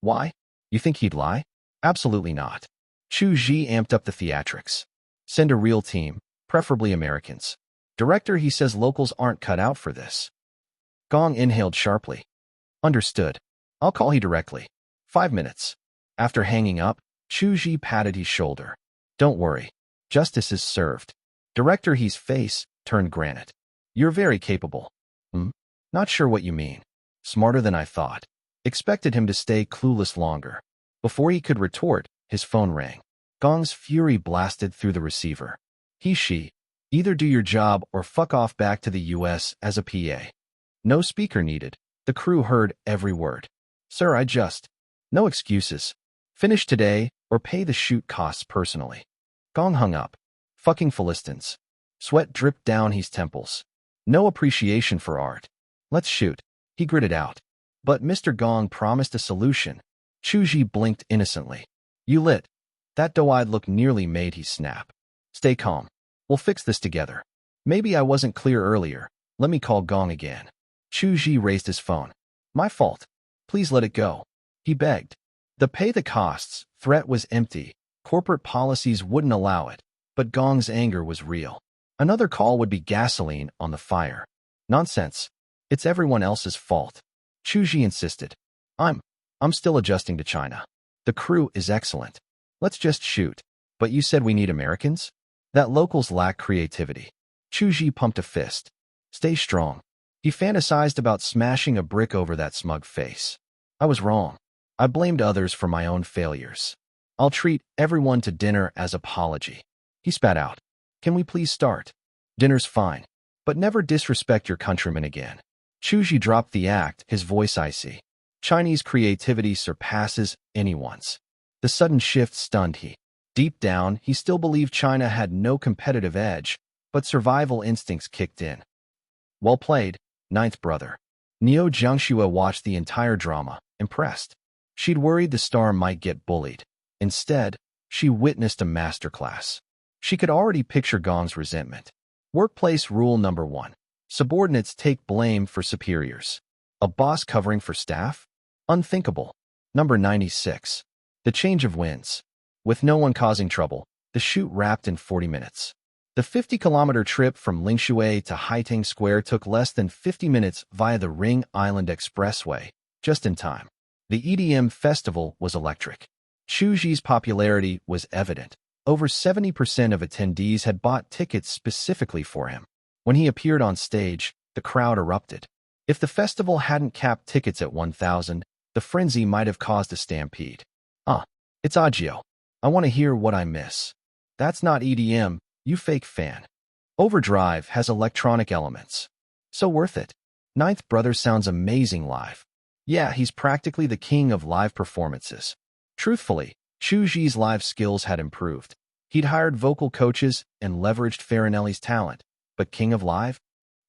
Why? You think he'd lie? Absolutely not. Chu Zhi amped up the theatrics. Send a real team, preferably Americans. Director, he says locals aren't cut out for this. Gong inhaled sharply. Understood. I'll call he directly. 5 minutes. After hanging up, Chu Zhi patted his shoulder. Don't worry. Justice is served. Director, his face turned granite. You're very capable. Not sure what you mean. Smarter than I thought. Expected him to stay clueless longer. Before he could retort, his phone rang. Gong's fury blasted through the receiver. She. Either do your job or fuck off back to the US as a PA. No speaker needed. The crew heard every word. Sir, I just... No excuses. Finish today or pay the shoot costs personally. Gong hung up. Fucking Philistines. Sweat dripped down his temples. No appreciation for art. Let's shoot. He gritted out. But Mr. Gong promised a solution. Chu Zhi blinked innocently. You lit. That doe-eyed look nearly made he snap. Stay calm. We'll fix this together. Maybe I wasn't clear earlier. Let me call Gong again. Chu Zhi raised his phone. My fault. Please let it go. He begged. The pay the costs threat was empty. Corporate policies wouldn't allow it. But Gong's anger was real. Another call would be gasoline on the fire. Nonsense. It's everyone else's fault. Chu Zhi insisted. I'm still adjusting to China. The crew is excellent. Let's just shoot. But you said we need Americans? That locals lack creativity. Chu Zhi pumped a fist. Stay strong. He fantasized about smashing a brick over that smug face. I was wrong. I blamed others for my own failures. I'll treat everyone to dinner as apology. He spat out. Can we please start? Dinner's fine. But never disrespect your countrymen again. Chu Zhi dropped the act, his voice icy. Chinese creativity surpasses anyone's. The sudden shift stunned he. Deep down, he still believed China had no competitive edge, but survival instincts kicked in. Well played, ninth brother. Niu Jiangxue watched the entire drama, impressed. She'd worried the star might get bullied. Instead, she witnessed a masterclass. She could already picture Gong's resentment. Workplace rule number 1. Subordinates take blame for superiors. A boss covering for staff? Unthinkable. Number 96. The change of winds. With no one causing trouble, the shoot wrapped in 40 minutes. The 50-kilometer trip from Lingshui to Haiteng Square took less than 50 minutes via the Ring Island Expressway, just in time. The EDM festival was electric. Chu Zhi's popularity was evident. Over 70% of attendees had bought tickets specifically for him. When he appeared on stage, the crowd erupted. If the festival hadn't capped tickets at 1,000, the frenzy might have caused a stampede. It's Agio. I want to hear what I miss. That's not EDM, you fake fan. Overdrive has electronic elements. So worth it. Ninth Brother sounds amazing live. Yeah, he's practically the king of live performances. Truthfully, Chu Zhi's live skills had improved. He'd hired vocal coaches and leveraged Farinelli's talent. But king of live?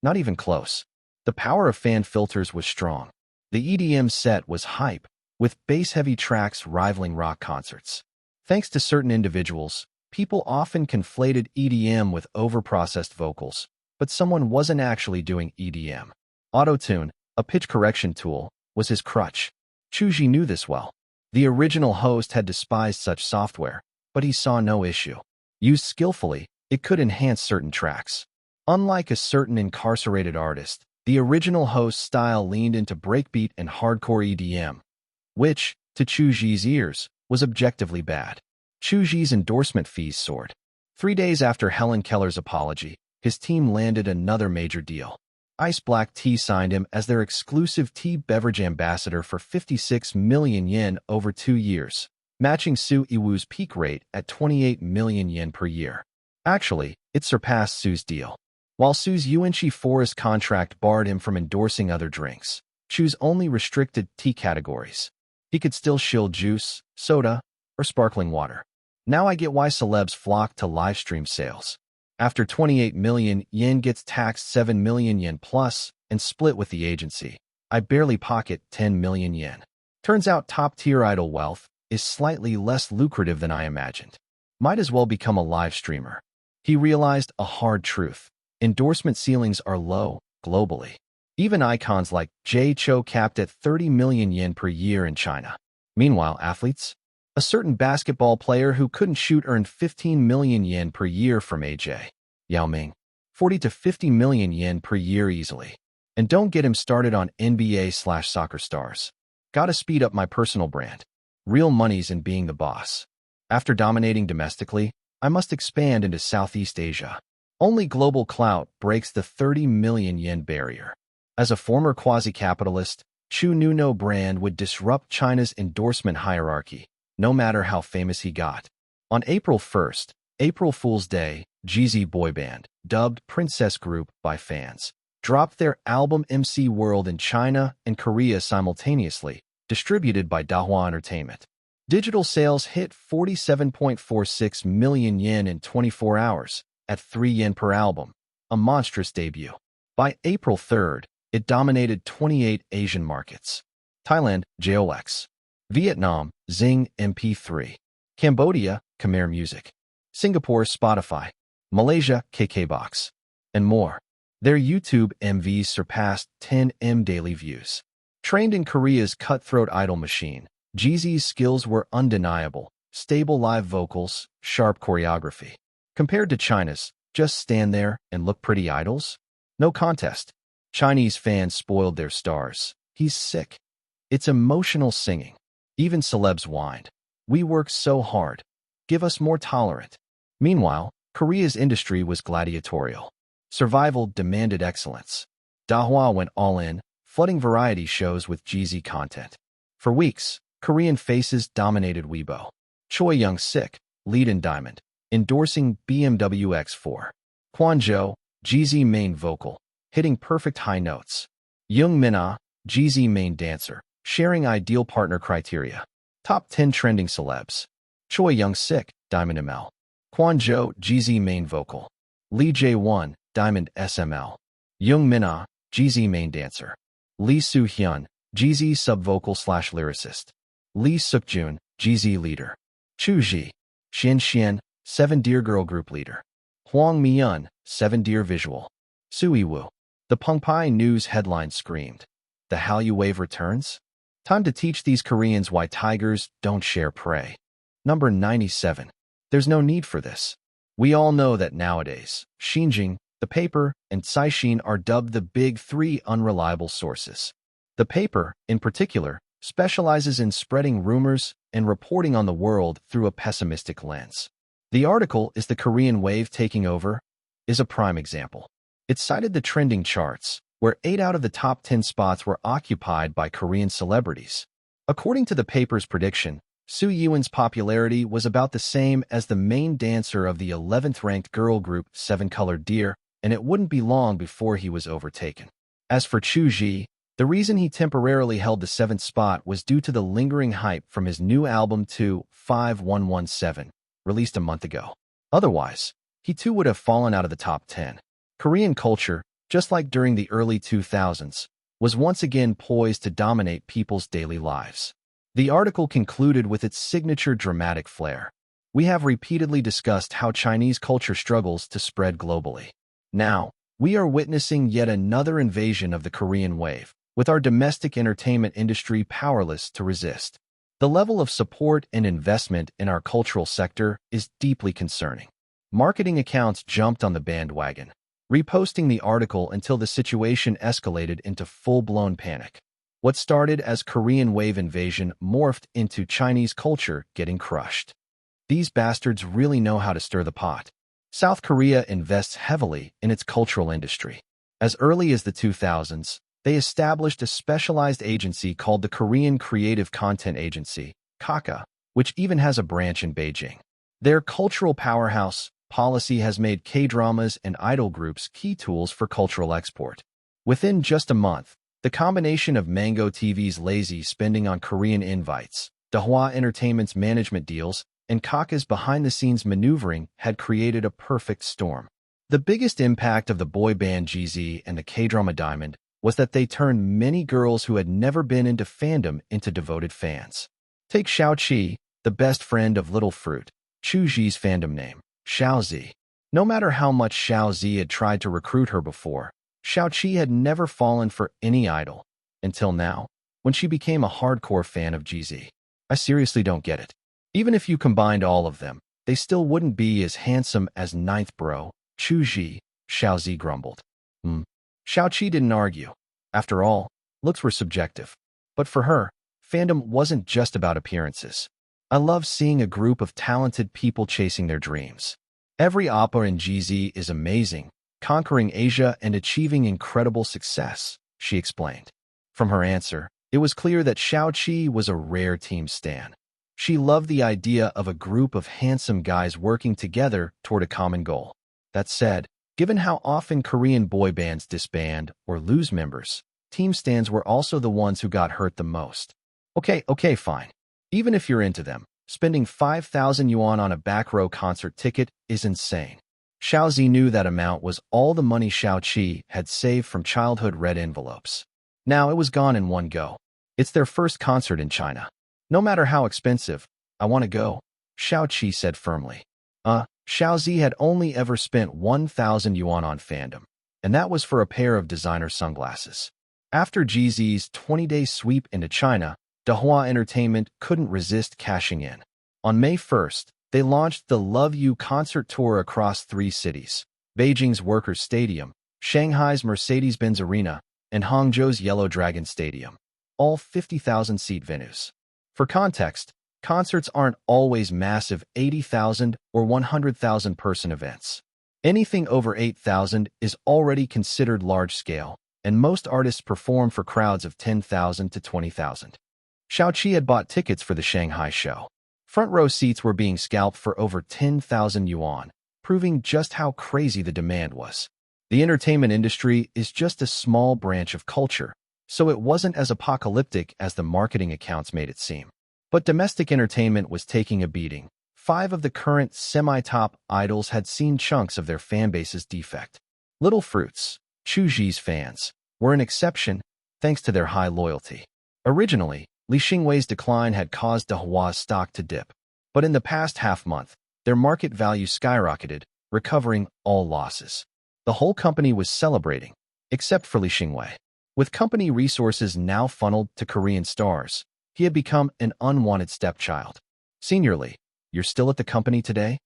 Not even close. The power of fan filters was strong. The EDM set was hype, with bass-heavy tracks rivaling rock concerts. Thanks to certain individuals, people often conflated EDM with overprocessed vocals, but someone wasn't actually doing EDM. Auto-tune, a pitch correction tool, was his crutch. Chu Zhi knew this well. The original host had despised such software, but he saw no issue. Used skillfully, it could enhance certain tracks. Unlike a certain incarcerated artist, the original host's style leaned into breakbeat and hardcore EDM, which, to Chu Zhi's ears, was objectively bad. Chu Zhi's endorsement fees soared. 3 days after Helen Keller's apology, his team landed another major deal. Ice Black Tea signed him as their exclusive tea beverage ambassador for 56 million yen over 2 years, matching Su Iwu's peak rate at 28 million yen per year. Actually, it surpassed Su's deal. While Su's Yuanchi Forest contract barred him from endorsing other drinks, Chu's only restricted tea categories. He could still shill juice, soda, or sparkling water. Now I get why celebs flock to livestream sales. After 28 million yen gets taxed 7 million yen plus and split with the agency, I barely pocket 10 million yen. Turns out top-tier idol wealth is slightly less lucrative than I imagined. Might as well become a live streamer. He realized a hard truth. Endorsement ceilings are low, globally. Even icons like Jay Chou capped at 30 million yen per year in China. Meanwhile, athletes? A certain basketball player who couldn't shoot earned 15 million yen per year from AJ. Yao Ming. 40 to 50 million yen per year easily. And don't get him started on NBA/soccer stars. Gotta speed up my personal brand. Real money's in being the boss. After dominating domestically, I must expand into Southeast Asia. Only global clout breaks the 30 million yen barrier. As a former quasi-capitalist, Chu knew no brand would disrupt China's endorsement hierarchy, no matter how famous he got. On April 1st, April Fool's Day, Chu boy band, dubbed Princess Group by fans, dropped their album MC World in China and Korea simultaneously, distributed by Dahua Entertainment. Digital sales hit 47.46 million yen in 24 hours, at 3 yen per album, a monstrous debut. By April 3rd, it dominated 28 Asian markets. Thailand, JOX. Vietnam, Zing MP3. Cambodia, Khmer Music. Singapore, Spotify. Malaysia, KKBox. And more. Their YouTube MVs surpassed 10 M daily views. Trained in Korea's cutthroat idol machine, Jeezy's skills were undeniable. Stable live vocals, sharp choreography. Compared to China's, just stand there and look pretty idols? No contest. Chinese fans spoiled their stars. He's sick. It's emotional singing. Even celebs whined. We work so hard. Give us more tolerant. Meanwhile, Korea's industry was gladiatorial. Survival demanded excellence. Dahua went all in, flooding variety shows with Jeezy content. For weeks, Korean faces dominated Weibo. Choi Young-sik, lead in Diamond, endorsing BMW X4. Kwanzhou, Jeezy main vocal, hitting perfect high notes. Young Mina, Jeezy main dancer, sharing ideal partner criteria. Top 10 trending celebs. Choi Young-sik, Diamond ML. Kwanzhou, Jeezy main vocal. Lee Jae-won, Diamond SML. Young Mina, Jeezy main dancer. Lee Soo-hyun, Jeezy sub-vocal/lyricist. Lee Suk-jun, Jeezy leader. Chu Zhi, Xian, 7 Dear Girl group leader. Hwang Mi-yeon, 7 Dear visual. Sui Woo. The Pungpai News headline screamed, "The Hallyu Wave returns? Time to teach these Koreans why tigers don't share prey." Number 97. There's no need for this. We all know that nowadays, Xinjiang, the paper, and Caixin are dubbed the big three unreliable sources. The paper, in particular, specializes in spreading rumors and reporting on the world through a pessimistic lens. The article, "Is the Korean Wave Taking Over?" is a prime example. It cited the trending charts, where 8 out of the top 10 spots were occupied by Korean celebrities. According to the paper's prediction, Soo Yeon's popularity was about the same as the main dancer of the 11th-ranked girl group 7 Colored Deer, and it wouldn't be long before he was overtaken. As for Chu Zhi, the reason he temporarily held the 7th spot was due to the lingering hype from his new album 25117, released a month ago. Otherwise, he too would have fallen out of the top 10. Korean culture, just like during the early 2000s, was once again poised to dominate people's daily lives. The article concluded with its signature dramatic flair. We have repeatedly discussed how Chinese culture struggles to spread globally. Now, we are witnessing yet another invasion of the Korean wave, with our domestic entertainment industry powerless to resist. The level of support and investment in our cultural sector is deeply concerning. Marketing accounts jumped on the bandwagon, reposting the article until the situation escalated into full-blown panic. What started as Korean wave invasion morphed into Chinese culture getting crushed. These bastards really know how to stir the pot. South Korea invests heavily in its cultural industry. As early as the 2000s, they established a specialized agency called the Korean Creative Content Agency, KCA, which even has a branch in Beijing. Their cultural powerhouse policy has made K-dramas and idol groups key tools for cultural export. Within just a month, the combination of Mango TV's lazy spending on Korean invites, Dahua Entertainment's management deals, and KCA's behind-the-scenes maneuvering had created a perfect storm. The biggest impact of the boy band Jeezy and the K-drama Diamond was that they turned many girls who had never been into fandom into devoted fans. Take Xiaoqi, the best friend of Little Fruit, Chu Zhi's fandom name, Xiaozi. No matter how much Xiaozi had tried to recruit her before, Xiaoqi had never fallen for any idol, until now, when she became a hardcore fan of Jeezy. I seriously don't get it. Even if you combined all of them, they still wouldn't be as handsome as ninth bro, Chu Zhi, Xiao Zi grumbled. Xiao Qi didn't argue. After all, looks were subjective. But for her, fandom wasn't just about appearances. I love seeing a group of talented people chasing their dreams. Every oppa in GZ is amazing, conquering Asia and achieving incredible success, she explained. From her answer, it was clear that Xiao Qi was a rare team stan. She loved the idea of a group of handsome guys working together toward a common goal. That said, given how often Korean boy bands disband or lose members, team stans were also the ones who got hurt the most. Okay, fine. Even if you're into them, spending 5,000 yuan on a back row concert ticket is insane. Xiao Zi knew that amount was all the money Xiao Qi had saved from childhood red envelopes. Now it was gone in one go. It's their first concert in China. No matter how expensive, I want to go, Xiao Qi said firmly. Xiao Zi had only ever spent 1,000 yuan on fandom, and that was for a pair of designer sunglasses. After GZ's 20-day sweep into China, Dahua Entertainment couldn't resist cashing in. On May 1st, they launched the Love You concert tour across 3 cities: Beijing's Workers' Stadium, Shanghai's Mercedes-Benz Arena, and Hangzhou's Yellow Dragon Stadium, all 50,000-seat venues. For context, concerts aren't always massive 80,000 or 100,000 person events. Anything over 8,000 is already considered large-scale, and most artists perform for crowds of 10,000 to 20,000. Xiao Qi had bought tickets for the Shanghai show. Front row seats were being scalped for over 10,000 yuan, proving just how crazy the demand was. The entertainment industry is just a small branch of culture, so it wasn't as apocalyptic as the marketing accounts made it seem. But domestic entertainment was taking a beating. 5 of the current semi-top idols had seen chunks of their fanbases defect. Little Fruits, Chu Zhi's fans, were an exception thanks to their high loyalty. Originally, Li Xingwei's decline had caused Dahua's stock to dip, but in the past half-month, their market value skyrocketed, recovering all losses. The whole company was celebrating, except for Li Xingwei. With company resources now funneled to Korean stars, he had become an unwanted stepchild. Seniorly, you're still at the company today?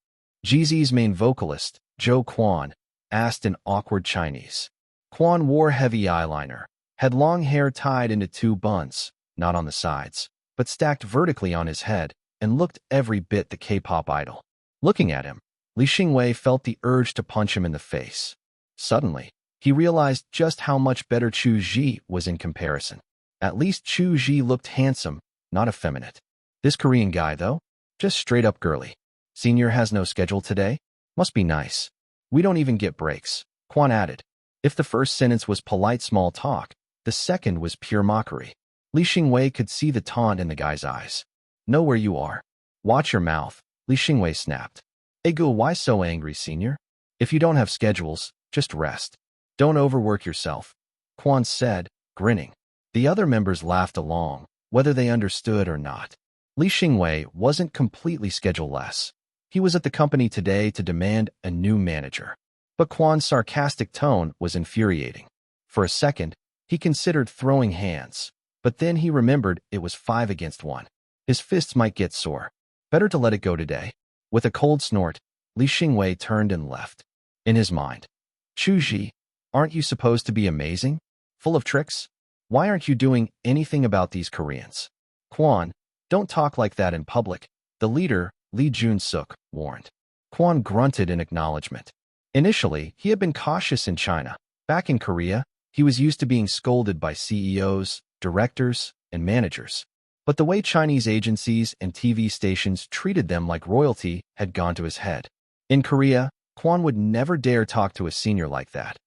GZ's main vocalist, Zhou Quan, asked in awkward Chinese. Quan wore heavy eyeliner, had long hair tied into 2 buns, not on the sides, but stacked vertically on his head, and looked every bit the K-pop idol. Looking at him, Li Xingwei felt the urge to punch him in the face. Suddenly, he realized just how much better Chu Zhi was in comparison. At least Chu Zhi looked handsome, not effeminate. This Korean guy, though, just straight up girly. Senior has no schedule today? Must be nice. We don't even get breaks, Quan added. If the first sentence was polite small talk, the second was pure mockery. Li Xingwei could see the taunt in the guy's eyes. Know where you are. Watch your mouth, Li Xingwei snapped. Ego, why so angry, senior? If you don't have schedules, just rest. Don't overwork yourself, Quan said, grinning. The other members laughed along, whether they understood or not. Li Xingwei wasn't completely schedule-less. He was at the company today to demand a new manager. But Quan's sarcastic tone was infuriating. For a second, he considered throwing hands, but then he remembered it was 5 against 1. His fists might get sore. Better to let it go today. With a cold snort, Li Xingwei turned and left. In his mind, Chu Zhi, aren't you supposed to be amazing? Full of tricks? Why aren't you doing anything about these Koreans? Quan, don't talk like that in public, the leader, Lee Jun-suk, warned. Quan grunted in acknowledgement. Initially, he had been cautious in China. Back in Korea, he was used to being scolded by CEOs, directors, and managers. But the way Chinese agencies and TV stations treated them like royalty had gone to his head. In Korea, Quan would never dare talk to a senior like that,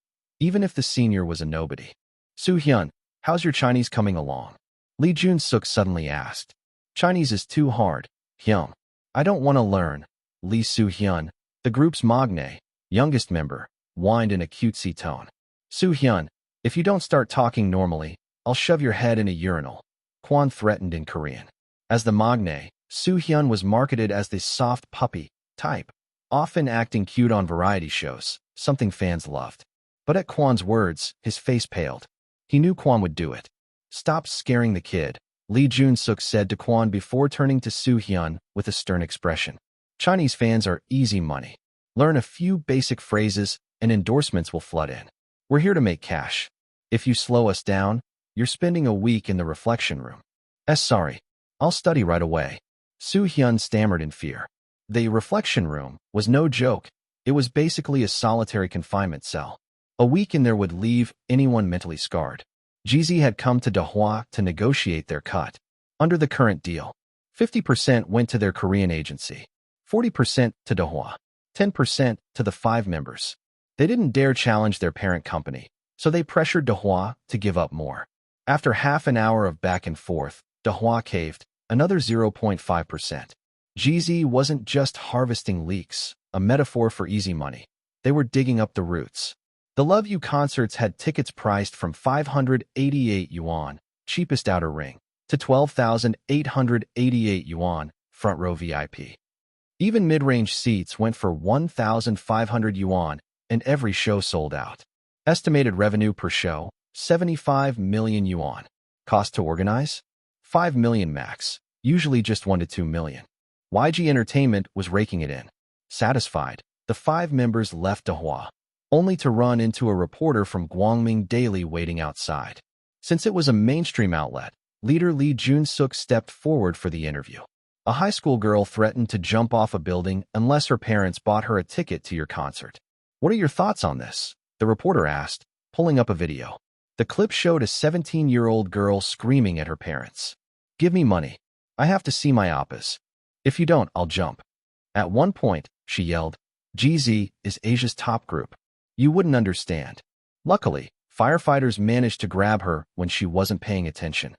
even if the senior was a nobody. Soo-hyun, how's your Chinese coming along? Lee Jun-suk suddenly asked. Chinese is too hard, Hyung. I don't want to learn. Lee Soo-hyun, the group's magne, youngest member, whined in a cutesy tone. Soo-hyun, if you don't start talking normally, I'll shove your head in a urinal, Quan threatened in Korean. As the magne, Soo-hyun was marketed as the soft puppy type, often acting cute on variety shows, something fans loved. But at Quan's words, his face paled. He knew Quan would do it. Stop scaring the kid, Lee Jun-suk said to Kwon before turning to Soo-hyun with a stern expression. Chinese fans are easy money. Learn a few basic phrases and endorsements will flood in. We're here to make cash. If you slow us down, you're spending a week in the reflection room. Sorry. I'll study right away. Soo-hyun stammered in fear. The reflection room was no joke. It was basically a solitary confinement cell. A week in there would leave anyone mentally scarred. Chu had come to Dahua to negotiate their cut. Under the current deal, 50% went to their Korean agency, 40% to Dahua, 10% to the 5 members. They didn't dare challenge their parent company, so they pressured Dahua to give up more. After half an hour of back and forth, Dahua caved, another 0.5%. Chu wasn't just harvesting leaks, a metaphor for easy money. They were digging up the roots. The Love You concerts had tickets priced from 588 yuan, cheapest outer ring, to 12,888 yuan, front row VIP. Even mid-range seats went for 1,500 yuan, and every show sold out. Estimated revenue per show, 75 million yuan. Cost to organize? 5 million max, usually just 1 to 2 million. YG Entertainment was raking it in. Satisfied, the 5 members left Dahua, only to run into a reporter from Guangming Daily waiting outside. Since it was a mainstream outlet, leader Lee Jun-suk stepped forward for the interview. A high school girl threatened to jump off a building unless her parents bought her a ticket to your concert. What are your thoughts on this? The reporter asked, pulling up a video. The clip showed a 17-year-old girl screaming at her parents. Give me money. I have to see my oppas. If you don't, I'll jump. At one point, she yelled, Chu Zhi is Asia's top group. You wouldn't understand. Luckily, firefighters managed to grab her when she wasn't paying attention.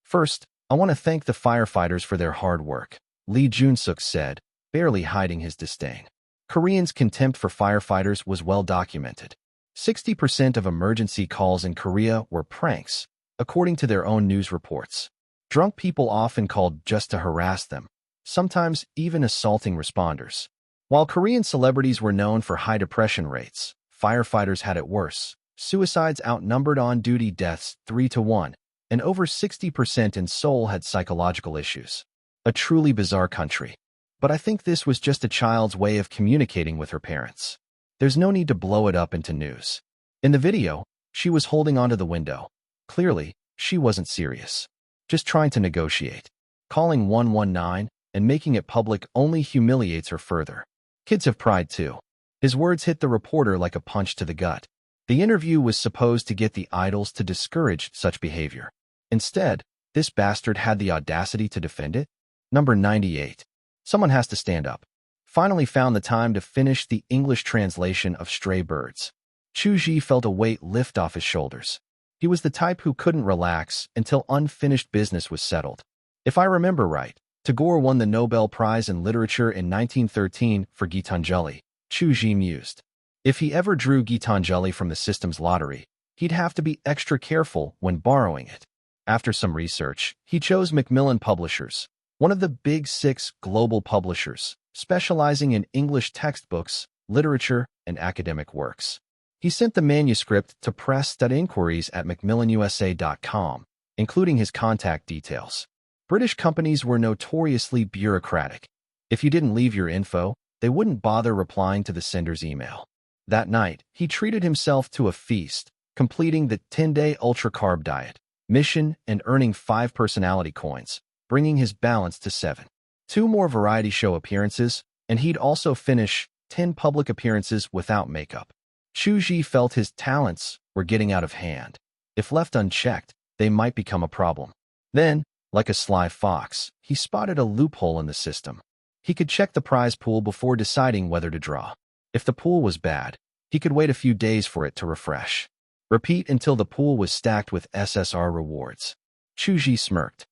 First, I want to thank the firefighters for their hard work, Lee Jun-suk said, barely hiding his disdain. Koreans' contempt for firefighters was well documented. 60% of emergency calls in Korea were pranks, according to their own news reports. Drunk people often called just to harass them, sometimes even assaulting responders. While Korean celebrities were known for high depression rates, firefighters had it worse. Suicides outnumbered on-duty deaths 3-1, and over 60% in Seoul had psychological issues. A truly bizarre country. But I think this was just a child's way of communicating with her parents. There's no need to blow it up into news. In the video, she was holding onto the window. Clearly, she wasn't serious. Just trying to negotiate. Calling 119 and making it public only humiliates her further. Kids have pride too. His words hit the reporter like a punch to the gut. The interview was supposed to get the idols to discourage such behavior. Instead, this bastard had the audacity to defend it. Number 98. Someone has to stand up. Finally found the time to finish the English translation of Stray Birds. Chu Zhi felt a weight lift off his shoulders. He was the type who couldn't relax until unfinished business was settled. If I remember right, Tagore won the Nobel Prize in Literature in 1913 for Gitanjali, Chu Zhi mused. If he ever drew Gitanjali from the system's lottery, he'd have to be extra careful when borrowing it. After some research, he chose Macmillan Publishers, one of the big 6 global publishers, specializing in English textbooks, literature, and academic works. He sent the manuscript to press.inquiries@macmillanusa.com, including his contact details. British companies were notoriously bureaucratic. If you didn't leave your info, they wouldn't bother replying to the sender's email. That night, he treated himself to a feast, completing the 10-day ultra-carb diet, mission, and earning 5 personality coins, bringing his balance to 7. 2 more variety show appearances, and he'd also finish 10 public appearances without makeup. Chu Zhi felt his talents were getting out of hand. If left unchecked, they might become a problem. Then, like a sly fox, he spotted a loophole in the system. He could check the prize pool before deciding whether to draw. If the pool was bad, he could wait a few days for it to refresh. Repeat until the pool was stacked with SSR rewards. Chu Zhi smirked.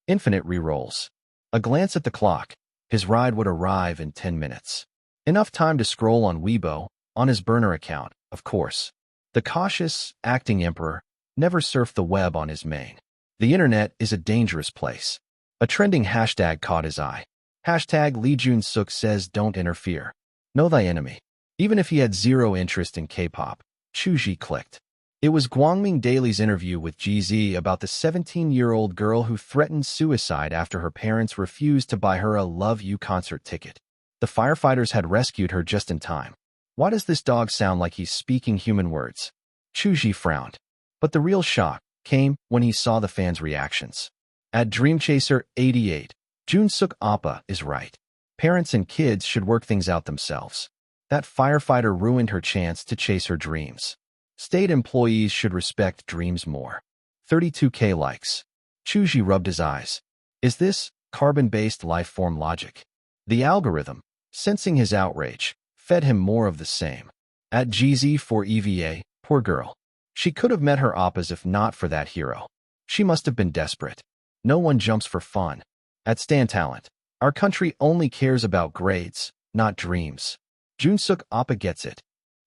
Infinite rerolls. A glance at the clock. His ride would arrive in 10 minutes. Enough time to scroll on Weibo, on his burner account, of course. The cautious, acting emperor never surfed the web on his main. The internet is a dangerous place. A trending hashtag caught his eye. Hashtag Lee Jun-suk says don't interfere. Know thy enemy. Even if he had zero interest in K-pop, Chu Zhi clicked. It was Guangming Daily's interview with Chu Zhi about the 17-year-old girl who threatened suicide after her parents refused to buy her a Love You concert ticket. The firefighters had rescued her just in time. Why does this dog sound like he's speaking human words? Chu Zhi frowned. But the real shock came when he saw the fans' reactions. At Dreamchaser 88, Jun-suk Appa is right. Parents and kids should work things out themselves. That firefighter ruined her chance to chase her dreams. State employees should respect dreams more. 32K likes. Chu Zhi rubbed his eyes. Is this carbon-based life-form logic? The algorithm, sensing his outrage, fed him more of the same. At GZ for EVA, poor girl. She could have met her Appas if not for that hero. She must have been desperate. No one jumps for fun. At Stan Talent, our country only cares about grades, not dreams. Jun-suk Appa gets it.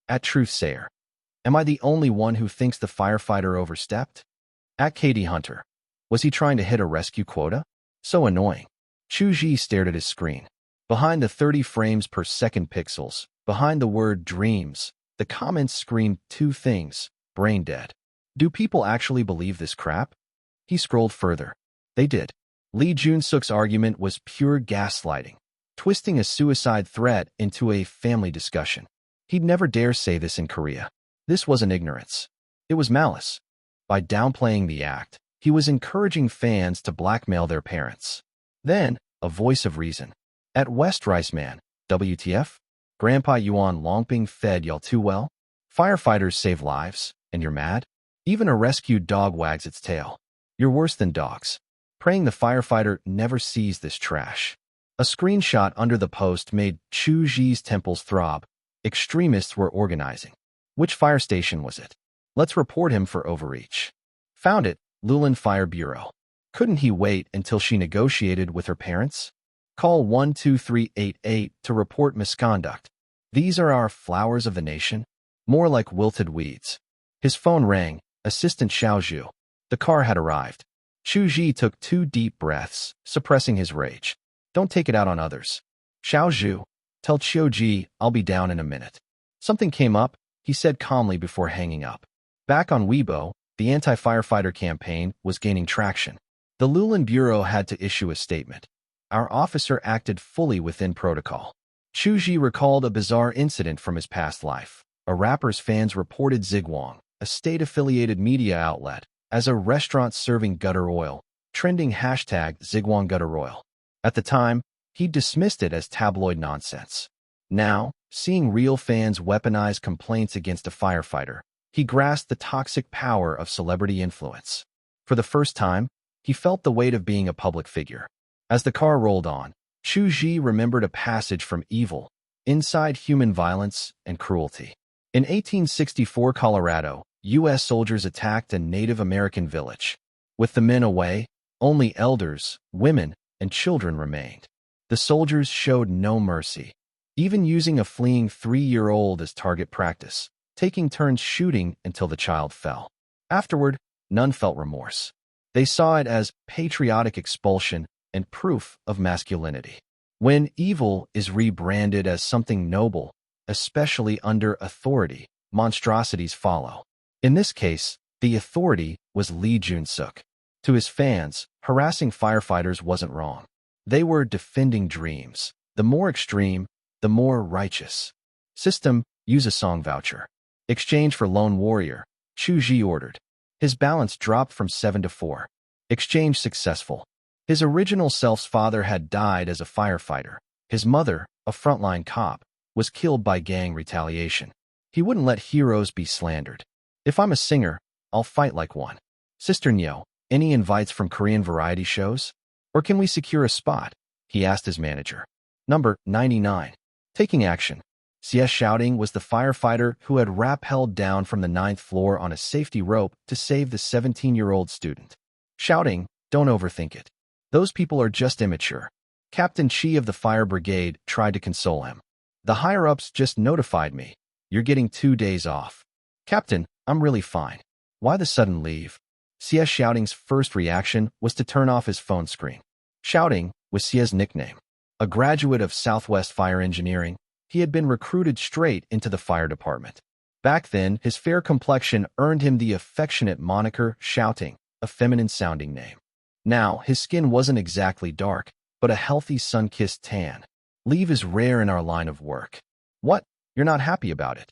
At Truth Sayer, am I the only one who thinks the firefighter overstepped? At Katie Hunter, was he trying to hit a rescue quota? So annoying. Chu Zhi stared at his screen. Behind the 30 frames per second pixels, behind the word dreams, the comments screamed two things: brain dead. Do people actually believe this crap? He scrolled further. They did. Lee Jun-suk's argument was pure gaslighting, twisting a suicide threat into a family discussion. He'd never dare say this in Korea. This wasn't ignorance. It was malice. By downplaying the act, he was encouraging fans to blackmail their parents. Then, a voice of reason. At West Rice Man, WTF? Grandpa Yuan Longping fed y'all too well? Firefighters save lives, and you're mad? Even a rescued dog wags its tail. You're worse than dogs. Praying the firefighter never sees this trash. A screenshot under the post made Chu Zhi's temples throb. Extremists were organizing. Which fire station was it? Let's report him for overreach. Found it, Lulan Fire Bureau. Couldn't he wait until she negotiated with her parents? Call 12388 to report misconduct. These are our flowers of the nation? More like wilted weeds. His phone rang. Assistant Xiao Zhu. The car had arrived. Chu Zhi took 2 deep breaths, suppressing his rage. Don't take it out on others. Xiao Zhu, tell Qiu Ji I'll be down in a minute. Something came up, he said calmly before hanging up. Back on Weibo, the anti-firefighter campaign was gaining traction. The Lulan Bureau had to issue a statement. Our officer acted fully within protocol. Chu Zhi recalled a bizarre incident from his past life. A rapper's fans reported Zigwang, a state-affiliated media outlet, as a restaurant serving gutter oil, trending hashtag Zigwang gutter oil. At the time, he dismissed it as tabloid nonsense. Now, seeing real fans weaponize complaints against a firefighter, he grasped the toxic power of celebrity influence. For the first time, he felt the weight of being a public figure. As the car rolled on, Chu Zhi remembered a passage from Evil, Inside Human Violence and Cruelty. In 1864 Colorado, U.S. soldiers attacked a Native American village. With the men away, only elders, women, and children remained. The soldiers showed no mercy, even using a fleeing 3-year-old as target practice, taking turns shooting until the child fell. Afterward, none felt remorse. They saw it as patriotic expulsion and proof of masculinity. When evil is rebranded as something noble, especially under authority, monstrosities follow. In this case, the authority was Lee Jun-suk. To his fans, harassing firefighters wasn't wrong. They were defending dreams. The more extreme, the more righteous. System, use a song voucher. Exchange for lone warrior, Chu Zhi ordered. His balance dropped from 7 to 4. Exchange successful. His original self's father had died as a firefighter. His mother, a frontline cop, was killed by gang retaliation. He wouldn't let heroes be slandered. If I'm a singer, I'll fight like one. Sister Nyo, any invites from Korean variety shows? Or can we secure a spot? He asked his manager. Number 99. Taking action. CS Shouting was the firefighter who had rappelled down from the 9th floor on a safety rope to save the 17-year-old student. Shouting, don't overthink it. Those people are just immature. Captain Chi of the fire brigade tried to console him. The higher-ups just notified me. You're getting 2 days off. Captain, I'm really fine. Why the sudden leave? CS Shouting's first reaction was to turn off his phone screen. Shouting was Sia's nickname. A graduate of Southwest Fire Engineering, he had been recruited straight into the fire department. Back then, his fair complexion earned him the affectionate moniker Shouting, a feminine-sounding name. Now, his skin wasn't exactly dark, but a healthy sun-kissed tan. Leave is rare in our line of work. What? You're not happy about it?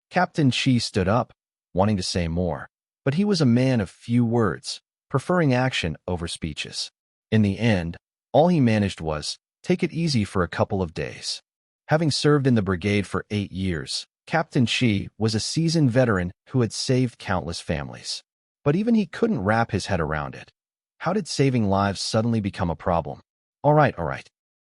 Captain Chi stood up, wanting to say more, but he was a man of few words, preferring action over speeches. In the end, all he managed was, take it easy for a couple of days. Having served in the brigade for 8 years, Captain Chi was a seasoned veteran who had saved countless families. But even he couldn't wrap his head around it. How did saving lives suddenly become a problem? All right.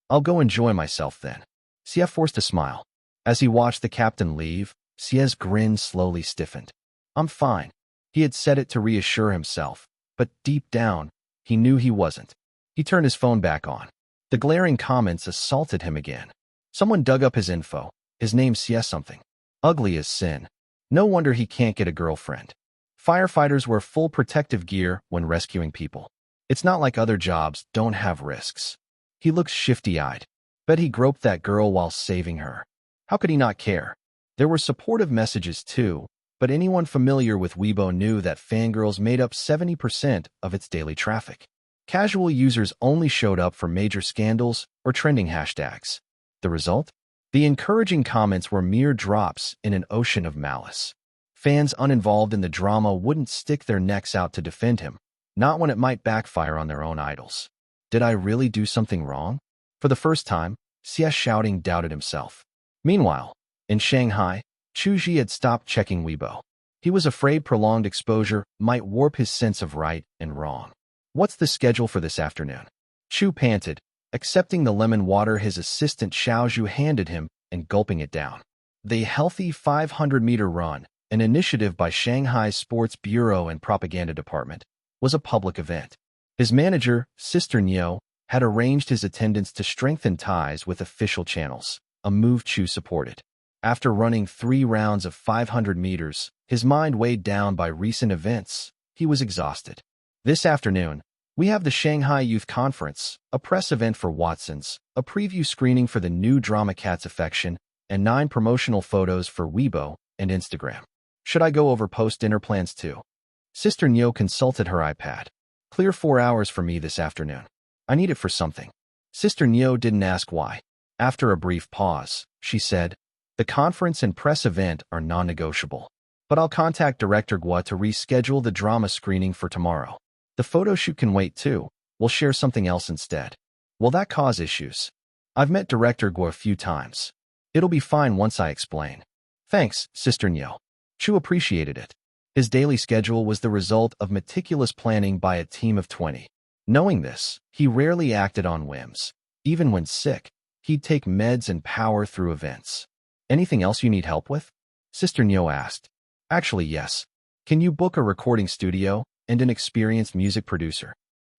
I'll go enjoy myself then. Xie forced a smile. As he watched the captain leave, Xie's grin slowly stiffened. I'm fine. He had said it to reassure himself, but deep down, he knew he wasn't. He turned his phone back on. The glaring comments assaulted him again. Someone dug up his info. His name Xie something. Ugly as sin. No wonder he can't get a girlfriend. Firefighters wear full protective gear when rescuing people. It's not like other jobs don't have risks. He looks shifty-eyed. Bet he groped that girl while saving her. How could he not care? There were supportive messages too, but anyone familiar with Weibo knew that fangirls made up 70% of its daily traffic. Casual users only showed up for major scandals or trending hashtags. The result? The encouraging comments were mere drops in an ocean of malice. Fans uninvolved in the drama wouldn't stick their necks out to defend him, not when it might backfire on their own idols. Did I really do something wrong? For the first time, Xie Shouting doubted himself. Meanwhile, in Shanghai, Chu Zhi had stopped checking Weibo. He was afraid prolonged exposure might warp his sense of right and wrong. What's the schedule for this afternoon? Chu panted, accepting the lemon water his assistant Xiaozhu handed him and gulping it down. The Healthy 500-meter run, an initiative by Shanghai's Sports Bureau and Propaganda Department, was a public event. His manager, Sister Niu, had arranged his attendance to strengthen ties with official channels, a move Chu supported. After running 3 rounds of 500 meters, his mind weighed down by recent events, he was exhausted. This afternoon, we have the Shanghai Youth Conference, a press event for Watsons, a preview screening for the new drama Cat's Affection, and 9 promotional photos for Weibo and Instagram. Should I go over post-dinner plans too? Sister Niu consulted her iPad. Clear 4 hours for me this afternoon. I need it for something. Sister Niu didn't ask why. After a brief pause, she said, the conference and press event are non-negotiable. But I'll contact Director Guo to reschedule the drama screening for tomorrow. The photo shoot can wait too. We'll share something else instead. Will that cause issues? I've met Director Guo a few times. It'll be fine once I explain. Thanks, Sister Niu. Chu appreciated it. His daily schedule was the result of meticulous planning by a team of 20. Knowing this, he rarely acted on whims. Even when sick, he'd take meds and power through events. Anything else you need help with? Sister Niu asked. Actually, yes. Can you book a recording studio and an experienced music producer?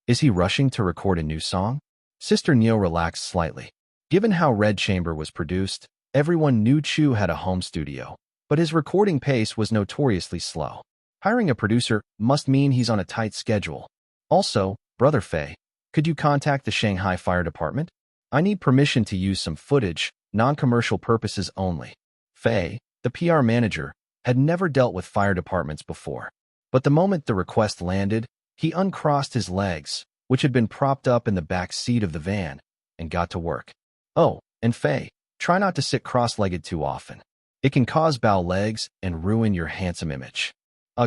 Is he rushing to record a new song? Sister Niu relaxed slightly. Given how Red Chamber was produced, everyone knew Chu had a home studio, but his recording pace was notoriously slow. Hiring a producer must mean he's on a tight schedule. Also, Brother Fei, could you contact the Shanghai Fire Department? I need permission to use some footage, non-commercial purposes only. Fei, the PR manager, had never dealt with fire departments before. But the moment the request landed, he uncrossed his legs, which had been propped up in the back seat of the van, and got to work. Oh, and Fei, try not to sit cross-legged too often. It can cause bow legs and ruin your handsome image.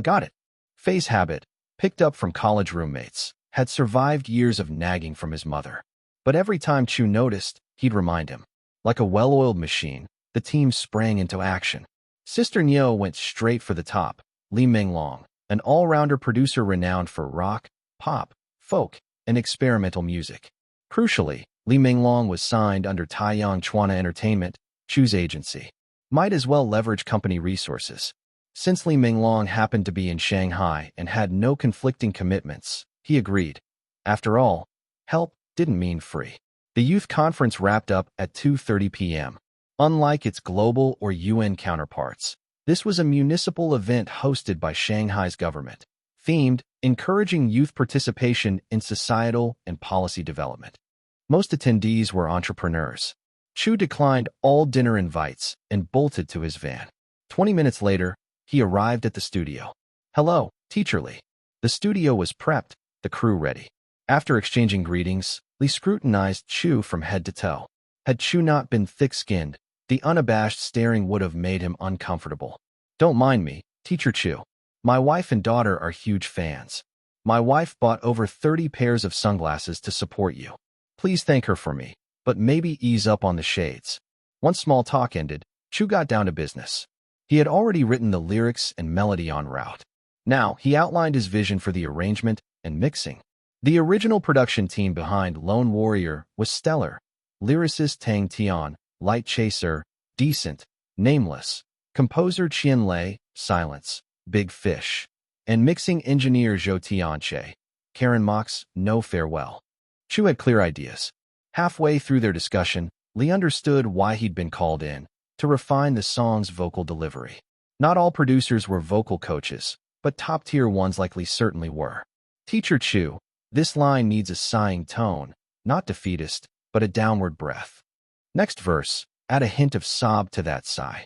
Got it. Fei's habit, picked up from college roommates, had survived years of nagging from his mother. But every time Chu noticed, he'd remind him. Like a well-oiled machine, the team sprang into action. Sister Niu went straight for the top, Li Menglong, an all-rounder producer renowned for rock, pop, folk, and experimental music. Crucially, Li Menglong was signed under Taiyang Chuana Entertainment, Chu's agency. Might as well leverage company resources. Since Li Menglong happened to be in Shanghai and had no conflicting commitments, he agreed. After all, help didn't mean free. The youth conference wrapped up at 2:30 p.m. Unlike its global or UN counterparts, this was a municipal event hosted by Shanghai's government, themed encouraging youth participation in societal and policy development. Most attendees were entrepreneurs. Chu declined all dinner invites and bolted to his van. 20 minutes later, he arrived at the studio. "Hello, Teacher Lee." The studio was prepped, the crew ready. After exchanging greetings, Lee scrutinized Chu from head to toe. Had Chu not been thick-skinned, the unabashed staring would have made him uncomfortable. "Don't mind me, Teacher Chu. My wife and daughter are huge fans. My wife bought over 30 pairs of sunglasses to support you. Please thank her for me, but maybe ease up on the shades." Once small talk ended, Chu got down to business. He had already written the lyrics and melody en route. Now, he outlined his vision for the arrangement and mixing. The original production team behind Lone Warrior was stellar. Lyricist Tang Tian, Light Chaser, Decent, Nameless. Composer Qian Lei, Silence, Big Fish. And mixing engineer Zhou Tianche, Karen Mox, No Farewell. Chu had clear ideas. Halfway through their discussion, Lee understood why he'd been called in, to refine the song's vocal delivery. Not all producers were vocal coaches, but top-tier ones like Lee certainly were. "Teacher Chu, this line needs a sighing tone, not defeatist, but a downward breath. Next verse, add a hint of sob to that sigh.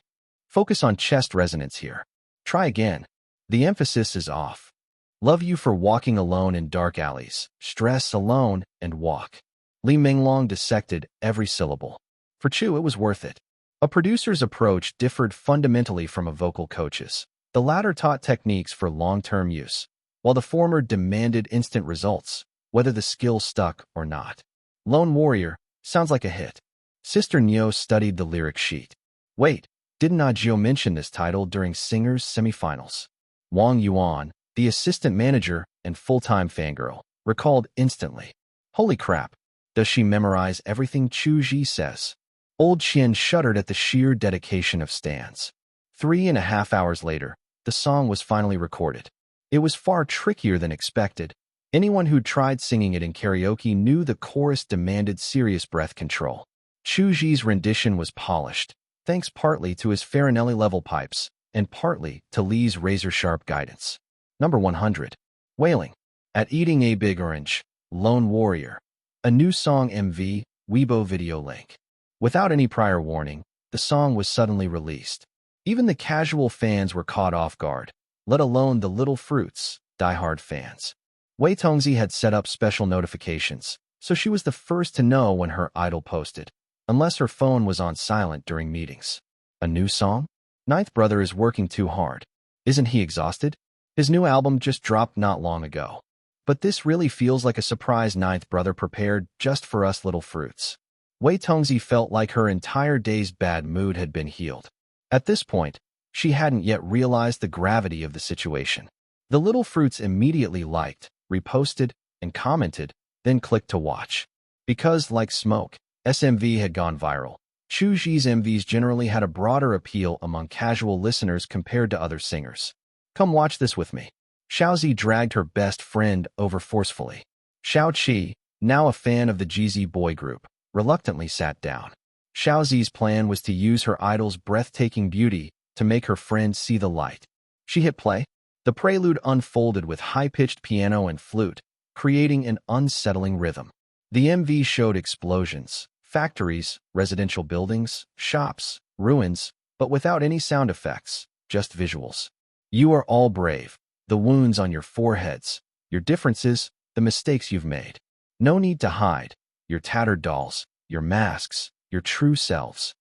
Focus on chest resonance here. Try again. The emphasis is off. Love you for walking alone in dark alleys, stress alone, and walk." Li Minglong dissected every syllable. For Chu, it was worth it. A producer's approach differed fundamentally from a vocal coach's. The latter taught techniques for long-term use, while the former demanded instant results, whether the skill stuck or not. Lone Warrior sounds like a hit. Sister Nyo studied the lyric sheet. Wait, didn't Ajio mention this title during Singers semifinals? Wang Yuan, the assistant manager and full-time fangirl, recalled instantly. Holy crap, does she memorize everything Chu Zhi says? Old Qian shuddered at the sheer dedication of Stans. 3.5 hours later, the song was finally recorded. It was far trickier than expected. Anyone who'd tried singing it in karaoke knew the chorus demanded serious breath control. Chu Zhi's rendition was polished, thanks partly to his Farinelli-level pipes, and partly to Lee's razor-sharp guidance. Number 100. Wailing. At Eating a Big Orange, Lone Warrior. A new song MV, Weibo video link. Without any prior warning, the song was suddenly released. Even the casual fans were caught off guard, let alone the Little Fruits, diehard fans. Wei Tongzi had set up special notifications, so she was the first to know when her idol posted, unless her phone was on silent during meetings. A new song? Ninth Brother is working too hard. Isn't he exhausted? His new album just dropped not long ago. But this really feels like a surprise Ninth Brother prepared just for us Little Fruits. Wei Tongzi felt like her entire day's bad mood had been healed. At this point, she hadn't yet realized the gravity of the situation. The Little Fruits immediately liked, reposted, and commented, then clicked to watch. Because, like smoke, SMV had gone viral. Chu Zhi's MVs generally had a broader appeal among casual listeners compared to other singers. Come watch this with me. Xiaozi dragged her best friend over forcefully. Xiao Qi, now a fan of the GZ boy group, reluctantly sat down. Xiaozi's plan was to use her idol's breathtaking beauty to make her friend see the light. She hit play. The prelude unfolded with high-pitched piano and flute, creating an unsettling rhythm. The MV showed explosions, factories, residential buildings, shops, ruins, but without any sound effects, just visuals. You are all brave. The wounds on your foreheads, your differences, the mistakes you've made. No need to hide. Your tattered dolls, your masks, your true selves.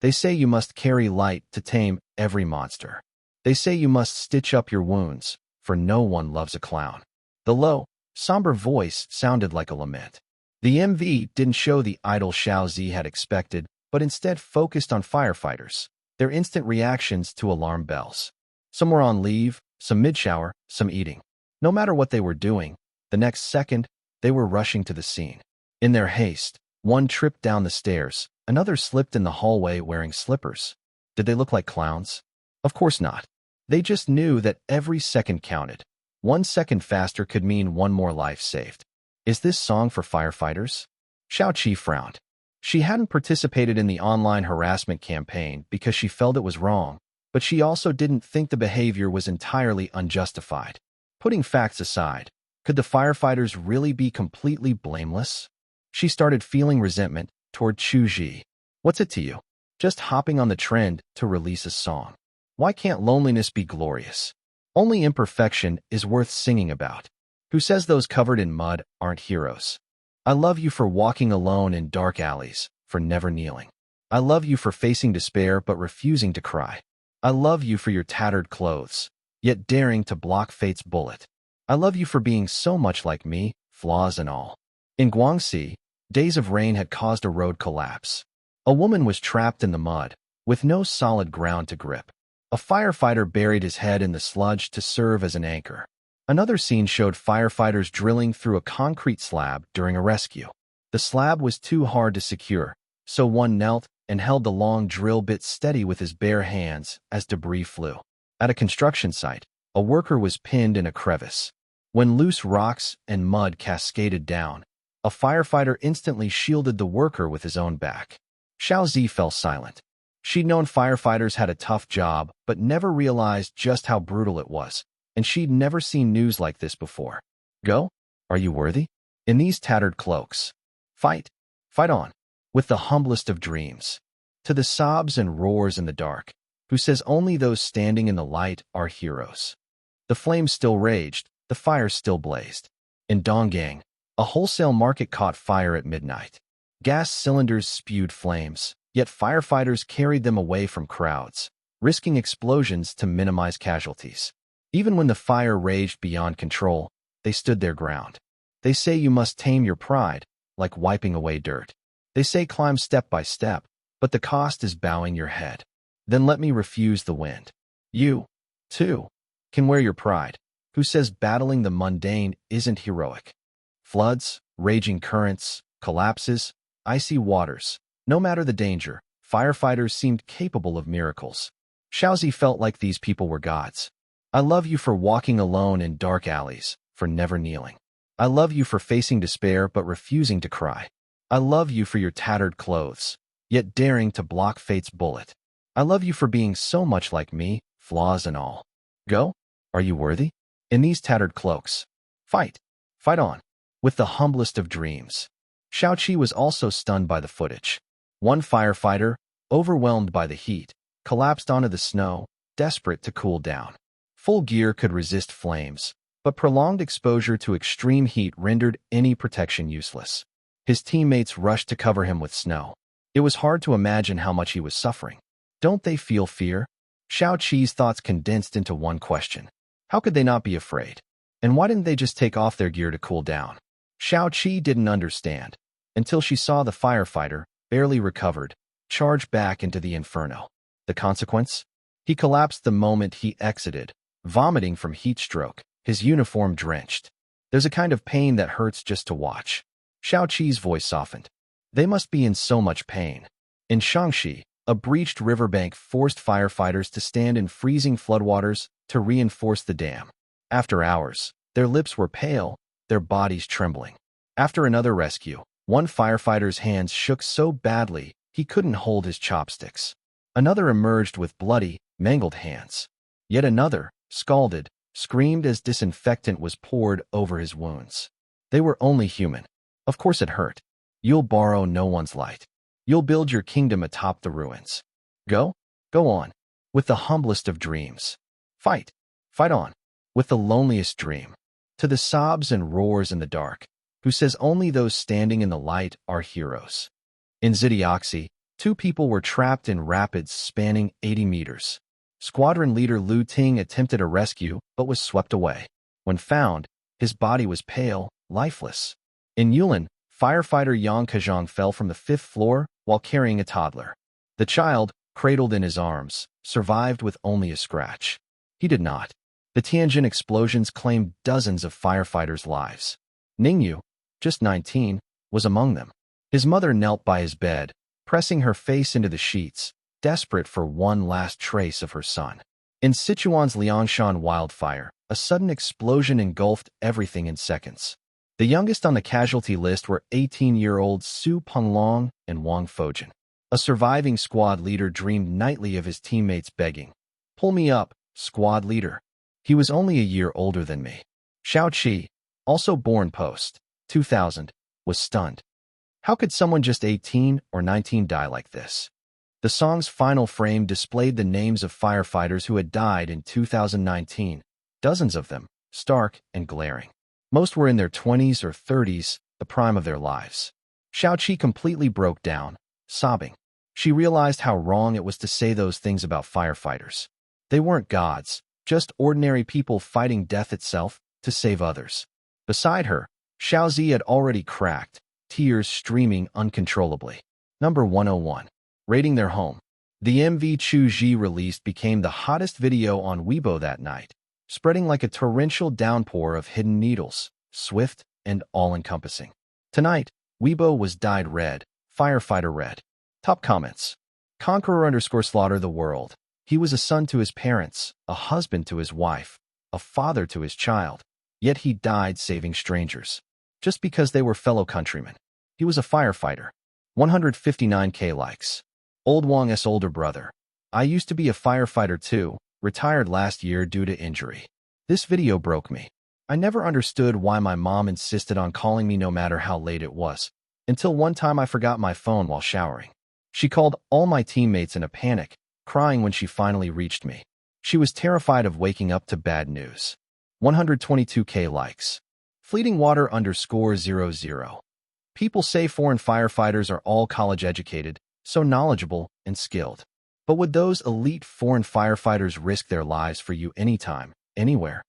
They say you must carry light to tame every monster. They say you must stitch up your wounds, for no one loves a clown. The low, somber voice sounded like a lament. The MV didn't show the idol Xiaozi had expected, but instead focused on firefighters, their instant reactions to alarm bells. Some were on leave, some mid-shower, some eating. No matter what they were doing, the next second, they were rushing to the scene. In their haste, one tripped down the stairs, another slipped in the hallway wearing slippers. Did they look like clowns? Of course not. They just knew that every second counted. 1 second faster could mean one more life saved. Is this song for firefighters? Xiao Qi frowned. She hadn't participated in the online harassment campaign because she felt it was wrong, but she also didn't think the behavior was entirely unjustified. Putting facts aside, could the firefighters really be completely blameless? She started feeling resentment toward Chu Zhi. What's it to you? Just hopping on the trend to release a song. Why can't loneliness be glorious? Only imperfection is worth singing about. Who says those covered in mud aren't heroes? I love you for walking alone in dark alleys, for never kneeling. I love you for facing despair but refusing to cry. I love you for your tattered clothes, yet daring to block fate's bullet. I love you for being so much like me, flaws and all. In Guangxi, days of rain had caused a road collapse. A woman was trapped in the mud, with no solid ground to grip. A firefighter buried his head in the sludge to serve as an anchor. Another scene showed firefighters drilling through a concrete slab during a rescue. The slab was too hard to secure, so one knelt and held the long drill bit steady with his bare hands as debris flew. At a construction site, a worker was pinned in a crevice. When loose rocks and mud cascaded down, a firefighter instantly shielded the worker with his own back. Chu Zhi fell silent. She'd known firefighters had a tough job, but never realized just how brutal it was, and she'd never seen news like this before. Go? Are you worthy? In these tattered cloaks. Fight. Fight on. With the humblest of dreams. To the sobs and roars in the dark, who says only those standing in the light are heroes. The flames still raged, the fire still blazed. In Donggang, a wholesale market caught fire at midnight. Gas cylinders spewed flames, yet firefighters carried them away from crowds, risking explosions to minimize casualties. Even when the fire raged beyond control, they stood their ground. They say you must tame your pride, like wiping away dirt. They say climb step by step, but the cost is bowing your head. Then let me refuse the wind. You, too, can wear your pride. Who says battling the mundane isn't heroic? Floods, raging currents, collapses, icy waters. No matter the danger, firefighters seemed capable of miracles. Chu Zhi felt like these people were gods. I love you for walking alone in dark alleys, for never kneeling. I love you for facing despair but refusing to cry. I love you for your tattered clothes, yet daring to block fate's bullet. I love you for being so much like me, flaws and all. Go? Are you worthy? In these tattered cloaks. Fight. Fight on. With the humblest of dreams. Chu Zhi was also stunned by the footage. One firefighter, overwhelmed by the heat, collapsed onto the snow, desperate to cool down. Full gear could resist flames, but prolonged exposure to extreme heat rendered any protection useless. His teammates rushed to cover him with snow. It was hard to imagine how much he was suffering. Don't they feel fear? Chu Zhi's thoughts condensed into one question. How could they not be afraid? And why didn't they just take off their gear to cool down? Chu Zhi didn't understand, until she saw the firefighter, barely recovered, charge back into the inferno. The consequence? He collapsed the moment he exited, vomiting from heat stroke, his uniform drenched. There's a kind of pain that hurts just to watch. Chu Zhi's voice softened. They must be in so much pain. In Shaanxi, a breached riverbank forced firefighters to stand in freezing floodwaters to reinforce the dam. After hours, their lips were pale, their bodies trembling. After another rescue, one firefighter's hands shook so badly he couldn't hold his chopsticks. Another emerged with bloody, mangled hands. Yet another, scalded, screamed as disinfectant was poured over his wounds. They were only human. Of course it hurt. You'll borrow no one's light. You'll build your kingdom atop the ruins. Go? Go on. With the humblest of dreams. Fight. Fight on. With the loneliest dream. To the sobs and roars in the dark, who says only those standing in the light are heroes. In Zhidioxi, 2 people were trapped in rapids spanning 80 meters. Squadron leader Lu Ting attempted a rescue but was swept away. When found, his body was pale, lifeless. In Yulin, firefighter Yang Kazhang fell from the 5th floor while carrying a toddler. The child, cradled in his arms, survived with only a scratch. He did not. The Tianjin explosions claimed dozens of firefighters' lives. Ningyu, just 19, was among them. His mother knelt by his bed, pressing her face into the sheets, desperate for one last trace of her son. In Sichuan's Liangshan wildfire, a sudden explosion engulfed everything in seconds. The youngest on the casualty list were 18-year-olds Su Penglong and Wang Fojin. A surviving squad leader dreamed nightly of his teammates begging, "Pull me up, squad leader." He was only a year older than me. Chu Zhi, also born post 2000, was stunned. How could someone just 18 or 19 die like this? The song's final frame displayed the names of firefighters who had died in 2019, dozens of them, stark and glaring. Most were in their 20s or 30s, the prime of their lives. Xiaoqi completely broke down, sobbing. She realized how wrong it was to say those things about firefighters. They weren't gods, just ordinary people fighting death itself to save others. Beside her, Chu Zhi had already cracked, tears streaming uncontrollably. Number 101. Raiding their home. The MV Chu Zhi released became the hottest video on Weibo that night, spreading like a torrential downpour of hidden needles, swift and all-encompassing. Tonight, Weibo was dyed red, firefighter red. Top comments. Conqueror_slaughter the world. He was a son to his parents, a husband to his wife, a father to his child, yet he died saving strangers. Just because they were fellow countrymen. He was a firefighter. 159K likes. Old Wang's older brother. I used to be a firefighter too, retired last year due to injury. This video broke me. I never understood why my mom insisted on calling me no matter how late it was, until one time I forgot my phone while showering. She called all my teammates in a panic, crying when she finally reached me. She was terrified of waking up to bad news. 122K likes. Fleeting water_00. People say foreign firefighters are all college-educated, so knowledgeable and skilled. But would those elite foreign firefighters risk their lives for you anytime, anywhere?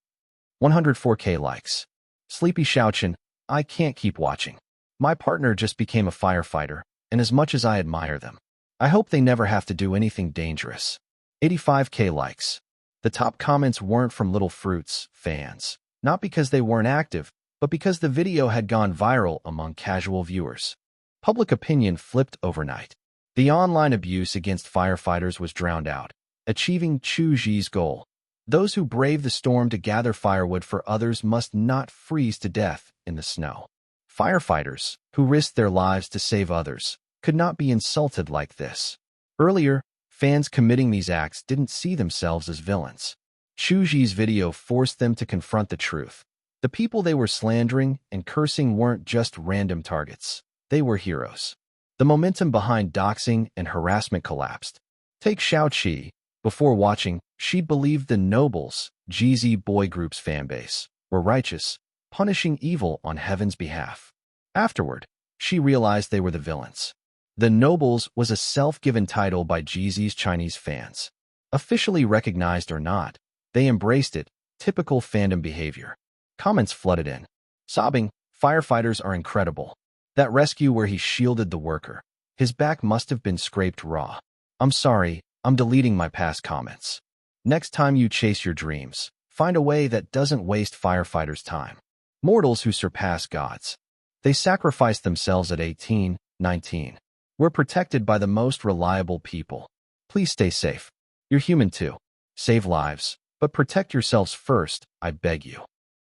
104K likes. Sleepy Xiaoqin, I can't keep watching. My partner just became a firefighter, and as much as I admire them, I hope they never have to do anything dangerous. 85K likes. The top comments weren't from Little Fruits fans, not because they weren't active, but because the video had gone viral among casual viewers. Public opinion flipped overnight. The online abuse against firefighters was drowned out, achieving Chu Zhi's goal. Those who brave the storm to gather firewood for others must not freeze to death in the snow. Firefighters, who risked their lives to save others, could not be insulted like this. Earlier, fans committing these acts didn't see themselves as villains. Chu Zhi's video forced them to confront the truth. The people they were slandering and cursing weren't just random targets. They were heroes. The momentum behind doxing and harassment collapsed. Take Xiaoqi. Before watching, she believed the nobles, GZ boy group's fanbase, were righteous, punishing evil on heaven's behalf. Afterward, she realized they were the villains. The nobles was a self-given title by GZ's Chinese fans. Officially recognized or not, they embraced it, typical fandom behavior. Comments flooded in. Sobbing, firefighters are incredible. That rescue where he shielded the worker. His back must have been scraped raw. I'm sorry, I'm deleting my past comments. Next time you chase your dreams, find a way that doesn't waste firefighters' time. Mortals who surpass gods. They sacrifice themselves at 18, 19. We're protected by the most reliable people. Please stay safe. You're human too. Save lives, but protect yourselves first, I beg you.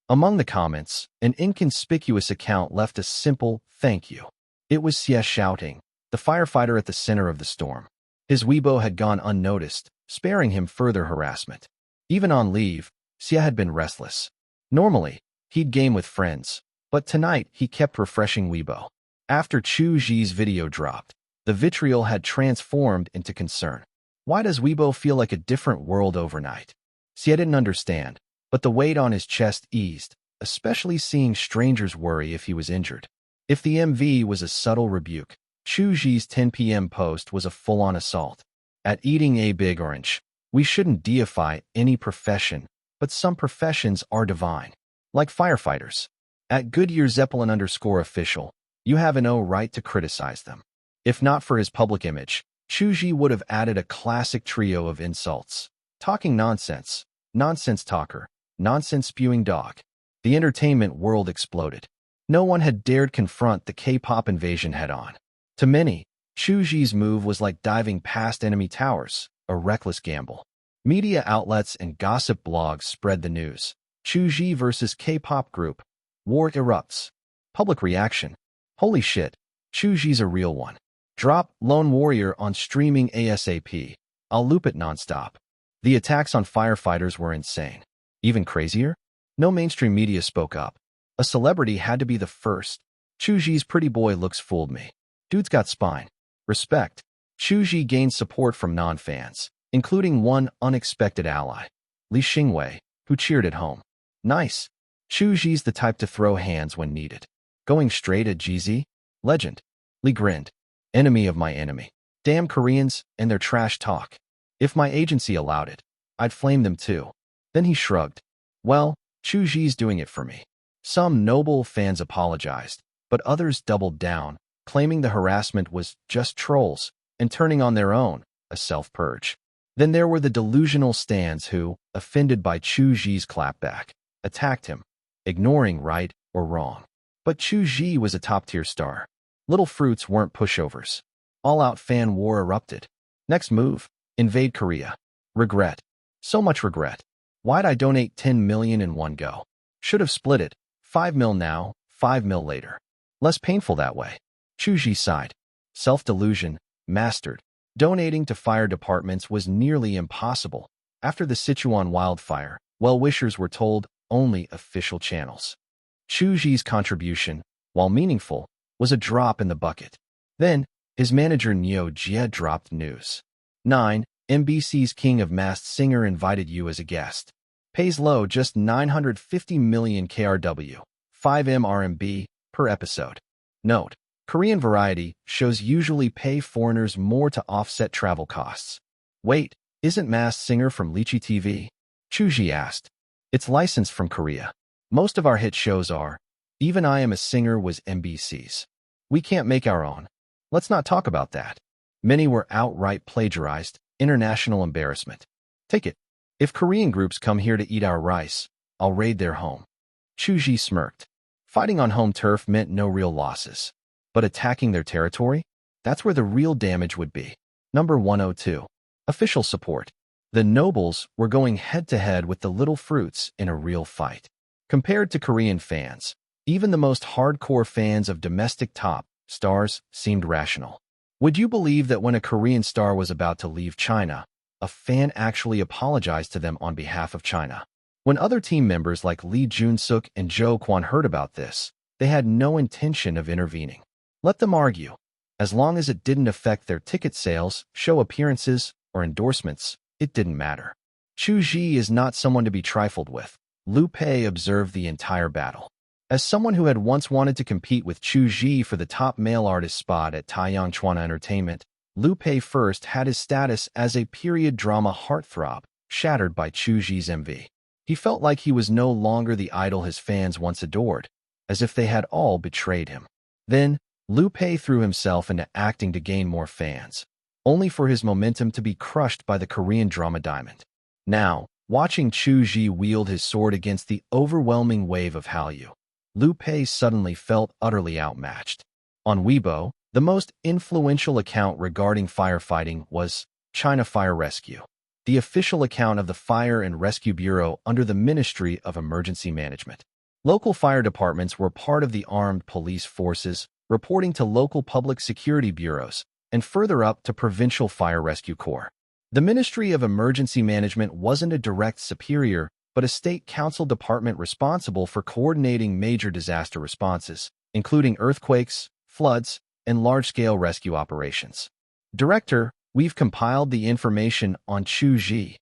Among the comments, an inconspicuous account left a simple thank you. It was Xie shouting, the firefighter at the center of the storm. His Weibo had gone unnoticed, sparing him further harassment. Even on leave, Xie had been restless. Normally, he'd game with friends, but tonight he kept refreshing Weibo. After Chu Zhi's video dropped, the vitriol had transformed into concern. Why does Weibo feel like a different world overnight? Xie didn't understand, but the weight on his chest eased, especially seeing strangers worry if he was injured. If the MV was a subtle rebuke, Chu Zhi's 10 p.m. post was a full-on assault. At eating a big orange, we shouldn't deify any profession, but some professions are divine. Like firefighters. At Goodyear Zeppelin_official, you have no right to criticize them. If not for his public image, Chu Zhi would have added a classic trio of insults. Talking nonsense, nonsense talker, nonsense-spewing dog. The entertainment world exploded. No one had dared confront the K-pop invasion head-on. To many, Chu Zhi's move was like diving past enemy towers, a reckless gamble. Media outlets and gossip blogs spread the news. Chu Zhi versus K-pop group. War erupts. Public reaction. Holy shit, Chu Zhi's a real one. Drop Lone Warrior on streaming ASAP. I'll loop it nonstop. The attacks on firefighters were insane. Even crazier? No mainstream media spoke up. A celebrity had to be the first. Chu Zhi's pretty boy looks fooled me. Dude's got spine. Respect. Chu Zhi gained support from non-fans, including one unexpected ally, Li Xingwei, who cheered at home. Nice. Chu Zhi's the type to throw hands when needed. Going straight at GZ? Legend. Li grinned. Enemy of my enemy. Damn Koreans and their trash talk. If my agency allowed it, I'd flame them too. Then he shrugged. Well, Chu Zhi's doing it for me. Some noble fans apologized, but others doubled down, claiming the harassment was just trolls and turning on their own, a self-purge. Then there were the delusional stands who, offended by Chu Zhi's clapback, attacked him, ignoring right or wrong. But Chu Zhi was a top-tier star. Little fruits weren't pushovers. All-out fan war erupted. Next move, invade Korea. Regret. So much regret. Why'd I donate 10 million in one go? Should have split it. 5 mil now, 5 mil later. Less painful that way. Chu Zhi sighed. Self-delusion, mastered. Donating to fire departments was nearly impossible. After the Sichuan wildfire, well-wishers were told only official channels. Chu Zhi's contribution, while meaningful, was a drop in the bucket. Then, his manager Neo Jie dropped news. 9. MBC's King of Masked Singer invited you as a guest. Pays low, just 950 million KRW, 5 RMB per episode. Note: Korean variety shows usually pay foreigners more to offset travel costs. Wait, isn't Masked Singer from Lychee TV? Chu Zhi asked. It's licensed from Korea. Most of our hit shows are. Even I Am a Singer was MBC's. We can't make our own. Let's not talk about that. Many were outright plagiarized, international embarrassment. Take it. If Korean groups come here to eat our rice, I'll raid their home. Chu Zhi smirked. Fighting on home turf meant no real losses. But attacking their territory? That's where the real damage would be. Number 102. Official support. The nobles were going head-to-head with the little fruits in a real fight. Compared to Korean fans, even the most hardcore fans of domestic top stars seemed rational. Would you believe that when a Korean star was about to leave China, a fan actually apologized to them on behalf of China? When other team members like Lee Jun-suk and Jo Kwon heard about this, they had no intention of intervening. Let them argue. As long as it didn't affect their ticket sales, show appearances, or endorsements, it didn't matter. Chu Zhi is not someone to be trifled with. Liu Pei observed the entire battle. As someone who had once wanted to compete with Chu Zhi for the top male artist spot at Taiyang Chuana Entertainment, Liu Pei first had his status as a period drama heartthrob shattered by Chu Zhi's MV. He felt like he was no longer the idol his fans once adored, as if they had all betrayed him. Then, Liu Pei threw himself into acting to gain more fans, only for his momentum to be crushed by the Korean drama diamond. Now, watching Chu Zhi wield his sword against the overwhelming wave of Hallyu, Liu Pei suddenly felt utterly outmatched. On Weibo, the most influential account regarding firefighting was China Fire Rescue, the official account of the Fire and Rescue Bureau under the Ministry of Emergency Management. Local fire departments were part of the armed police forces, reporting to local public security bureaus, and further up to provincial fire rescue corps. The Ministry of Emergency Management wasn't a direct superior, but a state council department responsible for coordinating major disaster responses, including earthquakes, floods, and large-scale rescue operations. Director, we've compiled the information on Chu Zhi.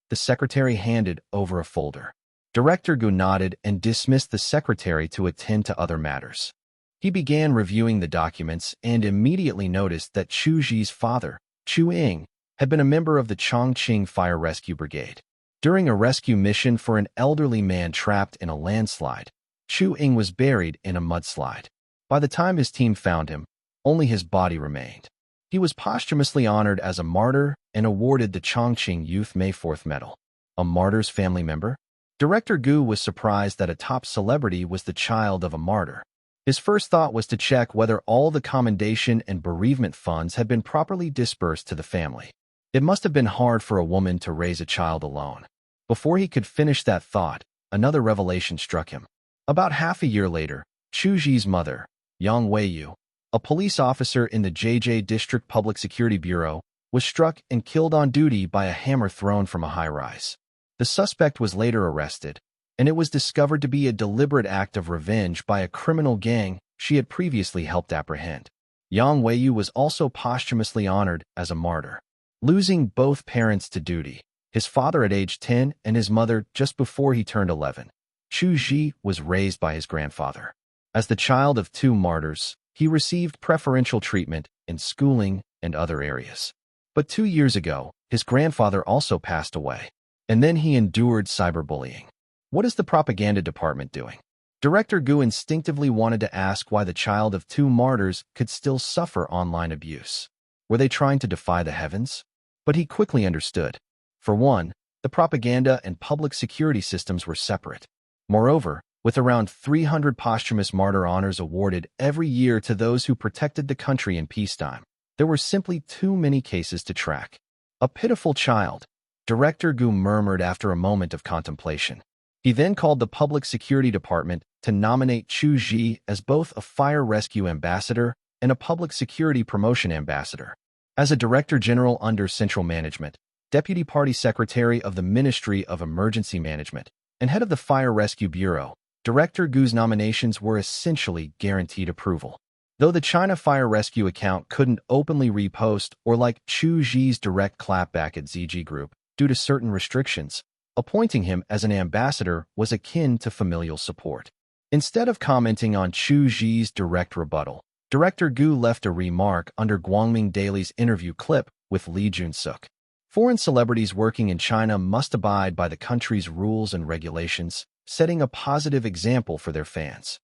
The secretary handed over a folder. Director Gu nodded and dismissed the secretary to attend to other matters. He began reviewing the documents and immediately noticed that Chu Zhi's father, Chu Ying, had been a member of the Chongqing Fire Rescue Brigade. During a rescue mission for an elderly man trapped in a landslide, Chu Ying was buried in a mudslide. By the time his team found him, only his body remained. He was posthumously honored as a martyr and awarded the Chongqing Youth May 4th Medal. A martyr's family member? Director Gu was surprised that a top celebrity was the child of a martyr. His first thought was to check whether all the commendation and bereavement funds had been properly disbursed to the family. It must have been hard for a woman to raise a child alone. Before he could finish that thought, another revelation struck him. About half a year later, Chu Zhi's mother, Yang Weiyu, a police officer in the JJ District Public Security Bureau, was struck and killed on duty by a hammer thrown from a high-rise. The suspect was later arrested, and it was discovered to be a deliberate act of revenge by a criminal gang she had previously helped apprehend. Yang Weiyu was also posthumously honored as a martyr, losing both parents to duty, his father at age 10 and his mother just before he turned 11. Chu Zhi was raised by his grandfather. As the child of two martyrs, he received preferential treatment in schooling and other areas. But 2 years ago, his grandfather also passed away, and then he endured cyberbullying. What is the propaganda department doing? Director Gu instinctively wanted to ask why the child of two martyrs could still suffer online abuse. Were they trying to defy the heavens? But he quickly understood. For one, the propaganda and public security systems were separate. Moreover, with around 300 posthumous martyr honors awarded every year to those who protected the country in peacetime, there were simply too many cases to track. A pitiful child, Director Gu murmured after a moment of contemplation. He then called the Public Security Department to nominate Chu Zhi as both a fire rescue ambassador and a public security promotion ambassador. As a Director General under Central Management, Deputy Party Secretary of the Ministry of Emergency Management, and head of the Fire Rescue Bureau, Director Gu's nominations were essentially guaranteed approval. Though the China Fire Rescue account couldn't openly repost or like Chu Zhi's direct clapback at ZG Group due to certain restrictions, appointing him as an ambassador was akin to familial support. Instead of commenting on Chu Zhi's direct rebuttal, Director Gu left a remark under Guangming Daily's interview clip with Li Junsuk. Foreign celebrities working in China must abide by the country's rules and regulations, setting a positive example for their fans.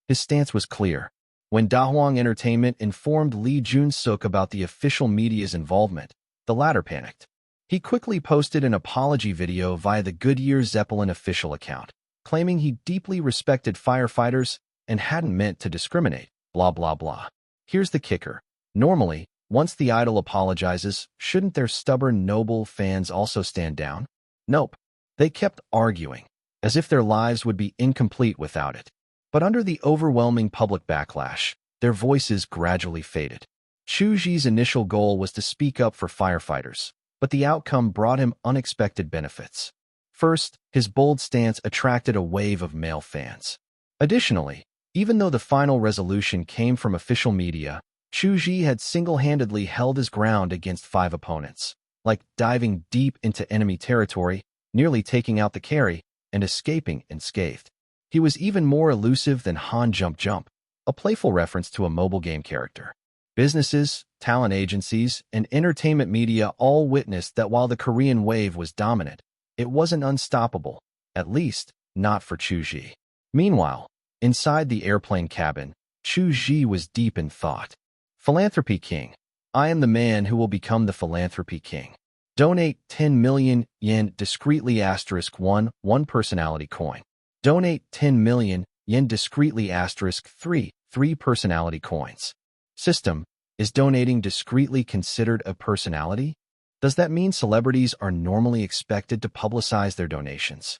His stance was clear. When Dahuang Entertainment informed Li Junsuk about the official media's involvement, the latter panicked. He quickly posted an apology video via the Goodyear Zeppelin official account, claiming he deeply respected firefighters and hadn't meant to discriminate, blah blah blah. Here's the kicker. Normally, once the idol apologizes, shouldn't their stubborn, noble fans also stand down? Nope. They kept arguing, as if their lives would be incomplete without it. But under the overwhelming public backlash, their voices gradually faded. Chu Zhi's initial goal was to speak up for firefighters, but the outcome brought him unexpected benefits. First, his bold stance attracted a wave of male fans. Additionally, even though the final resolution came from official media, Chu Zhi had single-handedly held his ground against 5 opponents, like diving deep into enemy territory, nearly taking out the carry, and escaping unscathed. He was even more elusive than Han Jump Jump, a playful reference to a mobile game character. Businesses, talent agencies, and entertainment media all witnessed that while the Korean wave was dominant, it wasn't unstoppable, at least not for Chu Zhi. Meanwhile, inside the airplane cabin, Chu Zhi was deep in thought. Philanthropy King. I am the man who will become the Philanthropy King. Donate 10 million yen discreetly *1 personality coin. Donate 10 million yen discreetly *3 personality coins. System. Is donating discreetly considered a personality? Does that mean celebrities are normally expected to publicize their donations?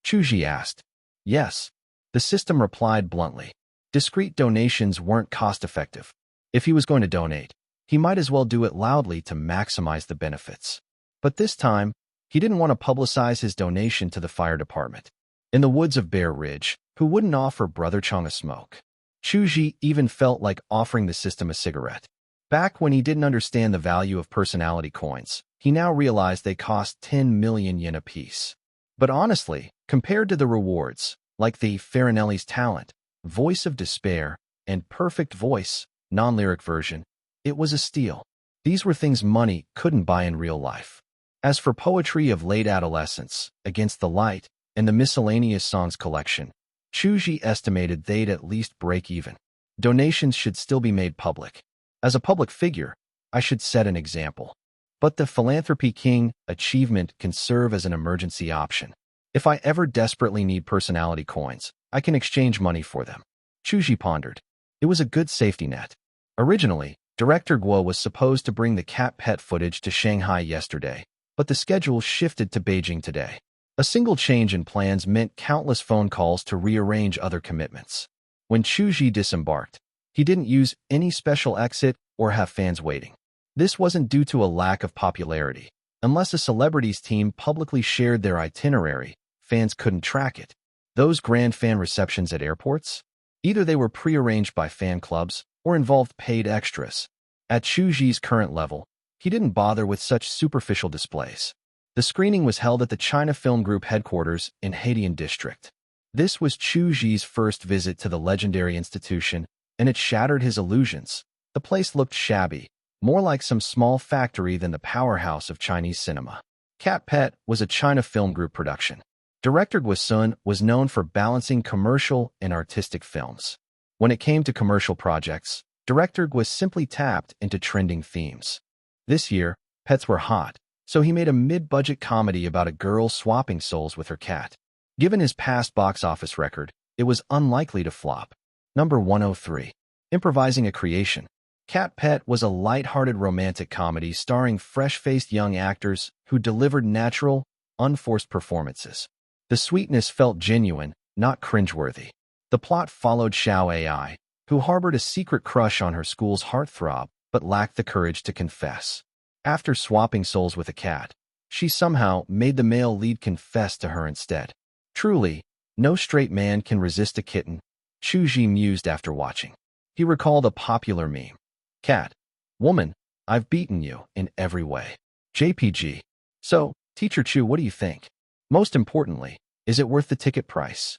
Chu Zhi asked. Yes. The system replied bluntly. Discreet donations weren't cost-effective. If he was going to donate, he might as well do it loudly to maximize the benefits. But this time, he didn't want to publicize his donation to the fire department. In the woods of Bear Ridge, who wouldn't offer Brother Chong a smoke? Chu Zhi even felt like offering the system a cigarette. Back when he didn't understand the value of personality coins, he now realized they cost 10 million yen apiece. But honestly, compared to the rewards, like the Farinelli's talent, voice of despair, and perfect voice, non-lyric version, it was a steal. These were things money couldn't buy in real life. As for poetry of late adolescence, Against the Light, and the miscellaneous songs collection, Chu Zhi estimated they'd at least break even. Donations should still be made public. As a public figure, I should set an example. But the Philanthropy King achievement can serve as an emergency option. If I ever desperately need personality coins, I can exchange money for them. Chu Zhi pondered. It was a good safety net. Originally, Director Guo was supposed to bring the cat pet footage to Shanghai yesterday, but the schedule shifted to Beijing today. A single change in plans meant countless phone calls to rearrange other commitments. When Chu Zhi disembarked, he didn't use any special exit or have fans waiting. This wasn't due to a lack of popularity. Unless a celebrities team publicly shared their itinerary, fans couldn't track it. Those grand fan receptions at airports? Either they were prearranged by fan clubs or involved paid extras. At Chu Zhi's current level, he didn't bother with such superficial displays. The screening was held at the China Film Group headquarters in Haidian District. This was Chu Zhi's first visit to the legendary institution, and it shattered his illusions. The place looked shabby, more like some small factory than the powerhouse of Chinese cinema. Cat Pet was a China Film Group production. Director Guo Sun was known for balancing commercial and artistic films. When it came to commercial projects, Director Guo simply tapped into trending themes. This year, pets were hot, so he made a mid-budget comedy about a girl swapping souls with her cat. Given his past box office record, it was unlikely to flop. Number 103. Improvising a creation. Cat Pet was a light-hearted romantic comedy starring fresh-faced young actors who delivered natural, unforced performances. The sweetness felt genuine, not cringeworthy. The plot followed Xiao Ai, who harbored a secret crush on her school's heartthrob but lacked the courage to confess. After swapping souls with a cat, she somehow made the male lead confess to her instead. Truly, no straight man can resist a kitten, Chu Zhi mused after watching. He recalled a popular meme. Cat. Woman, I've beaten you in every way. JPG. So, Teacher Chu, what do you think? Most importantly, is it worth the ticket price?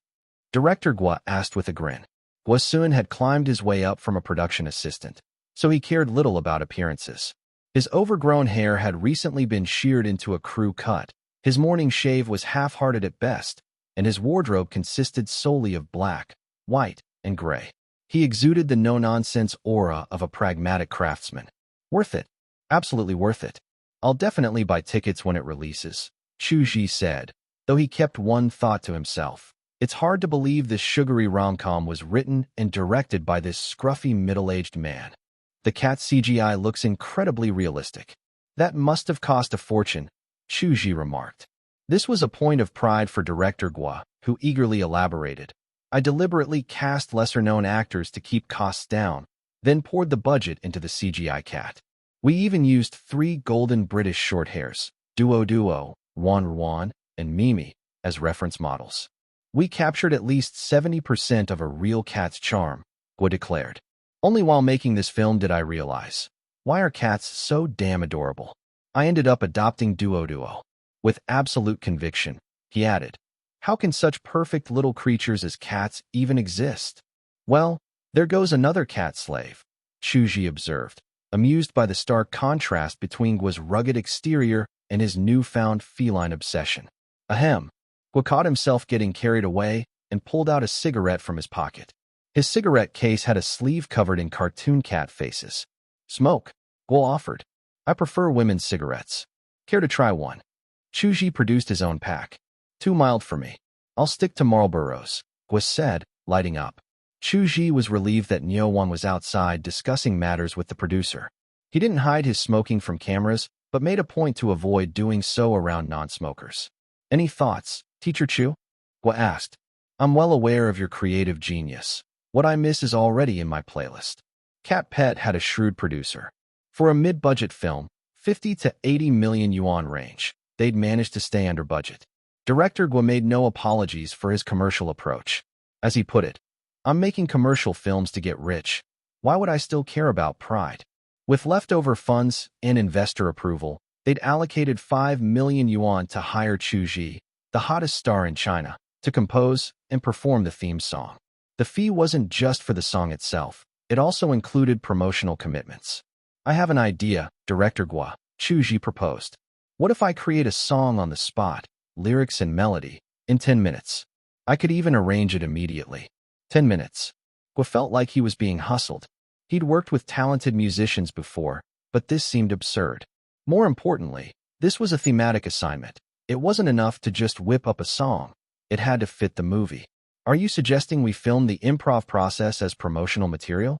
Director Guo asked with a grin. Guo Sun had climbed his way up from a production assistant, so he cared little about appearances. His overgrown hair had recently been sheared into a crew cut, his morning shave was half-hearted at best, and his wardrobe consisted solely of black, white, and gray. He exuded the no-nonsense aura of a pragmatic craftsman. Worth it. Absolutely worth it. I'll definitely buy tickets when it releases, Chu Zhi said, though he kept one thought to himself. It's hard to believe this sugary rom-com was written and directed by this scruffy middle-aged man. The cat CGI looks incredibly realistic. That must have cost a fortune, Chu Zhi remarked. This was a point of pride for Director Guo, who eagerly elaborated. I deliberately cast lesser-known actors to keep costs down, then poured the budget into the CGI cat. We even used 3 golden British short hairs, Duo, Wan, and Mimi, as reference models. We captured at least 70% of a real cat's charm, Guo declared. Only while making this film did I realize, why are cats so damn adorable? I ended up adopting Duo. With absolute conviction, he added. How can such perfect little creatures as cats even exist? Well, there goes another cat slave, Chu Zhi observed, amused by the stark contrast between Guo's rugged exterior and his newfound feline obsession. Ahem. Guo caught himself getting carried away and pulled out a cigarette from his pocket. His cigarette case had a sleeve covered in cartoon cat faces. Smoke, Guo offered. I prefer women's cigarettes. Care to try one? Chu Zhi produced his own pack. Too mild for me. I'll stick to Marlboros, Guo said, lighting up. Chu Zhi was relieved that Niu Wan was outside discussing matters with the producer. He didn't hide his smoking from cameras, but made a point to avoid doing so around non-smokers. Any thoughts, Teacher Chu? Guo asked. I'm well aware of your creative genius. What I miss is already in my playlist. Cat Pet had a shrewd producer. For a mid-budget film, 50 to 80 million yuan range, they'd managed to stay under budget. Director Guo made no apologies for his commercial approach. As he put it, I'm making commercial films to get rich. Why would I still care about pride? With leftover funds and investor approval, they'd allocated 5 million yuan to hire Chu Zhi, the hottest star in China, to compose and perform the theme song. The fee wasn't just for the song itself, it also included promotional commitments. I have an idea, Director Guo, Chu Zhi proposed. What if I create a song on the spot, lyrics and melody, in 10 minutes? I could even arrange it immediately. 10 minutes. Guo felt like he was being hustled. He'd worked with talented musicians before, but this seemed absurd. More importantly, this was a thematic assignment. It wasn't enough to just whip up a song. It had to fit the movie. Are you suggesting we film the improv process as promotional material?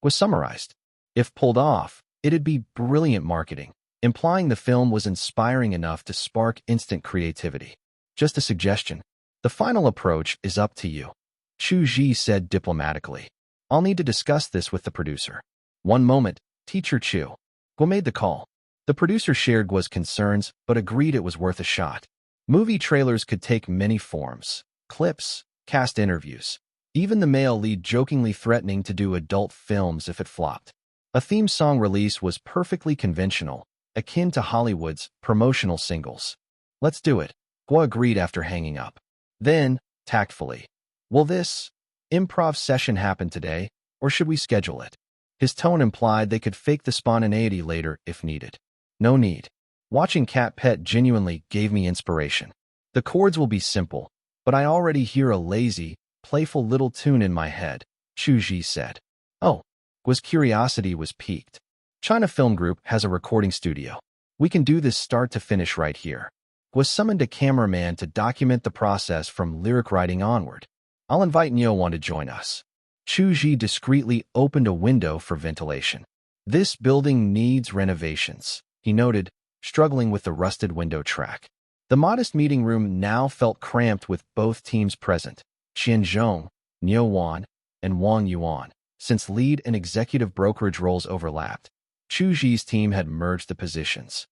Guo summarized. If pulled off, it'd be brilliant marketing, implying the film was inspiring enough to spark instant creativity. Just a suggestion. The final approach is up to you, Chu Zhi said diplomatically. I'll need to discuss this with the producer. One moment, Teacher Chu. Guo made the call. The producer shared Guo's concerns, but agreed it was worth a shot. Movie trailers could take many forms. Clips, cast interviews, even the male lead jokingly threatening to do adult films if it flopped. A theme song release was perfectly conventional, akin to Hollywood's promotional singles. Let's do it, Gua agreed after hanging up. Then, tactfully, will this improv session happen today, or should we schedule it? His tone implied they could fake the spontaneity later if needed. No need. Watching Cat Pet genuinely gave me inspiration. The chords will be simple, but I already hear a lazy, playful little tune in my head, Chu Zhi said. Oh, Gua's curiosity was piqued. China Film Group has a recording studio. We can do this start to finish right here. Gua summoned a cameraman to document the process from lyric writing onward. I'll invite Nyo-wan to join us. Chu Zhi discreetly opened a window for ventilation. This building needs renovations, he noted, struggling with the rusted window track. The modest meeting room now felt cramped with both teams present, Qian Zhong, Nyo-wan, and Wang Yuan. Since lead and executive brokerage roles overlapped, Chu Zhi's team had merged the positions.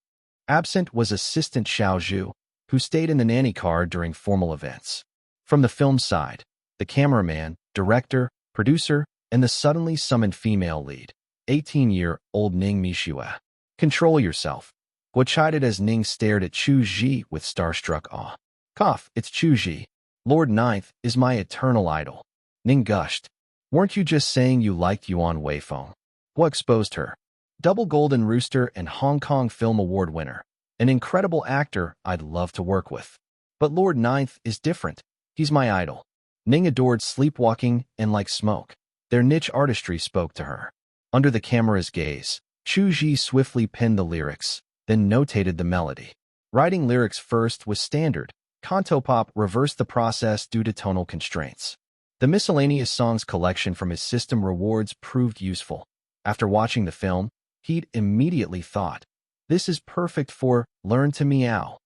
Absent was assistant Xiao Zhu, who stayed in the nanny car during formal events. From the film side, the cameraman, director, producer, and the suddenly summoned female lead, 18-year-old Ning Mishue. Control yourself, Gua chided as Ning stared at Chu Zhi with starstruck awe. Cough, it's Chu Zhi. Lord Ninth is my eternal idol. Ning gushed. Weren't you just saying you liked Yuan Weifeng? Gua exposed her. Double Golden Rooster and Hong Kong Film Award winner. An incredible actor I'd love to work with. But Lord Ninth is different. He's my idol. Ning adored sleepwalking and like smoke. Their niche artistry spoke to her. Under the camera's gaze, Chu Zhi swiftly penned the lyrics, then notated the melody. Writing lyrics first was standard. Cantopop reversed the process due to tonal constraints. The miscellaneous songs collection from his system rewards proved useful. After watching the film, he'd immediately thought, this is perfect for Learn to Meow.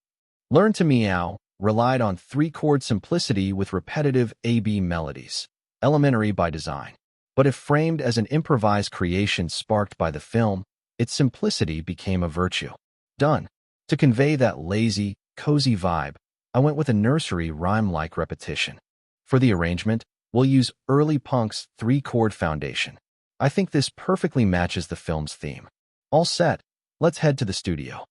Learn to Meow relied on three-chord simplicity with repetitive A-B melodies, elementary by design. But if framed as an improvised creation sparked by the film, its simplicity became a virtue. Done. To convey that lazy, cozy vibe, I went with a nursery rhyme-like repetition. For the arrangement, we'll use Early Punk's three-chord foundation. I think this perfectly matches the film's theme. All set, let's head to the studio.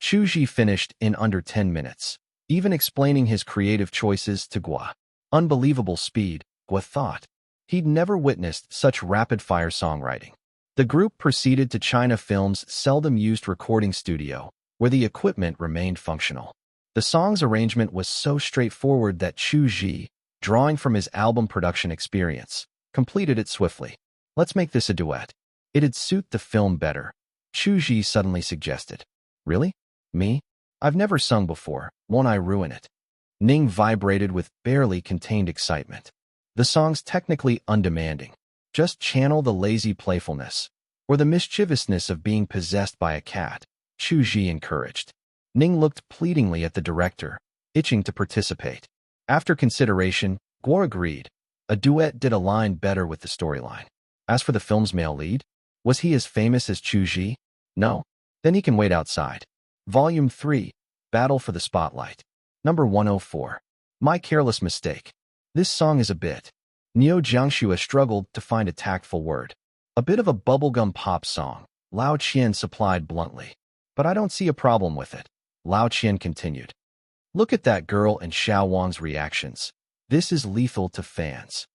Chu Zhi finished in under 10 minutes, even explaining his creative choices to Gua. Unbelievable speed, Gua thought. He'd never witnessed such rapid-fire songwriting. The group proceeded to China Film's seldom-used recording studio, where the equipment remained functional. The song's arrangement was so straightforward that Chu Zhi, drawing from his album production experience, completed it swiftly. Let's make this a duet. It'd suit the film better, Chu Zhi suddenly suggested. Really? Me? I've never sung before, won't I ruin it? Ning vibrated with barely contained excitement. The song's technically undemanding. Just channel the lazy playfulness, or the mischievousness of being possessed by a cat, Chu Zhi encouraged. Ning looked pleadingly at the director, itching to participate. After consideration, Gua agreed. A duet did align better with the storyline. As for the film's male lead, was he as famous as Chu Zhi? No. Then he can wait outside. Volume 3, Battle for the Spotlight. Number 104. My Careless Mistake. This song is a bit. Neo Jiangxue struggled to find a tactful word. A bit of a bubblegum pop song, Lao Qian supplied bluntly. But I don't see a problem with it, Lao Qian continued. Look at that girl and Xiao Wang's reactions. This is lethal to fans.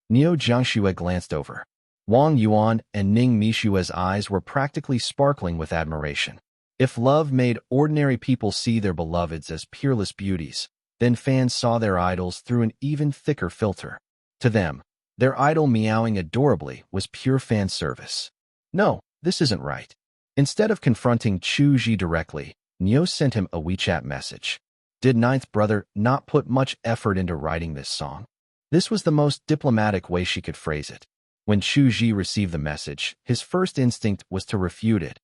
Neo Jiangxue glanced over. Wang Yuan and Ning Mishue's eyes were practically sparkling with admiration. If love made ordinary people see their beloveds as peerless beauties, then fans saw their idols through an even thicker filter. To them, their idol meowing adorably was pure fan service. No, this isn't right. Instead of confronting Chu Zhi directly, Neo sent him a WeChat message. Did Ninth Brother not put much effort into writing this song? This was the most diplomatic way she could phrase it. When Chu Zhi received the message, his first instinct was to refute it.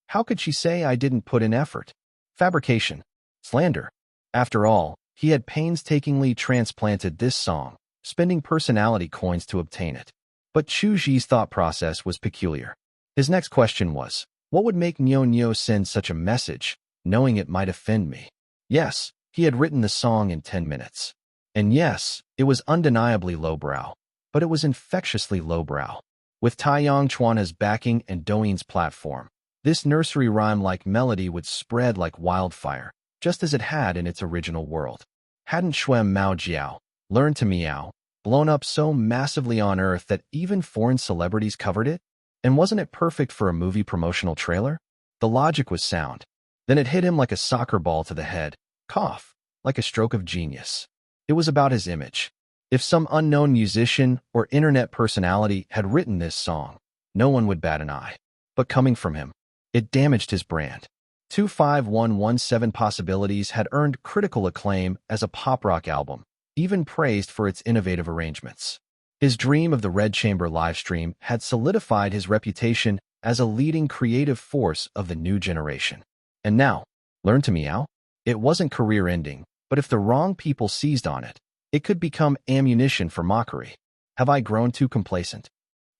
How could she say I didn't put in effort? Fabrication. Slander. After all, he had painstakingly transplanted this song, spending personality coins to obtain it. But Chu Zhi's thought process was peculiar. His next question was, what would make Nyo send such a message, knowing it might offend me? Yes, he had written the song in 10 minutes. And yes, it was undeniably lowbrow. but it was infectiously lowbrow. With Taiyang Chuan's backing and Douyin's platform, this nursery rhyme-like melody would spread like wildfire, just as it had in its original world. Hadn't Shuem Mao Jiao, learned to meow, blown up so massively on Earth that even foreign celebrities covered it? And wasn't it perfect for a movie promotional trailer? The logic was sound. Then it hit him like a soccer ball to the head. Cough, like a stroke of genius. It was about his image. If some unknown musician or internet personality had written this song, no one would bat an eye. But coming from him, it damaged his brand. 25117 Possibilities had earned critical acclaim as a pop-rock album, even praised for its innovative arrangements. His dream of the Red Chamber livestream had solidified his reputation as a leading creative force of the new generation. And now, Learn to Meow? It wasn't career-ending, but if the wrong people seized on it, it could become ammunition for mockery. Have I grown too complacent?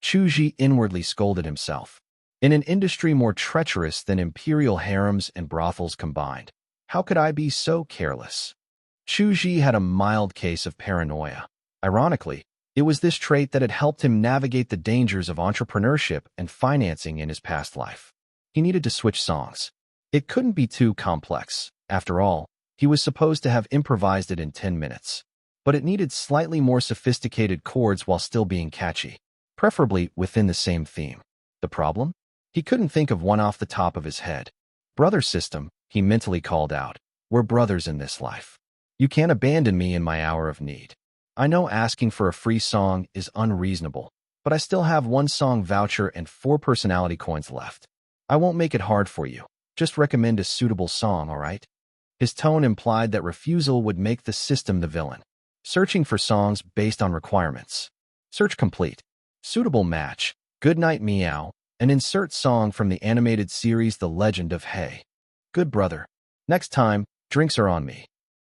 Chu Zhi inwardly scolded himself. In an industry more treacherous than imperial harems and brothels combined, how could I be so careless? Chu Zhi had a mild case of paranoia. Ironically, it was this trait that had helped him navigate the dangers of entrepreneurship and financing in his past life. He needed to switch songs. It couldn't be too complex. After all, he was supposed to have improvised it in 10 minutes. But it needed slightly more sophisticated chords while still being catchy, preferably within the same theme. The problem? He couldn't think of one off the top of his head. Brother system, he mentally called out. We're brothers in this life. You can't abandon me in my hour of need. I know asking for a free song is unreasonable, but I still have 1 song voucher and 4 personality coins left. I won't make it hard for you. Just recommend a suitable song, all right? His tone implied that refusal would make the system the villain. Searching for songs based on requirements. Search complete. Suitable match. Goodnight Meow. An insert song from the animated series The Legend of Hay. Good brother. Next time, drinks are on me.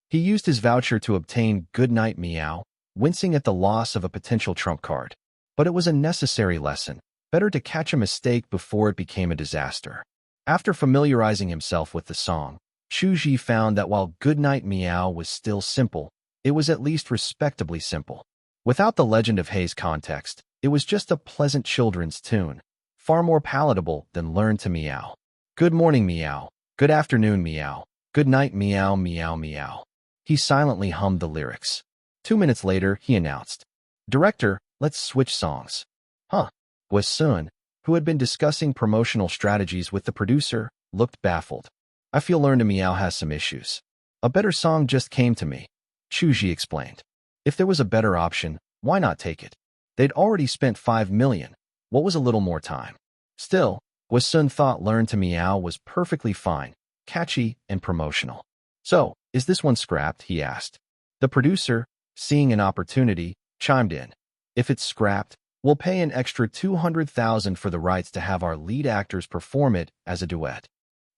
He used his voucher to obtain Goodnight Meow, wincing at the loss of a potential trump card. But it was a necessary lesson. Better to catch a mistake before it became a disaster. After familiarizing himself with the song, Chu Zhi found that while Goodnight Meow was still simple, it was at least respectably simple. Without the Legend of Hay's context, it was just a pleasant children's tune, far more palatable than Learn to Meow. Good morning, meow. Good afternoon, meow. Good night, meow, meow, meow. He silently hummed the lyrics. 2 minutes later, he announced, Director, let's switch songs. Huh? Was Sun, who had been discussing promotional strategies with the producer, looked baffled. I feel Learn to Meow has some issues. A better song just came to me. Chu Zhi explained. If there was a better option, why not take it? They'd already spent 5 million. What was a little more time? Still, Sun thought Learn to Meow was perfectly fine, catchy, and promotional. So, is this one scrapped? He asked. The producer, seeing an opportunity, chimed in. If it's scrapped, we'll pay an extra 200,000 for the rights to have our lead actors perform it as a duet.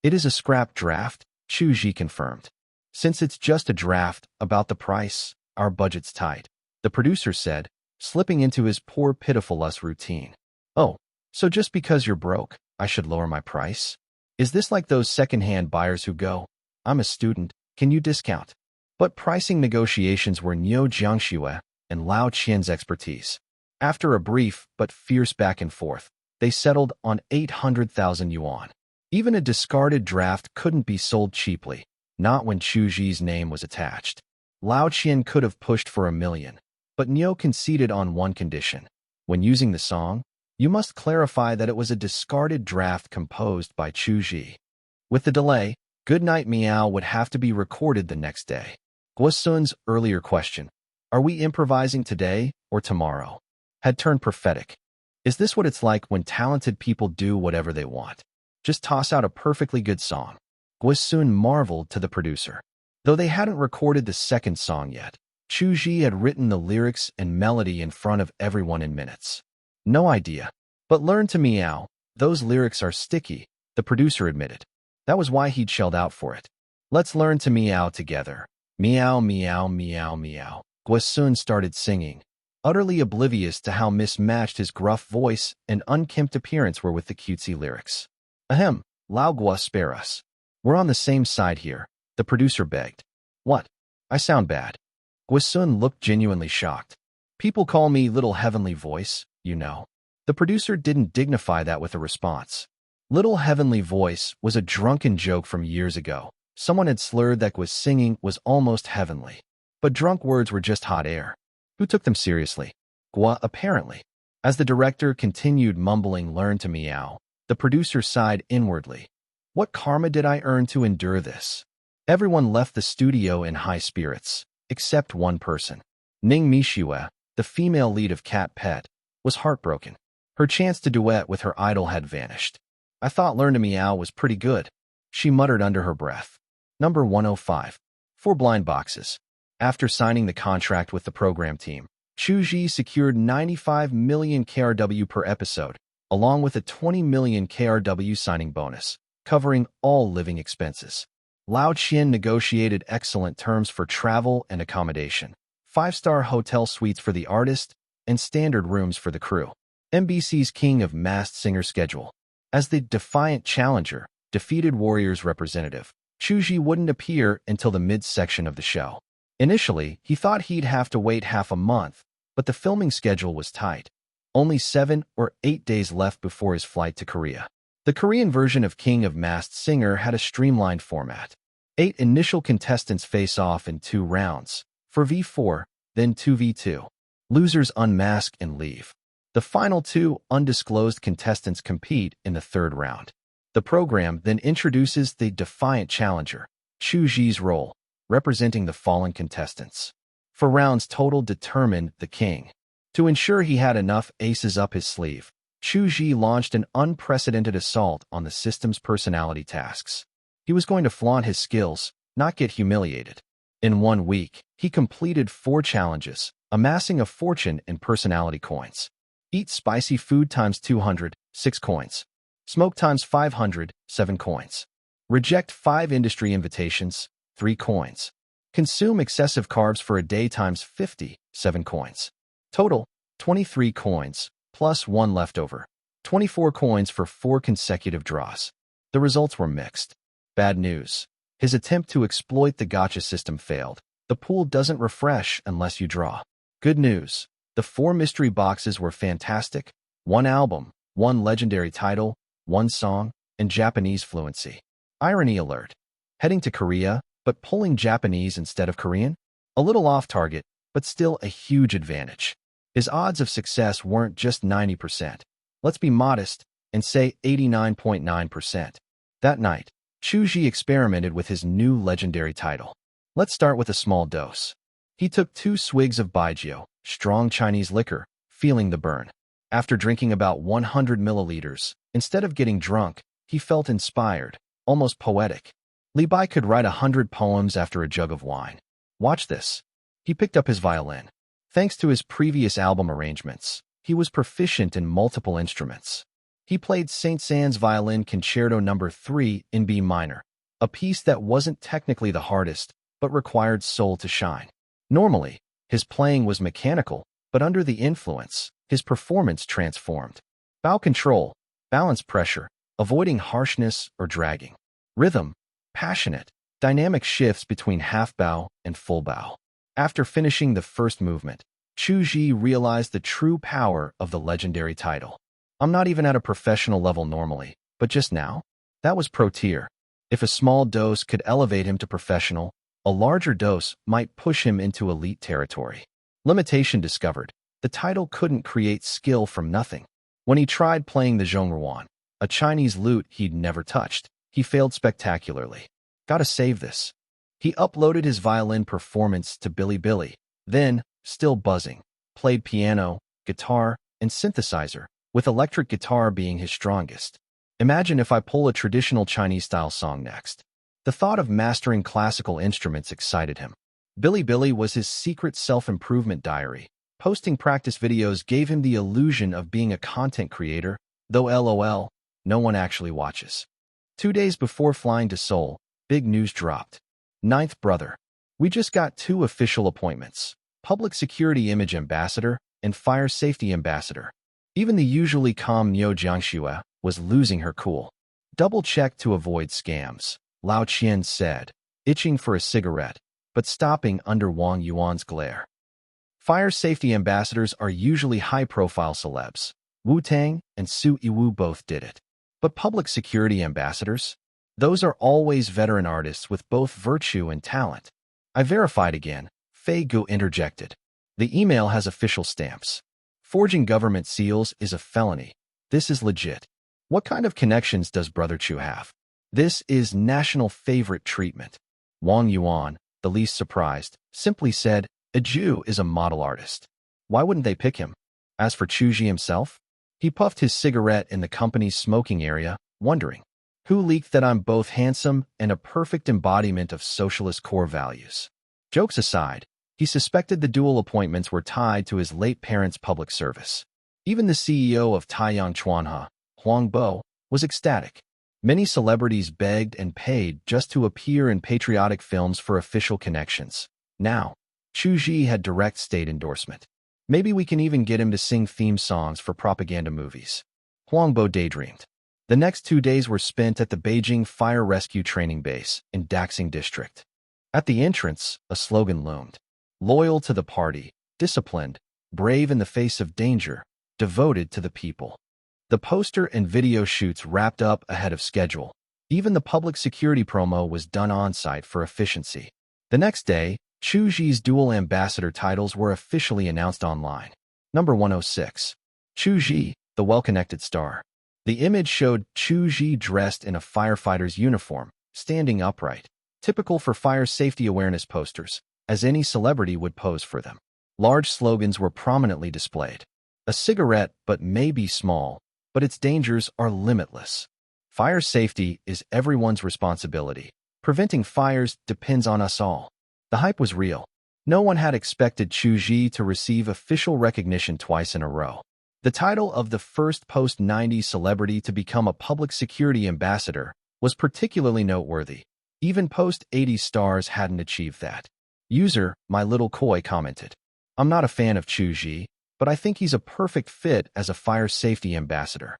It is a scrap draft, Chu Zhi confirmed. Since it's just a draft, about the price, our budget's tight, the producer said, slipping into his poor pitiful us routine. Oh, so just because you're broke, I should lower my price? Is this like those second-hand buyers who go, I'm a student, can you discount? But pricing negotiations were Niu Jiangxue and Lao Qian's expertise. After a brief but fierce back and forth, they settled on 800,000 yuan. Even a discarded draft couldn't be sold cheaply, not when Chu Zhi's name was attached. Lao Qian could have pushed for 1 million, but Niu conceded on one condition. When using the song, you must clarify that it was a discarded draft composed by Chu Zhi. With the delay, Goodnight Meow would have to be recorded the next day. Sun's earlier question, are we improvising today or tomorrow, had turned prophetic. Is this what it's like when talented people do whatever they want? Just toss out a perfectly good song. Sun marveled to the producer. Though they hadn't recorded the second song yet, Chu Zhi had written the lyrics and melody in front of everyone in minutes. No idea. But Learn to Meow, those lyrics are sticky, the producer admitted. That was why he'd shelled out for it. Let's learn to meow together. Meow, meow, meow, meow. Sun started singing, utterly oblivious to how mismatched his gruff voice and unkempt appearance were with the cutesy lyrics. Ahem, Lao Gua, spare us. We're on the same side here, the producer begged. What? I sound bad. Sun looked genuinely shocked. People call me Little Heavenly Voice, you know. The producer didn't dignify that with a response. Little Heavenly Voice was a drunken joke from years ago. Someone had slurred that was singing was almost heavenly. But drunk words were just hot air. Who took them seriously? Gua, apparently. As the director continued mumbling "learn to meow," the producer sighed inwardly. What karma did I earn to endure this? Everyone left the studio in high spirits, except one person. Ning Mishue, the female lead of Cat Pet, was heartbroken. Her chance to duet with her idol had vanished. I thought Learn to Meow was pretty good, she muttered under her breath. Number 105. 4 blind boxes. After signing the contract with the program team, Chu Zhi secured 95 million KRW per episode, along with a 20 million KRW signing bonus, covering all living expenses. Lao Qian negotiated excellent terms for travel and accommodation, 5-star hotel suites for the artist, and standard rooms for the crew. MBC's King of Masked Singer schedule. As the defiant challenger, defeated Warriors representative, Chu Zhi wouldn't appear until the mid-section of the show. Initially, he thought he'd have to wait half a month, but the filming schedule was tight. Only 7 or 8 days left before his flight to Korea. The Korean version of King of Masked Singer had a streamlined format. 8 initial contestants face off in 2 rounds, for V4, then 2v2. Losers unmask and leave. The final 2 undisclosed contestants compete in the 3rd round. The program then introduces the defiant challenger, Chu Zhi's role, representing the fallen contestants. 4 rounds total determined the king. To ensure he had enough aces up his sleeve, Chu Zhi launched an unprecedented assault on the system's personality tasks. He was going to flaunt his skills, not get humiliated. In 1 week, he completed 4 challenges, amassing a fortune in personality coins. Eat spicy food times 200, 6 coins. Smoke times 500, 7 coins. Reject 5 industry invitations, 3 coins. Consume excessive carbs for a day times 50, 7 coins. Total, 23 coins, plus 1 leftover. 24 coins for 4 consecutive draws. The results were mixed. Bad news. His attempt to exploit the gacha system failed. The pool doesn't refresh unless you draw. Good news. The 4 mystery boxes were fantastic. 1 album, 1 legendary title, 1 song, and Japanese fluency. Irony alert. Heading to Korea, but pulling Japanese instead of Korean? A little off target, but still a huge advantage. His odds of success weren't just 90%. Let's be modest and say 89.9%. That night, Chu Zhi experimented with his new legendary title. Let's start with a small dose. He took 2 swigs of baijiu, strong Chinese liquor, feeling the burn. After drinking about 100 milliliters, instead of getting drunk, he felt inspired, almost poetic. Li Bai could write 100 poems after a jug of wine. Watch this. He picked up his violin. Thanks to his previous album arrangements, he was proficient in multiple instruments. He played Saint-Saëns Violin Concerto No. 3 in B minor, a piece that wasn't technically the hardest, but required soul to shine. Normally, his playing was mechanical, but under the influence, his performance transformed. Bow control, balance pressure, avoiding harshness or dragging. Rhythm, passionate, dynamic shifts between half bow and full bow. After finishing the first movement, Chu Zhi realized the true power of the legendary title. I'm not even at a professional level normally, but just now? That was pro tier. If a small dose could elevate him to professional, a larger dose might push him into elite territory. Limitation discovered. The title couldn't create skill from nothing. When he tried playing the zhongruan, a Chinese lute he'd never touched, he failed spectacularly. Gotta save this. He uploaded his violin performance to Bilibili, then, still buzzing, played piano, guitar, and synthesizer, with electric guitar being his strongest. Imagine if I pull a traditional Chinese-style song next. The thought of mastering classical instruments excited him. Bilibili was his secret self-improvement diary. Posting practice videos gave him the illusion of being a content creator, though LOL, no one actually watches. 2 days before flying to Seoul, big news dropped. 9th brother. We just got 2 official appointments. Public Security Image Ambassador and Fire Safety Ambassador. Even the usually calm Niu Jiangxue was losing her cool. Double-check to avoid scams, Lao Qian said, itching for a cigarette, but stopping under Wang Yuan's glare. Fire safety ambassadors are usually high-profile celebs. Wu Tang and Su Yiwu both did it. But public security ambassadors? Those are always veteran artists with both virtue and talent. I verified again. Fei Gu interjected. The email has official stamps. Forging government seals is a felony. This is legit. What kind of connections does Brother Chu have? This is national favorite treatment. Wang Yuan, the least surprised, simply said, a Jew is a model artist. Why wouldn't they pick him? As for Chu Zhi himself, he puffed his cigarette in the company's smoking area, wondering, who leaked that I'm both handsome and a perfect embodiment of socialist core values? Jokes aside, he suspected the dual appointments were tied to his late parents' public service. Even the CEO of Taiyang Chuanhe, Huang Bo, was ecstatic. Many celebrities begged and paid just to appear in patriotic films for official connections. Now, Chu Zhi had direct state endorsement. Maybe we can even get him to sing theme songs for propaganda movies. Huang Bo daydreamed. The next 2 days were spent at the Beijing Fire Rescue Training Base in Daxing District. At the entrance, a slogan loomed. Loyal to the party, disciplined, brave in the face of danger, devoted to the people. The poster and video shoots wrapped up ahead of schedule. Even the public security promo was done on-site for efficiency. The next day, Chu Zhi's dual ambassador titles were officially announced online. Number 106. Chu Zhi, the well-connected star. The image showed Chu Zhi dressed in a firefighter's uniform, standing upright, typical for fire safety awareness posters, as any celebrity would pose for them. Large slogans were prominently displayed. A cigarette but may be small, but its dangers are limitless. Fire safety is everyone's responsibility. Preventing fires depends on us all. The hype was real. No one had expected Chu Zhi to receive official recognition twice in a row. The title of the first post-90s celebrity to become a public security ambassador was particularly noteworthy. Even post-80s stars hadn't achieved that. User, My Little Koi commented, I'm not a fan of Chu Zhi, but I think he's a perfect fit as a fire safety ambassador.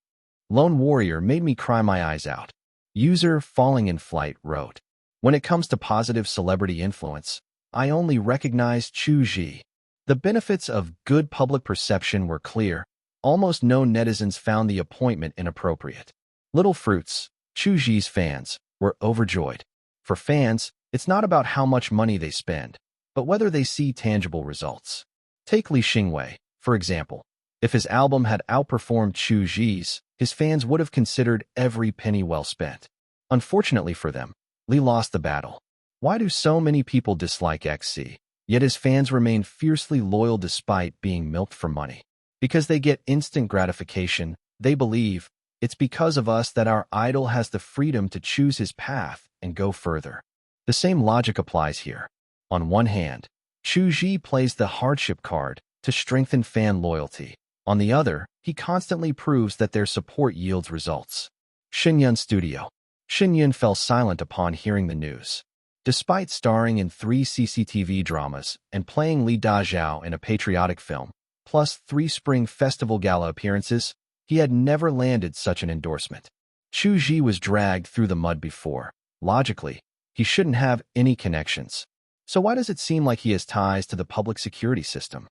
Lone Warrior made me cry my eyes out. User, Falling in Flight wrote, when it comes to positive celebrity influence, I only recognize Chu Zhi. The benefits of good public perception were clear. Almost no netizens found the appointment inappropriate. Little Fruits, Chu Zhi's fans, were overjoyed. For fans, it's not about how much money they spend, but whether they see tangible results. Take Li Xingwei, for example. If his album had outperformed Chu Zhi's, his fans would have considered every penny well spent. Unfortunately for them, Li lost the battle. Why do so many people dislike XC, yet his fans remain fiercely loyal despite being milked for money? Because they get instant gratification, they believe, it's because of us that our idol has the freedom to choose his path and go further. The same logic applies here. On one hand, Chu Zhi plays the hardship card to strengthen fan loyalty. On the other, he constantly proves that their support yields results. Shenyun Studio. Shenyun fell silent upon hearing the news. Despite starring in 3 CCTV dramas and playing Li Dazhao in a patriotic film, plus 3 Spring Festival gala appearances, he had never landed such an endorsement. Chu Zhi was dragged through the mud before. Logically, he shouldn't have any connections. So why does it seem like he has ties to the public security system?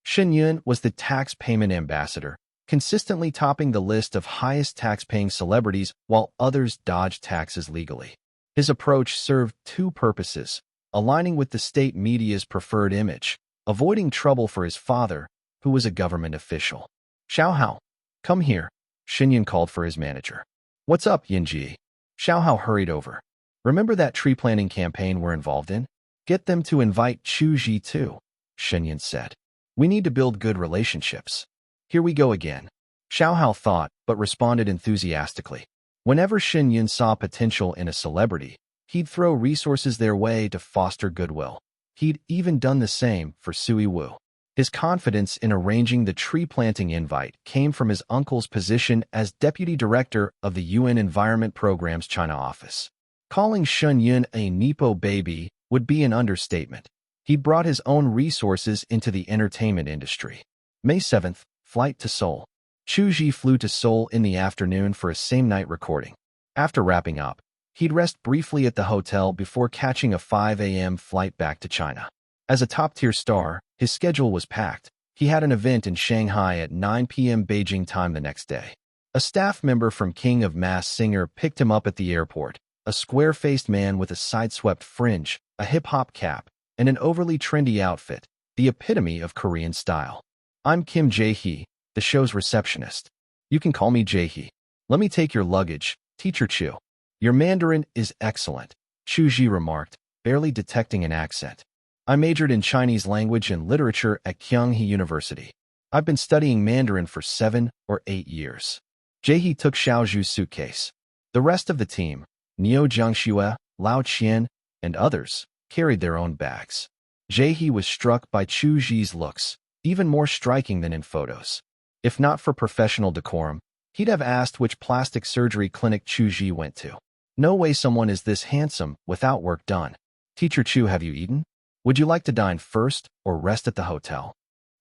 Shenyun was the tax payment ambassador, consistently topping the list of highest tax-paying celebrities while others dodged taxes legally. His approach served 2 purposes: aligning with the state media's preferred image, avoiding trouble for his father, who was a government official. Xiao Hao, come here, Shenyun called for his manager. What's up, Yinji? Xiao Hao hurried over. Remember that tree planting campaign we're involved in? Get them to invite Chu Zhi too, Shenyun said. We need to build good relationships. Here we go again. Xiao Hao thought, but responded enthusiastically. Whenever Shenyun saw potential in a celebrity, he'd throw resources their way to foster goodwill. He'd even done the same for Sui Wu. His confidence in arranging the tree planting invite came from his uncle's position as deputy director of the UN Environment Program's China office. Calling Shenyun a Nepo baby would be an understatement. He brought his own resources into the entertainment industry. May 7th, flight to Seoul. Chu Zhi flew to Seoul in the afternoon for a same-night recording. After wrapping up, he'd rest briefly at the hotel before catching a 5 a.m. flight back to China. As a top-tier star, His schedule was packed. He had an event in Shanghai at 9 p.m. Beijing time the next day. A staff member from King of Mass Singer picked him up at the airport, a square-faced man with a sideswept fringe, a hip-hop cap, and an overly trendy outfit, the epitome of Korean style. "I'm Kim Jae-hee, the show's receptionist. You can call me Jae-hee. Let me take your luggage, Teacher Chu." "Your Mandarin is excellent," Chu Zhi remarked, barely detecting an accent. "I majored in Chinese language and literature at Kyunghee University. I've been studying Mandarin for 7 or 8 years. Jae-hee took Xiaozhu's suitcase. The rest of the team, Niu Jiangxue, Lao Qian, and others, carried their own bags. Jae-hee was struck by Chu Zhi's looks, even more striking than in photos. If not for professional decorum, he'd have asked which plastic surgery clinic Chu Zhi went to. No way someone is this handsome without work done. "Teacher Chu, have you eaten? Would you like to dine first or rest at the hotel?"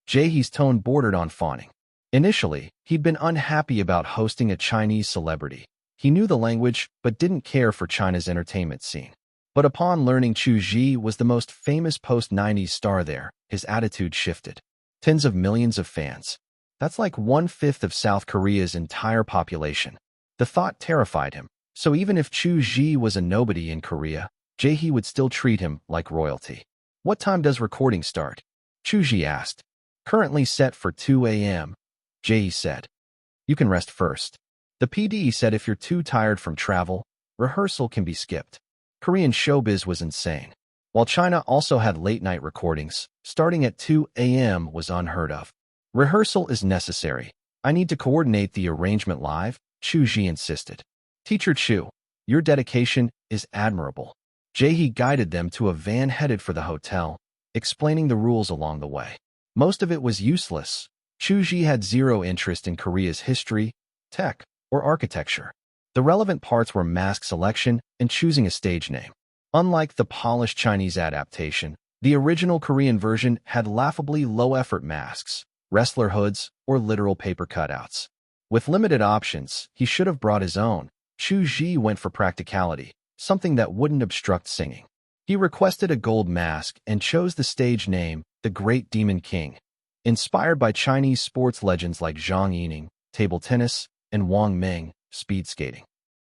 Jae-hee's tone bordered on fawning. Initially, he'd been unhappy about hosting a Chinese celebrity. He knew the language but didn't care for China's entertainment scene. But upon learning Chu Zhi was the most famous post-90s star there, his attitude shifted. Tens of millions of fans. That's like 1/5 of South Korea's entire population. The thought terrified him. So even if Chu Zhi was a nobody in Korea, Jae-hee would still treat him like royalty. "What time does recording start?" Chu Zhi asked. "Currently set for 2 a.m., Jae-hee said. "You can rest first." The PD said if you're too tired from travel, rehearsal can be skipped. Korean showbiz was insane. While China also had late-night recordings, starting at 2 a.m. was unheard of. "Rehearsal is necessary. I need to coordinate the arrangement live," Chu Zhi insisted. "Teacher Chu, your dedication is admirable." Jae-hee guided them to a van headed for the hotel, explaining the rules along the way. Most of it was useless. Chu Zhi had zero interest in Korea's history, tech, or architecture. The relevant parts were mask selection and choosing a stage name. Unlike the polished Chinese adaptation, the original Korean version had laughably low-effort masks, wrestler hoods, or literal paper cutouts. With limited options, he should have brought his own. Chu Zhi went for practicality, something that wouldn't obstruct singing. He requested a gold mask and chose the stage name, the Great Demon King. Inspired by Chinese sports legends like Zhang Yining, table tennis, and Wang Ming, speed skating.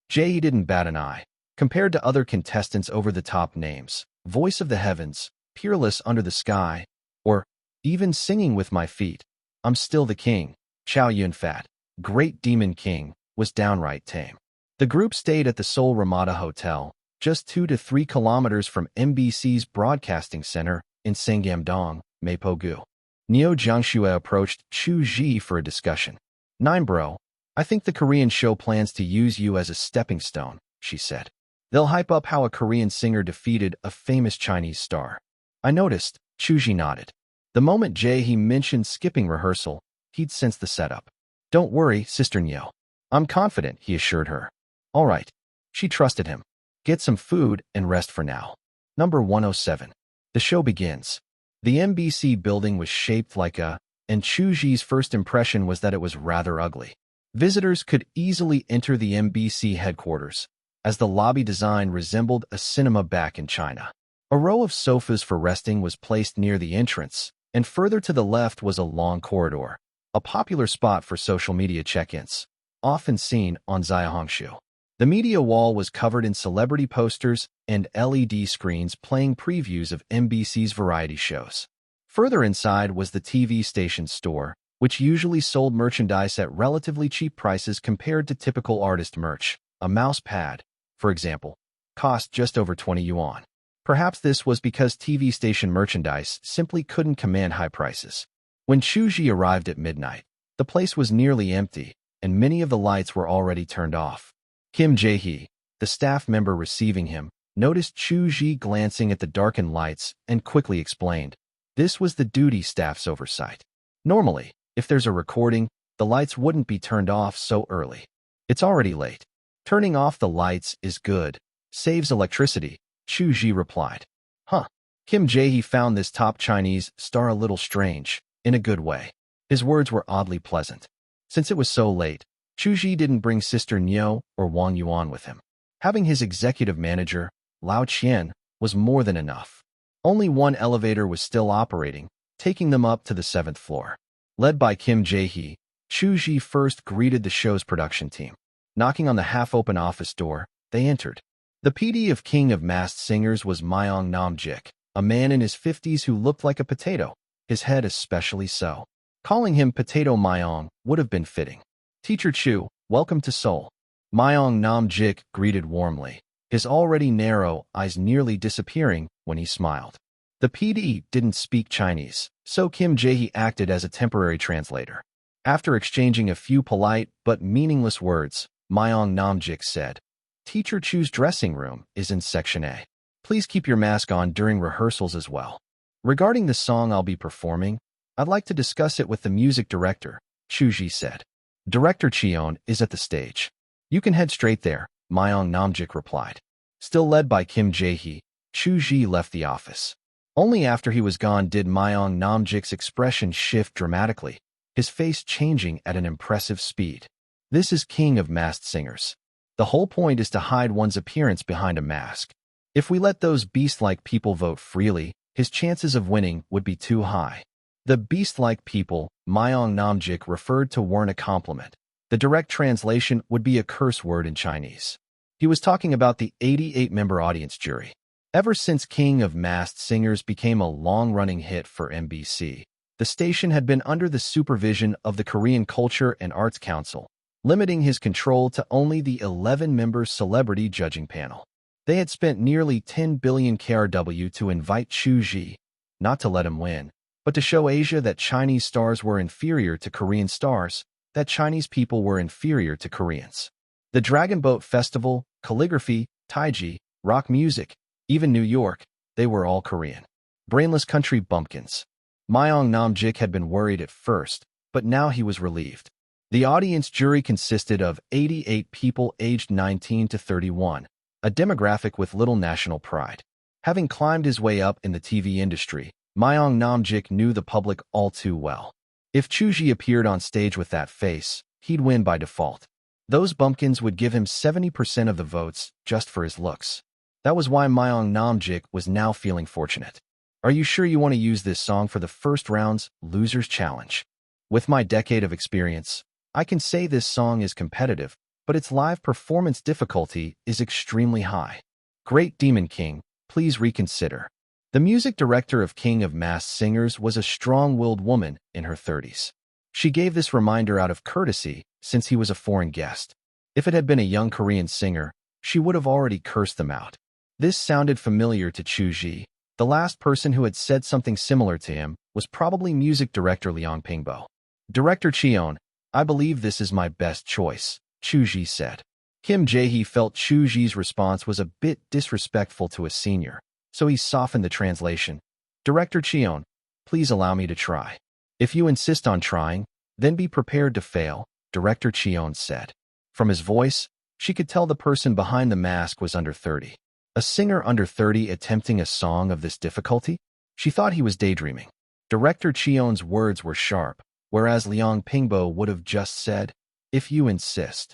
Jae didn't bat an eye. Compared to other contestants' over-the-top names, Voice of the Heavens, Peerless Under the Sky, or even Singing with My Feet, I'm Still the King, Chow Yun Fat, Great Demon King, was downright tame. The group stayed at the Seoul Ramada Hotel, just 2 to 3 kilometers from MBC's broadcasting center in Sangam-dong, Mapogu. Niu Jiangxue approached Chu Zhi for a discussion. "9 bro, I think the Korean show plans to use you as a stepping stone," she said. "They'll hype up how a Korean singer defeated a famous Chinese star." "I noticed," Chu Zhi nodded. The moment Jae mentioned skipping rehearsal, he'd sensed the setup. "Don't worry, Sister Niu. I'm confident," he assured her. "All right." She trusted him. "Get some food and rest for now." Number 107. The show begins. The MBC building was shaped like a, and Chu Zhi's first impression was that it was rather ugly. Visitors could easily enter the MBC headquarters, as the lobby design resembled a cinema back in China. A row of sofas for resting was placed near the entrance, and further to the left was a long corridor, a popular spot for social media check-ins, often seen on Xiaohongshu. The media wall was covered in celebrity posters and LED screens playing previews of MBC's variety shows. Further inside was the TV station store, which usually sold merchandise at relatively cheap prices compared to typical artist merch. A mouse pad, for example, cost just over 20 yuan. Perhaps this was because TV station merchandise simply couldn't command high prices. When Chu Zhi arrived at midnight, the place was nearly empty, and many of the lights were already turned off. Kim Jae-hee, the staff member receiving him, noticed Chu Zhi glancing at the darkened lights and quickly explained, this was the duty staff's oversight. Normally, if there's a recording, the lights wouldn't be turned off so early. It's already late. Turning off the lights is good. Saves electricity, Chu Zhi replied. Huh. Kim Jae-hee found this top Chinese star a little strange, in a good way. His words were oddly pleasant. Since it was so late, Chu Zhi didn't bring Sister Niu or Wang Yuan with him. Having his executive manager, Lao Qian, was more than enough. Only one elevator was still operating, taking them up to the 7th floor. Led by Kim Jae-hee, Chu Zhi first greeted the show's production team. Knocking on the half-open office door, they entered. The PD of King of Masked Singers was Myung Nam-jik, a man in his 50s who looked like a potato, his head especially so. Calling him Potato Myung would have been fitting. "Teacher Chu, welcome to Seoul." Myung Nam-jik greeted warmly, his already narrow eyes nearly disappearing when he smiled. The PD didn't speak Chinese, so Kim Jae-hee acted as a temporary translator. After exchanging a few polite but meaningless words, Myung Nam-jik said, "Teacher Chu's dressing room is in Section A. Please keep your mask on during rehearsals as well. Regarding the song I'll be performing, I'd like to discuss it with the music director," Chu Zhi said. "Director Cheon is at the stage. You can head straight there," Myung Nam-jik replied. Still led by Kim Jae-hee, Chu Zhi left the office. Only after he was gone did Myung Nam-jik's expression shift dramatically, his face changing at an impressive speed. This is King of Masked Singers. The whole point is to hide one's appearance behind a mask. If we let those beast-like people vote freely, his chances of winning would be too high. The beast-like people, Myung Nam-jik referred to, weren't a compliment. The direct translation would be a curse word in Chinese. He was talking about the 88-member audience jury. Ever since King of Masked Singers became a long-running hit for MBC, the station had been under the supervision of the Korean Culture and Arts Council, limiting his control to only the 11-member celebrity judging panel. They had spent nearly 10 billion KRW to invite Chu Zhi, not to let him win, but to show Asia that Chinese stars were inferior to Korean stars, that Chinese people were inferior to Koreans. The Dragon Boat Festival, calligraphy, taiji, rock music, even New York, they were all Korean. Brainless country bumpkins. Myung Nam-jik had been worried at first, but now he was relieved. The audience jury consisted of 88 people aged 19 to 31, a demographic with little national pride. Having climbed his way up in the TV industry, Myung Nam-jik knew the public all too well. If Chu Zhi appeared on stage with that face, he'd win by default. Those bumpkins would give him 70% of the votes just for his looks. That was why Myung Nam-jik was now feeling fortunate. "Are you sure you want to use this song for the first round's Losers Challenge? With my decade of experience, I can say this song is competitive, but its live performance difficulty is extremely high. Great Demon King, please reconsider." The music director of King of Masked Singers was a strong-willed woman in her 30s. She gave this reminder out of courtesy since he was a foreign guest. If it had been a young Korean singer, she would have already cursed them out. This sounded familiar to Chu Zhi. The last person who had said something similar to him was probably music director Leong Pingbo. "Director Cheon, I believe this is my best choice," Chu Zhi said. Kim Jae-hee felt Chu Zhi's response was a bit disrespectful to a senior, so he softened the translation. "Director Cheon, please allow me to try." "If you insist on trying, then be prepared to fail," Director Cheon said. From his voice, she could tell the person behind the mask was under 30. A singer under 30 attempting a song of this difficulty? She thought he was daydreaming. Director Cheon's words were sharp, whereas Leong Pingbo would have just said, "If you insist."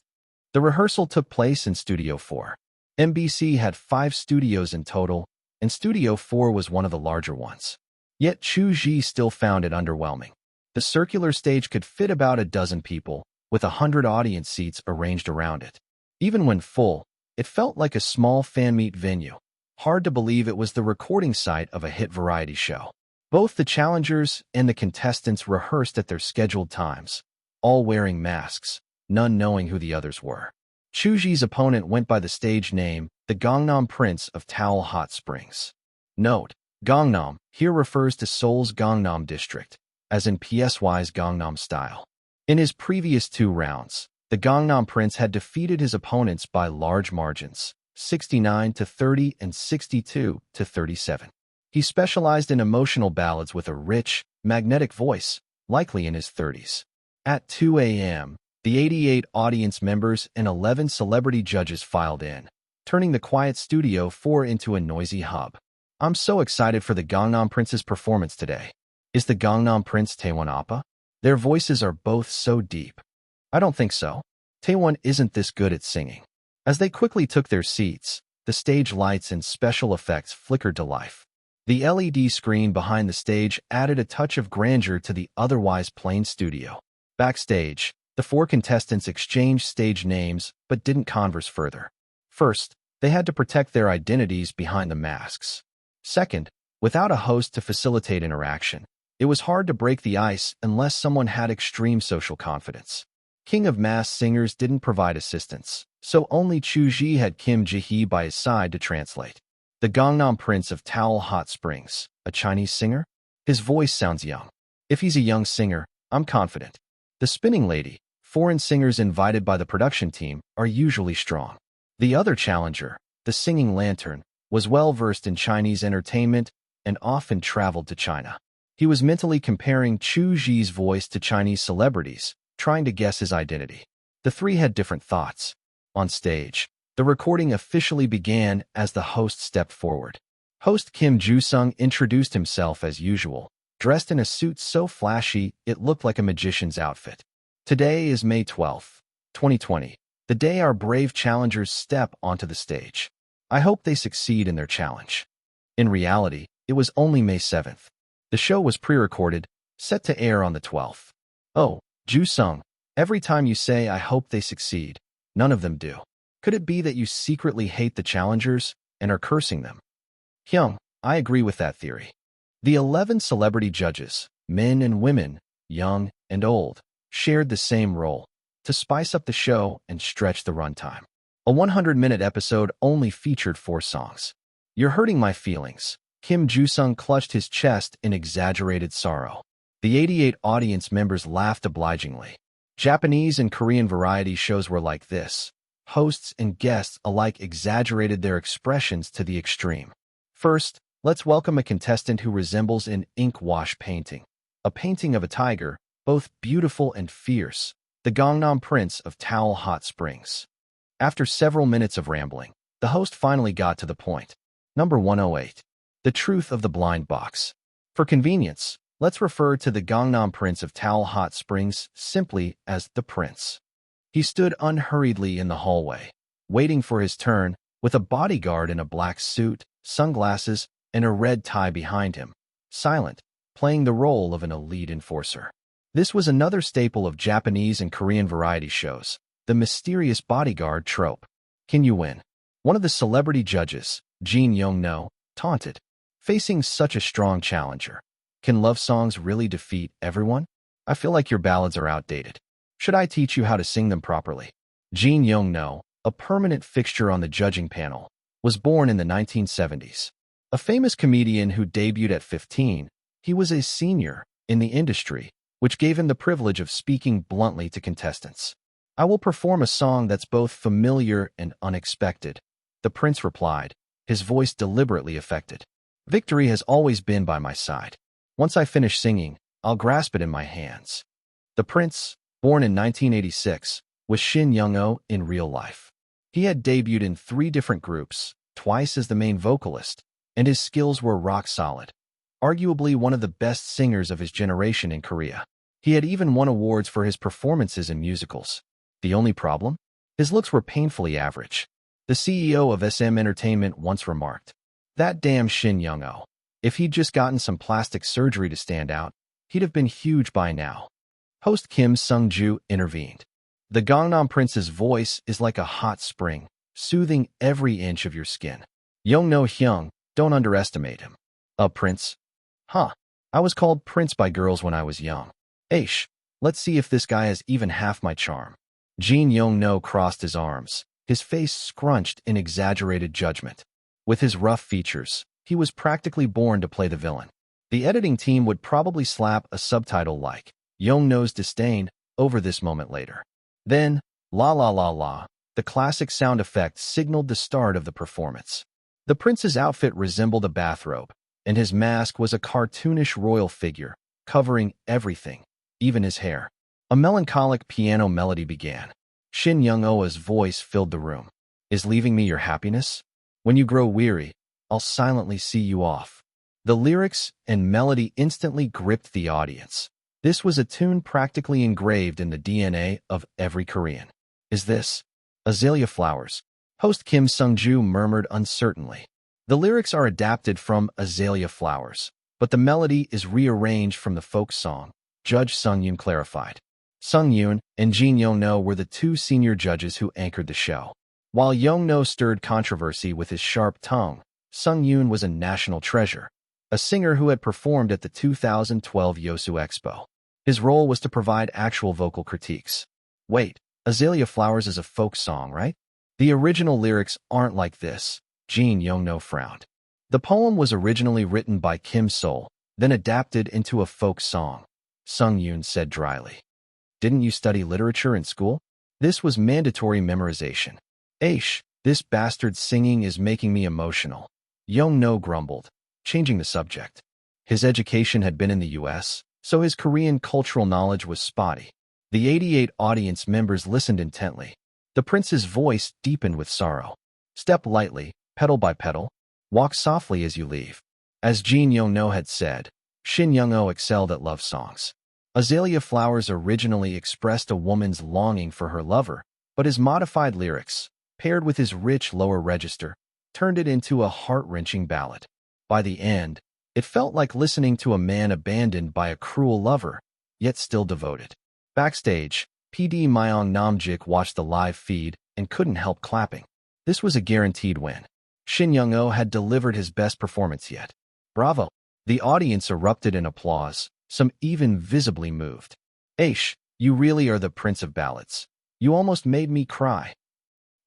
The rehearsal took place in Studio 4. MBC had 5 studios in total, and Studio 4 was one of the larger ones. Yet Chu Zhi still found it underwhelming. The circular stage could fit about a dozen people, with 100 audience seats arranged around it. Even when full, it felt like a small fan-meet venue. Hard to believe it was the recording site of a hit variety show. Both the challengers and the contestants rehearsed at their scheduled times, all wearing masks, none knowing who the others were. Chu Zhi's opponent went by the stage name, the Gangnam Prince of Towel Hot Springs. Note, Gangnam here refers to Seoul's Gangnam district, as in PSY's Gangnam Style. In his previous 2 rounds, the Gangnam Prince had defeated his opponents by large margins, 69 to 30 and 62 to 37. He specialized in emotional ballads with a rich, magnetic voice, likely in his 30s. At 2 a.m., the 88 audience members and 11 celebrity judges filed in, turning the quiet Studio 4 into a noisy hub. "I'm so excited for the Gangnam Prince's performance today. Is the Gangnam Prince Taewon Appa? Their voices are both so deep." "I don't think so. Taewon isn't this good at singing." As they quickly took their seats, the stage lights and special effects flickered to life. The LED screen behind the stage added a touch of grandeur to the otherwise plain studio. Backstage, the four contestants exchanged stage names but didn't converse further. First, they had to protect their identities behind the masks. Second, without a host to facilitate interaction, it was hard to break the ice unless someone had extreme social confidence. King of Masked Singers didn't provide assistance, so only Chu Zhi had Kim Ji-hee by his side to translate. The Gangnam Prince of Towel Hot Springs, a Chinese singer? His voice sounds young. If he's a young singer, I'm confident. The Spinning Lady, foreign singers invited by the production team, are usually strong. The other challenger, the Singing Lantern, was well-versed in Chinese entertainment and often traveled to China. He was mentally comparing Chu Zhi's voice to Chinese celebrities, trying to guess his identity. The three had different thoughts. On stage, the recording officially began as the host stepped forward. Host Kim Ju-sung introduced himself as usual, dressed in a suit so flashy it looked like a magician's outfit. Today is May 12, 2020, the day our brave challengers step onto the stage. I hope they succeed in their challenge. In reality, it was only May 7th. The show was pre-recorded, set to air on the 12th. Oh, Ju-sung, every time you say I hope they succeed, none of them do. Could it be that you secretly hate the challengers and are cursing them? Hyung, I agree with that theory. The 11 celebrity judges, men and women, young and old, shared the same role, to spice up the show and stretch the runtime. A 100-minute episode only featured 4 songs. You're hurting my feelings. Kim Ju-sung clutched his chest in exaggerated sorrow. The 88 audience members laughed obligingly. Japanese and Korean variety shows were like this. Hosts and guests alike exaggerated their expressions to the extreme. First, let's welcome a contestant who resembles an ink wash painting. A painting of a tiger, both beautiful and fierce, the Gangnam Prince of Towel Hot Springs. After several minutes of rambling, the host finally got to the point. Number 108. The Truth of the Blind Box. For convenience, let's refer to the Gangnam Prince of Towel Hot Springs simply as the Prince. He stood unhurriedly in the hallway, waiting for his turn, with a bodyguard in a black suit, sunglasses, and a red tie behind him, silent, playing the role of an elite enforcer. This was another staple of Japanese and Korean variety shows, the mysterious bodyguard trope. Can you win? One of the celebrity judges, Jin Young-no, taunted. Facing such a strong challenger, can love songs really defeat everyone? I feel like your ballads are outdated. Should I teach you how to sing them properly? Jin Young-no, a permanent fixture on the judging panel, was born in the 1970s. A famous comedian who debuted at 15, he was a senior in the industry, which gave him the privilege of speaking bluntly to contestants. I will perform a song that's both familiar and unexpected, the prince replied, his voice deliberately affected. Victory has always been by my side. Once I finish singing, I'll grasp it in my hands. The prince, born in 1986, was Shin Young-oh in real life. He had debuted in 3 different groups, twice as the main vocalist, and his skills were rock solid. Arguably one of the best singers of his generation in Korea. He had even won awards for his performances in musicals. The only problem? His looks were painfully average. The CEO of SM Entertainment once remarked, "That damn Shin Young-oh. If he'd just gotten some plastic surgery to stand out, he'd have been huge by now." Host Kim Sung-ju intervened. The Gangnam Prince's voice is like a hot spring, soothing every inch of your skin. Young-no Hyung, don't underestimate him. A prince? Huh. I was called prince by girls when I was young. Aish, let's see if this guy has even half my charm. Jin Young-no crossed his arms, his face scrunched in exaggerated judgment. With his rough features, he was practically born to play the villain. The editing team would probably slap a subtitle like, Young-no's disdain, over this moment later. Then, la la la la, the classic sound effect signaled the start of the performance. The prince's outfit resembled a bathrobe, and his mask was a cartoonish royal figure, covering everything, even his hair. A melancholic piano melody began. Shin Young-oh's voice filled the room. Is leaving me your happiness? When you grow weary, I'll silently see you off. The lyrics and melody instantly gripped the audience. This was a tune practically engraved in the DNA of every Korean. Is this Azalea Flowers? Host Kim Sung-ju murmured uncertainly. The lyrics are adapted from Azalea Flowers, but the melody is rearranged from the folk song, Judge Sung Yoon clarified. Sung Yoon and Jin Yong-no were the two senior judges who anchored the show. While Yong-no stirred controversy with his sharp tongue, Sung Yoon was a national treasure, a singer who had performed at the 2012 Yosu Expo. His role was to provide actual vocal critiques. Wait, Azalea Flowers is a folk song, right? The original lyrics aren't like this, Jin Yong-no frowned. The poem was originally written by Kim Sol, then adapted into a folk song, Sung Yoon said dryly. Didn't you study literature in school? This was mandatory memorization. Aish, this bastard singing is making me emotional. Yong-no grumbled, changing the subject. His education had been in the US, so his Korean cultural knowledge was spotty. The 88 audience members listened intently. The prince's voice deepened with sorrow. Step lightly, pedal by pedal. Walk softly as you leave. As Jin Yong-no had said, Shin Young-oh excelled at love songs. Azalea Flowers originally expressed a woman's longing for her lover, but his modified lyrics, paired with his rich lower register, turned it into a heart-wrenching ballad. By the end, it felt like listening to a man abandoned by a cruel lover, yet still devoted. Backstage, PD Myong Namjik watched the live feed and couldn't help clapping. This was a guaranteed win. Shin Young-oh had delivered his best performance yet. Bravo! The audience erupted in applause, some even visibly moved. Aish, you really are the prince of ballads. You almost made me cry.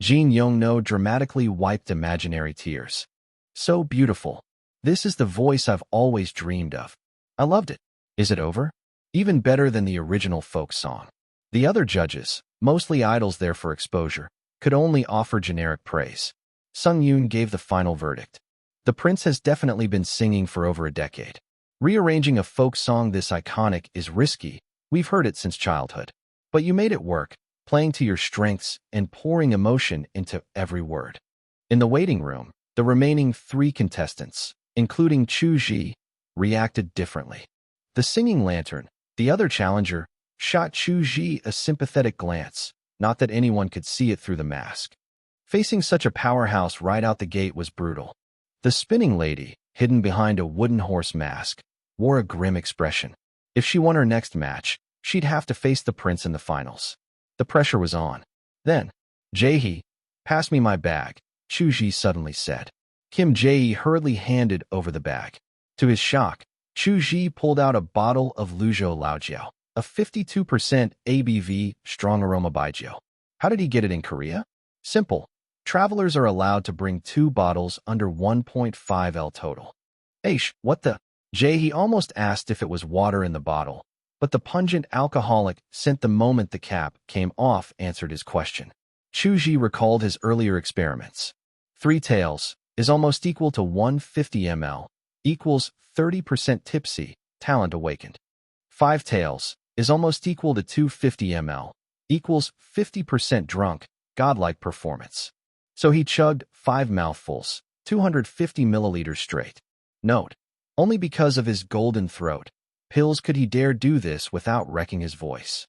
Jin Yong-no dramatically wiped imaginary tears. So beautiful. This is the voice I've always dreamed of. I loved it. Is it over? Even better than the original folk song. The other judges, mostly idols there for exposure, could only offer generic praise. Sung Yoon gave the final verdict. The prince has definitely been singing for over a decade. Rearranging a folk song this iconic is risky. We've heard it since childhood. But you made it work, playing to your strengths and pouring emotion into every word. In the waiting room, the remaining 3 contestants, including Chu Zhi, reacted differently. The singing lantern, the other challenger, shot Chu Zhi a sympathetic glance, not that anyone could see it through the mask. Facing such a powerhouse right out the gate was brutal. The spinning lady, hidden behind a wooden horse mask, wore a grim expression. If she won her next match, she'd have to face the prince in the finals. The pressure was on. Then, Jae-hee, pass me my bag, Chu Zhi suddenly said. Kim Jae-hee hurriedly handed over the bag. To his shock, Chu Zhi pulled out a bottle of Luzhou Laojiao, a 52% ABV strong aroma baijiu. How did he get it in Korea? Simple. Travelers are allowed to bring 2 bottles under 1.5 L total. Aish, what the? Jae-hee almost asked if it was water in the bottle, but the pungent alcoholic scent the moment the cap came off answered his question. Chu Zhi recalled his earlier experiments. 3 taels is almost equal to 150 ml, equals 30% tipsy, talent awakened. 5 taels is almost equal to 250 ml, equals 50% drunk, godlike performance. So he chugged 5 mouthfuls, 250 milliliters straight. Note, only because of his golden throat, pills could he dare do this without wrecking his voice.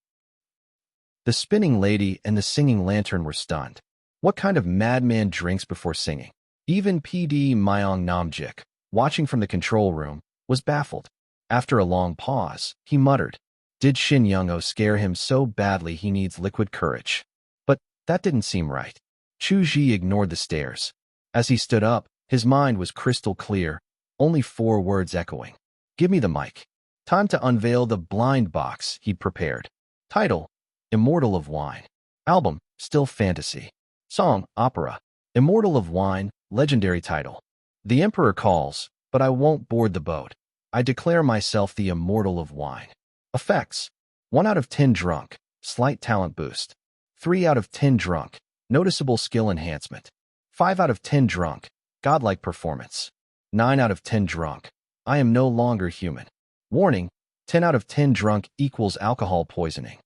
The spinning lady and the singing lantern were stunned. What kind of madman drinks before singing? Even PD Myong Namjik, watching from the control room, was baffled. After a long pause, he muttered, did Shin Young-oh scare him so badly he needs liquid courage? But that didn't seem right. Chu Zhi ignored the stares. As he stood up, his mind was crystal clear, only 4 words echoing. Give me the mic. Time to unveil the blind box he'd prepared. Title, Immortal of Wine. Album, Still Fantasy. Song, Opera. Immortal of Wine, legendary title. The Emperor calls, but I won't board the boat. I declare myself the Immortal of Wine. Effects, 1 out of 10 drunk, slight talent boost. 3 out of 10 drunk, noticeable skill enhancement. 5 out of 10 drunk, godlike performance. 9 out of 10 drunk, I am no longer human. Warning, 10 out of 10 drunk equals alcohol poisoning.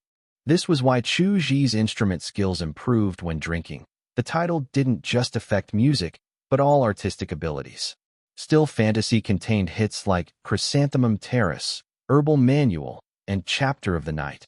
This was why Chu Zhi's instrument skills improved when drinking. The title didn't just affect music, but all artistic abilities. Still Fantasy contained hits like Chrysanthemum Terrace, Herbal Manual, and Chapter of the Night,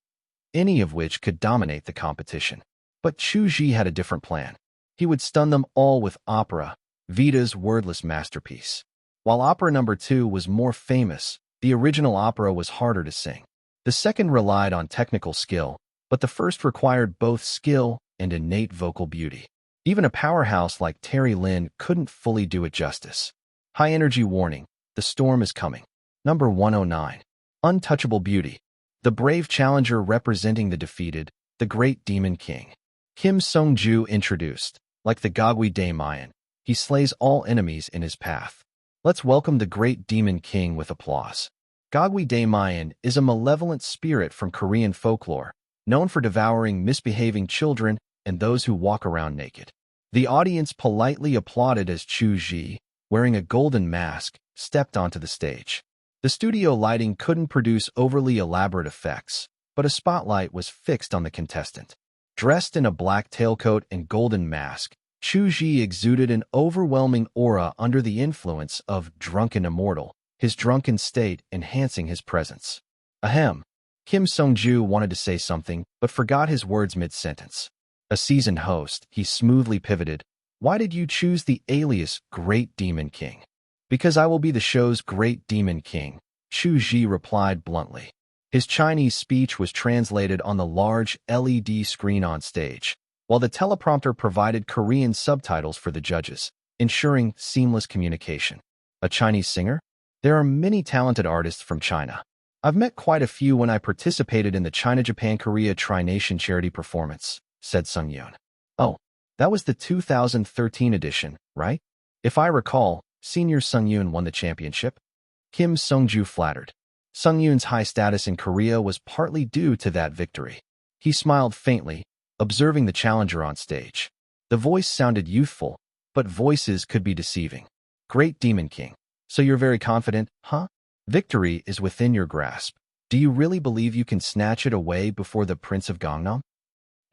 any of which could dominate the competition. But Chu Zhi had a different plan. He would stun them all with opera, Vita's wordless masterpiece. While opera number 2 was more famous, the original opera was harder to sing. The second relied on technical skill, but the first required both skill and innate vocal beauty. Even a powerhouse like Terry Lynn couldn't fully do it justice. High energy warning, the storm is coming. Number 109. Untouchable beauty. The brave challenger representing the defeated, the great demon king. Kim Sung-ju introduced. Like the Gagwi Daemayan, he slays all enemies in his path. Let's welcome the great demon king with applause. Gagwi Daemayan is a malevolent spirit from Korean folklore, known for devouring misbehaving children and those who walk around naked. The audience politely applauded as Chu Zhi, wearing a golden mask, stepped onto the stage. The studio lighting couldn't produce overly elaborate effects, but a spotlight was fixed on the contestant. Dressed in a black tailcoat and golden mask, Chu Zhi exuded an overwhelming aura under the influence of drunken immortal, his drunken state enhancing his presence. Ahem. Kim Sung-ju wanted to say something, but forgot his words mid-sentence. A seasoned host, he smoothly pivoted. Why did you choose the alias Great Demon King? Because I will be the show's Great Demon King, Chu Zhi replied bluntly. His Chinese speech was translated on the large LED screen on stage, while the teleprompter provided Korean subtitles for the judges, ensuring seamless communication. A Chinese singer? There are many talented artists from China. I've met quite a few when I participated in the China-Japan-Korea Tri-Nation charity performance, said Sung-yoon. Oh, that was the 2013 edition, right? If I recall, senior Sung-yoon won the championship. Kim Sung-ju flattered. Sung-yoon's high status in Korea was partly due to that victory. He smiled faintly, observing the challenger on stage. The voice sounded youthful, but voices could be deceiving. Great Demon King. So you're very confident, huh? Victory is within your grasp. Do you really believe you can snatch it away before the Prince of Gangnam?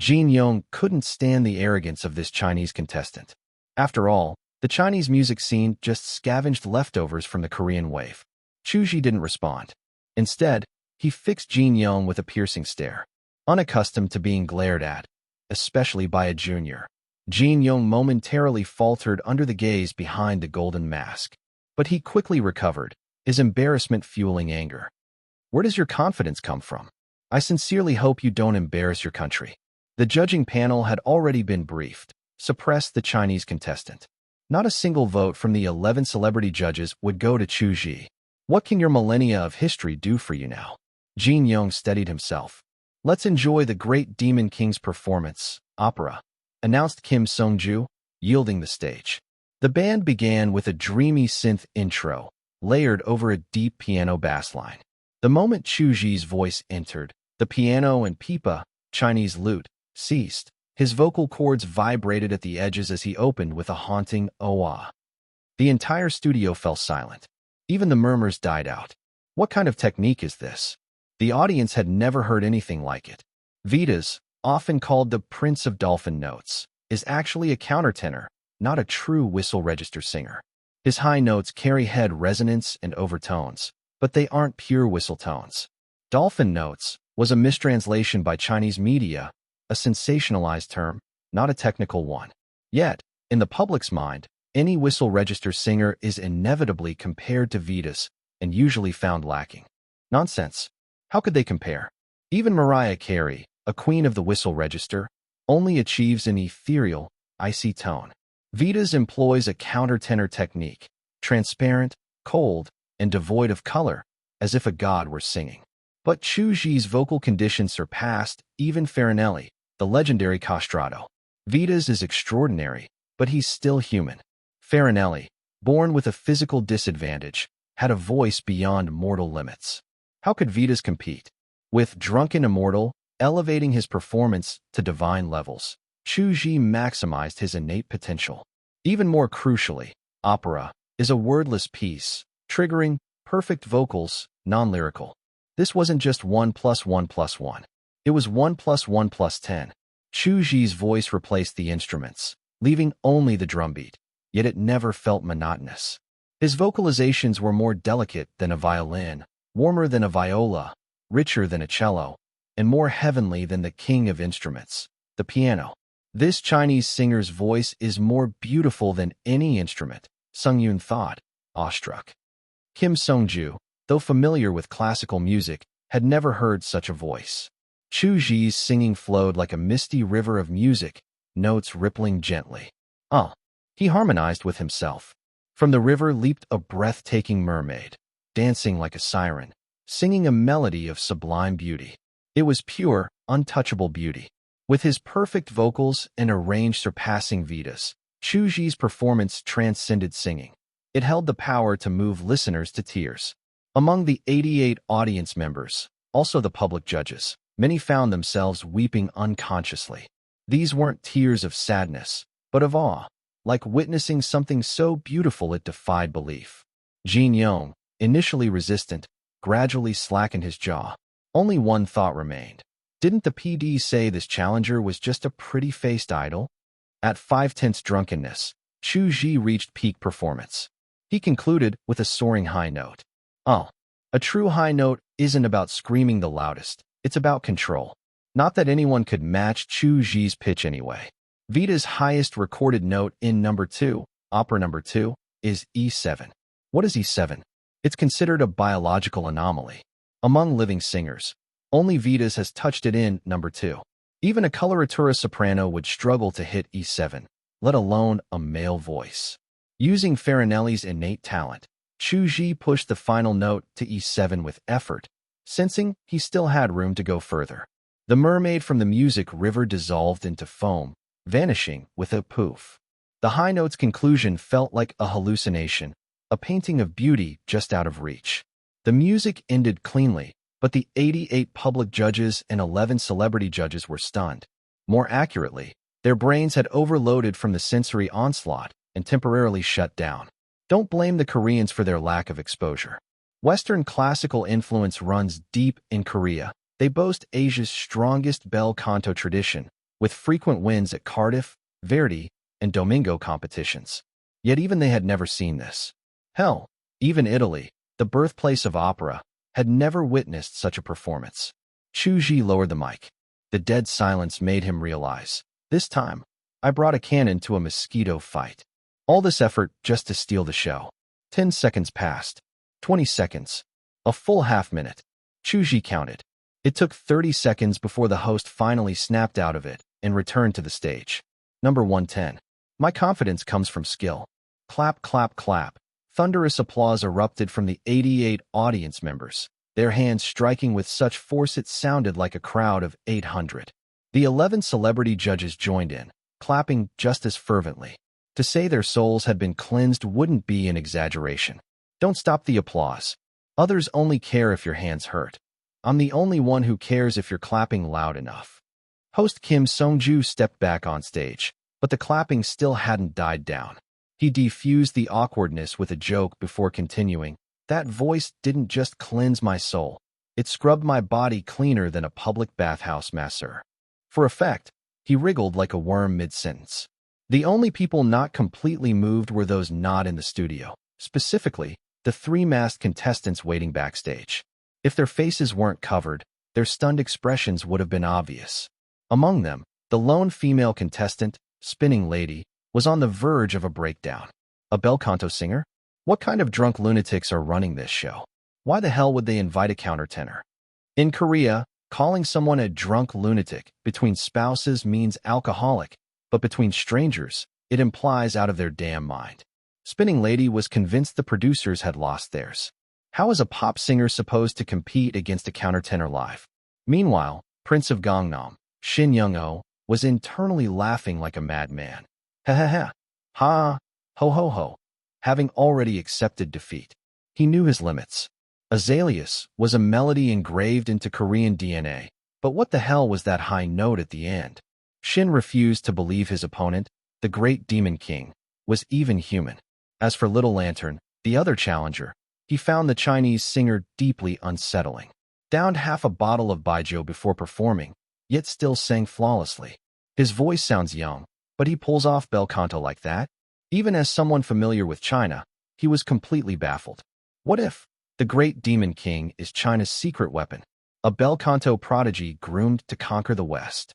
Jin Yong couldn't stand the arrogance of this Chinese contestant. After all, the Chinese music scene just scavenged leftovers from the Korean wave. Chu Zhi didn't respond. Instead, he fixed Jin Yong with a piercing stare. Unaccustomed to being glared at, especially by a junior, Jin Yong momentarily faltered under the gaze behind the golden mask. But he quickly recovered, his embarrassment fueling anger. Where does your confidence come from? I sincerely hope you don't embarrass your country. The judging panel had already been briefed. Suppressed the Chinese contestant. Not a single vote from the 11 celebrity judges would go to Chu Zhi. What can your millennia of history do for you now? Jin Yong steadied himself. Let's enjoy the Great Demon King's performance, opera, announced Kim Sung-ju, yielding the stage. The band began with a dreamy synth intro, layered over a deep piano bass line. The moment Chu Zhi's voice entered, the piano and pipa, Chinese lute, ceased. His vocal cords vibrated at the edges as he opened with a haunting oh-ah. The entire studio fell silent. Even the murmurs died out. What kind of technique is this? The audience had never heard anything like it. Vita's, often called the Prince of Dolphin Notes, is actually a countertenor, not a true whistle register singer. His high notes carry head resonance and overtones, but they aren't pure whistle tones. Dolphin notes was a mistranslation by Chinese media, a sensationalized term, not a technical one. Yet, in the public's mind, any whistle register singer is inevitably compared to Vita's and usually found lacking. Nonsense. How could they compare? Even Mariah Carey, a queen of the whistle register, only achieves an ethereal, icy tone. Vita's employs a countertenor technique, transparent, cold, and devoid of color, as if a god were singing. But Chu Zhi's vocal condition surpassed even Farinelli, the legendary castrato. Vita's is extraordinary, but he's still human. Farinelli, born with a physical disadvantage, had a voice beyond mortal limits. How could Vita's compete? With Drunken Immortal, elevating his performance to divine levels, Chu Zhi maximized his innate potential. Even more crucially, opera is a wordless piece, triggering perfect vocals, non-lyrical. This wasn't just 1 + 1 + 1. It was 1 + 1 + 10. Chu Zhi's voice replaced the instruments, leaving only the drumbeat, yet it never felt monotonous. His vocalizations were more delicate than a violin, warmer than a viola, richer than a cello, and more heavenly than the king of instruments, the piano. This Chinese singer's voice is more beautiful than any instrument, Sung Yun thought, awestruck. Kim Sung-ju, though familiar with classical music, had never heard such a voice. Chu Zhi's singing flowed like a misty river of music, notes rippling gently. He harmonized with himself. From the river leaped a breathtaking mermaid, dancing like a siren, singing a melody of sublime beauty. It was pure, untouchable beauty. With his perfect vocals and a range surpassing Vita's, Chu Zhi's performance transcended singing. It held the power to move listeners to tears. Among the 88 audience members, also the public judges, many found themselves weeping unconsciously. These weren't tears of sadness, but of awe, like witnessing something so beautiful it defied belief. Jin Yong, initially resistant, gradually slackened his jaw. Only one thought remained. Didn't the PD say this challenger was just a pretty-faced idol? At 5/10 drunkenness, Chu Zhi reached peak performance. He concluded with a soaring high note. A true high note isn't about screaming the loudest, it's about control. Not that anyone could match Chu Zhi's pitch anyway. Vita's highest recorded note in number 2, opera number 2, is E7. What is E7? It's considered a biological anomaly. Among living singers, only Vita's has touched it in number 2. Even a coloratura soprano would struggle to hit E7, let alone a male voice. Using Farinelli's innate talent, Chu Zhi pushed the final note to E7 with effort, sensing he still had room to go further. The mermaid from the music river dissolved into foam, vanishing with a poof. The high note's conclusion felt like a hallucination, a painting of beauty just out of reach. The music ended cleanly, but the 88 public judges and 11 celebrity judges were stunned. More accurately, their brains had overloaded from the sensory onslaught and temporarily shut down. Don't blame the Koreans for their lack of exposure. Western classical influence runs deep in Korea. They boast Asia's strongest bel canto tradition, with frequent wins at Cardiff, Verdi, and Domingo competitions. Yet even they had never seen this. Hell, even Italy, the birthplace of opera, had never witnessed such a performance. Chu Zhi lowered the mic. The dead silence made him realize, this time, I brought a cannon to a mosquito fight. All this effort just to steal the show. 10 seconds passed. 20 seconds. A full half-minute. Chu Zhi counted. It took 30 seconds before the host finally snapped out of it and returned to the stage. Number 110. My confidence comes from skill. Clap, clap, clap. Thunderous applause erupted from the 88 audience members, their hands striking with such force it sounded like a crowd of 800. The 11 celebrity judges joined in, clapping just as fervently. To say their souls had been cleansed wouldn't be an exaggeration. Don't stop the applause. Others only care if your hands hurt. I'm the only one who cares if you're clapping loud enough. Host Kim Sung-ju stepped back on stage, but the clapping still hadn't died down. He defused the awkwardness with a joke before continuing. That voice didn't just cleanse my soul. It scrubbed my body cleaner than a public bathhouse masseur. For effect, he wriggled like a worm mid-sentence. The only people not completely moved were those not in the studio, specifically, the 3 masked contestants waiting backstage. If their faces weren't covered, their stunned expressions would have been obvious. Among them, the lone female contestant, Spinning Lady, was on the verge of a breakdown. A bel canto singer? What kind of drunk lunatics are running this show? Why the hell would they invite a countertenor? In Korea, calling someone a drunk lunatic between spouses means alcoholic, but between strangers, it implies out of their damn mind. Spinning Lady was convinced the producers had lost theirs. How is a pop singer supposed to compete against a countertenor live? Meanwhile, Prince of Gangnam, Shin Young-oh, was internally laughing like a madman. Ha ha ha. Ha. Ho ho ho. Having already accepted defeat, he knew his limits. Azaleas was a melody engraved into Korean DNA, but what the hell was that high note at the end? Shin refused to believe his opponent, the great Demon King, was even human. As for Little Lantern, the other challenger, he found the Chinese singer deeply unsettling. Downed half a bottle of baijiu before performing, yet still sang flawlessly. His voice sounds young, but he pulls off bel canto like that? Even as someone familiar with China, he was completely baffled. What if the great Demon King is China's secret weapon, a bel canto prodigy groomed to conquer the West?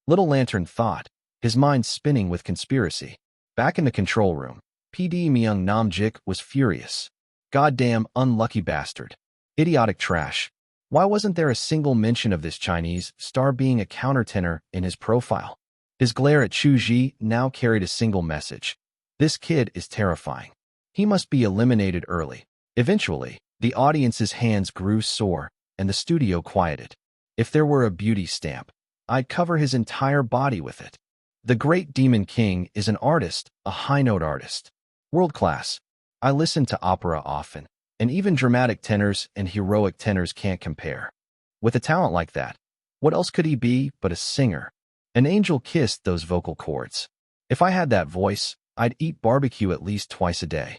Little Lantern thought, his mind spinning with conspiracy. Back in the control room, PD Myung Namjik was furious. Goddamn unlucky bastard. Idiotic trash. Why wasn't there a single mention of this Chinese star being a countertenor in his profile? His glare at Chu Zhi now carried a single message. This kid is terrifying. He must be eliminated early. Eventually, the audience's hands grew sore, and the studio quieted. If there were a beauty stamp, I'd cover his entire body with it. The Great Demon King is an artist, a high-note artist. World class. I listen to opera often, and even dramatic tenors and heroic tenors can't compare. With a talent like that, what else could he be but a singer? An angel kissed those vocal cords. If I had that voice, I'd eat barbecue at least twice a day.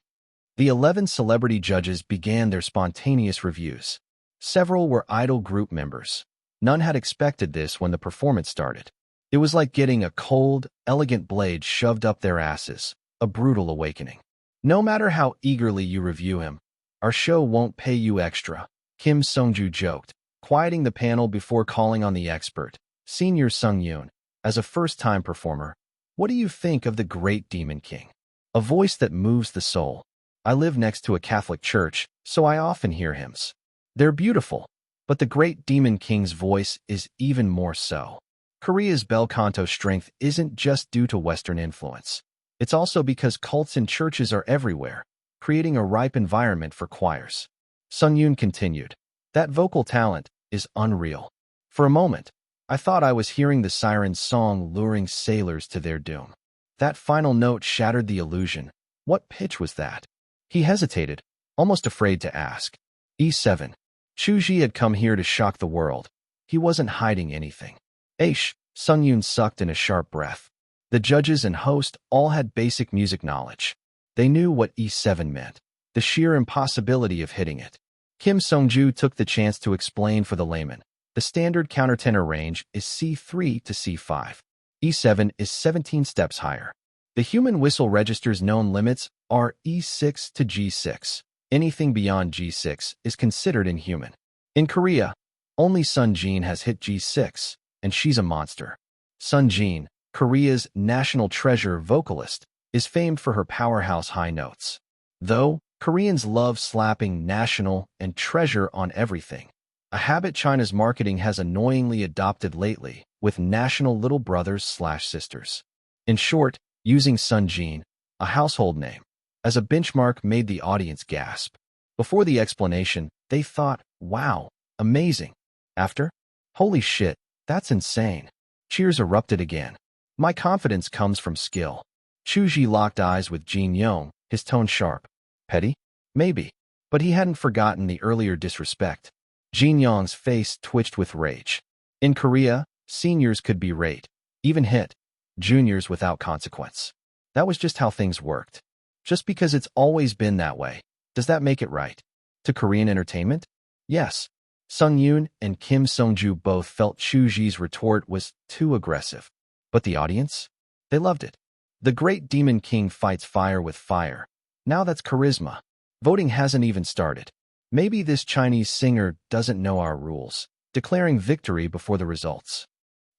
The 11 celebrity judges began their spontaneous reviews. Several were idol group members. None had expected this when the performance started. It was like getting a cold, elegant blade shoved up their asses, a brutal awakening. No matter how eagerly you review him, our show won't pay you extra, Kim Sung-ju joked, quieting the panel before calling on the expert, Senior Sung-yoon. As a first-time performer, what do you think of the Great Demon King? A voice that moves the soul. I live next to a Catholic church, so I often hear hymns. They're beautiful, but the Great Demon King's voice is even more so. Korea's bel canto strength isn't just due to Western influence. It's also because cults and churches are everywhere, creating a ripe environment for choirs. Sung-yoon continued, that vocal talent is unreal. For a moment, I thought I was hearing the siren's song luring sailors to their doom. That final note shattered the illusion. What pitch was that? He hesitated, almost afraid to ask. E7. Chu Zhi had come here to shock the world. He wasn't hiding anything. Aish, Sung-yoon sucked in a sharp breath. The judges and host all had basic music knowledge. They knew what E7 meant, the sheer impossibility of hitting it. Kim Sung-ju took the chance to explain for the layman. The standard countertenor range is C3 to C5. E7 is 17 steps higher. The human whistle register's known limits are E6 to G6. Anything beyond G6 is considered inhuman. In Korea, only Sun Jin has hit G6, and she's a monster. Sun Jin, Korea's national treasure vocalist, is famed for her powerhouse high notes. Though, Koreans love slapping national and treasure on everything, a habit China's marketing has annoyingly adopted lately with national little brothers/sisters. In short, using Sun Jin, a household name, as a benchmark made the audience gasp. Before the explanation, they thought, wow, amazing. After, holy shit, that's insane. Cheers erupted again. My confidence comes from skill. Chu Zhi locked eyes with Jin Yong, his tone sharp. Petty? Maybe. But he hadn't forgotten the earlier disrespect. Jin Yong's face twitched with rage. In Korea, seniors could be rate, even hit, juniors without consequence. That was just how things worked. Just because it's always been that way, does that make it right? To Korean entertainment? Yes. Sung-yoon and Kim Sung-ju both felt Chu Zhi's retort was too aggressive. But the audience? They loved it. The Great Demon King fights fire with fire. Now that's charisma. Voting hasn't even started. Maybe this Chinese singer doesn't know our rules, declaring victory before the results.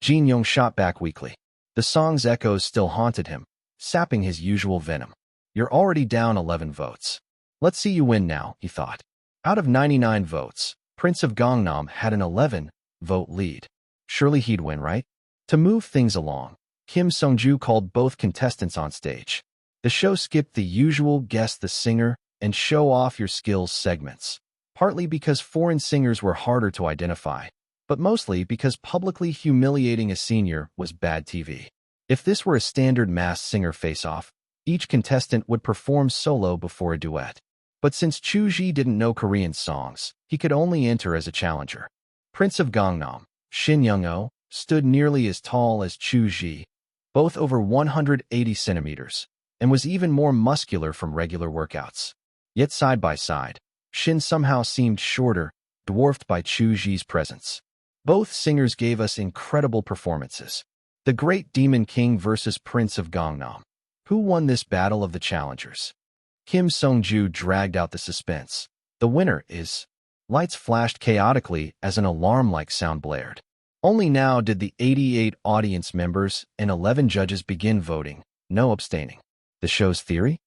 Jin Yong shot back weakly. The song's echoes still haunted him, sapping his usual venom. You're already down 11 votes. Let's see you win now, he thought. Out of 99 votes, Prince of Gangnam had an 11-vote lead. Surely he'd win, right? To move things along, Kim Sung-ju called both contestants on stage. The show skipped the usual guess the singer and show off your skills segments, partly because foreign singers were harder to identify, but mostly because publicly humiliating a senior was bad TV. If this were a standard masked singer face-off, each contestant would perform solo before a duet. But since Chu Zhi didn't know Korean songs, he could only enter as a challenger. Prince of Gangnam, Shin Young-oh, stood nearly as tall as Chu Zhi, both over 180 centimeters, and was even more muscular from regular workouts. Yet side by side, Shin somehow seemed shorter, dwarfed by Chu Zhi's presence. Both singers gave us incredible performances. The Great Demon King versus Prince of Gangnam. Who won this battle of the challengers? Kim Sung-ju dragged out the suspense. The winner is... Lights flashed chaotically as an alarm-like sound blared. Only now did the 88 audience members and 11 judges begin voting, no abstaining. The show's theory?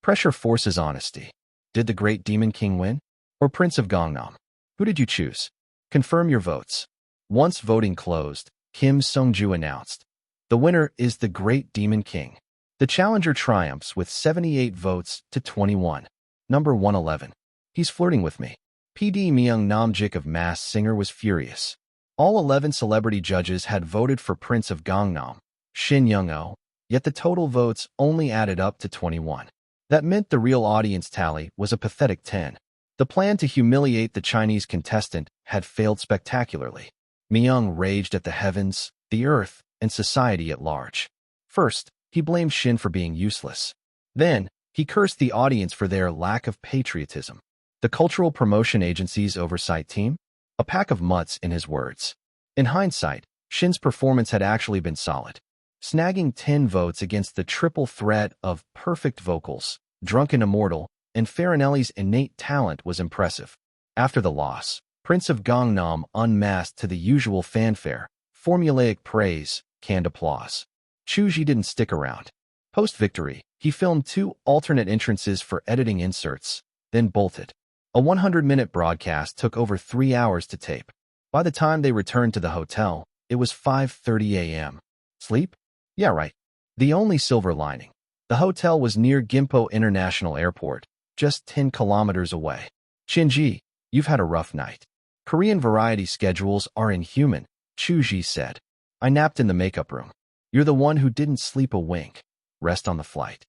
Pressure forces honesty. Did the Great Demon King win? Or Prince of Gangnam? Who did you choose? Confirm your votes. Once voting closed, Kim Sung-ju announced, "The winner is the Great Demon King." The challenger triumphs with 78 votes to 21. Number 111. He's flirting with me. PD Myung Namjik of Masked Singer was furious. All 11 celebrity judges had voted for Prince of Gangnam, Shin Young-oh, yet the total votes only added up to 21. That meant the real audience tally was a pathetic 10. The plan to humiliate the Chinese contestant had failed spectacularly. Myung raged at the heavens, the earth, and society at large. First, he blamed Shin for being useless. Then, he cursed the audience for their lack of patriotism. The Cultural Promotion Agency's oversight team? A pack of mutts, in his words. In hindsight, Shin's performance had actually been solid. Snagging 10 votes against the triple threat of perfect vocals, drunken immortal, and Farinelli's innate talent was impressive. After the loss, Prince of Gangnam unmasked to the usual fanfare, formulaic praise, canned applause. Chu Zhi didn't stick around. Post-victory, he filmed 2 alternate entrances for editing inserts, then bolted. A 100-minute broadcast took over 3 hours to tape. By the time they returned to the hotel, it was 5:30 a.m. Sleep? Yeah, right. The only silver lining. The hotel was near Gimpo International Airport, just 10 kilometers away. Shinji, you've had a rough night. Korean variety schedules are inhuman, Chu Zhi said. I napped in the makeup room. You're the one who didn't sleep a wink. Rest on the flight.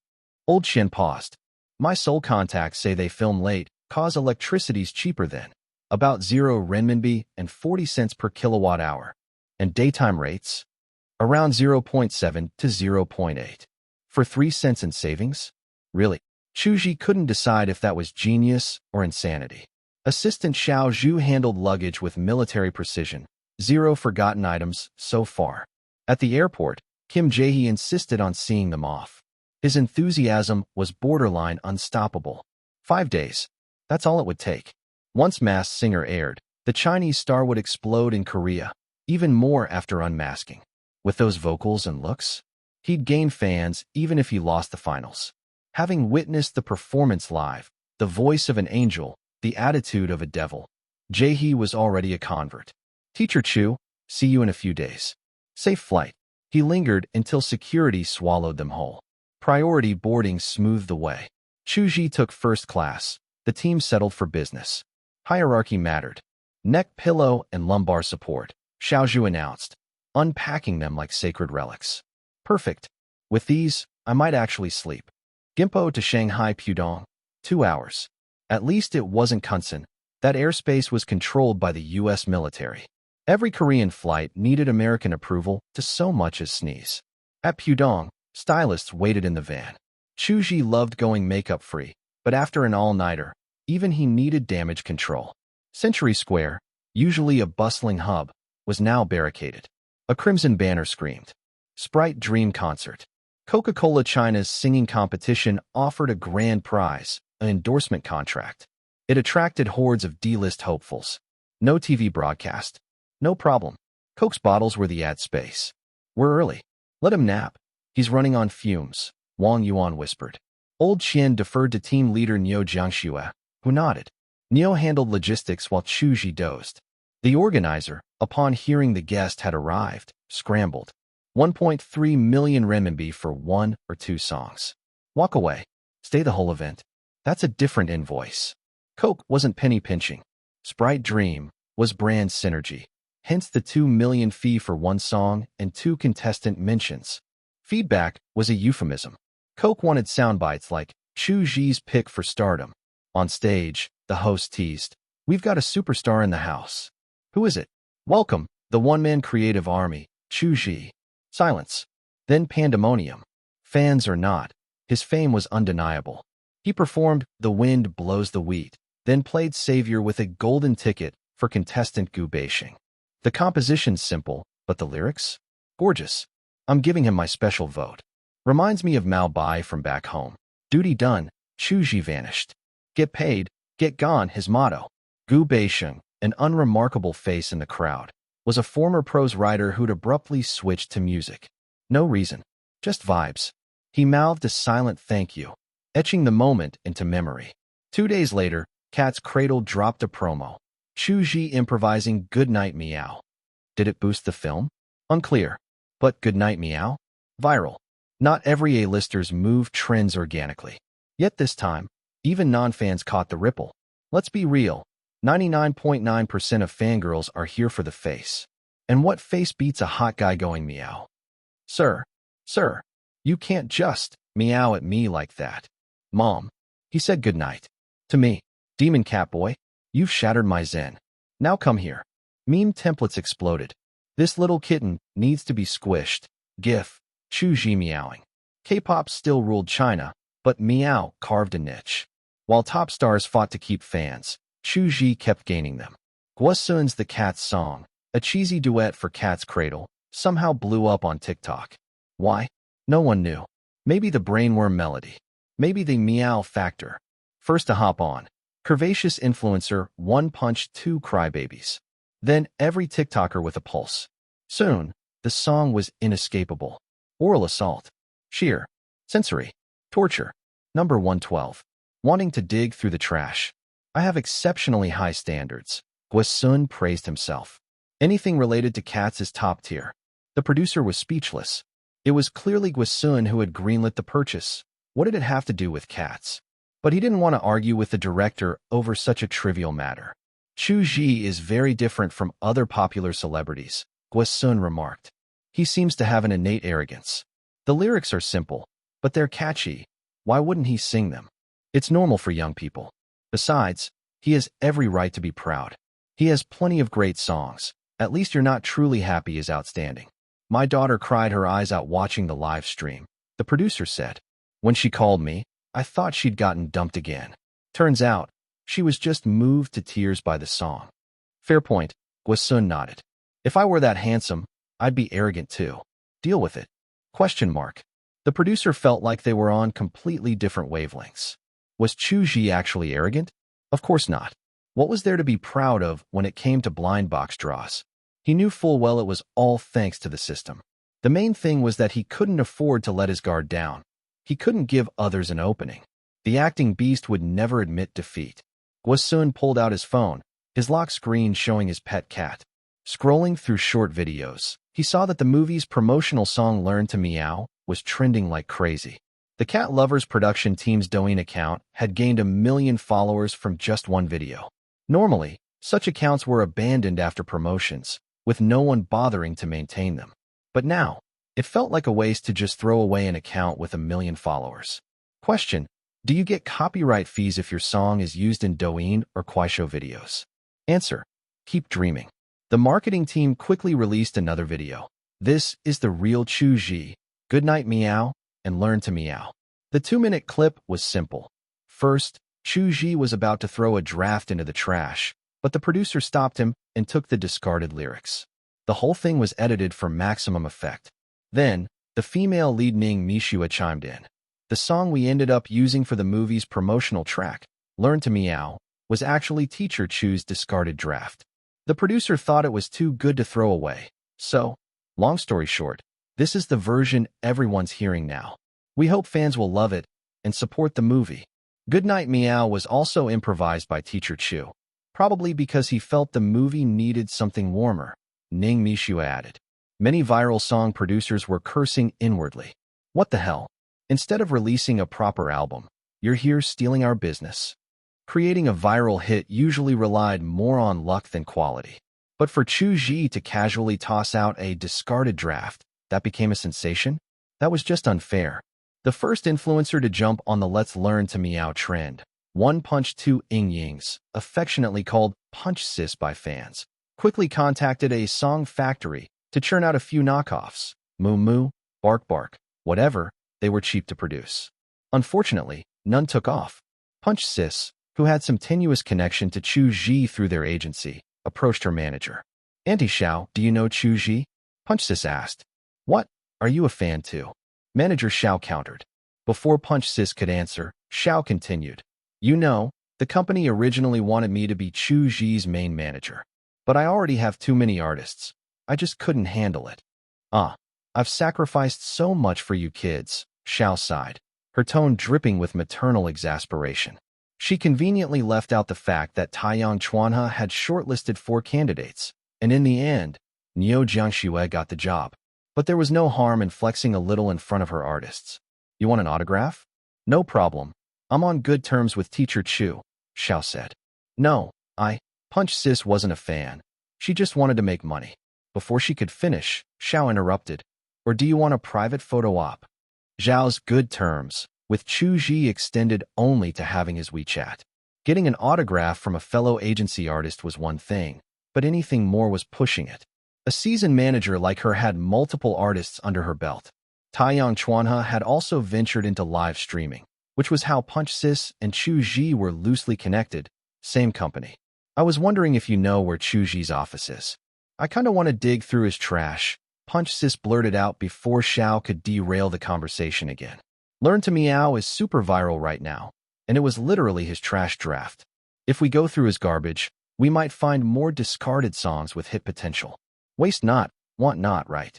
Old Shin paused. My soul contacts say they film late, cause electricity's cheaper than about 0 renminbi and 40 cents per kilowatt hour. And daytime rates? Around 0.7 to 0.8. For 3 cents in savings? Really? Chu Zhi couldn't decide if that was genius or insanity. Assistant Xiao Zhu handled luggage with military precision. 0 forgotten items so far. At the airport, Kim Jae-hee insisted on seeing them off. His enthusiasm was borderline unstoppable. 5 days. That's all it would take. Once Masked Singer aired, the Chinese star would explode in Korea, even more after unmasking. With those vocals and looks, he'd gain fans even if he lost the finals. Having witnessed the performance live, the voice of an angel, the attitude of a devil, Jae-hee was already a convert. Teacher Chu, see you in a few days. Safe flight. He lingered until security swallowed them whole. Priority boarding smoothed the way. Chu Zhi took first class. The team settled for business. Hierarchy mattered. Neck pillow and lumbar support, Xiao Zhu announced, unpacking them like sacred relics. Perfect. With these, I might actually sleep. Gimpo to Shanghai Pudong, 2 hours. At least it wasn't Kunsan. That airspace was controlled by the U.S. military. Every Korean flight needed American approval to so much as sneeze. At Pudong, stylists waited in the van. Chu Zhi loved going makeup-free, but after an all-nighter, even he needed damage control. Century Square, usually a bustling hub, was now barricaded. A crimson banner screamed. Sprite Dream Concert. Coca-Cola China's singing competition offered a grand prize, an endorsement contract. It attracted hordes of D-list hopefuls. No TV broadcast. No problem. Coke's bottles were the ad space. We're early. Let him nap. He's running on fumes, Wang Yuan whispered. Old Qian deferred to team leader Niu Jiangxue, who nodded. Niu handled logistics while Chu Zhi dozed. The organizer, upon hearing the guest had arrived, scrambled. 1.3 million renminbi for 1 or 2 songs. Walk away. Stay the whole event. That's a different invoice. Coke wasn't penny pinching. Sprite Dream was brand synergy. Hence the 2 million fee for 1 song and 2 contestant mentions. Feedback was a euphemism. Coke wanted sound bites like Chu Zhi's pick for stardom. On stage, the host teased, "We've got a superstar in the house." Who is it? Welcome, the one-man creative army, Chu Zhi. Silence. Then pandemonium. Fans or not, his fame was undeniable. He performed The Wind Blows the Wheat, then played Savior with a golden ticket for contestant Gu Beishing. The composition's simple, but the lyrics? Gorgeous. I'm giving him my special vote. Reminds me of Mao Bai from back home. Duty done, Chu Zhi vanished. Get paid, get gone, his motto. Gu Beisheng, an unremarkable face in the crowd, was a former prose writer who'd abruptly switched to music. No reason, just vibes. He mouthed a silent thank you, etching the moment into memory. 2 days later, Cat's Cradle dropped a promo. Chu Zhi improvising Goodnight Meow. Did it boost the film? Unclear. But Goodnight Meow? Viral. Not every A-listers move trends organically. Yet this time, even non-fans caught the ripple. Let's be real. 99.9% of fangirls are here for the face. And what face beats a hot guy going meow? Sir, you can't just meow at me like that. Mom, he said goodnight. To me, Demon Catboy, you've shattered my zen. Now come here. Meme templates exploded. This little kitten needs to be squished. GIF, Chu Zhi meowing. K-pop still ruled China, but meow carved a niche. While top stars fought to keep fans, Chu Zhi kept gaining them. Gwasun's The Cat's Song, a cheesy duet for Cat's Cradle, somehow blew up on TikTok. Why? No one knew. Maybe the brainworm melody. Maybe the meow factor. First to hop on. Curvaceous influencer, One Punch 2 crybabies. Then every TikToker with a pulse. Soon, the song was inescapable. Oral assault. Sheer. Sensory. Torture. Number 112. Wanting to dig through the trash. I have exceptionally high standards. Gwasun praised himself. Anything related to cats is top tier. The producer was speechless. It was clearly Gwasun who had greenlit the purchase. What did it have to do with cats? But he didn't want to argue with the director over such a trivial matter. Chu Zhi is very different from other popular celebrities, Gwasun remarked. He seems to have an innate arrogance. The lyrics are simple, but they're catchy. Why wouldn't he sing them? It's normal for young people. Besides, he has every right to be proud. He has plenty of great songs. At least You're Not Truly Happy is outstanding. My daughter cried her eyes out watching the live stream, the producer said. When she called me, I thought she'd gotten dumped again. Turns out, she was just moved to tears by the song. Fair point, Gwasun nodded. If I were that handsome, I'd be arrogant too. Deal with it. Question mark. The producer felt like they were on completely different wavelengths. Was Chu Zhi actually arrogant? Of course not. What was there to be proud of when it came to blind box draws? He knew full well it was all thanks to the system. The main thing was that he couldn't afford to let his guard down. He couldn't give others an opening. The acting beast would never admit defeat. Gwasun pulled out his phone, his lock screen showing his pet cat. Scrolling through short videos, he saw that the movie's promotional song Learn to Meow was trending like crazy. The Cat Lovers production team's Douyin account had gained 1 million followers from just one video. Normally, such accounts were abandoned after promotions, with no one bothering to maintain them. But now, it felt like a waste to just throw away an account with 1 million followers. Question: do you get copyright fees if your song is used in Douyin or Kuaishou videos? Answer: keep dreaming. The marketing team quickly released another video. This is the real Chu Zhi, Goodnight Meow, and Learn to Meow. The 2-minute clip was simple. First, Chu Zhi was about to throw a draft into the trash, but the producer stopped him and took the discarded lyrics. The whole thing was edited for maximum effect. Then, the female lead Ning Mishua chimed in. The song we ended up using for the movie's promotional track, Learn to Meow, was actually Teacher Chu's discarded draft. The producer thought it was too good to throw away. So, long story short, this is the version everyone's hearing now. We hope fans will love it and support the movie. Goodnight Meow was also improvised by Teacher Chu, probably because he felt the movie needed something warmer, Ning Mishua added. Many viral song producers were cursing inwardly. What the hell? Instead of releasing a proper album, you're here stealing our business. Creating a viral hit usually relied more on luck than quality. But for Chu Zhi to casually toss out a discarded draft that became a sensation, that was just unfair. The first influencer to jump on the Let's Learn to Meow trend, One Punch 2 Yings, affectionately called Punch Sis by fans, quickly contacted a song factory to churn out a few knockoffs. Moo Moo, Bark Bark, whatever, they were cheap to produce. Unfortunately, none took off. Punch Sis, who had some tenuous connection to Chu Zhi through their agency, approached her manager. Auntie Xiao, do you know Chu Zhi? Punch Sis asked. What? Are you a fan too? Manager Xiao countered. Before Punch Sis could answer, Xiao continued. You know, the company originally wanted me to be Chu Zhi's main manager. But I already have too many artists. I just couldn't handle it. I've sacrificed so much for you kids, Xiao sighed, her tone dripping with maternal exasperation. She conveniently left out the fact that Taiyang Chuanhe had shortlisted 4 candidates, and in the end, Niu Jiangxue got the job. But there was no harm in flexing a little in front of her artists. You want an autograph? No problem. I'm on good terms with Teacher Chu, Xiao said. No, Punch Sis wasn't a fan. She just wanted to make money. Before she could finish, Xiao interrupted. Or do you want a private photo op? Zhao's good terms, with Chu Zhi extended only to having his WeChat. Getting an autograph from a fellow agency artist was one thing, but anything more was pushing it. A seasoned manager like her had multiple artists under her belt. Taiyang Chuanhe had also ventured into live streaming, which was how Punch Sis and Chu Zhi were loosely connected, same company. I was wondering if you know where Chu Zhi's office is. I kinda want to dig through his trash, Punch Sis blurted out before Xiao could derail the conversation again. Learn to Meow is super viral right now, and it was literally his trash draft. If we go through his garbage, we might find more discarded songs with hit potential. Waste not, want not, right?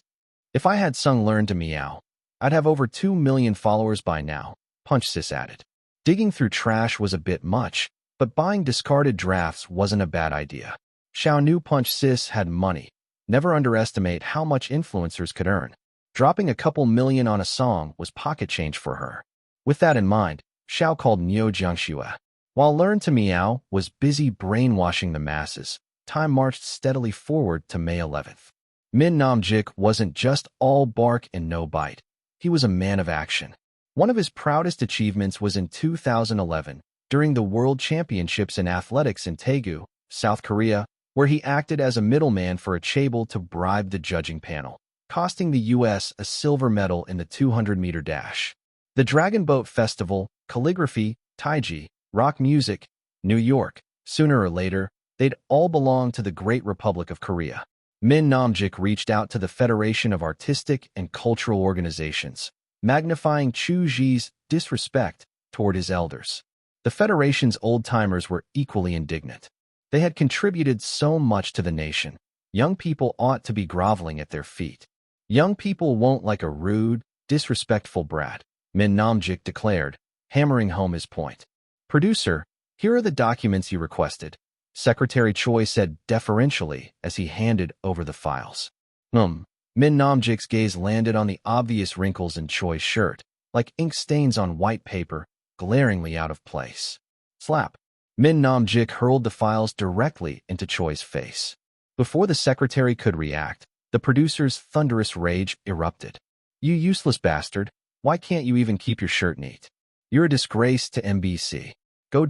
If I had sung Learn to Meow, I'd have over 2 million followers by now, Punch Sis added. Digging through trash was a bit much, but buying discarded drafts wasn't a bad idea. Xiao knew Punch Sis had money. Never underestimate how much influencers could earn. Dropping a couple million on a song was pocket change for her. With that in mind, Xiao called Niu Jiangxue. While Learn to Meow was busy brainwashing the masses, time marched steadily forward to May 11th. Min Namjik wasn't just all bark and no bite. He was a man of action. One of his proudest achievements was in 2011, during the World Championships in Athletics in Daegu, South Korea, where he acted as a middleman for a chaebol to bribe the judging panel, costing the U.S. a silver medal in the 200-meter dash. The Dragon Boat Festival, calligraphy, taiji, rock music, New York, sooner or later, they'd all belong to the Great Republic of Korea. Min Namjik reached out to the Federation of Artistic and Cultural Organizations, magnifying Chu Zhi's disrespect toward his elders. The Federation's old-timers were equally indignant. They had contributed so much to the nation. Young people ought to be groveling at their feet. Young people won't like a rude, disrespectful brat, Min Namjik declared, hammering home his point. Producer, here are the documents you requested, Secretary Choi said deferentially as he handed over the files. Min Namjik's gaze landed on the obvious wrinkles in Choi's shirt, like ink stains on white paper, glaringly out of place. Slap. Min Namjik hurled the files directly into Choi's face. Before the secretary could react, the producer's thunderous rage erupted. You useless bastard, why can't you even keep your shirt neat? You're a disgrace to MBC. Go.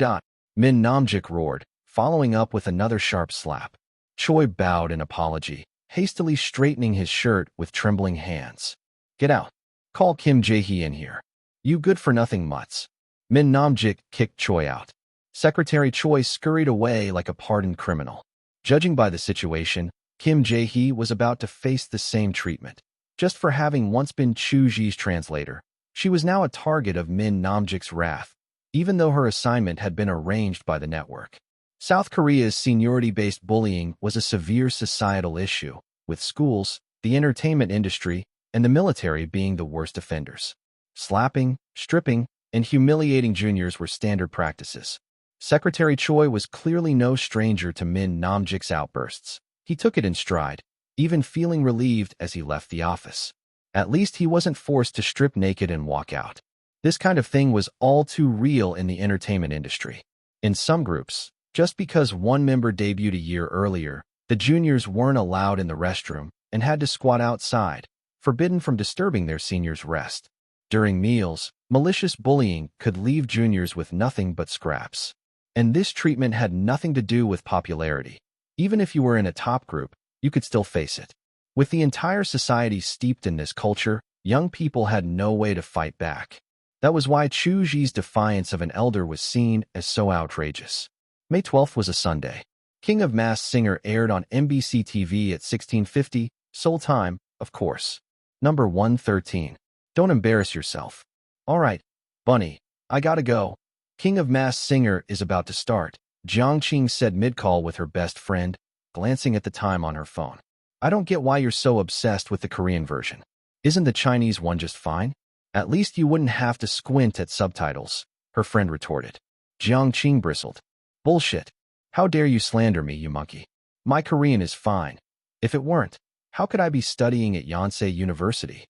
Min Namjik roared, following up with another sharp slap. Choi bowed in apology, hastily straightening his shirt with trembling hands. Get out. Call Kim Jae-hee in here. You good-for-nothing mutts. Min Namjik kicked Choi out. Secretary Choi scurried away like a pardoned criminal. Judging by the situation, Kim Jae-hee was about to face the same treatment. Just for having once been Chu Zhi's translator, she was now a target of Min Namjik's wrath, even though her assignment had been arranged by the network. South Korea's seniority-based bullying was a severe societal issue, with schools, the entertainment industry, and the military being the worst offenders. Slapping, stripping, and humiliating juniors were standard practices. Secretary Choi was clearly no stranger to Min Namjik's outbursts. He took it in stride, even feeling relieved as he left the office. At least he wasn't forced to strip naked and walk out. This kind of thing was all too real in the entertainment industry. In some groups, just because one member debuted a year earlier, the juniors weren't allowed in the restroom and had to squat outside, forbidden from disturbing their seniors' rest. During meals, malicious bullying could leave juniors with nothing but scraps. And this treatment had nothing to do with popularity. Even if you were in a top group, you could still face it. With the entire society steeped in this culture, young people had no way to fight back. That was why Chu Zhi's defiance of an elder was seen as so outrageous. May 12th was a Sunday. King of Masked Singer aired on MBC TV at 16:50, Seoul time, of course. Number 113. Don't embarrass yourself. All right, Bunny, I gotta go. King of Masked Singer is about to start, Jiang Qing said mid-call with her best friend, glancing at the time on her phone. I don't get why you're so obsessed with the Korean version. Isn't the Chinese one just fine? At least you wouldn't have to squint at subtitles, her friend retorted. Jiang Qing bristled. Bullshit. How dare you slander me, you monkey? My Korean is fine. If it weren't, how could I be studying at Yonsei University?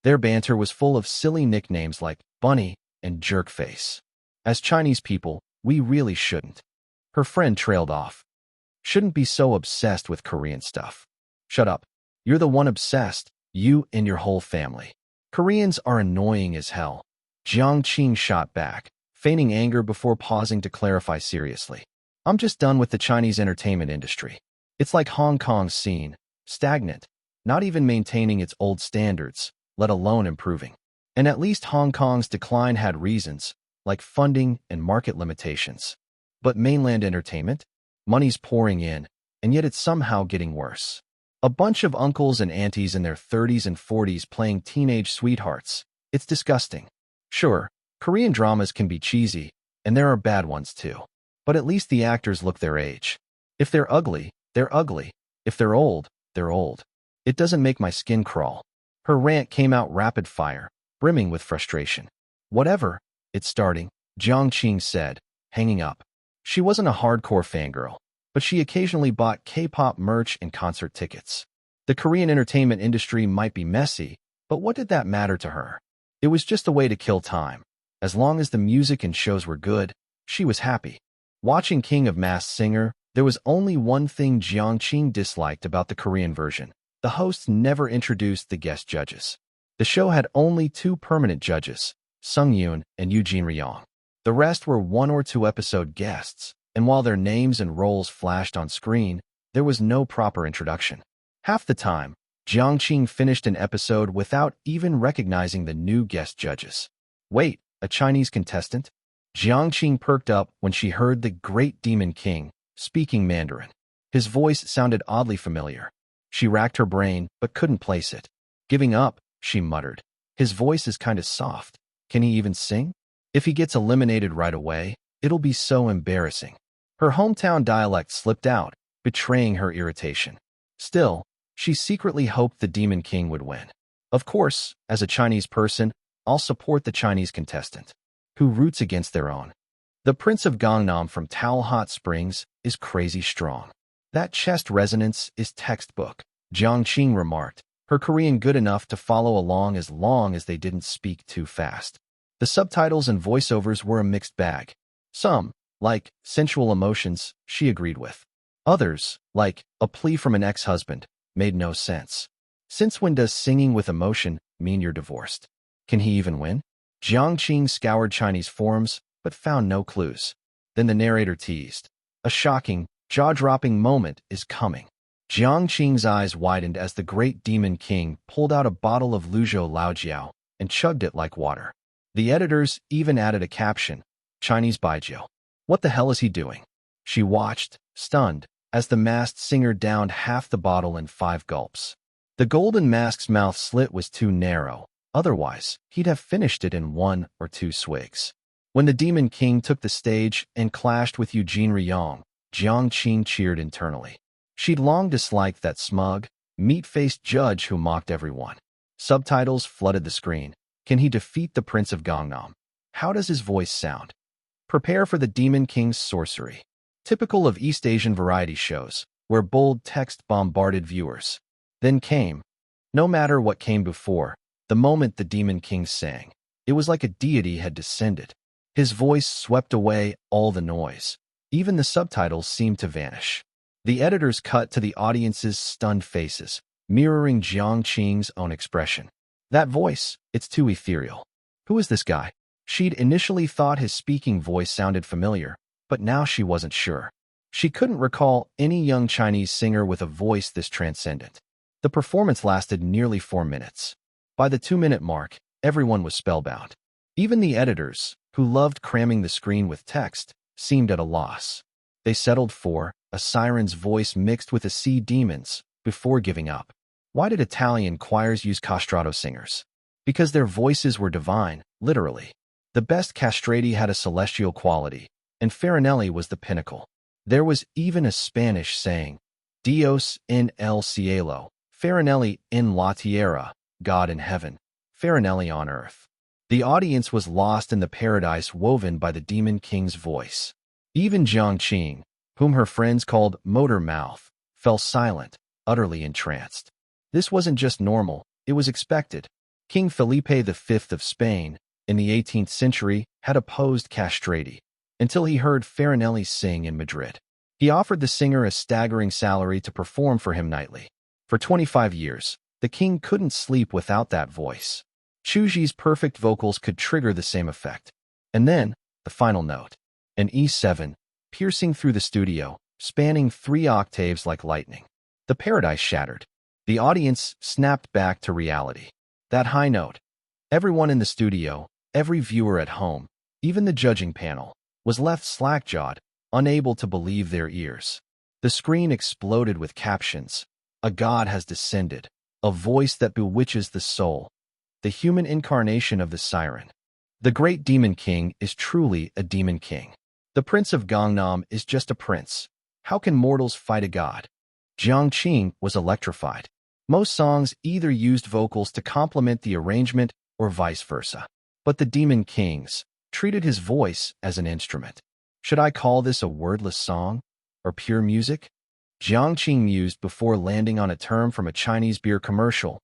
Their banter was full of silly nicknames like Bunny and Jerkface. As Chinese people, we really shouldn't. Her friend trailed off. Shouldn't be so obsessed with Korean stuff. Shut up. You're the one obsessed, you and your whole family. Koreans are annoying as hell. Jiang Qing shot back, feigning anger before pausing to clarify seriously. I'm just done with the Chinese entertainment industry. It's like Hong Kong's scene, stagnant, not even maintaining its old standards, let alone improving. And at least Hong Kong's decline had reasons, like funding and market limitations. But mainland entertainment? Money's pouring in, and yet it's somehow getting worse. A bunch of uncles and aunties in their 30s and 40s playing teenage sweethearts. It's disgusting. Sure, Korean dramas can be cheesy, and there are bad ones too. But at least the actors look their age. If they're ugly, they're ugly. If they're old, they're old. It doesn't make my skin crawl. Her rant came out rapid fire, brimming with frustration. Whatever, it's starting, Jiang Qing said, hanging up. She wasn't a hardcore fangirl, but she occasionally bought K-pop merch and concert tickets. The Korean entertainment industry might be messy, but what did that matter to her? It was just a way to kill time. As long as the music and shows were good, she was happy. Watching King of Masked Singer, there was only one thing Jiang Qing disliked about the Korean version. The hosts never introduced the guest judges. The show had only two permanent judges, Sung Yoon and Eugene Ryong. The rest were one or two episode guests, and while their names and roles flashed on screen, there was no proper introduction. Half the time, Jiang Qing finished an episode without even recognizing the new guest judges. Wait, a Chinese contestant? Jiang Qing perked up when she heard the Great Demon King speaking Mandarin. His voice sounded oddly familiar. She racked her brain, but couldn't place it. Giving up, she muttered. His voice is kind of soft. Can he even sing? If he gets eliminated right away, it'll be so embarrassing. Her hometown dialect slipped out, betraying her irritation. Still, she secretly hoped the Demon King would win. Of course, as a Chinese person, I'll support the Chinese contestant, who roots against their own. The Prince of Gangnam from Towel Hot Springs is crazy strong. That chest resonance is textbook, Jiang Qing remarked, her Korean good enough to follow along as long as they didn't speak too fast. The subtitles and voiceovers were a mixed bag. Some, like sensual emotions, she agreed with. Others, like a plea from an ex-husband, made no sense. Since when does singing with emotion mean you're divorced? Can he even win? Jiang Qing scoured Chinese forums, but found no clues. Then the narrator teased. A shocking, jaw-dropping moment is coming. Jiang Qing's eyes widened as the Great Demon King pulled out a bottle of Luzhou Laojiao and chugged it like water. The editors even added a caption, Chinese baijiu. What the hell is he doing? She watched, stunned, as the masked singer downed half the bottle in 5 gulps. The golden mask's mouth slit was too narrow. Otherwise, he'd have finished it in 1 or 2 swigs. When the Demon King took the stage and clashed with Eugene Ryong, Jiang Qing cheered internally. She'd long disliked that smug, meat-faced judge who mocked everyone. Subtitles flooded the screen. Can he defeat the Prince of Gangnam? How does his voice sound? Prepare for the Demon King's sorcery. Typical of East Asian variety shows, where bold text bombarded viewers. Then came, no matter what came before, the moment the Demon King sang. It was like a deity had descended. His voice swept away all the noise. Even the subtitles seemed to vanish. The editors cut to the audience's stunned faces, mirroring Jiang Qing's own expression. That voice, it's too ethereal. Who is this guy? She'd initially thought his speaking voice sounded familiar, but now she wasn't sure. She couldn't recall any young Chinese singer with a voice this transcendent. The performance lasted nearly 4 minutes. By the 2-minute mark, everyone was spellbound. Even the editors, who loved cramming the screen with text, seemed at a loss. They settled for a siren's voice mixed with a sea demon's before giving up. Why did Italian choirs use castrato singers? Because their voices were divine, literally. The best castrati had a celestial quality, and Farinelli was the pinnacle. There was even a Spanish saying, Dios en el cielo, Farinelli in la tierra, God in heaven, Farinelli on earth. The audience was lost in the paradise woven by the demon king's voice. Even Jiang Qing, whom her friends called Motor Mouth, fell silent, utterly entranced. This wasn't just normal, it was expected. King Felipe V of Spain, in the 18th century, had opposed castrati, until he heard Farinelli sing in Madrid. He offered the singer a staggering salary to perform for him nightly. For 25 years, the king couldn't sleep without that voice. Chu Zhi's perfect vocals could trigger the same effect. And then, the final note. An E7, piercing through the studio, spanning 3 octaves like lightning. The paradise shattered. The audience snapped back to reality. That high note. Everyone in the studio, every viewer at home, even the judging panel, was left slack-jawed, unable to believe their ears. The screen exploded with captions. A god has descended, a voice that bewitches the soul, the human incarnation of the siren. The great demon king is truly a demon king. The prince of Gangnam is just a prince. How can mortals fight a god? Jiang Qing was electrified. Most songs either used vocals to complement the arrangement or vice versa. But the demon kings treated his voice as an instrument. Should I call this a wordless song? Or pure music? Jiang Qing mused before landing on a term from a Chinese beer commercial.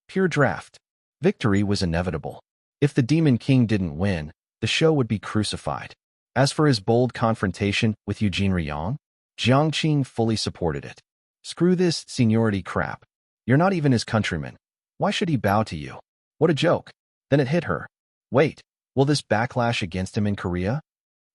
Pure draft. Victory was inevitable. If the demon king didn't win, the show would be crucified. As for his bold confrontation with Eugene Riang, Jiang Qing fully supported it. Screw this seniority crap. You're not even his countryman. Why should he bow to you? What a joke. Then it hit her. Wait, will this backlash against him in Korea?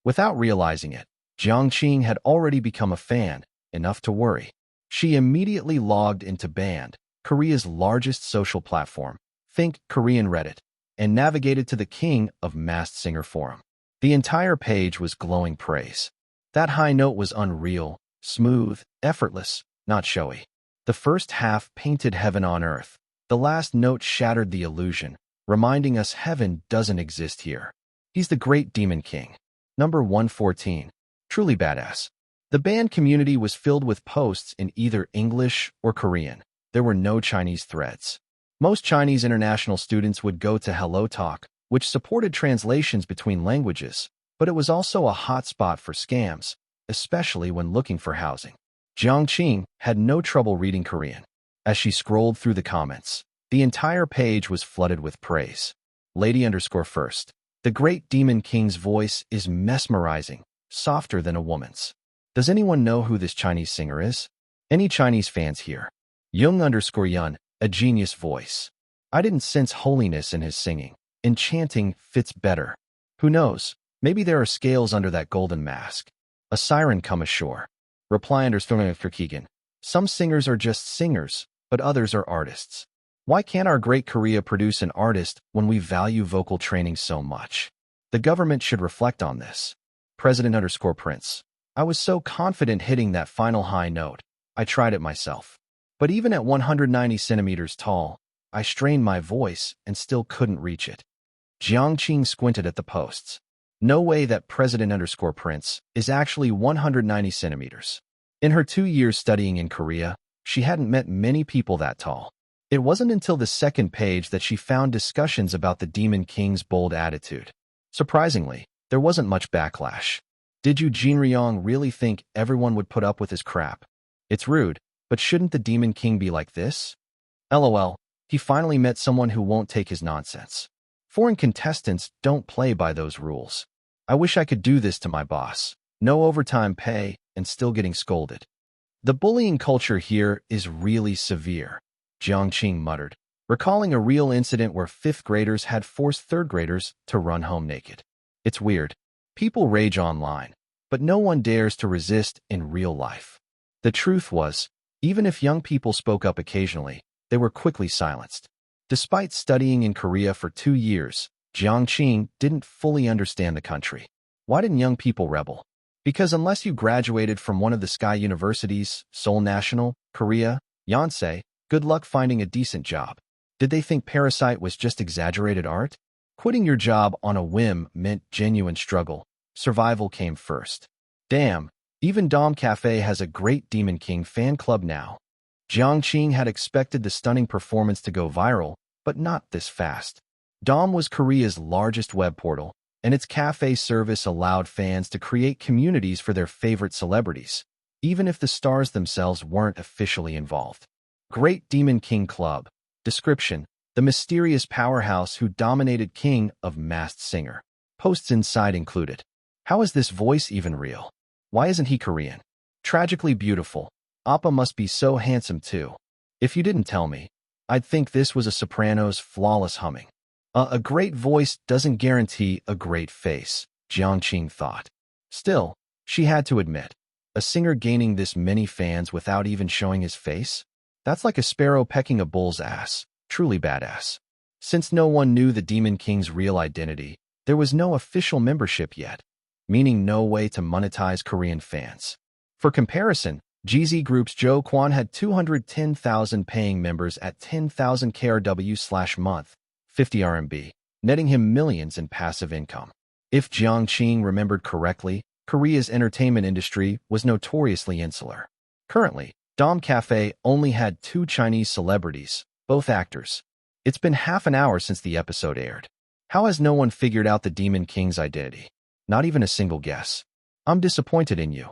Without realizing it, Jiang Qing had already become a fan, enough to worry. She immediately logged into Band, Korea's largest social platform, think Korean Reddit, and navigated to the king of Masked Singer forum. The entire page was glowing praise. That high note was unreal, smooth, effortless, not showy. The first half painted heaven on earth. The last note shattered the illusion, reminding us heaven doesn't exist here. He's the great demon king. Number 114. Truly badass. The band community was filled with posts in either English or Korean. There were no Chinese threads. Most Chinese international students would go to Hello Talk, which supported translations between languages, but it was also a hotspot for scams, especially when looking for housing. Jiang Qing had no trouble reading Korean. As she scrolled through the comments, the entire page was flooded with praise. Lady_first. The great demon king's voice is mesmerizing, softer than a woman's. Does anyone know who this Chinese singer is? Any Chinese fans here? Young_Yun, a genius voice. I didn't sense holiness in his singing. Enchanting fits better. Who knows? Maybe there are scales under that golden mask. A siren come ashore. Reply_Keegan. Some singers are just singers, but others are artists. Why can't our great Korea produce an artist when we value vocal training so much? The government should reflect on this. President_Prince. I was so confident hitting that final high note. I tried it myself. But even at 190 centimeters tall, I strained my voice and still couldn't reach it. Jiang Qing squinted at the posts. No way that President_Prince is actually 190 centimeters. In her 2 years studying in Korea, she hadn't met many people that tall. It wasn't until the second page that she found discussions about the Demon King's bold attitude. Surprisingly, there wasn't much backlash. Did Eugene Riang really think everyone would put up with his crap? It's rude, but shouldn't the Demon King be like this? LOL, he finally met someone who won't take his nonsense. Foreign contestants don't play by those rules. I wish I could do this to my boss. No overtime pay and still getting scolded. The bullying culture here is really severe, Jiang Qing muttered, recalling a real incident where 5th graders had forced 3rd graders to run home naked. It's weird. People rage online, but no one dares to resist in real life. The truth was, even if young people spoke up occasionally, they were quickly silenced. Despite studying in Korea for 2 years, Jiang Qing didn't fully understand the country. Why didn't young people rebel? Because unless you graduated from one of the Sky Universities, Seoul National, Korea, Yonsei, good luck finding a decent job. Did they think Parasite was just exaggerated art? Quitting your job on a whim meant genuine struggle. Survival came first. Damn, even Dom Cafe has a great Demon King fan club now. Jiang Qing had expected the stunning performance to go viral, but not this fast. Dom was Korea's largest web portal, and its cafe service allowed fans to create communities for their favorite celebrities, even if the stars themselves weren't officially involved. Great Demon King Club. Description: the mysterious powerhouse who dominated King of Masked Singer. Posts inside included: how is this voice even real? Why isn't he Korean? Tragically beautiful. Appa must be so handsome too. If you didn't tell me, I'd think this was a soprano's flawless humming. A great voice doesn't guarantee a great face, Jiang Qing thought. Still, she had to admit, a singer gaining this many fans without even showing his face? That's like a sparrow pecking a bull's ass. Truly badass. Since no one knew the Demon King's real identity, there was no official membership yet, meaning no way to monetize Korean fans. For comparison, GZ Group's Joe Kwan had 210,000 paying members at 10,000 KRW/month, 50 RMB, netting him millions in passive income. If Jiang Qing remembered correctly, Korea's entertainment industry was notoriously insular. Currently, Dom Cafe only had 2 Chinese celebrities, both actors. It's been half an hour since the episode aired. How has no one figured out the Demon King's identity? Not even a single guess. I'm disappointed in you.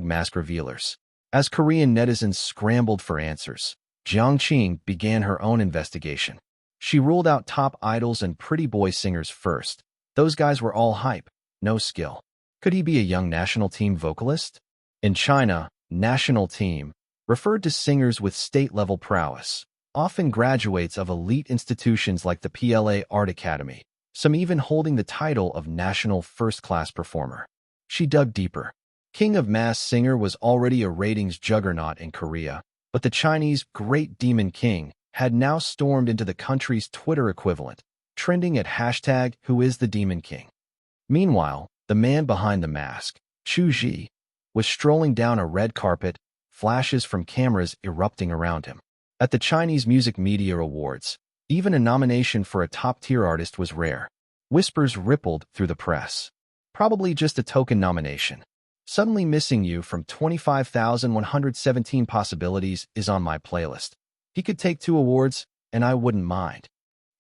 #mask revealers. As Korean netizens scrambled for answers, Jiang Qing began her own investigation. She ruled out top idols and pretty boy singers first. Those guys were all hype, no skill. Could he be a young national team vocalist? In China, national team referred to singers with state-level prowess, often graduates of elite institutions like the PLA Art Academy, some even holding the title of national first-class performer. She dug deeper. King of Masked Singer was already a ratings juggernaut in Korea, but the Chinese Great Demon King had now stormed into the country's Twitter equivalent, trending at #WhoIsTheDemonKing. Meanwhile, the man behind the mask, Chu Zhi, was strolling down a red carpet, flashes from cameras erupting around him. At the Chinese Music Media Awards, even a nomination for a top-tier artist was rare. Whispers rippled through the press. Probably just a token nomination. Suddenly Missing You from 25,117 Possibilities is on my playlist. He could take 2 awards, and I wouldn't mind.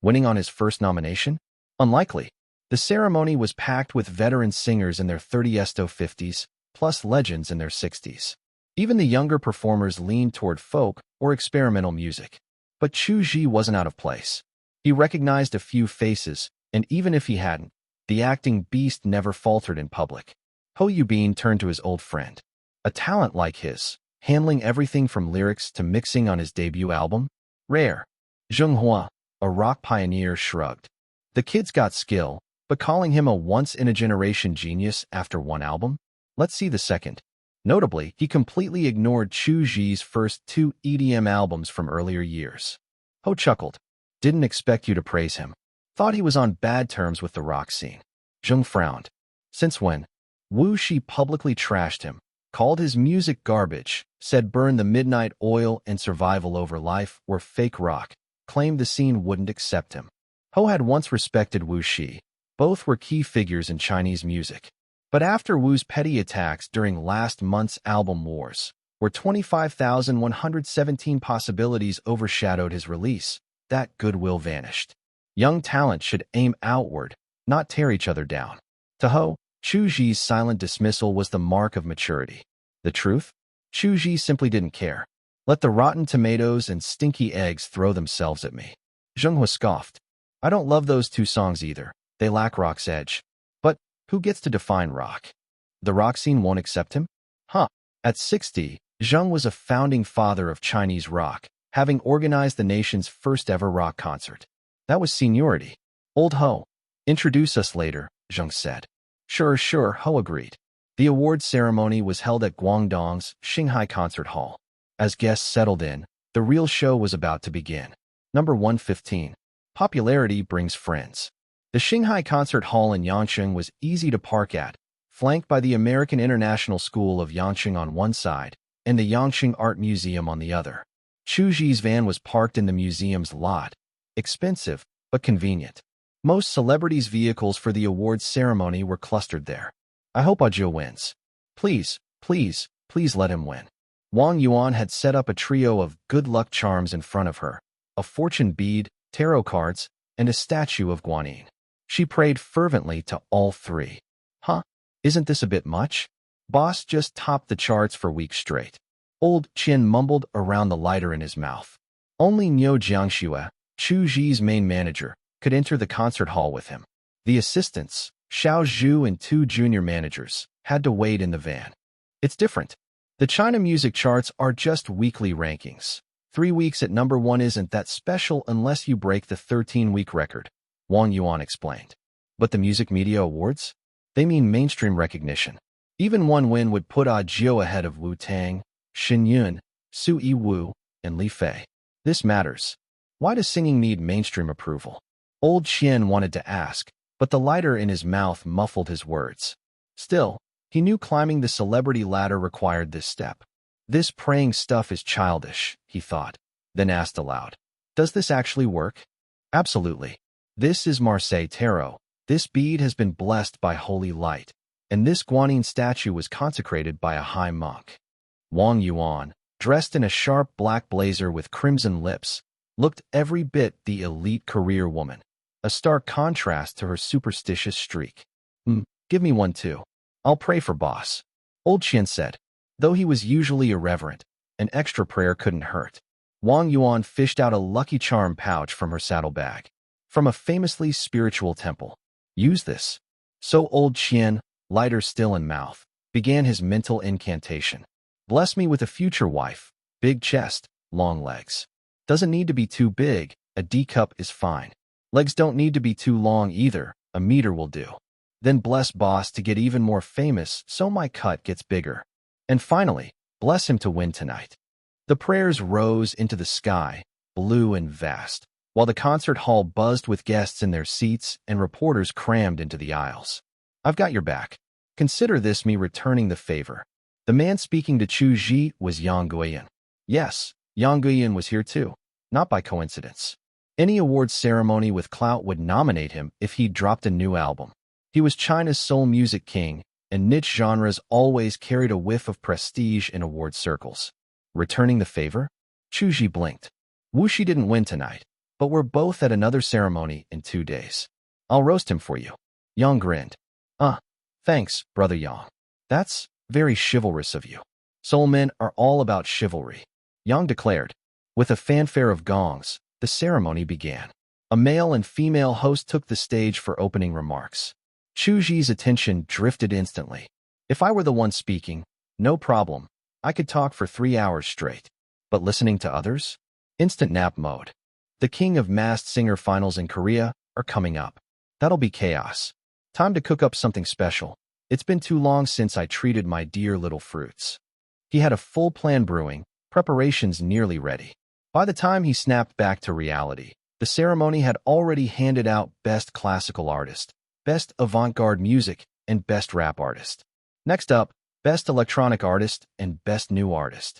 Winning on his first nomination? Unlikely. The ceremony was packed with veteran singers in their 30s to 50s, plus legends in their 60s. Even the younger performers leaned toward folk or experimental music. But Chu Zhi wasn't out of place. He recognized a few faces, and even if he hadn't, the acting beast never faltered in public. Ho Yubin turned to his old friend. A talent like his, handling everything from lyrics to mixing on his debut album? Rare. Zheng Hua, a rock pioneer, shrugged. The kid's got skill, but calling him a once-in-a-generation genius after 1 album? Let's see the second. Notably, he completely ignored Chu Zhi's first 2 EDM albums from earlier years. Ho chuckled. Didn't expect you to praise him. Thought he was on bad terms with the rock scene. Zheng frowned. Since when? Wu Shi publicly trashed him, called his music garbage, said Burn the Midnight Oil and Survival Over Life were fake rock, claimed the scene wouldn't accept him. Ho had once respected Wu Shi. Both were key figures in Chinese music. But after Wu's petty attacks during last month's album wars, where 25,117 Possibilities overshadowed his release, that goodwill vanished. Young talent should aim outward, not tear each other down. To Ho, Chu Zhi's silent dismissal was the mark of maturity. The truth? Chu Zhi simply didn't care. Let the rotten tomatoes and stinky eggs throw themselves at me. Zheng Hua scoffed. I don't love those 2 songs either. They lack rock's edge. But who gets to define rock? The rock scene won't accept him? Huh. At 60, Zheng was a founding father of Chinese rock, having organized the nation's first ever rock concert. That was seniority. Old Ho. Introduce us later, Zheng said. Sure, Ho agreed. The awards ceremony was held at Guangdong's Shanghai Concert Hall. As guests settled in, the real show was about to begin. Number 115. Popularity brings friends. The Shanghai Concert Hall in Yangcheng was easy to park at, flanked by the American International School of Yangcheng on one side and the Yangcheng Art Museum on the other. Chu Zhi's van was parked in the museum's lot. Expensive, but convenient. Most celebrities' vehicles for the awards ceremony were clustered there. I hope Ajio wins. Please let him win. Wang Yuan had set up a trio of good luck charms in front of her, a fortune bead, tarot cards, and a statue of Guanyin. She prayed fervently to all three. Huh? Isn't this a bit much? Boss just topped the charts for weeks straight. Old Qian mumbled around the lighter in his mouth. Only Niu Jiangxue, Chu Zhi's main manager, could enter the concert hall with him. The assistants, Xiao Zhu and two junior managers, had to wait in the van. It's different. The China music charts are just weekly rankings. 3 weeks at number 1 isn't that special unless you break the 13-week record, Wang Yuan explained. But the music media awards? They mean mainstream recognition. Even one win would put Ah Jiu ahead of Wu Tang, Xin Yun, Su Yiwu, and Li Fei. This matters. Why does singing need mainstream approval? Old Qian wanted to ask, but the lighter in his mouth muffled his words. Still, he knew climbing the celebrity ladder required this step. This praying stuff is childish, he thought, then asked aloud. Does this actually work? Absolutely. This is Marseille Tarot. This bead has been blessed by holy light, and this Guanyin statue was consecrated by a high monk. Wang Yuan, dressed in a sharp black blazer with crimson lips, looked every bit the elite career woman, a stark contrast to her superstitious streak. Give me one too. I'll pray for boss, Old Qian said. Though he was usually irreverent, an extra prayer couldn't hurt. Wang Yuan fished out a lucky charm pouch from her saddlebag. From a famously spiritual temple. Use this. So Old Qian, lighter still in mouth, began his mental incantation. Bless me with a future wife, big chest, long legs. Doesn't need to be too big, a D cup is fine. Legs don't need to be too long either, a meter will do. Then bless boss to get even more famous so my cut gets bigger. And finally, bless him to win tonight. The prayers rose into the sky, blue and vast, while the concert hall buzzed with guests in their seats and reporters crammed into the aisles. I've got your back. Consider this me returning the favor. The man speaking to Chu Zhi was Yang Guiyan. Yes, Yang Guiyan was here too, not by coincidence. Any awards ceremony with clout would nominate him if he'd dropped a new album. He was China's soul music king, and niche genres always carried a whiff of prestige in award circles. Returning the favor? Chu Zhi blinked. Wuxi didn't win tonight, but we're both at another ceremony in 2 days. I'll roast him for you. Yang grinned. Thanks, brother Yang. That's very chivalrous of you. Soul men are all about chivalry, Yang declared. With a fanfare of gongs, the ceremony began. A male and female host took the stage for opening remarks. Chu Zhi's attention drifted instantly. If I were the one speaking, no problem. I could talk for 3 hours straight. But listening to others? Instant nap mode. The King of Masked Singer finals in Korea are coming up. That'll be chaos. Time to cook up something special. It's been too long since I treated my dear little fruits. He had a full plan brewing, preparations nearly ready. By the time he snapped back to reality, the ceremony had already handed out Best Classical Artist, Best Avant-Garde Music, and Best Rap Artist. Next up, Best Electronic Artist and Best New Artist.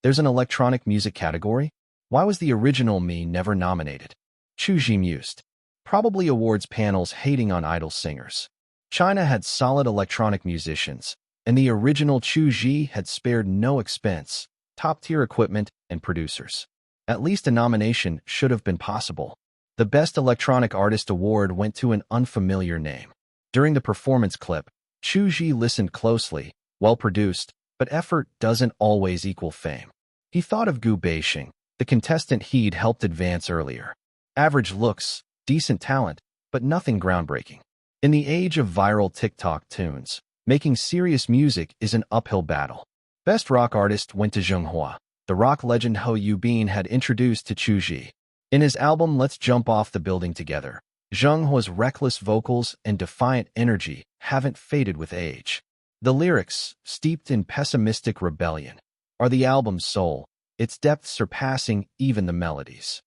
There's an electronic music category? Why was the original me never nominated? Chu Zhi mused. Probably awards panels hating on idol singers. China had solid electronic musicians, and the original Chu Zhi had spared no expense, top-tier equipment, and producers. At least a nomination should have been possible. The Best Electronic Artist award went to an unfamiliar name. During the performance clip, Chu Zhi listened closely, well-produced, but effort doesn't always equal fame. He thought of Gu Beixing, the contestant he'd helped advance earlier. Average looks, decent talent, but nothing groundbreaking. In the age of viral TikTok tunes, making serious music is an uphill battle. Best Rock Artist went to Zheng Hua, the rock legend Ho Yubin had introduced to Chu Zhi. In his album Let's Jump Off the Building Together, Zheng Hua's reckless vocals and defiant energy haven't faded with age. The lyrics, steeped in pessimistic rebellion, are the album's soul, its depth surpassing even the melodies.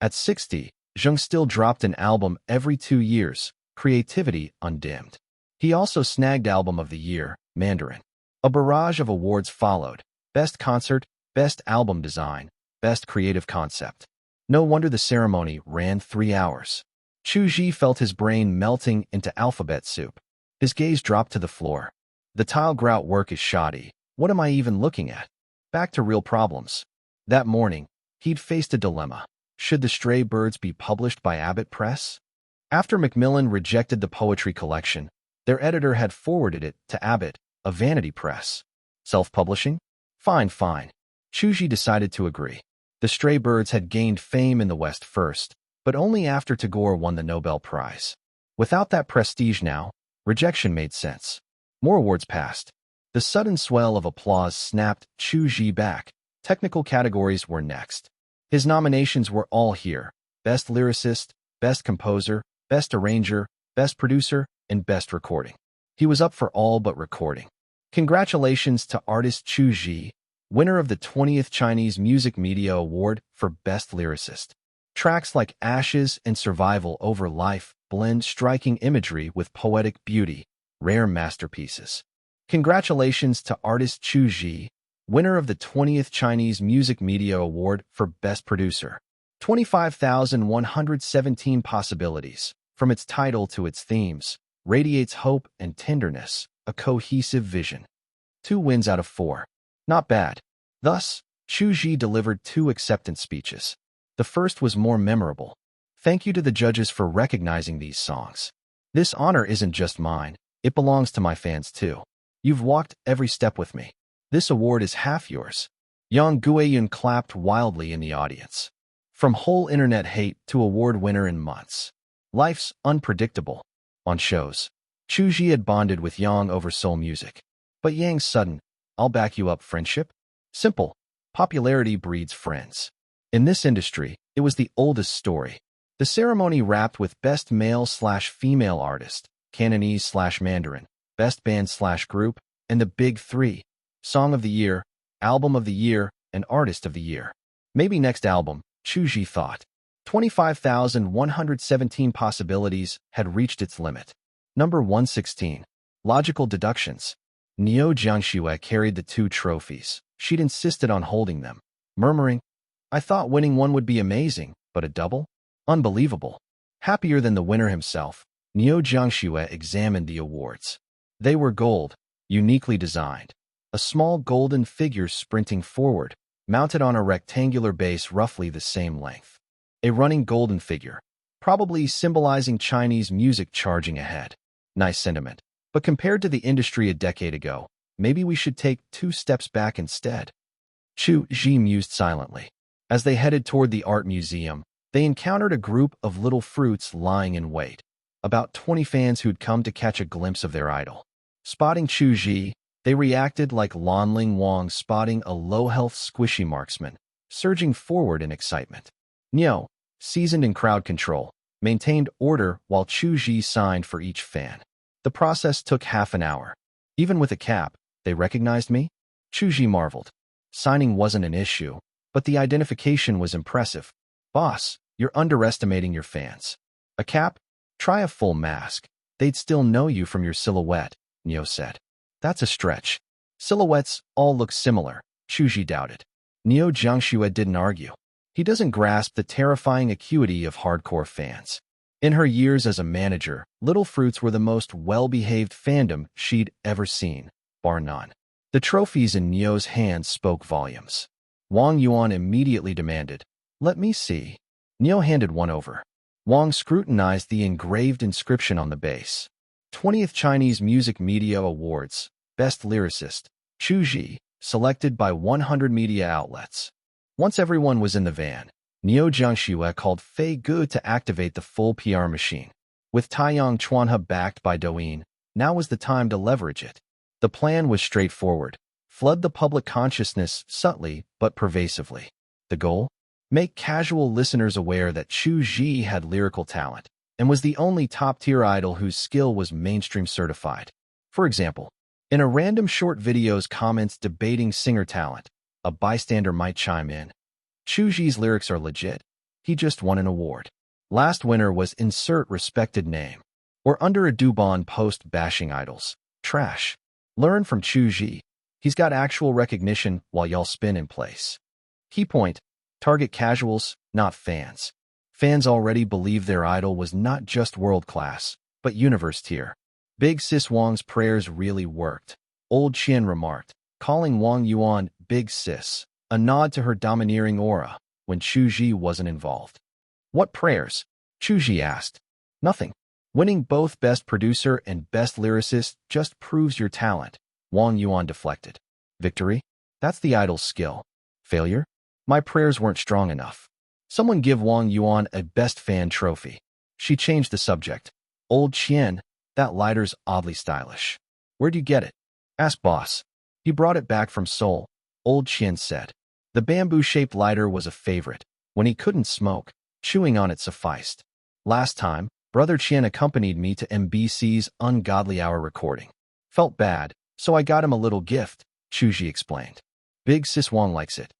At 60, Zheng still dropped an album every 2 years, creativity undimmed. He also snagged Album of the Year, Mandarin. A barrage of awards followed: Best Concert, Best Album Design, Best Creative Concept. No wonder the ceremony ran 3 hours. Chu Zhi felt his brain melting into alphabet soup. His gaze dropped to the floor. The tile grout work is shoddy. What am I even looking at? Back to real problems. That morning, he'd faced a dilemma. Should The Stray Birds be published by Abbott Press? After Macmillan rejected the poetry collection, their editor had forwarded it to Abbott, a vanity press. Self-publishing? Fine. Chu Zhi decided to agree. The Stray Birds had gained fame in the West first, but only after Tagore won the Nobel Prize. Without that prestige now, rejection made sense. More awards passed. The sudden swell of applause snapped Chu Zhi back. Technical categories were next. His nominations were all here: Best Lyricist, Best Composer, Best Arranger, Best Producer, and Best Recording. He was up for all but recording. Congratulations to artist Chu Zhi, winner of the 20th Chinese Music Media Award for Best Lyricist. Tracks like Ashes and Survival Over Life blend striking imagery with poetic beauty, rare masterpieces. Congratulations to artist Chu Zhi, winner of the 20th Chinese Music Media Award for Best Producer. 25,117 possibilities, from its title to its themes, radiates hope and tenderness, a cohesive vision. 2 wins out of 4. Not bad. Thus, Chu Zhi delivered 2 acceptance speeches. The first was more memorable. Thank you to the judges for recognizing these songs. This honor isn't just mine, it belongs to my fans too. You've walked every step with me. This award is half yours. Yang Guiyun clapped wildly in the audience. From whole internet hate to award winner in months. Life's unpredictable. On shows, Chu Zhi had bonded with Yang over soul music. But Yang's sudden, I'll back you up friendship? Simple. Popularity breeds friends. In this industry, it was the oldest story. The ceremony wrapped with Best Male/Female Artist, Cantonese/Mandarin, Best Band/Group, and the Big Three: Song of the Year, Album of the Year, and Artist of the Year. Maybe next album, Chu Zhi thought. 25,117 possibilities had reached its limit. Number 116. Logical Deductions. Niu Jiangxue carried the 2 trophies. She'd insisted on holding them, murmuring, I thought winning one would be amazing, but a double? Unbelievable. Happier than the winner himself, Niu Jiangxue examined the awards. They were gold, uniquely designed. A small golden figure sprinting forward, mounted on a rectangular base roughly the same length. A running golden figure, probably symbolizing Chinese music charging ahead. Nice sentiment. But compared to the industry a decade ago, maybe we should take 2 steps back instead. Chu Zhi mused silently. As they headed toward the art museum, they encountered a group of little fruits lying in wait. About 20 fans who'd come to catch a glimpse of their idol. Spotting Chu Zhi, they reacted like Lanling Wang spotting a low-health squishy marksman, surging forward in excitement. Niu, seasoned in crowd control, maintained order while Chu Zhi signed for each fan. The process took half an hour. Even with a cap, they recognized me? Chu Zhi marveled. Signing wasn't an issue, but the identification was impressive. Boss, you're underestimating your fans. A cap? Try a full mask. They'd still know you from your silhouette, Niu said. That's a stretch. Silhouettes all look similar, Chu Zhi doubted. Niu Jiangxue didn't argue. He doesn't grasp the terrifying acuity of hardcore fans. In her years as a manager, Little Fruits were the most well-behaved fandom she'd ever seen, bar none. The trophies in Niu's hands spoke volumes. Wang Yuan immediately demanded, Let me see. Niu handed one over. Wang scrutinized the engraved inscription on the base. 20th Chinese Music Media Awards, Best Lyricist, Chu Zhi, selected by 100 media outlets. Once everyone was in the van, Niu Jiangxue called Fei Gu to activate the full PR machine. With Taiyang Chuanhe backed by Douyin, now was the time to leverage it. The plan was straightforward. Flood the public consciousness subtly but pervasively. The goal? Make casual listeners aware that Chu Zhi had lyrical talent and was the only top-tier idol whose skill was mainstream certified. For example, in a random short video's comments debating singer talent, a bystander might chime in, Chu Zhi's lyrics are legit. He just won an award. Last winner was insert respected name. Or under a Dubon post bashing idols. Trash. Learn from Chu Zhi. He's got actual recognition while y'all spin in place. Key point. Target casuals, not fans. Fans already believed their idol was not just world-class, but universe tier. Big Sis Wang's prayers really worked. Old Qian remarked. calling Wang Yuan Big Sis, a nod to her domineering aura when Chu Zhi wasn't involved. What prayers? Chu Zhi asked. Nothing. Winning both Best Producer and Best Lyricist just proves your talent, Wang Yuan deflected. Victory? That's the idol's skill. Failure? My prayers weren't strong enough. Someone give Wang Yuan a Best Fan trophy. She changed the subject. Old Qian, that lighter's oddly stylish. Where'd you get it? Asked boss. He brought it back from Seoul, Old Qian said. The bamboo-shaped lighter was a favorite. When he couldn't smoke, chewing on it sufficed. Last time, Brother Qian accompanied me to MBC's Ungodly Hour recording. Felt bad, so I got him a little gift, Chu Zhi explained. Big Sis Wang likes it.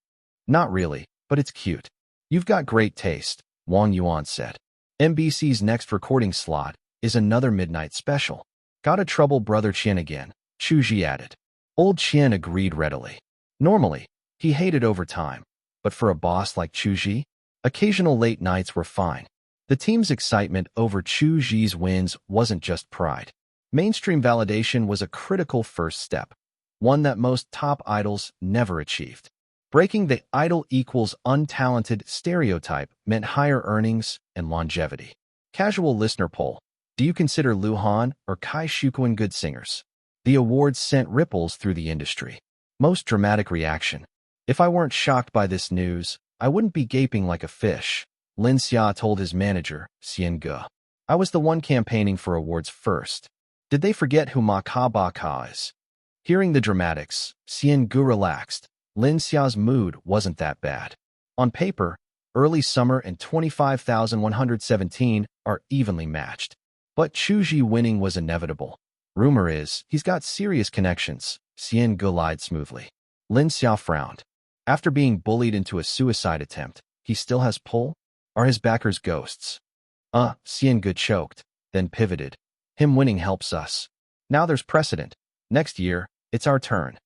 Not really, but it's cute. You've got great taste, Wang Yuan said. MBC's next recording slot is another midnight special. Gotta trouble Brother Qian again, Chu Zhi added. Old Qian agreed readily. Normally, he hated overtime, but for a boss like Chu Zhi, occasional late nights were fine. The team's excitement over Chu Zhi's wins wasn't just pride. Mainstream validation was a critical first step, one that most top idols never achieved. Breaking the idol equals untalented stereotype meant higher earnings and longevity. Casual listener poll. Do you consider Lu Han or Kai Shuquan good singers? The awards sent ripples through the industry. Most dramatic reaction. If I weren't shocked by this news, I wouldn't be gaping like a fish, Lin Xia told his manager, Xian Ge. I was the one campaigning for awards first. Did they forget who Ma Ka Ba Ka is? Hearing the dramatics, Xian Ge relaxed. Lin Xia's mood wasn't that bad. On paper, Early Summer and 25,117 are evenly matched. But Chu Zhi winning was inevitable. Rumor is, he's got serious connections, Xian Ge lied smoothly. Lin Xia frowned. After being bullied into a suicide attempt, he still has pull? Are his backers ghosts? Xian Ge choked, then pivoted. Him winning helps us. Now there's precedent. Next year, it's our turn.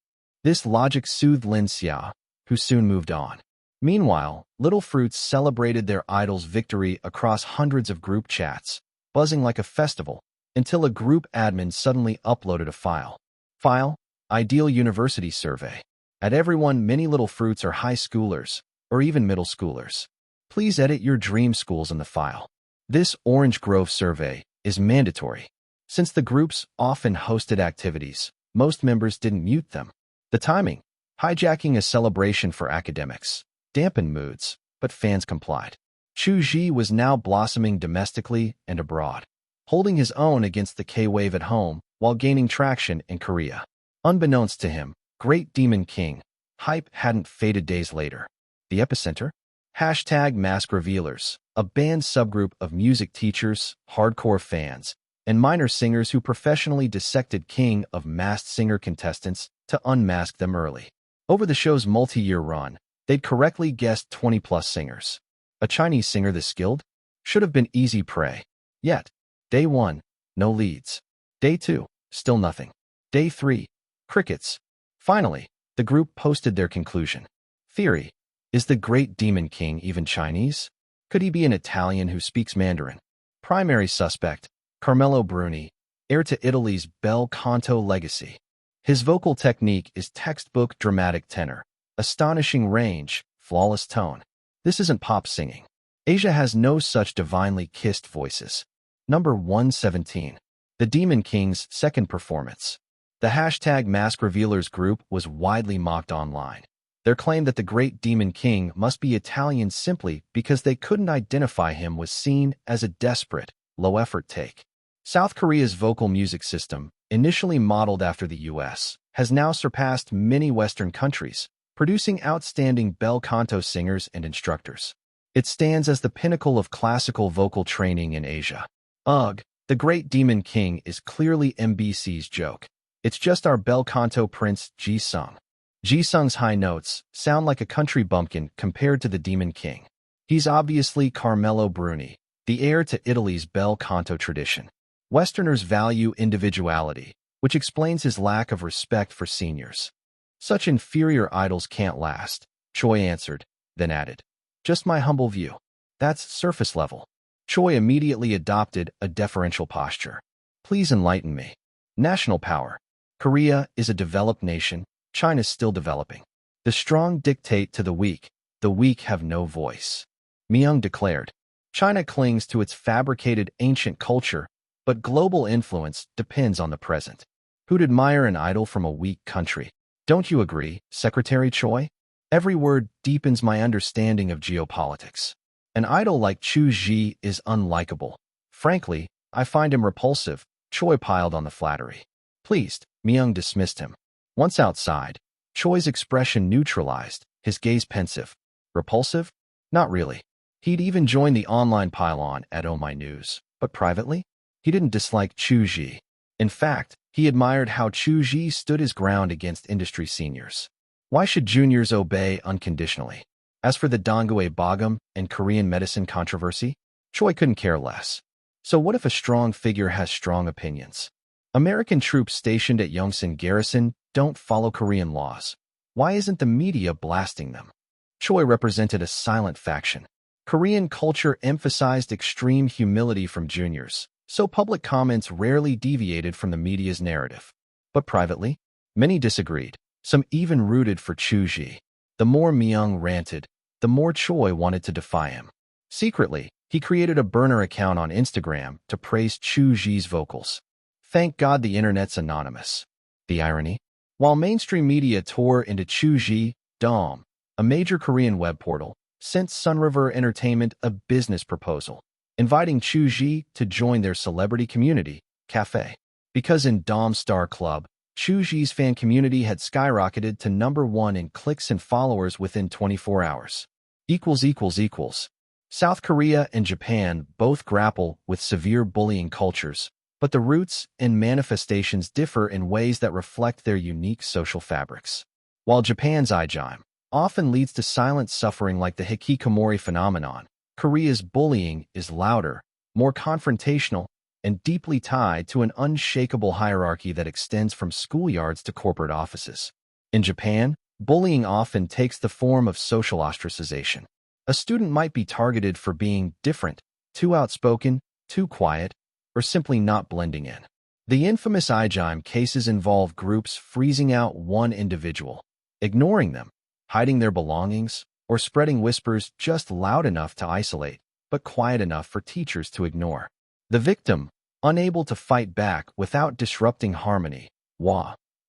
This logic soothed Lin Xia, who soon moved on. Meanwhile, Little Fruits celebrated their idol's victory across hundreds of group chats, buzzing like a festival, until a group admin suddenly uploaded a file. File? Ideal University Survey. At everyone, many Little Fruits are high schoolers, or even middle schoolers. Please edit your dream schools in the file. This Orange Grove survey is mandatory. Since the groups often hosted activities, most members didn't mute them. The timing, hijacking a celebration for academics, dampened moods, but fans complied. Chu Zhi was now blossoming domestically and abroad, holding his own against the K-wave at home while gaining traction in Korea. Unbeknownst to him, Great Demon King hype hadn't faded days later. The epicenter? Hashtag Mask Revealers, a band subgroup of music teachers, hardcore fans, and minor singers who professionally dissected King of Masked Singer contestants to unmask them early. Over the show's multi-year run, they'd correctly guessed 20-plus singers. A Chinese singer this skilled? Should have been easy prey. Yet, day 1, no leads. Day 2, still nothing. Day 3, crickets. Finally, the group posted their conclusion. Theory. Is the Great Demon King even Chinese? Could he be an Italian who speaks Mandarin? Primary suspect, Carmelo Bruni, heir to Italy's bel canto legacy. His vocal technique is textbook dramatic tenor, astonishing range, flawless tone. This isn't pop singing. Asia has no such divinely kissed voices. Number 117. The Demon King's second performance. The hashtag Mask Revealers group was widely mocked online. Their claim that the Great Demon King must be Italian simply because they couldn't identify him was seen as a desperate, low-effort take. South Korea's vocal music system, initially modeled after the US, has now surpassed many Western countries, producing outstanding bel canto singers and instructors. It stands as the pinnacle of classical vocal training in Asia. Ugh, the Great Demon King is clearly MBC's joke. It's just our bel canto prince, Ji-sung. Ji-sung's high notes sound like a country bumpkin compared to the Demon King. He's obviously Carmelo Bruni, the heir to Italy's bel canto tradition. Westerners value individuality, which explains his lack of respect for seniors. Such inferior idols can't last, Choi answered, then added. Just my humble view. That's surface level. Choi immediately adopted a deferential posture. Please enlighten me. National power. Korea is a developed nation, China's still developing. The strong dictate to the weak have no voice. Myung declared. China clings to its fabricated ancient culture, but global influence depends on the present. Who'd admire an idol from a weak country? Don't you agree, Secretary Choi? Every word deepens my understanding of geopolitics. An idol like Chu Zhi is unlikable. Frankly, I find him repulsive. Choi piled on the flattery. Pleased, Myung dismissed him. Once outside, Choi's expression neutralized, his gaze pensive. Repulsive? Not really. He'd even joined the online pile-on at Oh My News, but privately, he didn't dislike Chu Zhi. In fact, he admired how Chu Zhi stood his ground against industry seniors. Why should juniors obey unconditionally? As for the Donghae Bogum and Korean medicine controversy, Choi couldn't care less. So what if a strong figure has strong opinions? American troops stationed at Yongsan Garrison don't follow Korean laws. Why isn't the media blasting them? Choi represented a silent faction. Korean culture emphasized extreme humility from juniors, so public comments rarely deviated from the media's narrative. But privately, many disagreed. Some even rooted for Chu Zhi. The more Myung ranted, the more Choi wanted to defy him. Secretly, he created a burner account on Instagram to praise Chu Zhi's vocals. Thank God the internet's anonymous. The irony? While mainstream media tore into Chu Zhi, Dom, a major Korean web portal, sent Sunriver Entertainment a business proposal, inviting Chu Zhi to join their celebrity community, Cafe. Because in Dom's Star Club, Chu Zhi's fan community had skyrocketed to #1 in clicks and followers within 24 hours. South Korea and Japan both grapple with severe bullying cultures, but the roots and manifestations differ in ways that reflect their unique social fabrics. While Japan's ijime often leads to silent suffering like the hikikomori phenomenon, Korea's bullying is louder, more confrontational, and deeply tied to an unshakable hierarchy that extends from schoolyards to corporate offices. In Japan, bullying often takes the form of social ostracization. A student might be targeted for being different, too outspoken, too quiet, or simply not blending in. The infamous ijime cases involve groups freezing out one individual, ignoring them, hiding their belongings, or spreading whispers just loud enough to isolate, but quiet enough for teachers to ignore. The victim, unable to fight back without disrupting harmony,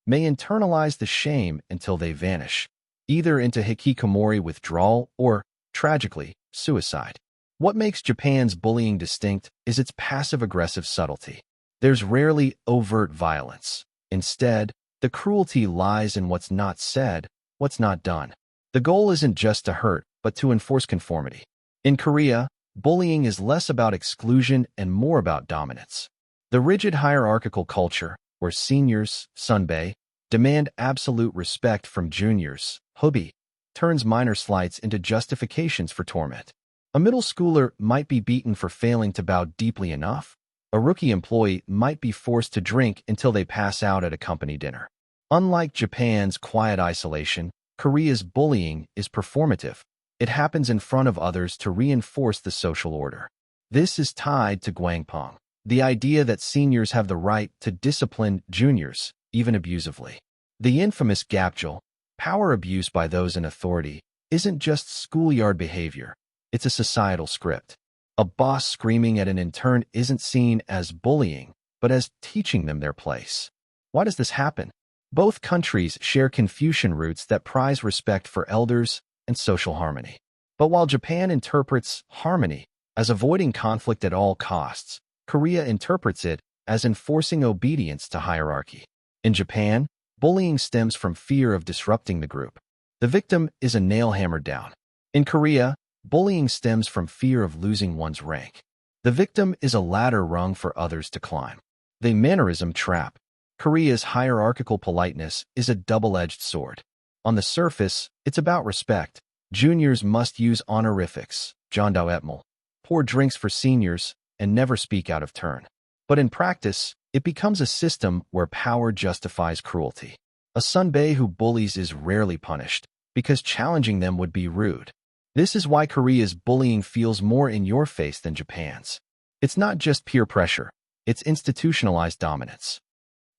may internalize the shame until they vanish, either into hikikomori withdrawal or, tragically, suicide. What makes Japan's bullying distinct is its passive-aggressive subtlety. There's rarely overt violence. Instead, the cruelty lies in what's not said, what's not done. The goal isn't just to hurt, but to enforce conformity. In Korea, bullying is less about exclusion and more about dominance. The rigid hierarchical culture, where seniors, sunbae, demand absolute respect from juniors, hobi, turns minor slights into justifications for torment. A middle schooler might be beaten for failing to bow deeply enough. A rookie employee might be forced to drink until they pass out at a company dinner. Unlike Japan's quiet isolation, Korea's bullying is performative. It happens in front of others to reinforce the social order. This is tied to gwangpong, the idea that seniors have the right to discipline juniors, even abusively. The infamous gapjul, power abuse by those in authority, isn't just schoolyard behavior. It's a societal script. A boss screaming at an intern isn't seen as bullying, but as teaching them their place. Why does this happen? Both countries share Confucian roots that prize respect for elders and social harmony. But while Japan interprets harmony as avoiding conflict at all costs, Korea interprets it as enforcing obedience to hierarchy. In Japan, bullying stems from fear of disrupting the group. The victim is a nail hammered down. In Korea, bullying stems from fear of losing one's rank. The victim is a ladder rung for others to climb. The mannerism trap. Korea's hierarchical politeness is a double-edged sword. On the surface, it's about respect. Juniors must use honorifics, Jondaoetmal, pour drinks for seniors, and never speak out of turn. But in practice, it becomes a system where power justifies cruelty. A sunbae who bullies is rarely punished, because challenging them would be rude. This is why Korea's bullying feels more in your face than Japan's. It's not just peer pressure, it's institutionalized dominance.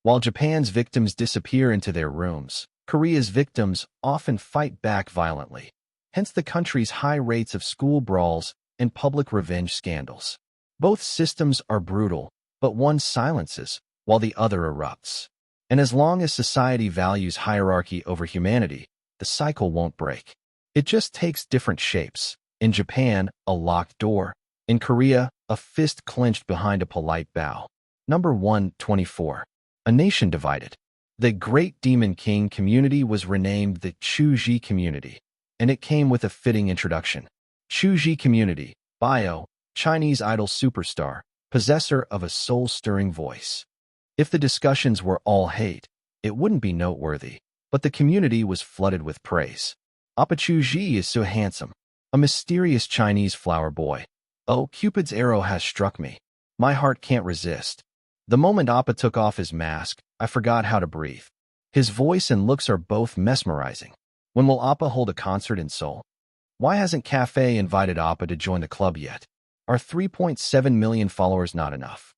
While Japan's victims disappear into their rooms, Korea's victims often fight back violently, hence the country's high rates of school brawls and public revenge scandals. Both systems are brutal, but one silences while the other erupts. And as long as society values hierarchy over humanity, the cycle won't break. It just takes different shapes. In Japan, a locked door. In Korea, a fist clenched behind a polite bow. Number 124. A nation divided. The Great Demon King community was renamed the Chu Zhi community, and it came with a fitting introduction. Chu Zhi community, bio, Chinese idol superstar, possessor of a soul-stirring voice. If the discussions were all hate, it wouldn't be noteworthy, but the community was flooded with praise. Oppa Chu Zhi is so handsome, a mysterious Chinese flower boy. Oh, Cupid's arrow has struck me. My heart can't resist. The moment Oppa took off his mask, I forgot how to breathe. His voice and looks are both mesmerizing. When will Oppa hold a concert in Seoul? Why hasn't Cafe invited Oppa to join the club yet? Are 3.7 million followers not enough?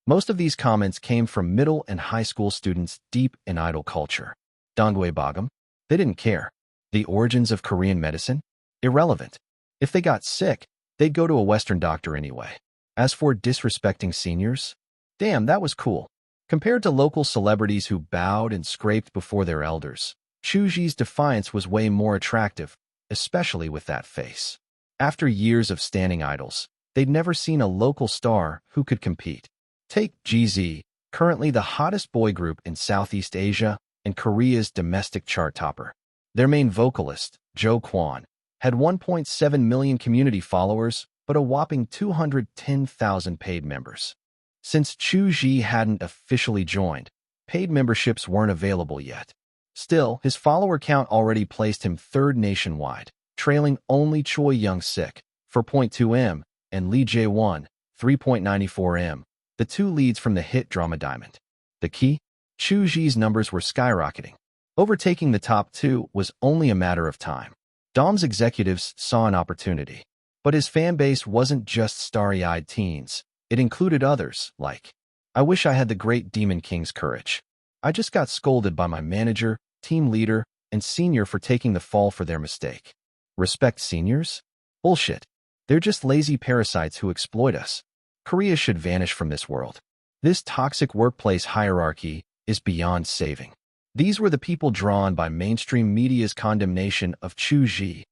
Most of these comments came from middle and high school students deep in idol culture. Donghae Bagum? They didn't care. The origins of Korean medicine? Irrelevant. If they got sick, they'd go to a Western doctor anyway. As for disrespecting seniors? Damn, that was cool. Compared to local celebrities who bowed and scraped before their elders, Chu Zhi's defiance was way more attractive, especially with that face. After years of standing idols, they'd never seen a local star who could compete. Take Chu Zhi, currently the hottest boy group in Southeast Asia and Korea's domestic chart topper. Their main vocalist, Jo Kwon, had 1.7 million community followers, but a whopping 210,000 paid members. Since Chu Zhi hadn't officially joined, paid memberships weren't available yet. Still, his follower count already placed him third nationwide, trailing only Choi Young-sik, 4.2 M, and Lee Jae-won, 3.94 M, the two leads from the hit drama Diamond. The key? Chu Zhi's numbers were skyrocketing. Overtaking the top two was only a matter of time. Dom's executives saw an opportunity. But his fan base wasn't just starry-eyed teens. It included others, like, I wish I had the Great Demon King's courage. I just got scolded by my manager, team leader, and senior for taking the fall for their mistake. Respect seniors? Bullshit. They're just lazy parasites who exploit us. Korea should vanish from this world. This toxic workplace hierarchy is beyond saving. These were the people drawn by mainstream media's condemnation of Chu Zhi.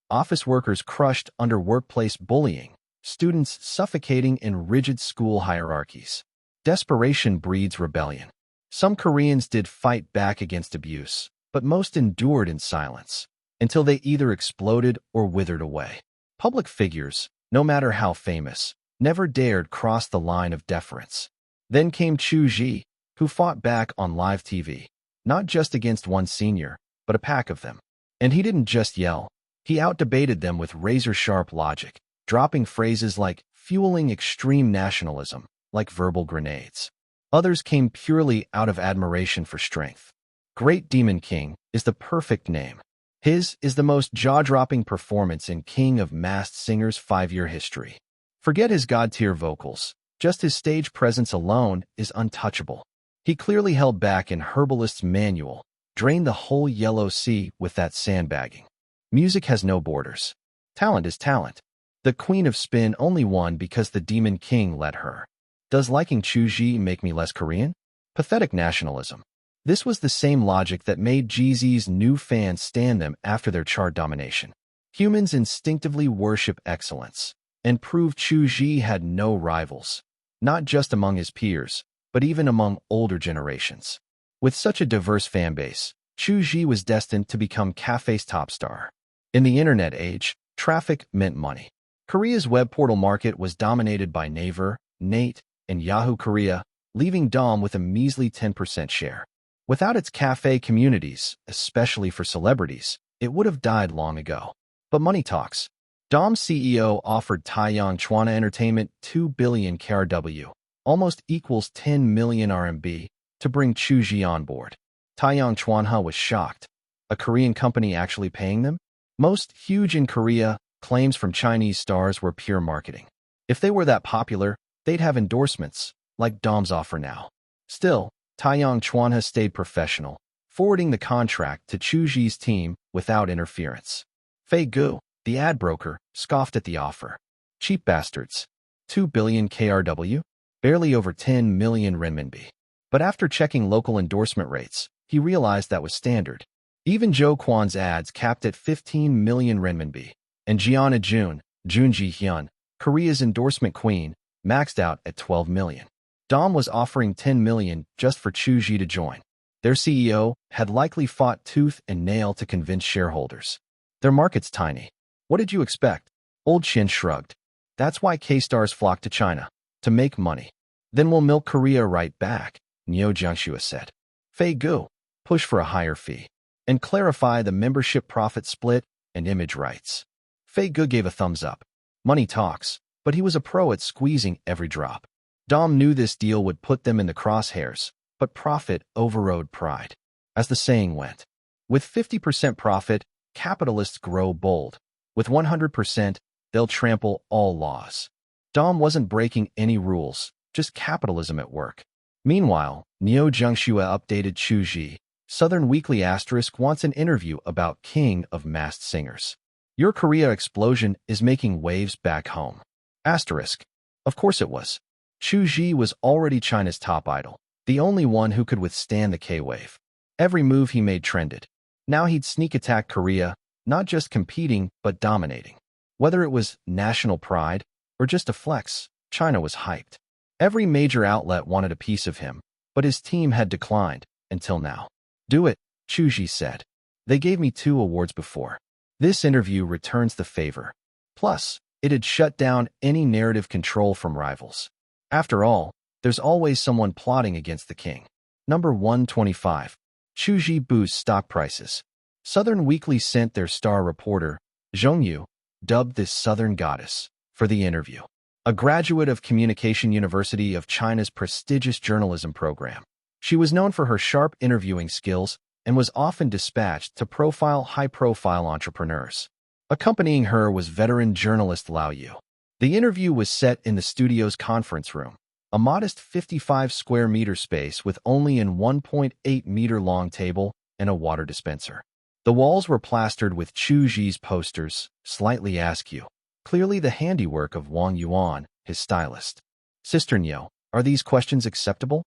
Office workers crushed under workplace bullying, students suffocating in rigid school hierarchies. Desperation breeds rebellion. Some Koreans did fight back against abuse, but most endured in silence, until they either exploded or withered away. Public figures, no matter how famous, never dared cross the line of deference. Then came Chu Zhi, who fought back on live TV, not just against one senior, but a pack of them. And he didn't just yell. He outdebated them with razor-sharp logic, dropping phrases like fueling extreme nationalism, like verbal grenades. Others came purely out of admiration for strength. Great Demon King is the perfect name. His is the most jaw-dropping performance in King of Masked Singer's 5-year history. Forget his god-tier vocals. Just his stage presence alone is untouchable. He clearly held back in Herbalist's manual, drained the whole Yellow Sea with that sandbagging. Music has no borders. Talent is talent. The Queen of Spin only won because the Demon King let her. Does liking Chu Zhi make me less Korean? Pathetic nationalism. This was the same logic that made Jeezy's new fans stand them after their chart domination. Humans instinctively worship excellence, and proved Chu Zhi had no rivals, not just among his peers, but even among older generations. With such a diverse fanbase, Chu Zhi was destined to become Cafe's top star. In the internet age, traffic meant money. Korea's web portal market was dominated by Naver, Nate, and Yahoo Korea, leaving Dom with a measly 10% share. Without its cafe communities, especially for celebrities, it would have died long ago. But money talks. Dom's CEO offered Taeyang Chwana Entertainment 2 billion KRW, almost equals 10 million RMB, to bring Chu Zhi on board. Taeyang Chwanha was shocked. A Korean company actually paying them? Most huge in Korea, claims from Chinese stars were pure marketing. If they were that popular, they'd have endorsements, like Dom's offer now. Still, Taeyang Chwanha stayed professional, forwarding the contract to Chu Zhi's team without interference. Fei Gu, the ad broker, scoffed at the offer. Cheap bastards. 2 billion KRW? Barely over 10 million renminbi. But after checking local endorsement rates, he realized that was standard. Even Zhou Quan's ads capped at 15 million renminbi. And Jiana Jun Ji-hyun, Korea's endorsement queen, maxed out at 12 million. Dom was offering 10 million just for Chu Zhi to join. Their CEO had likely fought tooth and nail to convince shareholders. Their market's tiny. What did you expect? Old Shin shrugged. That's why K-stars flock to China. To make money. Then we'll milk Korea right back, Neo Jiangxua said. Fei Gu, push for a higher fee. And clarify the membership profit split and image rights. Fei Gu gave a thumbs up. Money talks, but he was a pro at squeezing every drop. Dom knew this deal would put them in the crosshairs, but profit overrode pride. As the saying went, with 50% profit, capitalists grow bold. With 100%, they'll trample all laws. Dom wasn't breaking any rules, just capitalism at work. Meanwhile, Neo Jiangxua updated Chu Zhi. Southern Weekly * wants an interview about King of Masked Singers. Your Korea explosion is making waves back home. *. Of course it was. Chu Zhi was already China's top idol, the only one who could withstand the K-wave. Every move he made trended. Now he'd sneak attack Korea, not just competing, but dominating. Whether it was national pride or just a flex, China was hyped. Every major outlet wanted a piece of him, but his team had declined, until now. Do it, Chu Zhi said. They gave me 2 awards before. This interview returns the favor. Plus, it had shut down any narrative control from rivals. After all, there's always someone plotting against the king. Number 125. Chu Zhi boosts stock prices. Southern Weekly sent their star reporter, Zhong Yu, dubbed this Southern Goddess, for the interview. A graduate of Communication University of China's prestigious journalism program. She was known for her sharp interviewing skills and was often dispatched to profile high-profile entrepreneurs. Accompanying her was veteran journalist Lao Yu. The interview was set in the studio's conference room, a modest 55-square-meter space with only an 1.8-meter-long table and a water dispenser. The walls were plastered with Chu Zhi's posters, slightly askew, clearly the handiwork of Wang Yuan, his stylist. Sister Nyo, are these questions acceptable?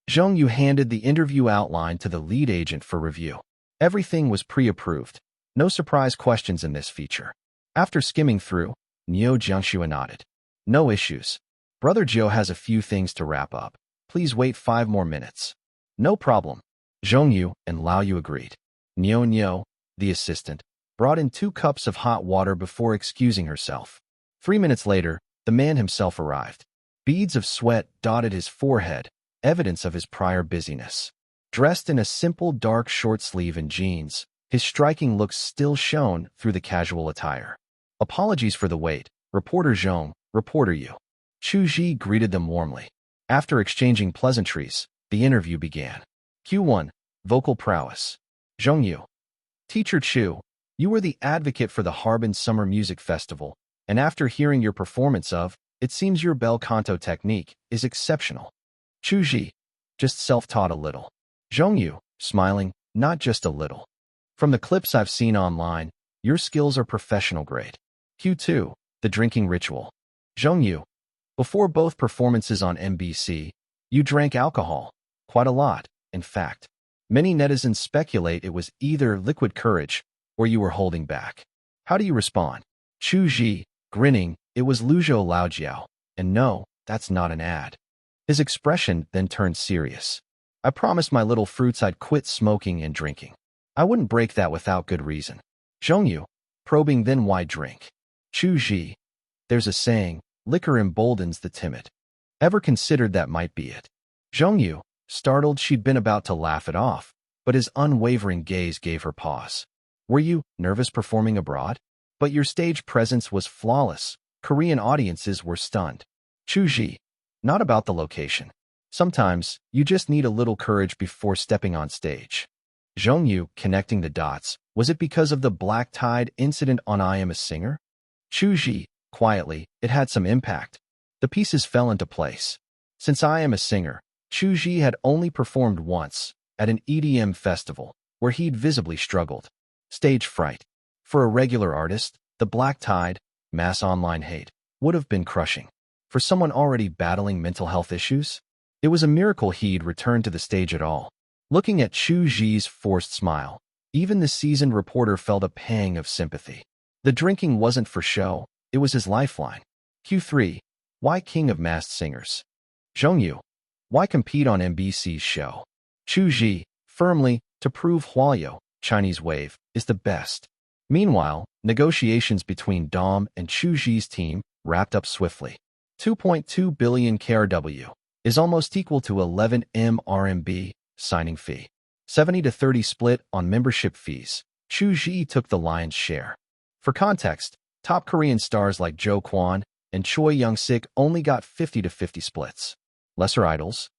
Zhong Yu handed the interview outline to the lead agent for review. Everything was pre-approved. No surprise questions in this feature. After skimming through, Neo Jiangxua nodded. No issues. Brother Joe has a few things to wrap up. Please wait 5 more minutes. No problem. Zhong Yu and Lao Yu agreed. Nyo, the assistant, brought in 2 cups of hot water before excusing herself. 3 minutes later, the man himself arrived. Beads of sweat dotted his forehead, evidence of his prior busyness. Dressed in a simple dark short sleeve and jeans, his striking looks still shone through the casual attire. Apologies for the wait, Reporter Zhong, Reporter Yu. Chu Zhi greeted them warmly. After exchanging pleasantries, the interview began. Q1, Vocal Prowess. Zhong Yu. Teacher Chu, you were the advocate for the Harbin Summer Music Festival, and after hearing your performance of, it seems your bel canto technique is exceptional. Chu Zhi, just self-taught a little. Zhong Yu, smiling, not just a little. From the clips I've seen online, your skills are professional grade. Q2, the drinking ritual. Zhong Yu, before both performances on MBC, you drank alcohol. Quite a lot, in fact. Many netizens speculate it was either liquid courage or you were holding back. How do you respond? Chu Zhi, grinning, it was Luzhou Laojiao, and no, that's not an ad. His expression then turned serious. I promised my little fruits I'd quit smoking and drinking. I wouldn't break that without good reason. Zhong Yu, probing then why drink? Chu Zhi, there's a saying, liquor emboldens the timid. Ever considered that might be it? Zhong Yu, startled she'd been about to laugh it off, but his unwavering gaze gave her pause. Were you nervous performing abroad? But your stage presence was flawless. Korean audiences were stunned. Chu Zhi, not about the location. Sometimes, you just need a little courage before stepping on stage. Zhong Yu, connecting the dots, was it because of the black tide incident on I Am a Singer? Chu Zhi, quietly, it had some impact. The pieces fell into place. Since I Am a Singer, Chu Zhi had only performed once, at an EDM festival, where he'd visibly struggled. Stage fright. For a regular artist, the black tide, mass online hate, would have been crushing. For someone already battling mental health issues, it was a miracle he'd returned to the stage at all. Looking at Chu Zhi's forced smile, even the seasoned reporter felt a pang of sympathy. The drinking wasn't for show, it was his lifeline. Q3. Why King of Masked Singers? Zhongyu. Why compete on MBC's show? Chu Zhi, firmly, to prove Huayo, Chinese wave, is the best. Meanwhile, negotiations between Dom and Chu Zhi's team wrapped up swiftly. 2.2 billion KRW is almost equal to 11 M RMB signing fee. 70-30 split on membership fees. Chu Zhi took the lion's share. For context, top Korean stars like Jo Kwon and Choi Young-sik only got 50-50 splits. Lesser idols,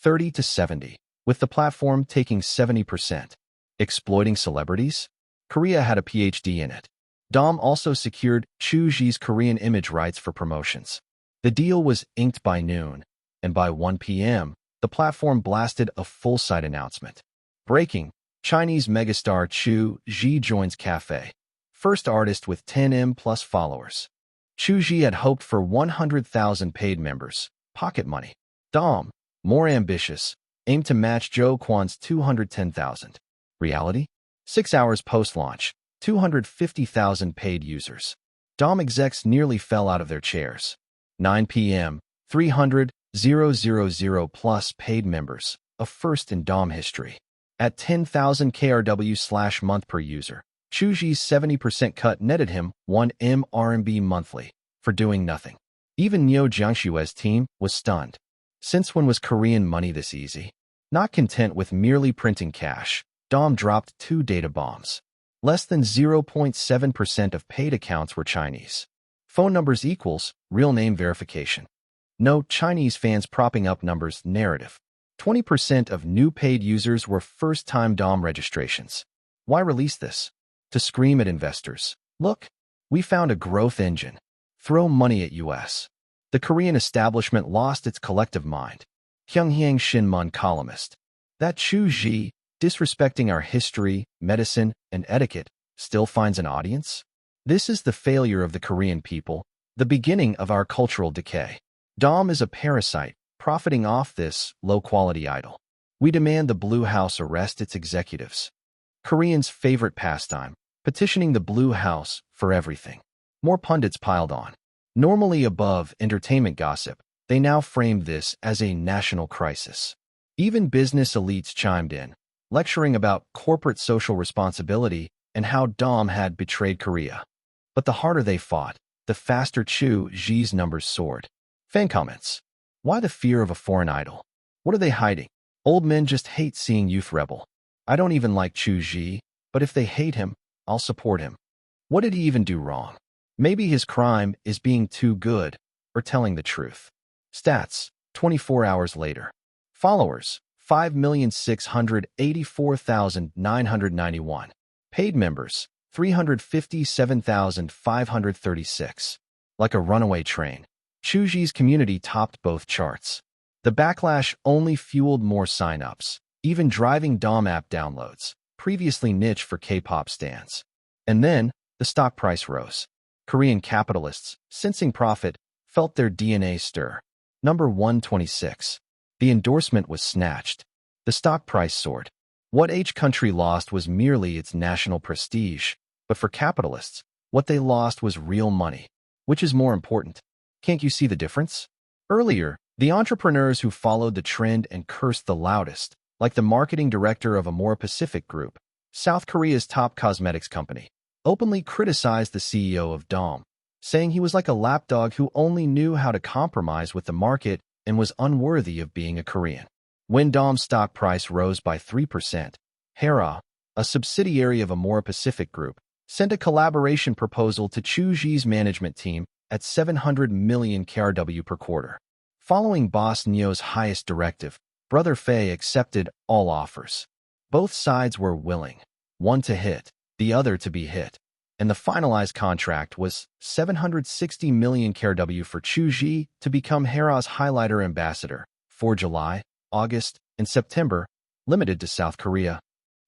30-70, with the platform taking 70%. Exploiting celebrities? Korea had a PhD in it. Dom also secured Chu Zhi's Korean image rights for promotions. The deal was inked by noon, and by 1 p.m., the platform blasted a full-site announcement. Breaking, Chinese megastar Chu Zhi joins Cafe. First artist with 10M plus followers. Chu Zhi had hoped for 100,000 paid members, pocket money. Dom, more ambitious, aimed to match Jo Kwon's 210,000. Reality? 6 hours post-launch, 250,000 paid users. Dom execs nearly fell out of their chairs. 9 p.m., 300,000 plus paid members, a first in Dom history. At 10,000 KRW/month per user, Chu Zhi's 70% cut netted him 1 M RMB monthly for doing nothing. Even Neo Jiangshue's team was stunned. Since when was Korean money this easy? Not content with merely printing cash, Dom dropped 2 data bombs. Less than 0.7% of paid accounts were Chinese. Phone numbers equals real name verification. No Chinese fans propping up numbers narrative. 20% of new paid users were first-time Dom registrations. Why release this? To scream at investors. Look, we found a growth engine. Throw money at US. The Korean establishment lost its collective mind. Pyongyang Shinmun columnist. That Chu Zhi, disrespecting our history, medicine, and etiquette, still finds an audience? This is the failure of the Korean people, the beginning of our cultural decay. Dom is a parasite, profiting off this low-quality idol. We demand the Blue House arrest its executives. Koreans' favorite pastime, petitioning the Blue House for everything. More pundits piled on. Normally above entertainment gossip, they now framed this as a national crisis. Even business elites chimed in, lecturing about corporate social responsibility and how Dom had betrayed Korea. But the harder they fought, the faster Chu Zhi's numbers soared. Fan comments. Why the fear of a foreign idol? What are they hiding? Old men just hate seeing youth rebel. I don't even like Chu Zhi, but if they hate him, I'll support him. What did he even do wrong? Maybe his crime is being too good or telling the truth. Stats, 24 hours later. Followers, 5,684,991. Paid members, 357,536. Like a runaway train, Chu Zhi's community topped both charts. The backlash only fueled more sign-ups, even driving Dom app downloads, previously niche for K-pop stans. And then, the stock price rose. Korean capitalists, sensing profit, felt their DNA stir. Number 126. The endorsement was snatched. The stock price soared. What each country lost was merely its national prestige, but for capitalists, what they lost was real money. Which is more important? Can't you see the difference? Earlier, the entrepreneurs who followed the trend and cursed the loudest, like the marketing director of Amora Pacific Group, South Korea's top cosmetics company, openly criticized the CEO of Dom, saying he was like a lapdog who only knew how to compromise with the market and was unworthy of being a Korean. When Dom's stock price rose by 3%, Hera, a subsidiary of Amora Pacific Group, sent a collaboration proposal to Chu Zhi's management team at 700 million KRW per quarter. Following Boss Neo's highest directive, Brother Fei accepted all offers. Both sides were willing, one to hit, the other to be hit, and the finalized contract was 760 million KRW for Chu Zhi to become Hera's highlighter ambassador for July, August, and September, limited to South Korea.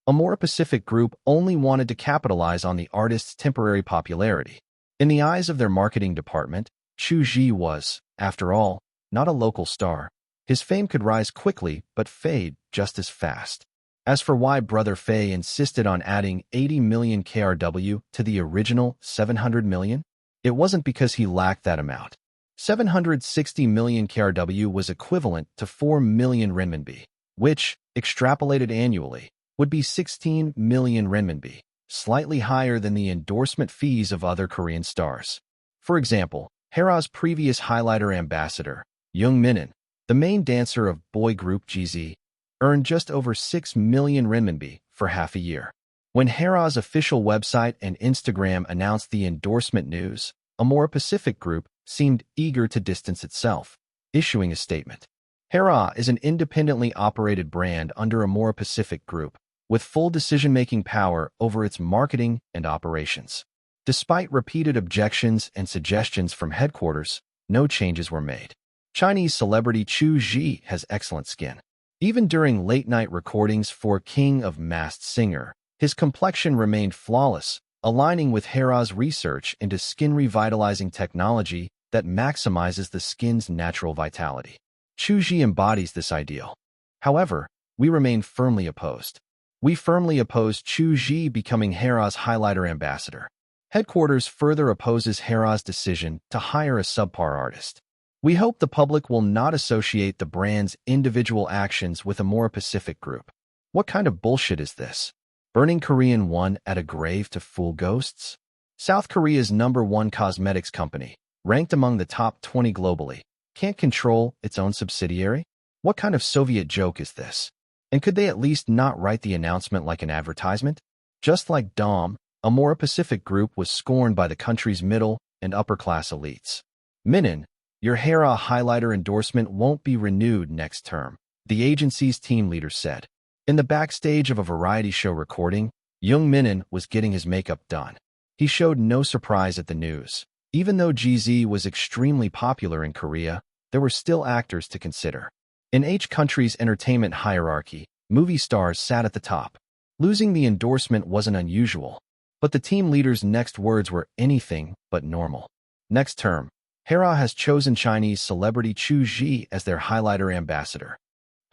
Amora Pacific Group only wanted to capitalize on the artist's temporary popularity. In the eyes of their marketing department, Chu Zhi was, after all, not a local star. His fame could rise quickly but fade just as fast. As for why Brother Fei insisted on adding 80 million KRW to the original 700 million, it wasn't because he lacked that amount. 760 million KRW was equivalent to 4 million renminbi, which, extrapolated annually, would be 16 million renminbi, slightly higher than the endorsement fees of other Korean stars. For example, Hera's previous highlighter ambassador, Young Minin, the main dancer of boy group Chu Zhi, earned just over 6 million renminbi for half a year. When Hera's official website and Instagram announced the endorsement news, Amora Pacific Group seemed eager to distance itself, issuing a statement. Hera is an independently operated brand under Amora Pacific Group, with full decision-making power over its marketing and operations. Despite repeated objections and suggestions from headquarters, no changes were made. Chinese celebrity Chu Zhi has excellent skin. Even during late-night recordings for King of Masked Singer, his complexion remained flawless, aligning with Hera's research into skin revitalizing technology that maximizes the skin's natural vitality. Chu Zhi embodies this ideal. However, we remain firmly opposed. We firmly oppose Chu Zhi becoming Hera's highlighter ambassador. Headquarters further opposes Hera's decision to hire a subpar artist. We hope the public will not associate the brand's individual actions with Amora Pacific Group. What kind of bullshit is this? Burning Korean won at a grave to fool ghosts? South Korea's #1 cosmetics company, ranked among the top 20 globally, can't control its own subsidiary? What kind of Soviet joke is this? And could they at least not write the announcement like an advertisement? Just like Dom, Amora Pacific Group was scorned by the country's middle and upper-class elites. Minin, your Hera highlighter endorsement won't be renewed next term, the agency's team leader said. In the backstage of a variety show recording, Young Minin was getting his makeup done. He showed no surprise at the news. Even though Chu Zhi was extremely popular in Korea, there were still actors to consider. In each country's entertainment hierarchy, movie stars sat at the top. Losing the endorsement wasn't unusual, but the team leader's next words were anything but normal. Next term, Hera has chosen Chinese celebrity Chu Zhi as their highlighter ambassador.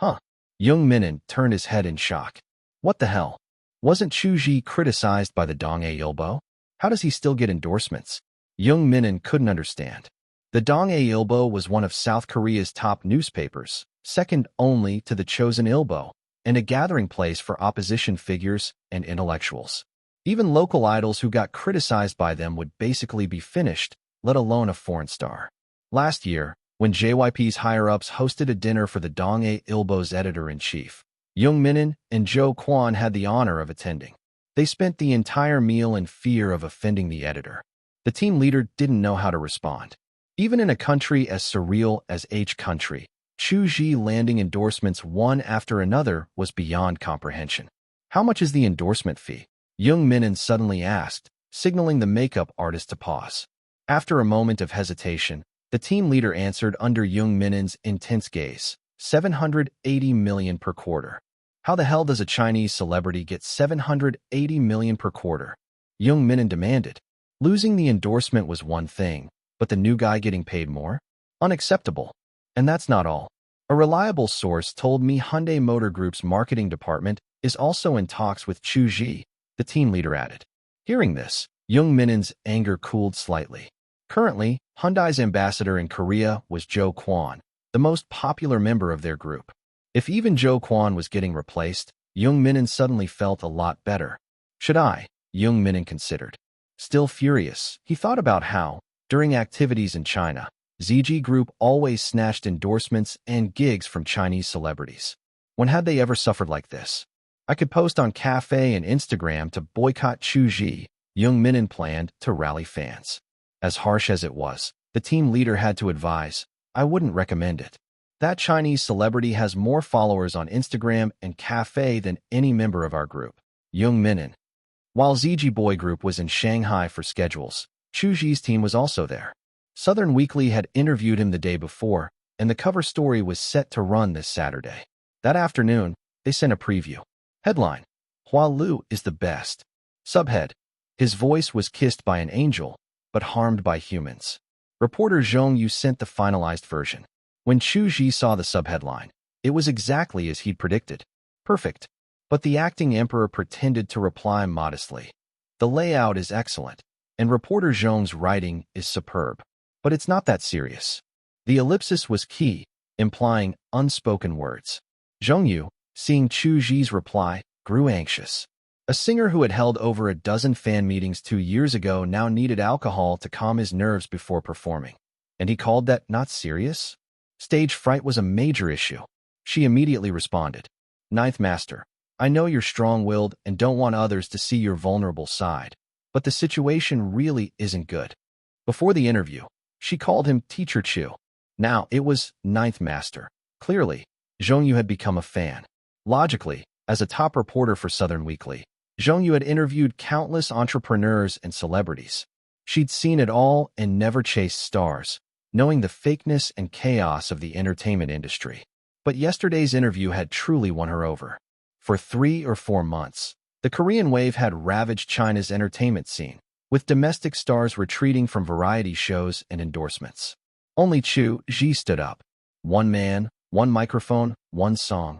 Huh? Young Minin turned his head in shock. What the hell? Wasn't Chu Zhi criticized by the Dong-A Ilbo? How does he still get endorsements? Young Minin couldn't understand. The Dong-A Ilbo was one of South Korea's top newspapers, second only to the Chosun Ilbo, and a gathering place for opposition figures and intellectuals. Even local idols who got criticized by them would basically be finished, let alone a foreign star. Last year, when JYP's higher-ups hosted a dinner for the Dong-A Ilbo's editor-in-chief, Young Minin and Jo Kwon had the honor of attending. They spent the entire meal in fear of offending the editor. The team leader didn't know how to respond. Even in a country as surreal as H country, Chu Zhi landing endorsements one after another was beyond comprehension. How much is the endorsement fee? Young Minin suddenly asked, signaling the makeup artist to pause. After a moment of hesitation, the team leader answered under Young Minin's intense gaze, 780 million per quarter. How the hell does a Chinese celebrity get 780 million per quarter? Young Minin demanded. Losing the endorsement was one thing, but the new guy getting paid more? Unacceptable. And that's not all. A reliable source told me Hyundai Motor Group's marketing department is also in talks with Chu Zhi, the team leader added. Hearing this, Young Minin's anger cooled slightly. Currently, Hyundai's ambassador in Korea was Jo Kwon, the most popular member of their group. If even Jo Kwon was getting replaced, Young Minin suddenly felt a lot better. Should I? Young Minin considered. Still furious, he thought about how, during activities in China, ZG Group always snatched endorsements and gigs from Chinese celebrities. When had they ever suffered like this? I could post on Cafe and Instagram to boycott Chu Zhi, Young Minin planned to rally fans. As harsh as it was, the team leader had to advise, I wouldn't recommend it. That Chinese celebrity has more followers on Instagram and Cafe than any member of our group. Young Minin. While ZG Boy Group was in Shanghai for schedules, Chu Zhi's team was also there. Southern Weekly had interviewed him the day before, and the cover story was set to run this Saturday. That afternoon, they sent a preview. Headline: Hua Lu is the best. Subhead. His voice was kissed by an angel, but harmed by humans. Reporter Zhong Yu sent the finalized version. When Chu Zhi saw the subheadline, it was exactly as he'd predicted. Perfect. But the acting emperor pretended to reply modestly. The layout is excellent, and reporter Zhong's writing is superb. But it's not that serious. The ellipsis was key, implying unspoken words. Zhong Yu, seeing Chu Zhi's reply, grew anxious. A singer who had held over a dozen fan meetings 2 years ago now needed alcohol to calm his nerves before performing. And he called that not serious? Stage fright was a major issue. She immediately responded. Ninth Master, I know you're strong-willed and don't want others to see your vulnerable side, but the situation really isn't good. Before the interview, she called him Teacher Chu. Now it was Ninth Master. Clearly, Zhong Yu had become a fan. Logically, as a top reporter for Southern Weekly, Zhong Yu had interviewed countless entrepreneurs and celebrities. She'd seen it all and never chased stars, knowing the fakeness and chaos of the entertainment industry. But yesterday's interview had truly won her over. For 3 or 4 months, the Korean wave had ravaged China's entertainment scene, with domestic stars retreating from variety shows and endorsements. Only Chu Zhi stood up. One man, one microphone, one song.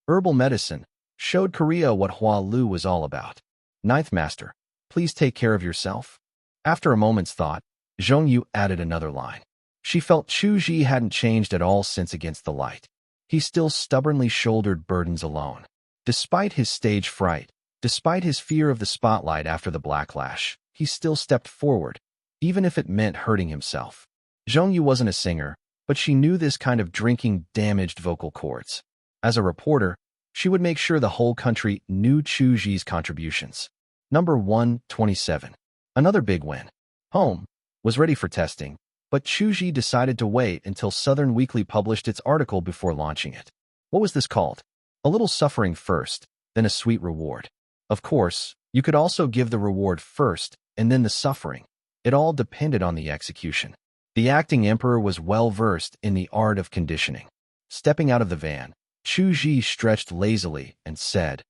Herbal medicine showed Korea what Hua Lu was all about. Ninth Master, please take care of yourself. After a moment's thought, Zhong Yu added another line. She felt Chu Zhi hadn't changed at all since Against the Light. He still stubbornly shouldered burdens alone. Despite his stage fright, despite his fear of the spotlight after the backlash, he still stepped forward, even if it meant hurting himself. Zhong Yu wasn't a singer, but she knew this kind of drinking damaged vocal cords. As a reporter, she would make sure the whole country knew Chu Zhi's contributions. Number 127. Another big win. Home was ready for testing, but Chu Zhi decided to wait until Southern Weekly published its article before launching it. What was this called? A little suffering first, then a sweet reward. Of course, you could also give the reward first and then the suffering. It all depended on the execution. The acting emperor was well-versed in the art of conditioning. Stepping out of the van, Chu Zhi stretched lazily and said,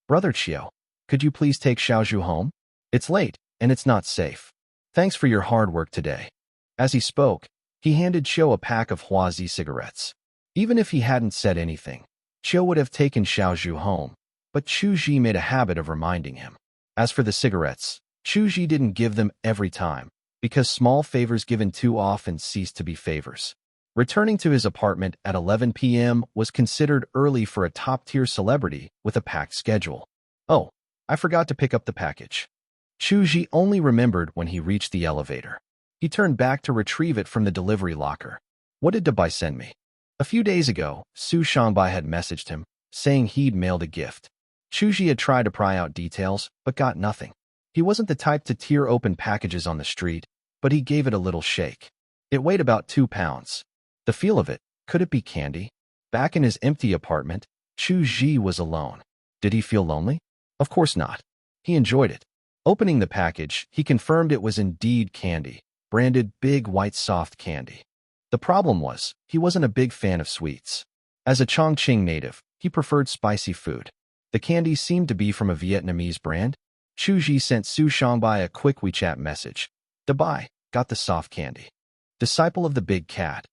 Brother Chiu, could you please take Xiaozhu home? It's late, and it's not safe. Thanks for your hard work today. As he spoke, he handed Chiu a pack of Hua Zi cigarettes. Even if he hadn't said anything, Chiu would have taken Xiaozhu home, but Chu Zhi made a habit of reminding him. As for the cigarettes, Chu Zhi didn't give them every time, because small favors given too often cease to be favors. Returning to his apartment at 11 p.m. was considered early for a top-tier celebrity with a packed schedule. Oh, I forgot to pick up the package. Chu Zhi only remembered when he reached the elevator. He turned back to retrieve it from the delivery locker. What did Dabai send me? A few days ago, Su Shangbai had messaged him, saying he'd mailed a gift. Chu Zhi had tried to pry out details, but got nothing. He wasn't the type to tear open packages on the street, but he gave it a little shake. It weighed about 2 pounds. The feel of it, could it be candy? Back in his empty apartment, Chu Zhi was alone. Did he feel lonely? Of course not. He enjoyed it. Opening the package, he confirmed it was indeed candy, branded Big White Soft Candy. The problem was, he wasn't a big fan of sweets. As a Chongqing native, he preferred spicy food. The candy seemed to be from a Vietnamese brand. Chu Zhi sent Su Shangbai a quick WeChat message. Dabai, got the soft candy. Disciple of the Big Cat.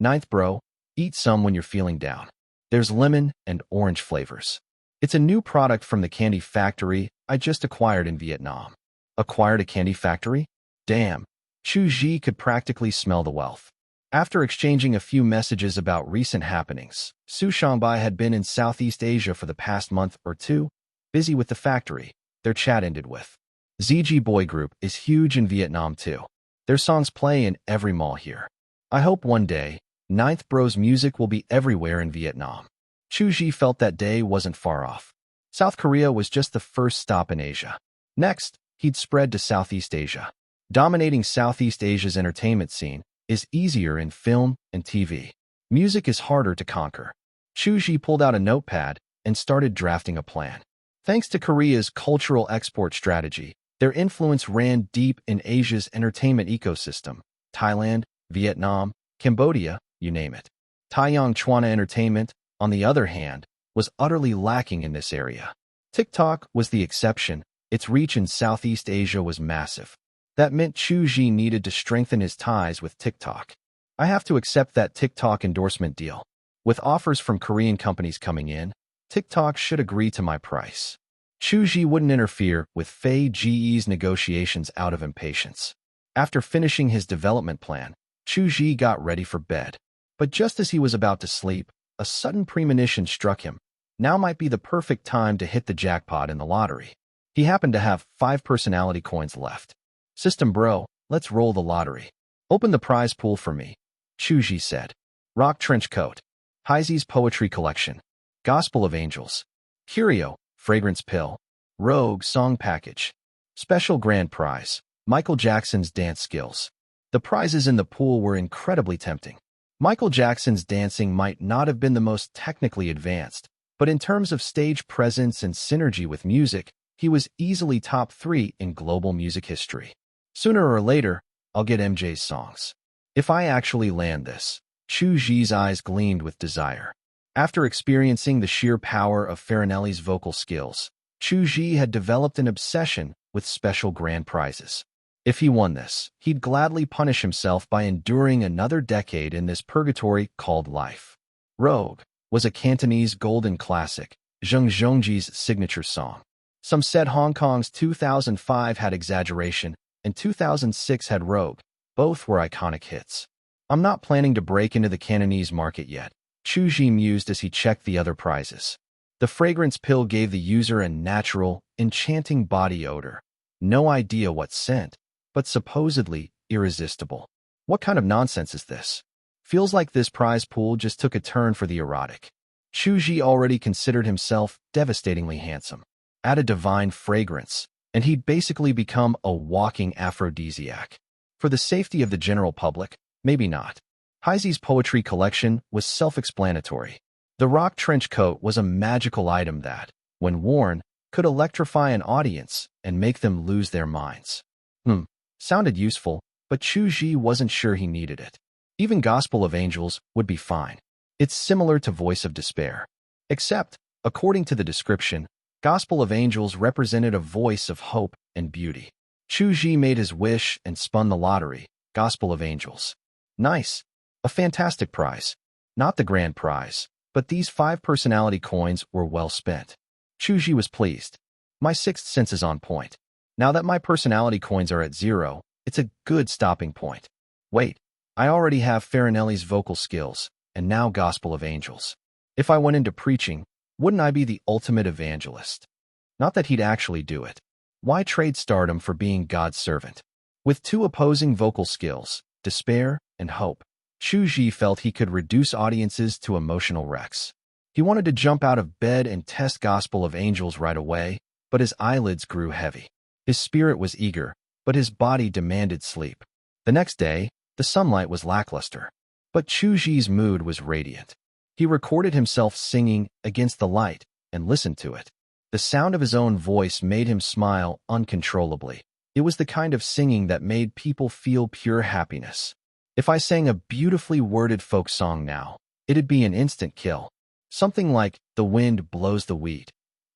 Ninth bro, eat some when you're feeling down. There's lemon and orange flavors. It's a new product from the candy factory I just acquired in Vietnam. Acquired a candy factory? Damn. Chu Zhi could practically smell the wealth. After exchanging a few messages about recent happenings, Su Shangbai had been in Southeast Asia for the past month or two, busy with the factory. Their chat ended with, ZG Boy Group is huge in Vietnam too. Their songs play in every mall here. I hope one day, Ninth Bro's music will be everywhere in Vietnam. Chu Zhi felt that day wasn't far off. South Korea was just the first stop in Asia. Next, he'd spread to Southeast Asia. Dominating Southeast Asia's entertainment scene is easier in film and TV. Music is harder to conquer. Chu Zhi pulled out a notepad and started drafting a plan. Thanks to Korea's cultural export strategy, their influence ran deep in Asia's entertainment ecosystem. Thailand, Vietnam, Cambodia, you name it. Taiyang Chwana Entertainment, on the other hand, was utterly lacking in this area. TikTok was the exception. Its reach in Southeast Asia was massive. That meant Chu Zhi needed to strengthen his ties with TikTok. I have to accept that TikTok endorsement deal. With offers from Korean companies coming in, TikTok should agree to my price. Chu Zhi wouldn't interfere with Fei Ge's negotiations out of impatience. After finishing his development plan, Chu Zhi got ready for bed. But just as he was about to sleep, a sudden premonition struck him. Now might be the perfect time to hit the jackpot in the lottery. He happened to have 5 personality coins left. System bro, let's roll the lottery. Open the prize pool for me, Chu Zhi said. Rock trench coat. Heizi's poetry collection. Gospel of Angels. Curio, fragrance pill. Rogue song package. Special grand prize. Michael Jackson's dance skills. The prizes in the pool were incredibly tempting. Michael Jackson's dancing might not have been the most technically advanced, but in terms of stage presence and synergy with music, he was easily top 3 in global music history. Sooner or later, I'll get MJ's songs. If I actually land this, Chu Zhi's eyes gleamed with desire. After experiencing the sheer power of Farinelli's vocal skills, Chu Zhi had developed an obsession with special grand prizes. If he won this, he'd gladly punish himself by enduring another decade in this purgatory called life. Rogue was a Cantonese golden classic, Zheng Zhongji's signature song. Some said Hong Kong's 2005 had Exaggeration, and 2006 had Rogue. Both were iconic hits. I'm not planning to break into the Cantonese market yet, Chu Zhi mused as he checked the other prizes. The fragrance pill gave the user a natural, enchanting body odor. No idea what scent, but supposedly irresistible. What kind of nonsense is this? Feels like this prize pool just took a turn for the erotic. Chu Zhi already considered himself devastatingly handsome. Add a divine fragrance, and he'd basically become a walking aphrodisiac. For the safety of the general public, maybe not. Heizi's poetry collection was self-explanatory. The rock trench coat was a magical item that, when worn, could electrify an audience and make them lose their minds. Sounded useful, but Chu Zhi wasn't sure he needed it. Even Gospel of Angels would be fine. It's similar to Voice of Despair. Except, according to the description, Gospel of Angels represented a voice of hope and beauty. Chu Zhi made his wish and spun the lottery. Gospel of Angels. Nice. A fantastic prize. Not the grand prize, but these 5 personality coins were well spent. Chu Zhi was pleased. My sixth sense is on point. Now that my personality coins are at 0, it's a good stopping point. Wait, I already have Farinelli's vocal skills, and now Gospel of Angels. If I went into preaching, wouldn't I be the ultimate evangelist? Not that he'd actually do it. Why trade stardom for being God's servant? With 2 opposing vocal skills, despair and hope, Chu Zhi felt he could reduce audiences to emotional wrecks. He wanted to jump out of bed and test Gospel of Angels right away, but his eyelids grew heavy. His spirit was eager, but his body demanded sleep. The next day, the sunlight was lackluster, but Chu Zhi's mood was radiant. He recorded himself singing Against the Light and listened to it. The sound of his own voice made him smile uncontrollably. It was the kind of singing that made people feel pure happiness. If I sang a beautifully worded folk song now, it'd be an instant kill. Something like The Wind Blows the Wheat.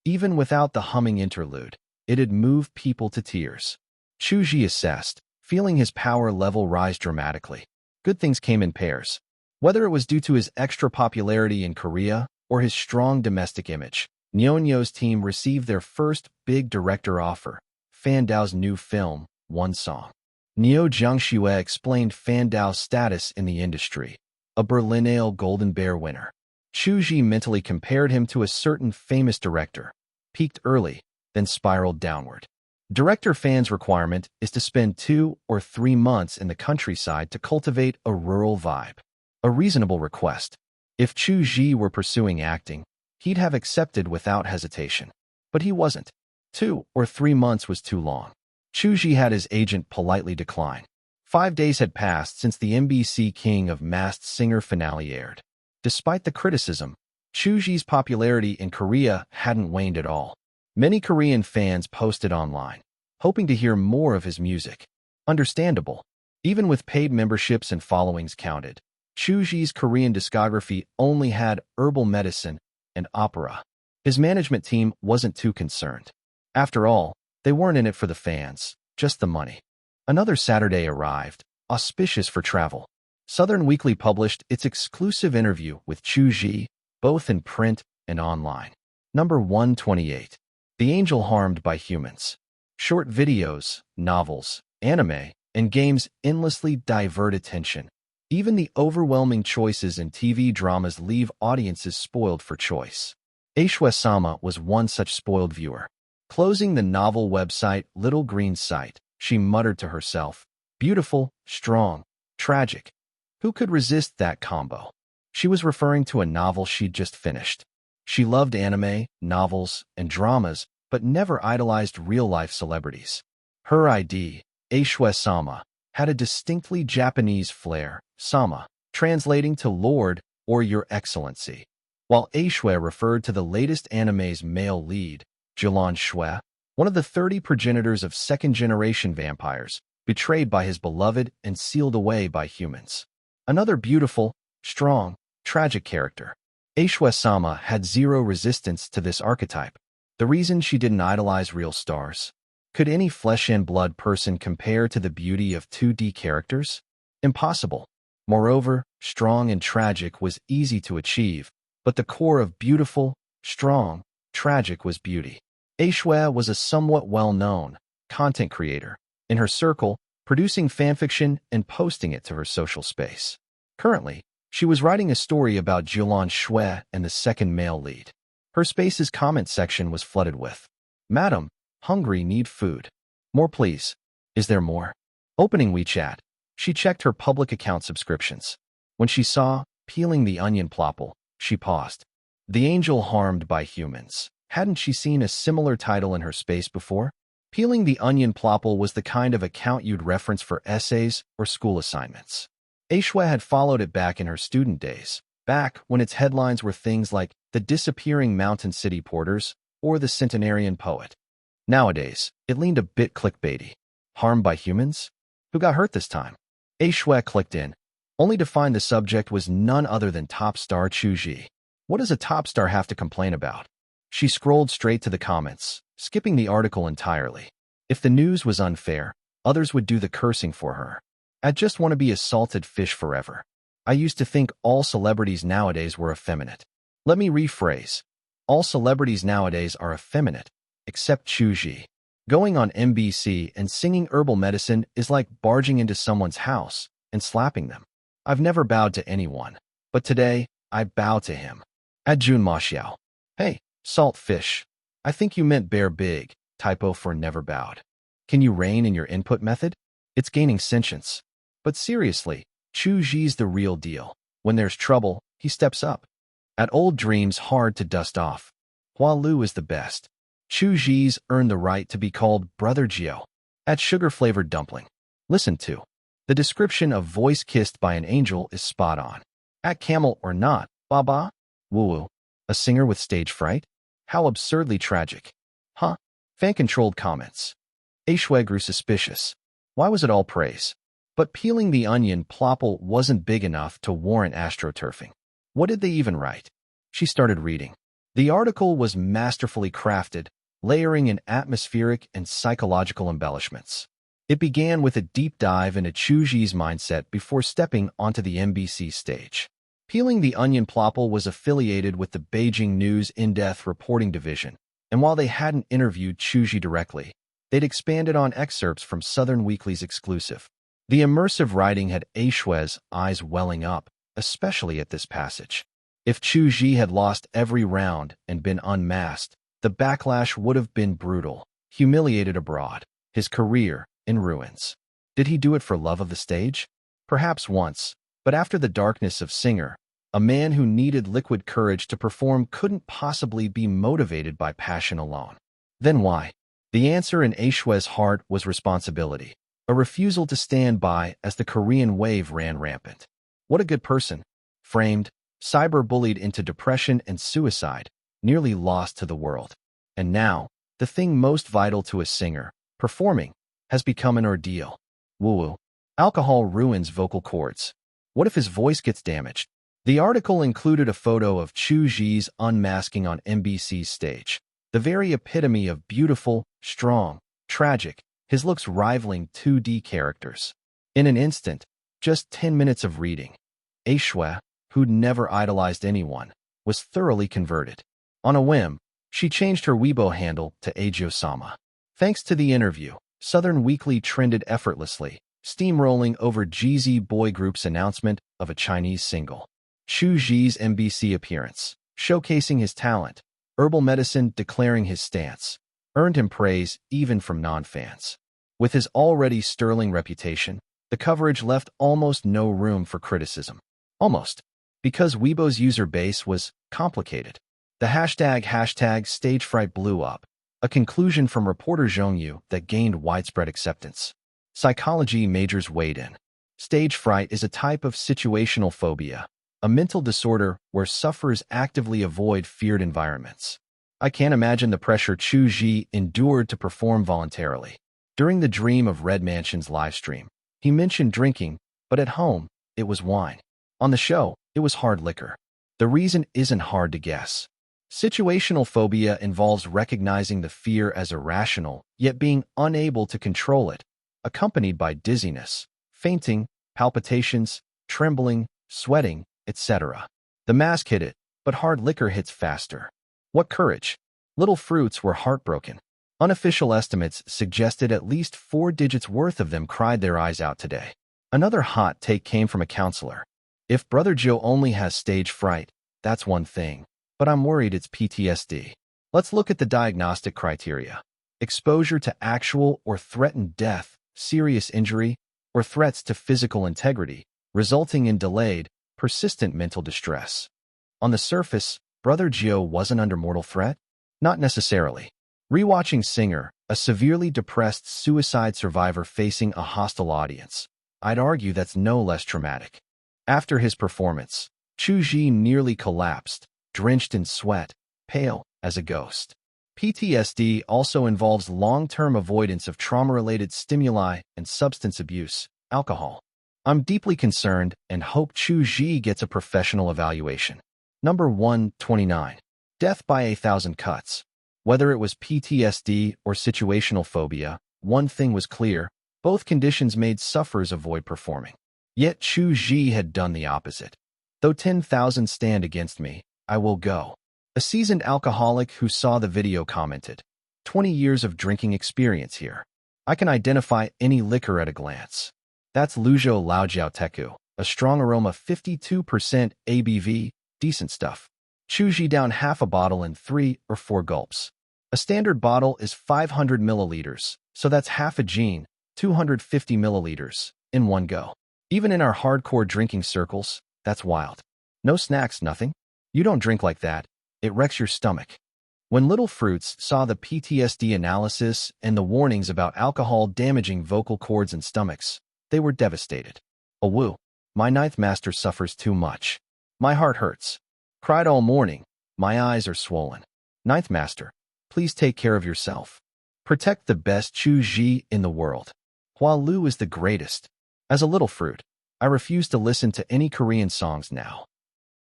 Even without the humming interlude, it'd move people to tears. Chu Zhi assessed, feeling his power level rise dramatically. Good things came in pairs. Whether it was due to his extra popularity in Korea or his strong domestic image, Nyonyo's team received their first big director offer, Fan Dao's new film, One Song. Neo Jiangxue explained Fan Dao's status in the industry, a Berlinale Golden Bear winner. Chu Zhi mentally compared him to a certain famous director, peaked early, then spiraled downward. Director Fan's requirement is to spend 2 or 3 months in the countryside to cultivate a rural vibe. A reasonable request. If Chu Zhi were pursuing acting, he'd have accepted without hesitation. But he wasn't. 2 or 3 months was too long. Chu Zhi had his agent politely decline. 5 days had passed since the MBC King of Masked Singer finale aired. Despite the criticism, Chu Zhi's popularity in Korea hadn't waned at all. Many Korean fans posted online, hoping to hear more of his music. Understandable. Even with paid memberships and followings counted, Chu Zhi's Korean discography only had herbal medicine and opera. His management team wasn't too concerned. After all, they weren't in it for the fans, just the money. Another Saturday arrived, auspicious for travel. Southern Weekly published its exclusive interview with Chu Zhi, both in print and online. Number 128. The Angel Harmed by Humans. Short videos, novels, anime, and games endlessly divert attention. Even the overwhelming choices in TV dramas leave audiences spoiled for choice. Aishwe-sama was one such spoiled viewer. Closing the novel website Little Green Site, she muttered to herself, "Beautiful, strong, tragic. Who could resist that combo?" She was referring to a novel she'd just finished. She loved anime, novels, and dramas, but never idolized real-life celebrities. Her ID, Aishwe-sama, had a distinctly Japanese flair, sama, translating to Lord or Your Excellency. While Aishwe referred to the latest anime's male lead, Jilan Shui, one of the 30 progenitors of second-generation vampires, betrayed by his beloved and sealed away by humans. Another beautiful, strong, tragic character. Aishwe-sama had zero resistance to this archetype. The reason she didn't idolize real stars. Could any flesh-and-blood person compare to the beauty of 2D characters? Impossible. Moreover, strong and tragic was easy to achieve, but the core of beautiful, strong, tragic was beauty. Aishwe was a somewhat well-known content creator in her circle, producing fanfiction and posting it to her social space. Currently, she was writing a story about Jilan Shui and the second male lead. Her space's comment section was flooded with, "Madam, hungry, need food. More please. Is there more?" Opening WeChat, she checked her public account subscriptions. When she saw Peeling the Onion Plopple, she paused. The Angel Harmed by Humans. Hadn't she seen a similar title in her space before? Peeling the Onion Plopple was the kind of account you'd reference for essays or school assignments. Aishwe had followed it back in her student days, back when its headlines were things like The Disappearing Mountain City Porters or The Centenarian Poet. Nowadays, it leaned a bit clickbaity. Harmed by humans? Who got hurt this time? Aishwe clicked in, only to find the subject was none other than top star Chu Zhi. What does a top star have to complain about? She scrolled straight to the comments, skipping the article entirely. If the news was unfair, others would do the cursing for her. I just want to be a salted fish forever. I used to think all celebrities nowadays were effeminate. Let me rephrase. All celebrities nowadays are effeminate, except Chu Zhi. Going on MBC and singing herbal medicine is like barging into someone's house and slapping them. I've never bowed to anyone, but today, I bow to him. At Jun Ma Xiao. Hey, salt fish. I think you meant bear big, typo for never bowed. Can you rein in your input method? It's gaining sentience. But seriously, Chu Zhi's the real deal. When there's trouble, he steps up. At old dreams hard to dust off. Hua Lu is the best. Chu Zhi's earned the right to be called Brother Gio. At sugar-flavored dumpling. Listen to. The description of voice kissed by an angel is spot on. At camel or not, Baba? Woo-woo. A singer with stage fright? How absurdly tragic. Huh? Fan-controlled comments. Aishwe grew suspicious. Why was it all praise? But Peeling the Onion Plopple wasn't big enough to warrant astroturfing. What did they even write? She started reading. The article was masterfully crafted, layering in atmospheric and psychological embellishments. It began with a deep dive into Chu Zhi's mindset before stepping onto the MBC stage. Peeling the Onion Plopple was affiliated with the Beijing News in-depth reporting division, and while they hadn't interviewed Chu Zhi directly, they'd expanded on excerpts from Southern Weekly's exclusive. The immersive writing had Aishwe's eyes welling up, especially at this passage. If Chu Zhi had lost every round and been unmasked, the backlash would have been brutal, humiliated abroad, his career in ruins. Did he do it for love of the stage? Perhaps once, but after the darkness of Singer, a man who needed liquid courage to perform couldn't possibly be motivated by passion alone. Then why? The answer in Aishwe's heart was responsibility, a refusal to stand by as the Korean wave ran rampant. What a good person. Framed, cyber-bullied into depression and suicide, nearly lost to the world. And now, the thing most vital to a singer, performing, has become an ordeal. Woo-woo. Alcohol ruins vocal cords. What if his voice gets damaged? The article included a photo of Chu Zhi's unmasking on NBC's stage, the very epitome of beautiful, strong, tragic, his looks rivaling 2D characters. In an instant, just 10 minutes of reading, A Shui, who'd never idolized anyone, was thoroughly converted. On a whim, she changed her Weibo handle to Ajo-sama. Thanks to the interview, Southern Weekly trended effortlessly, steamrolling over GZ boy group's announcement of a Chinese single. Chu Zhi's NBC appearance, showcasing his talent, herbal medicine declaring his stance, earned him praise even from non-fans. With his already sterling reputation, the coverage left almost no room for criticism. Almost. Because Weibo's user base was complicated. The hashtag #stagefright blew up, a conclusion from reporter Zhong Yu that gained widespread acceptance. Psychology majors weighed in. Stage fright is a type of situational phobia, a mental disorder where sufferers actively avoid feared environments. I can't imagine the pressure Chu Zhi endured to perform voluntarily. During the Dream of Red Mansion's livestream, he mentioned drinking, but at home, it was wine. On the show, it was hard liquor. The reason isn't hard to guess. Situational phobia involves recognizing the fear as irrational, yet being unable to control it, accompanied by dizziness, fainting, palpitations, trembling, sweating, etc. The mask hit it, but hard liquor hits faster. What courage! Little fruits were heartbroken. Unofficial estimates suggested at least 4 digits worth of them cried their eyes out today. Another hot take came from a counselor. If Brother Joe only has stage fright, that's one thing, but I'm worried it's PTSD. Let's look at the diagnostic criteria. Exposure to actual or threatened death, serious injury, or threats to physical integrity, resulting in delayed, persistent mental distress. On the surface, Brother Joe wasn't under mortal threat? Not necessarily. Rewatching Singer, a severely depressed suicide survivor facing a hostile audience, I'd argue that's no less traumatic. After his performance, Chu Zhi nearly collapsed, drenched in sweat, pale as a ghost. PTSD also involves long-term avoidance of trauma-related stimuli and substance abuse, alcohol. I'm deeply concerned and hope Chu Zhi gets a professional evaluation. Number 129. Death by 1,000 cuts. Whether it was PTSD or situational phobia, one thing was clear, both conditions made sufferers avoid performing. Yet Chu Zhi had done the opposite. Though 10,000 stand against me, I will go. A seasoned alcoholic who saw the video commented, 20 years of drinking experience here. I can identify any liquor at a glance. That's Luzhou Laojiao Teku, a strong aroma 52% ABV, decent stuff. Chu Zhi down half a bottle in 3 or 4 gulps. A standard bottle is 500 milliliters, so that's half a gin, 250 milliliters, in one go. Even in our hardcore drinking circles, that's wild. No snacks, nothing. You don't drink like that. It wrecks your stomach. When Little Fruits saw the PTSD analysis and the warnings about alcohol damaging vocal cords and stomachs, they were devastated. Oh woo, my ninth master suffers too much. My heart hurts. Cried all morning. My eyes are swollen. Ninth master, please take care of yourself. Protect the best Chu Zhi in the world. Hua Lu is the greatest. As a Little Fruit, I refuse to listen to any Korean songs now.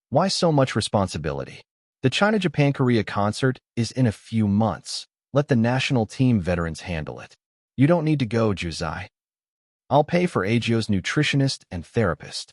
Why so much responsibility? The China-Japan-Korea concert is in a few months. Let the national team veterans handle it. You don't need to go, Chu Zhi. I'll pay for Agio's nutritionist and therapist.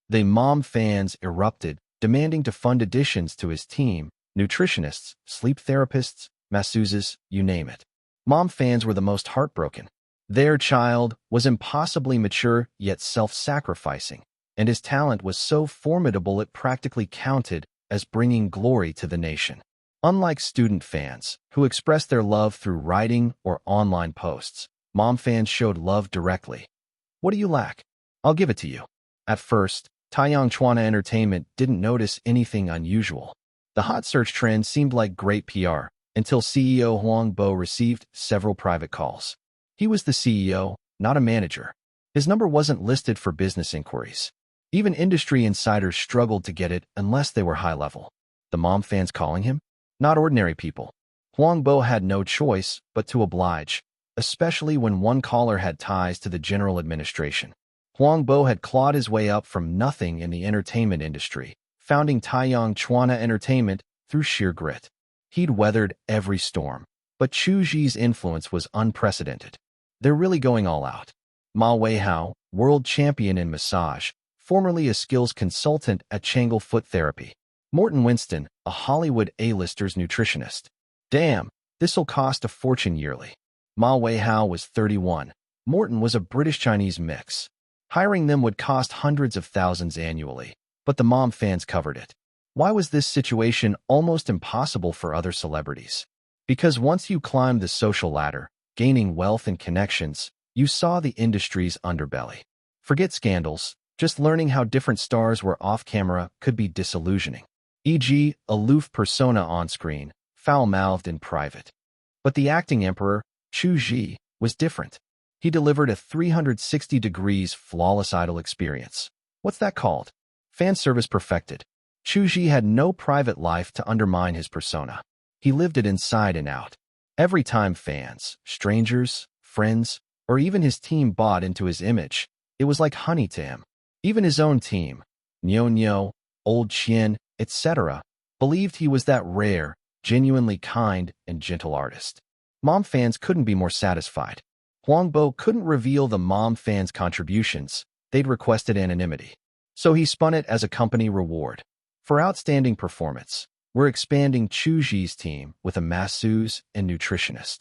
The mom fans erupted, demanding to fund additions to his team, nutritionists, sleep therapists, masseuses, you name it. Mom fans were the most heartbroken. Their child was impossibly mature yet self-sacrificing, and his talent was so formidable it practically counted as bringing glory to the nation. Unlike student fans, who expressed their love through writing or online posts, mom fans showed love directly. What do you lack? I'll give it to you. At first, Taiyang Chuana Entertainment didn't notice anything unusual. The hot search trend seemed like great PR, until CEO Huang Bo received several private calls. He was the CEO, not a manager. His number wasn't listed for business inquiries. Even industry insiders struggled to get it unless they were high-level. The mom fans calling him? Not ordinary people. Huang Bo had no choice but to oblige, especially when one caller had ties to the general administration. Huang Bo had clawed his way up from nothing in the entertainment industry, founding Taiyang Chuana Entertainment through sheer grit. He'd weathered every storm, but Chu Zhi's influence was unprecedented. They're really going all out. Ma Weihao, world champion in massage, formerly a skills consultant at Changle Foot Therapy. Morton Winston, a Hollywood A-lister's nutritionist. Damn, this'll cost a fortune yearly. Ma Weihao was 31. Morton was a British-Chinese mix. Hiring them would cost hundreds of thousands annually, but the mom fans covered it. Why was this situation almost impossible for other celebrities? Because once you climbed the social ladder, gaining wealth and connections, you saw the industry's underbelly. Forget scandals, just learning how different stars were off-camera could be disillusioning. E.g., aloof persona on-screen, foul-mouthed in private. But the acting emperor, Chu Zhi, was different. He delivered a 360 degrees flawless idol experience. What's that called? Fan service perfected. Chu Zhi had no private life to undermine his persona. He lived it inside and out. Every time fans, strangers, friends, or even his team bought into his image, it was like honey to him. Even his own team, Nyo Nyo, Old Qian, etc., believed he was that rare, genuinely kind and gentle artist. Mom fans couldn't be more satisfied. Huangbo couldn't reveal the mom fans' contributions. They'd requested anonymity. So he spun it as a company reward. For outstanding performance, we're expanding Chu Zhi's team with a masseuse and nutritionist.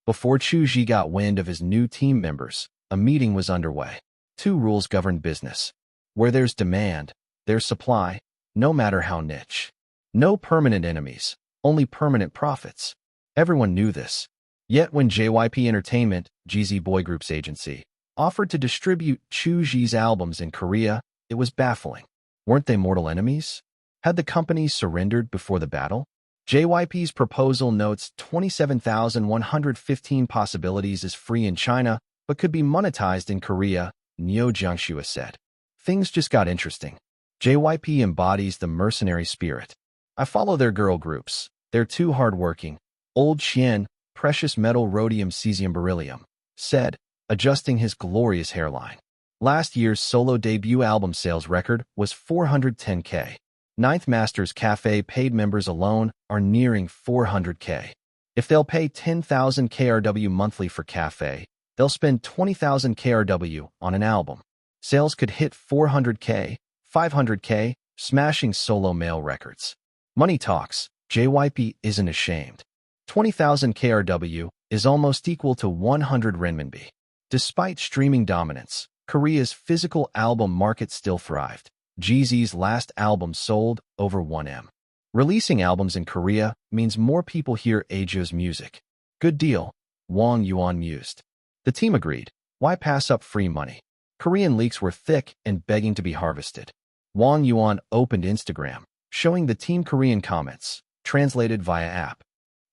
Before Chu Zhi got wind of his new team members, a meeting was underway. 2 rules govern business. Where there's demand, there's supply, no matter how niche. No permanent enemies, only permanent profits. Everyone knew this. Yet when JYP Entertainment, GZ Boy Group's agency, offered to distribute Chu Zhi's albums in Korea, it was baffling. Weren't they mortal enemies? Had the company surrendered before the battle? JYP's proposal notes 27,115 possibilities is free in China, but could be monetized in Korea, Neo Jiangxua said. Things just got interesting. JYP embodies the mercenary spirit. I follow their girl groups. They're too hardworking. Old Qian, precious metal rhodium cesium beryllium, said, adjusting his glorious hairline. Last year's solo debut album sales record was 410K. Ninth Masters Cafe paid members alone are nearing 400K. If they'll pay 10,000 KRW monthly for Cafe, they'll spend 20,000 KRW on an album. Sales could hit 400K, 500K, smashing solo male records. Money talks. JYP isn't ashamed. 20,000 KRW is almost equal to 100 renminbi. Despite streaming dominance, Korea's physical album market still thrived. GZ's last album sold over 1M. Releasing albums in Korea means more people hear Ajo's music. Good deal, Wang Yuan mused. The team agreed. Why pass up free money? Korean leaks were thick and begging to be harvested. Wang Yuan opened Instagram, showing the team Korean comments, translated via app.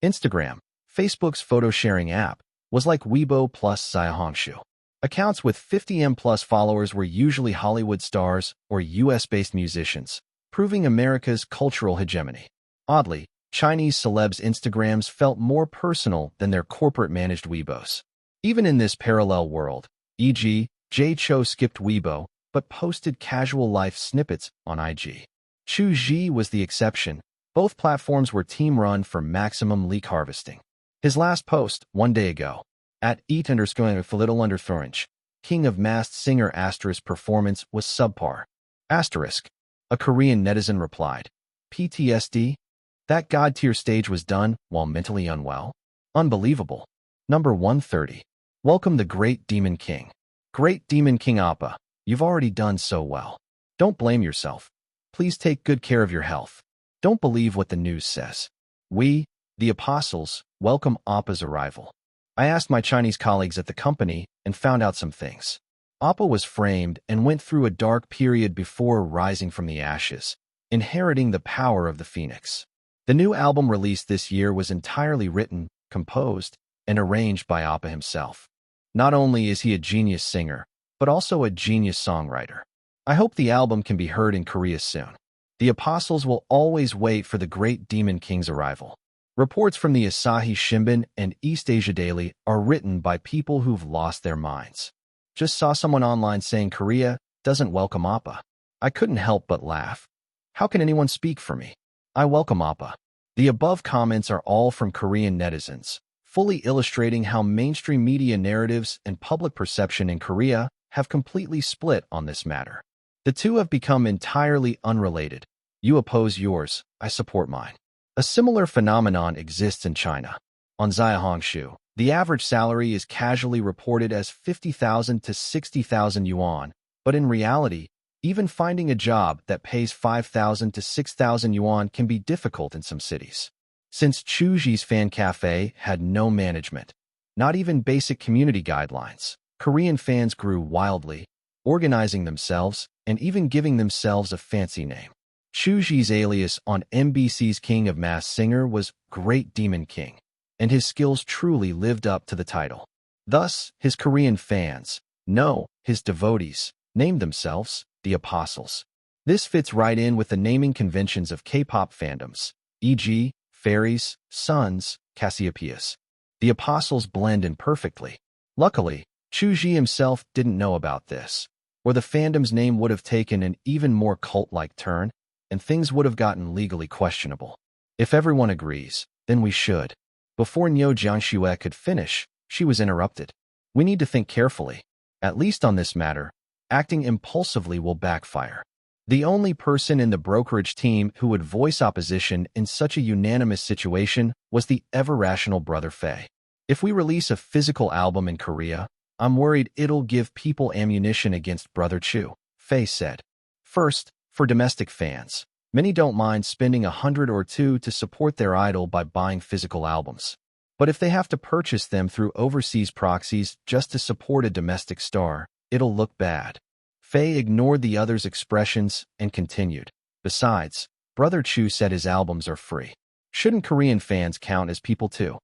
Instagram, Facebook's photo-sharing app, was like Weibo plus Xiaohongshu. Accounts with 50M plus followers were usually Hollywood stars or US-based musicians, proving America's cultural hegemony. Oddly, Chinese celebs' Instagrams felt more personal than their corporate-managed Weibos. Even in this parallel world, e.g., Jay Cho skipped Weibo, but posted casual life snippets on IG. Chu Zhi was the exception. Both platforms were team-run for maximum leak harvesting. His last post, 1 day ago, at @eat_orange, King of Masked Singer * performance was subpar. A Korean netizen replied, PTSD? That god-tier stage was done while mentally unwell? Unbelievable. Number 130. Welcome the Great Demon King. Great Demon King Appa, you've already done so well. Don't blame yourself. Please take good care of your health. Don't believe what the news says. We, the apostles, welcome Appa's arrival. I asked my Chinese colleagues at the company and found out some things. Appa was framed and went through a dark period before rising from the ashes, inheriting the power of the phoenix. The new album released this year was entirely written, composed, and arranged by Appa himself. Not only is he a genius singer, but also a genius songwriter. I hope the album can be heard in Korea soon. The apostles will always wait for the Great Demon King's arrival. Reports from the Asahi Shimbun and East Asia Daily are written by people who've lost their minds. Just saw someone online saying Korea doesn't welcome Appa. I couldn't help but laugh. How can anyone speak for me? I welcome Appa. The above comments are all from Korean netizens, fully illustrating how mainstream media narratives and public perception in Korea have completely split on this matter. The two have become entirely unrelated. You oppose yours, I support mine. A similar phenomenon exists in China. On Zaihongshu, the average salary is casually reported as 50,000 to 60,000 yuan, but in reality, even finding a job that pays 5,000 to 6,000 yuan can be difficult in some cities. Since Chu Zhi's fan cafe had no management, not even basic community guidelines, Korean fans grew wildly, organizing themselves and even giving themselves a fancy name. Chu Zhi's alias on MBC's King of Mass Singer was Great Demon King, and his skills truly lived up to the title. Thus, his Korean fans, no, his devotees, named themselves the Apostles. This fits right in with the naming conventions of K-pop fandoms, e.g., fairies, suns, Cassiopeias. The Apostles blend in perfectly. Luckily, Chu Zhi himself didn't know about this, or the fandom's name would have taken an even more cult-like turn, and things would have gotten legally questionable. If everyone agrees, then we should. Before Nyo Jiangxue could finish, she was interrupted. We need to think carefully. At least on this matter, acting impulsively will backfire. The only person in the brokerage team who would voice opposition in such a unanimous situation was the ever-rational brother Faye. If we release a physical album in Korea, I'm worried it'll give people ammunition against Brother Chu, Faye said. First, for domestic fans, many don't mind spending $100 or $200 to support their idol by buying physical albums. But if they have to purchase them through overseas proxies just to support a domestic star, it'll look bad. Faye ignored the other's expressions and continued. Besides, Brother Chu said his albums are free. Shouldn't Korean fans count as people too?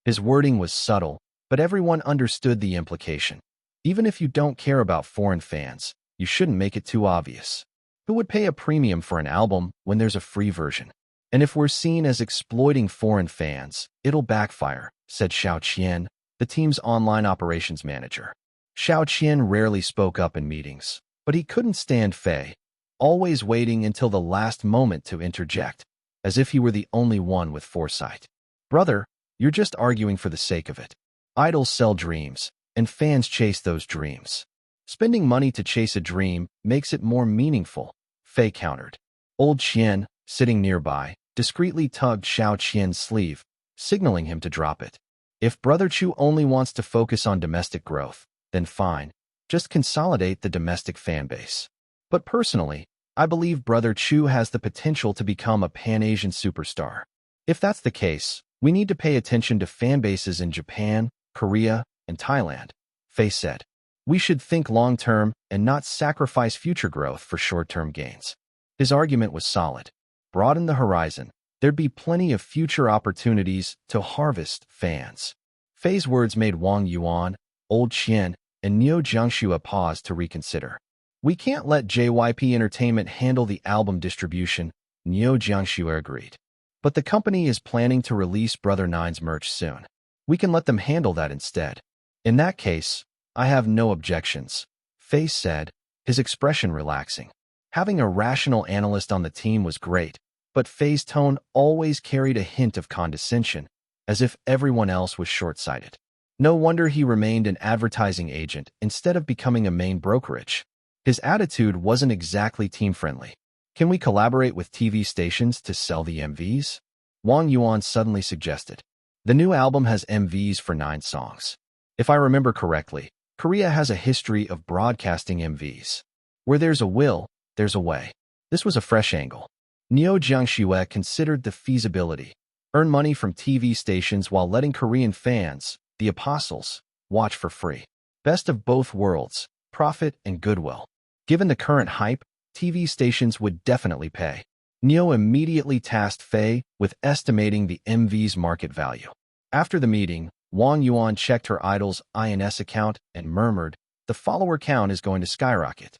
His wording was subtle, but everyone understood the implication. Even if you don't care about foreign fans, you shouldn't make it too obvious. Who would pay a premium for an album when there's a free version? And if we're seen as exploiting foreign fans, it'll backfire, said Xiao Qian, the team's online operations manager. Xiao Qian rarely spoke up in meetings, but he couldn't stand Faye, always waiting until the last moment to interject, as if he were the only one with foresight. Brother, you're just arguing for the sake of it. Idols sell dreams, and fans chase those dreams. Spending money to chase a dream makes it more meaningful, Faye countered. Old Qian, sitting nearby, discreetly tugged Xiao Qian's sleeve, signaling him to drop it. If Brother Chu only wants to focus on domestic growth, then fine, just consolidate the domestic fan base. But personally, I believe Brother Chu has the potential to become a Pan-Asian superstar. If that's the case, we need to pay attention to fan bases in Japan, Korea, and Thailand, Faye said. We should think long-term and not sacrifice future growth for short-term gains. His argument was solid. Broaden the horizon. There'd be plenty of future opportunities to harvest fans. Faye's words made Wang Yuan, Old Qian, and Neo Jiangxue pause to reconsider. We can't let JYP Entertainment handle the album distribution, Neo Jiangxue agreed. But the company is planning to release Brother Nine's merch soon. We can let them handle that instead. In that case, I have no objections, Faye said, his expression relaxing. Having a rational analyst on the team was great, but Faye's tone always carried a hint of condescension, as if everyone else was short-sighted. No wonder he remained an advertising agent instead of becoming a main brokerage. His attitude wasn't exactly team-friendly. Can we collaborate with TV stations to sell the MVs? Wang Yuan suddenly suggested. The new album has MVs for 9 songs. If I remember correctly, Korea has a history of broadcasting MVs. Where there's a will, there's a way. This was a fresh angle. Neo Jiangxue considered the feasibility. Earn money from TV stations while letting Korean fans, the Apostles, watch for free. Best of both worlds, profit and goodwill. Given the current hype, TV stations would definitely pay. Neo immediately tasked Faye with estimating the MV's market value. After the meeting, Wang Yuan checked her idol's INS account and murmured, the follower count is going to skyrocket.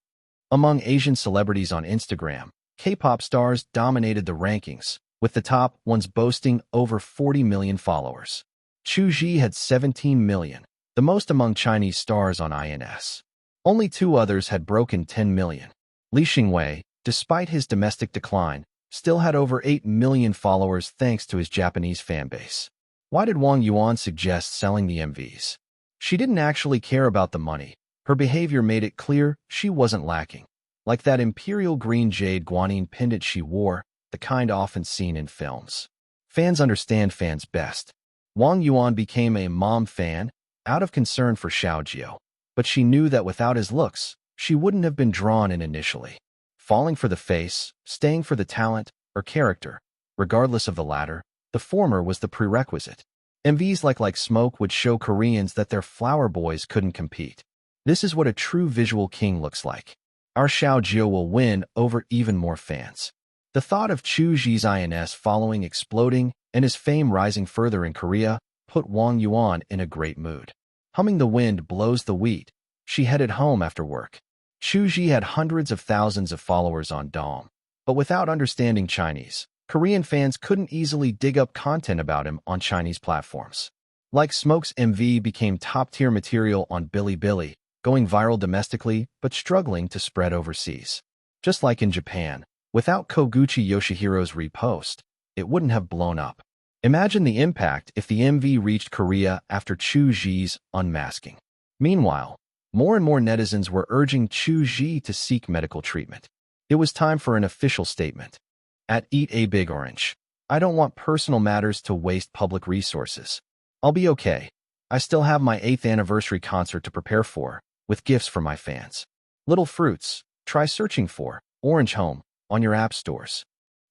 Among Asian celebrities on Instagram, K-pop stars dominated the rankings, with the top ones boasting over 40 million followers. Chu Zhi had 17 million, the most among Chinese stars on INS. Only 2 others had broken 10 million. Li Xingwei, despite his domestic decline, still had over 8 million followers thanks to his Japanese fanbase. Why did Wang Yuan suggest selling the MVs? She didn't actually care about the money. Her behavior made it clear she wasn't lacking. Like that imperial green jade guanine pendant she wore, the kind often seen in films. Fans understand fans best. Wang Yuan became a mom fan out of concern for Xiaojio, but she knew that without his looks, she wouldn't have been drawn in initially. Falling for the face, staying for the talent, or character, regardless of the latter, the former was the prerequisite. MVs like Smoke would show Koreans that their flower boys couldn't compete. This is what a true visual king looks like. Our Xiaojio will win over even more fans. The thought of Chu Zhi's INS following exploding and his fame rising further in Korea put Wang Yuan in a great mood. Humming "The Wind Blows the Wheat," she headed home after work. Chu Zhi had hundreds of thousands of followers on Dom, but without understanding Chinese, Korean fans couldn't easily dig up content about him on Chinese platforms. Like Smoke's MV became top-tier material on Bilibili, going viral domestically but struggling to spread overseas. Just like in Japan, without Koguchi Yoshihiro's repost, it wouldn't have blown up. Imagine the impact if the MV reached Korea after Chu Zhi's unmasking. Meanwhile, more and more netizens were urging Chu Zhi to seek medical treatment. It was time for an official statement. At Eat a Big Orange, I don't want personal matters to waste public resources. I'll be okay. I still have my 8th anniversary concert to prepare for, with gifts for my fans. Little fruits, try searching for Orange Home on your app stores.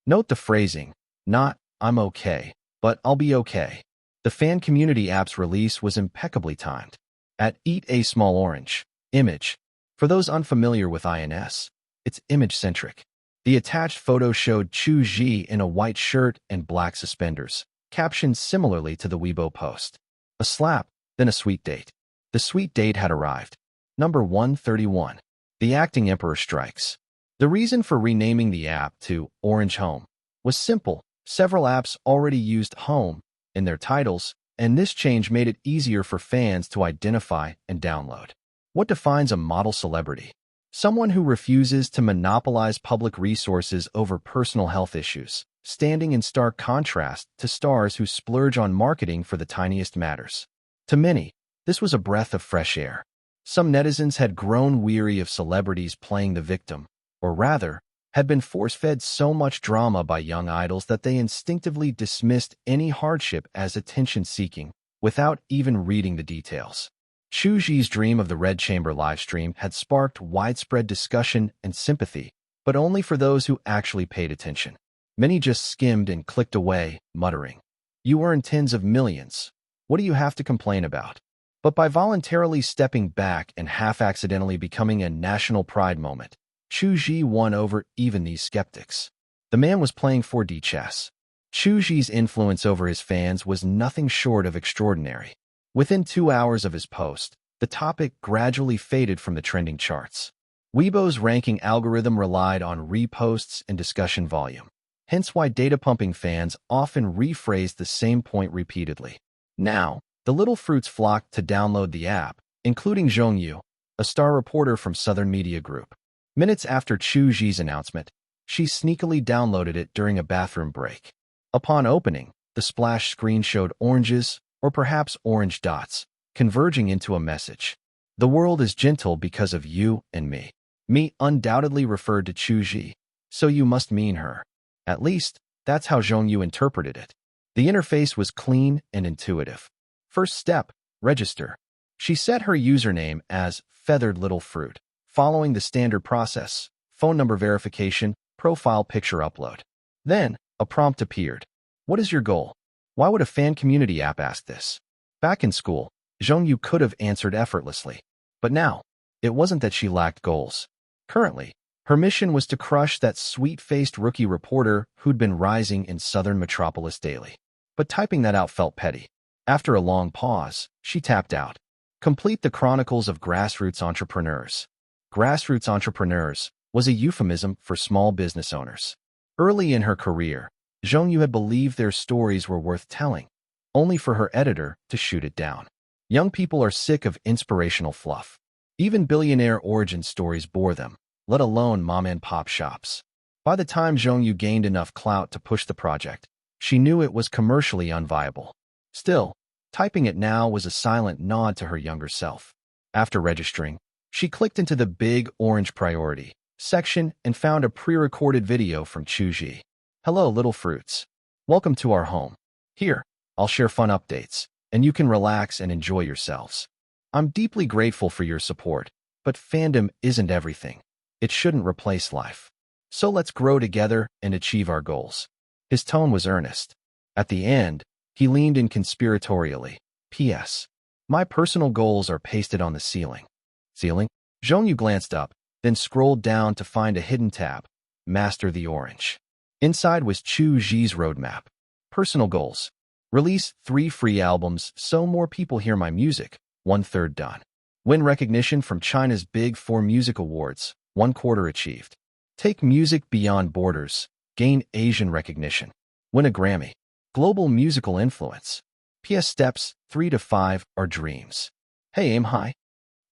Note the phrasing, not "I'm okay," but "I'll be okay." The fan community app's release was impeccably timed. At Eat a Small Orange, image. For those unfamiliar with INS, it's image-centric. The attached photo showed Chu Zhi in a white shirt and black suspenders, captioned similarly to the Weibo post. A slap, then a sweet date. The sweet date had arrived. Number 131. The acting emperor strikes. The reason for renaming the app to Orange Home was simple. Several apps already used Home in their titles, and this change made it easier for fans to identify and download. What defines a model celebrity? Someone who refuses to monopolize public resources over personal health issues, standing in stark contrast to stars who splurge on marketing for the tiniest matters. To many, this was a breath of fresh air. Some netizens had grown weary of celebrities playing the victim, or rather, had been force-fed so much drama by young idols that they instinctively dismissed any hardship as attention-seeking, without even reading the details. Chu Zhi's dream of the Red Chamber livestream had sparked widespread discussion and sympathy, but only for those who actually paid attention. Many just skimmed and clicked away, muttering, "You earn tens of millions. What do you have to complain about?" But by voluntarily stepping back and half-accidentally becoming a national pride moment, Chu Zhi won over even these skeptics. The man was playing 4D chess. Chu Zhi's influence over his fans was nothing short of extraordinary. Within 2 hours of his post, the topic gradually faded from the trending charts. Weibo's ranking algorithm relied on reposts and discussion volume, hence why data-pumping fans often rephrased the same point repeatedly. Now, the little fruits flocked to download the app, including Zhongyu, a star reporter from Southern Media Group. Minutes after Chu Zhi's announcement, she sneakily downloaded it during a bathroom break. Upon opening, the splash screen showed oranges, or perhaps orange dots, converging into a message. "The world is gentle because of you and me." Me undoubtedly referred to Chu Zhi, so you must mean her. At least, that's how Zhongyu interpreted it. The interface was clean and intuitive. First step, register. She set her username as Feathered Little Fruit, following the standard process, phone number verification, profile picture upload. Then, a prompt appeared. What is your goal? Why would a fan community app ask this? Back in school, Zhongyu could have answered effortlessly. But now, it wasn't that she lacked goals. Currently, her mission was to crush that sweet-faced rookie reporter who'd been rising in Southern Metropolis daily. But typing that out felt petty. After a long pause, she tapped out. Complete the Chronicles of Grassroots Entrepreneurs. Grassroots entrepreneurs was a euphemism for small business owners. Early in her career, Zhongyu had believed their stories were worth telling, only for her editor to shoot it down. Young people are sick of inspirational fluff. Even billionaire origin stories bore them. let alone mom-and-pop shops. By the time Zhongyu gained enough clout to push the project, she knew it was commercially unviable. Still, typing it now was a silent nod to her younger self. After registering, she clicked into the big orange priority section and found a pre-recorded video from Chu Zhi. Hello, little fruits. Welcome to our home. Here, I'll share fun updates, and you can relax and enjoy yourselves. I'm deeply grateful for your support, but fandom isn't everything. It shouldn't replace life. So let's grow together and achieve our goals. His tone was earnest. At the end, he leaned in conspiratorially. P.S. My personal goals are pasted on the ceiling. Ceiling? Zhongyu glanced up, then scrolled down to find a hidden tab. Master the Orange. Inside was Chu Zhi's roadmap. Personal goals. Release 3 free albums so more people hear my music. 1/3 done. Win recognition from China's Big 4 music awards. 1/4 achieved. Take music beyond borders. Gain Asian recognition. Win a Grammy. Global musical influence. PS steps 3 to 5 are dreams. Hey, aim high.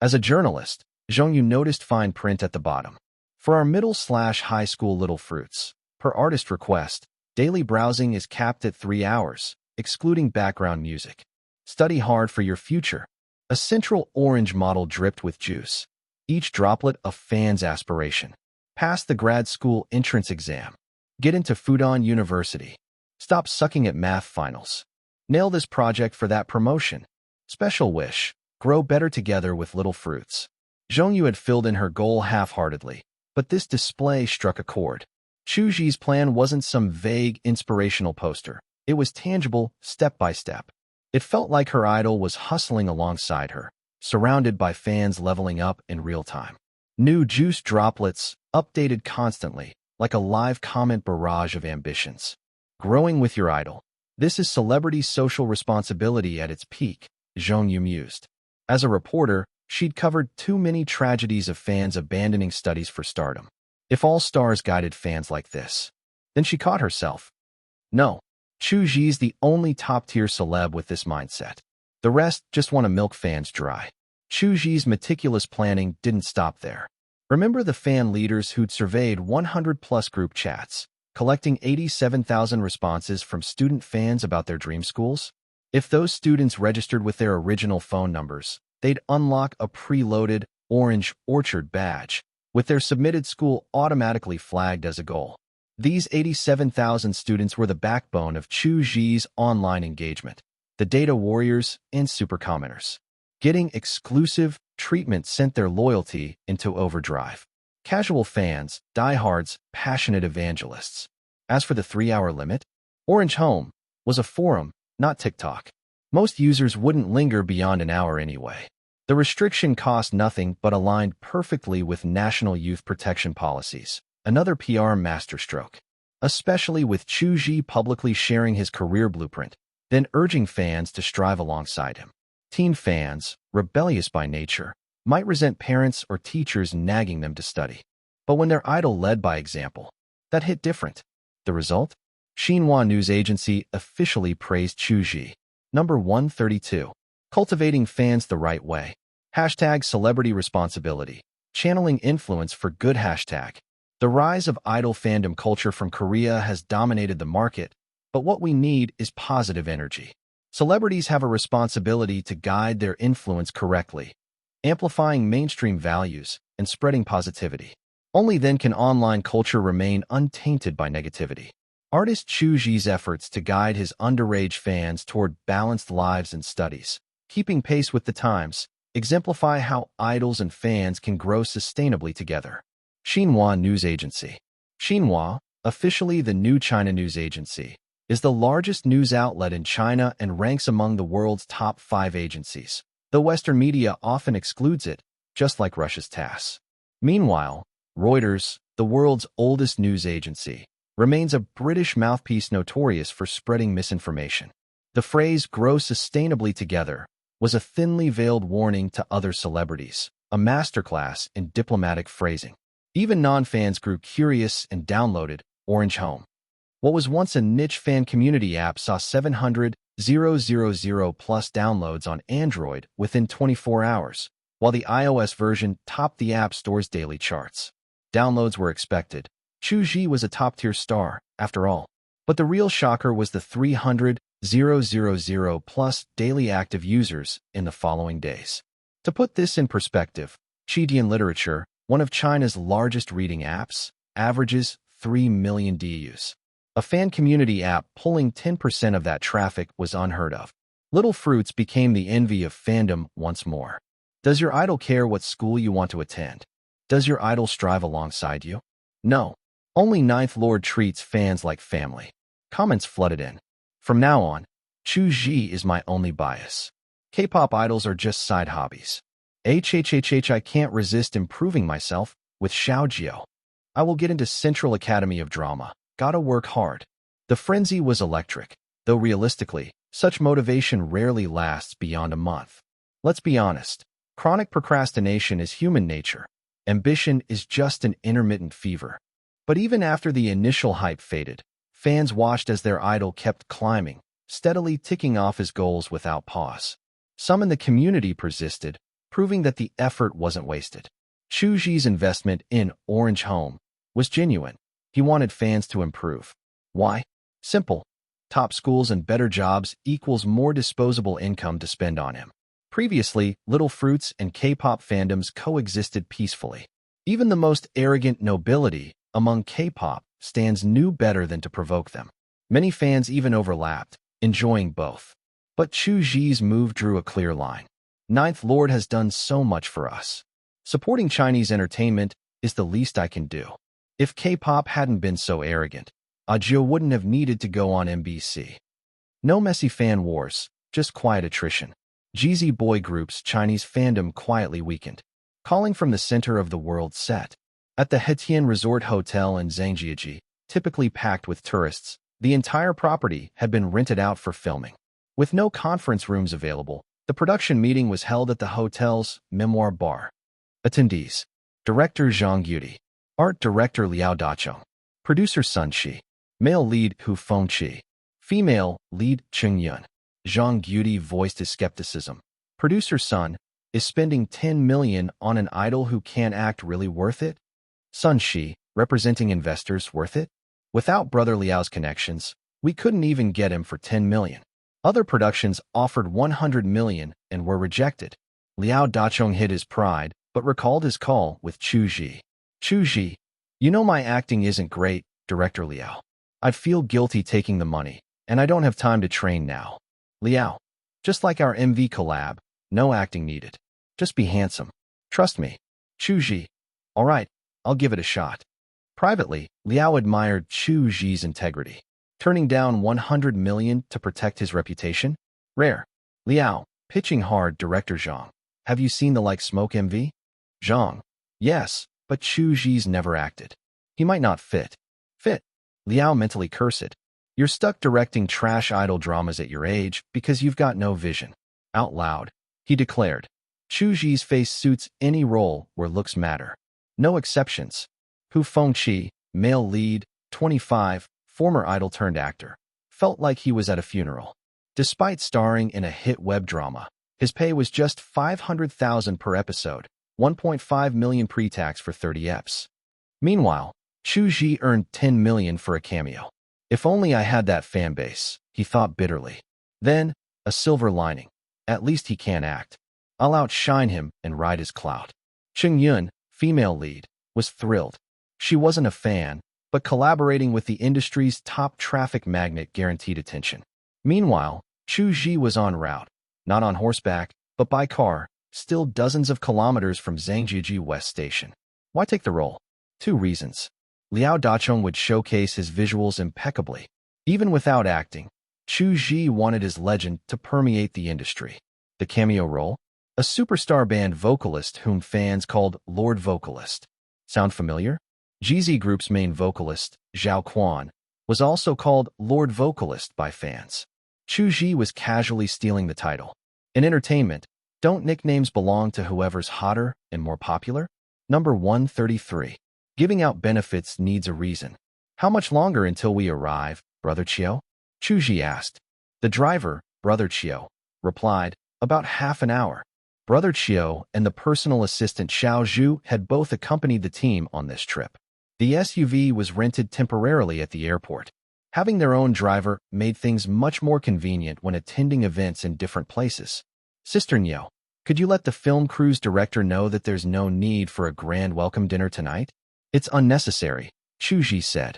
As a journalist, Zhongyu noticed fine print at the bottom. For our middle/high school little fruits, per artist request, daily browsing is capped at 3 hours, excluding background music. Study hard for your future. A central orange model dripped with juice. Each droplet a fan's aspiration. Pass the grad school entrance exam. Get into Fudan University. Stop sucking at math finals. Nail this project for that promotion. Special wish. Grow better together with little fruits. Zhongyu had filled in her goal half-heartedly, but this display struck a chord. Chu Zhi's plan wasn't some vague, inspirational poster. It was tangible, step by step. It felt like her idol was hustling alongside her, surrounded by fans leveling up in real time. New juice droplets, updated constantly, like a live comment barrage of ambitions. Growing with your idol. This is celebrity social responsibility at its peak, Zhongyu mused. As a reporter, she'd covered too many tragedies of fans abandoning studies for stardom. If all stars guided fans like this, then she caught herself. No, Chu Zhi's the only top-tier celeb with this mindset. The rest just want to milk fans dry. Chu Zhi's meticulous planning didn't stop there. Remember the fan leaders who'd surveyed 100-plus group chats, collecting 87,000 responses from student fans about their dream schools? If those students registered with their original phone numbers, they'd unlock a preloaded orange orchard badge, with their submitted school automatically flagged as a goal. These 87,000 students were the backbone of Chu Zhi's online engagement, the data warriors and super commenters. Getting exclusive treatment sent their loyalty into overdrive. Casual fans, diehards, passionate evangelists. As for the 3-hour limit, Orange Home was a forum, not TikTok. Most users wouldn't linger beyond an hour anyway. The restriction cost nothing but aligned perfectly with national youth protection policies. Another PR masterstroke. Especially with Chu Zhi publicly sharing his career blueprint, then urging fans to strive alongside him. Teen fans, rebellious by nature, might resent parents or teachers nagging them to study. But when their idol led by example, that hit different. The result? Xinhua News Agency officially praised Chu Zhi. Number 132. Cultivating fans the right way. Hashtag celebrity responsibility. Channeling influence for good hashtag. The rise of idol fandom culture from Korea has dominated the market, but what we need is positive energy. Celebrities have a responsibility to guide their influence correctly, amplifying mainstream values and spreading positivity. Only then can online culture remain untainted by negativity. Artist Chu Zhi's efforts to guide his underage fans toward balanced lives and studies, keeping pace with the times, exemplify how idols and fans can grow sustainably together. Xinhua News Agency. Xinhua, officially the New China News Agency, is the largest news outlet in China and ranks among the world's top 5 agencies, though Western media often excludes it, just like Russia's TASS. Meanwhile, Reuters, the world's oldest news agency, remains a British mouthpiece notorious for spreading misinformation. The phrase "grow sustainably together" was a thinly veiled warning to other celebrities, a masterclass in diplomatic phrasing. Even non-fans grew curious and downloaded Orange Home. What was once a niche fan community app saw 700,000+ downloads on Android within 24 hours, while the iOS version topped the App Store's daily charts. Downloads were expected. Chu Zhi was a top-tier star, after all. But the real shocker was the 300,000 plus daily active users in the following days. To put this in perspective, Qidian Literature, one of China's largest reading apps, averages 3 million DAUs. A fan community app pulling 10% of that traffic was unheard of. Little Fruits became the envy of fandom once more. Does your idol care what school you want to attend? Does your idol strive alongside you? No. Only Ninth Lord treats fans like family. Comments flooded in. From now on, Chu Zhi is my only bias. K-pop idols are just side hobbies. I can't resist improving myself with Xiaojiao. I will get into Central Academy of Drama. Gotta work hard. The frenzy was electric, though realistically, such motivation rarely lasts beyond a month. Let's be honest. Chronic procrastination is human nature. Ambition is just an intermittent fever. But even after the initial hype faded, fans watched as their idol kept climbing, steadily ticking off his goals without pause. Some in the community persisted, proving that the effort wasn't wasted. Chu Zhi's investment in Orange Home was genuine. He wanted fans to improve. Why? Simple. Top schools and better jobs equals more disposable income to spend on him. Previously, Little Fruits and K-pop fandoms coexisted peacefully. Even the most arrogant nobility among K-pop stans knew better than to provoke them. Many fans even overlapped, enjoying both. But Chu Zhi's move drew a clear line. Ninth Lord has done so much for us. Supporting Chinese entertainment is the least I can do. If K-pop hadn't been so arrogant, Ajio wouldn't have needed to go on MBC. No messy fan wars, just quiet attrition. GZ boy groups Chinese fandom quietly weakened. Calling from the center of the world set. At the Hetian Resort Hotel in Zhangjiajie, typically packed with tourists, the entire property had been rented out for filming. With no conference rooms available, the production meeting was held at the hotel's Memoir Bar. Attendees: Director Zhang Yudi, Art Director Liao Dachong, Producer Sun Shi, Male Lead Hu Fengqi, Female Lead Cheng Yun. Zhang Yudi voiced his skepticism. Producer Sun, is spending 10 million on an idol who can't act really worth it? Sun Shi, representing investors, worth it? Without Brother Liao's connections, we couldn't even get him for 10 million. Other productions offered 100 million and were rejected. Liao Dachong hid his pride, but recalled his call with Chu Zhi. Chu Zhi, you know my acting isn't great, Director Liao. I'd feel guilty taking the money, and I don't have time to train now. Liao, just like our MV collab, no acting needed. Just be handsome. Trust me. Chu Zhi. All right, I'll give it a shot. Privately, Liao admired Chu Zhi's integrity. Turning down 100 million to protect his reputation? Rare. Liao, pitching hard. Director Zhang. Have you seen the Like Smoke MV? Zhang. Yes, but Chu Zhi's never acted. He might not fit. Fit. Liao mentally cursed. You're stuck directing trash idol dramas at your age because you've got no vision. Out loud, he declared. Chu Zhi's face suits any role where looks matter. No exceptions. Hu Fengqi, male lead, 25, former idol-turned-actor, felt like he was at a funeral. Despite starring in a hit web drama, his pay was just 500,000 per episode, 1.5 million pre-tax for 30 eps. Meanwhile, Chu Zhi earned 10 million for a cameo. If only I had that fan base, he thought bitterly. Then, a silver lining. At least he can act. I'll outshine him and ride his clout. Cheng Yun, female lead, was thrilled. She wasn't a fan, but collaborating with the industry's top traffic magnet guaranteed attention. Meanwhile, Chu Zhi was en route, not on horseback, but by car, still dozens of kilometers from Zhangjiajie West Station. Why take the role? 2 reasons. Liao Dachong would showcase his visuals impeccably. Even without acting, Chu Zhi wanted his legend to permeate the industry. The cameo role? A superstar band vocalist whom fans called Lord Vocalist. Sound familiar? GZ Group's main vocalist, Zhao Quan, was also called Lord Vocalist by fans. Chu Zhi was casually stealing the title. In entertainment, don't nicknames belong to whoever's hotter and more popular? Number 133. Giving out benefits needs a reason. How much longer until we arrive, Brother Chiao? Chu Zhi asked. The driver, Brother Chiao, replied, about half an hour. Brother Chiu and the personal assistant Xiao Zhu had both accompanied the team on this trip. The SUV was rented temporarily at the airport. Having their own driver made things much more convenient when attending events in different places. Sister Nyo, could you let the film crew's director know that there's no need for a grand welcome dinner tonight? It's unnecessary, Chu Zhi said.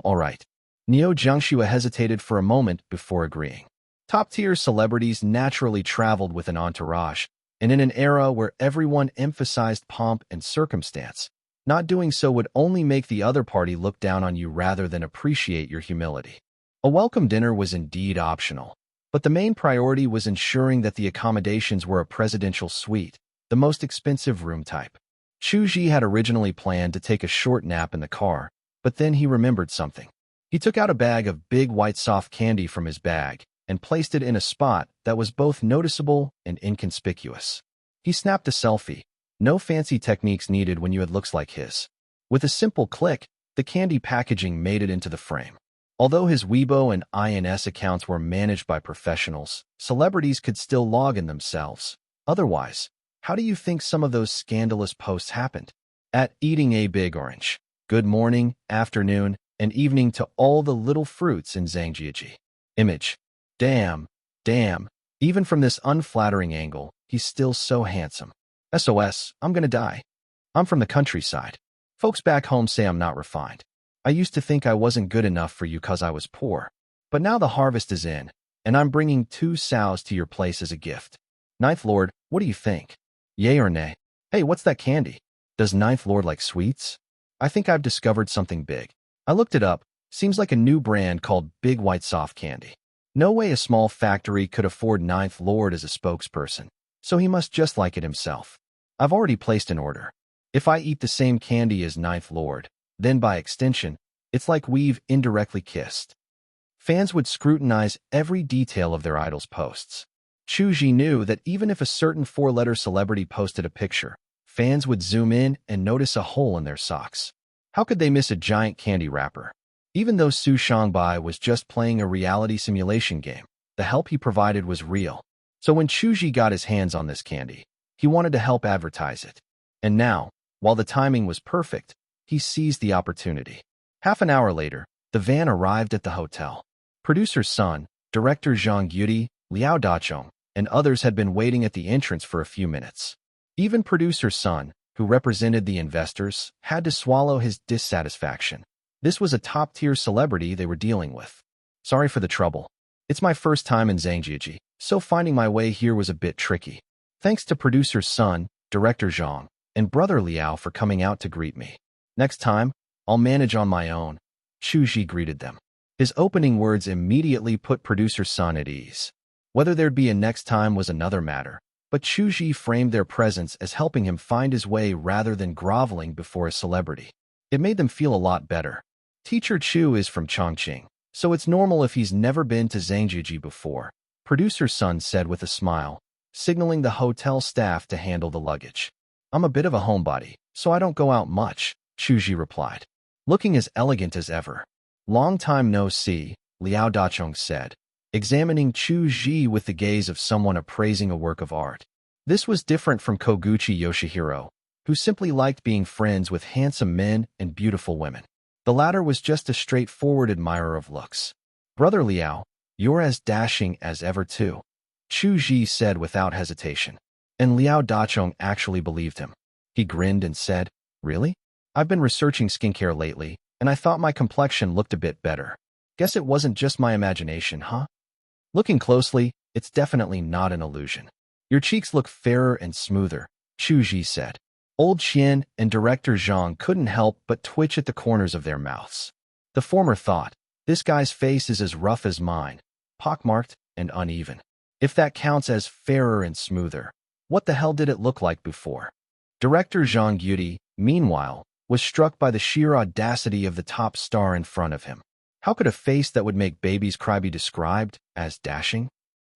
All right. Neo Jiangxue hesitated for a moment before agreeing. Top-tier celebrities naturally traveled with an entourage, and in an era where everyone emphasized pomp and circumstance, not doing so would only make the other party look down on you rather than appreciate your humility. A welcome dinner was indeed optional, but the main priority was ensuring that the accommodations were a presidential suite, the most expensive room type. Chu Zhi had originally planned to take a short nap in the car, but then he remembered something. He took out a bag of big white soft candy from his bag and placed it in a spot that was both noticeable and inconspicuous. He snapped a selfie. No fancy techniques needed when you had looks like his. With a simple click, the candy packaging made it into the frame. Although his Weibo and INS accounts were managed by professionals, celebrities could still log in themselves. Otherwise, how do you think some of those scandalous posts happened? At eating a big orange. Good morning, afternoon, and evening to all the little fruits in Zhangjiajie. Image. Damn. Even from this unflattering angle, he's still so handsome. SOS, I'm gonna die. I'm from the countryside. Folks back home say I'm not refined. I used to think I wasn't good enough for you 'cause I was poor. But now the harvest is in, and I'm bringing 2 sows to your place as a gift. Ninth Lord, what do you think? Yay or nay? Hey, what's that candy? Does Ninth Lord like sweets? I think I've discovered something big. I looked it up. Seems like a new brand called Big White Soft Candy. No way a small factory could afford Ninth Lord as a spokesperson, so he must just like it himself. I've already placed an order. If I eat the same candy as Ninth Lord, then by extension, it's like we've indirectly kissed. Fans would scrutinize every detail of their idol's posts. Chu Zhi knew that even if a certain 4-letter celebrity posted a picture, fans would zoom in and notice a hole in their socks. How could they miss a giant candy wrapper? Even though Su Shangbai was just playing a reality simulation game, the help he provided was real. So when Chu Zhi got his hands on this candy, he wanted to help advertise it. And now, while the timing was perfect, he seized the opportunity. Half an hour later, the van arrived at the hotel. Producer Sun, director Zhang Yudi, Liao Dachong, and others had been waiting at the entrance for a few minutes. Even producer Sun, who represented the investors, had to swallow his dissatisfaction. This was a top-tier celebrity they were dealing with. Sorry for the trouble. It's my first time in Zhangjiajie, so finding my way here was a bit tricky. Thanks to producer Sun, director Zhang, and brother Liao for coming out to greet me. Next time, I'll manage on my own. Chu Zhi greeted them. His opening words immediately put producer Sun at ease. Whether there'd be a next time was another matter, but Chu Zhi framed their presence as helping him find his way rather than groveling before a celebrity. It made them feel a lot better. Teacher Chu is from Chongqing, so it's normal if he's never been to Zhangjiajie before, producer Sun said with a smile, signaling the hotel staff to handle the luggage. I'm a bit of a homebody, so I don't go out much, Chu Zhi replied, looking as elegant as ever. Long time no see, Liao Dachong said, examining Chu Zhi with the gaze of someone appraising a work of art. This was different from Koguchi Yoshihiro, who simply liked being friends with handsome men and beautiful women. The latter was just a straightforward admirer of looks. Brother Liao, you're as dashing as ever too, Chu Zhi said without hesitation. And Liao Dachong actually believed him. He grinned and said, Really? I've been researching skincare lately, and I thought my complexion looked a bit better. Guess it wasn't just my imagination, huh? Looking closely, it's definitely not an illusion. Your cheeks look fairer and smoother, Chu Zhi said. Old Qian and director Zhang couldn't help but twitch at the corners of their mouths. The former thought, this guy's face is as rough as mine, pockmarked and uneven. If that counts as fairer and smoother, what the hell did it look like before? Director Zhang Yudi, meanwhile, was struck by the sheer audacity of the top star in front of him. How could a face that would make babies cry be described as dashing?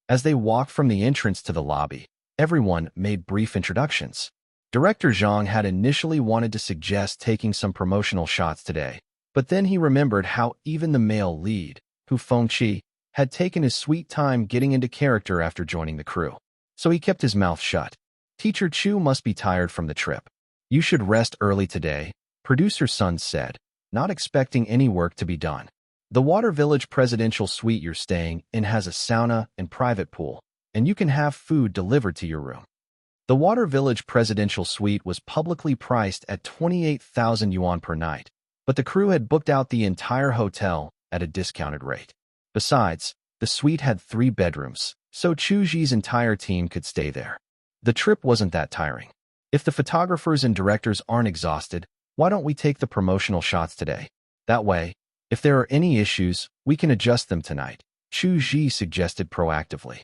As they walked from the entrance to the lobby, everyone made brief introductions. Director Zhang had initially wanted to suggest taking some promotional shots today, but then he remembered how even the male lead, Hu Fengqi, had taken his sweet time getting into character after joining the crew. So he kept his mouth shut. Teacher Chu must be tired from the trip. You should rest early today, producer Sun said, not expecting any work to be done. The Water Village presidential suite you're staying in has a sauna and private pool, and you can have food delivered to your room. The Water Village presidential suite was publicly priced at 28,000 yuan per night, but the crew had booked out the entire hotel at a discounted rate. Besides, the suite had 3 bedrooms, so Chu Zhi's entire team could stay there. The trip wasn't that tiring. If the photographers and directors aren't exhausted, why don't we take the promotional shots today? That way, if there are any issues, we can adjust them tonight, Chu Zhi suggested proactively.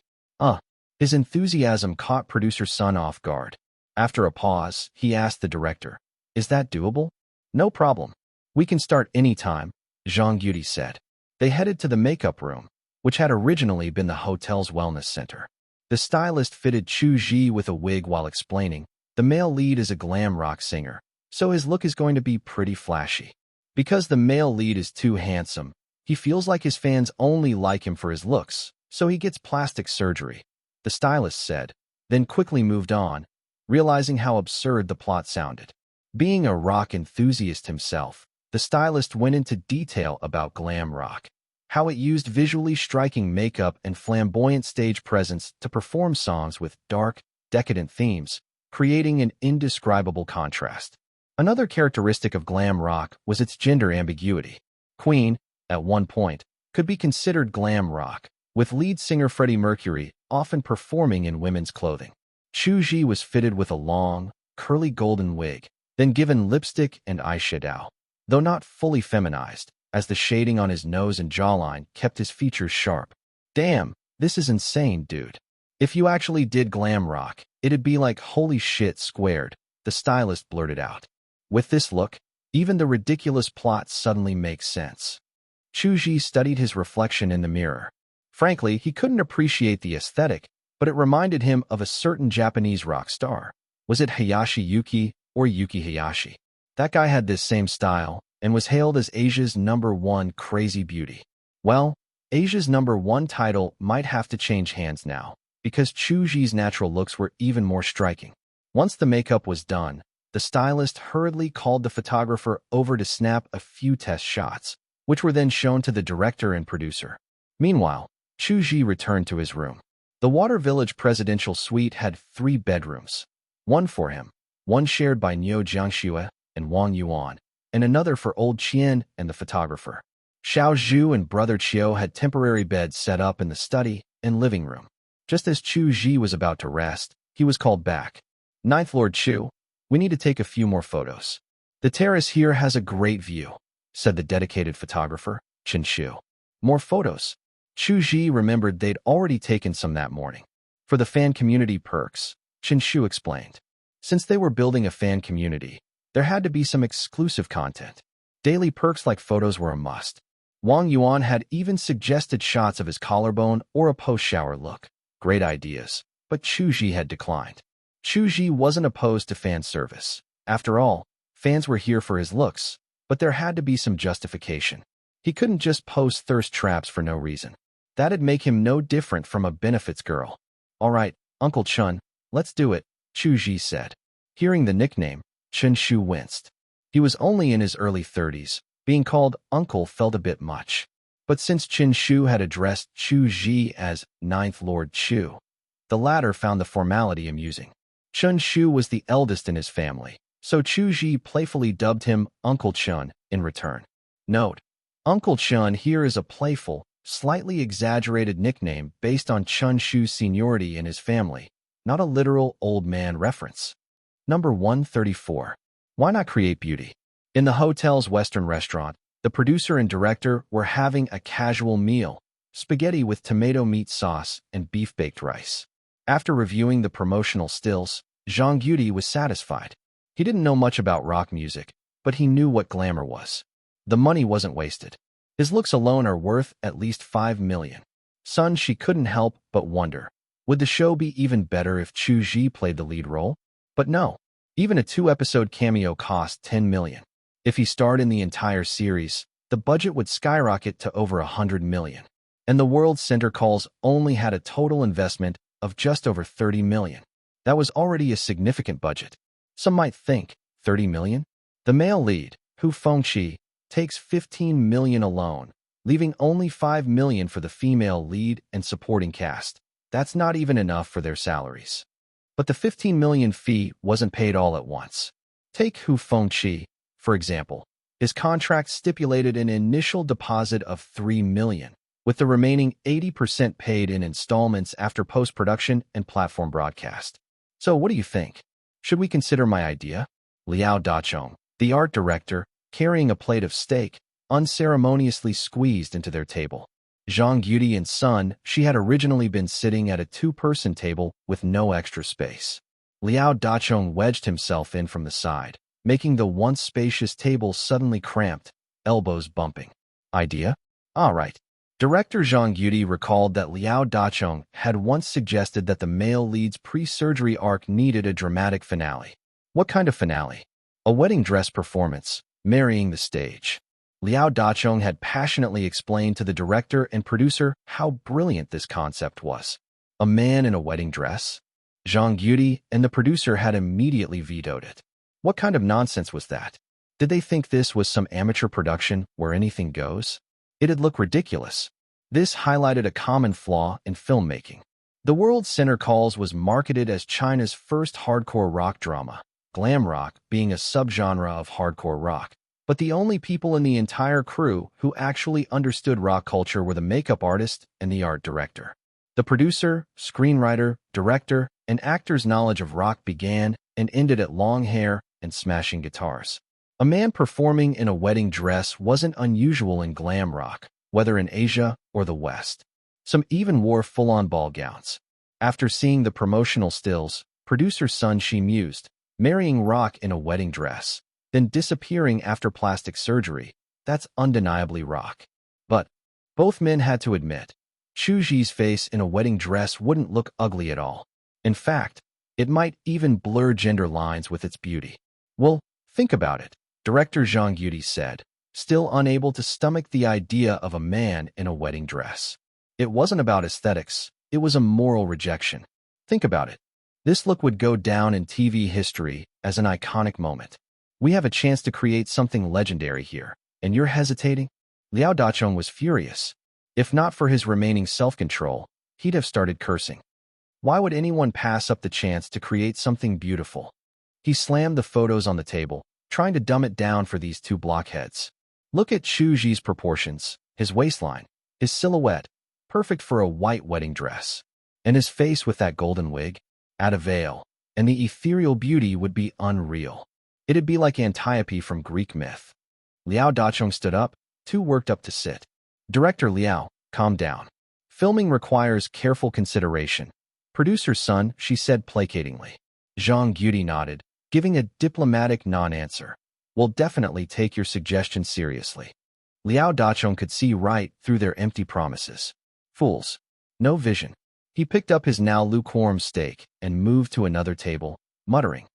His enthusiasm caught producer Sun off guard. After a pause, he asked the director, "Is that doable?" "No problem. We can start any time," Zhang Guti said. They headed to the makeup room, which had originally been the hotel's wellness center. The stylist fitted Chu Zhi with a wig while explaining, the male lead is a glam rock singer, so his look is going to be pretty flashy. Because the male lead is too handsome, he feels like his fans only like him for his looks, so he gets plastic surgery, the stylist said, then quickly moved on, realizing how absurd the plot sounded. Being a rock enthusiast himself, the stylist went into detail about glam rock, how it used visually striking makeup and flamboyant stage presence to perform songs with dark, decadent themes, creating an indescribable contrast. Another characteristic of glam rock was its gender ambiguity. Queen, at one point, could be considered glam rock, with lead singer Freddie Mercury often performing in women's clothing. Chu Zhi was fitted with a long, curly golden wig, then given lipstick and eyeshadow, though not fully feminized, as the shading on his nose and jawline kept his features sharp. "Damn, this is insane, dude. If you actually did glam rock, it'd be like holy shit squared," the stylist blurted out. With this look, even the ridiculous plot suddenly makes sense. Chu Zhi studied his reflection in the mirror. Frankly, he couldn't appreciate the aesthetic, but it reminded him of a certain Japanese rock star. Was it Hayashi Yuki or Yuki Hayashi? That guy had this same style and was hailed as Asia's #1 crazy beauty. Well, Asia's #1 title might have to change hands now, because Chu Zhi's natural looks were even more striking. Once the makeup was done, the stylist hurriedly called the photographer over to snap a few test shots, which were then shown to the director and producer. Meanwhile, Chu Zhi returned to his room. The Water Village presidential suite had 3 bedrooms, one for him, one shared by Niu Jiangxue and Wang Yuan, and another for old Qian and the photographer. Xiao Zhu and brother Qiu had temporary beds set up in the study and living room. Just as Chu Zhi was about to rest, he was called back. "Ninth Lord Chu, we need to take a few more photos. The terrace here has a great view," said the dedicated photographer, Chen Shu. More photos. Chu Zhi remembered they'd already taken some that morning. For the fan community perks, Chen Shu explained. Since they were building a fan community, there had to be some exclusive content. Daily perks like photos were a must. Wang Yuan had even suggested shots of his collarbone or a post-shower look. Great ideas, but Chu Zhi had declined. Chu Zhi wasn't opposed to fan service. After all, fans were here for his looks, but there had to be some justification. He couldn't just post thirst traps for no reason. That'd make him no different from a benefits girl. "All right, Uncle Chun, let's do it," Chu Zhi said. Hearing the nickname, Chen Shu winced. He was only in his early 30s. Being called uncle felt a bit much. But since Chen Shu had addressed Chu Zhi as Ninth Lord Chu, the latter found the formality amusing. Chen Shu was the eldest in his family, so Chu Zhi playfully dubbed him Uncle Chun in return. Note: Uncle Chun here is a playful, slightly exaggerated nickname based on Chen Shu's seniority in his family, not a literal old man reference. Number 134. Why not create beauty? In the hotel's Western restaurant, the producer and director were having a casual meal, spaghetti with tomato meat sauce and beef-baked rice. After reviewing the promotional stills, Zhang Guti was satisfied. He didn't know much about rock music, but he knew what glamour was. The money wasn't wasted. His looks alone are worth at least 5 million. Son, she couldn't help but wonder, would the show be even better if Chu Zhi played the lead role? But no. Even a 2-episode cameo cost 10 million. If he starred in the entire series, the budget would skyrocket to over 100 million. And the World Center Calls only had a total investment of just over 30 million. That was already a significant budget. Some might think, 30 million? The male lead, Hu Fengqi, takes 15 million alone, leaving only 5 million for the female lead and supporting cast. That's not even enough for their salaries. But the 15 million fee wasn't paid all at once. Take Hu Fengqi, for example. His contract stipulated an initial deposit of 3 million, with the remaining 80% paid in installments after post-production and platform broadcast. So what do you think? Should we consider my idea? Liao Dachong, the art director, carrying a plate of steak, unceremoniously squeezed into their table. Zhang Yudi and Son, she had originally been sitting at a two-person table with no extra space. Liao Dachong wedged himself in from the side, making the once spacious table suddenly cramped, elbows bumping. Idea? All right. Director Zhang Yudi recalled that Liao Dachong had once suggested that the male lead's pre-surgery arc needed a dramatic finale. What kind of finale? A wedding dress performance, marrying the stage. Liao Dachong had passionately explained to the director and producer how brilliant this concept was. A man in a wedding dress? Zhang Yudi and the producer had immediately vetoed it. What kind of nonsense was that? Did they think this was some amateur production where anything goes? It'd look ridiculous. This highlighted a common flaw in filmmaking. The World Center Calls was marketed as China's first hardcore rock drama, glam rock being a subgenre of hardcore rock. But the only people in the entire crew who actually understood rock culture were the makeup artist and the art director. The producer, screenwriter, director, and actor's knowledge of rock began and ended at long hair and smashing guitars. A man performing in a wedding dress wasn't unusual in glam rock, whether in Asia or the West. Some even wore full-on ball gowns. After seeing the promotional stills, producer Sun Shi mused, marrying rock in a wedding dress, then disappearing after plastic surgery. That's undeniably rock. But both men had to admit, Chu Zhi's face in a wedding dress wouldn't look ugly at all. In fact, it might even blur gender lines with its beauty. Well, think about it, director Zhang Yudi said, still unable to stomach the idea of a man in a wedding dress. It wasn't about aesthetics, it was a moral rejection. Think about it. This look would go down in TV history as an iconic moment. We have a chance to create something legendary here, and you're hesitating? Liao Dachong was furious. If not for his remaining self-control, he'd have started cursing. Why would anyone pass up the chance to create something beautiful? He slammed the photos on the table, trying to dumb it down for these two blockheads. Look at Chu Zhi's proportions, his waistline, his silhouette, perfect for a white wedding dress. And his face with that golden wig, add a veil, and the ethereal beauty would be unreal. It'd be like Antiope from Greek myth. Liao Dachong stood up, too worked up to sit. Director Liao, calm down. Filming requires careful consideration. Producer Sun, she said placatingly. Zhang Yudi nodded, giving a diplomatic non-answer. We'll definitely take your suggestion seriously. Liao Dachong could see right through their empty promises. Fools. No vision. He picked up his now lukewarm steak and moved to another table, muttering,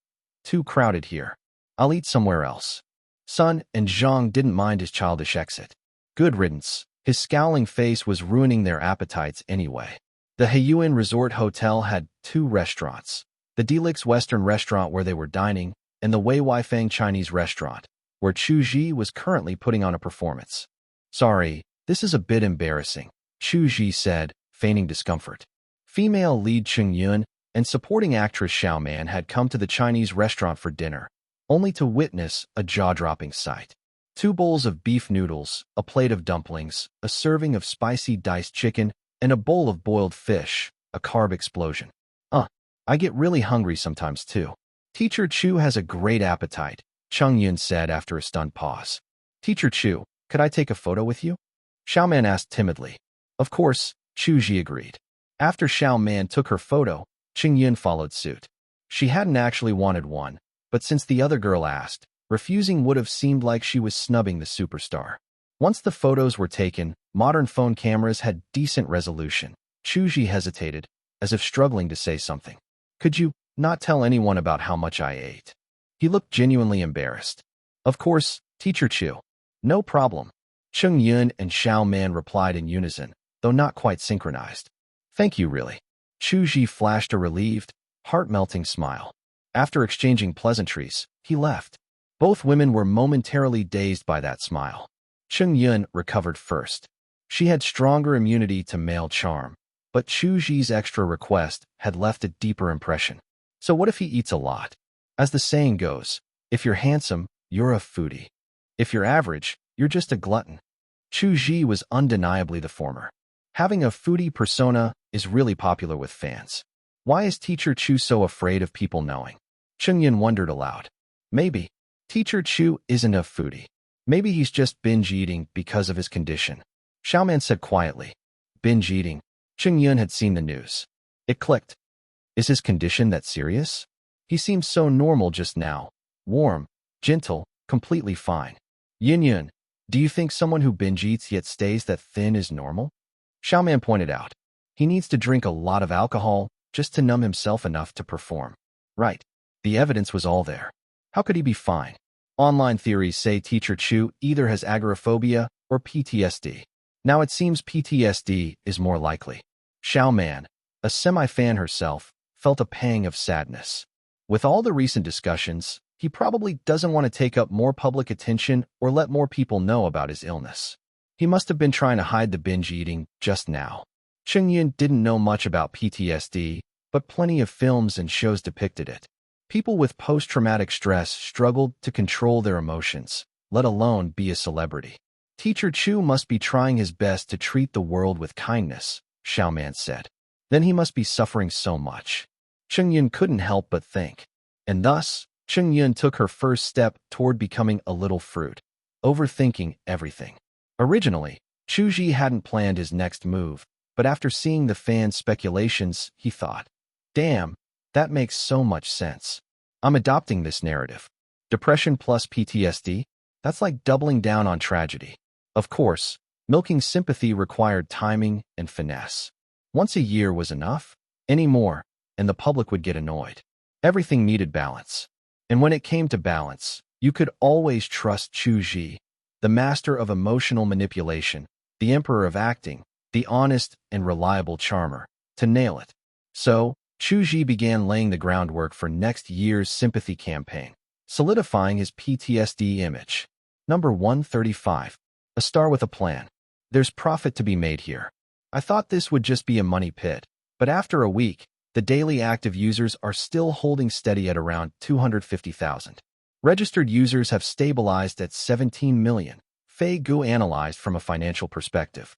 "Too crowded here. I'll eat somewhere else." Sun and Zhang didn't mind his childish exit. Good riddance. His scowling face was ruining their appetites anyway. The Heiyuan Resort Hotel had two restaurants. The Delix Western restaurant where they were dining, and the Wei Weifang Chinese restaurant, where Chu Zhi was currently putting on a performance. "Sorry, this is a bit embarrassing," Chu Zhi said, feigning discomfort. Female lead Cheng Yun and supporting actress Xiao Man had come to the Chinese restaurant for dinner, only to witness a jaw-dropping sight. 2 bowls of beef noodles, a plate of dumplings, a serving of spicy diced chicken, and a bowl of boiled fish, a carb explosion. I get really hungry sometimes too. Teacher Chu has a great appetite, Cheng Yun said after a stunned pause. Teacher Chu, could I take a photo with you? Xiao Man asked timidly. Of course, Chu Zhi agreed. After Xiao Man took her photo, Cheng Yun followed suit. She hadn't actually wanted one, but since the other girl asked, refusing would have seemed like she was snubbing the superstar. Once the photos were taken, modern phone cameras had decent resolution. Chu Zhi hesitated, as if struggling to say something. Could you not tell anyone about how much I ate? He looked genuinely embarrassed. Of course, Teacher Chu. No problem. Cheng Yun and Xiao Man replied in unison, though not quite synchronized. Thank you really. Chu Zhi flashed a relieved, heart-melting smile. After exchanging pleasantries, he left. Both women were momentarily dazed by that smile. Cheng Yun recovered first. She had stronger immunity to male charm, but Chu Zhi's extra request had left a deeper impression. So what if he eats a lot? As the saying goes, if you're handsome, you're a foodie. If you're average, you're just a glutton. Chu Zhi was undeniably the former. Having a foodie persona is really popular with fans. Why is Teacher Chu so afraid of people knowing? Cheng Yun wondered aloud. Maybe Teacher Chu isn't a foodie. Maybe he's just binge eating because of his condition. Xiaoman said quietly. Binge eating. Cheng Yun had seen the news. It clicked. Is his condition that serious? He seemed so normal just now. Warm, gentle, completely fine. Yin Yun, do you think someone who binge eats yet stays that thin is normal? Xiaoman pointed out. He needs to drink a lot of alcohol just to numb himself enough to perform. Right. The evidence was all there. How could he be fine? Online theories say Teacher Chu either has agoraphobia or PTSD. Now it seems PTSD is more likely. Xiaoman, a semi-fan herself, felt a pang of sadness. With all the recent discussions, he probably doesn't want to take up more public attention or let more people know about his illness. He must have been trying to hide the binge eating just now. Cheng Yun didn't know much about PTSD, but plenty of films and shows depicted it. People with post-traumatic stress struggled to control their emotions, let alone be a celebrity. Teacher Chu must be trying his best to treat the world with kindness, Xiaoman said. Then he must be suffering so much. Cheng Yun couldn't help but think. And thus, Cheng Yun took her first step toward becoming a little fruit, overthinking everything. Originally, Chu Zhi hadn't planned his next move, but after seeing the fans' speculations, he thought, damn, that makes so much sense. I'm adopting this narrative. Depression plus PTSD? That's like doubling down on tragedy. Of course, milking sympathy required timing and finesse. Once a year was enough. Any more, and the public would get annoyed. Everything needed balance. And when it came to balance, you could always trust Chu Zhi, the master of emotional manipulation, the emperor of acting, the honest and reliable charmer, to nail it. So, Chu Zhi began laying the groundwork for next year's sympathy campaign, solidifying his PTSD image. Number 135. A star with a plan. There's profit to be made here. I thought this would just be a money pit, but after a week, the daily active users are still holding steady at around 250,000. Registered users have stabilized at 17 million, Fei Gu analyzed from a financial perspective.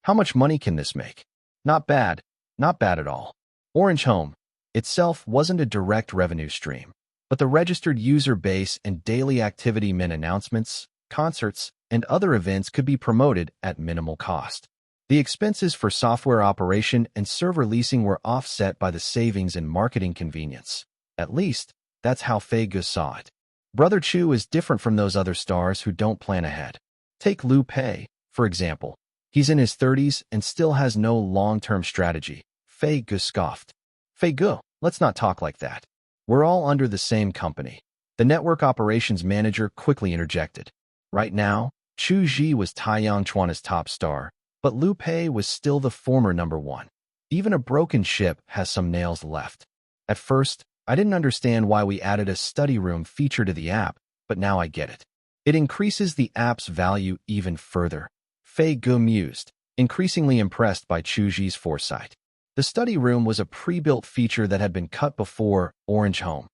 How much money can this make? Not bad at all. Orange Home itself wasn't a direct revenue stream, but the registered user base and daily activity meant announcements, concerts, and other events could be promoted at minimal cost. The expenses for software operation and server leasing were offset by the savings in marketing convenience. At least, that's how Fei Gu saw it. Brother Chu is different from those other stars who don't plan ahead. Take Liu Pei, for example. He's in his 30s and still has no long-term strategy. Fei Gu scoffed. Fei Gu, let's not talk like that. We're all under the same company. The network operations manager quickly interjected. Right now, Chu Zhi was Taiyang Chuan's top star, but Liu Pei was still the former number one. Even a broken ship has some nails left. At first, I didn't understand why we added a study room feature to the app, but now I get it. It increases the app's value even further. Fei Gu mused, increasingly impressed by Chu Zhi's foresight. The study room was a pre-built feature that had been cut before Orange Home's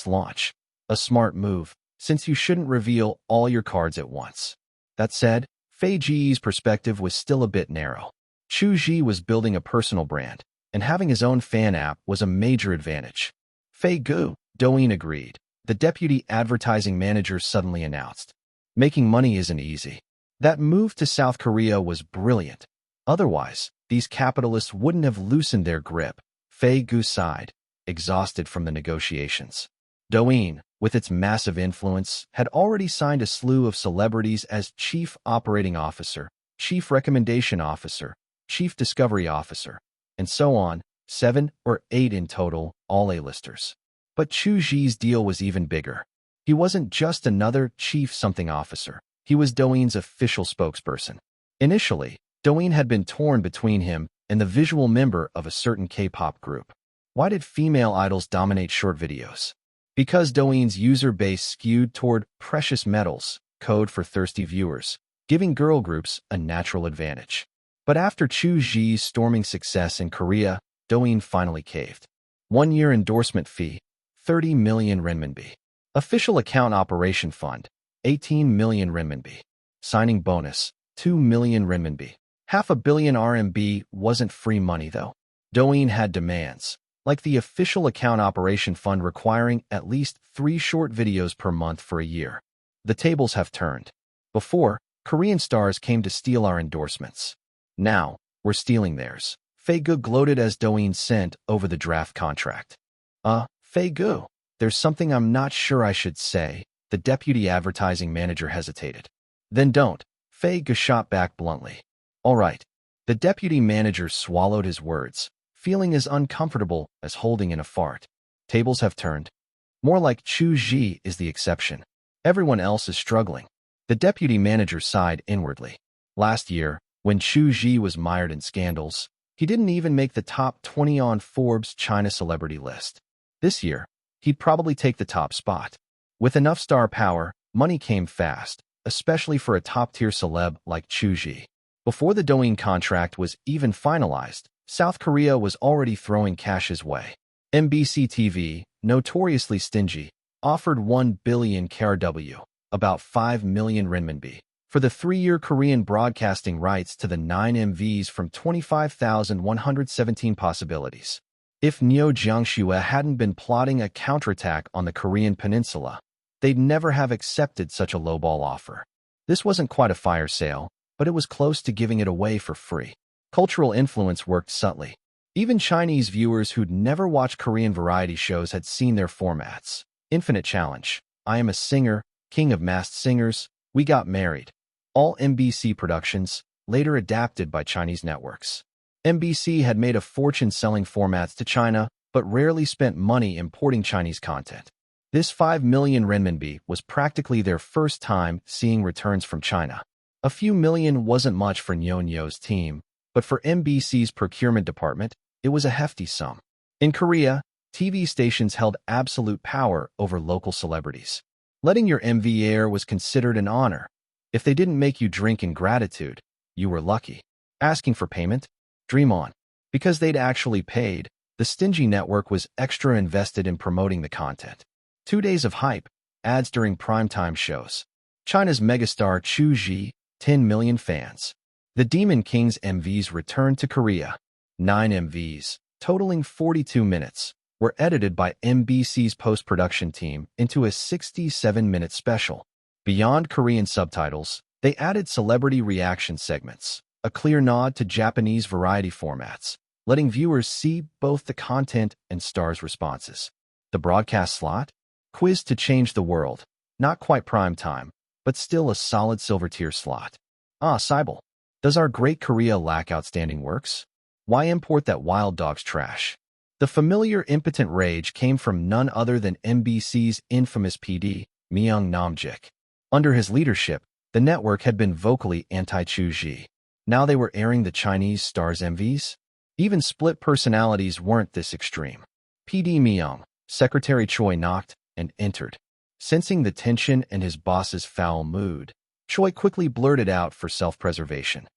launch. A smart move, since you shouldn't reveal all your cards at once. That said, Fei Ji's perspective was still a bit narrow. Chu Zhi was building a personal brand, and having his own fan app was a major advantage. Fei Gu, Douyin agreed. The deputy advertising manager suddenly announced. Making money isn't easy. That move to South Korea was brilliant. Otherwise, these capitalists wouldn't have loosened their grip. Fei Gu sighed, exhausted from the negotiations. Douyin, with its massive influence, had already signed a slew of celebrities as Chief Operating Officer, Chief Recommendation Officer, Chief Discovery Officer, and so on, 7 or 8 in total, all A-listers. But Chu Zhi's deal was even bigger. He wasn't just another Chief Something Officer. He was Douyin's official spokesperson. Initially, Douyin had been torn between him and the visual member of a certain K-pop group. Why did female idols dominate short videos? Because Douyin's user base skewed toward precious metals, code for thirsty viewers, giving girl groups a natural advantage. But after Chu Zhi's storming success in Korea, Douyin finally caved. 1-year endorsement fee, 30 million renminbi. Official account operation fund, 18 million renminbi. Signing bonus, 2 million renminbi. $500 million RMB wasn't free money though. Douyin had demands, like the official account operation fund requiring at least 3 short videos per month for a year. The tables have turned. Before, Korean stars came to steal our endorsements. Now, we're stealing theirs. Fei Gu gloated as Douyin sent over the draft contract. Fei Gu, there's something I'm not sure I should say, the deputy advertising manager hesitated. Then don't, Fei Gu shot back bluntly. All right. The deputy manager swallowed his words, feeling as uncomfortable as holding in a fart. Tables have turned. More like Chu Zhi is the exception. Everyone else is struggling. The deputy manager sighed inwardly. Last year, when Chu Zhi was mired in scandals, he didn't even make the top 20 on Forbes' China celebrity list. This year, he'd probably take the top spot. With enough star power, money came fast, especially for a top-tier celeb like Chu Zhi. Before the Douyin contract was even finalized, South Korea was already throwing cash his way. MBC TV, notoriously stingy, offered 1 billion KRW, about 5 million renminbi, for the 3-year Korean broadcasting rights to the 9 MVs from 25,117 possibilities. If Neo Jiangxue hadn't been plotting a counterattack on the Korean peninsula, they'd never have accepted such a lowball offer. This wasn't quite a fire sale, but it was close to giving it away for free. Cultural influence worked subtly. Even Chinese viewers who'd never watched Korean variety shows had seen their formats. Infinite Challenge, I Am a Singer, King of Masked Singers, We Got Married. All MBC productions, later adapted by Chinese networks. MBC had made a fortune selling formats to China, but rarely spent money importing Chinese content. This 5 million renminbi was practically their first time seeing returns from China. A few million wasn't much for Nyo-Nyo's team, but for MBC's procurement department, it was a hefty sum. In Korea, TV stations held absolute power over local celebrities. Letting your MV air was considered an honor. If they didn't make you drink in gratitude, you were lucky. Asking for payment? Dream on. Because they'd actually paid, the stingy network was extra invested in promoting the content. 2 days of hype, ads during primetime shows. China's megastar Chu Zhi, 10 million fans. The Demon King's MVs returned to Korea. 9 MVs, totaling 42 minutes, were edited by MBC's post-production team into a 67-minute special. Beyond Korean subtitles, they added celebrity reaction segments, a clear nod to Japanese variety formats, letting viewers see both the content and stars' responses. The broadcast slot? Quiz to change the world. Not quite prime time, but still a solid silver-tier slot. Cybele. Does our great Korea lack outstanding works? Why import that wild dog's trash? The familiar impotent rage came from none other than MBC's infamous PD, Myung Namjik. Under his leadership, the network had been vocally anti-Chu Zhi. Now they were airing the Chinese stars' MVs? Even split personalities weren't this extreme. PD Myung, Secretary Choi knocked and entered. Sensing the tension and his boss's foul mood, Choi quickly blurted out for self-preservation.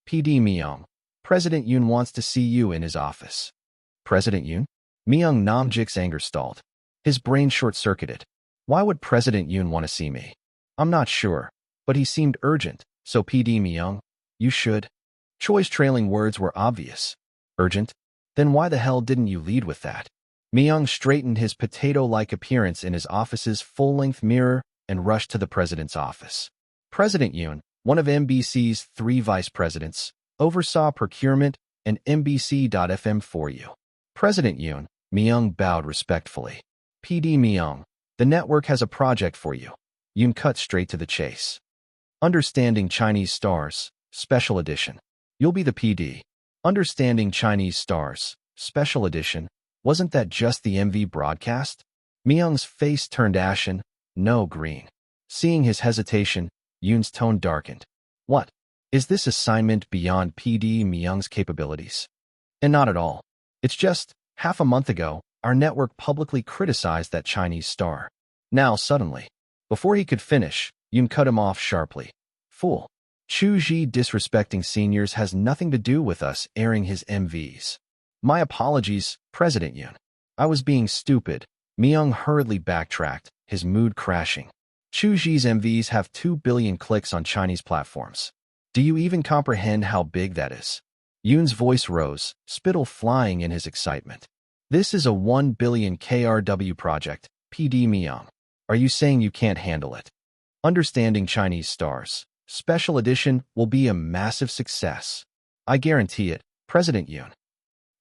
PD Myung, President Yoon wants to see you in his office. President Yoon? Myung Namjik's anger stalled. His brain short-circuited. Why would President Yoon want to see me? I'm not sure, but he seemed urgent, so PD Myung, you should. Choi's trailing words were obvious. Urgent? Then why the hell didn't you lead with that? Myung straightened his potato-like appearance in his office's full-length mirror and rushed to the president's office. President Yoon, one of MBC's 3 vice presidents, oversaw procurement and MBC.FM for you. President Yoon, Myung bowed respectfully. PD Myung, the network has a project for you. Yoon cut straight to the chase. Understanding Chinese Stars, Special Edition. You'll be the PD. Understanding Chinese Stars, Special Edition. Wasn't that just the MV broadcast? Myung's face turned ashen, no green. Seeing his hesitation, Yoon's tone darkened. What? Is this assignment beyond PD Myung's capabilities? And not at all. It's just, Half a month ago, our network publicly criticized that Chinese star. Now, suddenly, before he could finish, Yun cut him off sharply. Fool. Chu Zhi disrespecting seniors has nothing to do with us airing his MVs. My apologies, President Yun. I was being stupid. Myung hurriedly backtracked, his mood crashing. Chu Zhi's MVs have 2 billion clicks on Chinese platforms. Do you even comprehend how big that is? Yun's voice rose, spittle flying in his excitement. This is a 1 billion KRW project, PD Myung. Are you saying you can't handle it? Understanding Chinese Stars. Special edition will be a massive success. I guarantee it, President Yun.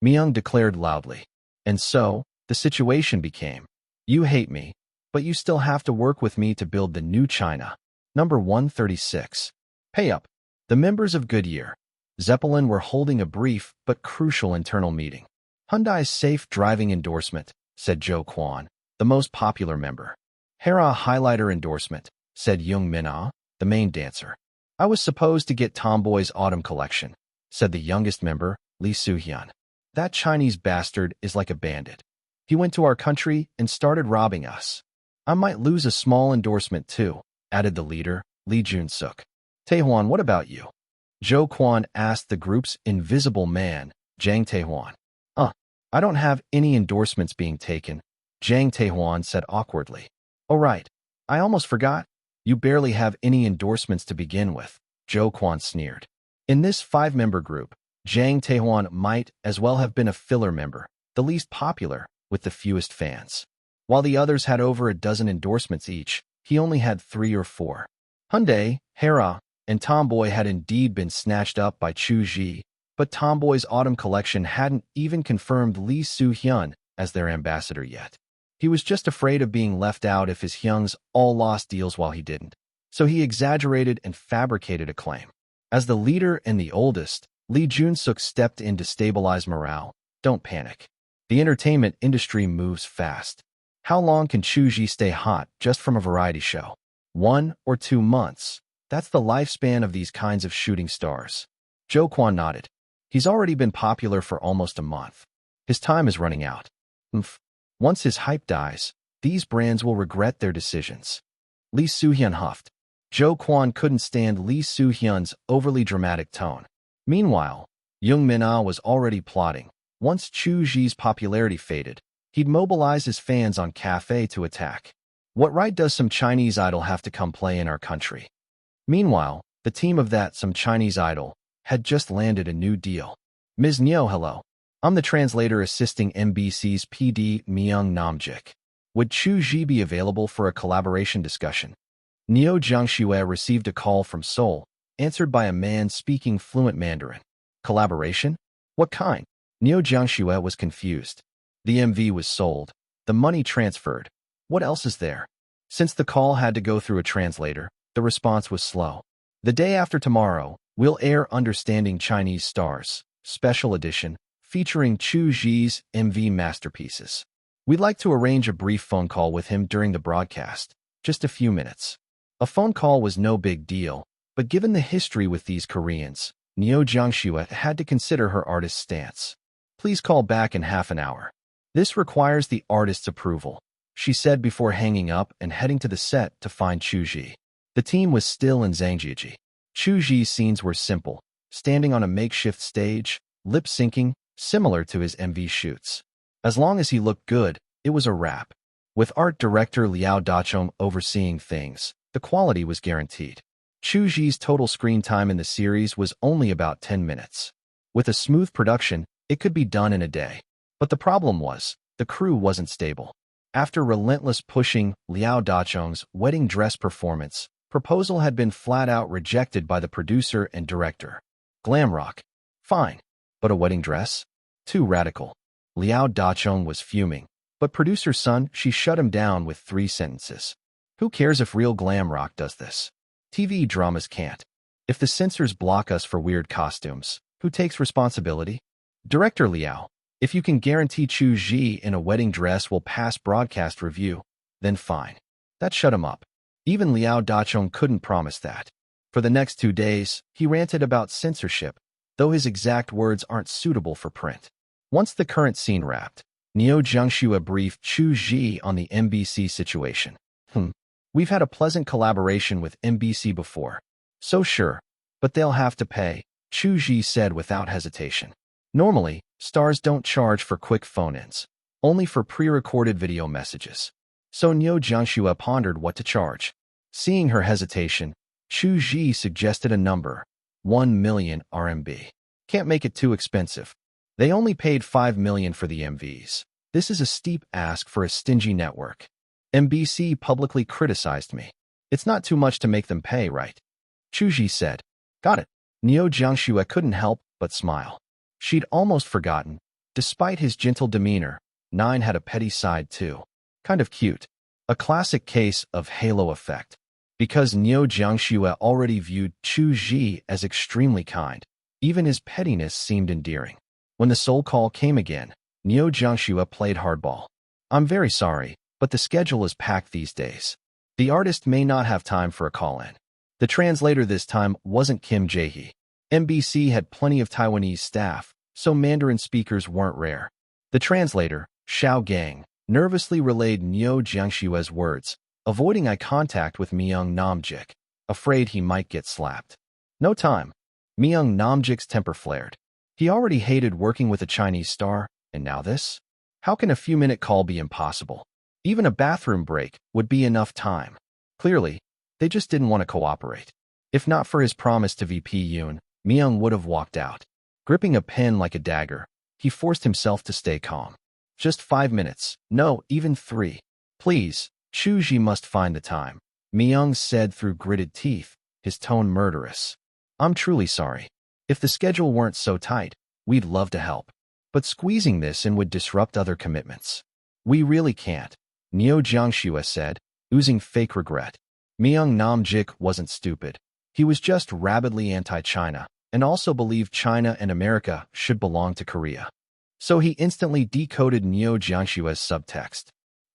Myung declared loudly. And so, the situation became, you hate me, but you still have to work with me to build the new China. Number 136. Pay up. The members of Goodyear, Zeppelin were holding a brief but crucial internal meeting. Hyundai's safe driving endorsement, said Zhou Quan, the most popular member. Hera highlighter endorsement, said Young Min-ah, the main dancer. I was supposed to get Tomboy's autumn collection, said the youngest member, Lee Soo-hyun. That Chinese bastard is like a bandit. He went to our country and started robbing us. I might lose a small endorsement too, added the leader, Lee Jun-suk. Taehwan, what about you? Zhou Quan asked the group's invisible man, Jang Taehwan. I don't have any endorsements being taken, Jang Taehwan said awkwardly. Oh right, I almost forgot. You barely have any endorsements to begin with, Zhou Quan sneered. In this 5-member group, Jang Taehwan might as well have been a filler member, the least popular, with the fewest fans. While the others had over a dozen endorsements each, he only had 3 or 4. Hyundai, Hera, and Tomboy had indeed been snatched up by Chu Zhi, but Tomboy's autumn collection hadn't even confirmed Lee Soo-hyun as their ambassador yet. He was just afraid of being left out if his Hyungs all lost deals while he didn't, so he exaggerated and fabricated a claim. As the leader and the oldest, Lee Jun-suk stepped in to stabilize morale. Don't panic. The entertainment industry moves fast. How long can Chu Zhi stay hot just from a variety show? 1 or 2 months. That's the lifespan of these kinds of shooting stars. Zhou Quan nodded. He's already been popular for almost a month. His time is running out. Once his hype dies, these brands will regret their decisions. Lee Soo-hyun huffed. Zhou Quan couldn't stand Lee Soo-hyun's overly dramatic tone. Meanwhile, Young Min-ah was already plotting. Once Chu Zhi's popularity faded, he'd mobilize his fans on cafe to attack. What right does some Chinese idol have to come play in our country? Meanwhile, the team of that some Chinese idol had just landed a new deal. Ms. Nyo, hello. I'm the translator assisting MBC's PD Myung Namjik. Would Chu Zhi be available for a collaboration discussion? Neo Jiangxue received a call from Seoul, answered by a man speaking fluent Mandarin. Collaboration? What kind? Neo Jiangxue was confused. The MV was sold. The money transferred. What else is there? Since the call had to go through a translator, the response was slow. The day after tomorrow, we'll air Understanding Chinese Stars, Special Edition, featuring Chu Zhi's MV masterpieces. We'd like to arrange a brief phone call with him during the broadcast, just a few minutes. A phone call was no big deal, but given the history with these Koreans, Neo Jiangxue had to consider her artist's stance. Please call back in half an hour. This requires the artist's approval, she said before hanging up and heading to the set to find Chu Zhi. The team was still in Zhangjiajie. Chu Zhi's scenes were simple, standing on a makeshift stage, lip-syncing, similar to his MV shoots. As long as he looked good, it was a wrap. With art director Liao Dachong overseeing things, the quality was guaranteed. Chu Zhi's total screen time in the series was only about 10 minutes. With a smooth production, it could be done in a day. But the problem was, the crew wasn't stable. After relentless pushing, Liao Dachong's wedding dress performance, proposal had been flat-out rejected by the producer and director. Glam rock. Fine. But a wedding dress? Too radical. Liao Dachong was fuming. But producer Sun, she shut him down with 3 sentences. Who cares if real glam rock does this? TV dramas can't. If the censors block us for weird costumes, who takes responsibility? Director Liao, if you can guarantee Chu Zhi in a wedding dress will pass broadcast review, then fine. That shut him up. Even Liao Dachong couldn't promise that. For the next 2 days, he ranted about censorship, though his exact words aren't suitable for print. Once the current scene wrapped, Neo Jiangxue briefed Chu Zhi on the MBC situation. We've had a pleasant collaboration with MBC before. So sure, but they'll have to pay, Chu Zhi said without hesitation. Normally, stars don't charge for quick phone-ins, only for pre-recorded video messages. So Neo Jiangxue pondered what to charge. Seeing her hesitation, Chu Zhi suggested a number, 1 million RMB. Can't make it too expensive. They only paid 5 million for the MVs. This is a steep ask for a stingy network. MBC publicly criticized me. It's not too much to make them pay, right? Chu Zhi said. Got it. Neo Jiangxue couldn't help but smile. She'd almost forgotten. Despite his gentle demeanor, Nine had a petty side too. Kind of cute. A classic case of halo effect. Because Neo Jiangxue already viewed Chu Zhi as extremely kind, even his pettiness seemed endearing. When the soul call came again, Neo Jiangxue played hardball. I'm very sorry, but the schedule is packed these days. The artist may not have time for a call-in. The translator this time wasn't Kim Jae-hee. MBC had plenty of Taiwanese staff, so Mandarin speakers weren't rare. The translator, Xiao Gang, nervously relayed Neo Jiangxue's words, avoiding eye contact with Myung Namjik, afraid he might get slapped. No time. Myung Namjik's temper flared. He already hated working with a Chinese star, and now this? How can a few-minute call be impossible? Even a bathroom break would be enough time. Clearly, they just didn't want to cooperate. If not for his promise to VP Yoon, Myung would have walked out. Gripping a pen like a dagger, he forced himself to stay calm. Just 5 minutes. No, even 3. Please, Chu Zhi must find the time, Myung said through gritted teeth, his tone murderous. I'm truly sorry. If the schedule weren't so tight, we'd love to help. But squeezing this in would disrupt other commitments. We really can't, Neo Jiangxue said, oozing fake regret. Myung Namjik wasn't stupid. He was just rabidly anti-China, and also believed China and America should belong to Korea. So he instantly decoded Neo Jiangxue's subtext.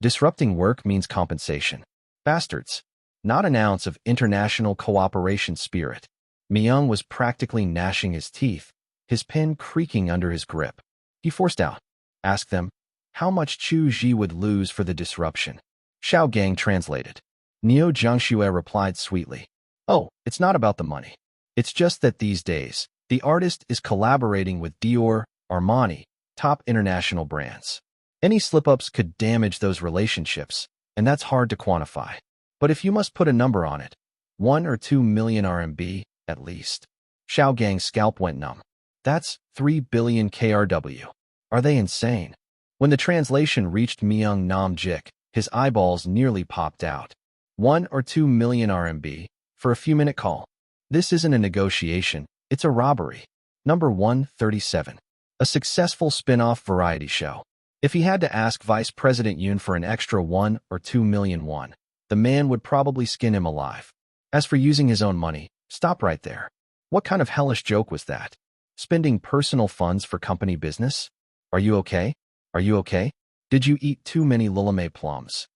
Disrupting work means compensation. Bastards. Not an ounce of international cooperation spirit. Myung was practically gnashing his teeth, his pen creaking under his grip. He forced out. Ask them how much Chu Zhi would lose for the disruption. Xiao Gang translated. Neo Jiangxue replied sweetly. Oh, it's not about the money. It's just that these days, the artist is collaborating with Dior, Armani, top international brands. Any slip-ups could damage those relationships, and that's hard to quantify. But if you must put a number on it, 1 or 2 million RMB, at least. Xiao Gang's scalp went numb. That's 3 billion KRW. Are they insane? When the translation reached Myung Namjik, his eyeballs nearly popped out. 1 or 2 million RMB for a few-minute call. This isn't a negotiation, it's a robbery. Number 137. A successful spin-off variety show. If he had to ask Vice President Yoon for an extra 1 or 2 million won, the man would probably skin him alive. As for using his own money, stop right there. What kind of hellish joke was that? Spending personal funds for company business? Are you okay? Are you okay? Did you eat too many Lilame plums?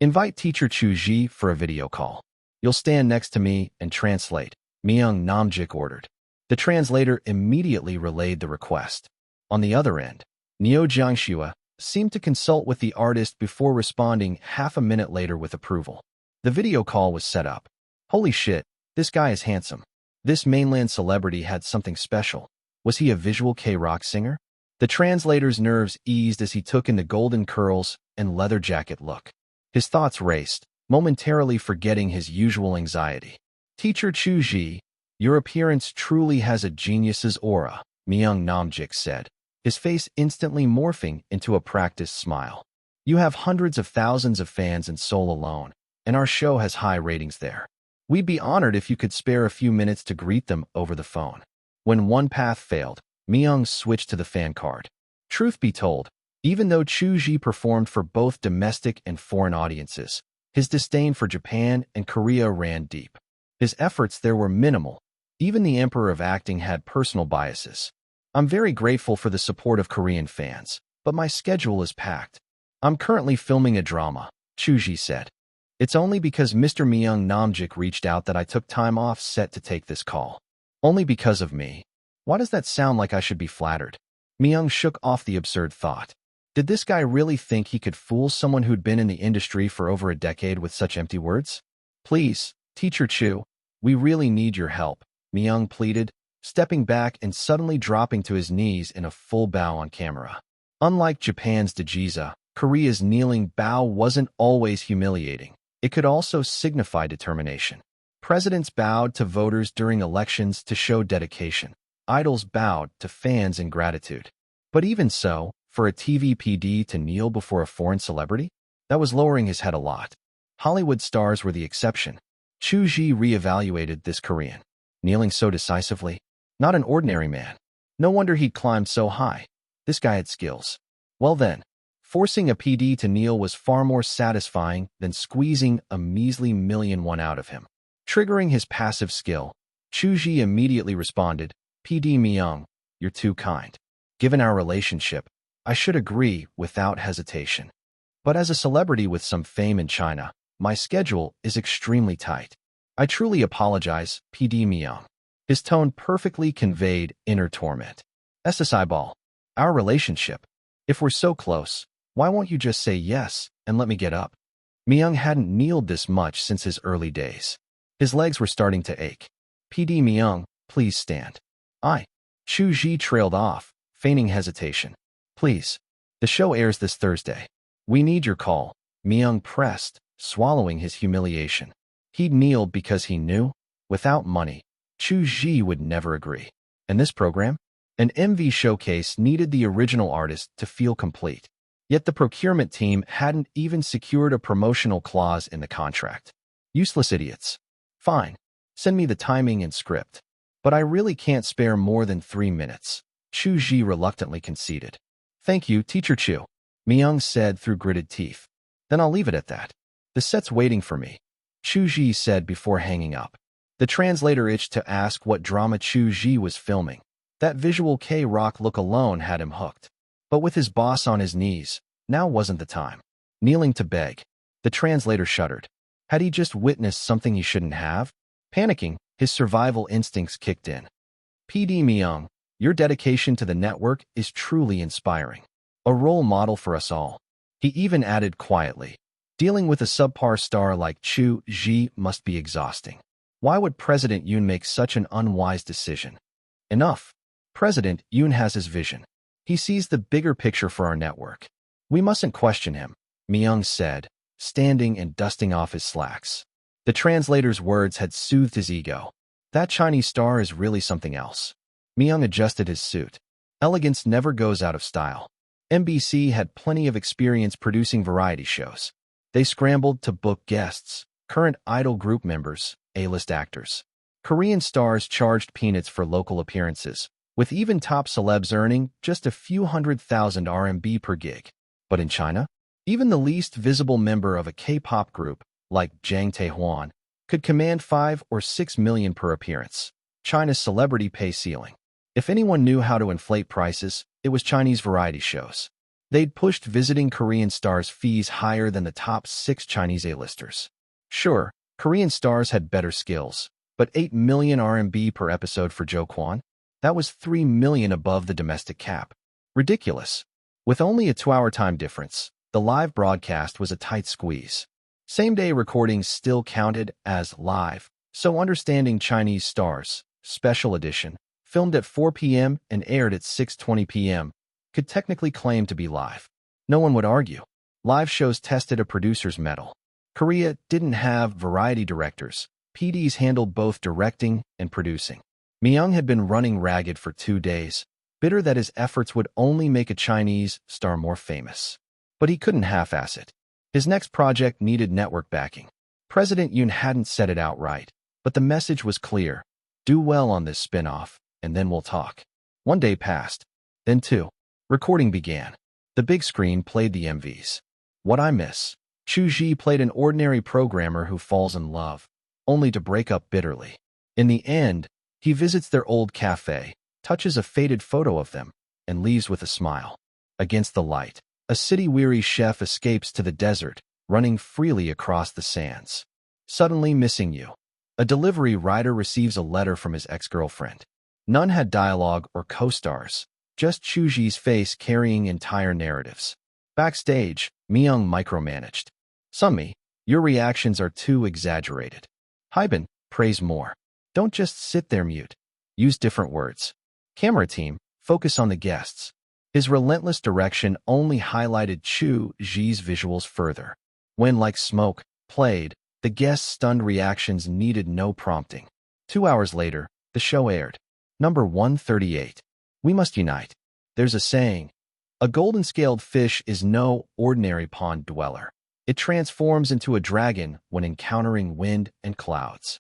Invite teacher Chu Zhi for a video call. You'll stand next to me and translate, Myung Namjik ordered. The translator immediately relayed the request. On the other end, Neo Jiangxue seemed to consult with the artist before responding half a minute later with approval. The video call was set up. Holy shit, this guy is handsome. This mainland celebrity had something special. Was he a visual K-rock singer? The translator's nerves eased as he took in the golden curls and leather jacket look. His thoughts raced, momentarily forgetting his usual anxiety. Teacher Chu Zhi, your appearance truly has a genius's aura, Myung Namjik said, his face instantly morphing into a practiced smile. You have hundreds of thousands of fans in Seoul alone, and our show has high ratings there. We'd be honored if you could spare a few minutes to greet them over the phone. When one path failed, Myung switched to the fan card. Truth be told, even though Chu Zhi performed for both domestic and foreign audiences, his disdain for Japan and Korea ran deep. His efforts there were minimal. Even the Emperor of Acting had personal biases. I'm very grateful for the support of Korean fans, but my schedule is packed. I'm currently filming a drama, Chu Zhi said. It's only because Mr. Myung Namjik reached out that I took time off set to take this call. Only because of me. Why does that sound like I should be flattered? Myung shook off the absurd thought. Did this guy really think he could fool someone who'd been in the industry for over a decade with such empty words? Please, Teacher Chu, we really need your help, Myung pleaded, stepping back and suddenly dropping to his knees in a full bow on camera. Unlike Japan's Dajiza, Korea's kneeling bow wasn't always humiliating. It could also signify determination. Presidents bowed to voters during elections to show dedication. Idols bowed to fans in gratitude. But even so, for a TV PD to kneel before a foreign celebrity? That was lowering his head a lot. Hollywood stars were the exception. Chu Zhi reevaluated this Korean. Kneeling so decisively? Not an ordinary man. No wonder he'd climbed so high. This guy had skills. Well then, forcing a PD to kneel was far more satisfying than squeezing a measly $1 million out of him. Triggering his passive skill, Chu Zhi immediately responded, PD Myung, you're too kind. Given our relationship, I should agree without hesitation. But as a celebrity with some fame in China, my schedule is extremely tight. I truly apologize, PD Myung. His tone perfectly conveyed inner torment. SSI ball. Our relationship. If we're so close, why won't you just say yes and let me get up? Myung hadn't kneeled this much since his early days. His legs were starting to ache. PD Myung, please stand. Chu Zhi trailed off, feigning hesitation. Please. The show airs this Thursday. We need your call, Myung pressed, swallowing his humiliation. He'd kneeled because he knew, without money, Chu Zhi would never agree. And this program? An MV showcase needed the original artist to feel complete. Yet the procurement team hadn't even secured a promotional clause in the contract. Useless idiots. Fine. Send me the timing and script. But I really can't spare more than 3 minutes. Chu Zhi reluctantly conceded. Thank you, Teacher Chu, Myung said through gritted teeth. Then I'll leave it at that. The set's waiting for me, Chu Zhi said before hanging up. The translator itched to ask what drama Chu Zhi was filming. That visual K-rock look alone had him hooked. But with his boss on his knees, now wasn't the time. Kneeling to beg. The translator shuddered. Had he just witnessed something he shouldn't have? Panicking, his survival instincts kicked in. PD Myung, your dedication to the network is truly inspiring. A role model for us all. He even added quietly, dealing with a subpar star like Chu Zhi must be exhausting. Why would President Yoon make such an unwise decision? Enough. President Yoon has his vision. He sees the bigger picture for our network. We mustn't question him, Myung said, standing and dusting off his slacks. The translator's words had soothed his ego. That Chinese star is really something else. Myung adjusted his suit. Elegance never goes out of style. MBC had plenty of experience producing variety shows. They scrambled to book guests, current idol group members, A-list actors. Korean stars charged peanuts for local appearances, with even top celebs earning just a few 100,000 RMB per gig. But in China, even the least visible member of a K-pop group, like Jang Taehoon, could command 5 or 6 million per appearance. China's celebrity pay ceiling. If anyone knew how to inflate prices, it was Chinese variety shows. They'd pushed visiting Korean stars' fees higher than the top 6 Chinese A-listers. Sure, Korean stars had better skills, but 8 million RMB per episode for Jo Kwon? That was 3 million above the domestic cap. Ridiculous. With only a 2-hour time difference, the live broadcast was a tight squeeze. Same-day recordings still counted as live, so Understanding Chinese Stars, Special Edition, filmed at 4 p.m. and aired at 6:20 p.m., could technically claim to be live. No one would argue. Live shows tested a producer's mettle. Korea didn't have variety directors. PDs handled both directing and producing. Myung had been running ragged for 2 days, bitter that his efforts would only make a Chinese star more famous. But he couldn't half-ass it. His next project needed network backing. President Yoon hadn't said it outright, but the message was clear. Do well on this spin-off, and then we'll talk. 1 day passed. Then 2. Recording began. The big screen played the MVs. What I miss. Chu Zhi played an ordinary programmer who falls in love, only to break up bitterly. In the end, he visits their old cafe, touches a faded photo of them, and leaves with a smile. Against the light, a city-weary chef escapes to the desert, running freely across the sands. Suddenly missing you. A delivery rider receives a letter from his ex-girlfriend. None had dialogue or co-stars, just Chu Zhi's face carrying entire narratives. Backstage, Myung micromanaged. Sunmi, your reactions are too exaggerated. Hyben, praise more. Don't just sit there mute. Use different words. Camera team, focus on the guests. His relentless direction only highlighted Chu Zhi's visuals further. When Like Smoke played, the guests' stunned reactions needed no prompting. 2 hours later, the show aired. Number 138. We must unite. There's a saying, a golden-scaled fish is no ordinary pond dweller. It transforms into a dragon when encountering wind and clouds.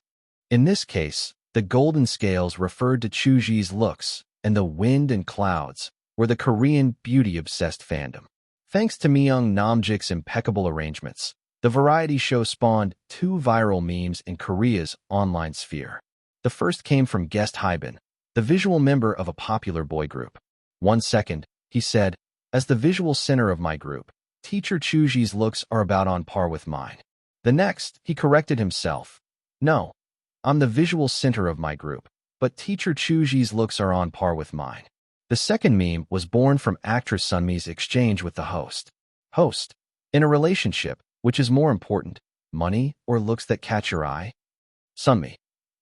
In this case, the golden scales referred to Chu Zhi's looks, and the wind and clouds were the Korean beauty-obsessed fandom. Thanks to Myung Namjik's impeccable arrangements, the variety show spawned 2 viral memes in Korea's online sphere. The first came from guest Hyben, the visual member of a popular boy group. 1 second, he said, as the visual center of my group, teacher Chu Zhi's looks are about on par with mine. The next, he corrected himself. No, I'm the visual center of my group, but teacher Chu Zhi's looks are on par with mine. The second meme was born from actress Sunmi's exchange with the host. Host, in a relationship, which is more important, money or looks that catch your eye? Sunmi,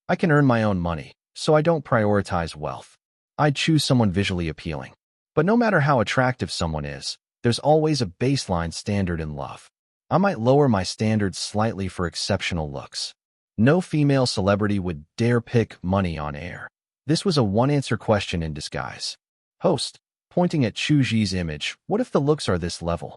I can earn my own money, so I don't prioritize wealth. I'd choose someone visually appealing. But no matter how attractive someone is, there's always a baseline standard in love. I might lower my standards slightly for exceptional looks. No female celebrity would dare pick money on air. This was a one-answer question in disguise. Host, pointing at Chu Zhi's image, what if the looks are this level?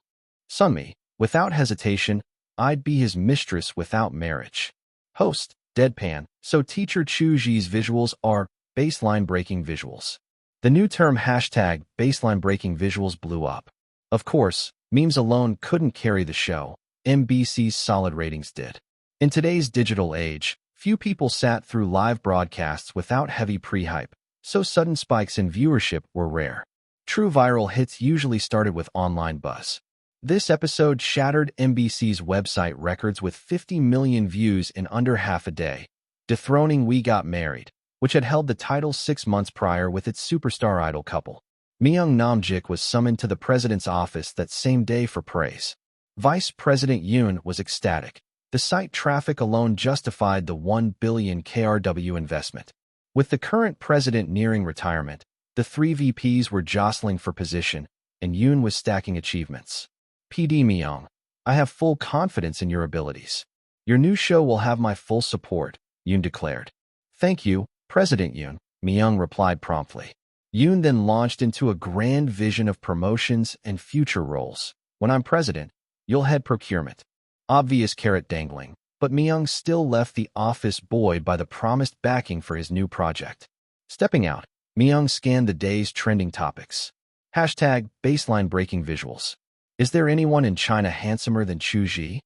Sunmi, without hesitation, I'd be his mistress without marriage. Host, deadpan, so teacher Chu Zhi's visuals are baseline-breaking visuals. The new term hashtag baseline-breaking visuals blew up. Of course, memes alone couldn't carry the show. MBC's solid ratings did. In today's digital age, few people sat through live broadcasts without heavy pre-hype, so sudden spikes in viewership were rare. True viral hits usually started with online buzz. This episode shattered MBC's website records with 50 million views in under half a day, dethroning We Got Married, which had held the title 6 months prior with its superstar idol couple. Myung Namjik was summoned to the president's office that same day for praise. Vice President Yoon was ecstatic. The site traffic alone justified the 1 billion KRW investment. With the current president nearing retirement, the 3 VPs were jostling for position, and Yoon was stacking achievements. PD Myung, I have full confidence in your abilities. Your new show will have my full support, Yoon declared. Thank you, President Yoon, Myung replied promptly. Yoon then launched into a grand vision of promotions and future roles. When I'm president, you'll head procurement. Obvious carrot dangling, but Myung still left the office buoyed by the promised backing for his new project. Stepping out, Myung scanned the day's trending topics. Hashtag baseline-breaking visuals. Is there anyone in China handsomer than Chu Zhi?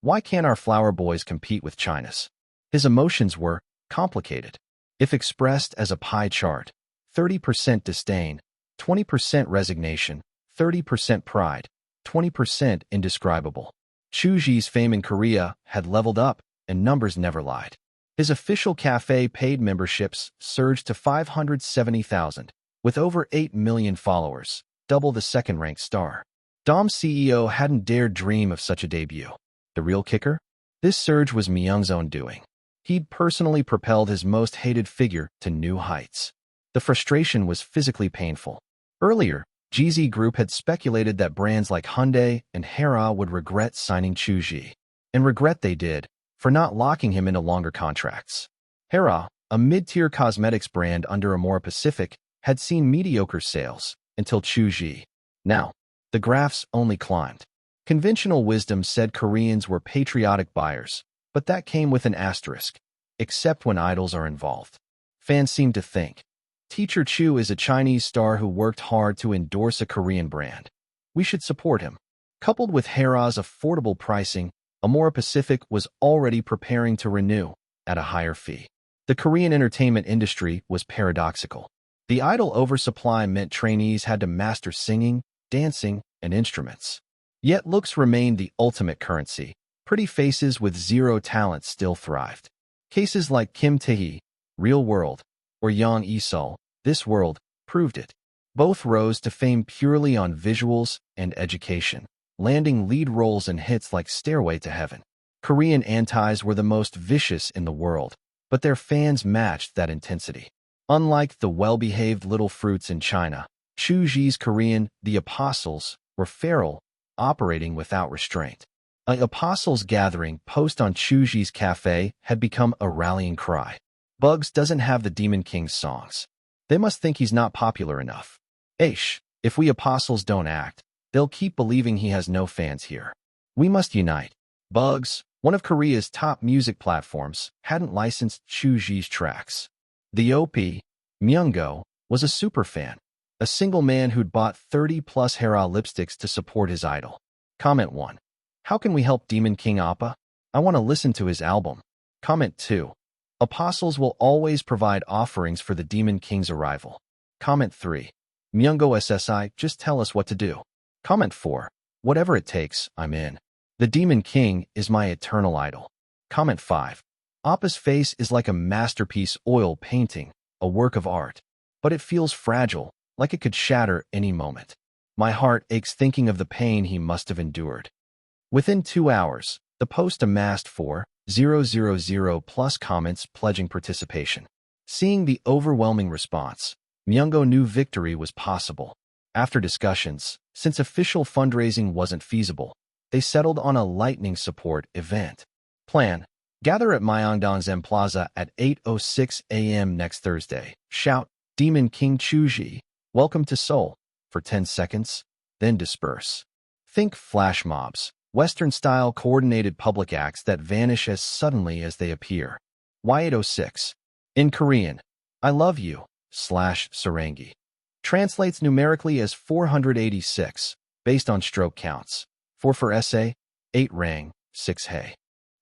Why can't our flower boys compete with China's? His emotions were complicated. If expressed as a pie chart, 30% disdain, 20% resignation, 30% pride, 20% indescribable. Chu Zhi's fame in Korea had leveled up, and numbers never lied. His official cafe paid memberships surged to 570,000, with over 8 million followers, double the second-ranked star. Dom's CEO hadn't dared dream of such a debut. The real kicker? This surge was Myung's own doing. He'd personally propelled his most hated figure to new heights. The frustration was physically painful. Earlier, GZ Group had speculated that brands like Hyundai and Hera would regret signing Chu Zhi. And regret they did, for not locking him into longer contracts. Hera, a mid-tier cosmetics brand under Amora Pacific, had seen mediocre sales until Chu Zhi. Now, the graphs only climbed. Conventional wisdom said Koreans were patriotic buyers, but that came with an asterisk, except when idols are involved. Fans seem to think, Teacher Chu is a Chinese star who worked hard to endorse a Korean brand. We should support him. Coupled with Hera's affordable pricing, Amora Pacific was already preparing to renew at a higher fee. The Korean entertainment industry was paradoxical. The idol oversupply meant trainees had to master singing, dancing, and instruments. Yet looks remained the ultimate currency. Pretty faces with zero talent still thrived. Cases like Kim Tae-hee, Real World, or Yang Isol, This World, proved it. Both rose to fame purely on visuals and education, landing lead roles in hits like Stairway to Heaven. Korean antis were the most vicious in the world, but their fans matched that intensity. Unlike the well-behaved little fruits in China, Chu Zhi's Korean, the Apostles, were feral, operating without restraint. A Apostles gathering post on Chu Zhi's cafe had become a rallying cry. Bugs doesn't have the Demon King's songs. They must think he's not popular enough. If we Apostles don't act, they'll keep believing he has no fans here. We must unite. Bugs, one of Korea's top music platforms, hadn't licensed Chu Zhi's tracks. The OP, Myunggo, was a superfan, a single man who'd bought 30-plus Hera lipsticks to support his idol. Comment 1. How can we help Demon King Appa? I want to listen to his album. Comment 2. Apostles will always provide offerings for the Demon King's arrival. Comment 3. Myunggo SSI, just tell us what to do. Comment 4. Whatever it takes, I'm in. The Demon King is my eternal idol. Comment 5. Appa's face is like a masterpiece oil painting, a work of art. But it feels fragile, like it could shatter any moment. My heart aches thinking of the pain he must have endured. Within 2 hours, the post amassed 4,000 plus comments pledging participation. Seeing the overwhelming response, Myunggo knew victory was possible. After discussions, since official fundraising wasn't feasible, they settled on a lightning support event. Plan: gather at Myeongdong's Plaza at 8:06 a.m. next Thursday. Shout, Demon King Chu Zhi, welcome to Seoul, for 10 seconds, then disperse. Think flash mobs, Western-style coordinated public acts that vanish as suddenly as they appear. Y806. In Korean, I love you, /Sarangi. Translates numerically as 486, based on stroke counts. 4 for essay, 8 rang, 6 hey.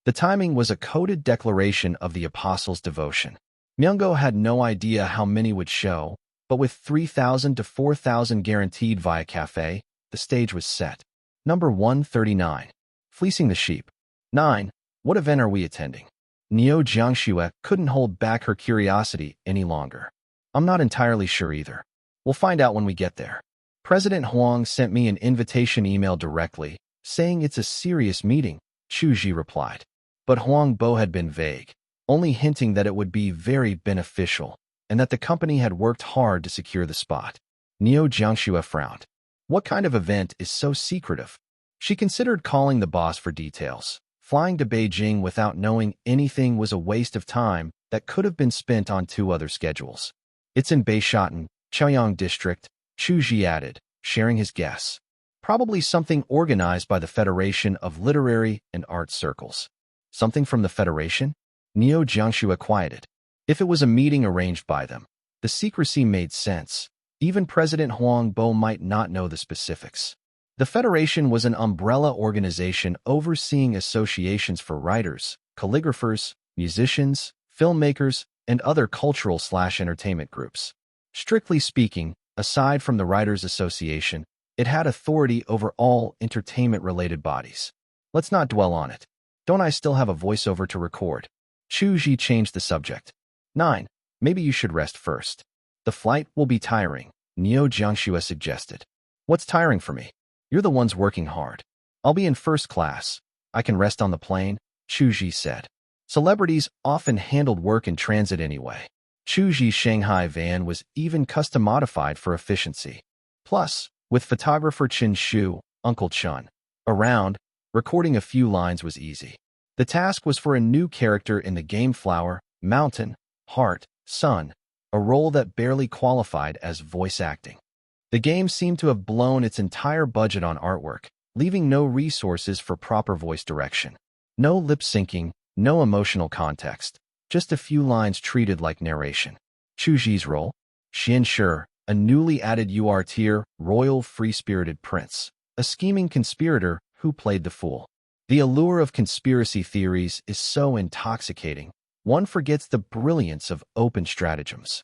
The timing was a coded declaration of the Apostles' devotion. Myunggo had no idea how many would show, but with 3,000 to 4,000 guaranteed via cafe, the stage was set. Number 139. Fleecing the sheep. 9. What event are we attending? Neo Jiangxue couldn't hold back her curiosity any longer. I'm not entirely sure either. We'll find out when we get there. President Huang sent me an invitation email directly, saying it's a serious meeting, Chu Zhi replied. But Huang Bo had been vague, only hinting that it would be very beneficial, and that the company had worked hard to secure the spot. Neo Jiangxue frowned. What kind of event is so secretive? She considered calling the boss for details. Flying to Beijing without knowing anything was a waste of time that could have been spent on 2 other schedules. It's in Baishaten, Chaoyang District, Chu Zhi added, sharing his guess. Probably something organized by the Federation of Literary and Art Circles. Something from the Federation? Neo Jiangxue quieted. If it was a meeting arranged by them, the secrecy made sense. Even President Huang Bo might not know the specifics. The Federation was an umbrella organization overseeing associations for writers, calligraphers, musicians, filmmakers, and other cultural/entertainment groups. Strictly speaking, aside from the Writers' Association, it had authority over all entertainment-related bodies. Let's not dwell on it. Don't I still have a voiceover to record? Chu Zhi changed the subject. 9. Maybe you should rest first. The flight will be tiring, Neo Jiangxue suggested. What's tiring for me? You're the ones working hard. I'll be in first class. I can rest on the plane, Chu Zhi said. Celebrities often handled work in transit anyway. Chu Zhi's Shanghai van was even custom-modified for efficiency. Plus, with photographer Chen Shu, Uncle Chun, around, recording a few lines was easy. The task was for a new character in the game Flower, Mountain, Heart, Sun, a role that barely qualified as voice acting. The game seemed to have blown its entire budget on artwork, leaving no resources for proper voice direction. No lip-syncing, no emotional context, just a few lines treated like narration. Chu Zhi's role? Xian Shi, a newly added UR tier, royal free-spirited prince, a scheming conspirator who played the fool. The allure of conspiracy theories is so intoxicating, one forgets the brilliance of open stratagems.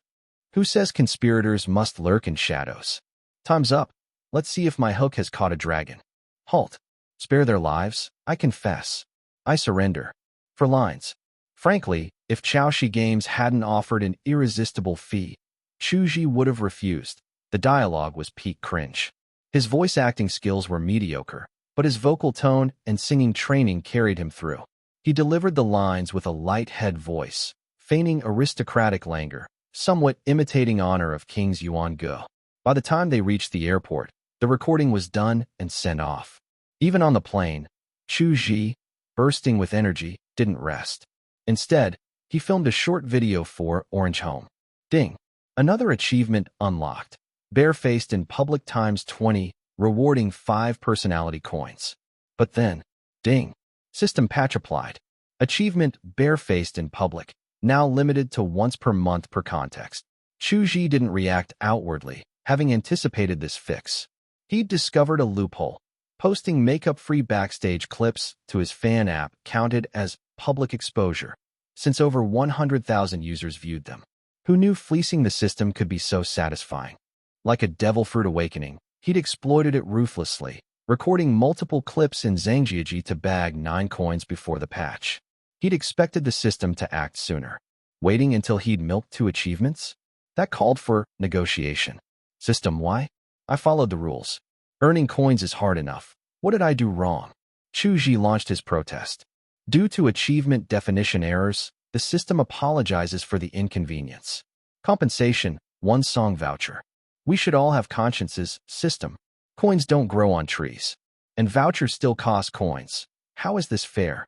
Who says conspirators must lurk in shadows? Time's up. Let's see if my hook has caught a dragon. Halt. Spare their lives, I confess. I surrender. For lines. Frankly, if Chaoshi Games hadn't offered an irresistible fee, Chu Zhi would have refused. The dialogue was peak cringe. His voice acting skills were mediocre, but his vocal tone and singing training carried him through. He delivered the lines with a light head voice, feigning aristocratic languor, somewhat imitating honor of King's Yuan Ge. By the time they reached the airport, the recording was done and sent off. Even on the plane, Chu Zhi, bursting with energy, didn't rest. Instead, he filmed a short video for Orange Home. Ding! Another achievement unlocked. Barefaced in public times 20, rewarding 5 personality coins. But then, ding! System patch applied. Achievement barefaced in public, now limited to once per month per context. Chu Zhi didn't react outwardly, having anticipated this fix. He'd discovered a loophole. Posting makeup-free backstage clips to his fan app counted as public exposure, since over 100,000 users viewed them. Who knew fleecing the system could be so satisfying? Like a devil fruit awakening, he'd exploited it ruthlessly, recording multiple clips in Zhangjiaji to bag 9 coins before the patch. He'd expected the system to act sooner. Waiting until he'd milked 2 achievements? That called for negotiation. System, why? I followed the rules. Earning coins is hard enough. What did I do wrong? Chu Zhi launched his protest. Due to achievement definition errors, the system apologizes for the inconvenience. Compensation, 1 song voucher. We should all have consciences, system. Coins don't grow on trees. And vouchers still cost coins. How is this fair?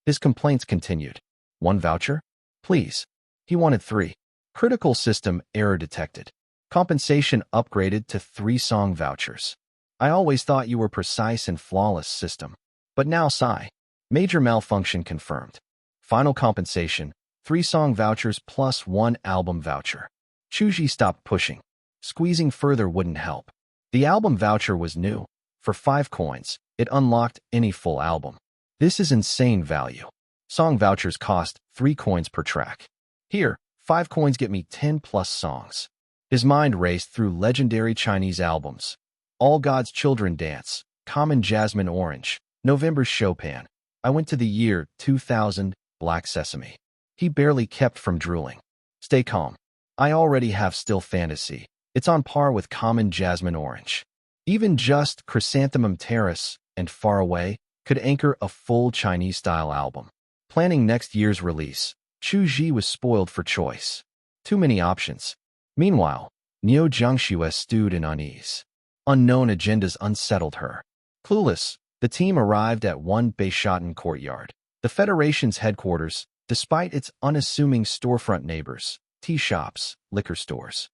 His complaints continued. 1 voucher? Please. He wanted 3. Critical system error detected. Compensation upgraded to 3 song vouchers. I always thought you were precise and flawless, system. But now sigh. Major malfunction confirmed. Final compensation, 3 song vouchers plus 1 album voucher. Chu Zhi stopped pushing. Squeezing further wouldn't help. The album voucher was new. For 5 coins, it unlocked any full album. This is insane value. Song vouchers cost 3 coins per track. Here, 5 coins get me 10 plus songs. His mind raced through legendary Chinese albums. All God's Children Dance, Common Jasmine Orange, November's Chopin. I went to the year 2000, Black Sesame. He barely kept from drooling. Stay calm. I already have Still Fantasy. It's on par with Common Jasmine Orange. Even just Chrysanthemum Terrace and Far Away could anchor a full Chinese-style album. Planning next year's release, Chu Zhi was spoiled for choice. Too many options. Meanwhile, Niu Jiangxue stewed in unease. Unknown agendas unsettled her. Clueless, the team arrived at One Beishatin Courtyard, the Federation's headquarters, despite its unassuming storefront neighbors, tea shops, liquor stores.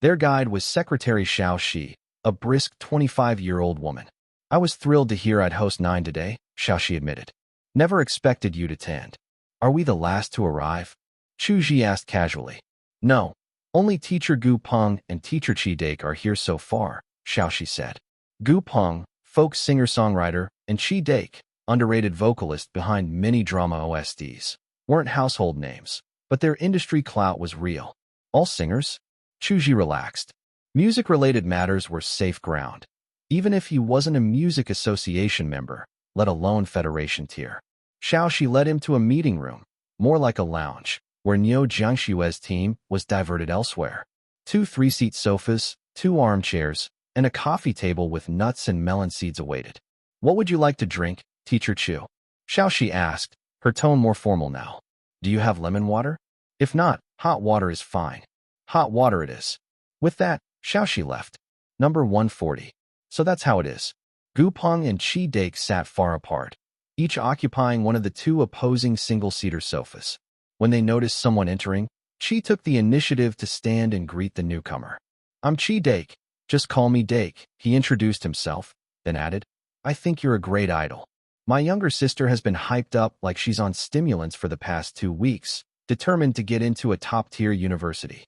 Their guide was Secretary Xiao Shi, a brisk 25-year-old woman. I was thrilled to hear I'd host 9 today, Xiao Shi admitted. Never expected you to attend. Are we the last to arrive? Chu Zhi asked casually. No, only Teacher Gu Peng and Teacher Chi Dake are here so far, Xiao Shi said. Gu Peng, folk singer-songwriter, and Chi Dake, underrated vocalist behind many drama OSTs, weren't household names, but their industry clout was real. All singers? Chu Zhi relaxed. Music-related matters were safe ground, even if he wasn't a music association member, let alone Federation tier. Xiao Shi led him to a meeting room, more like a lounge, where Niu Jiangxue's team was diverted elsewhere. 2 3-seat sofas, 2 armchairs, and a coffee table with nuts and melon seeds awaited. What would you like to drink, Teacher Chu? Xiao Shi asked, her tone more formal now. Do you have lemon water? If not, hot water is fine. Hot water it is. With that, Xiao Shi left. Number 140. So that's how it is. Gu Peng and Chi Dake sat far apart, each occupying one of the 2 opposing single-seater sofas. When they noticed someone entering, Chi took the initiative to stand and greet the newcomer. I'm Chi Dake. Just call me Dake, he introduced himself, then added, I think you're a great idol. My younger sister has been hyped up like she's on stimulants for the past 2 weeks, determined to get into a top-tier university.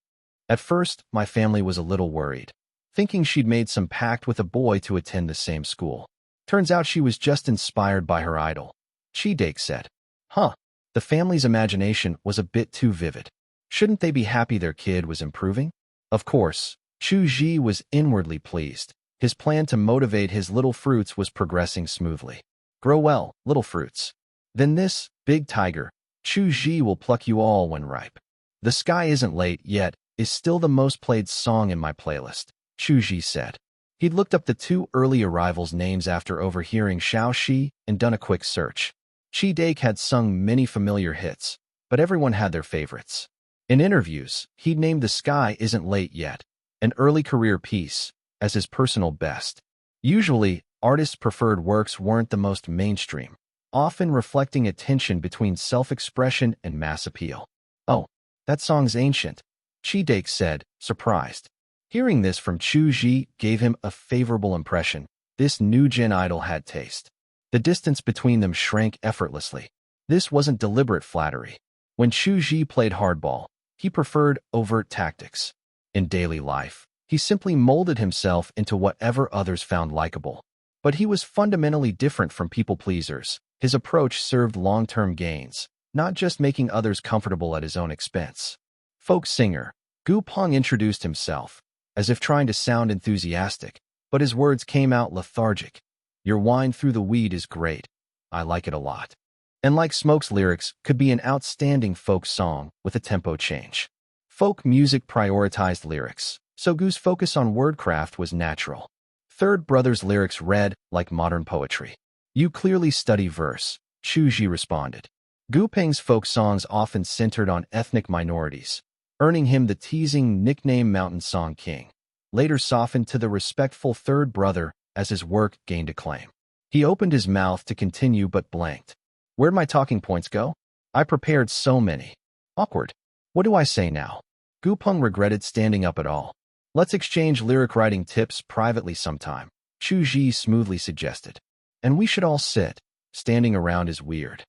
At first, my family was a little worried, thinking she'd made some pact with a boy to attend the same school. Turns out she was just inspired by her idol. Chi Dake said, Huh, the family's imagination was a bit too vivid. Shouldn't they be happy their kid was improving? Of course, Chu Zhi was inwardly pleased. His plan to motivate his little fruits was progressing smoothly. Grow well, little fruits. Then this, big tiger, Chu Zhi will pluck you all when ripe. The Sky Isn't Late Yet is still the most played song in my playlist. Chu Zhi said. He'd looked up the two early arrivals' names after overhearing Xiao Shi and done a quick search. Chi Dake had sung many familiar hits, but everyone had their favorites. In interviews, he'd named The Sky Isn't Late Yet, an early career piece, as his personal best. Usually, artists' preferred works weren't the most mainstream, often reflecting a tension between self-expression and mass appeal. "Oh, that song's ancient," Chi Dake said, surprised. Hearing this from Chu Zhi gave him a favorable impression. This new-gen idol had taste. The distance between them shrank effortlessly. This wasn't deliberate flattery. When Chu Zhi played hardball, he preferred overt tactics. In daily life, he simply molded himself into whatever others found likable. But he was fundamentally different from people-pleasers. His approach served long-term gains, not just making others comfortable at his own expense. Folk singer Gu Peng introduced himself, as if trying to sound enthusiastic, but his words came out lethargic. "Your whine through the weed is great. I like it a lot." And Like Smoke's lyrics could be an outstanding folk song with a tempo change. Folk music prioritized lyrics, so Gu's focus on wordcraft was natural. Third Brother's lyrics read like modern poetry. "You clearly study verse," Chu Zhi responded. Gu Peng's folk songs often centered on ethnic minorities, earning him the teasing nickname Mountain Song King, later softened to the respectful Third Brother as his work gained acclaim. He opened his mouth to continue but blanked. "Where'd my talking points go? I prepared so many." Awkward. "What do I say now?" Gu Peng regretted standing up at all. "Let's exchange lyric writing tips privately sometime," Chu Zhi smoothly suggested. "And we should all sit. Standing around is weird."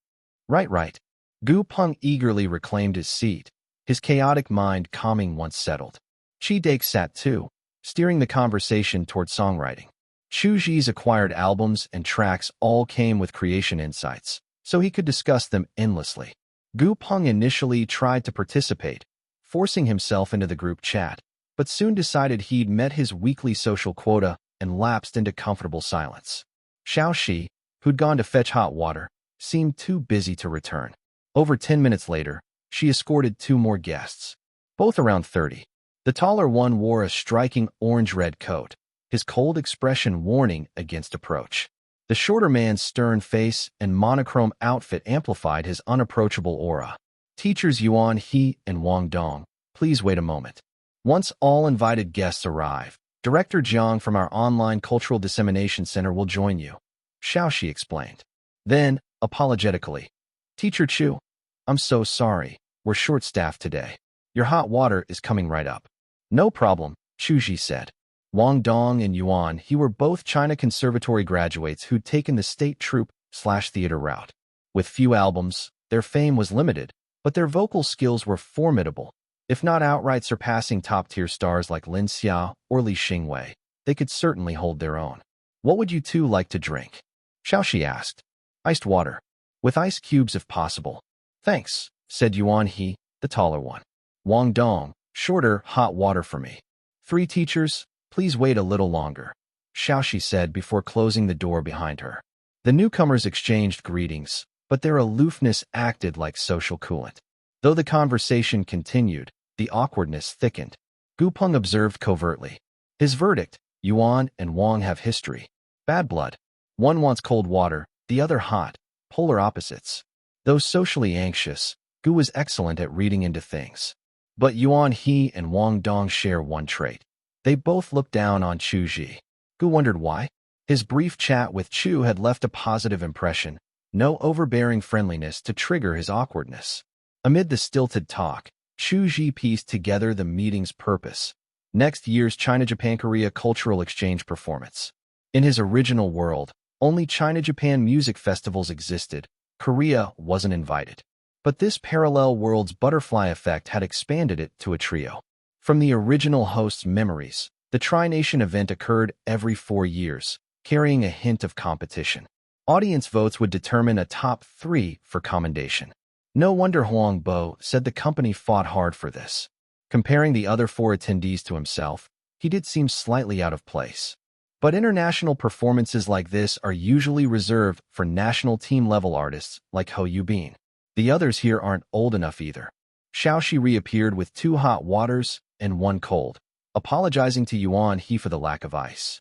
Right. Gu Peng eagerly reclaimed his seat, his chaotic mind calming once settled. Chi Dake sat too, steering the conversation toward songwriting. Chu Zhi's acquired albums and tracks all came with creation insights, so he could discuss them endlessly. Gu Peng initially tried to participate, forcing himself into the group chat, but soon decided he'd met his weekly social quota and lapsed into comfortable silence. Xiao Shi, who'd gone to fetch hot water, seemed too busy to return. Over 10 minutes later, she escorted two more guests, both around 30. The taller one wore a striking orange-red coat, his cold expression warning against approach. The shorter man's stern face and monochrome outfit amplified his unapproachable aura. "Teachers Yuan He and Wang Dong, please wait a moment. Once all invited guests arrive, Director Jiang from our online cultural dissemination center will join you," Xiao Shi explained. Then, apologetically, "Teacher Chu, I'm so sorry, we're short-staffed today. Your hot water is coming right up." "No problem," Chu Zhi said. Wang Dong and Yuan He were both China Conservatory graduates who'd taken the state troupe/theater route. With few albums, their fame was limited, but their vocal skills were formidable. If not outright surpassing top-tier stars like Lin Xia or Li Xingwei, they could certainly hold their own. "What would you two like to drink?" Xiao Shi asked. "Iced water. With ice cubes if possible." "Thanks," said Yuan He, the taller one. Wang Dong, shorter, "Hot water for me." "Three teachers, please wait a little longer," Xiao Shi said before closing the door behind her. The newcomers exchanged greetings, but their aloofness acted like social coolant. Though the conversation continued, the awkwardness thickened. Gu Peng observed covertly. His verdict: Yuan and Wang have history. Bad blood. One wants cold water, the other hot, polar opposites. Though socially anxious, Gu was excellent at reading into things. But Yuan He and Wang Dong share one trait. They both looked down on Chu Zhi. Gu wondered why. His brief chat with Chu had left a positive impression, no overbearing friendliness to trigger his awkwardness. Amid the stilted talk, Chu Zhi pieced together the meeting's purpose: next year's China-Japan-Korea cultural exchange performance. In his original world, only China-Japan music festivals existed. Korea wasn't invited. But this parallel world's butterfly effect had expanded it to a trio. From the original host's memories, the Tri-Nation event occurred every 4 years, carrying a hint of competition. Audience votes would determine a top 3 for commendation. No wonder Huang Bo said the company fought hard for this. Comparing the other 4 attendees to himself, he did seem slightly out of place. But international performances like this are usually reserved for national team-level artists like Ho Yubin. The others here aren't old enough either. Xiao Shi reappeared with 2 hot waters and 1 cold. apologizing to Yuan He for the lack of ice.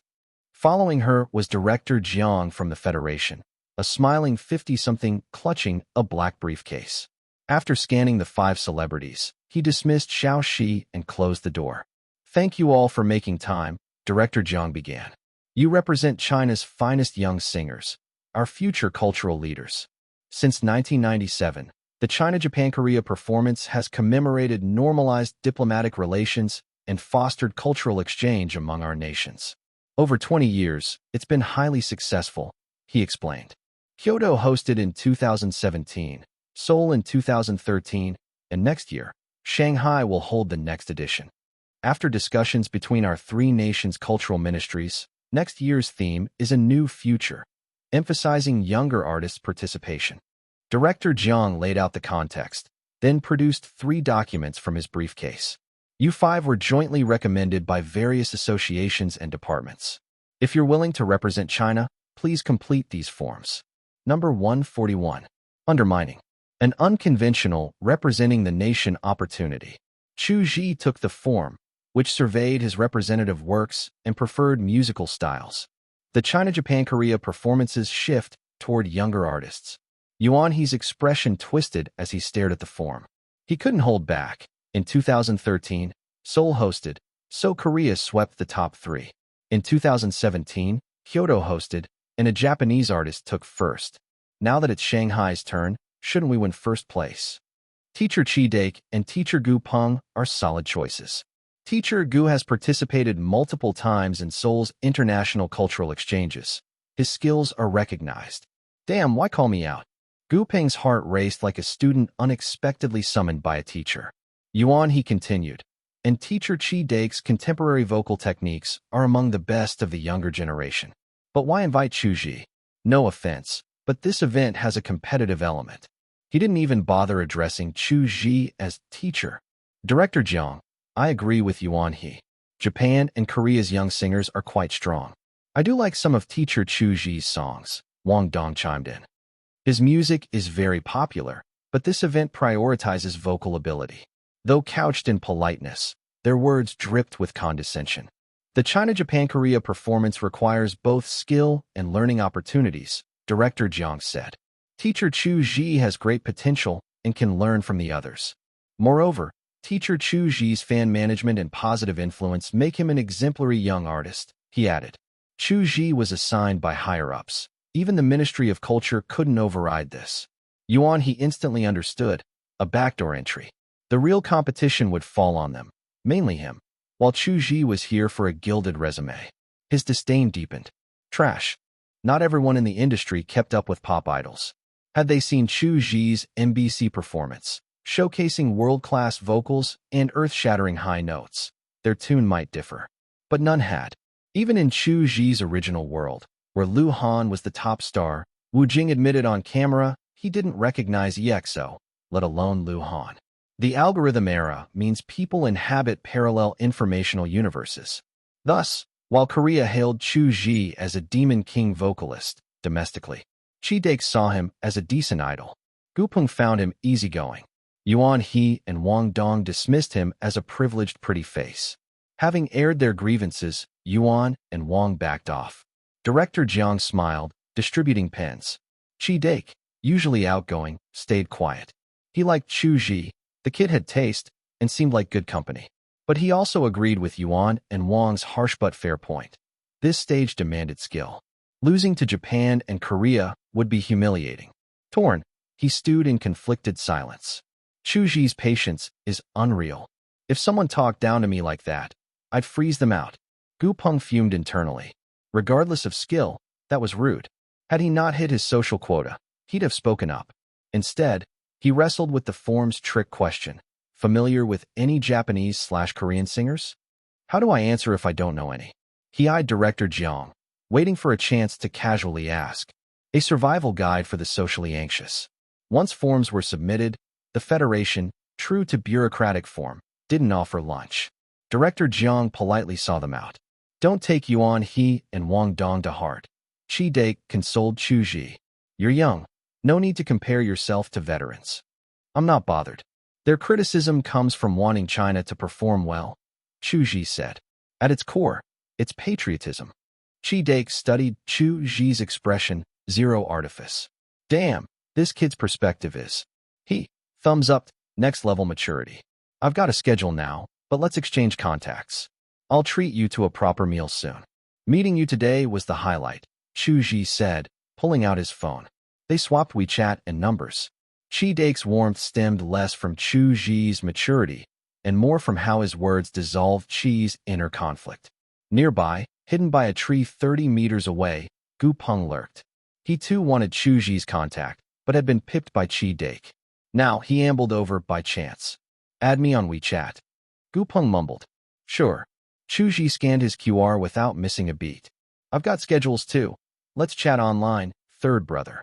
Following her was Director Jiang from the Federation, a smiling 50-something clutching a black briefcase. After scanning the 5 celebrities, he dismissed Xiao Shi and closed the door. Thank you all for making time, Director Jiang began. You represent China's finest young singers, our future cultural leaders. Since 1997, the China-Japan-Korea performance has commemorated normalized diplomatic relations and fostered cultural exchange among our nations. Over 20 years, it's been highly successful, he explained. Kyoto hosted in 2017, Seoul in 2013, and next year, Shanghai will hold the next edition. After discussions between our 3 nations' cultural ministries, next year's theme is a new future, emphasizing younger artists' participation. Director Jiang laid out the context, then produced 3 documents from his briefcase. You 5 were jointly recommended by various associations and departments. If you're willing to represent China, please complete these forms. Number 141. Undermining. An unconventional, representing the nation opportunity. Chu Zhi took the form, which surveyed his representative works and preferred musical styles. The China-Japan-Korea performances shift toward younger artists. Yuan He's expression twisted as he stared at the form. He couldn't hold back. In 2013, Seoul hosted, so Korea swept the top 3. In 2017, Kyoto hosted, and a Japanese artist took first. Now that it's Shanghai's turn, shouldn't we win first place? Teacher Chi Dake and Teacher Gu Peng are solid choices. Teacher Gu has participated multiple times in Seoul's international cultural exchanges. His skills are recognized. Damn, why call me out? Gu Peng's heart raced like a student unexpectedly summoned by a teacher. Yuan He continued, and Teacher Chi Dake's contemporary vocal techniques are among the best of the younger generation. But why invite Chu Zhi? No offense, but this event has a competitive element. He didn't even bother addressing Chu Zhi as teacher. Director Jiang, I agree with Yuan He. Japan and Korea's young singers are quite strong. I do like some of Teacher Chu Zhi's songs, Wang Dong chimed in. His music is very popular, but this event prioritizes vocal ability. Though couched in politeness, their words dripped with condescension. The China-Japan-Korea performance requires both skill and learning opportunities, Director Jiang said. Teacher Chu Zhi has great potential and can learn from the others. Moreover, Teacher Chu Zhi's fan management and positive influence make him an exemplary young artist, he added. Chu Zhi was assigned by higher-ups. Even the Ministry of Culture couldn't override this. Yuan He instantly understood, a backdoor entry. The real competition would fall on them, mainly him, while Chu Zhi was here for a gilded resume. His disdain deepened. Trash. Not everyone in the industry kept up with pop idols. Had they seen Chu Zhi's MBC performance, showcasing world-class vocals and earth-shattering high notes, their tune might differ. But none had. Even in Chu Zhi's original world, where Lu Han was the top star, Wu Jing admitted on camera he didn't recognize EXO, let alone Lu Han. The algorithm era means people inhabit parallel informational universes. Thus, while Korea hailed Chu Zhi as a demon king vocalist, domestically, Chi Dake saw him as a decent idol. Gu Peng found him easygoing. Yuan He and Wang Dong dismissed him as a privileged pretty face. Having aired their grievances, Yuan and Wang backed off. Director Jiang smiled, distributing pens. Chi Dake, usually outgoing, stayed quiet. He liked Chu Zhi. The kid had taste and seemed like good company. But he also agreed with Yuan and Wang's harsh but fair point. This stage demanded skill. Losing to Japan and Korea would be humiliating. Torn, he stewed in conflicted silence. Chu Zhi's patience is unreal. If someone talked down to me like that, I'd freeze them out. Gu Peng fumed internally. Regardless of skill, that was rude. Had he not hit his social quota, he'd have spoken up. Instead, he wrestled with the form's trick question. Familiar with any Japanese/Korean singers? How do I answer if I don't know any? He eyed Director Jiang, waiting for a chance to casually ask. A survival guide for the socially anxious. Once forms were submitted, the Federation, true to bureaucratic form, didn't offer lunch. Director Jiang politely saw them out. Don't take Yuan He and Wang Dong to heart. Chi Dake consoled Chu Zhi. You're young. No need to compare yourself to veterans. I'm not bothered. Their criticism comes from wanting China to perform well. Chu Zhi said. At its core, it's patriotism. Chi Dake studied Chu Zhi's expression, zero artifice. Damn, this kid's perspective is. He, thumbs up, next level maturity. I've got a schedule now, but let's exchange contacts. I'll treat you to a proper meal soon. Meeting you today was the highlight, Chu Zhi said, pulling out his phone. They swapped WeChat and numbers. Chi Dake's warmth stemmed less from Chu Zhi's maturity and more from how his words dissolved Chi's inner conflict. Nearby, hidden by a tree 30 meters away, Gu Peng lurked. He too wanted Chu Zhi's contact, but had been pipped by Chi Dake. Now he ambled over by chance. Add me on WeChat. Gu Peng mumbled. Sure. Chu Zhi scanned his QR without missing a beat. I've got schedules too. Let's chat online, third brother.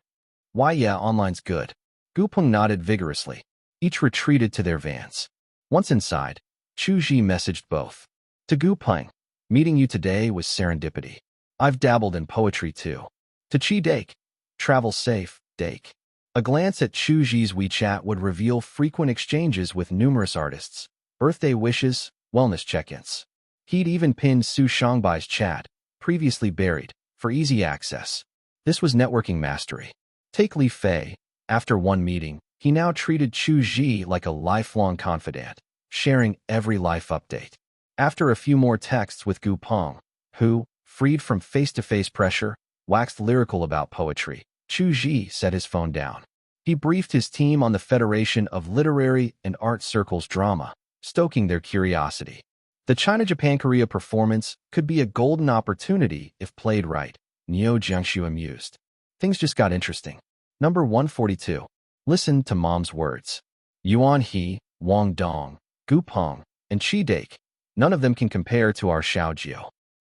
Why yeah, online's good. Gu Peng nodded vigorously. Each retreated to their vans. Once inside, Chu Zhi messaged both. To Gu Peng, meeting you today was serendipity. I've dabbled in poetry too. To Chi Dake, travel safe, Dake. A glance at Chu Zhi's WeChat would reveal frequent exchanges with numerous artists, birthday wishes, wellness check-ins. He'd even pinned Su Shangbai's chat, previously buried, for easy access. This was networking mastery. Take Li Fei. After one meeting, he now treated Chu Zhi like a lifelong confidant, sharing every life update. After a few more texts with Gu Peng, who, freed from face-to-face pressure, waxed lyrical about poetry, Chu Zhi set his phone down. He briefed his team on the Federation of Literary and Art Circles drama, stoking their curiosity. The China-Japan-Korea performance could be a golden opportunity if played right, Neo Jiangxiu amused. Things just got interesting. Number 142. Listen to Mom's words. Yuan He, Wang Dong, Gu Peng, and Chi Dake. None of them can compare to our Xiao Jiu.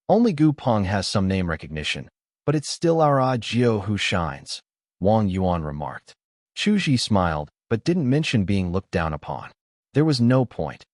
Only Gu Peng has some name recognition, but it's still our Ah Jiu who shines, Wang Yuan remarked. Chu Zhi smiled, but didn't mention being looked down upon. There was no point.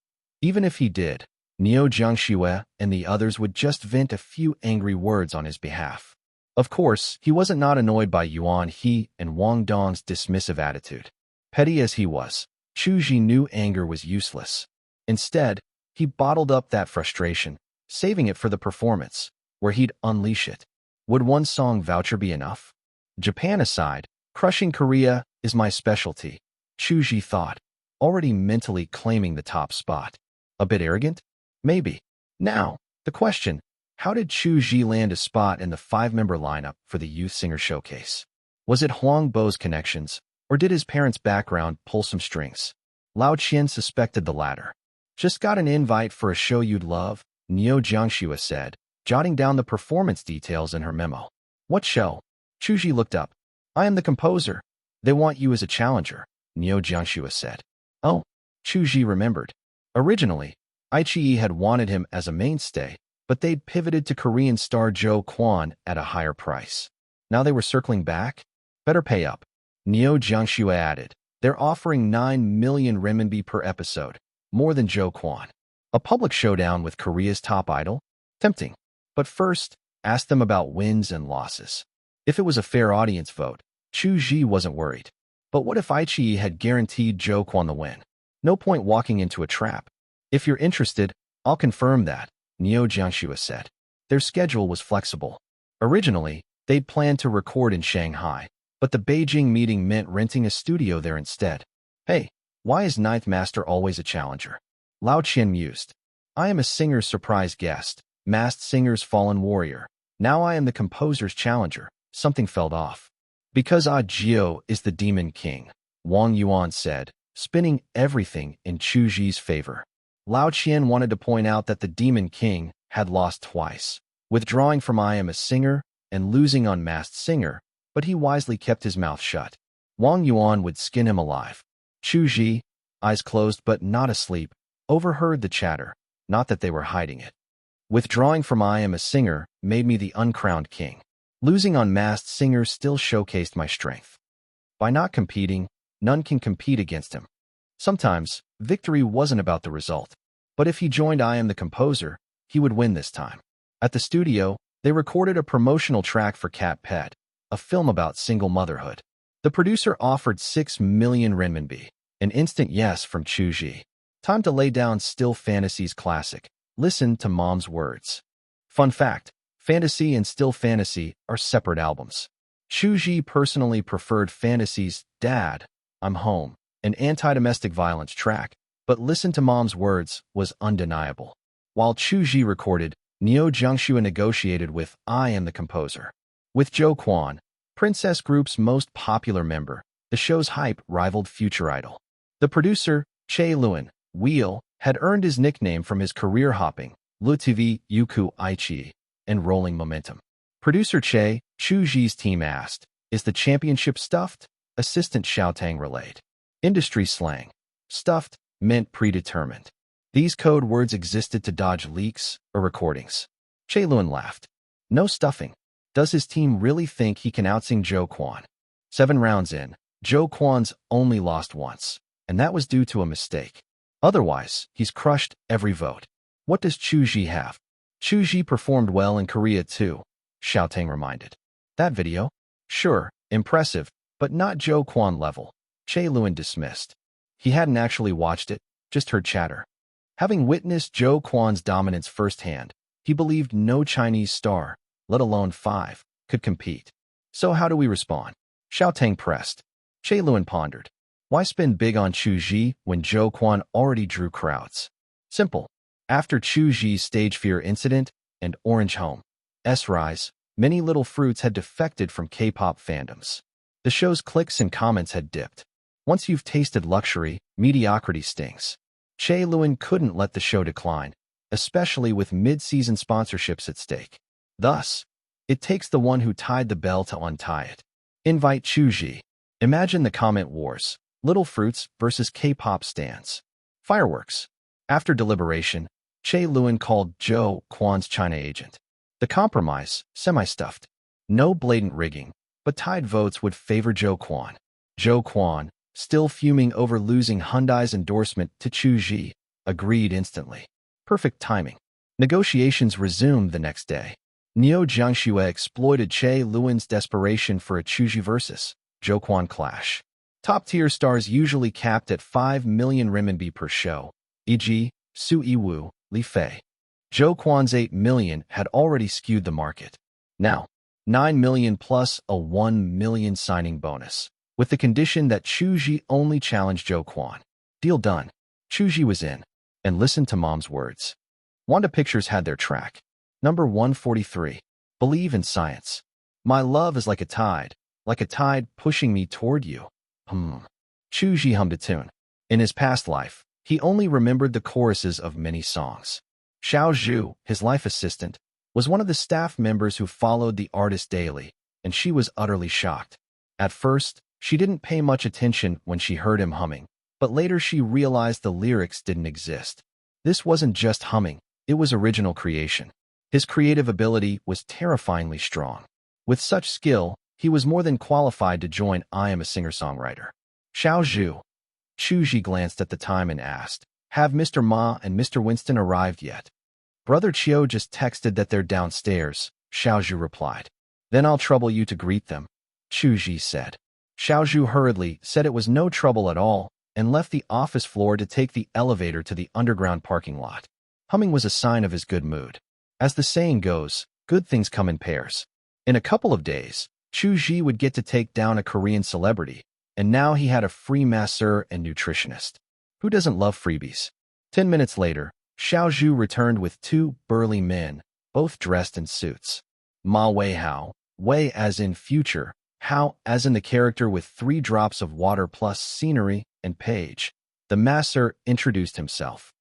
Even if he did, Neo Jiangxue and the others would just vent a few angry words on his behalf. Of course, he wasn't not annoyed by Yuan He and Wang Dong's dismissive attitude. Petty as he was, Chu Zhi knew anger was useless. Instead, he bottled up that frustration, saving it for the performance, where he'd unleash it. Would one song voucher be enough? Japan aside, crushing Korea is my specialty, Chu Zhi thought, already mentally claiming the top spot. A bit arrogant? Maybe. Now, the question, how did Chu Zhi land a spot in the 5-member lineup for the Youth Singer Showcase? Was it Huang Bo's connections, or did his parents' background pull some strings? Lao Qian suspected the latter. Just got an invite for a show you'd love, Neo Jiangxue said, jotting down the performance details in her memo. What show? Chu Zhi looked up. I am the composer. They want you as a challenger, Neo Jiangxue said. Oh, Chu Zhi remembered. Originally, Aichi had wanted him as a mainstay, but they'd pivoted to Korean star Jo Kwon at a higher price. Now they were circling back? Better pay up. Neo Jiangxue added. They're offering 9 million renminbi per episode, more than Jo Kwon. A public showdown with Korea's top idol? Tempting. But first, ask them about wins and losses. If it was a fair audience vote, Chu Zhi wasn't worried. But what if Aichi had guaranteed Jo Kwon the win? No point walking into a trap. If you're interested, I'll confirm that, Neo Jiangxue said. Their schedule was flexible. Originally, they'd planned to record in Shanghai, but the Beijing meeting meant renting a studio there instead. Hey, why is Ninth Master always a challenger? Lao Qian mused. I am a singer's surprise guest, masked singer's fallen warrior. Now I am the composer's challenger. Something fell off. Because Ah Jiu is the demon king, Wang Yuan said, spinning everything in Chu Zhi's favor. Lao Qian wanted to point out that the demon king had lost twice, withdrawing from I Am a Singer and losing on Masked Singer, but he wisely kept his mouth shut. Wang Yuan would skin him alive. Chu Zhi, eyes closed but not asleep, overheard the chatter, not that they were hiding it. Withdrawing from I Am a Singer made me the uncrowned king. Losing on Masked Singer still showcased my strength. By not competing, none can compete against him. Sometimes, victory wasn't about the result. But if he joined I Am the Composer, he would win this time. At the studio, they recorded a promotional track for Cat Pet, a film about single motherhood. The producer offered 6 million renminbi, an instant yes from Chu Zhi. Time to lay down Still Fantasies classic, Listen to Mom's Words. Fun fact, Fantasy and Still Fantasy are separate albums. Chu Zhi personally preferred Fantasy's Dad, I'm Home, an anti-domestic violence track, but Listen to Mom's Words was undeniable. While Chu Zhi recorded, Neo Jiangxua negotiated with I Am the Composer. With Zhou Quan, Princess Group's most popular member, the show's hype rivaled Future Idol. The producer, Che Luan, Wheel, had earned his nickname from his career hopping, Le TV, Yuku Aichi, and rolling momentum. Producer Che, Chu Zhi's team asked, "Is the championship stuffed?" Assistant Xiaotang relayed. Industry slang. Stuffed meant predetermined. These code words existed to dodge leaks or recordings. Che Luan laughed. No stuffing. Does his team really think he can outsing Zhou Quan? 7 rounds in, Zhou Quan's only lost once, and that was due to a mistake. Otherwise, he's crushed every vote. What does Chu Zhi have? Chu Zhi performed well in Korea too, Xiaotang reminded. That video? Sure, impressive, but not Zhou Quan level. Che Luan dismissed. He hadn't actually watched it, just heard chatter. Having witnessed Zhou Quan's dominance firsthand, he believed no Chinese star, let alone 5, could compete. So how do we respond? Xiaotang pressed. Che Luan pondered. Why spend big on Chu Zhi when Zhou Quan already drew crowds? Simple. After Chu Zhi's stage fear incident and Orange Home's rise, many little fruits had defected from K-pop fandoms. The show's clicks and comments had dipped. Once you've tasted luxury, mediocrity stings. Che Luan couldn't let the show decline, especially with mid-season sponsorships at stake. Thus, it takes the one who tied the bell to untie it. Invite Chu Zhi. Imagine the comment wars. Little fruits versus K-pop stans. Fireworks. After deliberation, Che Luan called Zhou Quan's China agent. The compromise, semi-stuffed. No blatant rigging, but tied votes would favor Zhou Quan. Zhou Quan, still fuming over losing Hyundai's endorsement to Chu Zhi, agreed instantly. Perfect timing. Negotiations resumed the next day. Neo Jiangxua exploited Che Luan's desperation for a Chu Zhi versus Zhou Quan clash. Top-tier stars usually capped at 5 million renminbi per show, e.g., Su Yiwu, Li Fei. Zhou Quan's 8 million had already skewed the market. Now, 9 million plus a 1 million signing bonus, with the condition that Chu Zhi only challenged Zhou Quan. Deal done. Chu Zhi was in. And listen to Mom's Words. Wanda Pictures had their track. Number 143. Believe in science. My love is like a tide pushing me toward you. Chu Zhi hummed a tune. In his past life, he only remembered the choruses of many songs. Xiao Zhu, his life assistant, was one of the staff members who followed the artist daily, and she was utterly shocked. At first, she didn't pay much attention when she heard him humming, but later she realized the lyrics didn't exist. This wasn't just humming, it was original creation. His creative ability was terrifyingly strong. With such skill, he was more than qualified to join I Am a Singer-Songwriter. Xiao Zhu. Chu Zhi glanced at the time and asked, "Have Mr. Ma and Mr. Winston arrived yet?" "Brother Chiu just texted that they're downstairs," Xiao Zhu replied. "Then I'll trouble you to greet them," Chu Zhi said. Xiao Zhu hurriedly said it was no trouble at all and left the office floor to take the elevator to the underground parking lot. Humming was a sign of his good mood. As the saying goes, good things come in pairs. In a couple of days, Chu Zhi would get to take down a Korean celebrity, and now he had a free masseur and nutritionist. Who doesn't love freebies? 10 minutes later, Xiao Zhu returned with 2 burly men, both dressed in suits. Ma Wei Hao, Wei as in future, Hao as in the character with 3 drops of water plus scenery and page. The masseur introduced himself.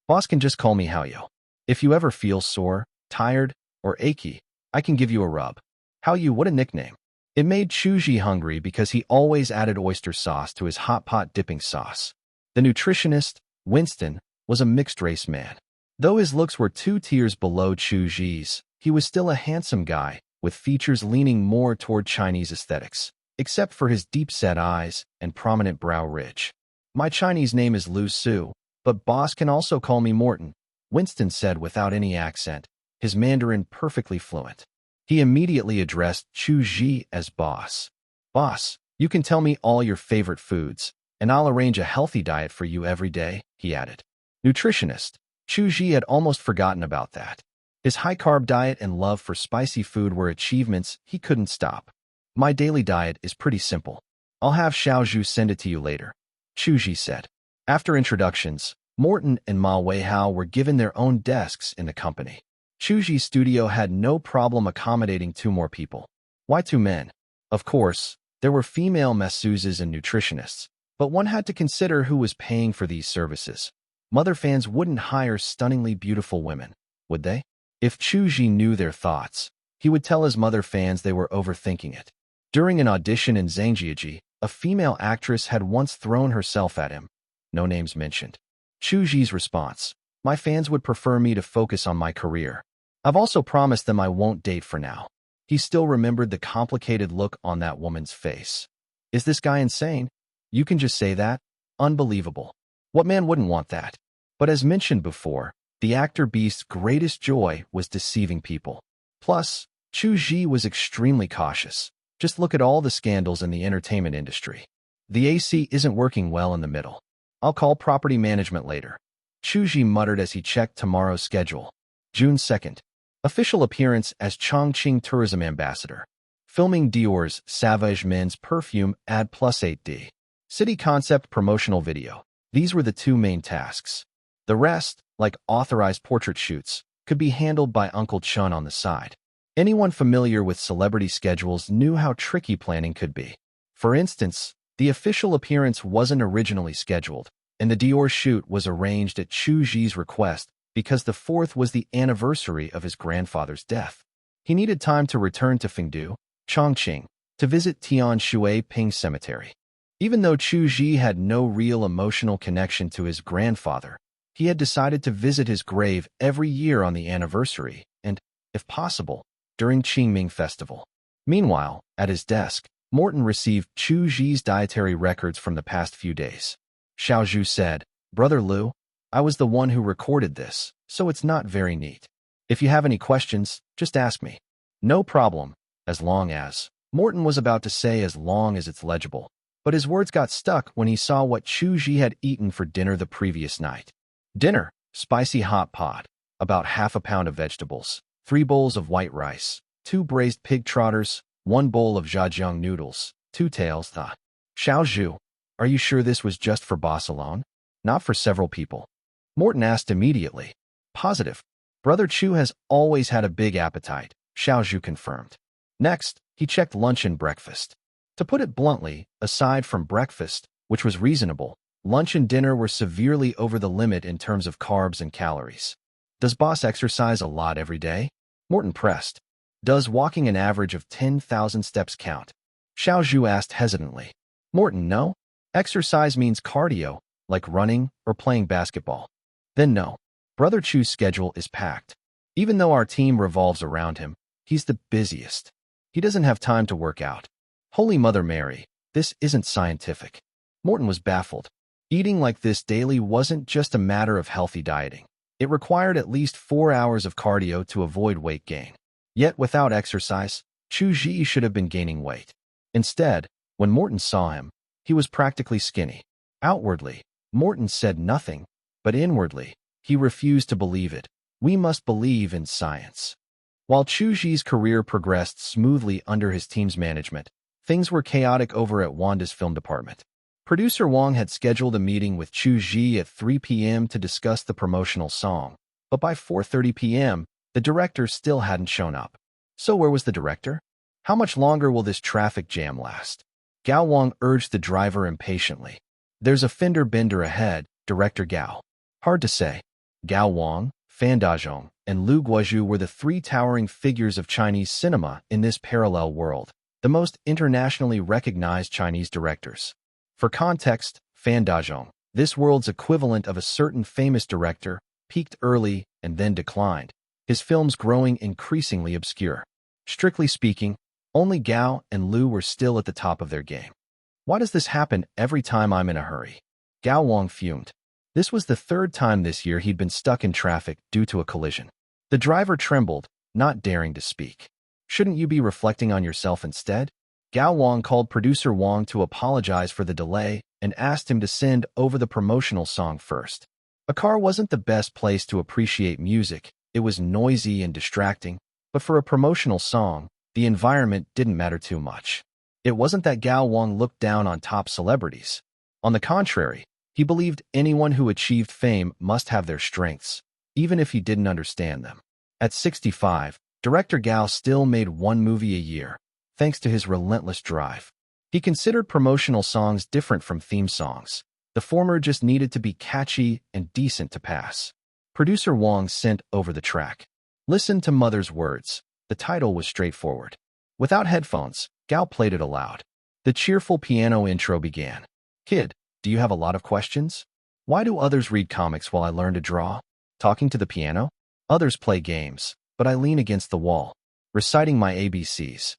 "Boss can just call me Hao Yo. If you ever feel sore, tired, or achy, I can give you a rub." Hao Yu, what a nickname. It made Chu Zhi hungry because he always added oyster sauce to his hot pot dipping sauce. The nutritionist, Winston, was a mixed-race man. Though his looks were 2 tiers below Chu Zhi's, he was still a handsome guy, with features leaning more toward Chinese aesthetics, except for his deep-set eyes and prominent brow ridge. "My Chinese name is Lu Su, but boss can also call me Morton," Winston said without any accent, his Mandarin perfectly fluent. He immediately addressed Chu Zhi as boss. "Boss, you can tell me all your favorite foods, and I'll arrange a healthy diet for you every day," he added. Nutritionist. Chu Zhi had almost forgotten about that. His high-carb diet and love for spicy food were achievements he couldn't stop. My daily diet is pretty simple. I'll have Xiaozhu send it to you later, Chu Zhi said. After introductions, Morton and Ma Weihao were given their own desks in the company. Chu Zhi's studio had no problem accommodating 2 more people. Why 2 men? Of course, there were female masseuses and nutritionists, but one had to consider who was paying for these services. Mother fans wouldn't hire stunningly beautiful women, would they? If Chu Zhi knew their thoughts, he would tell his mother fans they were overthinking it. During an audition in Zhangjiajie, a female actress had once thrown herself at him. No names mentioned. Chu Zhi's response: my fans would prefer me to focus on my career. I've also promised them I won't date for now. He still remembered the complicated look on that woman's face. Is this guy insane? You can just say that? Unbelievable. What man wouldn't want that? But as mentioned before, the actor Beast's greatest joy was deceiving people. Plus, Chu Zhi was extremely cautious. Just look at all the scandals in the entertainment industry. The AC isn't working well in the middle. I'll call property management later, Chu Zhi muttered as he checked tomorrow's schedule. June 2nd. Official appearance as Chongqing Tourism Ambassador. Filming Dior's Sauvage Men's Perfume Ad Plus 8D. City concept promotional video. These were the 2 main tasks. The rest, like authorized portrait shoots, could be handled by Uncle Chun on the side. Anyone familiar with celebrity schedules knew how tricky planning could be. For instance, the official appearance wasn't originally scheduled, and the Dior shoot was arranged at Chu Zhi's request because the 4th was the anniversary of his grandfather's death. He needed time to return to Fengdu, Chongqing, to visit Tian Shui Ping Cemetery. Even though Chu Zhi had no real emotional connection to his grandfather, he had decided to visit his grave every year on the anniversary and, if possible, during Qingming Festival. Meanwhile, at his desk, Morton received Chu Zhi's dietary records from the past few days. Xiaozhu said, "Brother Liu, I was the one who recorded this, so it's not very neat. If you have any questions, just ask me." "No problem, as long as..." Morton was about to say as long as it's legible, but his words got stuck when he saw what Chu Zhi had eaten for dinner the previous night. Dinner: spicy hot pot, about half a pound of vegetables, 3 bowls of white rice, 2 braised pig trotters, 1 bowl of zhajiang noodles, 2 tails. Xiaozhu, are you sure this was just for boss alone? Not for several people? Morton asked immediately. Positive. Brother Chu has always had a big appetite, Xiaozhu confirmed. Next, he checked lunch and breakfast. To put it bluntly, aside from breakfast, which was reasonable, lunch and dinner were severely over the limit in terms of carbs and calories. Does boss exercise a lot every day? Morton pressed. Does walking an average of 10,000 steps count? Xiaozhu asked hesitantly. Morton, no. Exercise means cardio, like running or playing basketball. Then no. Brother Chu's schedule is packed. Even though our team revolves around him, he's the busiest. He doesn't have time to work out. Holy Mother Mary, this isn't scientific. Morton was baffled. Eating like this daily wasn't just a matter of healthy dieting. It required at least 4 hours of cardio to avoid weight gain. Yet without exercise, Chu Zhi should have been gaining weight. Instead, when Morton saw him, he was practically skinny. Outwardly, Morton said nothing, but inwardly, he refused to believe it. We must believe in science. While Chu Zhi's career progressed smoothly under his team's management, things were chaotic over at Wanda's film department. Producer Wang had scheduled a meeting with Chu Zhi at 3 p.m. to discuss the promotional song, but by 4:30 p.m., the director still hadn't shown up. So where was the director? How much longer will this traffic jam last? Gao Wang urged the driver impatiently. There's a fender bender ahead, Director Gao. Hard to say. Gao Wang, Fan Dazhong, and Lu Guozhu were the 3 towering figures of Chinese cinema in this parallel world, the most internationally recognized Chinese directors. For context, Fan Dazhong, this world's equivalent of a certain famous director, peaked early and then declined, his films growing increasingly obscure. Strictly speaking, only Gao and Lu were still at the top of their game. Why does this happen every time I'm in a hurry? Gao Wang fumed. This was the 3rd time this year he'd been stuck in traffic due to a collision. The driver trembled, not daring to speak. Shouldn't you be reflecting on yourself instead? Gao Wang called producer Wang to apologize for the delay and asked him to send over the promotional song first. A car wasn't the best place to appreciate music. It was noisy and distracting, but for a promotional song, the environment didn't matter too much. It wasn't that Gao Wang looked down on top celebrities. On the contrary, he believed anyone who achieved fame must have their strengths, even if he didn't understand them. At 65, director Gao still made one movie a year, thanks to his relentless drive. He considered promotional songs different from theme songs. The former just needed to be catchy and decent to pass. Producer Wang sent over the track. Listen to Mother's Words. The title was straightforward. Without headphones, Gao played it aloud. The cheerful piano intro began. Kid, do you have a lot of questions? Why do others read comics while I learn to draw? Talking to the piano? Others play games, but I lean against the wall, reciting my ABCs.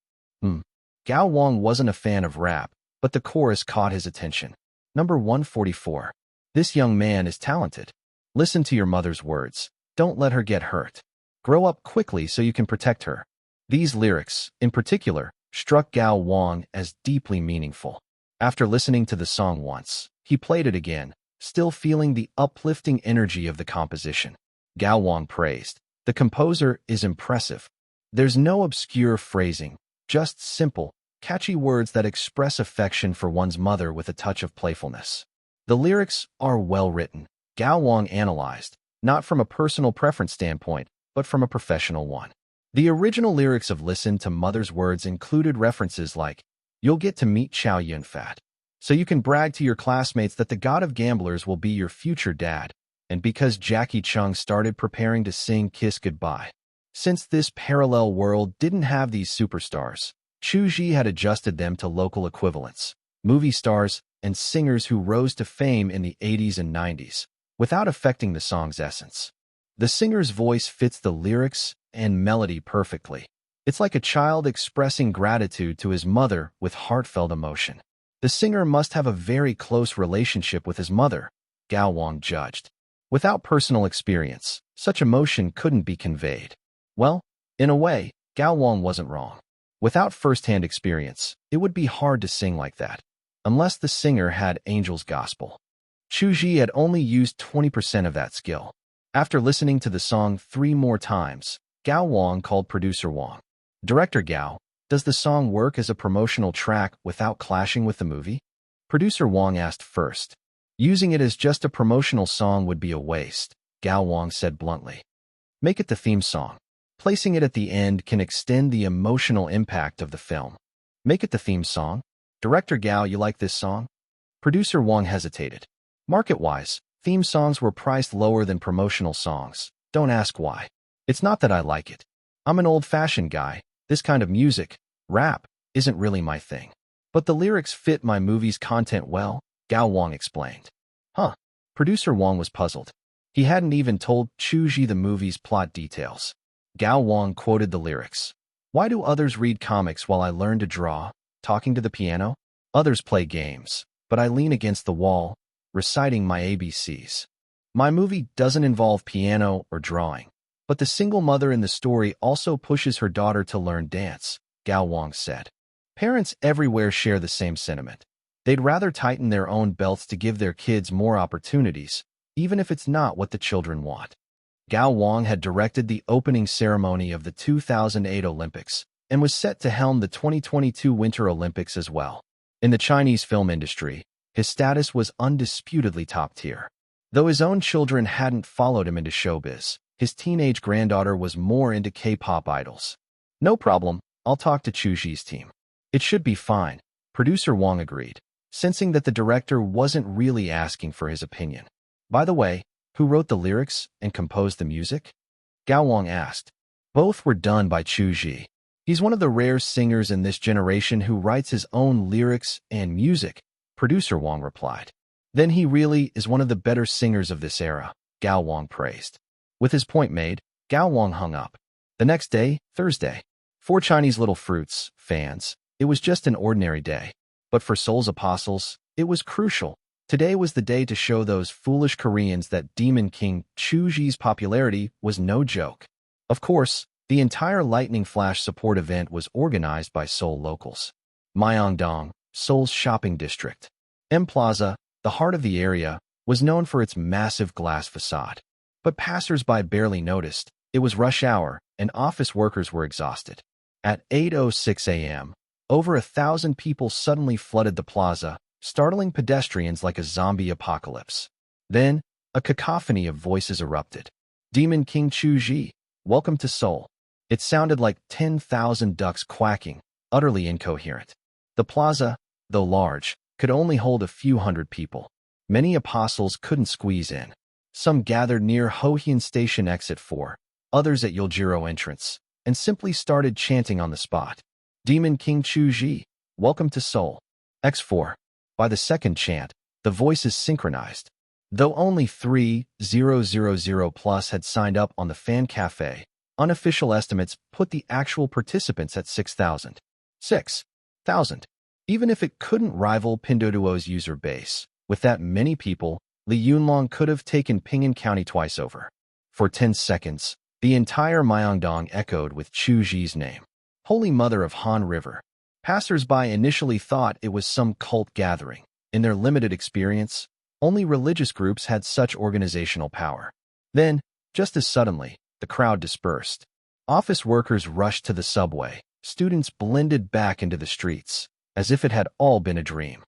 Gao Wang wasn't a fan of rap, but the chorus caught his attention. Number 144. This young man is talented. Listen to your mother's words. Don't let her get hurt. Grow up quickly so you can protect her. These lyrics, in particular, struck Gao Wang as deeply meaningful. After listening to the song once, he played it again, still feeling the uplifting energy of the composition. Gao Wang praised. The composer is impressive. There's no obscure phrasing, just simple, catchy words that express affection for one's mother with a touch of playfulness. The lyrics are well written, Gao Wang analyzed, not from a personal preference standpoint, but from a professional one. The original lyrics of Listen to Mother's Words included references like, you'll get to meet Chow Yun Fat, so you can brag to your classmates that the god of gamblers will be your future dad, and because Jackie Chung started preparing to sing Kiss Goodbye. Since this parallel world didn't have these superstars, Chu Zhi had adjusted them to local equivalents, movie stars and singers who rose to fame in the 80s and 90s, without affecting the song's essence. The singer's voice fits the lyrics and melody perfectly. It's like a child expressing gratitude to his mother with heartfelt emotion. The singer must have a very close relationship with his mother, Gao Wang judged. Without personal experience, such emotion couldn't be conveyed. Well, in a way, Gao Wang wasn't wrong. Without first-hand experience, it would be hard to sing like that, unless the singer had angel's gospel. Chu Zhi had only used 20% of that skill. After listening to the song 3 more times, Gao Wang called producer Wang. Director Gao, does the song work as a promotional track without clashing with the movie? Producer Wang asked first. Using it as just a promotional song would be a waste, Gao Wang said bluntly. Make it the theme song. Placing it at the end can extend the emotional impact of the film. Make it the theme song. Director Gao, you like this song? Producer Wang hesitated. Market-wise, theme songs were priced lower than promotional songs. Don't ask why. It's not that I like it. I'm an old-fashioned guy. This kind of music, rap, isn't really my thing. But the lyrics fit my movie's content well, Gao Wang explained. Huh. Producer Wang was puzzled. He hadn't even told Chu Zhi the movie's plot details. Gao Wang quoted the lyrics. Why do others read comics while I learn to draw? Talking to the piano? Others play games, but I lean against the wall, reciting my ABCs. My movie doesn't involve piano or drawing, but the single mother in the story also pushes her daughter to learn dance, Gao Wang said. Parents everywhere share the same sentiment. They'd rather tighten their own belts to give their kids more opportunities, even if it's not what the children want. Gao Wang had directed the opening ceremony of the 2008 Olympics and was set to helm the 2022 Winter Olympics as well. In the Chinese film industry, his status was undisputedly top tier. Though his own children hadn't followed him into showbiz, his teenage granddaughter was more into K-pop idols. No problem, I'll talk to Chu Zhi's team. It should be fine, producer Wang agreed, sensing that the director wasn't really asking for his opinion. By the way, who wrote the lyrics and composed the music? Gao Wang asked. Both were done by Chu Zhi. He's one of the rare singers in this generation who writes his own lyrics and music, producer Wang replied. Then he really is one of the better singers of this era, Gao Wang praised. With his point made, Gao Wang hung up. The next day, Thursday, for Chinese Little Fruits fans, it was just an ordinary day. But for Seoul's apostles, it was crucial. Today was the day to show those foolish Koreans that Demon King Chu Zhi's popularity was no joke. Of course, the entire Lightning Flash support event was organized by Seoul locals. Myeongdong, Seoul's shopping district. M Plaza, the heart of the area, was known for its massive glass facade. But passers-by barely noticed. It was rush hour, and office workers were exhausted. At 8:06 a.m., over 1,000 people suddenly flooded the plaza, startling pedestrians like a zombie apocalypse. Then, a cacophony of voices erupted. Demon King Chu Zhi, welcome to Seoul. It sounded like 10,000 ducks quacking, utterly incoherent. The plaza, though large, could only hold a few hundred people. Many apostles couldn't squeeze in. Some gathered near Hohyeon Station Exit 4, others at Yeoljiro entrance, and simply started chanting on the spot. Demon King Chu Zhi, welcome to Seoul. X4. By the second chant, the voices synchronized. Though only 3,000 plus had signed up on the fan cafe, unofficial estimates put the actual participants at 6,000. 6,000. Even if it couldn't rival Pinduoduo's user base, with that many people, Lee Yunlong could have taken Ping'an County twice over. For 10 seconds, the entire Myeongdong echoed with Chu Zhi's name. Holy Mother of Han River. Passers-by initially thought it was some cult gathering. In their limited experience, only religious groups had such organizational power. Then, just as suddenly, the crowd dispersed. Office workers rushed to the subway. Students blended back into the streets, as if it had all been a dream.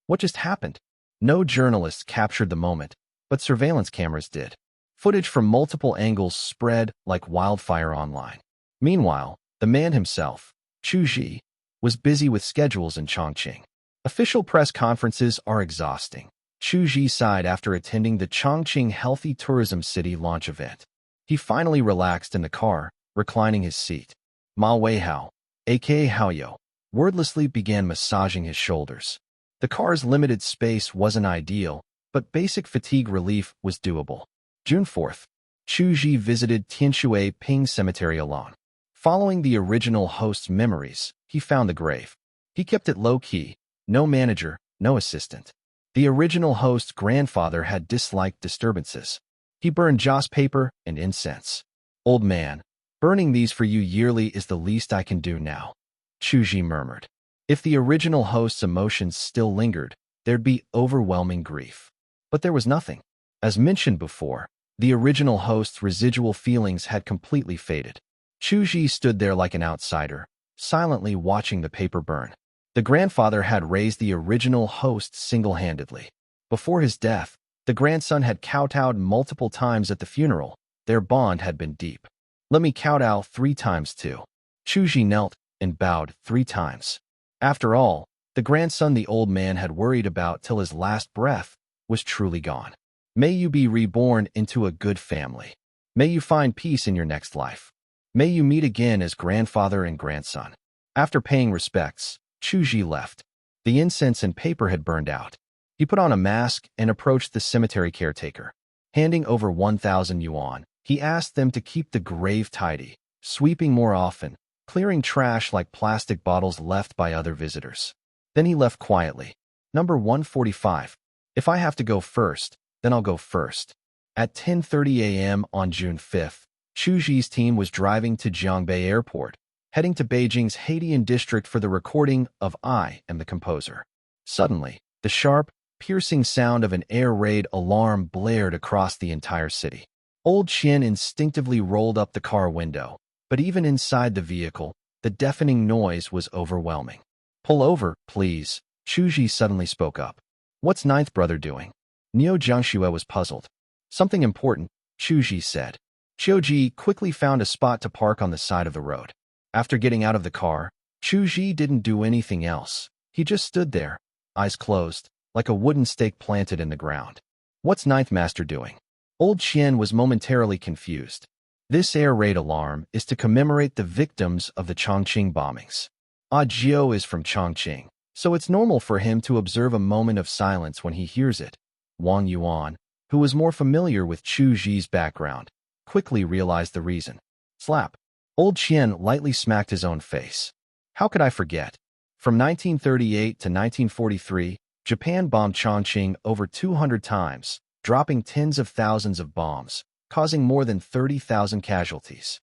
What just happened? No journalists captured the moment, but surveillance cameras did. Footage from multiple angles spread like wildfire online. Meanwhile, the man himself, Chu Zhi, was busy with schedules in Chongqing. Official press conferences are exhausting. Chu Zhi sighed after attending the Chongqing Healthy Tourism City launch event. He finally relaxed in the car, reclining his seat. Ma Weihao, aka Haoyo, wordlessly began massaging his shoulders. The car's limited space wasn't ideal, but basic fatigue relief was doable. June 4th, Chu Zhi visited Tianshui Ping Cemetery alone. Following the original host's memories, he found the grave. He kept it low-key, no manager, no assistant. The original host's grandfather had disliked disturbances. He burned joss paper and incense. Old man, burning these for you yearly is the least I can do now, Chu Zhi murmured. If the original host's emotions still lingered, there'd be overwhelming grief. But there was nothing. As mentioned before, the original host's residual feelings had completely faded. Chu Zhi stood there like an outsider, silently watching the paper burn. The grandfather had raised the original host single-handedly. Before his death, the grandson had kowtowed multiple times at the funeral. Their bond had been deep. Let me kowtow 3 times too. Chu Zhi knelt and bowed 3 times. After all, the grandson the old man had worried about till his last breath was truly gone. May you be reborn into a good family. May you find peace in your next life. May you meet again as grandfather and grandson. After paying respects, Chu Zhi left. The incense and paper had burned out. He put on a mask and approached the cemetery caretaker. Handing over 1,000 yuan, he asked them to keep the grave tidy, sweeping more often, clearing trash like plastic bottles left by other visitors. Then he left quietly. Number 145. If I have to go first, then I'll go first. At 10:30 a.m. on June 5th, Chu Zhi's team was driving to Jiangbei Airport, heading to Beijing's Haidian district for the recording of I Am the Composer. Suddenly, the sharp, piercing sound of an air raid alarm blared across the entire city. Old Qian instinctively rolled up the car window, but even inside the vehicle, the deafening noise was overwhelming. Pull over, please, Chu Zhi suddenly spoke up. What's Ninth Brother doing? Niu Jiangxue was puzzled. Something important, Chu Zhi said. Qiu Ji quickly found a spot to park on the side of the road. After getting out of the car, Chu Zhi didn't do anything else. He just stood there, eyes closed, like a wooden stake planted in the ground. What's Ninth Master doing? Old Qian was momentarily confused. This air raid alarm is to commemorate the victims of the Chongqing bombings. Jiao is from Chongqing, so it's normal for him to observe a moment of silence when he hears it. Wang Yuan, who was more familiar with Chu Zhi's background, quickly realized the reason. Slap. Old Qian lightly smacked his own face. How could I forget? From 1938 to 1943, Japan bombed Chongqing over 200 times, dropping tens of thousands of bombs, causing more than 30,000 casualties.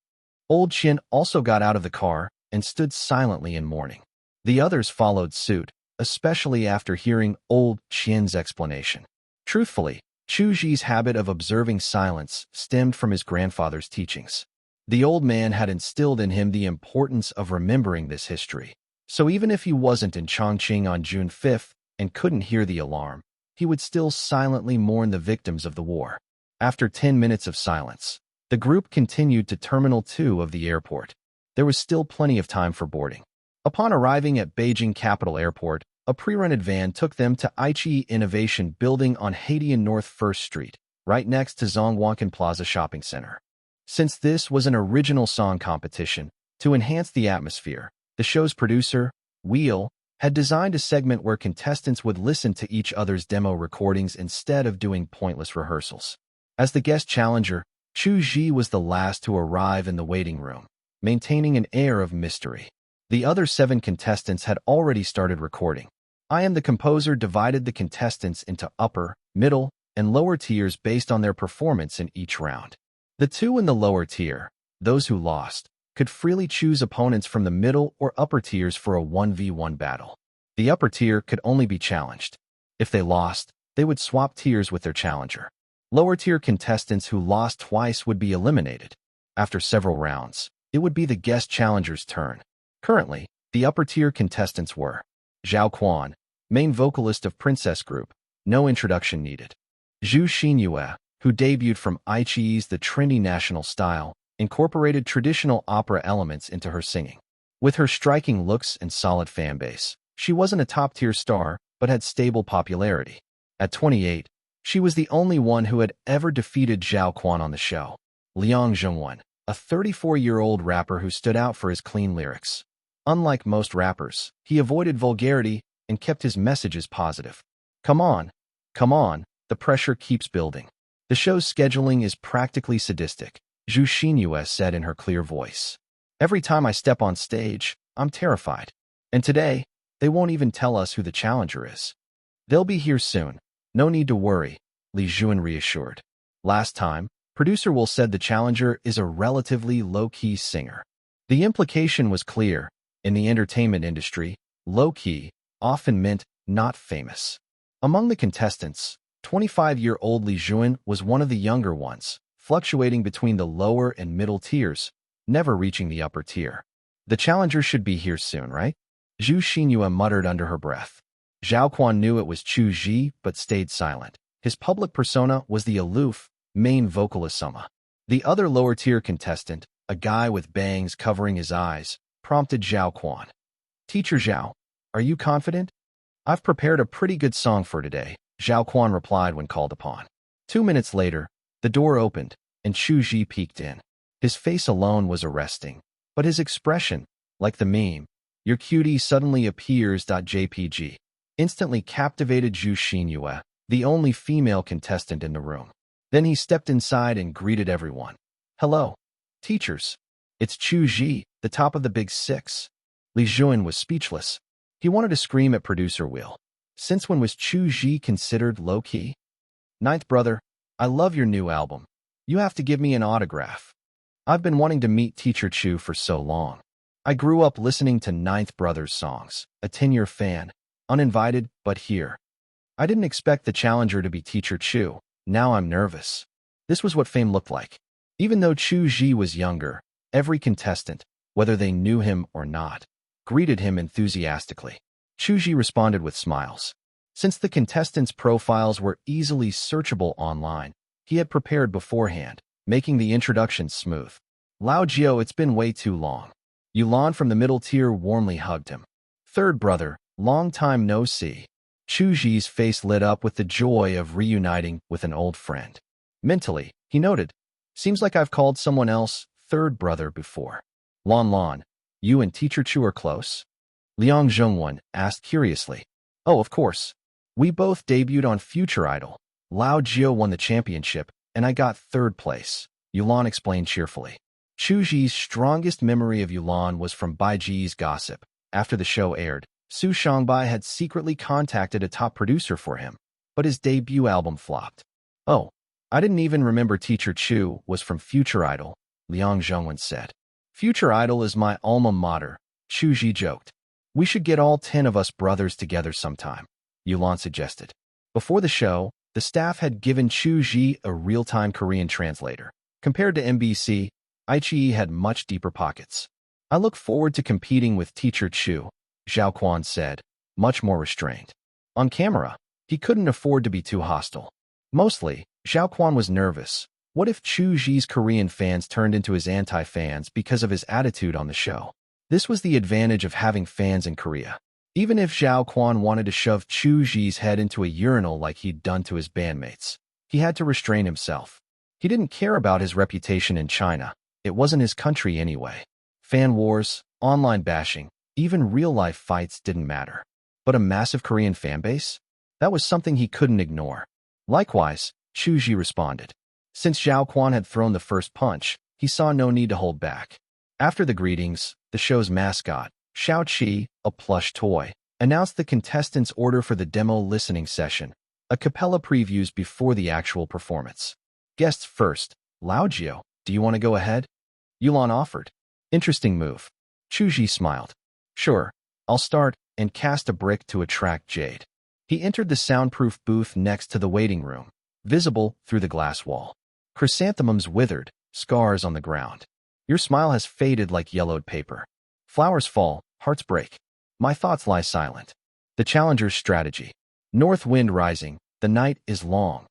Old Qian also got out of the car and stood silently in mourning. The others followed suit, especially after hearing Old Qian's explanation. Truthfully, Chu Zhi's habit of observing silence stemmed from his grandfather's teachings. The old man had instilled in him the importance of remembering this history. So even if he wasn't in Chongqing on June 5th and couldn't hear the alarm, he would still silently mourn the victims of the war. After 10 minutes of silence, the group continued to Terminal 2 of the airport. There was still plenty of time for boarding. Upon arriving at Beijing Capital Airport, a pre-rented van took them to Aichi Innovation Building on Haidian North 1st Street, right next to Zhongwankan Plaza Shopping Center. Since this was an original song competition, to enhance the atmosphere, the show's producer, Wheel, had designed a segment where contestants would listen to each other's demo recordings instead of doing pointless rehearsals. As the guest challenger, Chu Zhi was the last to arrive in the waiting room, maintaining an air of mystery. The other 7 contestants had already started recording. I Am the Composer divided the contestants into upper, middle, and lower tiers based on their performance in each round. The 2 in the lower tier, those who lost, could freely choose opponents from the middle or upper tiers for a 1v1 battle. The upper tier could only be challenged. If they lost, they would swap tiers with their challenger. Lower tier contestants who lost twice would be eliminated. After several rounds, it would be the guest challenger's turn. Currently, the upper tier contestants were Zhao Quan, main vocalist of Princess Group, no introduction needed. Zhu Xinyue, who debuted from Aichi's The Trendy National Style, incorporated traditional opera elements into her singing. With her striking looks and solid fanbase, she wasn't a top-tier star, but had stable popularity. At 28, she was the only one who had ever defeated Zhao Quan on the show. Liang Zhongwen, a 34-year-old rapper who stood out for his clean lyrics. Unlike most rappers, he avoided vulgarity and kept his messages positive. Come on, the pressure keeps building. The show's scheduling is practically sadistic, Zhu Xinyue said in her clear voice. Every time I step on stage, I'm terrified. And today, they won't even tell us who the challenger is. They'll be here soon. No need to worry, Li Juan reassured. Last time, producer Will said the challenger is a relatively low-key singer. The implication was clear. In the entertainment industry, low-key often meant not famous. Among the contestants, 25-year-old Li Juan was one of the younger ones, fluctuating between the lower and middle tiers, never reaching the upper tier. The challenger should be here soon, right? Zhu Xinyue muttered under her breath. Zhao Quan knew it was Chu Zhi, but stayed silent. His public persona was the aloof, main vocalist Soma. The other lower-tier contestant, a guy with bangs covering his eyes, prompted Zhao Quan. Teacher Zhao, are you confident? I've prepared a pretty good song for today, Zhao Quan replied when called upon. 2 minutes later, the door opened, and Chu Zhi peeked in. His face alone was arresting, but his expression, like the meme, your cutie suddenly appears.jpg, instantly captivated Zhu Xinyue, the only female contestant in the room. Then he stepped inside and greeted everyone. Hello, teachers. It's Chu Zhi, the top of the Big Six. Li Juan was speechless. He wanted to scream at producer Will. Since when was Chu Zhi considered low-key? Ninth brother, I love your new album. You have to give me an autograph. I've been wanting to meet Teacher Chu for so long. I grew up listening to Ninth Brother's songs, a 10-year fan, uninvited, but here. I didn't expect the challenger to be Teacher Chu. Now I'm nervous. This was what fame looked like. Even though Chu Zhi was younger, every contestant, whether they knew him or not, greeted him enthusiastically. Chu Zhi responded with smiles. Since the contestants' profiles were easily searchable online, he had prepared beforehand, making the introduction smooth. Lao Jiao, it's been way too long. Yulan from the middle tier warmly hugged him. Third brother, long time no see. Chu Zhi's face lit up with the joy of reuniting with an old friend. Mentally, he noted, seems like I've called someone else third brother before. Lan, you and Teacher Chu are close? Liang Zhongwen asked curiously. Oh, of course. We both debuted on Future Idol. Lao Jiao won the championship, and I got third place, Yulan explained cheerfully. Chu Zhi's strongest memory of Yulan was from Baiji's gossip. After the show aired, Su Shangbai had secretly contacted a top producer for him, but his debut album flopped. Oh, I didn't even remember Teacher Chu was from Future Idol, Liang Zhongwen said. Future Idol is my alma mater, Chu Zhi joked. We should get all 10 of us brothers together sometime, Yulan suggested. Before the show, The staff had given Chu Zhi a real-time Korean translator. Compared to MBC, Ichi had much deeper pockets. I look forward to competing with teacher Chu, Zhao Quan said, much more restrained. On camera, he couldn't afford to be too hostile. Mostly, Zhao Quan was nervous. What if Chu Zhi's Korean fans turned into his anti-fans because of his attitude on the show? This was the advantage of having fans in Korea. Even if Zhao Quan wanted to shove Chu Zhi's head into a urinal like he'd done to his bandmates, he had to restrain himself. He didn't care about his reputation in China. It wasn't his country anyway. Fan wars, online bashing, even real-life fights didn't matter. But a massive Korean fanbase? That was something he couldn't ignore. Likewise, Chu Zhi responded. Since Zhao Quan had thrown the first punch, he saw no need to hold back. After the greetings, the show's mascot, Xiao Qi, a plush toy, announced the contestants' order for the demo listening session, a cappella previews before the actual performance. Guests first. Lao Jiao, do you want to go ahead? Yulan offered. Interesting move. Chu Zhi smiled. Sure, I'll start, and cast a brick to attract Jade. He entered the soundproof booth next to the waiting room, visible through the glass wall. Chrysanthemums withered, scars on the ground. Your smile has faded like yellowed paper. Flowers fall, hearts break. My thoughts lie silent. The challenger's strategy. North wind rising, the night is long.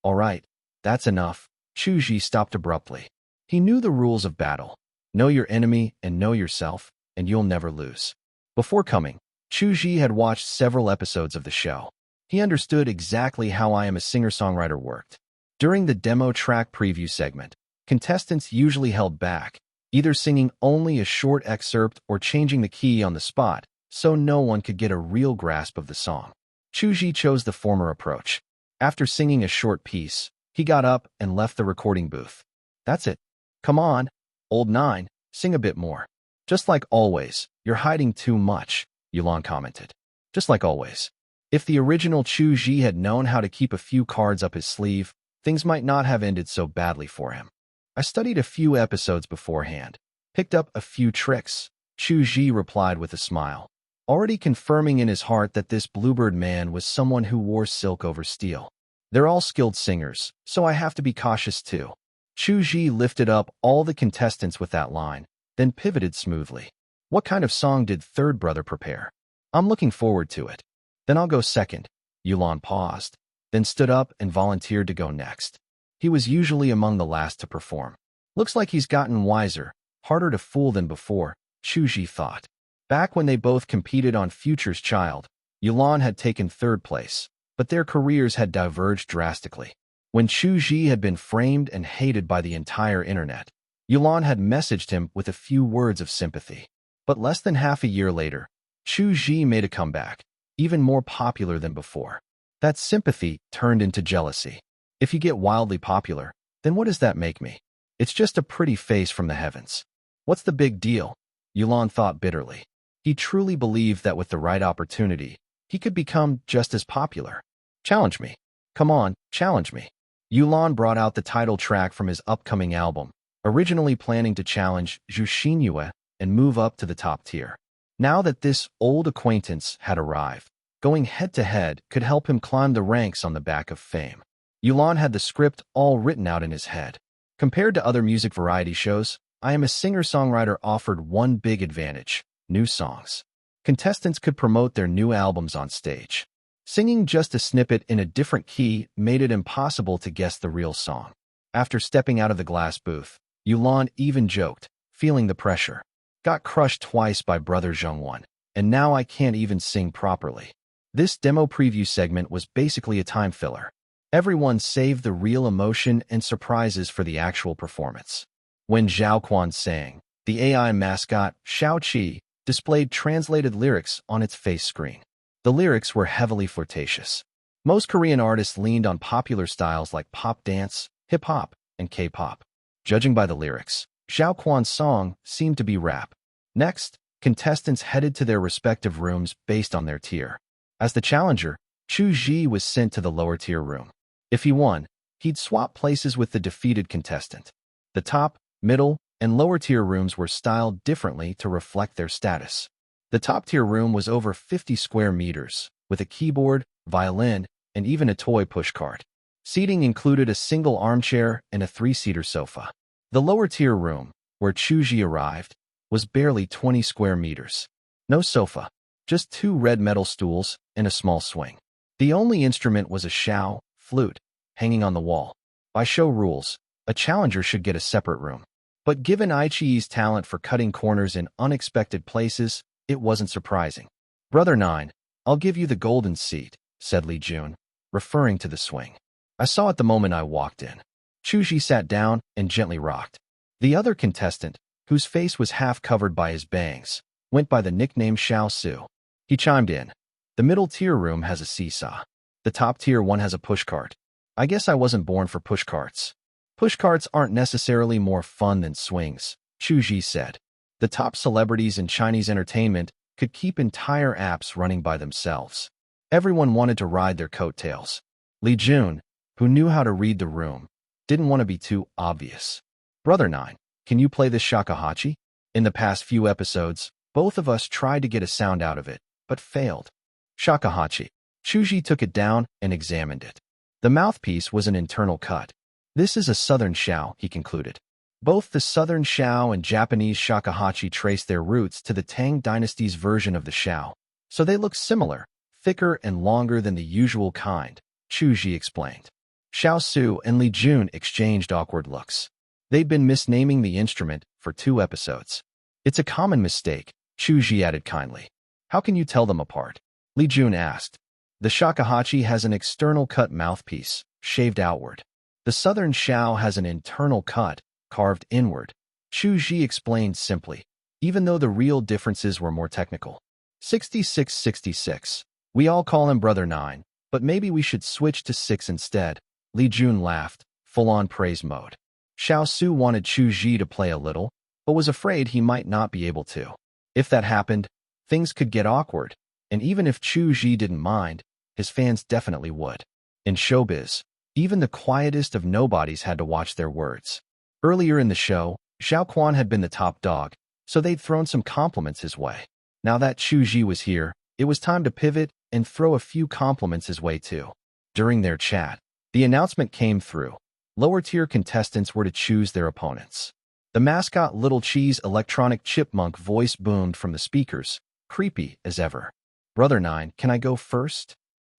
All right, that's enough. Chu Zhi stopped abruptly. He knew the rules of battle. Know your enemy and know yourself, and you'll never lose. Before coming, Chu Zhi had watched several episodes of the show. He understood exactly how I Am a Singer-Songwriter worked. During the demo track preview segment, contestants usually held back, either singing only a short excerpt or changing the key on the spot, so no one could get a real grasp of the song. Chu Zhi chose the former approach. After singing a short piece, he got up and left the recording booth. That's it. Come on, old nine, sing a bit more. Just like always, you're hiding too much, Yulan commented. Just like always. If the original Chu Zhi had known how to keep a few cards up his sleeve, things might not have ended so badly for him. I studied a few episodes beforehand, picked up a few tricks, Chu Zhi replied with a smile, already confirming in his heart that this bluebird man was someone who wore silk over steel. They're all skilled singers, so I have to be cautious too. Chu Zhi lifted up all the contestants with that line, then pivoted smoothly. What kind of song did third brother prepare? I'm looking forward to it. Then I'll go second. Yulan paused, then stood up and volunteered to go next. He was usually among the last to perform. Looks like he's gotten wiser, harder to fool than before, Chu Zhi thought. Back when they both competed on Future's Child, Yulan had taken third place, but their careers had diverged drastically. When Chu Zhi had been framed and hated by the entire internet, Yulan had messaged him with a few words of sympathy. But less than half a year later, Chu Zhi made a comeback, even more popular than before. That sympathy turned into jealousy. If you get wildly popular, then what does that make me? It's just a pretty face from the heavens. What's the big deal? Yulan thought bitterly. He truly believed that with the right opportunity, he could become just as popular. Challenge me. Come on, challenge me. Yulan brought out the title track from his upcoming album, originally planning to challenge Zhu Xinyue and move up to the top tier. Now that this old acquaintance had arrived, going head-to-head could help him climb the ranks on the back of fame. Yulan had the script all written out in his head. Compared to other music variety shows, I Am a Singer-Songwriter offered one big advantage: new songs. Contestants could promote their new albums on stage. Singing just a snippet in a different key made it impossible to guess the real song. After stepping out of the glass booth, Yulan even joked, feeling the pressure. Got crushed twice by brother Zhongwan, and now I can't even sing properly. This demo preview segment was basically a time filler. Everyone saved the real emotion and surprises for the actual performance. When Zhao Quan sang, the AI mascot, Xiao Qi, displayed translated lyrics on its face screen. The lyrics were heavily flirtatious. Most Korean artists leaned on popular styles like pop dance, hip-hop, and K-pop. Judging by the lyrics, Zhao Quan's song seemed to be rap. Next, contestants headed to their respective rooms based on their tier. As the challenger, Chu Zhi was sent to the lower tier room. If he won, he'd swap places with the defeated contestant. The top, middle, and lower tier rooms were styled differently to reflect their status. The top tier room was over 50 square meters, with a keyboard, violin, and even a toy pushcart. Seating included a single armchair and a 3-seater sofa. The lower-tier room, where Chu Zhi arrived, was barely 20 square meters. No sofa, just 2 red metal stools and a small swing. The only instrument was a xiao, flute, hanging on the wall. By show rules, a challenger should get a separate room. But given Aichi's talent for cutting corners in unexpected places, it wasn't surprising. "Brother 9, I'll give you the golden seat," said Li Jun, referring to the swing. "I saw it the moment I walked in." Chu Zhi sat down and gently rocked. The other contestant, whose face was half covered by his bangs, went by the nickname Xiao Su. He chimed in. "The middle-tier room has a seesaw. The top-tier one has a pushcart. I guess I wasn't born for pushcarts." "Pushcarts aren't necessarily more fun than swings," Chu Zhi said. "The top celebrities in Chinese entertainment could keep entire apps running by themselves. Everyone wanted to ride their coattails." Li Jun, who knew how to read the room, didn't want to be too obvious. "Brother 9, can you play this shakuhachi?" In the past few episodes, both of us tried to get a sound out of it, but failed. Shakuhachi. Chu Zhi took it down and examined it. The mouthpiece was an internal cut. "This is a southern xiao," he concluded. Both the southern xiao and Japanese shakuhachi trace their roots to the Tang dynasty's version of the xiao, so they look similar, thicker and longer than the usual kind, Chu Zhi explained. Xiao Su and Li Jun exchanged awkward looks. They'd been misnaming the instrument for 2 episodes. "It's a common mistake," Chu Zhi added kindly. "How can you tell them apart?" Li Jun asked. "The shakuhachi has an external cut mouthpiece, shaved outward. The southern xiao has an internal cut, carved inward," Chu Zhi explained simply, even though the real differences were more technical. 6666. "We all call him Brother 9, but maybe we should switch to 6 instead." Li Jun laughed, full-on praise mode. Xiao Su wanted Chu Zhi to play a little, but was afraid he might not be able to. If that happened, things could get awkward, and even if Chu Zhi didn't mind, his fans definitely would. In showbiz, even the quietest of nobodies had to watch their words. Earlier in the show, Xiao Quan had been the top dog, so they'd thrown some compliments his way. Now that Chu Zhi was here, it was time to pivot and throw a few compliments his way too. During their chat, the announcement came through. Lower-tier contestants were to choose their opponents. The mascot Little Cheese electronic chipmunk voice boomed from the speakers, creepy as ever. "Brother 9, can I go first?"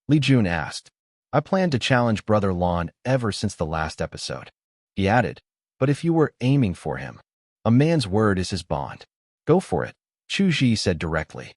Li Jun asked. "I planned to challenge Brother Lon ever since the last episode." He added, "But if you were aiming for him, a man's word is his bond." "Go for it," Chu Zhi said directly.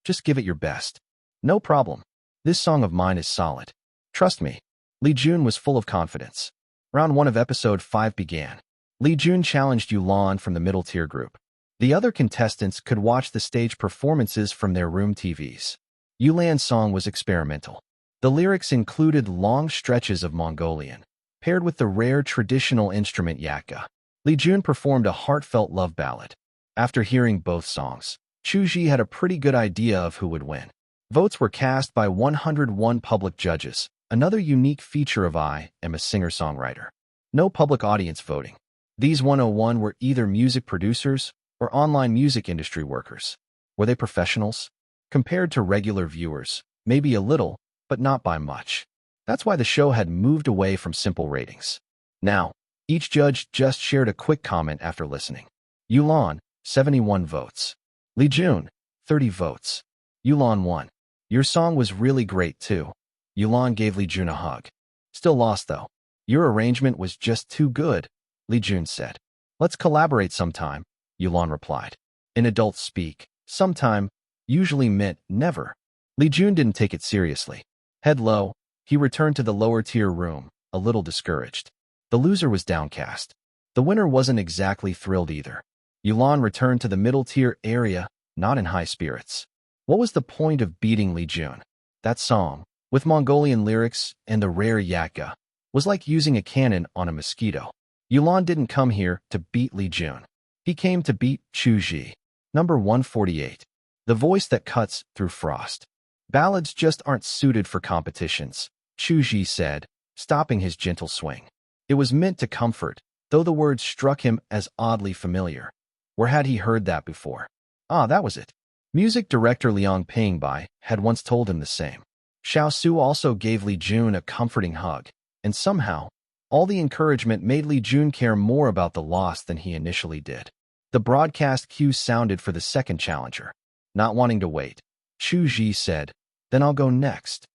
"Just give it your best." "No problem. This song of mine is solid. Trust me." Li Jun was full of confidence. Round 1 of episode 5 began. Li Jun challenged Yulan from the middle tier group. The other contestants could watch the stage performances from their room TVs. Yulan's song was experimental. The lyrics included long stretches of Mongolian, paired with the rare traditional instrument yakka. Li Jun performed a heartfelt love ballad. After hearing both songs, Chu Zhi had a pretty good idea of who would win. Votes were cast by 101 public judges, another unique feature of I Am a Singer-Songwriter. No public audience voting. These 101 were either music producers or online music industry workers. Were they professionals? Compared to regular viewers, maybe a little, but not by much. That's why the show had moved away from simple ratings. Now, each judge just shared a quick comment after listening. Yulan, 71 votes. Li Jun, 30 votes. Yulan won. "Your song was really great too." Yulan gave Li Jun a hug. "Still lost though. Your arrangement was just too good," Li Jun said. "Let's collaborate sometime," Yulan replied. In adult speak, sometime usually meant never. Li Jun didn't take it seriously. Head low, he returned to the lower-tier room, a little discouraged. The loser was downcast. The winner wasn't exactly thrilled either. Yulan returned to the middle-tier area, not in high spirits. What was the point of beating Li Jun? That song, with Mongolian lyrics and the rare yakka, was like using a cannon on a mosquito. Yulan didn't come here to beat Li Jun. He came to beat Chu Zhi. Number 148. The voice that cuts through frost. "Ballads just aren't suited for competitions," Chu Zhi said, stopping his gentle swing. It was meant to comfort, though the words struck him as oddly familiar. Where had he heard that before? Ah, that was it. Music director Liang Pingbai had once told him the same. Xiao Su also gave Li Jun a comforting hug, and somehow, all the encouragement made Li Jun care more about the loss than he initially did. The broadcast cue sounded for the second challenger. Not wanting to wait, Chu Zhi said, "Then I'll go next."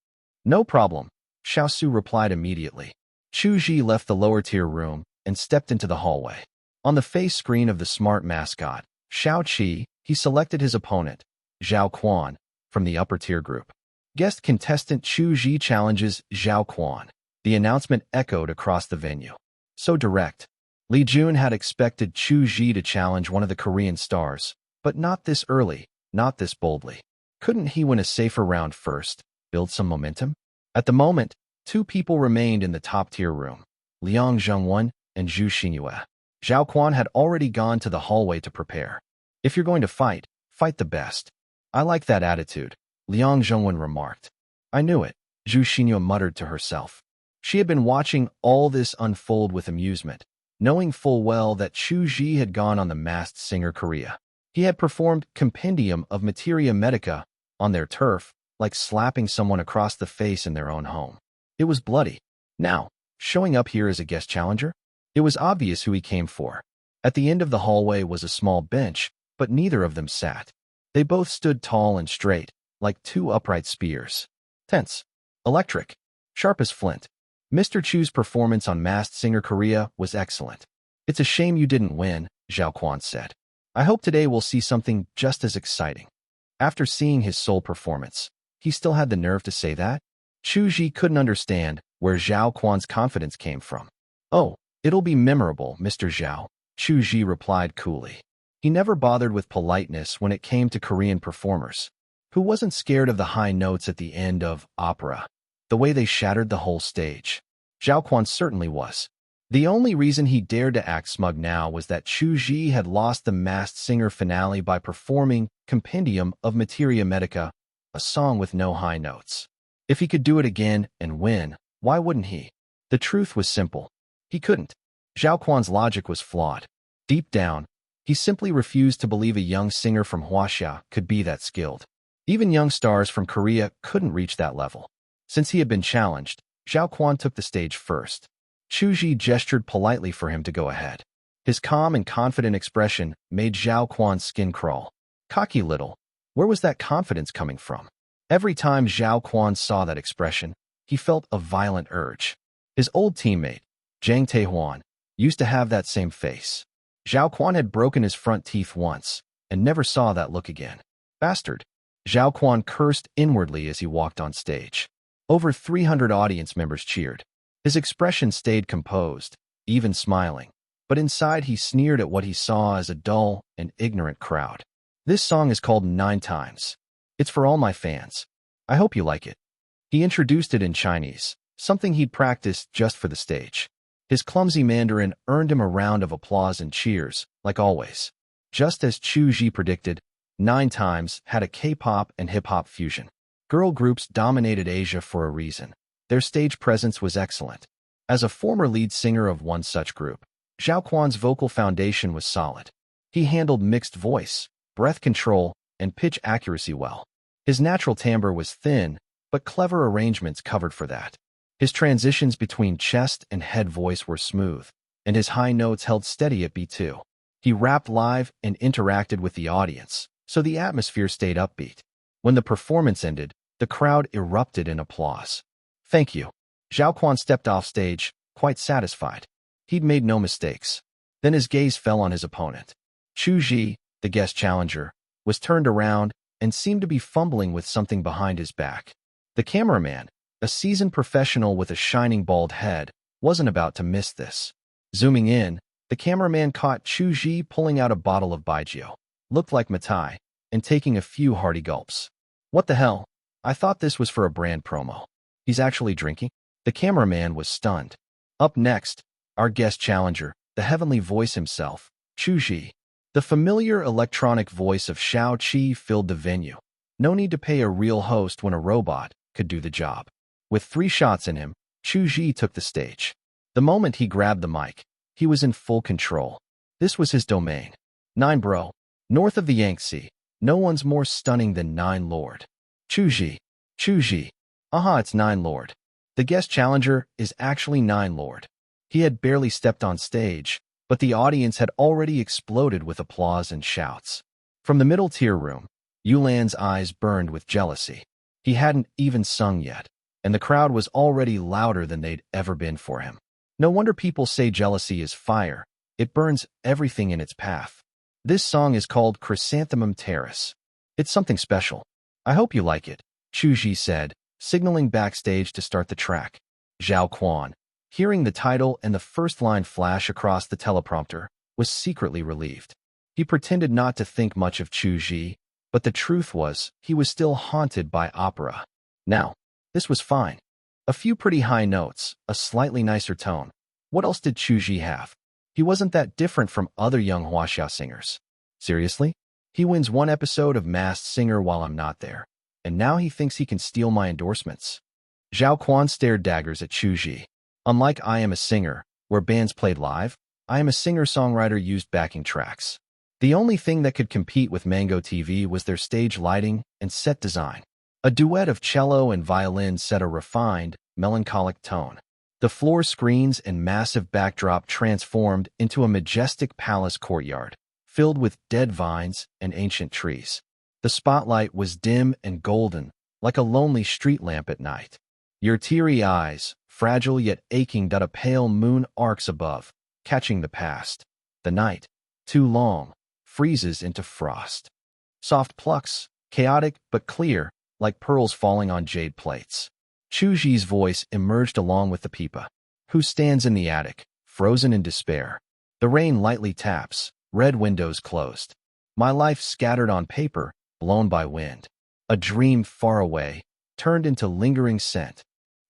"No problem," Xiao Su replied immediately. Chu Zhi left the lower-tier room and stepped into the hallway. On the face screen of the smart mascot, Xiao Qi, he selected his opponent, Zhao Quan, from the upper-tier group. Guest contestant Chu Zhi challenges Zhao Quan. The announcement echoed across the venue. So direct. Li Jun had expected Chu Zhi to challenge one of the Korean stars, but not this early, not this boldly. Couldn't he win a safer round first, build some momentum? At the moment, two people remained in the top-tier room, Liang Zhengwen and Zhu Xinyue. Zhao Quan had already gone to the hallway to prepare. "If you're going to fight, fight the best." "I like that attitude," Liang Zhengwen remarked. "I knew it," Zhu Xinyue muttered to herself. She had been watching all this unfold with amusement, knowing full well that Chu Zhi had gone on The Masked Singer Korea. He had performed Compendium of Materia Medica on their turf, like slapping someone across the face in their own home. It was bloody. Now, showing up here as a guest challenger? It was obvious who he came for. At the end of the hallway was a small bench, but neither of them sat. They both stood tall and straight, like two upright spears. Tense. Electric. Sharp as flint. Mr. Chu's performance on Masked Singer Korea was excellent. "It's a shame you didn't win," Zhao Quan said. "I hope today we'll see something just as exciting." After seeing his sole performance, he still had the nerve to say that? Chu Zhi couldn't understand where Zhao Quan's confidence came from. "Oh, it'll be memorable, Mr. Zhao," Chu Zhi replied coolly. He never bothered with politeness when it came to Korean performers. Who wasn't scared of the high notes at the end of opera? The way they shattered the whole stage. Zhao Quan certainly was. The only reason he dared to act smug now was that Chu Zhi had lost the Masked Singer finale by performing Compendium of Materia Medica, a song with no high notes. If he could do it again and win, why wouldn't he? The truth was simple. He couldn't. Zhao Quan's logic was flawed. Deep down, he simply refused to believe a young singer from Huaxia could be that skilled. Even young stars from Korea couldn't reach that level. Since he had been challenged, Zhao Quan took the stage first. Chu Zhi gestured politely for him to go ahead. His calm and confident expression made Zhao Quan's skin crawl. Cocky little. Where was that confidence coming from? Every time Zhao Quan saw that expression, he felt a violent urge. His old teammate, Zhang Taihuan, used to have that same face. Zhao Quan had broken his front teeth once, and never saw that look again. Bastard. Zhao Quan cursed inwardly as he walked on stage. Over 300 audience members cheered. His expression stayed composed, even smiling, but inside he sneered at what he saw as a dull and ignorant crowd. "This song is called 9 Times. It's for all my fans. I hope you like it." He introduced it in Chinese, something he'd practiced just for the stage. His clumsy Mandarin earned him a round of applause and cheers, like always. Just as Chu Zhi predicted, 9 Times had a K-pop and hip-hop fusion. Girl groups dominated Asia for a reason. Their stage presence was excellent. As a former lead singer of one such group, Zhao Quan's vocal foundation was solid. He handled mixed voice, breath control, and pitch accuracy well. His natural timbre was thin, but clever arrangements covered for that. His transitions between chest and head voice were smooth, and his high notes held steady at B2. He rapped live and interacted with the audience, so the atmosphere stayed upbeat. When the performance ended, the crowd erupted in applause. "Thank you." Zhao Quan stepped off stage, quite satisfied. He'd made no mistakes. Then his gaze fell on his opponent. Chu Zhi, the guest challenger, was turned around and seemed to be fumbling with something behind his back. The cameraman, a seasoned professional with a shining bald head, wasn't about to miss this. Zooming in, the cameraman caught Chu Zhi pulling out a bottle of baijiu, looked like Matai, and taking a few hearty gulps. "What the hell? I thought this was for a brand promo. He's actually drinking?" The cameraman was stunned. Up next, our guest challenger, the heavenly voice himself, Chu Zhi. The familiar electronic voice of Xiao Qi filled the venue. No need to pay a real host when a robot could do the job. With 3 shots in him, Chu Zhi took the stage. The moment he grabbed the mic, he was in full control. This was his domain. 9 bro. North of the Yangtze, no one's more stunning than 9 Lord. Chu Zhi. Chu Zhi. Aha, it's Nine Lord. The guest challenger is actually Nine Lord. He had barely stepped on stage, but the audience had already exploded with applause and shouts. From the middle tier room, Yulan's eyes burned with jealousy. He hadn't even sung yet, and the crowd was already louder than they'd ever been for him. No wonder people say jealousy is fire. It burns everything in its path. This song is called Chrysanthemum Terrace. It's something special. I hope you like it, Chu Zhi said, signaling backstage to start the track. Zhao Quan, hearing the title and the first line flash across the teleprompter, was secretly relieved. He pretended not to think much of Chu Zhi, but the truth was, he was still haunted by opera. Now, this was fine. A few pretty high notes, a slightly nicer tone. What else did Chu Zhi have? He wasn't that different from other young Huaxia singers. Seriously? He wins one episode of Masked Singer while I'm not there, and now he thinks he can steal my endorsements. Zhao Quan stared daggers at Chu Zhi. Unlike I Am a Singer, where bands played live, I Am a Singer-songwriter used backing tracks. The only thing that could compete with Mango TV was their stage lighting and set design. A duet of cello and violin set a refined, melancholic tone. The floor screens and massive backdrop transformed into a majestic palace courtyard, filled with dead vines and ancient trees. The spotlight was dim and golden, like a lonely street lamp at night. Your teary eyes, fragile yet aching, a pale moon arcs above, catching the past. The night, too long, freezes into frost. Soft plucks, chaotic but clear, like pearls falling on jade plates. Chu Zhi's voice emerged along with the pipa. Who stands in the attic, frozen in despair? The rain lightly taps, red windows closed. My life scattered on paper, blown by wind. A dream far away, turned into lingering scent.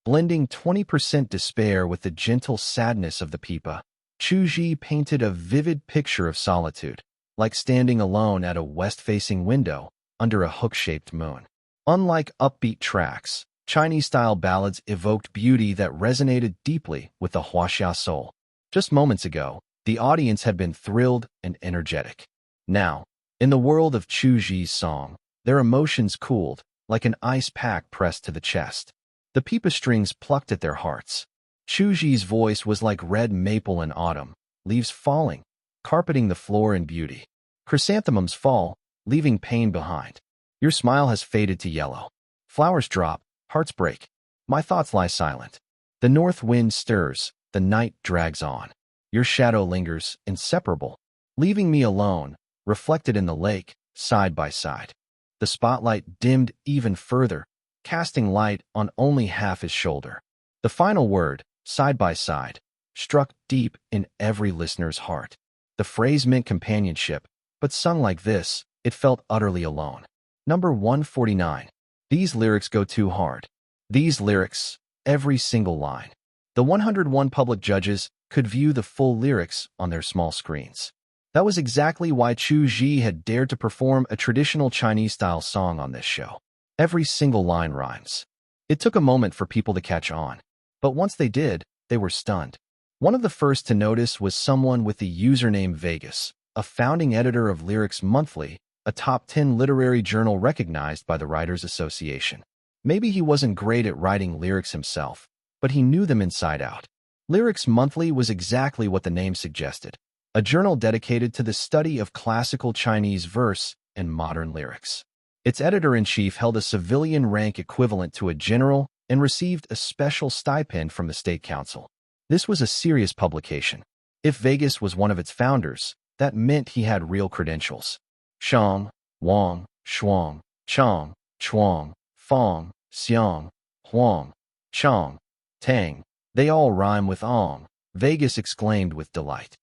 Blending 20% despair with the gentle sadness of the pipa, Chu Zhi painted a vivid picture of solitude, like standing alone at a west-facing window under a hook-shaped moon. Unlike upbeat tracks, Chinese-style ballads evoked beauty that resonated deeply with the Huaxia soul. Just moments ago, the audience had been thrilled and energetic. Now, in the world of Chu Zhi's song, their emotions cooled, like an ice pack pressed to the chest. The pipa strings plucked at their hearts. Chu Zhi's voice was like red maple in autumn, leaves falling, carpeting the floor in beauty. Chrysanthemums fall, leaving pain behind. Your smile has faded to yellow. Flowers drop, hearts break. My thoughts lie silent. The north wind stirs, the night drags on. Your shadow lingers, inseparable, leaving me alone, reflected in the lake, side by side. The spotlight dimmed even further, casting light on only half his shoulder. The final word, side by side, struck deep in every listener's heart. The phrase meant companionship, but sung like this, it felt utterly alone. Number 149. These lyrics go too hard. These lyrics, every single line. The 101 public judges could view the full lyrics on their small screens. That was exactly why Chu Zhi had dared to perform a traditional Chinese-style song on this show. Every single line rhymes. It took a moment for people to catch on, but once they did, they were stunned. One of the first to notice was someone with the username Vegas, a founding editor of Lyrics Monthly, a top 10 literary journal recognized by the Writers Association. Maybe he wasn't great at writing lyrics himself, but he knew them inside out. Lyrics Monthly was exactly what the name suggested, a journal dedicated to the study of classical Chinese verse and modern lyrics. Its editor-in-chief held a civilian rank equivalent to a general and received a special stipend from the State Council. This was a serious publication. If Vegas was one of its founders, that meant he had real credentials. Shang, Wang, Shuang, Chang, Chuang, Fong, Xiang, Huang, Chang, Tang. They all rhyme with Ong, Vegas exclaimed with delight.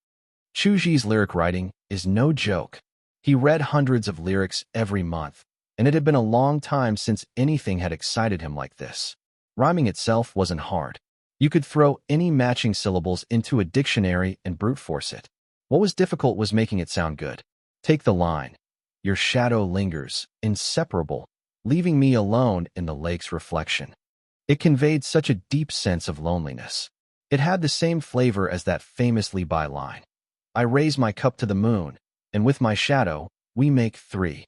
Chu Zhi's lyric writing is no joke. He read hundreds of lyrics every month, and it had been a long time since anything had excited him like this. Rhyming itself wasn't hard. You could throw any matching syllables into a dictionary and brute force it. What was difficult was making it sound good. Take the line. Your shadow lingers, inseparable, leaving me alone in the lake's reflection. It conveyed such a deep sense of loneliness. It had the same flavor as that famous Li Bai line. I raise my cup to the moon, and with my shadow, we make three.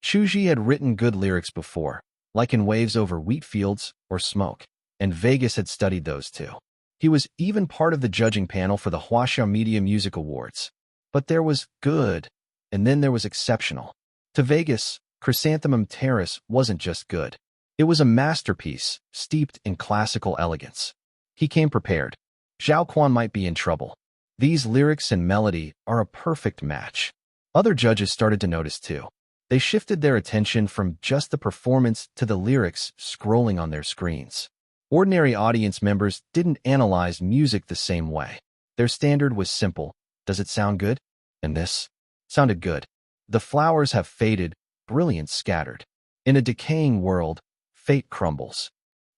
Chu Zhi had written good lyrics before, like in waves over wheat fields or smoke. And Vegas had studied those too. He was even part of the judging panel for the Huaxia Media Music Awards. But there was good, and then there was exceptional. To Vegas, Chrysanthemum Terrace wasn't just good. It was a masterpiece, steeped in classical elegance. He came prepared. Zhao Quan might be in trouble. These lyrics and melody are a perfect match. Other judges started to notice too. They shifted their attention from just the performance to the lyrics scrolling on their screens. Ordinary audience members didn't analyze music the same way. Their standard was simple. Does it sound good? And this sounded good. The flowers have faded, brilliance scattered. In a decaying world, fate crumbles.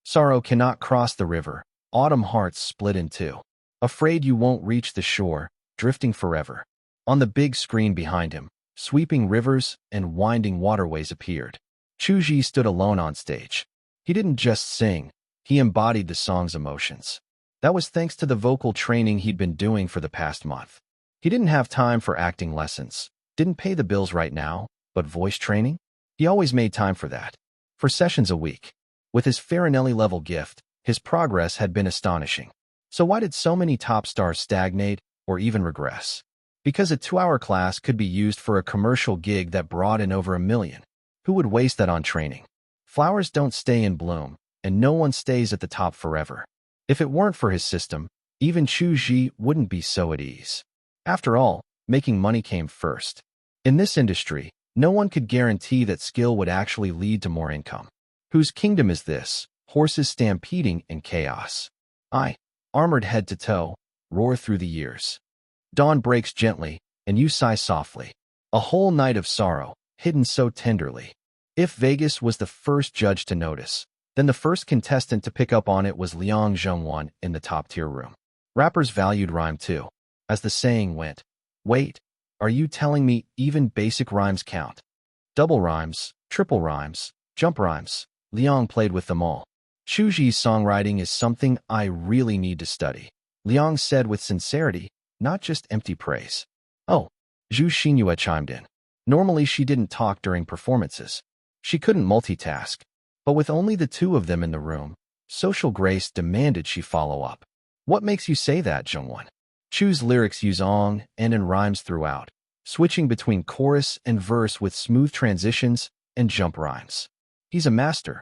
Sorrow cannot cross the river. Autumn hearts split in two. Afraid you won't reach the shore, drifting forever. On the big screen behind him, sweeping rivers and winding waterways appeared. Chu Zhi stood alone on stage. He didn't just sing. He embodied the song's emotions. That was thanks to the vocal training he'd been doing for the past month. He didn't have time for acting lessons, didn't pay the bills right now, but voice training? He always made time for that. For sessions a week. With his Farinelli-level gift, his progress had been astonishing. So why did so many top stars stagnate or even regress? Because a 2-hour class could be used for a commercial gig that brought in over $1 million. Who would waste that on training? Flowers don't stay in bloom, and no one stays at the top forever. If it weren't for his system, even Chu Zhi wouldn't be so at ease. After all, making money came first. In this industry, no one could guarantee that skill would actually lead to more income. Whose kingdom is this? Horses stampeding in chaos. I, armored head to toe, roar through the years. Dawn breaks gently, and you sigh softly. A whole night of sorrow, hidden so tenderly. If Vegas was the first judge to notice, then the first contestant to pick up on it was Liang Zhengwan in the top-tier room. Rappers valued rhyme too. As the saying went, wait, are you telling me even basic rhymes count? Double rhymes, triple rhymes, jump rhymes. Liang played with them all. Chu Zhi's songwriting is something I really need to study. Liang said with sincerity, not just empty praise. Oh, Zhu Xinyue chimed in. Normally she didn't talk during performances. She couldn't multitask. But with only the two of them in the room, social grace demanded she follow up. What makes you say that, Zhengwan? Chu's lyrics use ong and in rhymes throughout, switching between chorus and verse with smooth transitions and jump rhymes. He's a master.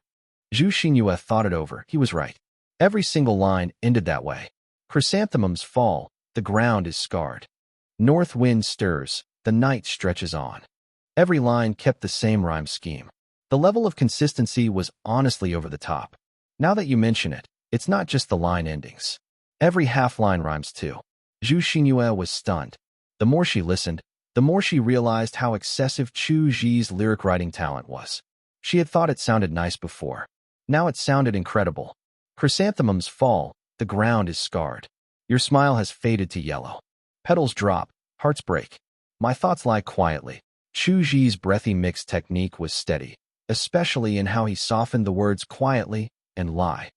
Zhu Xinyue thought it over. He was right. Every single line ended that way. Chrysanthemums fall, the ground is scarred. North wind stirs, the night stretches on. Every line kept the same rhyme scheme. The level of consistency was honestly over the top. Now that you mention it, it's not just the line endings. Every half-line rhymes too. Zhu Xinyue was stunned. The more she listened, the more she realized how excessive Chu Zhi's lyric writing talent was. She had thought it sounded nice before. Now it sounded incredible. Chrysanthemums fall, the ground is scarred. Your smile has faded to yellow. Petals drop, hearts break. My thoughts lie quietly. Chu Zhi's breathy mix technique was steady, especially in how he softened the words quietly and lie.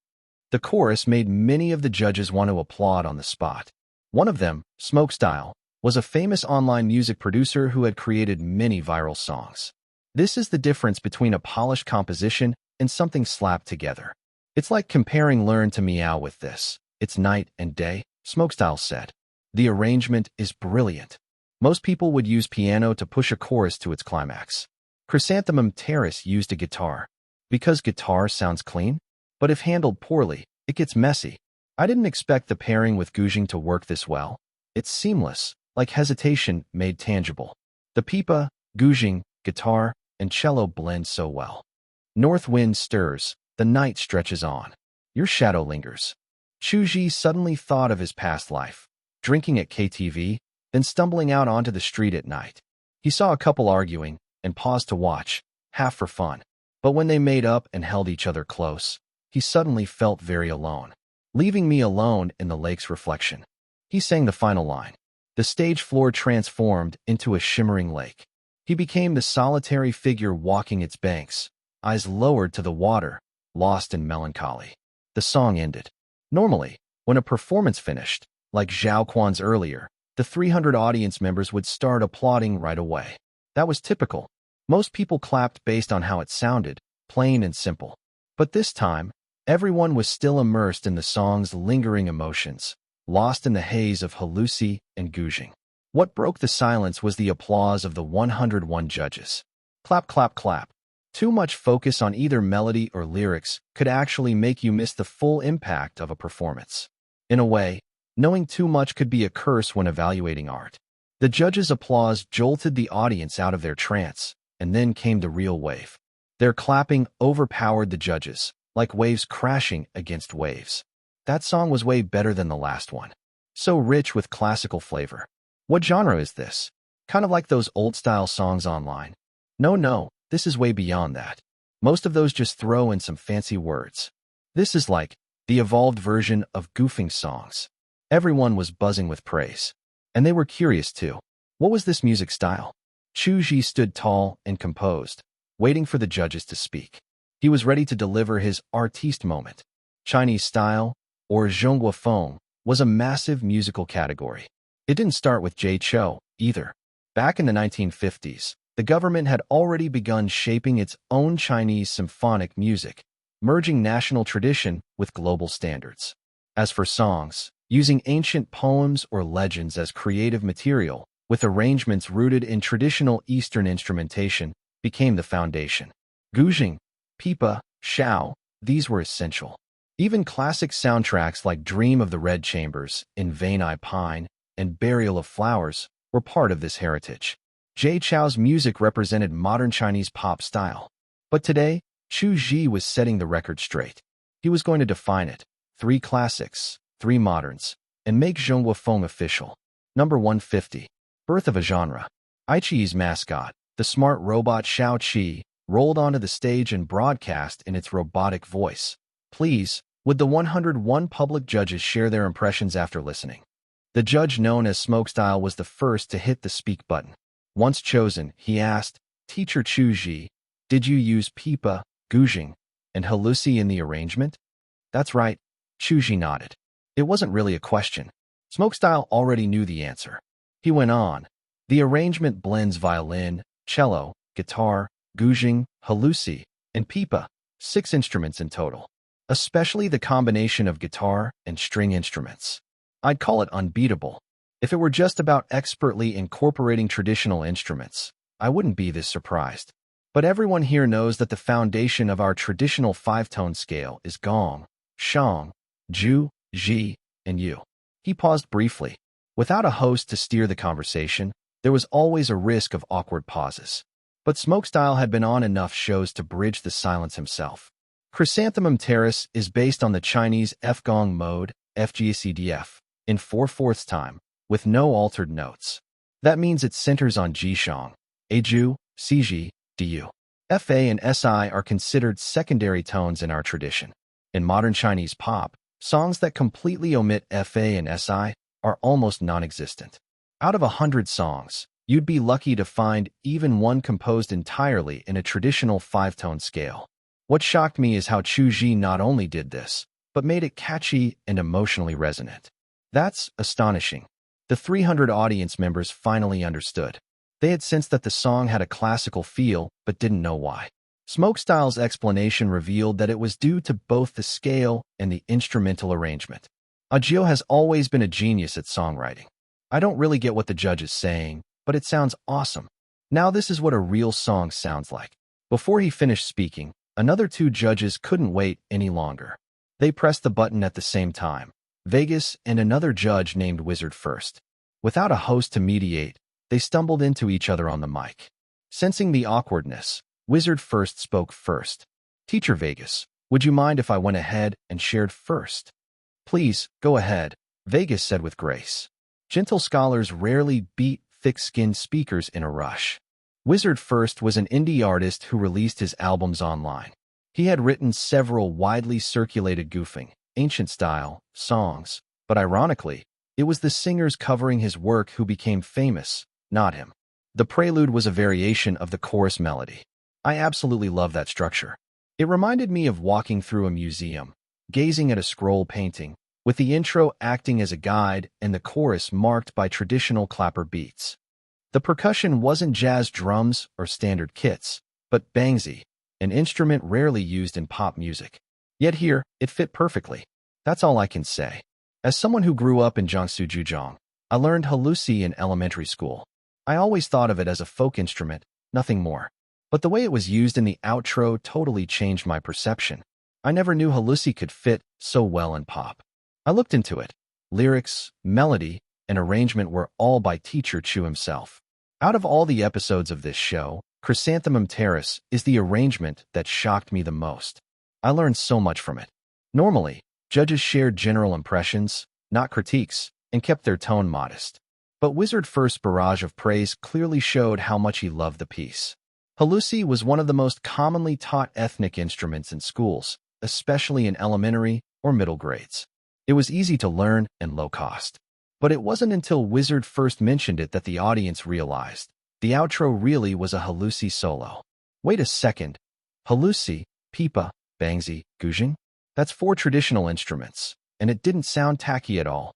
The chorus made many of the judges want to applaud on the spot. One of them, Smokestyle, was a famous online music producer who had created many viral songs. This is the difference between a polished composition and something slapped together. It's like comparing Learn to Meow with this. It's night and day, Smokestyle said. The arrangement is brilliant. Most people would use piano to push a chorus to its climax. Chrysanthemum Terrace used a guitar. Because guitar sounds clean? But if handled poorly, it gets messy. I didn't expect the pairing with Guzhing to work this well. It's seamless, like hesitation made tangible. The pipa, Guzhing, guitar, and cello blend so well. North wind stirs, the night stretches on. Your shadow lingers. Chu Zhi suddenly thought of his past life, drinking at KTV, then stumbling out onto the street at night. He saw a couple arguing and paused to watch, half for fun. But when they made up and held each other close, he suddenly felt very alone. Leaving me alone in the lake's reflection. He sang the final line. The stage floor transformed into a shimmering lake. He became the solitary figure walking its banks, eyes lowered to the water, lost in melancholy. The song ended. Normally, when a performance finished, like Zhao Quan's earlier, the 300 audience members would start applauding right away. That was typical. Most people clapped based on how it sounded, plain and simple. But this time, everyone was still immersed in the song's lingering emotions, lost in the haze of Halusi and Guzhing. What broke the silence was the applause of the 101 judges. Clap, clap, clap. Too much focus on either melody or lyrics could actually make you miss the full impact of a performance. In a way, knowing too much could be a curse when evaluating art. The judges' applause jolted the audience out of their trance, and then came the real wave. Their clapping overpowered the judges, like waves crashing against waves. That song was way better than the last one. So rich with classical flavor. What genre is this? Kind of like those old-style songs online. No, this is way beyond that. Most of those just throw in some fancy words. This is like the evolved version of goofing songs. Everyone was buzzing with praise. And they were curious too. What was this music style? Chu Zhi stood tall and composed, waiting for the judges to speak. He was ready to deliver his artiste moment. Chinese style, or zhonghua feng, was a massive musical category. It didn't start with Jay Chou, either. Back in the 1950s, the government had already begun shaping its own Chinese symphonic music, merging national tradition with global standards. As for songs, using ancient poems or legends as creative material, with arrangements rooted in traditional Eastern instrumentation, became the foundation. Guzhing, pipa, shao, these were essential. Even classic soundtracks like Dream of the Red Chambers, In Vain I Pine, and Burial of Flowers were part of this heritage. Jay Chou's music represented modern Chinese pop style. But today, Chu Zhi was setting the record straight. He was going to define it. 3 classics, 3 moderns, and make zhonghua feng official. Number 150. Birth of a genre. Aichi's mascot, the smart robot Shao Qi, rolled onto the stage and broadcast in its robotic voice. Please, would the 101 public judges share their impressions after listening? The judge known as Smokestyle was the first to hit the speak button. Once chosen, he asked, Teacher Chu Zhi, did you use pipa, guzhing, and halusi in the arrangement? That's right, Chu Zhi nodded. It wasn't really a question. Smokestyle already knew the answer. He went on. The arrangement blends violin, cello, guitar, guzhing, halusi, and pipa, 6 instruments in total. Especially the combination of guitar and string instruments. I'd call it unbeatable. If it were just about expertly incorporating traditional instruments, I wouldn't be this surprised. But everyone here knows that the foundation of our traditional 5-tone scale is gong, shang, ju, ji, and yu. He paused briefly. Without a host to steer the conversation, there was always a risk of awkward pauses. But Smokestyle had been on enough shows to bridge the silence himself. Chrysanthemum Terrace is based on the Chinese F-gong mode, FGCDF, in 4/4 time, with no altered notes. That means it centers on Jishang, Aju, Ciji, Du. Fa and Si are considered secondary tones in our tradition. In modern Chinese pop, songs that completely omit Fa and Si are almost non-existent. Out of 100 songs, you'd be lucky to find even one composed entirely in a traditional 5-tone scale. What shocked me is how Chu Zhi not only did this, but made it catchy and emotionally resonant. That's astonishing. The 300 audience members finally understood. They had sensed that the song had a classical feel, but didn't know why. Smokestyle's explanation revealed that it was due to both the scale and the instrumental arrangement. Agio has always been a genius at songwriting. I don't really get what the judge is saying, but it sounds awesome. Now this is what a real song sounds like. Before he finished speaking, another 2 judges couldn't wait any longer. They pressed the button at the same time. Vegas and another judge named Wizard First. Without a host to mediate, they stumbled into each other on the mic. Sensing the awkwardness, Wizard First spoke first. Teacher Vegas, would you mind if I went ahead and shared first? Please, go ahead, Vegas said with grace. Gentle scholars rarely beat thick-skinned speakers in a rush. Wizard First was an indie artist who released his albums online. He had written several widely circulated goofing, ancient-style songs, but ironically, it was the singers covering his work who became famous, not him. The prelude was a variation of the chorus melody. I absolutely love that structure. It reminded me of walking through a museum, gazing at a scroll painting, with the intro acting as a guide and the chorus marked by traditional clapper beats. The percussion wasn't jazz drums or standard kits, but bangzi, an instrument rarely used in pop music. Yet here, it fit perfectly. That's all I can say. As someone who grew up in Jiangsu Zhejiang, I learned halusi in elementary school. I always thought of it as a folk instrument, nothing more. But the way it was used in the outro totally changed my perception. I never knew halusi could fit so well in pop. I looked into it. Lyrics, melody, and arrangement were all by teacher Chu himself. Out of all the episodes of this show, Chrysanthemum Terrace is the arrangement that shocked me the most. I learned so much from it. Normally, judges shared general impressions, not critiques, and kept their tone modest. But Wizard's first barrage of praise clearly showed how much he loved the piece. Halusi was one of the most commonly taught ethnic instruments in schools, especially in elementary or middle grades. It was easy to learn and low cost. But it wasn't until Wizard first mentioned it that the audience realized the outro really was a halusi solo. Wait a second. Halusi, pipa, bangzi, guzheng? That's 4 traditional instruments, and it didn't sound tacky at all.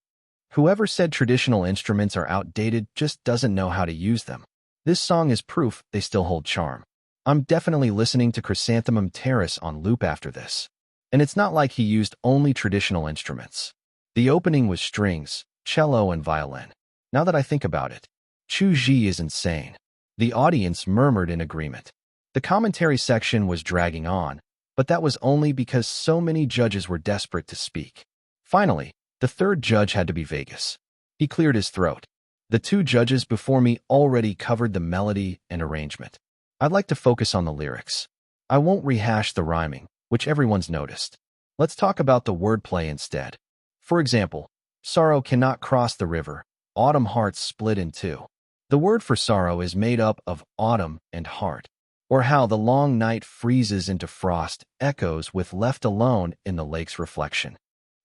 Whoever said traditional instruments are outdated just doesn't know how to use them. This song is proof they still hold charm. I'm definitely listening to Chrysanthemum Terrace on loop after this. And it's not like he used only traditional instruments. The opening was strings, cello, and violin. Now that I think about it, Chu Zhi is insane. The audience murmured in agreement. The commentary section was dragging on, but that was only because so many judges were desperate to speak. Finally, the third judge had to be Vegas. He cleared his throat. The 2 judges before me already covered the melody and arrangement. I'd like to focus on the lyrics. I won't rehash the rhyming, which everyone's noticed. Let's talk about the wordplay instead. For example, sorrow cannot cross the river, autumn hearts split in 2. The word for sorrow is made up of autumn and heart, or how the long night freezes into frost echoes with left alone in the lake's reflection.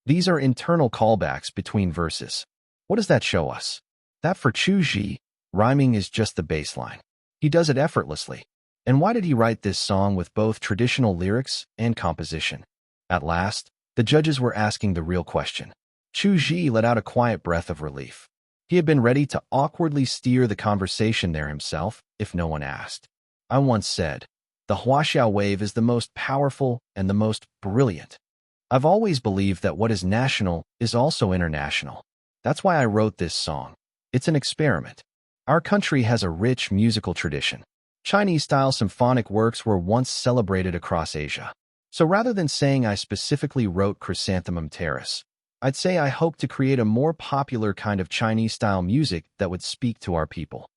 These are internal callbacks between verses. What does that show us? That for Chu Zhi, rhyming is just the baseline. He does it effortlessly. And why did he write this song with both traditional lyrics and composition? At last, the judges were asking the real question. Chu Zhi let out a quiet breath of relief. He had been ready to awkwardly steer the conversation there himself if no one asked. I once said, the Huaxiao wave is the most powerful and the most brilliant. I've always believed that what is national is also international. That's why I wrote this song. It's an experiment. Our country has a rich musical tradition. Chinese-style symphonic works were once celebrated across Asia. So rather than saying I specifically wrote Chrysanthemum Terrace, I'd say I hope to create a more popular kind of Chinese-style music that would speak to our people.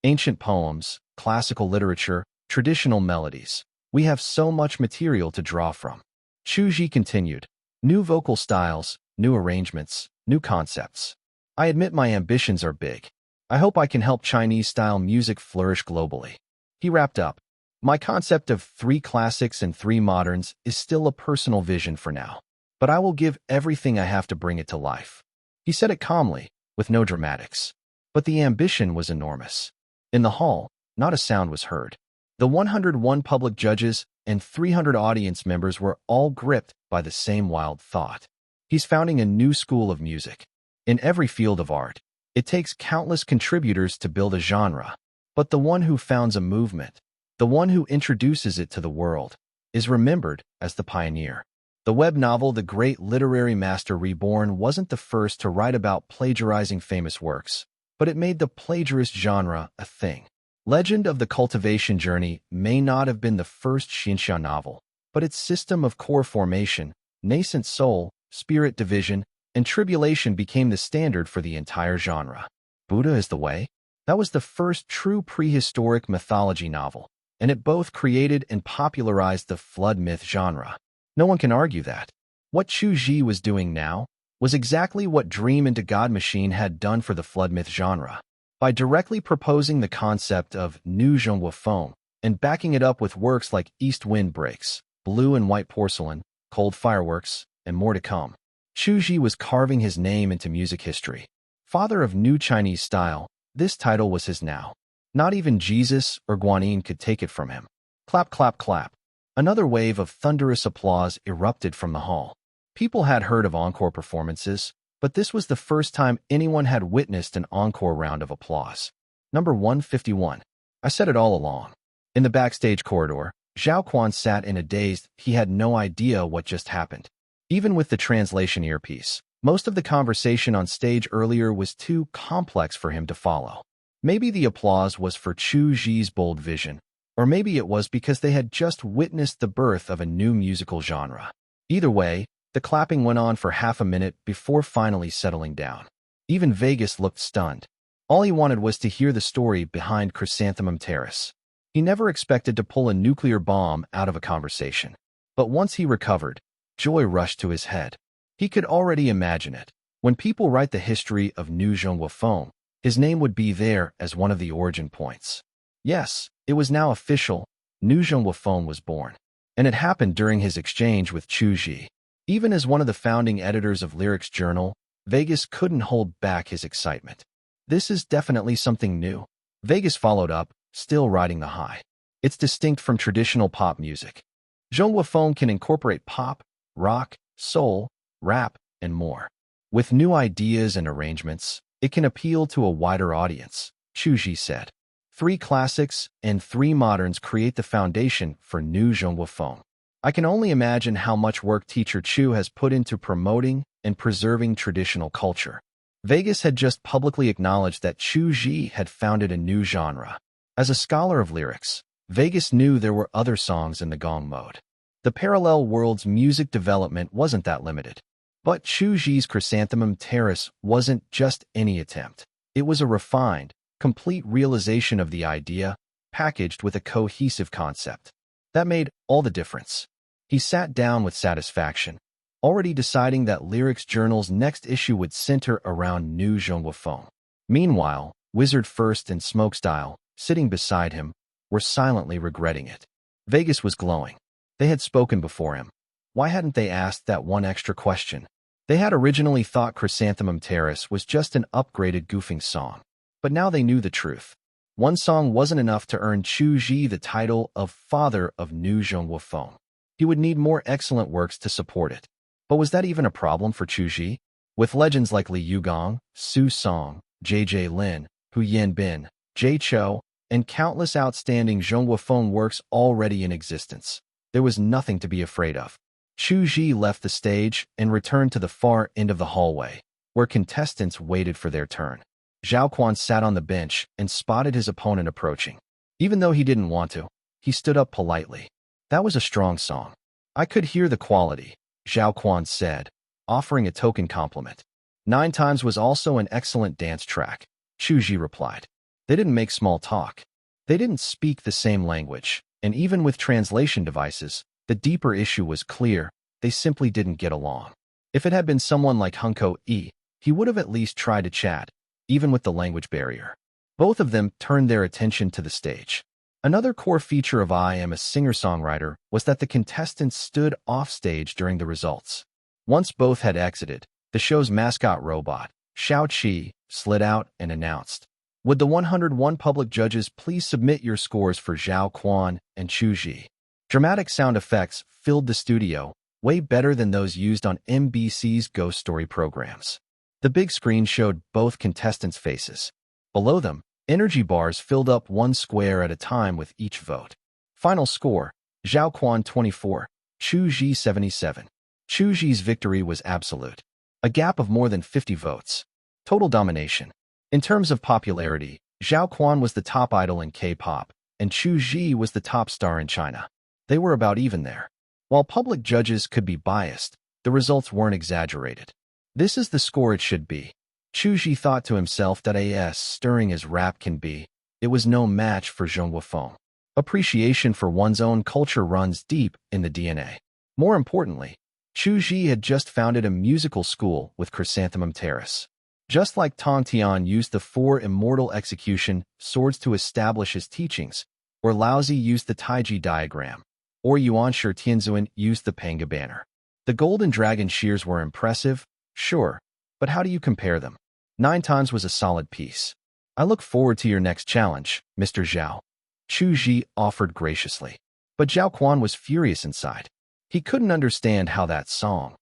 Ancient poems, classical literature, traditional melodies. We have so much material to draw from. Chu Zhi continued. New vocal styles, new arrangements, new concepts. I admit my ambitions are big. I hope I can help Chinese-style music flourish globally. He wrapped up. My concept of 3 classics and 3 moderns is still a personal vision for now, but I will give everything I have to bring it to life. He said it calmly, with no dramatics. But the ambition was enormous. In the hall, not a sound was heard. The 101 public judges and 300 audience members were all gripped by the same wild thought. He's founding a new school of music. In every field of art, it takes countless contributors to build a genre. But the one who founds a movement, the one who introduces it to the world, is remembered as the pioneer. The web novel The Great Literary Master Reborn wasn't the first to write about plagiarizing famous works, but it made the plagiarist genre a thing. Legend of the Cultivation Journey may not have been the first Xinxia novel, but its system of core formation, nascent soul, spirit division, and tribulation became the standard for the entire genre. Buddha is the Way? That was the first true prehistoric mythology novel, and it both created and popularized the flood myth genre. No one can argue that. What Chu Zhi was doing now was exactly what Dream into God Machine had done for the flood myth genre. By directly proposing the concept of new genre foam and backing it up with works like East Wind Breaks, Blue and White Porcelain, Cold Fireworks, and more to come, Chu Zhi was carving his name into music history. Father of New Chinese Style, this title was his now. Not even Jesus or Guanyin could take it from him. Clap, clap, clap. Another wave of thunderous applause erupted from the hall. People had heard of encore performances, but this was the first time anyone had witnessed an encore round of applause. Number 151. I said it all along. In the backstage corridor, Zhao Quan sat in a daze. He had no idea what just happened. Even with the translation earpiece, most of the conversation on stage earlier was too complex for him to follow. Maybe the applause was for Chu Zhi's bold vision, or maybe it was because they had just witnessed the birth of a new musical genre. Either way, the clapping went on for half a minute before finally settling down. Even Vegas looked stunned. All he wanted was to hear the story behind Chrysanthemum Terrace. He never expected to pull a nuclear bomb out of a conversation. But once he recovered, joy rushed to his head. He could already imagine it. When people write the history of New Zhongguofeng, his name would be there as one of the origin points. Yes, it was now official. New Zhongguofeng was born. And it happened during his exchange with Chu Zhi. Even as one of the founding editors of Lyrics Journal, Vegas couldn't hold back his excitement. This is definitely something new. Vegas followed up, still riding the high. It's distinct from traditional pop music. Zhongguofeng can incorporate pop, rock, soul, rap, and more. With new ideas and arrangements, it can appeal to a wider audience, Chu Zhi said. 3 classics and 3 moderns create the foundation for New Zhongguofeng. I can only imagine how much work teacher Chu has put into promoting and preserving traditional culture. Vegas had just publicly acknowledged that Chu Zhi had founded a new genre. As a scholar of lyrics, Vegas knew there were other songs in the gong mode. The parallel world's music development wasn't that limited. But Chu Zhi's Chrysanthemum Terrace wasn't just any attempt. It was a refined, complete realization of the idea, packaged with a cohesive concept. That made all the difference. He sat down with satisfaction, already deciding that Lyrics Journal's next issue would center around New Zhongguofeng. Meanwhile, Wizard First and Smokestyle, sitting beside him, were silently regretting it. Vegas was glowing. They had spoken before him. Why hadn't they asked that one extra question? They had originally thought Chrysanthemum Terrace was just an upgraded goofing song. But now they knew the truth. One song wasn't enough to earn Chu Zhi the title of Father of New Zhongguofeng. He would need more excellent works to support it. But was that even a problem for Chu Zhi? With legends like Li Yugong, Su Song, J.J. Lin, Hu Yanbin, Jay Cho, and countless outstanding Zhongguofeng works already in existence, there was nothing to be afraid of. Chu Zhi left the stage and returned to the far end of the hallway, where contestants waited for their turn. Zhao Quan sat on the bench and spotted his opponent approaching. Even though he didn't want to, he stood up politely. That was a strong song. I could hear the quality, Zhao Quan said, offering a token compliment. 9 Times was also an excellent dance track, Chu Zhi replied. They didn't make small talk. They didn't speak the same language, and even with translation devices, the deeper issue was clear. They simply didn't get along. If it had been someone like Hunko E, he would have at least tried to chat, even with the language barrier. Both of them turned their attention to the stage. Another core feature of I Am a Singer-Songwriter was that the contestants stood offstage during the results. Once both had exited, the show's mascot robot, Shao Qi, slid out and announced, "Would the 101 public judges please submit your scores for Zhao Quan and Chu Zhi?" Dramatic sound effects filled the studio, way better than those used on MBC's ghost story programs. The big screen showed both contestants' faces. Below them, energy bars filled up one square at a time with each vote. Final score, Zhao Quan 24, Chu Zhi 77. Chu Zhi's victory was absolute. A gap of more than 50 votes. Total domination. In terms of popularity, Zhao Quan was the top idol in K-pop, and Chu Zhi was the top star in China. They were about even there. While public judges could be biased, the results weren't exaggerated. This is the score it should be. Chu Zhi thought to himself that as stirring as rap can be, it was no match for Zhongguofeng. Appreciation for one's own culture runs deep in the DNA. More importantly, Chu Zhi had just founded a musical school with Chrysanthemum Terrace. Just like Tong Tian used the 4 immortal execution swords to establish his teachings, or Laozi used the Taiji diagram, or Yuanshi Tianzuan used the Panga banner. The golden dragon shears were impressive, sure, but how do you compare them? 9 Times was a solid piece. I look forward to your next challenge, Mr. Zhao. Chu Zhi offered graciously. But Zhao Quan was furious inside. He couldn't understand how that song,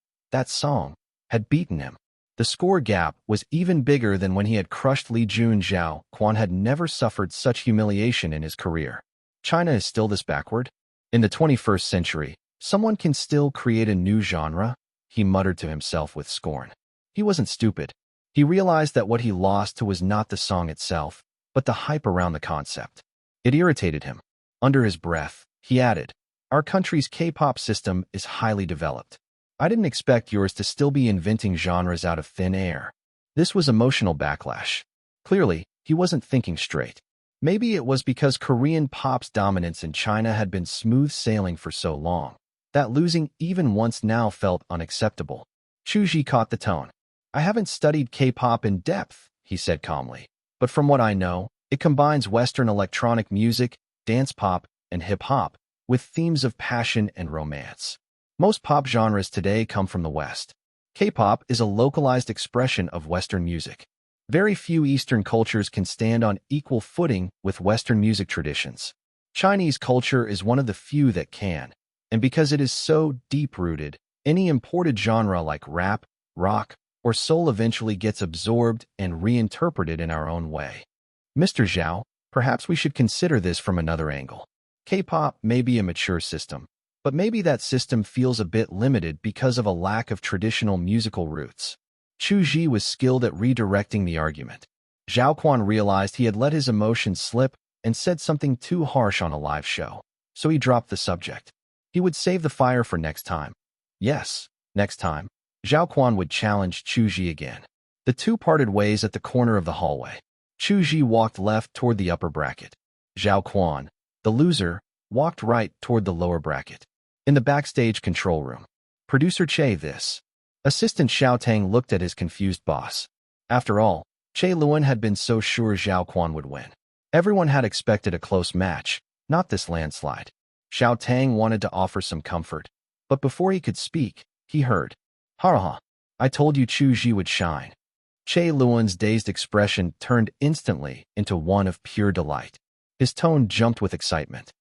had beaten him. The score gap was even bigger than when he had crushed Li Jun. Zhao Quan had never suffered such humiliation in his career. China is still this backward? In the 21st century, someone can still create a new genre, he muttered to himself with scorn. He wasn't stupid. He realized that what he lost to was not the song itself, but the hype around the concept. It irritated him. Under his breath, he added, "Our country's K-pop system is highly developed. I didn't expect yours to still be inventing genres out of thin air." This was emotional backlash. Clearly, he wasn't thinking straight. Maybe it was because Korean pop's dominance in China had been smooth sailing for so long that losing even once now felt unacceptable. Chu Zhi caught the tone. "I haven't studied K-pop in depth," he said calmly, "but from what I know, it combines Western electronic music, dance pop, and hip-hop, with themes of passion and romance. Most pop genres today come from the West. K-pop is a localized expression of Western music. Very few Eastern cultures can stand on equal footing with Western music traditions. Chinese culture is one of the few that can, and because it is so deep-rooted, any imported genre like rap, rock, or soul eventually gets absorbed and reinterpreted in our own way. Mr. Zhao, perhaps we should consider this from another angle. K-pop may be a mature system, but maybe that system feels a bit limited because of a lack of traditional musical roots." Chu Zhi was skilled at redirecting the argument. Zhao Quan realized he had let his emotions slip and said something too harsh on a live show, so he dropped the subject. He would save the fire for next time. Yes, next time, Zhao Quan would challenge Chu Zhi again. The two parted ways at the corner of the hallway. Chu Zhi walked left toward the upper bracket. Zhao Quan, the loser, walked right toward the lower bracket. In the backstage control room, producer Che this. Assistant Xiao Tang looked at his confused boss. After all, Che Luan had been so sure Zhao Quan would win. Everyone had expected a close match, not this landslide. Xiao Tang wanted to offer some comfort, but before he could speak, he heard, "Ha, I told you Chu Zhi would shine." Che Luan's dazed expression turned instantly into one of pure delight. His tone jumped with excitement.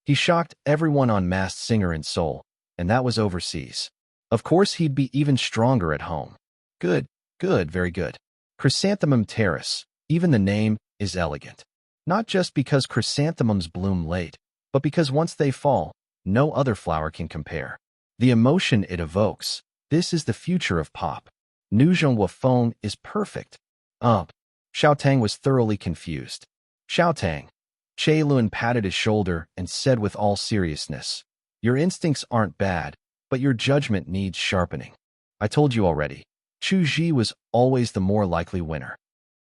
He shocked everyone on Masked Singer in Seoul, and that was overseas. Of course, he'd be even stronger at home. Good, very good. Chrysanthemum Terrace, even the name, is elegant. Not just because chrysanthemums bloom late, but because once they fall, no other flower can compare. The emotion it evokes, this is the future of pop. Nu Zhonghua phone is perfect. Xiao Tang was thoroughly confused. Xiao Tang. Che Luan patted his shoulder and said with all seriousness, "Your instincts aren't bad, but your judgment needs sharpening. I told you already, Chu Zhi was always the more likely winner."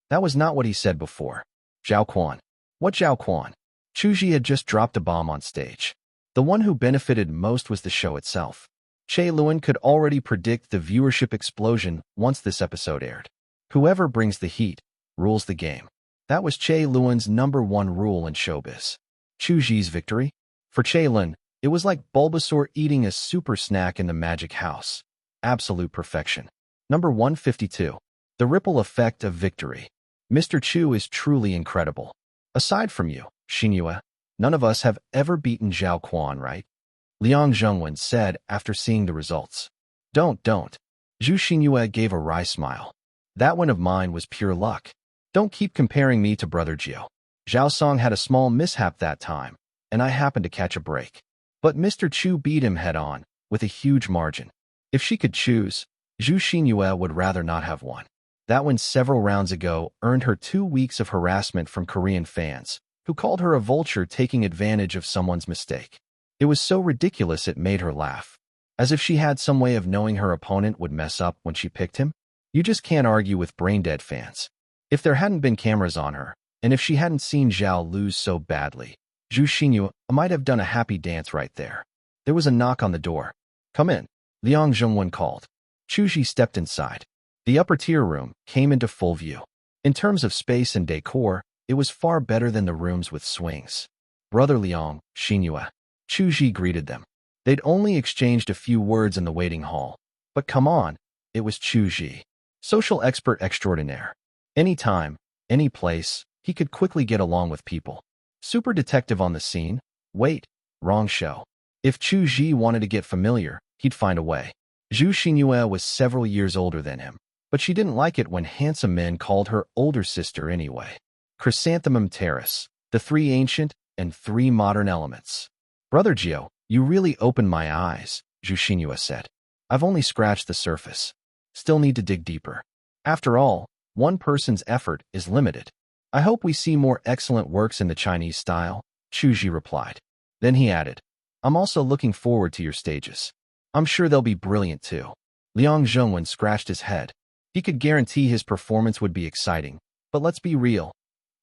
That was not what he said before. Zhao Quan. What Zhao Quan? Chu Zhi had just dropped a bomb on stage. The one who benefited most was the show itself. Che Luan could already predict the viewership explosion once this episode aired. Whoever brings the heat rules the game. That was Che Luan's #1 rule in showbiz. Chu Zhi's victory? For Che Luan, it was like Bulbasaur eating a super snack in the magic house. Absolute perfection. Number 152. The ripple effect of victory. Mr. Chu is truly incredible. Aside from you, Xinyue, none of us have ever beaten Zhao Quan, right? Liang Zhengwen said after seeing the results. Don't. Zhu Xinyue gave a wry smile. That one of mine was pure luck. Don't keep comparing me to Brother Jiu. Zhao Song had a small mishap that time, and I happened to catch a break. But Mr. Chu beat him head-on, with a huge margin. If she could choose, Zhu Xinyue would rather not have won. That win several rounds ago earned her 2 weeks of harassment from Korean fans, who called her a vulture taking advantage of someone's mistake. It was so ridiculous it made her laugh. As if she had some way of knowing her opponent would mess up when she picked him. You just can't argue with brain-dead fans. If there hadn't been cameras on her, and if she hadn't seen Zhao lose so badly, Zhu Xinyue might have done a happy dance right there. There was a knock on the door. "Come in," Liang Zhengwen called. Chu Zhi stepped inside. The upper-tier room came into full view. In terms of space and decor, it was far better than the rooms with swings. "Brother Liang, Xinyue." Chu Zhi greeted them. They'd only exchanged a few words in the waiting hall. But come on, it was Chu Zhi. Social expert extraordinaire. Anytime, any place, he could quickly get along with people. Super detective on the scene? Wait, wrong show. If Chu Zhi wanted to get familiar, he'd find a way. Zhu Xinyue was several years older than him, but she didn't like it when handsome men called her older sister anyway. Chrysanthemum Terrace, the 3 ancient and 3 modern elements. Brother Gio, you really opened my eyes, Zhu Xinhua said. I've only scratched the surface. Still need to dig deeper. After all, one person's effort is limited. I hope we see more excellent works in the Chinese style, Chu Zhi replied. Then he added, I'm also looking forward to your stages. I'm sure they'll be brilliant too. Liang Zhongwen scratched his head. He could guarantee his performance would be exciting, but let's be real.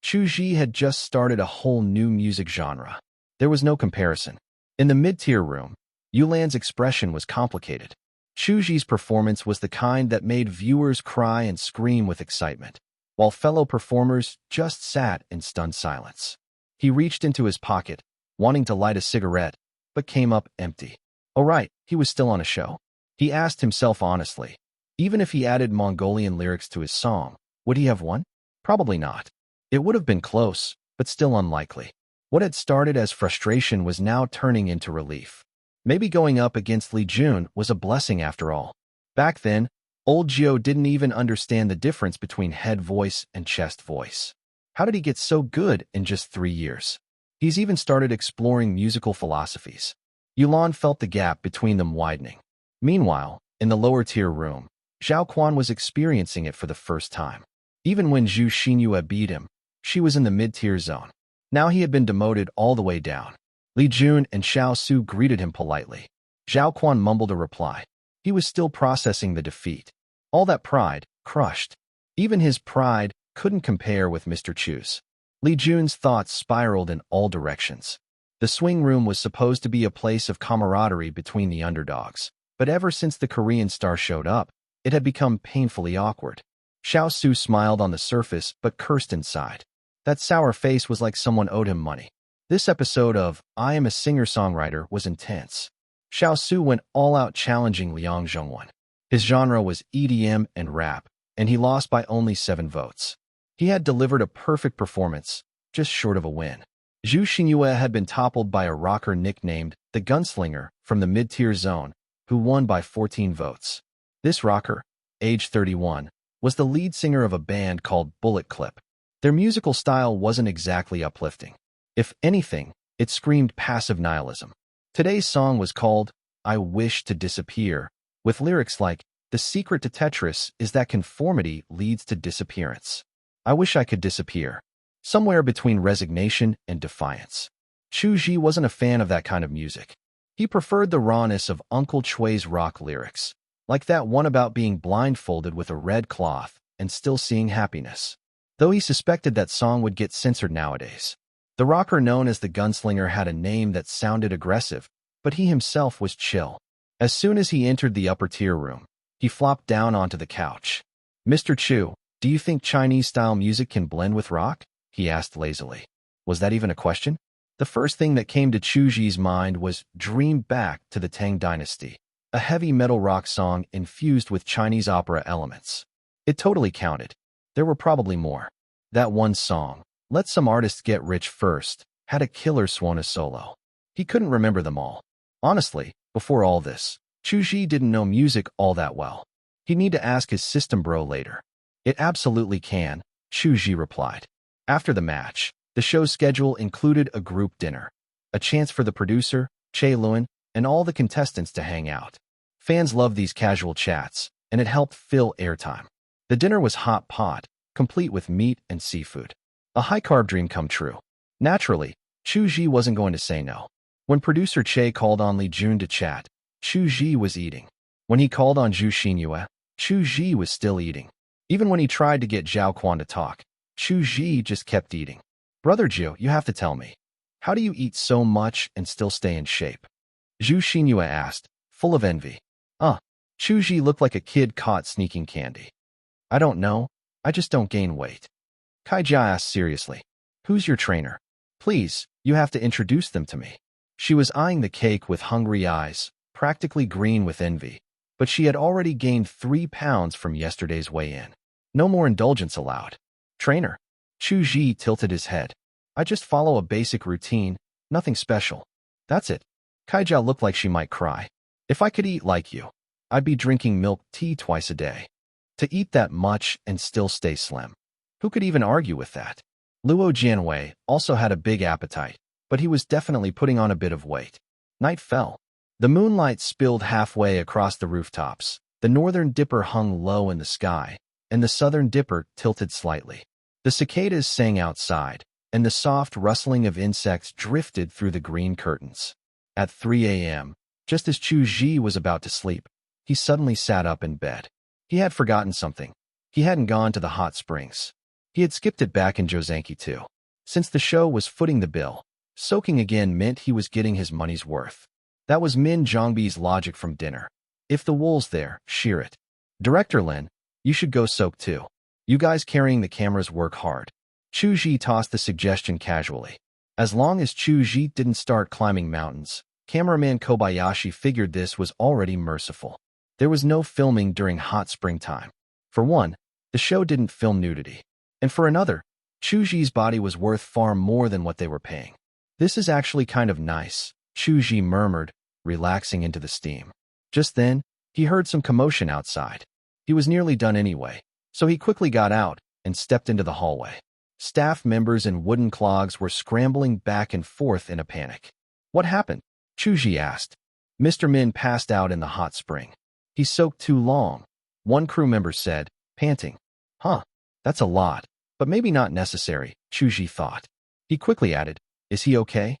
Chu Zhi had just started a whole new music genre. There was no comparison. In the mid-tier room, Yulan's expression was complicated. Chu Zhi's performance was the kind that made viewers cry and scream with excitement, while fellow performers just sat in stunned silence. He reached into his pocket, wanting to light a cigarette, but came up empty. Oh right, he was still on a show. He asked himself honestly, even if he added Mongolian lyrics to his song, would he have won? Probably not. It would have been close, but still unlikely. What had started as frustration was now turning into relief. Maybe going up against Li Jun was a blessing after all. Back then, old Gio didn't even understand the difference between head voice and chest voice. How did he get so good in just 3 years? He's even started exploring musical philosophies. Yulan felt the gap between them widening. Meanwhile, in the lower-tier room, Zhao Quan was experiencing it for the first time. Even when Zhu Xinhua beat him, she was in the mid-tier zone. Now he had been demoted all the way down. Li Jun and Xiao Su greeted him politely. Zhao Quan mumbled a reply. He was still processing the defeat. All that pride, crushed. Even his pride couldn't compare with Mr. Chu's. Li Jun's thoughts spiraled in all directions. The swing room was supposed to be a place of camaraderie between the underdogs, but ever since the Korean star showed up, it had become painfully awkward. Xiao Su smiled on the surface but cursed inside. That sour face was like someone owed him money. This episode of I Am a Singer-Songwriter was intense. Xiao Su went all out challenging Liang Zhongwen. His genre was EDM and rap, and he lost by only 7 votes. He had delivered a perfect performance, just short of a win. Zhu Xinhua had been toppled by a rocker nicknamed the Gunslinger from the mid-tier zone, who won by 14 votes. This rocker, age 31, was the lead singer of a band called Bullet Clip. Their musical style wasn't exactly uplifting. If anything, it screamed passive nihilism. Today's song was called I Wish to Disappear, with lyrics like, the secret to Tetris is that conformity leads to disappearance. I wish I could disappear. Somewhere between resignation and defiance. Chu Zhi wasn't a fan of that kind of music. He preferred the rawness of Uncle Chui's rock lyrics, like that one about being blindfolded with a red cloth and still seeing happiness. Though he suspected that song would get censored nowadays. The rocker known as the Gunslinger had a name that sounded aggressive, but he himself was chill. As soon as he entered the upper-tier room, he flopped down onto the couch. Mr. Chu, do you think Chinese-style music can blend with rock? He asked lazily. Was that even a question? The first thing that came to Chu Zhi's mind was Dream Back to the Tang Dynasty, a heavy metal rock song infused with Chinese opera elements. It totally counted. There were probably more. That one song, Let Some Artists Get Rich First, had a killer Swana solo. He couldn't remember them all. Honestly, before all this, Chu Zhi didn't know music all that well. He'd need to ask his system bro later. It absolutely can, Chu Zhi replied. After the match, the show's schedule included a group dinner, a chance for the producer, Che Luan, and all the contestants to hang out. Fans loved these casual chats, and it helped fill airtime. The dinner was hot pot, complete with meat and seafood. A high-carb dream come true. Naturally, Chu Zhi wasn't going to say no. When producer Che called on Li Jun to chat, Chu Zhi was eating. When he called on Zhu Xinhua, Chu Zhi was still eating. Even when he tried to get Zhao Quan to talk, Chu Zhi just kept eating. Brother Zhu, you have to tell me. How do you eat so much and still stay in shape? Zhu Xinhua asked, full of envy. Chu Zhi looked like a kid caught sneaking candy. I don't know. I just don't gain weight. Kai Jia asked seriously. Who's your trainer? Please, you have to introduce them to me. She was eyeing the cake with hungry eyes, practically green with envy, but she had already gained 3 pounds from yesterday's weigh-in. No more indulgence allowed. Trainer? Chu Zhi tilted his head. I just follow a basic routine, nothing special. That's it. Kai Jia looked like she might cry. If I could eat like you, I'd be drinking milk tea twice a day. To eat that much and still stay slim. Who could even argue with that? Luo Jianwei also had a big appetite, but but he was definitely putting on a bit of weight. Night fell. The moonlight spilled halfway across the rooftops. The northern dipper hung low in the sky, and the southern dipper tilted slightly. The cicadas sang outside, and the soft rustling of insects drifted through the green curtains. At 3 a.m., just as Chu Zhi was about to sleep, he suddenly sat up in bed. He had forgotten something. He hadn't gone to the hot springs. He had skipped it back in Zhozhanki too. Since the show was footing the bill, soaking again meant he was getting his money's worth. That was Min Zhongbi's logic from dinner. If the wool's there, shear it. Director Lin, you should go soak too. You guys carrying the cameras work hard. Chu Zhi tossed the suggestion casually. As long as Chu Zhi didn't start climbing mountains, cameraman Kobayashi figured this was already merciful. There was no filming during hot springtime. For one, the show didn't film nudity. And for another, Chu Zhi's body was worth far more than what they were paying. This is actually kind of nice, Chu Zhi murmured, relaxing into the steam. Just then, he heard some commotion outside. He was nearly done anyway, so he quickly got out and stepped into the hallway. Staff members in wooden clogs were scrambling back and forth in a panic. What happened? Chu Zhi asked. Mr. Min passed out in the hot spring. He soaked too long, one crew member said, panting. Huh, that's a lot, but maybe not necessary, Chu Zhi thought. He quickly added, is he okay?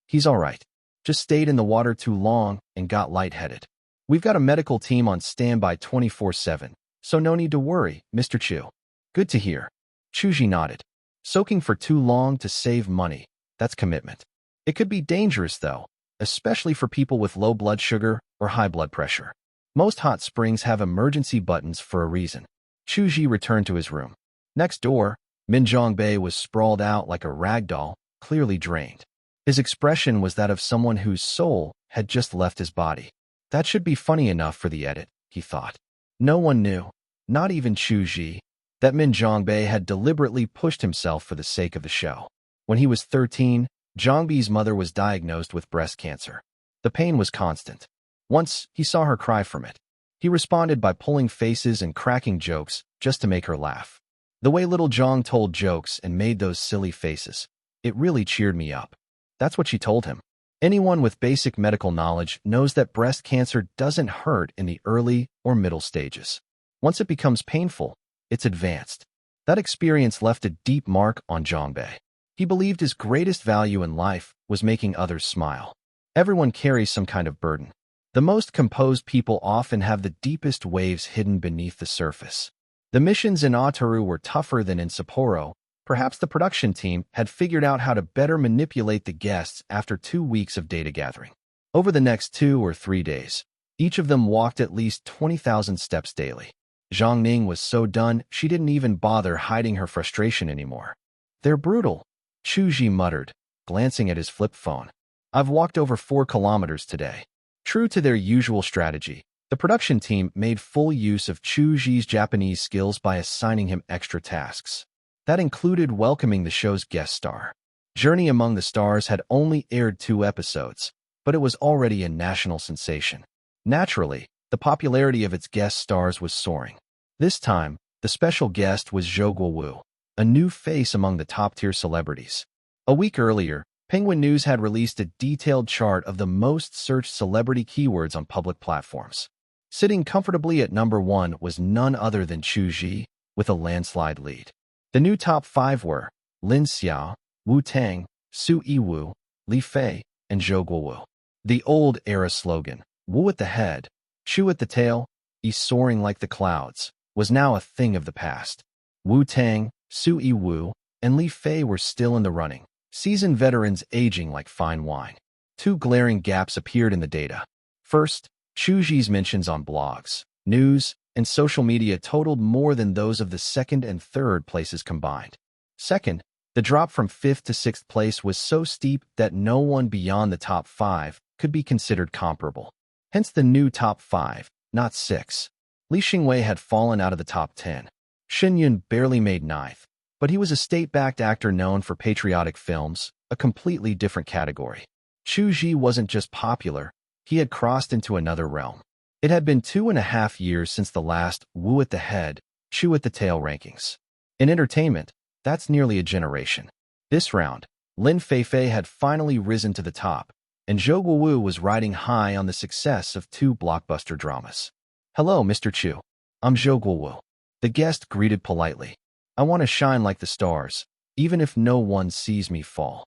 He's all right. Just stayed in the water too long and got lightheaded. We've got a medical team on standby 24/7, so no need to worry, Mr. Chu. Good to hear. Chu Zhi nodded. Soaking for too long to save money, that's commitment. It could be dangerous, though, especially for people with low blood sugar or high blood pressure. Most hot springs have emergency buttons for a reason. Chu Zhi returned to his room. Next door, Min Zhongbei was sprawled out like a rag doll, clearly drained. His expression was that of someone whose soul had just left his body. That should be funny enough for the edit, he thought. No one knew, not even Chu Zhi, that Min Zhongbei had deliberately pushed himself for the sake of the show. When he was 13, Zhongbei's mother was diagnosed with breast cancer. The pain was constant. Once, he saw her cry from it. He responded by pulling faces and cracking jokes just to make her laugh. The way little Zhong told jokes and made those silly faces, it really cheered me up. That's what she told him. Anyone with basic medical knowledge knows that breast cancer doesn't hurt in the early or middle stages. Once it becomes painful, it's advanced. That experience left a deep mark on Zhongbei. He believed his greatest value in life was making others smile. Everyone carries some kind of burden. The most composed people often have the deepest waves hidden beneath the surface. The missions in Ataru were tougher than in Sapporo. Perhaps the production team had figured out how to better manipulate the guests after 2 weeks of data gathering. Over the next 2 or 3 days, each of them walked at least 20,000 steps daily. Zhang Ning was so done, she didn't even bother hiding her frustration anymore. They're brutal, Chu Zhi muttered, glancing at his flip phone. I've walked over 4 kilometers today. True to their usual strategy, the production team made full use of Chu Zhi's Japanese skills by assigning him extra tasks. That included welcoming the show's guest star. Journey Among the Stars had only aired 2 episodes, but it was already a national sensation. Naturally, the popularity of its guest stars was soaring. This time, the special guest was Zhou Guowu, a new face among the top-tier celebrities. A week earlier, Penguin News had released a detailed chart of the most searched celebrity keywords on public platforms. Sitting comfortably at number 1 was none other than Chu Zhi, with a landslide lead. The new top 5 were Lin Xiao, Wu Tang, Su Yiwu, Li Fei, and Zhou Guowu. The old era slogan, Wu at the head, Chu at the tail, Yi soaring like the clouds, was now a thing of the past. Wu Tang, Su Yiwu, and Li Fei were still in the running, seasoned veterans aging like fine wine. 2 glaring gaps appeared in the data. First, Chu Zhi's mentions on blogs, news, and social media totaled more than those of the 2nd and 3rd places combined. Second, the drop from 5th to 6th place was so steep that no one beyond the top 5 could be considered comparable. Hence the new top 5, not 6. Li Xingwei had fallen out of the top 10. Shen Yun barely made 9th, but he was a state-backed actor known for patriotic films, a completely different category. Chu Zhi wasn't just popular, he had crossed into another realm. It had been 2.5 years since the last Wu at the head, Chu at the tail rankings. In entertainment, that's nearly a generation. This round, Lin Feifei had finally risen to the top, and Zhou Guowu was riding high on the success of 2 blockbuster dramas. "Hello, Mr. Chu. I'm Zhou Guowu." The guest greeted politely. "I want to shine like the stars, even if no one sees me fall."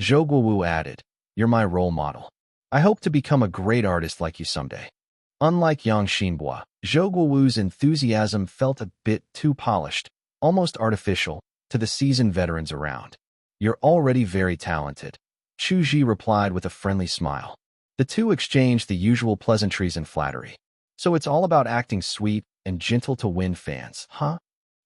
Zhou Guowu added, "You're my role model. I hope to become a great artist like you someday." Unlike Yang Xinbua, Zhou Guowu's enthusiasm felt a bit too polished, almost artificial, to the seasoned veterans around. "You're already very talented," Chu Zhi replied with a friendly smile. The two exchanged the usual pleasantries and flattery. "So it's all about acting sweet and gentle to win fans, huh?"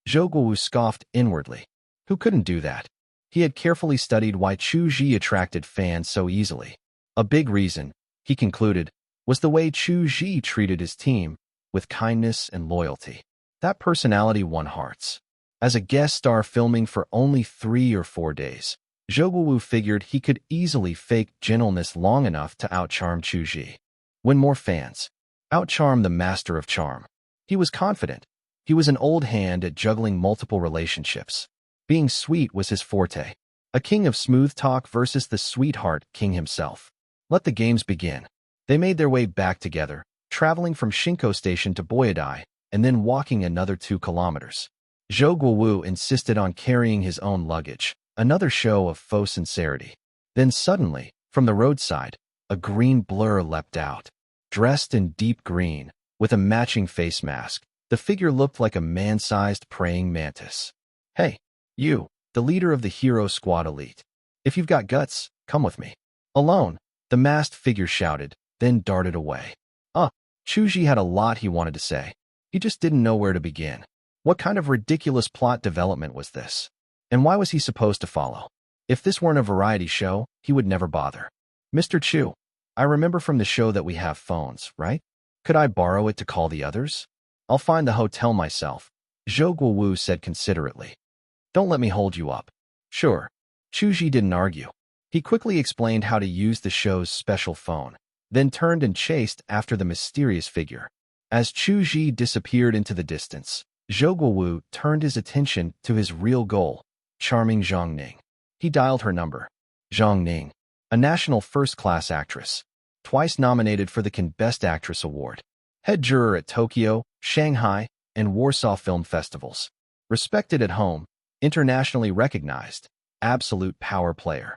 Zhou Guowu scoffed inwardly. Who couldn't do that? He had carefully studied why Chu Zhi attracted fans so easily. A big reason, he concluded, was the way Chu Zhi treated his team, with kindness and loyalty. That personality won hearts. As a guest star filming for only 3 or 4 days, Zhou Guowu figured he could easily fake gentleness long enough to outcharm Chu Zhi. Win more fans. Outcharm the master of charm. He was confident. He was an old hand at juggling multiple relationships. Being sweet was his forte. A king of smooth talk versus the sweetheart king himself. Let the games begin. They made their way back together, traveling from Shinko Station to Boyadai, and then walking another 2 kilometers. Zhou Guowu insisted on carrying his own luggage, another show of faux sincerity. Then suddenly, from the roadside, a green blur leapt out. Dressed in deep green, with a matching face mask, the figure looked like a man-sized praying mantis. "Hey, you, the leader of the hero squad elite. If you've got guts, come with me." "Alone," the masked figure shouted, then darted away. Chu Zhi had a lot he wanted to say. He just didn't know where to begin. What kind of ridiculous plot development was this? And why was he supposed to follow? If this weren't a variety show, he would never bother. "Mr. Chu, I remember from the show that we have phones, right? Could I borrow it to call the others?" "I'll find the hotel myself," Zhou Guowu said considerately. "Don't let me hold you up." "Sure." Chu Zhi didn't argue. He quickly explained how to use the show's special phone, then turned and chased after the mysterious figure. As Chu Zhi disappeared into the distance, Zhou Guowu turned his attention to his real goal, charming Zhang Ning. He dialed her number. Zhang Ning, a national first-class actress, twice nominated for the Cannes Best Actress Award, head juror at Tokyo, Shanghai, and Warsaw film festivals. Respected at home, internationally recognized, absolute power player.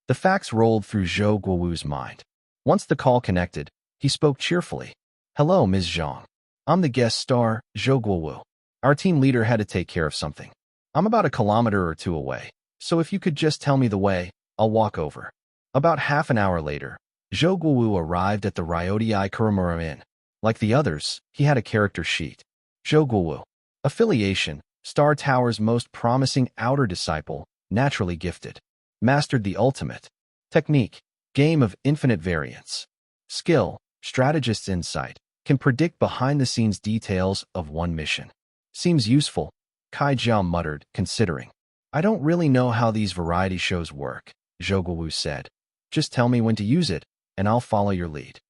The facts rolled through Zhou Guowu's mind. Once the call connected, he spoke cheerfully. "Hello, Ms. Zhang. I'm the guest star, Zhou Guowu. Our team leader had to take care of something. I'm about 1 kilometer or 2 away, so if you could just tell me the way, I'll walk over." About half an hour later, Zhou Guowu arrived at the Ryodai Kurumura Inn. Like the others, he had a character sheet. Zhou Guowu. Affiliation, Star Tower's most promising outer disciple, naturally gifted. Mastered the ultimate. Technique, game of infinite variance. Skill, strategist's insight, can predict behind-the-scenes details of one mission. Seems useful, Kai Jiao muttered, considering. "I don't really know how these variety shows work," Zhou Guowu said. "Just tell me when to use it, and I'll follow your lead."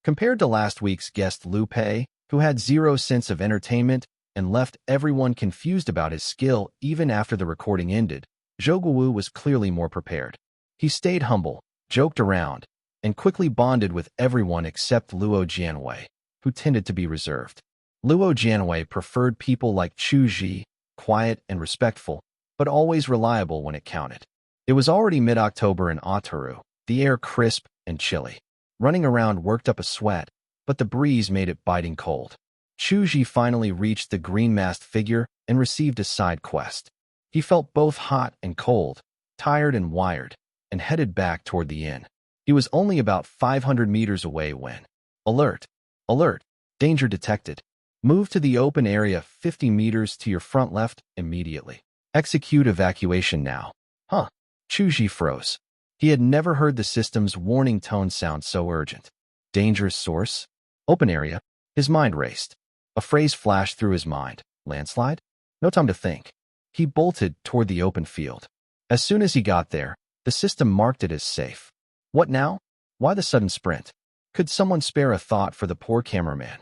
Compared to last week's guest Liu Pei, who had zero sense of entertainment and left everyone confused about his skill even after the recording ended, Zhou Guowu was clearly more prepared. He stayed humble, joked around, and quickly bonded with everyone except Luo Jianwei, who tended to be reserved. Luo Jianwei preferred people like Chu Zhi, quiet and respectful, but always reliable when it counted. It was already mid-October in Otaru, the air crisp and chilly. Running around worked up a sweat, but the breeze made it biting cold. Chu Zhi finally reached the green-masked figure and received a side quest. He felt both hot and cold, tired and wired, and headed back toward the inn. He was only about 500 meters away when... Alert! Alert! Danger detected. Move to the open area 50 meters to your front left immediately. Execute evacuation now. Huh. Chu Zhi froze. He had never heard the system's warning tone sound so urgent. Dangerous source? Open area? His mind raced. A phrase flashed through his mind. Landslide? No time to think. He bolted toward the open field. As soon as he got there, the system marked it as safe. What now? Why the sudden sprint? Could someone spare a thought for the poor cameraman?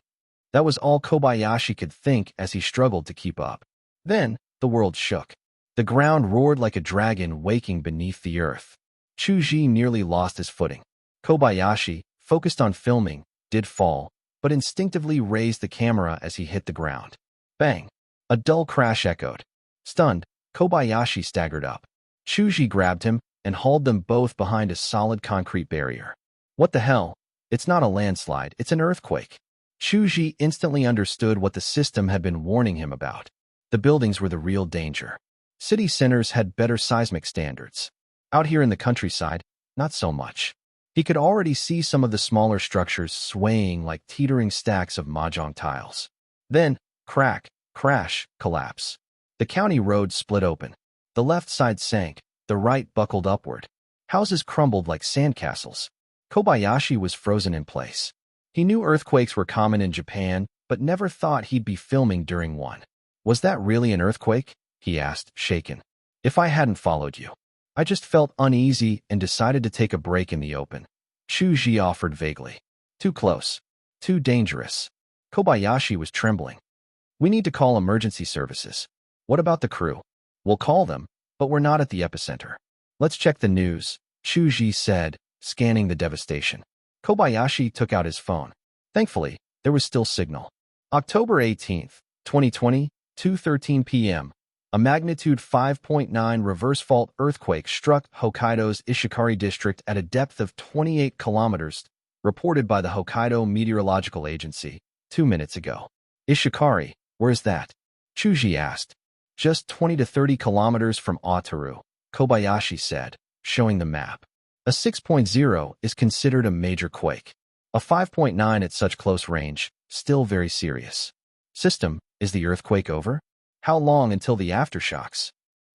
That was all Kobayashi could think as he struggled to keep up. Then, the world shook. The ground roared like a dragon waking beneath the earth. Chu Zhi nearly lost his footing. Kobayashi, focused on filming, did fall, but instinctively raised the camera as he hit the ground. Bang! A dull crash echoed. Stunned, Kobayashi staggered up. Chu Zhi grabbed him and hauled them both behind a solid concrete barrier. What the hell? It's not a landslide, it's an earthquake. Chu Zhi instantly understood what the system had been warning him about. The buildings were the real danger. City centers had better seismic standards. Out here in the countryside, not so much. He could already see some of the smaller structures swaying like teetering stacks of mahjong tiles. Then, crack, crash, collapse. The county road split open. The left side sank, the right buckled upward. Houses crumbled like sandcastles. Kobayashi was frozen in place. He knew earthquakes were common in Japan, but never thought he'd be filming during one. Was that really an earthquake? He asked, shaken. If I hadn't followed you. I just felt uneasy and decided to take a break in the open. Chu Zhi offered vaguely. Too close. Too dangerous. Kobayashi was trembling. We need to call emergency services. What about the crew? We'll call them, but we're not at the epicenter. Let's check the news, Chu Zhi said, scanning the devastation. Kobayashi took out his phone. Thankfully, there was still signal. October 18th, 2020, 2:13 p.m. A magnitude 5.9 reverse fault earthquake struck Hokkaido's Ishikari district at a depth of 28 kilometers, reported by the Hokkaido Meteorological Agency 2 minutes ago. Ishikari, where's that? Chu Zhi asked. Just 20 to 30 kilometers from Otaru, Kobayashi said, showing the map. A 6.0 is considered a major quake. A 5.9 at such close range, still very serious. System, is the earthquake over? How long until the aftershocks?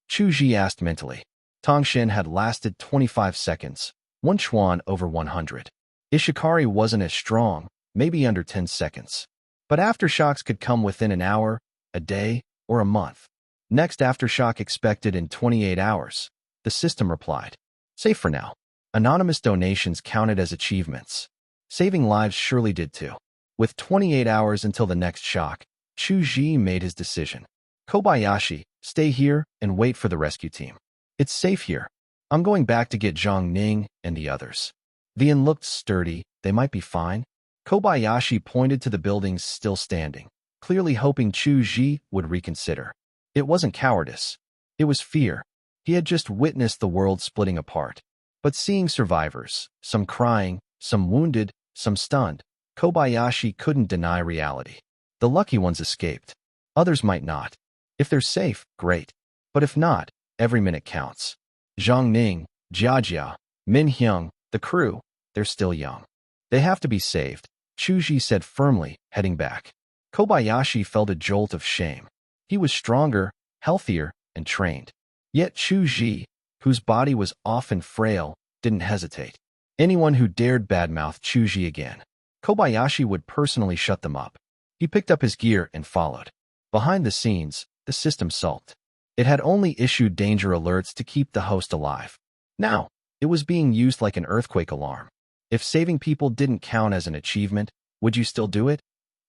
Chu Zhi asked mentally. Tongshin had lasted 25 seconds, 1 chuan over 100. Ishikari wasn't as strong, maybe under 10 seconds. But aftershocks could come within an hour, a day, or a month. Next aftershock expected in 28 hours, the system replied. Safe for now. Anonymous donations counted as achievements. Saving lives surely did too. With 28 hours until the next shock, Chu Zhi made his decision. Kobayashi, stay here and wait for the rescue team. It's safe here. I'm going back to get Zhang Ning and the others. The inn looked sturdy, they might be fine. Kobayashi pointed to the buildings still standing, clearly hoping Chu Zhi would reconsider. It wasn't cowardice. It was fear. He had just witnessed the world splitting apart. But seeing survivors, some crying, some wounded, some stunned, Kobayashi couldn't deny reality. The lucky ones escaped. Others might not. If they're safe, great. But if not, every minute counts. Zhang Ning, Jiajia, Min Hyung, the crew, they're still young. They have to be saved, Chu Zhi said firmly, heading back. Kobayashi felt a jolt of shame. He was stronger, healthier, and trained. Yet Chu Zhi, whose body was often frail, didn't hesitate. Anyone who dared badmouth Chu Zhi again, Kobayashi would personally shut them up. He picked up his gear and followed. Behind the scenes, the system sulked. It had only issued danger alerts to keep the host alive. Now, it was being used like an earthquake alarm. If saving people didn't count as an achievement, would you still do it?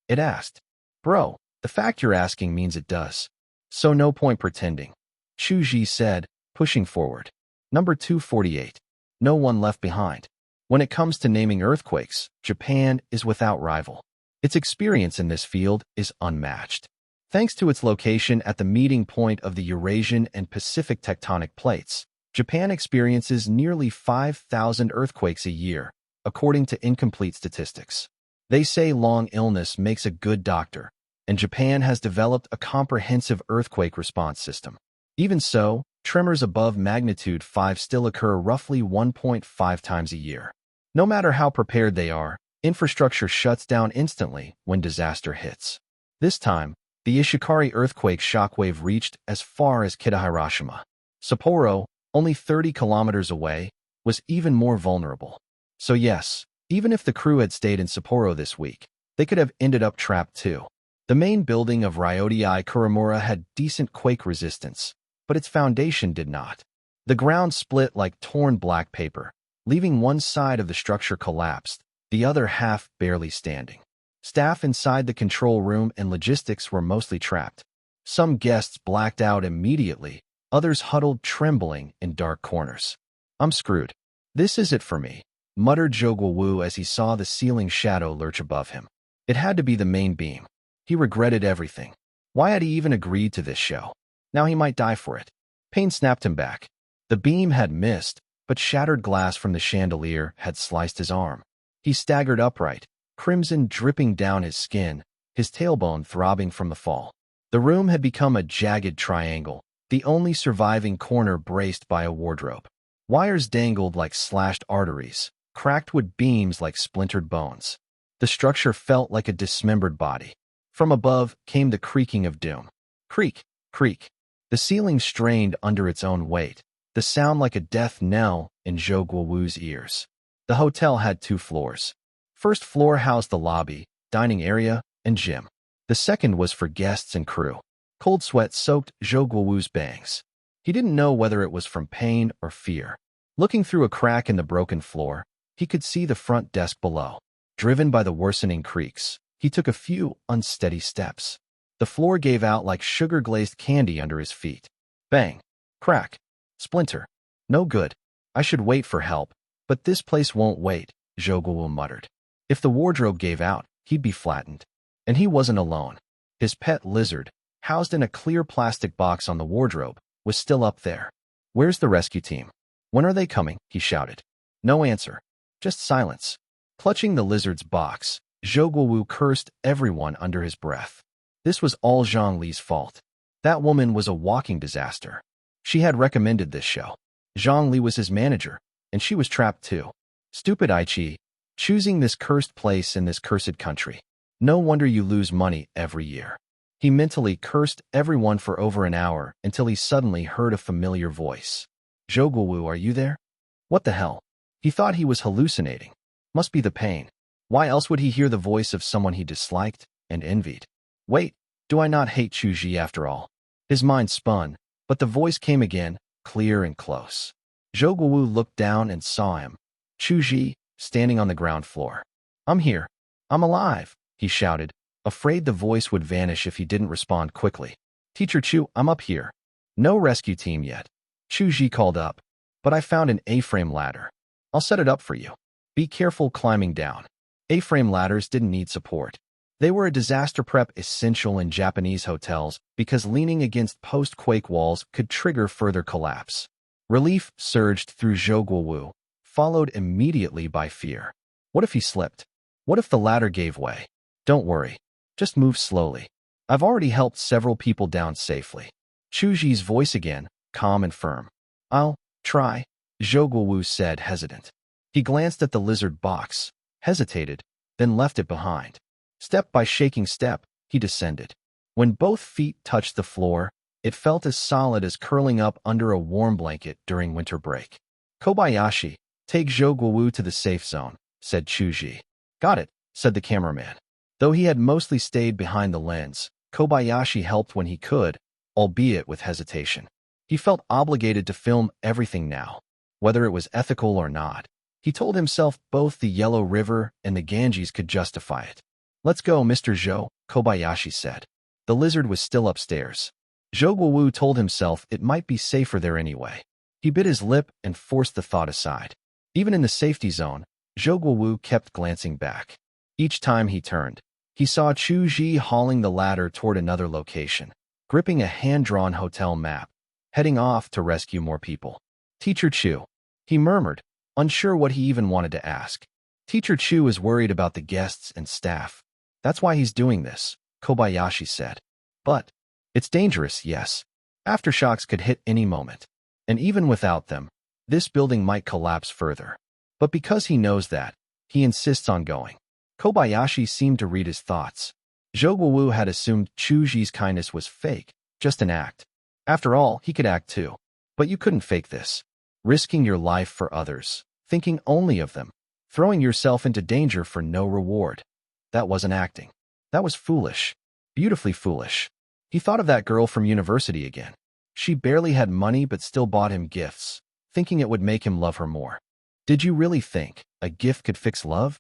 It asked. Bro, the fact you're asking means it does. So no point pretending. Chu Zhi said, pushing forward. Number 248. No one left behind. When it comes to naming earthquakes, Japan is without rival. Its experience in this field is unmatched. Thanks to its location at the meeting point of the Eurasian and Pacific tectonic plates, Japan experiences nearly 5,000 earthquakes a year, according to incomplete statistics. They say long illness makes a good doctor, and Japan has developed a comprehensive earthquake response system. Even so, tremors above magnitude 5 still occur roughly 1.5 times a year. No matter how prepared they are, infrastructure shuts down instantly when disaster hits. This time, the Ishikari earthquake shockwave reached as far as Kita-Hiroshima. Sapporo, only 30 kilometers away, was even more vulnerable. So yes, even if the crew had stayed in Sapporo this week, they could have ended up trapped too. The main building of Ryotei Kurimura had decent quake resistance, but its foundation did not. The ground split like torn black paper, leaving one side of the structure collapsed, the other half barely standing. Staff inside the control room and logistics were mostly trapped. Some guests blacked out immediately, others huddled trembling in dark corners. I'm screwed, This is it for me, muttered Zhou Wu as he saw the ceiling shadow lurch above him. It had to be the main beam. He regretted everything. Why had he even agreed to this show? Now he might die for it. Pain snapped him back. The beam had missed, but shattered glass from the chandelier had sliced his arm. He staggered upright, crimson dripping down his skin, his tailbone throbbing from the fall. The room had become a jagged triangle, the only surviving corner braced by a wardrobe. Wires dangled like slashed arteries, cracked wood beams like splintered bones. The structure felt like a dismembered body. From above came the creaking of doom. Creak, creak. The ceiling strained under its own weight, the sound like a death knell in Zhou Guowu's ears. The hotel had 2 floors. First floor housed the lobby, dining area, and gym. The second was for guests and crew. Cold sweat soaked Zhou Guowu's bangs. He didn't know whether it was from pain or fear. Looking through a crack in the broken floor, he could see the front desk below. Driven by the worsening creaks, he took a few unsteady steps. The floor gave out like sugar-glazed candy under his feet. Bang! Crack! Splinter! No good. I should wait for help, but this place won't wait, Zhou Guowu muttered. If the wardrobe gave out, he'd be flattened. And he wasn't alone. His pet lizard, housed in a clear plastic box on the wardrobe, was still up there. Where's the rescue team? When are they coming? He shouted. No answer. Just silence. Clutching the lizard's box, Zhou Guowu cursed everyone under his breath. This was all Zhang Li's fault. That woman was a walking disaster. She had recommended this show. Zhang Li was his manager, and she was trapped too. Stupid Aichi, choosing this cursed place in this cursed country. No wonder you lose money every year. He mentally cursed everyone for over an hour until he suddenly heard a familiar voice. Zhou Guowu, are you there? What the hell? He thought he was hallucinating. Must be the pain. Why else would he hear the voice of someone he disliked and envied? Wait, do I not hate Chu Zhi after all? His mind spun, but the voice came again, clear and close. Zhou Guowu looked down and saw him. Chu Zhi, standing on the ground floor. I'm here. I'm alive, he shouted, afraid the voice would vanish if he didn't respond quickly. Teacher Chu, I'm up here. No rescue team yet. Chu Zhi called up, but I found an A-frame ladder. I'll set it up for you. Be careful climbing down. A-frame ladders didn't need support. They were a disaster prep essential in Japanese hotels because leaning against post-quake walls could trigger further collapse. Relief surged through Zhou Guowu, followed immediately by fear. What if he slipped? What if the ladder gave way? Don't worry. Just move slowly. I've already helped several people down safely. Chu Zhi's voice again, calm and firm. I'll try, Zhou Guowu said, hesitant. He glanced at the lizard box, hesitated, then left it behind. Step by shaking step, he descended. When both feet touched the floor, it felt as solid as curling up under a warm blanket during winter break. Kobayashi, take Zhou Guowu to the safe zone, said Chu Zhi. Got it, said the cameraman. Though he had mostly stayed behind the lens, Kobayashi helped when he could, albeit with hesitation. He felt obligated to film everything now, whether it was ethical or not. He told himself both the Yellow River and the Ganges could justify it. Let's go, Mr. Zhou, Kobayashi said. The lizard was still upstairs. Zhou Guowu told himself it might be safer there anyway. He bit his lip and forced the thought aside. Even in the safety zone, Zhou Guowu kept glancing back. Each time he turned, he saw Chu Zhi hauling the ladder toward another location, gripping a hand-drawn hotel map, heading off to rescue more people. Teacher Chu, he murmured, unsure what he even wanted to ask. Teacher Chu is worried about the guests and staff. That's why he's doing this, Kobayashi said. But it's dangerous, yes. Aftershocks could hit any moment. And even without them, this building might collapse further. But because he knows that, he insists on going. Kobayashi seemed to read his thoughts. Zhou Guowu had assumed Chu Zhi's kindness was fake, just an act. After all, he could act too. But you couldn't fake this. Risking your life for others, thinking only of them, throwing yourself into danger for no reward. That wasn't acting. That was foolish. Beautifully foolish. He thought of that girl from university again. She barely had money but still bought him gifts, thinking it would make him love her more. Did you really think a gift could fix love?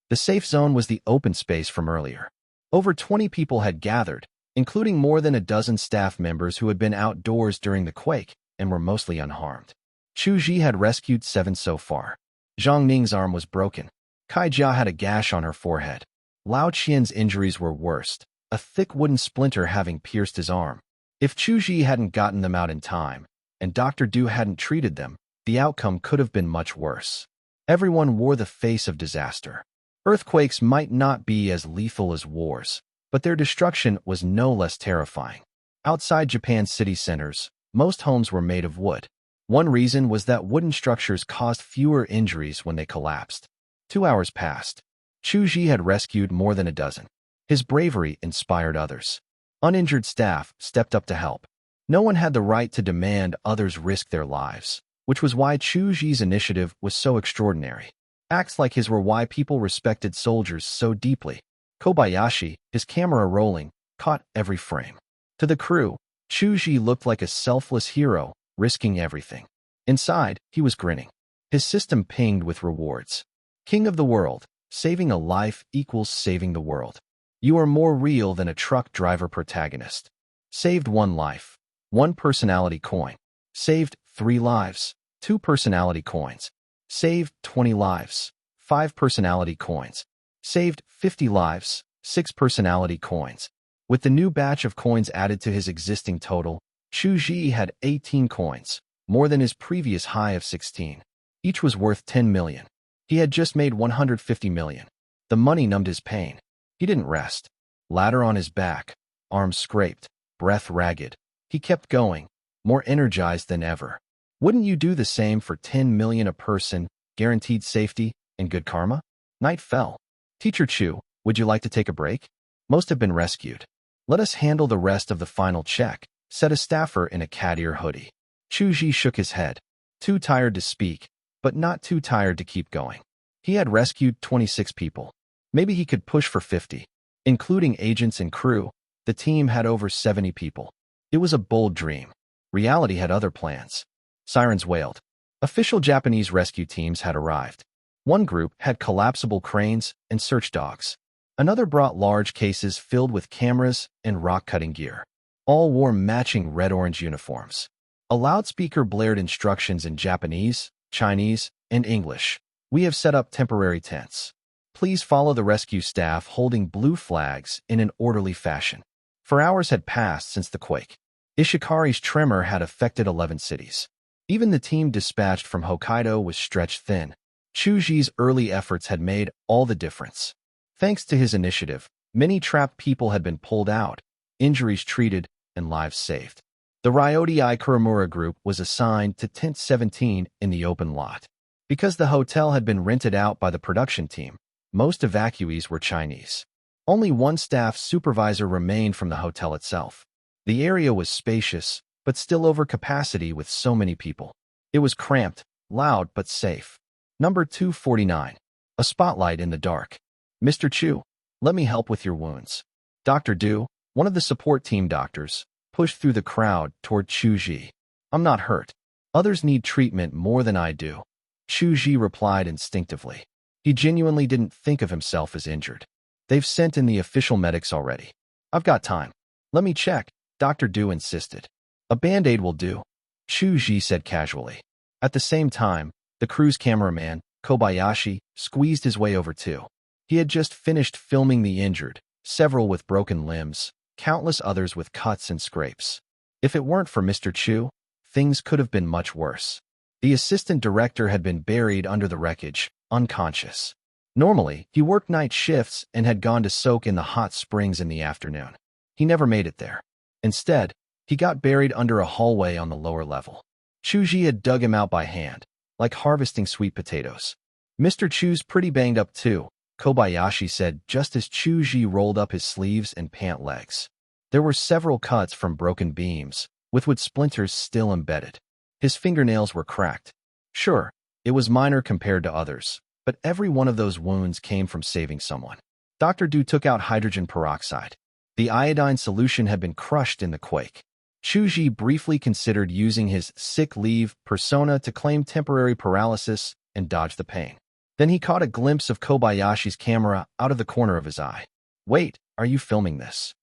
The safe zone was the open space from earlier. Over 20 people had gathered, including more than a dozen staff members who had been outdoors during the quake and were mostly unharmed. Chu Zhi had rescued 7 so far. Zhang Ning's arm was broken. Kai Jia had a gash on her forehead. Lao Qian's injuries were worst, a thick wooden splinter having pierced his arm. If Chu Zhi hadn't gotten them out in time, and Dr. Du hadn't treated them, the outcome could have been much worse. Everyone wore the face of disaster. Earthquakes might not be as lethal as wars, but their destruction was no less terrifying. Outside Japan's city centers, most homes were made of wood. One reason was that wooden structures caused fewer injuries when they collapsed. 2 hours passed. Chu Zhi had rescued more than a dozen. His bravery inspired others. Uninjured staff stepped up to help. No one had the right to demand others risk their lives, which was why Chu Zhi's initiative was so extraordinary. Acts like his were why people respected soldiers so deeply. Kobayashi, his camera rolling, caught every frame. To the crew, Chu Zhi looked like a selfless hero, risking everything. Inside, he was grinning. His system pinged with rewards. King of the world, saving a life equals saving the world. You are more real than a truck driver protagonist. Saved 1 life. 1 personality coin. Saved 3 lives. 2 personality coins. Saved 20 lives. 5 personality coins. Saved 50 lives. 6 personality coins. With the new batch of coins added to his existing total, Chu Zhi had 18 coins, more than his previous high of 16. Each was worth 10 million. He had just made 150 million. The money numbed his pain. He didn't rest. Ladder on his back, arms scraped, breath ragged. He kept going, more energized than ever. Wouldn't you do the same for 10 million a person, guaranteed safety, and good karma? Night fell. Teacher Chu, would you like to take a break? Most have been rescued. Let us handle the rest of the final check, said a staffer in a cat ear hoodie. Chu Zhi shook his head. Too tired to speak, but not too tired to keep going. He had rescued 26 people. Maybe he could push for 50. Including agents and crew, the team had over 70 people. It was a bold dream. Reality had other plans. Sirens wailed. Official Japanese rescue teams had arrived. One group had collapsible cranes and search dogs. Another brought large cases filled with cameras and rock-cutting gear. All wore matching red-orange uniforms. A loudspeaker blared instructions in Japanese, Chinese, and English. We have set up temporary tents. Please follow the rescue staff holding blue flags in an orderly fashion. 4 hours had passed since the quake. Ishikari's tremor had affected 11 cities. Even the team dispatched from Hokkaido was stretched thin. Chu Zhi's early efforts had made all the difference. Thanks to his initiative, many trapped people had been pulled out, injuries treated, and lives saved. The Ryotei Kuramura group was assigned to Tent 17 in the open lot. Because the hotel had been rented out by the production team, most evacuees were Chinese. Only 1 staff supervisor remained from the hotel itself. The area was spacious, but still over capacity with so many people. It was cramped, loud, but safe. Number 249. A spotlight in the dark. Mr. Chu, let me help with your wounds. Dr. Du, one of the support team doctors, pushed through the crowd toward Chu Zhi. I'm not hurt. Others need treatment more than I do. Chu Zhi replied instinctively. He genuinely didn't think of himself as injured. They've sent in the official medics already. I've got time. Let me check, Dr. Du insisted. A band-aid will do, Chu Zhi said casually. At the same time, the crew's cameraman, Kobayashi, squeezed his way over too. He had just finished filming the injured, several with broken limbs, countless others with cuts and scrapes. If it weren't for Mr. Chu, things could have been much worse. The assistant director had been buried under the wreckage, unconscious. Normally, he worked night shifts and had gone to soak in the hot springs in the afternoon. He never made it there. Instead, he got buried under a hallway on the lower level. Chu Zhi had dug him out by hand, like harvesting sweet potatoes. Mr. Chu's pretty banged up too, Kobayashi said just as Chu Zhi rolled up his sleeves and pant legs. There were several cuts from broken beams, with wood splinters still embedded. His fingernails were cracked. Sure, it was minor compared to others, but every one of those wounds came from saving someone. Dr. Du took out hydrogen peroxide. The iodine solution had been crushed in the quake. Chu Zhi briefly considered using his sick leave persona to claim temporary paralysis and dodge the pain. Then he caught a glimpse of Kobayashi's camera out of the corner of his eye. Wait, are you filming this?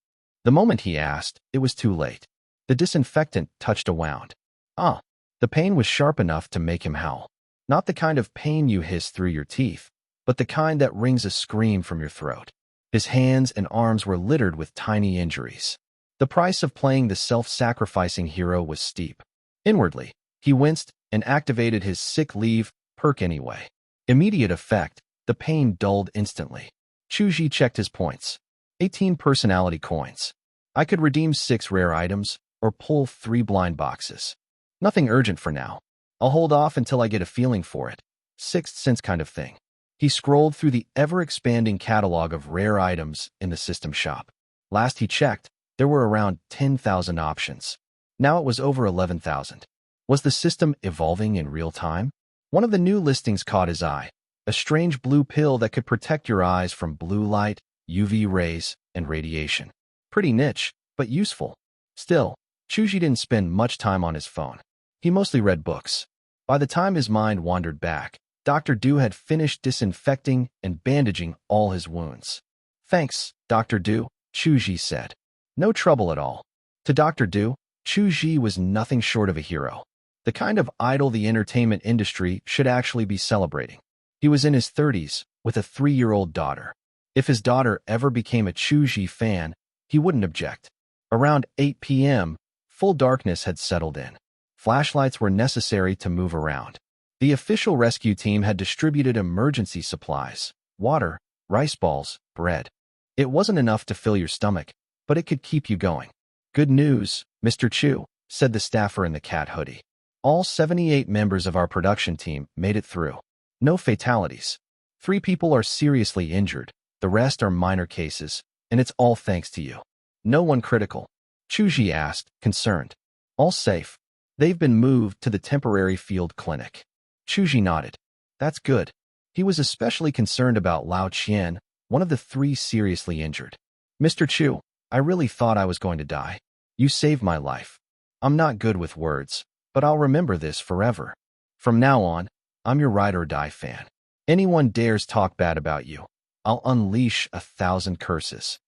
The moment he asked, it was too late. The disinfectant touched a wound. Ah, The pain was sharp enough to make him howl. Not the kind of pain you hiss through your teeth, but the kind that wrings a scream from your throat. His hands and arms were littered with tiny injuries. The price of playing the self-sacrificing hero was steep. Inwardly, he winced and activated his sick leave perk anyway. Immediate effect, the pain dulled instantly. Chu Zhi checked his points. 18 personality coins. I could redeem 6 rare items or pull 3 blind boxes. Nothing urgent for now. I'll hold off until I get a feeling for it. Sixth sense kind of thing. He scrolled through the ever-expanding catalog of rare items in the system shop. Last he checked, there were around 10,000 options. Now it was over 11,000. Was the system evolving in real time? One of the new listings caught his eye. A strange blue pill that could protect your eyes from blue light, UV rays, and radiation. Pretty niche, but useful. Still, Chu Zhi didn't spend much time on his phone. He mostly read books. By the time his mind wandered back, Dr. Du had finished disinfecting and bandaging all his wounds. Thanks, Dr. Du, Chu Zhi said. No trouble at all. To Dr. Du, Chu Zhi was nothing short of a hero. The kind of idol the entertainment industry should actually be celebrating. He was in his 30s, with a 3-year-old daughter. If his daughter ever became a Chu Zhi fan, he wouldn't object. Around 8 p.m., full darkness had settled in. Flashlights were necessary to move around. The official rescue team had distributed emergency supplies: water, rice balls, bread. It wasn't enough to fill your stomach, but it could keep you going. Good news, Mr. Chu, said the staffer in the cat hoodie. All 78 members of our production team made it through. No fatalities. 3 people are seriously injured, the rest are minor cases, and it's all thanks to you. No one critical? Chu Zhi asked, concerned. All safe. They've been moved to the temporary field clinic. Chu Zhi nodded. That's good. He was especially concerned about Lao Qian, one of the 3 seriously injured. Mr. Chu, I really thought I was going to die. You saved my life. I'm not good with words, but I'll remember this forever. From now on, I'm your ride or die fan. Anyone dares talk bad about you, I'll unleash 1,000 curses.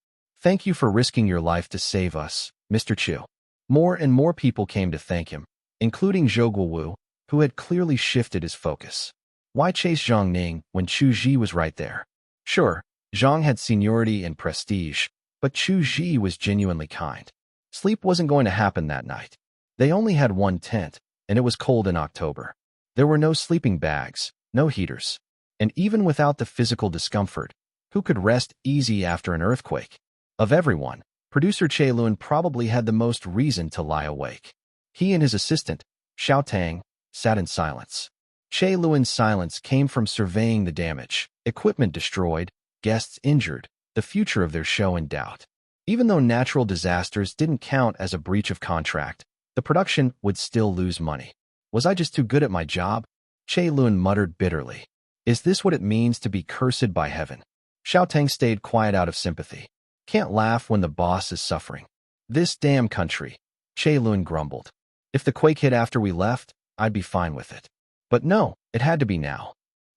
Thank you for risking your life to save us, Mr. Chu. More and more people came to thank him, including Zhou Guowu, who had clearly shifted his focus. Why chase Zhang Ning when Chu Zhi was right there? Sure, Zhang had seniority and prestige, but Chu Zhi was genuinely kind. Sleep wasn't going to happen that night. They only had one tent, and it was cold in October. There were no sleeping bags, no heaters. And even without the physical discomfort, who could rest easy after an earthquake? Of everyone, producer Che Lun probably had the most reason to lie awake. He and his assistant, Xiao Tang, sat in silence. Che Lun's silence came from surveying the damage, equipment destroyed, guests injured, the future of their show in doubt. Even though natural disasters didn't count as a breach of contract, the production would still lose money. Was I just too good at my job? Che Lun muttered bitterly. Is this what it means to be cursed by heaven? Xiao Tang stayed quiet out of sympathy. Can't laugh when the boss is suffering. This damn country, Che Lun grumbled. If the quake hit after we left, I'd be fine with it. But no, it had to be now.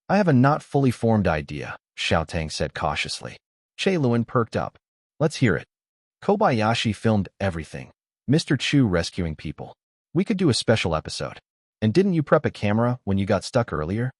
I have a not fully formed idea, Xiao Tang said cautiously. Che Lun perked up. Let's hear it. Kobayashi filmed everything. Mr. Chu rescuing people. We could do a special episode. And didn't you prep a camera when you got stuck earlier?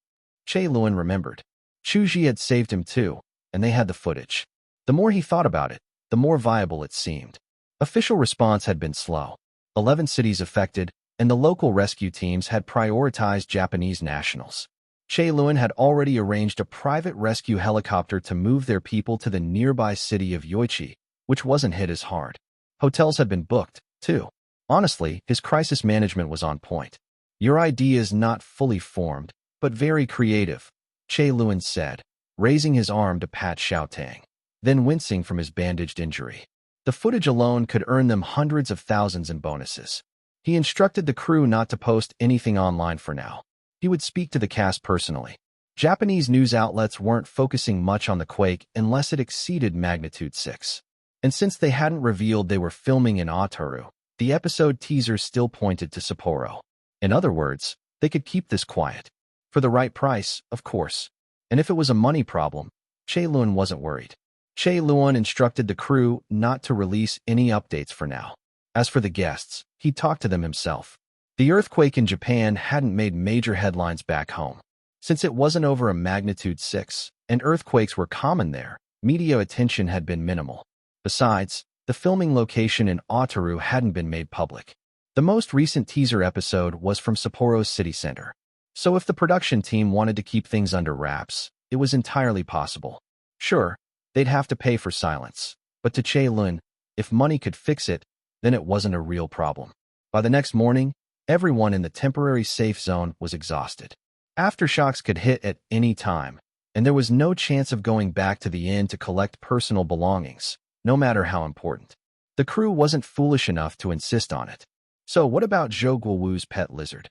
Che Lun remembered. Chu Zhi had saved him too, and they had the footage. The more he thought about it, the more viable it seemed. Official response had been slow. 11 cities affected, and the local rescue teams had prioritized Japanese nationals. Che Lun had already arranged a private rescue helicopter to move their people to the nearby city of Yoichi, which wasn't hit as hard. Hotels had been booked, too. Honestly, his crisis management was on point. Your idea is not fully formed, but very creative, Che Lun said, raising his arm to pat Xiao Tang, then wincing from his bandaged injury. The footage alone could earn them hundreds of thousands in bonuses. He instructed the crew not to post anything online for now. He would speak to the cast personally. Japanese news outlets weren't focusing much on the quake unless it exceeded magnitude 6. And since they hadn't revealed they were filming in Otaru, the episode teasers still pointed to Sapporo. In other words, they could keep this quiet. For the right price, of course. And if it was a money problem, Che Lun wasn't worried. Che Lun instructed the crew not to release any updates for now. As for the guests, he talked to them himself. The earthquake in Japan hadn't made major headlines back home. Since it wasn't over a magnitude 6, and earthquakes were common there, media attention had been minimal. Besides, the filming location in Otaru hadn't been made public. The most recent teaser episode was from Sapporo's city center. So if the production team wanted to keep things under wraps, it was entirely possible. Sure, they'd have to pay for silence, but to Chae-lun, if money could fix it, then it wasn't a real problem. By the next morning, everyone in the temporary safe zone was exhausted. Aftershocks could hit at any time, and there was no chance of going back to the inn to collect personal belongings, no matter how important. The crew wasn't foolish enough to insist on it. So what about Zhou Guowu's pet lizard?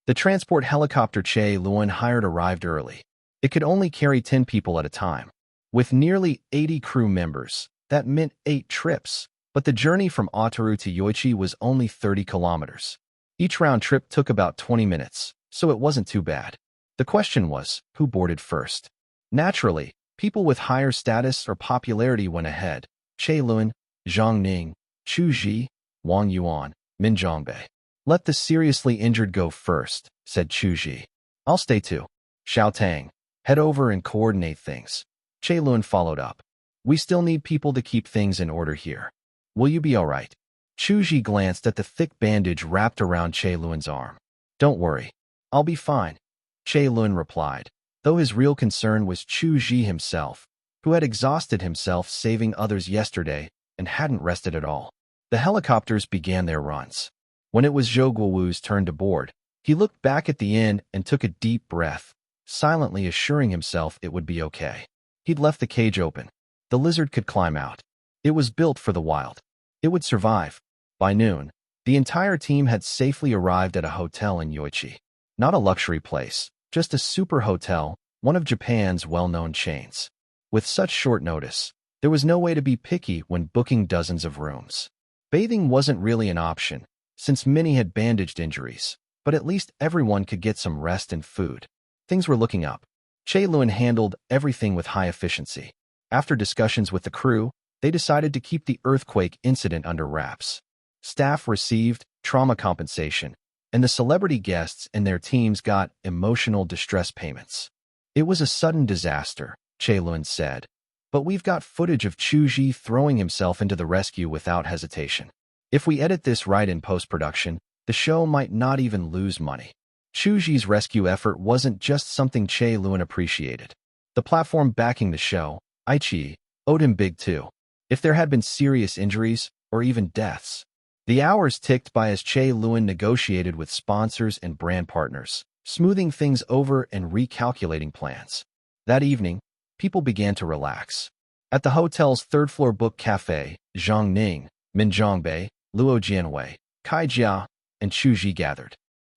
The transport helicopter Chae-lun hired arrived early. It could only carry 10 people at a time. With nearly 80 crew members, that meant 8 trips, but the journey from Otaru to Yoichi was only 30 kilometers. Each round trip took about 20 minutes, so it wasn't too bad. The question was, who boarded first? Naturally, people with higher status or popularity went ahead. Chae-lun, Zhang Ning, Chu Zhi, Wang Yuan, Min Zhongbei. Let the seriously injured go first, said Chu Zhi. I'll stay too. Xiao Tang, head over and coordinate things. Chae-lun followed up. We still need people to keep things in order here. Will you be all right? Chu Zhi glanced at the thick bandage wrapped around Chae-lun's arm. Don't worry. I'll be fine. Chae-lun replied, though his real concern was Chu Zhi himself, who had exhausted himself saving others yesterday and hadn't rested at all. The helicopters began their runs. When it was Zhou Guowu's turn to board, he looked back at the inn and took a deep breath, silently assuring himself it would be okay. He'd left the cage open. The lizard could climb out. It was built for the wild. It would survive. By noon, the entire team had safely arrived at a hotel in Yoichi. Not a luxury place, just a super hotel, one of Japan's well-known chains. With such short notice, there was no way to be picky when booking dozens of rooms. Bathing wasn't really an option, since many had bandaged injuries, but at least everyone could get some rest and food. Things were looking up. Chae-lun handled everything with high efficiency. After discussions with the crew, they decided to keep the earthquake incident under wraps. Staff received trauma compensation, and the celebrity guests and their teams got emotional distress payments. It was a sudden disaster, Chae-lun said, but we've got footage of Chu Zhi throwing himself into the rescue without hesitation. If we edit this right in post-production, the show might not even lose money. Chu Zhi's rescue effort wasn't just something Chae-lun appreciated. The platform backing the show, Aichi, owed him big too. If there had been serious injuries, or even deaths. The hours ticked by as Chae-lun negotiated with sponsors and brand partners, smoothing things over and recalculating plans. That evening, people began to relax. At the hotel's third-floor book cafe, Zhang Ning, Min Zhongbei, Luo Jianwei, Kai Jia, and Chu Zhi gathered.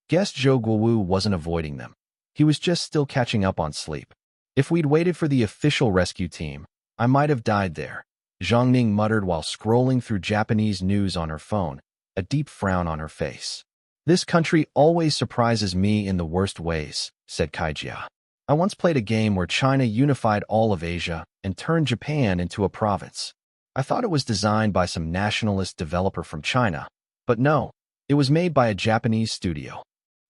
Guest Zhou Guowu wasn't avoiding them. He was just still catching up on sleep. If we'd waited for the official rescue team, I might have died there, Zhang Ning muttered while scrolling through Japanese news on her phone, a deep frown on her face. This country always surprises me in the worst ways, said Kai Jia. I once played a game where China unified all of Asia and turned Japan into a province. I thought it was designed by some nationalist developer from China, but no, it was made by a Japanese studio.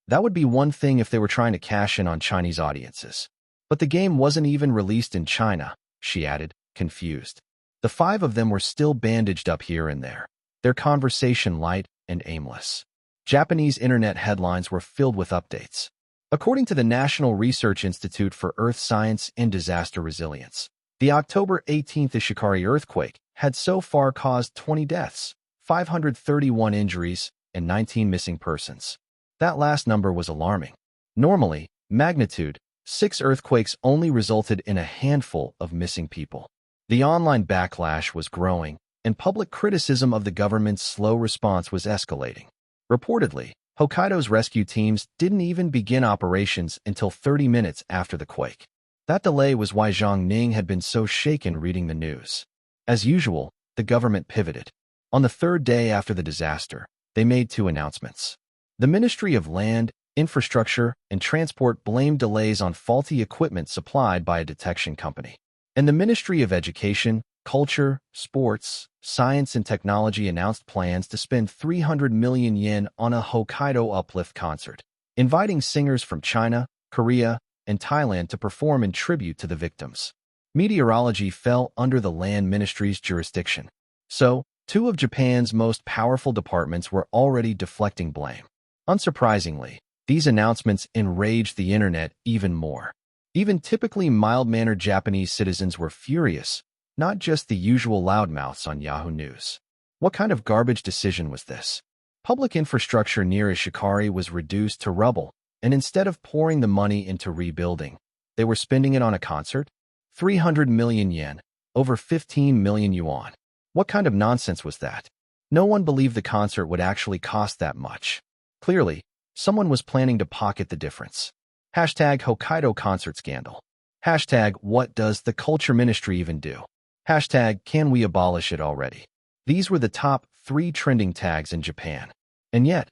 That would be one thing if they were trying to cash in on Chinese audiences. But the game wasn't even released in China, she added, confused. The 5 of them were still bandaged up here and there, their conversation light and aimless. Japanese internet headlines were filled with updates. According to the National Research Institute for Earth Science and Disaster Resilience, the October 18th Ishikari earthquake had so far caused 20 deaths, 531 injuries, and 19 missing persons. That last number was alarming. Normally, magnitude 6 earthquakes only resulted in a handful of missing people. The online backlash was growing, and public criticism of the government's slow response was escalating. Reportedly, Hokkaido's rescue teams didn't even begin operations until 30 minutes after the quake. That delay was why Zhang Ning had been so shaken reading the news. As usual, the government pivoted. On the 3rd day after the disaster, they made 2 announcements. The Ministry of Land, Infrastructure, and Transport blamed delays on faulty equipment supplied by a detection company. And the Ministry of Education culture, sports, science, and technology announced plans to spend 300 million yen on a Hokkaido uplift concert, inviting singers from China, Korea, and Thailand to perform in tribute to the victims. Meteorology fell under the Land Ministry's jurisdiction, so two of Japan's most powerful departments were already deflecting blame. Unsurprisingly, these announcements enraged the internet even more. Even typically mild-mannered Japanese citizens were furious, not just the usual loudmouths on Yahoo News. What kind of garbage decision was this? Public infrastructure near Ishikari was reduced to rubble, and instead of pouring the money into rebuilding, they were spending it on a concert? 300 million yen, over 15 million yuan. What kind of nonsense was that? No one believed the concert would actually cost that much. Clearly, someone was planning to pocket the difference. Hashtag Hokkaido concert scandal. Hashtag what does the culture ministry even do? Hashtag can we abolish it already? These were the top 3 trending tags in Japan. And yet,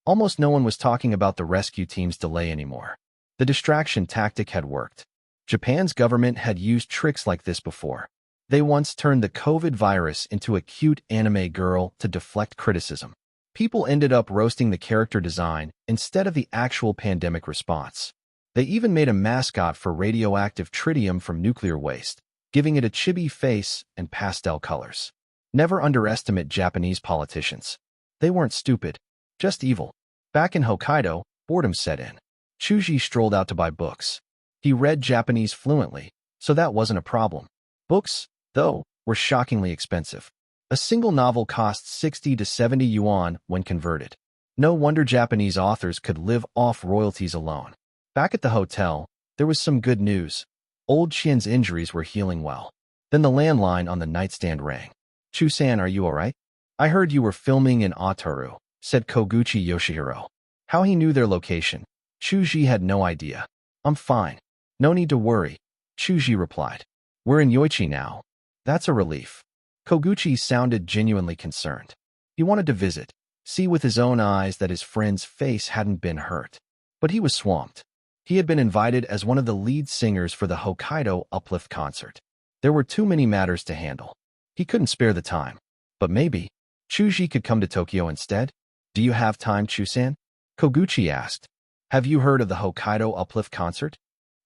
almost no one was talking about the rescue team's delay anymore. The distraction tactic had worked. Japan's government had used tricks like this before. They once turned the COVID virus into a cute anime girl to deflect criticism. People ended up roasting the character design instead of the actual pandemic response. They even made a mascot for radioactive tritium from nuclear waste, giving it a chibi face and pastel colors. Never underestimate Japanese politicians. They weren't stupid, just evil. Back in Hokkaido, boredom set in. Chu Zhi strolled out to buy books. He read Japanese fluently, so that wasn't a problem. Books, though, were shockingly expensive. A single novel cost 60 to 70 yuan when converted. No wonder Japanese authors could live off royalties alone. Back at the hotel, there was some good news. Old Qian's injuries were healing well. Then the landline on the nightstand rang. "Chu-san, are you alright? I heard you were filming in Ataru," said Koguchi Yoshihiro. How he knew their location, Chu Zhi had no idea. "I'm fine. No need to worry," Chu Zhi replied. "We're in Yoichi now." That's a relief. Koguchi sounded genuinely concerned. He wanted to visit, see with his own eyes that his friend's face hadn't been hurt. But he was swamped. He had been invited as one of the lead singers for the Hokkaido Uplift concert. There were too many matters to handle. He couldn't spare the time. But maybe Chu Zhi could come to Tokyo instead? "Do you have time, Chu-san?" Koguchi asked. "Have you heard of the Hokkaido Uplift concert?"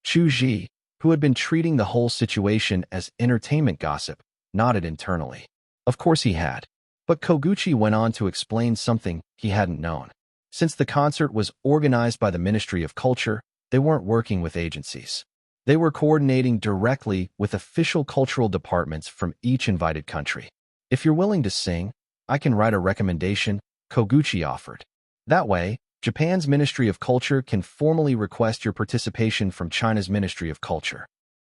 Chu Zhi, who had been treating the whole situation as entertainment gossip, nodded internally. Of course he had. But Koguchi went on to explain something he hadn't known. Since the concert was organized by the Ministry of Culture, they weren't working with agencies. They were coordinating directly with official cultural departments from each invited country. "If you're willing to sing, I can write a recommendation," Koguchi offered. That way, Japan's Ministry of Culture can formally request your participation from China's Ministry of Culture.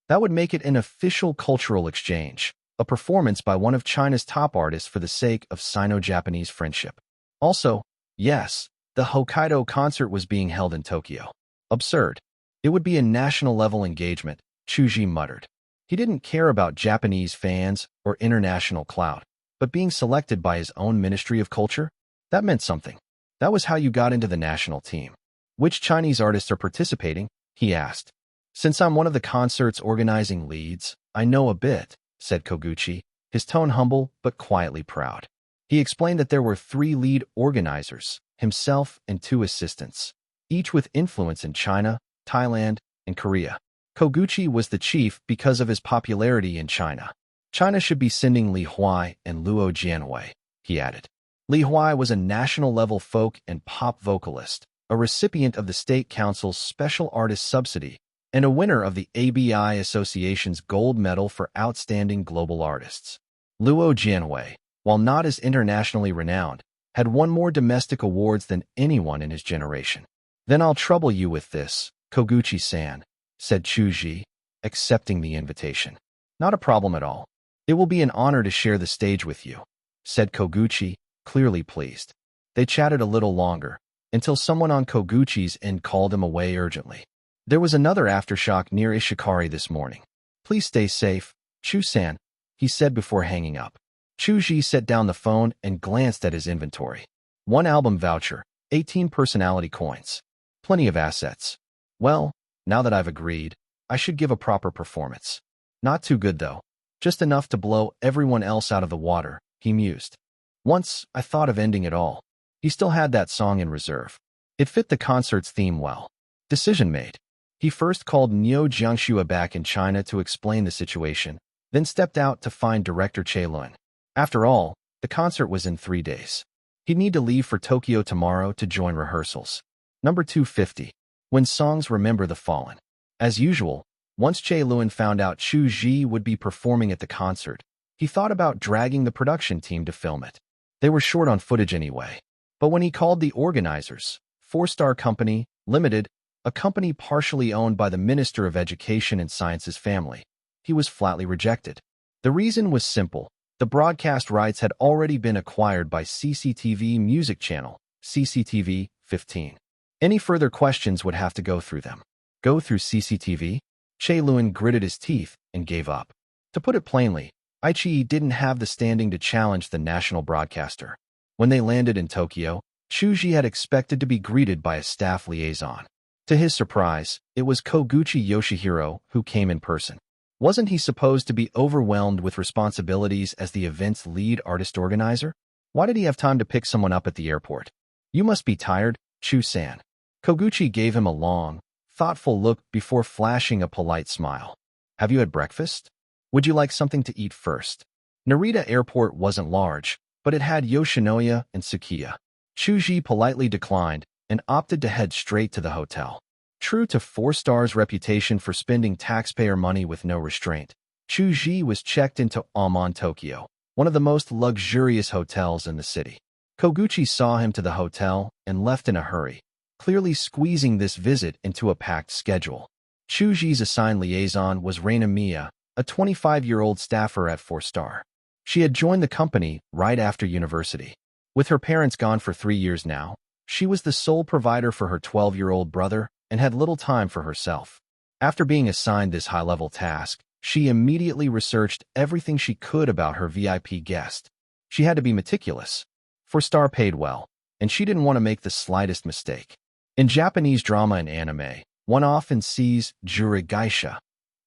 That would make it an official cultural exchange, a performance by one of China's top artists for the sake of Sino-Japanese friendship. Also, yes, the Hokkaido concert was being held in Tokyo. Absurd. It would be a national-level engagement, Chu Zhi muttered. He didn't care about Japanese fans or international clout, but being selected by his own Ministry of Culture? That meant something. That was how you got into the national team. "Which Chinese artists are participating?" he asked. "Since I'm one of the concert's organizing leads, I know a bit," said Koguchi, his tone humble but quietly proud. He explained that there were 3 lead organizers, himself and 2 assistants, each with influence in China, Thailand, and Korea. Koguchi was the chief because of his popularity in China. "China should be sending Li Huai and Luo Jianwei," he added. Li Huai was a national-level folk and pop vocalist, a recipient of the State Council's Special Artist Subsidy, and a winner of the ABI Association's Gold Medal for Outstanding Global Artists. Luo Jianwei, while not as internationally renowned, had won more domestic awards than anyone in his generation. "Then I'll trouble you with this, Koguchi-san," said Chu Zhi, accepting the invitation. "Not a problem at all. It will be an honor to share the stage with you," said Koguchi, clearly pleased. They chatted a little longer, until someone on Koguchi's end called him away urgently. "There was another aftershock near Ishikari this morning. Please stay safe, Chu-san," he said before hanging up. Chu Zhi set down the phone and glanced at his inventory. 1 album voucher, 18 personality coins. Plenty of assets. Well, now that I've agreed, I should give a proper performance. Not too good, though. Just enough to blow everyone else out of the water, he mused. Once, I thought of ending it all. He still had that song in reserve. It fit the concert's theme well. Decision made. He first called Neo Jiangxua back in China to explain the situation, then stepped out to find director Che Lun. After all, the concert was in 3 days. He'd need to leave for Tokyo tomorrow to join rehearsals. Number 250. When songs remember the fallen. As usual, once Che Lun found out Chu Zhi would be performing at the concert, he thought about dragging the production team to film it. They were short on footage anyway. But when he called the organizers, 4-Star Company, Limited, a company partially owned by the Minister of Education and Science's family, he was flatly rejected. The reason was simple. The broadcast rights had already been acquired by CCTV Music Channel, CCTV 15. Any further questions would have to go through them. Go through CCTV? Che Lun gritted his teeth and gave up. To put it plainly, Ichi didn't have the standing to challenge the national broadcaster. When they landed in Tokyo, Chu Zhi had expected to be greeted by a staff liaison. To his surprise, it was Koguchi Yoshihiro who came in person. Wasn't he supposed to be overwhelmed with responsibilities as the event's lead artist organizer? Why did he have time to pick someone up at the airport? You must be tired, Chu-san. Koguchi gave him a long, thoughtful look before flashing a polite smile. Have you had breakfast? Would you like something to eat first? Narita Airport wasn't large, but it had Yoshinoya and Tsukiya. Chu Zhi politely declined and opted to head straight to the hotel. True to 4-Star's reputation for spending taxpayer money with no restraint, Chu Zhi was checked into Amon Tokyo, one of the most luxurious hotels in the city. Koguchi saw him to the hotel and left in a hurry, clearly squeezing this visit into a packed schedule. Chu Zhi's assigned liaison was Reina Mia, a 25-year-old staffer at 4-Star. She had joined the company right after university. With her parents gone for 3 years now, she was the sole provider for her 12-year-old brother and had little time for herself. After being assigned this high-level task, she immediately researched everything she could about her VIP guest. She had to be meticulous. 4-Star paid well, and she didn't want to make the slightest mistake. In Japanese drama and anime, one often sees jurigaisha,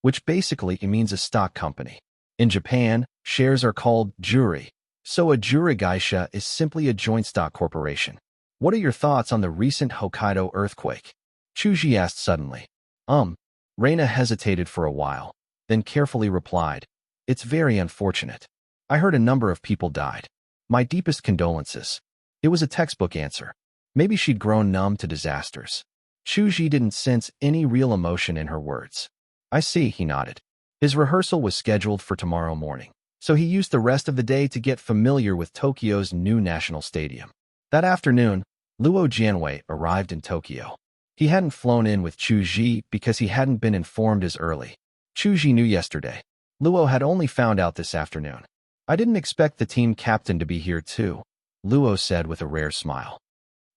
which basically means a stock company. In Japan, shares are called juri, so a jurigaisha is simply a joint stock corporation. What are your thoughts on the recent Hokkaido earthquake? Chu Zhi asked suddenly. Reina hesitated for a while, then carefully replied, It's very unfortunate. I heard a number of people died. My deepest condolences. It was a textbook answer. Maybe she'd grown numb to disasters. Chu Zhi didn't sense any real emotion in her words. I see, he nodded. His rehearsal was scheduled for tomorrow morning, so he used the rest of the day to get familiar with Tokyo's new national stadium. That afternoon, Luo Jianwei arrived in Tokyo. He hadn't flown in with Chu Zhi because he hadn't been informed as early. Chu Zhi knew yesterday. Luo had only found out this afternoon. I didn't expect the team captain to be here too, Luo said with a rare smile.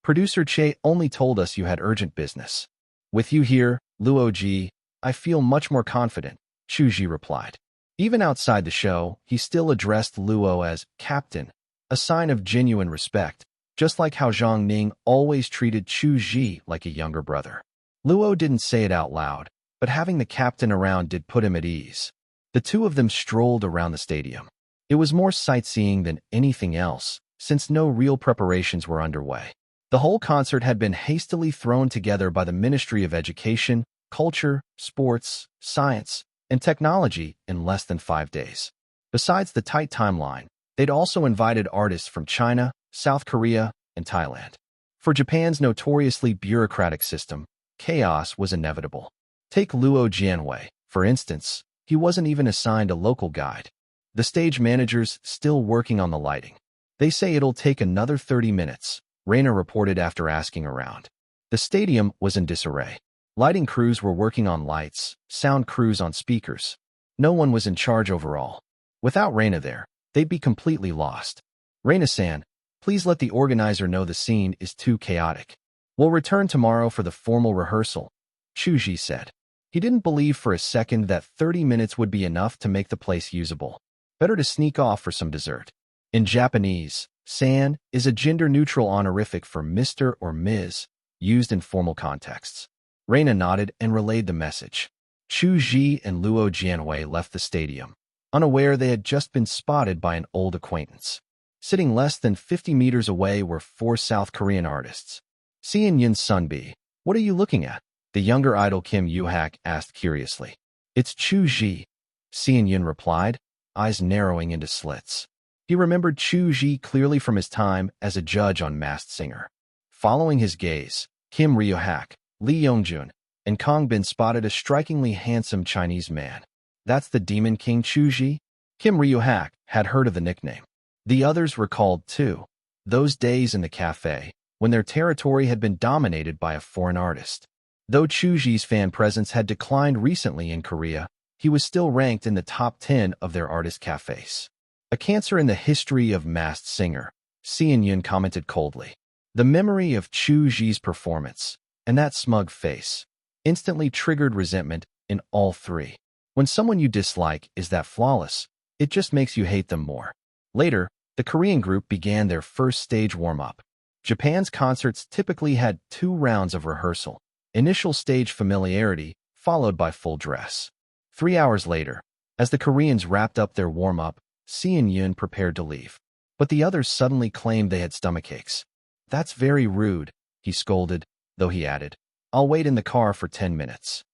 Producer Che only told us you had urgent business. With you here, Luo Ji, I feel much more confident, Chu Zhi replied. Even outside the show, he still addressed Luo as captain, a sign of genuine respect, just like how Zhang Ning always treated Chu Zhi like a younger brother. Luo didn't say it out loud, but having the captain around did put him at ease. The two of them strolled around the stadium. It was more sightseeing than anything else, since no real preparations were underway. The whole concert had been hastily thrown together by the Ministry of Education, Culture, Sports, Science, and Technology in less than 5 days. Besides the tight timeline, they'd also invited artists from China, South Korea, and Thailand. For Japan's notoriously bureaucratic system, chaos was inevitable. Take Luo Jianwei, for instance. He wasn't even assigned a local guide. The stage manager's still working on the lighting. They say it'll take another 30 minutes, Reina reported after asking around. The stadium was in disarray. Lighting crews were working on lights, sound crews on speakers. No one was in charge overall. Without Reina there, they'd be completely lost. Reina-san, please let the organizer know the scene is too chaotic. We'll return tomorrow for the formal rehearsal, Chu Zhi said. He didn't believe for a second that 30 minutes would be enough to make the place usable. Better to sneak off for some dessert. In Japanese, san is a gender-neutral honorific for Mr. or Ms., used in formal contexts. Reina nodded and relayed the message. Chu Zhi and Luo Jianwei left the stadium. unaware they had just been spotted by an old acquaintance. Sitting less than 50 meters away were 4 South Korean artists. Seeing Yun's Sunbi, what are you looking at? The younger idol Kim Yoo-hak asked curiously. It's Chu Zhi, Seeing Yun replied, eyes narrowing into slits. He remembered Chu Zhi clearly from his time as a judge on Masked Singer. Following his gaze, Kim Ryo-hak, Lee Yongjun, and Kang Bin spotted a strikingly handsome Chinese man. That's the Demon King Chu Zhi? Kim Ryo-hak had heard of the nickname. The others recalled, too, those days in the cafe when their territory had been dominated by a foreign artist. Though Chu Zhi's fan presence had declined recently in Korea, he was still ranked in the top 10 of their artist cafes. A cancer in the history of Masked Singer, Seeing Yun commented coldly. The memory of Chu Zhi's performance, and that smug face, instantly triggered resentment in all three. When someone you dislike is that flawless, it just makes you hate them more. Later, the Korean group began their first stage warm-up. Japan's concerts typically had 2 rounds of rehearsal, initial stage familiarity, followed by full dress. 3 hours later, as the Koreans wrapped up their warm-up, Seeing Yun prepared to leave. But the others suddenly claimed they had stomachaches. That's very rude, he scolded, though he added, I'll wait in the car for 10 minutes.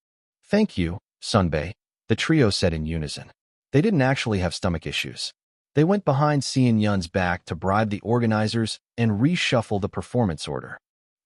Thank you, Sunbae, the trio said in unison. They didn't actually have stomach issues. They went behind Seeing Yun's back to bribe the organizers and reshuffle the performance order.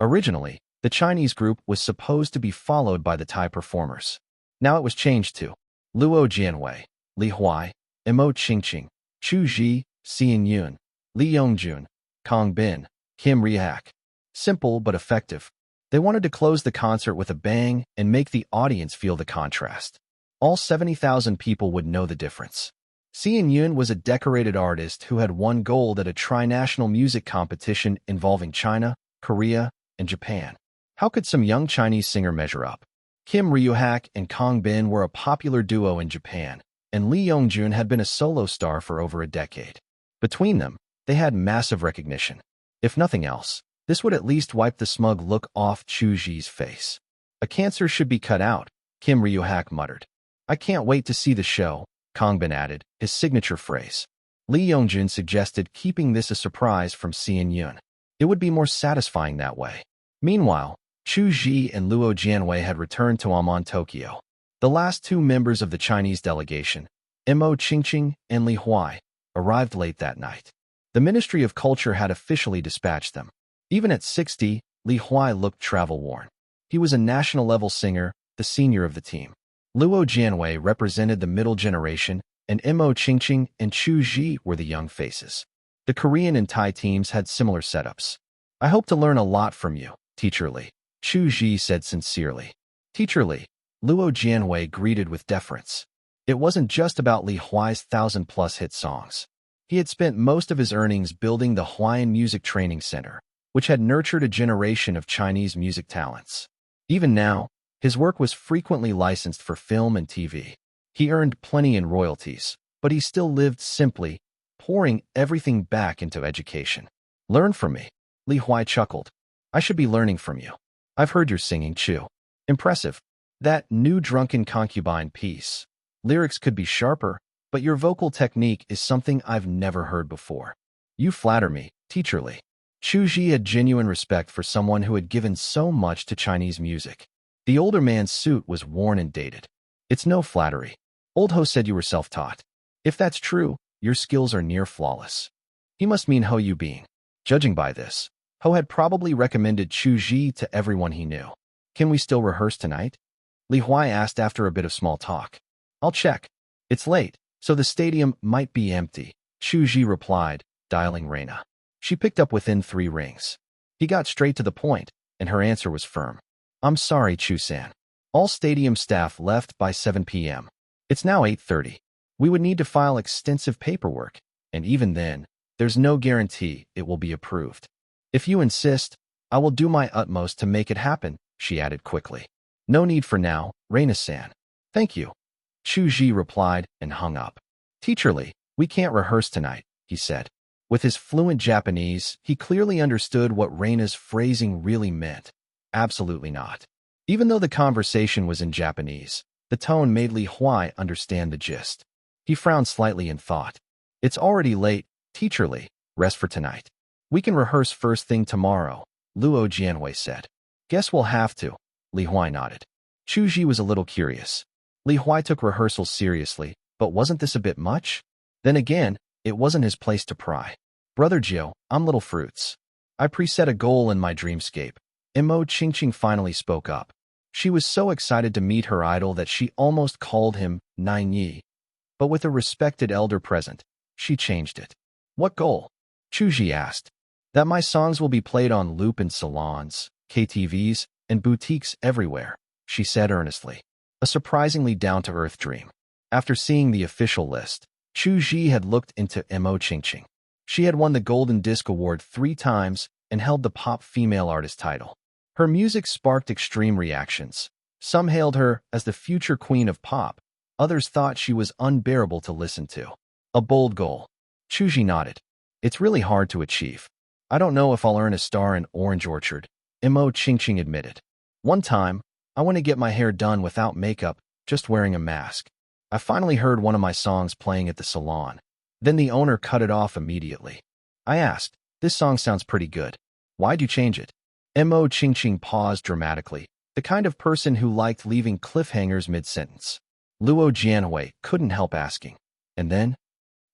Originally, the Chinese group was supposed to be followed by the Thai performers. Now it was changed to Luo Jianwei, Li Huai, Mo Qingqing, Chu Zhi, Seeing Yun, Lee Yongjun, Kang Bin, Kim Ryo-hak. Simple but effective. They wanted to close the concert with a bang and make the audience feel the contrast. All 70,000 people would know the difference. Seeing Yun was a decorated artist who had won gold at a tri-national music competition involving China, Korea, and Japan. How could some young Chinese singer measure up? Kim Ryo-hak and Kang Bin were a popular duo in Japan, and Lee Yongjun had been a solo star for over a decade. Between them, they had massive recognition. If nothing else, this would at least wipe the smug look off Chu Zhi's face. A cancer should be cut out, Kim Ryo-hak muttered. I can't wait to see the show, Kang Bin added, his signature phrase. Lee Yongjun suggested keeping this a surprise from Seeing Yun. It would be more satisfying that way. Meanwhile, Chu Zhi and Luo Jianwei had returned to Amman, Tokyo. The last 2 members of the Chinese delegation, Mo Qingqing and Li Huai, arrived late that night. The Ministry of Culture had officially dispatched them. Even at 60, Li Huai looked travel-worn. He was a national-level singer, the senior of the team. Luo Jianwei represented the middle generation, and Mo Qingqing and Chu Zhi were the young faces. The Korean and Thai teams had similar setups. I hope to learn a lot from you, Teacher Lee, Chu Zhi said sincerely. Teacher Lee, Luo Jianwei greeted with deference. It wasn't just about Li Huai's 1,000-plus hit songs. He had spent most of his earnings building the Hawaiian Music Training Center, which had nurtured a generation of Chinese music talents. Even now, his work was frequently licensed for film and TV. He earned plenty in royalties, but he still lived simply, pouring everything back into education. Learn from me, Li Huai chuckled. I should be learning from you. I've heard your singing, Chu. Impressive. That new Drunken Concubine piece. Lyrics could be sharper, but your vocal technique is something I've never heard before. You flatter me, Teacher Lee. Chu Zhi had genuine respect for someone who had given so much to Chinese music. The older man's suit was worn and dated. It's no flattery. Old Ho said you were self-taught. If that's true, your skills are near flawless. He must mean Ho Yu Bing. Judging by this, Ho had probably recommended Chu Zhi to everyone he knew. Can we still rehearse tonight? Li Huai asked after a bit of small talk. I'll check. It's late, so the stadium might be empty, Chu Zhi replied, dialing Reina. She picked up within 3 rings. He got straight to the point, and her answer was firm. I'm sorry, Chu-san. All stadium staff left by 7 p.m. It's now 8:30. We would need to file extensive paperwork, and even then, there's no guarantee it will be approved. If you insist, I will do my utmost to make it happen, she added quickly. No need for now, Reina-san. Thank you. Chu Zhi replied and hung up. Teacher Lee, we can't rehearse tonight, he said. With his fluent Japanese, he clearly understood what Reina's phrasing really meant. Absolutely not. Even though the conversation was in Japanese, the tone made Li Huai understand the gist. He frowned slightly and thought. It's already late, teacher Li. Rest for tonight. We can rehearse first thing tomorrow, Luo Jianwei said. Guess we'll have to, Li Huai nodded. Chu Zhi was a little curious. Li Huai took rehearsals seriously, but wasn't this a bit much? Then again, it wasn't his place to pry. Brother Jiu, I'm Little Fruits. I preset a goal in my dreamscape. Mo Qingqing finally spoke up. She was so excited to meet her idol that she almost called him Nine Yi. But with a respected elder present, she changed it. What goal? Chu Zhi asked. That my songs will be played on loop in salons, KTVs, and boutiques everywhere, she said earnestly. A surprisingly down-to-earth dream. After seeing the official list, Chu Zhi had looked into Mo Qingqing. She had won the Golden Disc Award 3 times and held the Pop Female Artist title. Her music sparked extreme reactions. Some hailed her as the future queen of pop. Others thought she was unbearable to listen to. A bold goal. Chu Zhi nodded. It's really hard to achieve. I don't know if I'll earn a star in Orange Orchard, Mo Qingqing admitted. One time, I want to get my hair done without makeup, just wearing a mask. I finally heard one of my songs playing at the salon. Then the owner cut it off immediately. I asked, this song sounds pretty good. Why'd you change it? Mo Qingqing paused dramatically, the kind of person who liked leaving cliffhangers mid-sentence. Luo Jianwei couldn't help asking. And then?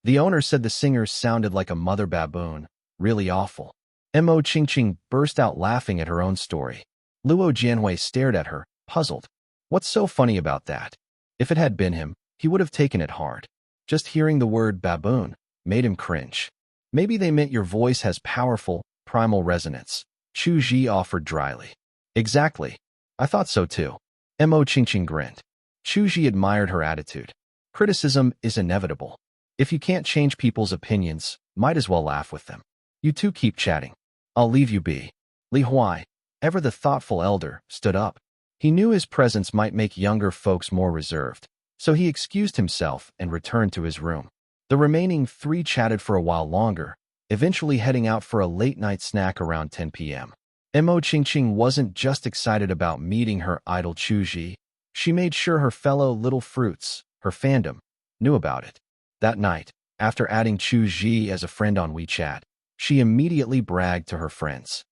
The owner said the singer sounded like a mother baboon. Really awful. Mo Qingqing burst out laughing at her own story. Luo Jianwei stared at her, puzzled. What's so funny about that? If it had been him, he would have taken it hard. Just hearing the word baboon made him cringe. Maybe they meant your voice has powerful, primal resonance, Chu Zhi offered dryly. Exactly. I thought so too. Mo Qingqing grinned. Chu Zhi admired her attitude. Criticism is inevitable. If you can't change people's opinions, might as well laugh with them. You two keep chatting. I'll leave you be. Li Huai, ever the thoughtful elder, stood up. He knew his presence might make younger folks more reserved, so he excused himself and returned to his room. The remaining 3 chatted for a while longer, eventually heading out for a late-night snack around 10 p.m. Mo Qingqing wasn't just excited about meeting her idol Chu Zhi. She made sure her fellow Little Fruits, her fandom, knew about it. That night, after adding Chu Zhi as a friend on WeChat, she immediately bragged to her friends.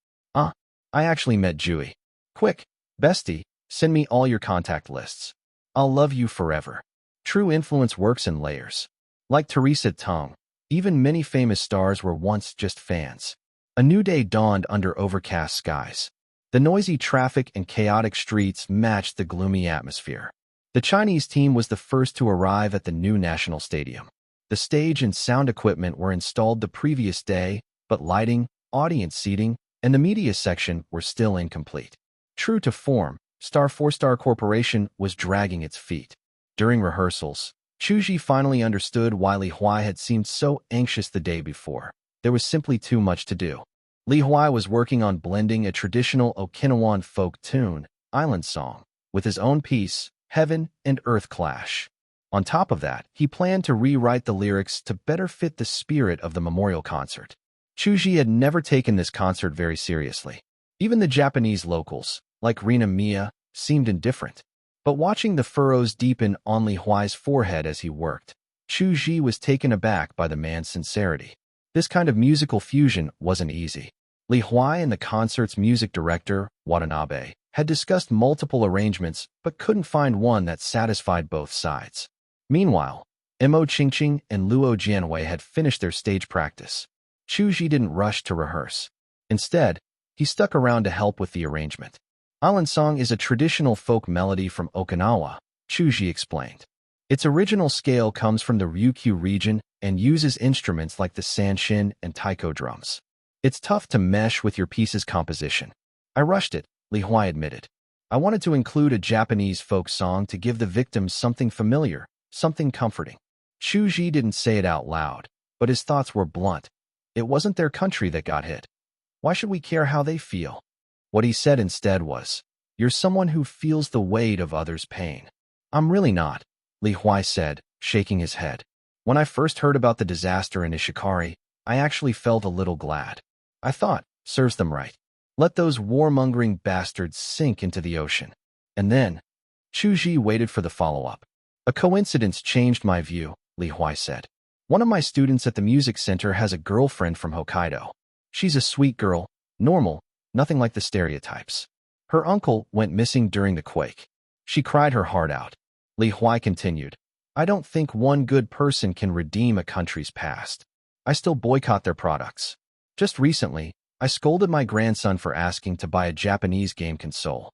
I actually met Jui. Quick, bestie, send me all your contact lists. I'll love you forever. True influence works in layers. Like Teresa Tong, even many famous stars were once just fans. A new day dawned under overcast skies. The noisy traffic and chaotic streets matched the gloomy atmosphere. The Chinese team was the first to arrive at the new national stadium. The stage and sound equipment were installed the previous day, but lighting, audience seating, and the media section were still incomplete. True to form, Star 4-Star Corporation was dragging its feet. During rehearsals, Chu Zhi finally understood why Li Huai had seemed so anxious the day before. There was simply too much to do. Li Huai was working on blending a traditional Okinawan folk tune, Island Song, with his own piece, Heaven and Earth Clash. On top of that, he planned to rewrite the lyrics to better fit the spirit of the memorial concert. Chu Zhi had never taken this concert very seriously. Even the Japanese locals, like Rina Mia, seemed indifferent. But watching the furrows deepen on Li Huai's forehead as he worked, Chu Zhi was taken aback by the man's sincerity. This kind of musical fusion wasn't easy. Li Huai and the concert's music director, Watanabe, had discussed multiple arrangements but couldn't find one that satisfied both sides. Meanwhile, Mo Qingqing and Luo Jianwei had finished their stage practice. Chu Zhi didn't rush to rehearse. Instead, he stuck around to help with the arrangement. Island Song is a traditional folk melody from Okinawa, Chu Zhi explained. Its original scale comes from the Ryukyu region and uses instruments like the sanshin and taiko drums. It's tough to mesh with your piece's composition. I rushed it, Li Huai admitted. I wanted to include a Japanese folk song to give the victims something familiar, something comforting. Chu Zhi didn't say it out loud, but his thoughts were blunt. It wasn't their country that got hit. Why should we care how they feel? What he said instead was, you're someone who feels the weight of others' pain. I'm really not, Li Huai said, shaking his head. When I first heard about the disaster in Ishikari, I actually felt a little glad. I thought, serves them right. Let those warmongering bastards sink into the ocean. And then, Chu Zhi waited for the follow-up. A coincidence changed my view, Li Huai said. One of my students at the music center has a girlfriend from Hokkaido. She's a sweet girl, normal, nothing like the stereotypes. Her uncle went missing during the quake. She cried her heart out. Li Huai continued, I don't think one good person can redeem a country's past. I still boycott their products. Just recently, I scolded my grandson for asking to buy a Japanese game console.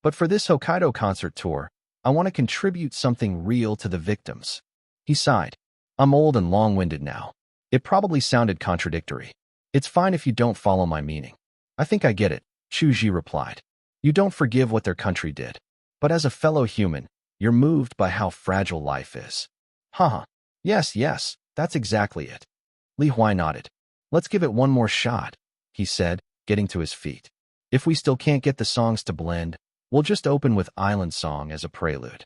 But for this Hokkaido concert tour, I want to contribute something real to the victims. He sighed. I'm old and long-winded now. It probably sounded contradictory. It's fine if you don't follow my meaning. I think I get it, Chu Zhi replied. You don't forgive what their country did. But as a fellow human, you're moved by how fragile life is. Haha. Yes, that's exactly it. Li Huai nodded. Let's give it one more shot, he said, getting to his feet. If we still can't get the songs to blend, we'll just open with Island Song as a prelude.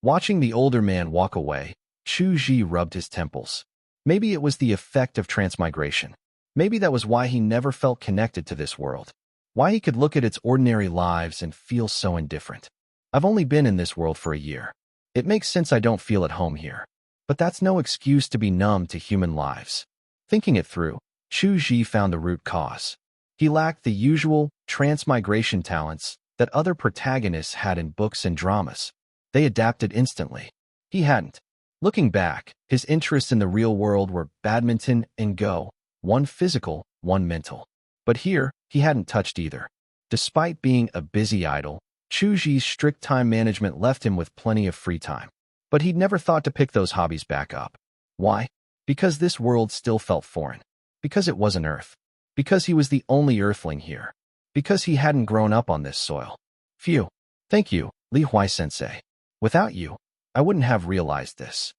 Watching the older man walk away, Chu Zhi rubbed his temples. Maybe it was the effect of transmigration. Maybe that was why he never felt connected to this world. Why he could look at its ordinary lives and feel so indifferent. I've only been in this world for a year. It makes sense I don't feel at home here. But that's no excuse to be numb to human lives. Thinking it through, Chu Zhi found the root cause. He lacked the usual transmigration talents that other protagonists had in books and dramas. They adapted instantly. He hadn't. Looking back, his interests in the real world were badminton and Go, one physical, one mental. But here, he hadn't touched either. Despite being a busy idol, Chu Zhi's strict time management left him with plenty of free time. But he'd never thought to pick those hobbies back up. Why? Because this world still felt foreign. Because it wasn't Earth. Because he was the only Earthling here. Because he hadn't grown up on this soil. Phew. Thank you, Li Huai-sensei. Without you, I wouldn't have realized this.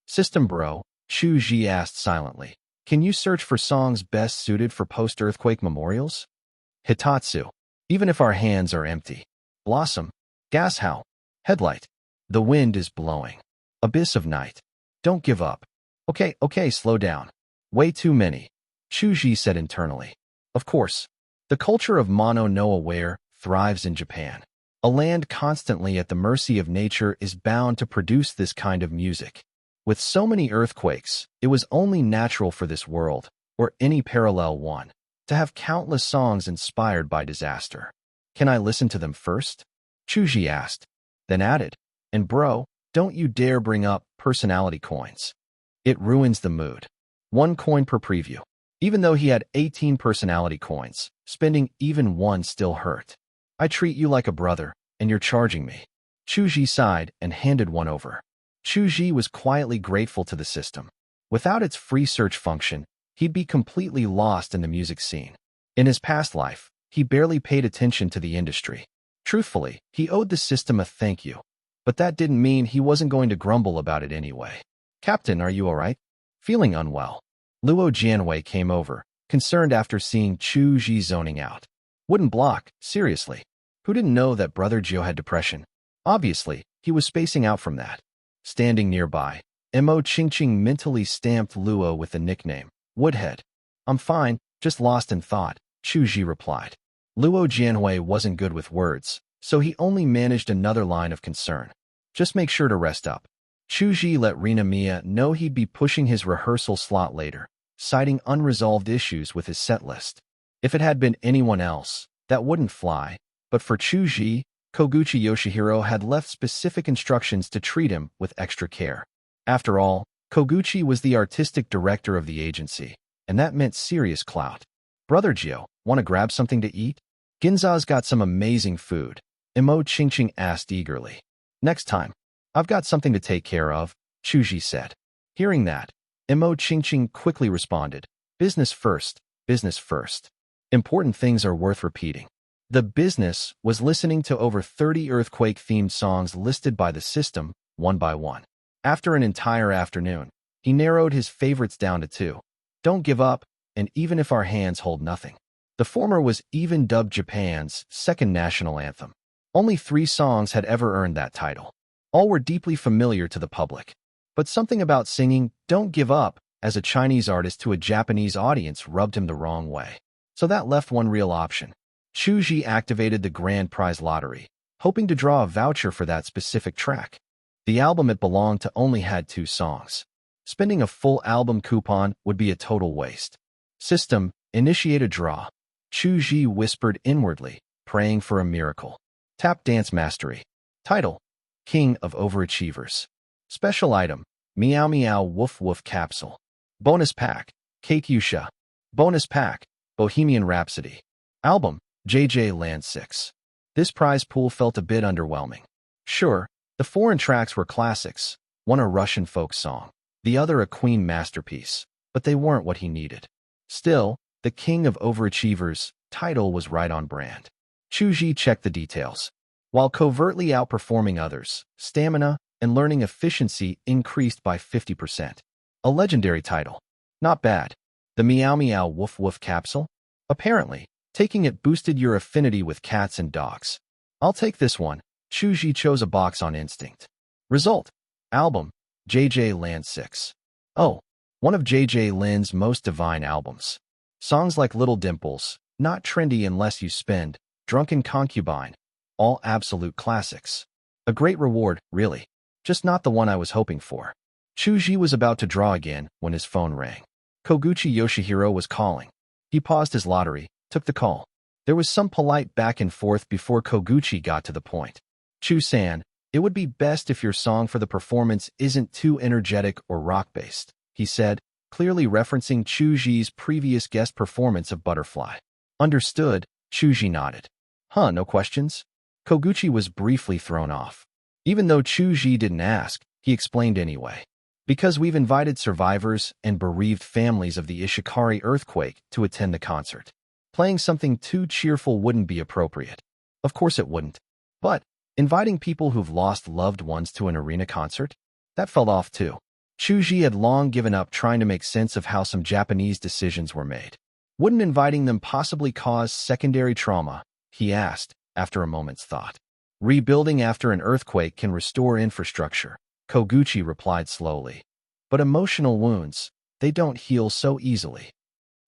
System bro, Chu Zhi asked silently. Can you search for songs best suited for post-earthquake memorials? Hitatsu. Even if our hands are empty. Blossom. Gas howl. Headlight. The wind is blowing. Abyss of night. Don't give up. Okay, slow down. Way too many. Chu Zhi said internally. Of course. The culture of mono no aware thrives in Japan. A land constantly at the mercy of nature is bound to produce this kind of music. With so many earthquakes, it was only natural for this world, or any parallel one, to have countless songs inspired by disaster. Can I listen to them first? Chu Zhi asked, then added, and bro, don't you dare bring up personality coins. It ruins the mood. 1 coin per preview. Even though he had 18 personality coins, spending even one still hurt. I treat you like a brother, and you're charging me. Chu Zhi sighed and handed one over. Chu Zhi was quietly grateful to the system. Without its free search function, he'd be completely lost in the music scene. In his past life, he barely paid attention to the industry. Truthfully, he owed the system a thank you. But that didn't mean he wasn't going to grumble about it anyway. Captain, are you all right? Feeling unwell. Luo Jianwei came over, concerned after seeing Chu Zhi zoning out. Wouldn't block, seriously. Who didn't know that Brother Jiu had depression? Obviously, he was spacing out from that. Standing nearby, Mo Qingqing mentally stamped Luo with the nickname, Woodhead. I'm fine, just lost in thought, Chu Zhi replied. Luo Jianwei wasn't good with words, so he only managed another line of concern. Just make sure to rest up. Chu Zhi let Rina Mia know he'd be pushing his rehearsal slot later, citing unresolved issues with his set list. If it had been anyone else, that wouldn't fly, but for Chu Zhi, Koguchi Yoshihiro had left specific instructions to treat him with extra care. After all, Koguchi was the artistic director of the agency, and that meant serious clout. Brother Gio, want to grab something to eat? Ginza's got some amazing food, Mo Qingqing asked eagerly. Next time. I've got something to take care of, Chu Zhi said. Hearing that, Mo Qingqing quickly responded, business first, business first. Important things are worth repeating. The business was listening to over 30 earthquake-themed songs listed by the system, one by one. After an entire afternoon, he narrowed his favorites down to 2. Don't Give Up, and Even If Our Hands Hold Nothing. The former was even dubbed Japan's second national anthem. Only 3 songs had ever earned that title. All were deeply familiar to the public. But something about singing Don't Give Up as a Chinese artist to a Japanese audience rubbed him the wrong way. So that left one real option. Chu Zhi activated the grand prize lottery, hoping to draw a voucher for that specific track. The album it belonged to only had 2 songs. Spending a full album coupon would be a total waste. System, initiate a draw. Chu Zhi whispered inwardly, praying for a miracle. Tap dance mastery. Title, King of Overachievers. Special item, Meow Meow Woof Woof capsule. Bonus pack, Katyusha. Bonus pack, Bohemian Rhapsody. Album, JJ Land 6. This prize pool felt a bit underwhelming. Sure, the foreign tracks were classics, one a Russian folk song, the other a Queen masterpiece, but they weren't what he needed. Still, the King of Overachievers title was right on brand. Chu Zhi checked the details. While covertly outperforming others, stamina and learning efficiency increased by 50%. A legendary title. Not bad. The Meow Meow Woof Woof capsule? Apparently, taking it boosted your affinity with cats and dogs. I'll take this one. Chu Zhi chose a box on instinct. Result. Album, JJ Land 6. Oh, one of JJ Lin's most divine albums. Songs like Little Dimples, Not Trendy Unless You Spend, Drunken Concubine, all absolute classics. A great reward, really. Just not the one I was hoping for. Chu Zhi was about to draw again when his phone rang. Koguchi Yoshihiro was calling. He paused his lottery, took the call. There was some polite back and forth before Koguchi got to the point. Chu-san, it would be best if your song for the performance isn't too energetic or rock-based, he said, clearly referencing Chu Zhi's previous guest performance of Butterfly. Understood, Chu Zhi nodded. Huh, no questions? Koguchi was briefly thrown off. Even though Chu Zhi didn't ask, he explained anyway. Because we've invited survivors and bereaved families of the Ishikari earthquake to attend the concert. Playing something too cheerful wouldn't be appropriate. Of course it wouldn't. But inviting people who've lost loved ones to an arena concert? That fell off too. Chu Zhi had long given up trying to make sense of how some Japanese decisions were made. Wouldn't inviting them possibly cause secondary trauma? He asked, after a moment's thought. Rebuilding after an earthquake can restore infrastructure, Koguchi replied slowly. But emotional wounds, they don't heal so easily.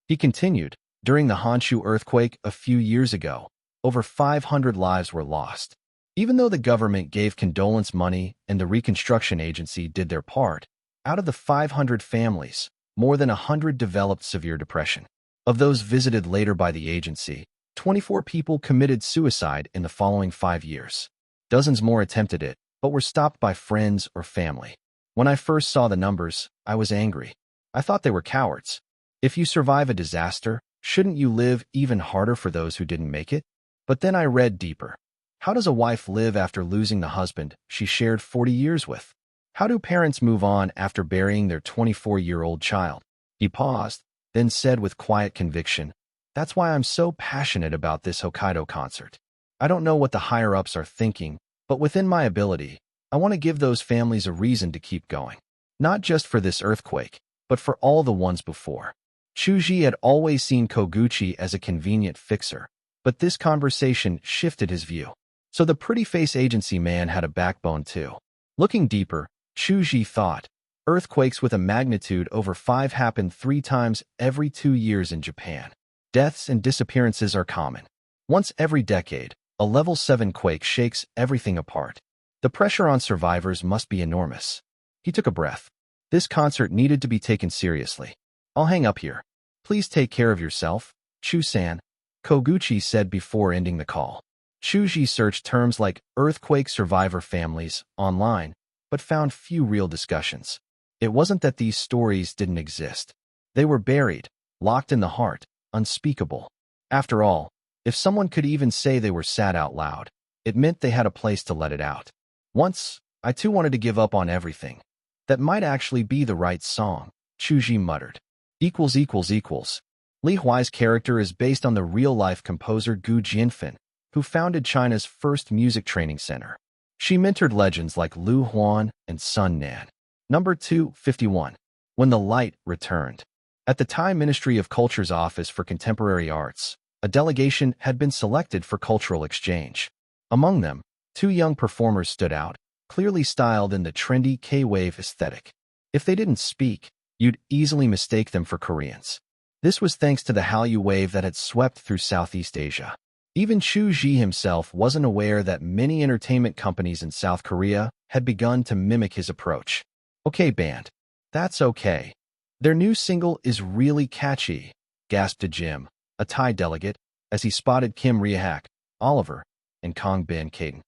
He continued, during the Honshu earthquake a few years ago, over 500 lives were lost. Even though the government gave condolence money and the reconstruction agency did their part, out of the 500 families, more than 100 developed severe depression. Of those visited later by the agency, 24 people committed suicide in the following 5 years. Dozens more attempted it, but were stopped by friends or family. When I first saw the numbers, I was angry. I thought they were cowards. If you survive a disaster, shouldn't you live even harder for those who didn't make it? But then I read deeper. How does a wife live after losing the husband she shared 40 years with? How do parents move on after burying their 24-year-old child? He paused, then said with quiet conviction, that's why I'm so passionate about this Hokkaido concert. I don't know what the higher-ups are thinking, but within my ability, I want to give those families a reason to keep going. Not just for this earthquake, but for all the ones before. Chu Zhi had always seen Koguchi as a convenient fixer, but this conversation shifted his view. So the pretty face agency man had a backbone too. Looking deeper, Chu Zhi thought, earthquakes with a magnitude over 5 happen 3 times every 2 years in Japan. Deaths and disappearances are common. Once every decade, a level 7 quake shakes everything apart. The pressure on survivors must be enormous. He took a breath. This concert needed to be taken seriously. I'll hang up here. Please take care of yourself, Chu-san, Koguchi said before ending the call. Chu Zhi searched terms like earthquake survivor families online, but found few real discussions. It wasn't that these stories didn't exist. They were buried, locked in the heart, unspeakable. After all, if someone could even say they were sad out loud, it meant they had a place to let it out. Once, I too wanted to give up on everything. That might actually be the right song, Chu Zhi muttered. Li Huai's character is based on the real-life composer Gu Jianfen, who founded China's first music training center. She mentored legends like Lu Huan and Sun Nan. Number 251. When the Light Returned. At the Thai Ministry of Culture's Office for Contemporary Arts, a delegation had been selected for cultural exchange. Among them, 2 young performers stood out, clearly styled in the trendy K-wave aesthetic. If they didn't speak, you'd easily mistake them for Koreans. This was thanks to the Hallyu wave that had swept through Southeast Asia. Even Chu Zhi himself wasn't aware that many entertainment companies in South Korea had begun to mimic his approach. Okay, band. That's okay. Their new single is really catchy, gasped Jim, a Thai delegate, as he spotted Kim Riahak, Oliver, and Kong Bin Caden.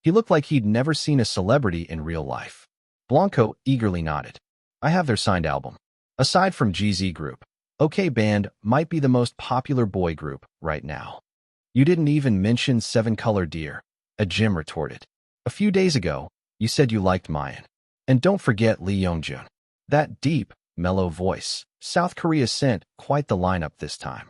He looked like he'd never seen a celebrity in real life. Blanco eagerly nodded. I have their signed album. Aside from GZ Group, OK Band might be the most popular boy group right now. You didn't even mention Seven Color Deer, Jim retorted. A few days ago, you said you liked Mayan. And don't forget Lee Youngjun. That deep, mellow voice. South Korea sent quite the lineup this time.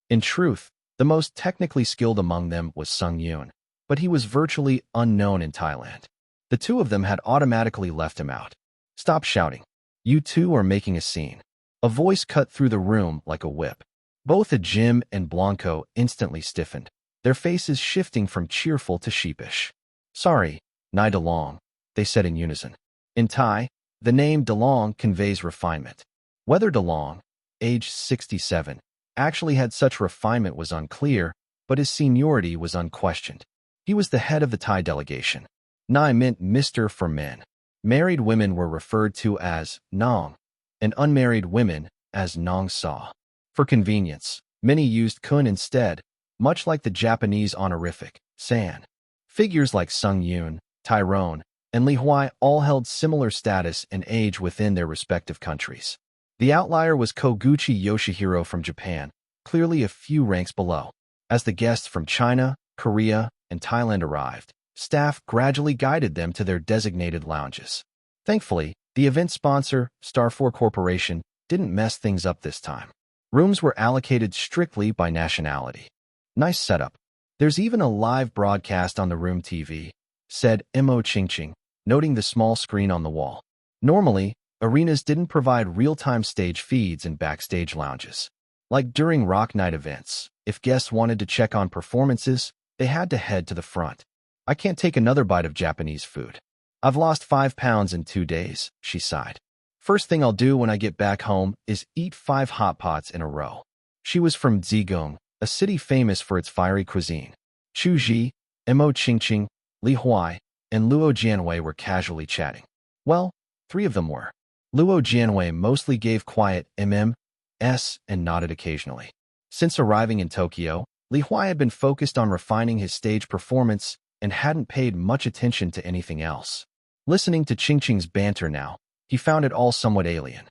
In truth, the most technically skilled among them was Sung Yoon, but he was virtually unknown in Thailand. The two of them had automatically left him out. Stop shouting. You two are making a scene. A voice cut through the room like a whip. Both Jim and Blanco instantly stiffened, their faces shifting from cheerful to sheepish. Sorry, Nai DeLong, they said in unison. In Thai, the name DeLong conveys refinement. Whether DeLong, age 67, actually had such refinement was unclear, but his seniority was unquestioned. He was the head of the Thai delegation. Nai meant Mr. for men. Married women were referred to as Nong, and unmarried women as Nong Sa. For convenience, many used kun instead, much like the Japanese honorific, san. Figures like Sung Yoon, Tyrone, and Li Huai all held similar status and age within their respective countries. The outlier was Koguchi Yoshihiro from Japan, clearly a few ranks below. As the guests from China, Korea, and Thailand arrived, staff gradually guided them to their designated lounges. Thankfully, the event sponsor, Star4 Corporation, didn't mess things up this time. Rooms were allocated strictly by nationality. Nice setup. There's even a live broadcast on the room TV, said Mo Ching, noting the small screen on the wall. Normally, arenas didn't provide real-time stage feeds in backstage lounges. Like during Rock Night events, if guests wanted to check on performances, they had to head to the front. I can't take another bite of Japanese food. I've lost 5 pounds in 2 days, she sighed. First thing I'll do when I get back home is eat 5 hotpots in a row. She was from Zhejiang, a city famous for its fiery cuisine. Chu Zhi, Mo Ching, Li Huai, and Luo Jianwei were casually chatting. Well, 3 of them were. Luo Jianwei mostly gave quiet MMs and nodded occasionally. Since arriving in Tokyo, Li Huai had been focused on refining his stage performance and hadn't paid much attention to anything else. Listening to Ching's banter now, he found it all somewhat alien.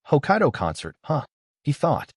Hokkaido concert, huh? He thought.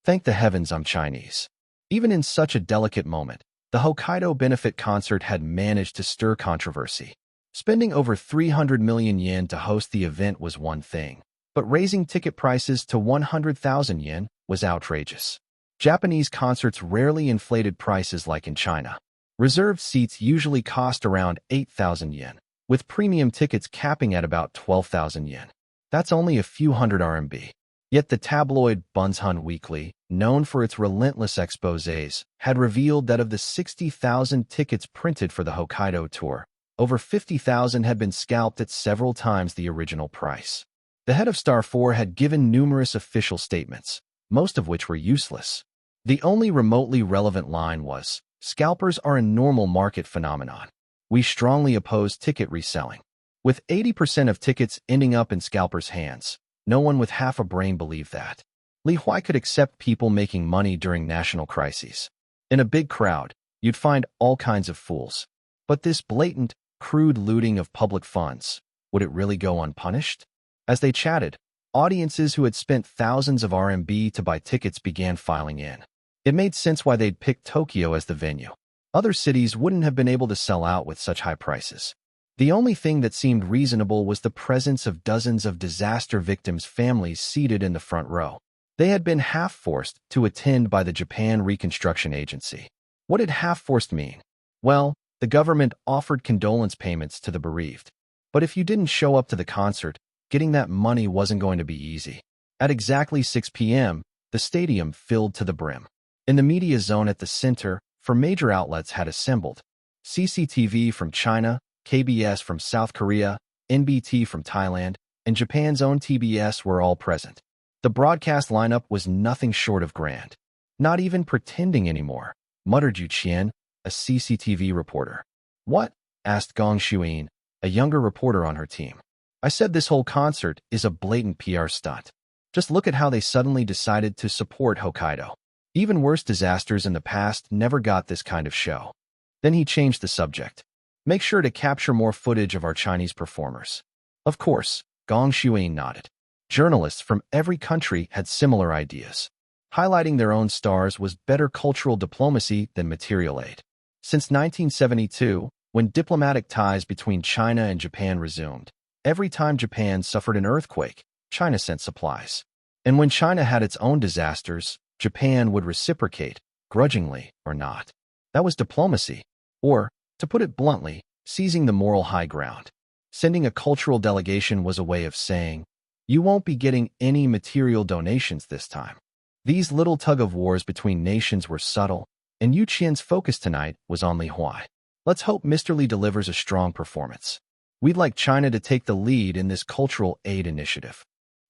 Thank the heavens I'm Chinese. Even in such a delicate moment, the Hokkaido benefit concert had managed to stir controversy. Spending over 300 million yen to host the event was one thing, but raising ticket prices to 100,000 yen was outrageous. Japanese concerts rarely inflated prices like in China. Reserved seats usually cost around 8,000 yen, with premium tickets capping at about 12,000 yen. That's only a few hundred RMB. Yet the tabloid Bunshun Weekly, known for its relentless exposés, had revealed that of the 60,000 tickets printed for the Hokkaido tour, over 50,000 had been scalped at several times the original price. The head of Star4 had given numerous official statements, most of which were useless. The only remotely relevant line was, "Scalpers are a normal market phenomenon. We strongly oppose ticket reselling." With 80% of tickets ending up in scalpers' hands, no one with half a brain believed that. Li Huai could accept people making money during national crises. In a big crowd, you'd find all kinds of fools. But this blatant, crude looting of public funds, would it really go unpunished? As they chatted, audiences who had spent thousands of RMB to buy tickets began filing in. It made sense why they'd picked Tokyo as the venue. Other cities wouldn't have been able to sell out with such high prices. The only thing that seemed reasonable was the presence of dozens of disaster victims' families seated in the front row. They had been half-forced to attend by the Japan Reconstruction Agency. What did half-forced mean? Well, the government offered condolence payments to the bereaved. But if you didn't show up to the concert, getting that money wasn't going to be easy. At exactly 6 p.m., the stadium filled to the brim. In the media zone at the center, for major outlets had assembled. CCTV from China, KBS from South Korea, NBT from Thailand, and Japan's own TBS were all present. The broadcast lineup was nothing short of grand. Not even pretending anymore, muttered Yu Qian, a CCTV reporter. What? Asked Gong Shuin, a younger reporter on her team. I said this whole concert is a blatant PR stunt. Just look at how they suddenly decided to support Hokkaido. Even worse disasters in the past never got this kind of show. Then he changed the subject. Make sure to capture more footage of our Chinese performers. Of course, Gong Shuang nodded. Journalists from every country had similar ideas. Highlighting their own stars was better cultural diplomacy than material aid. Since 1972, when diplomatic ties between China and Japan resumed, every time Japan suffered an earthquake, China sent supplies. And when China had its own disasters, Japan would reciprocate, grudgingly or not. That was diplomacy, or, to put it bluntly, seizing the moral high ground. Sending a cultural delegation was a way of saying, you won't be getting any material donations this time. These little tug-of-wars between nations were subtle, and Yu Qian's focus tonight was on Li Huai. Let's hope Mr. Li delivers a strong performance. We'd like China to take the lead in this cultural aid initiative.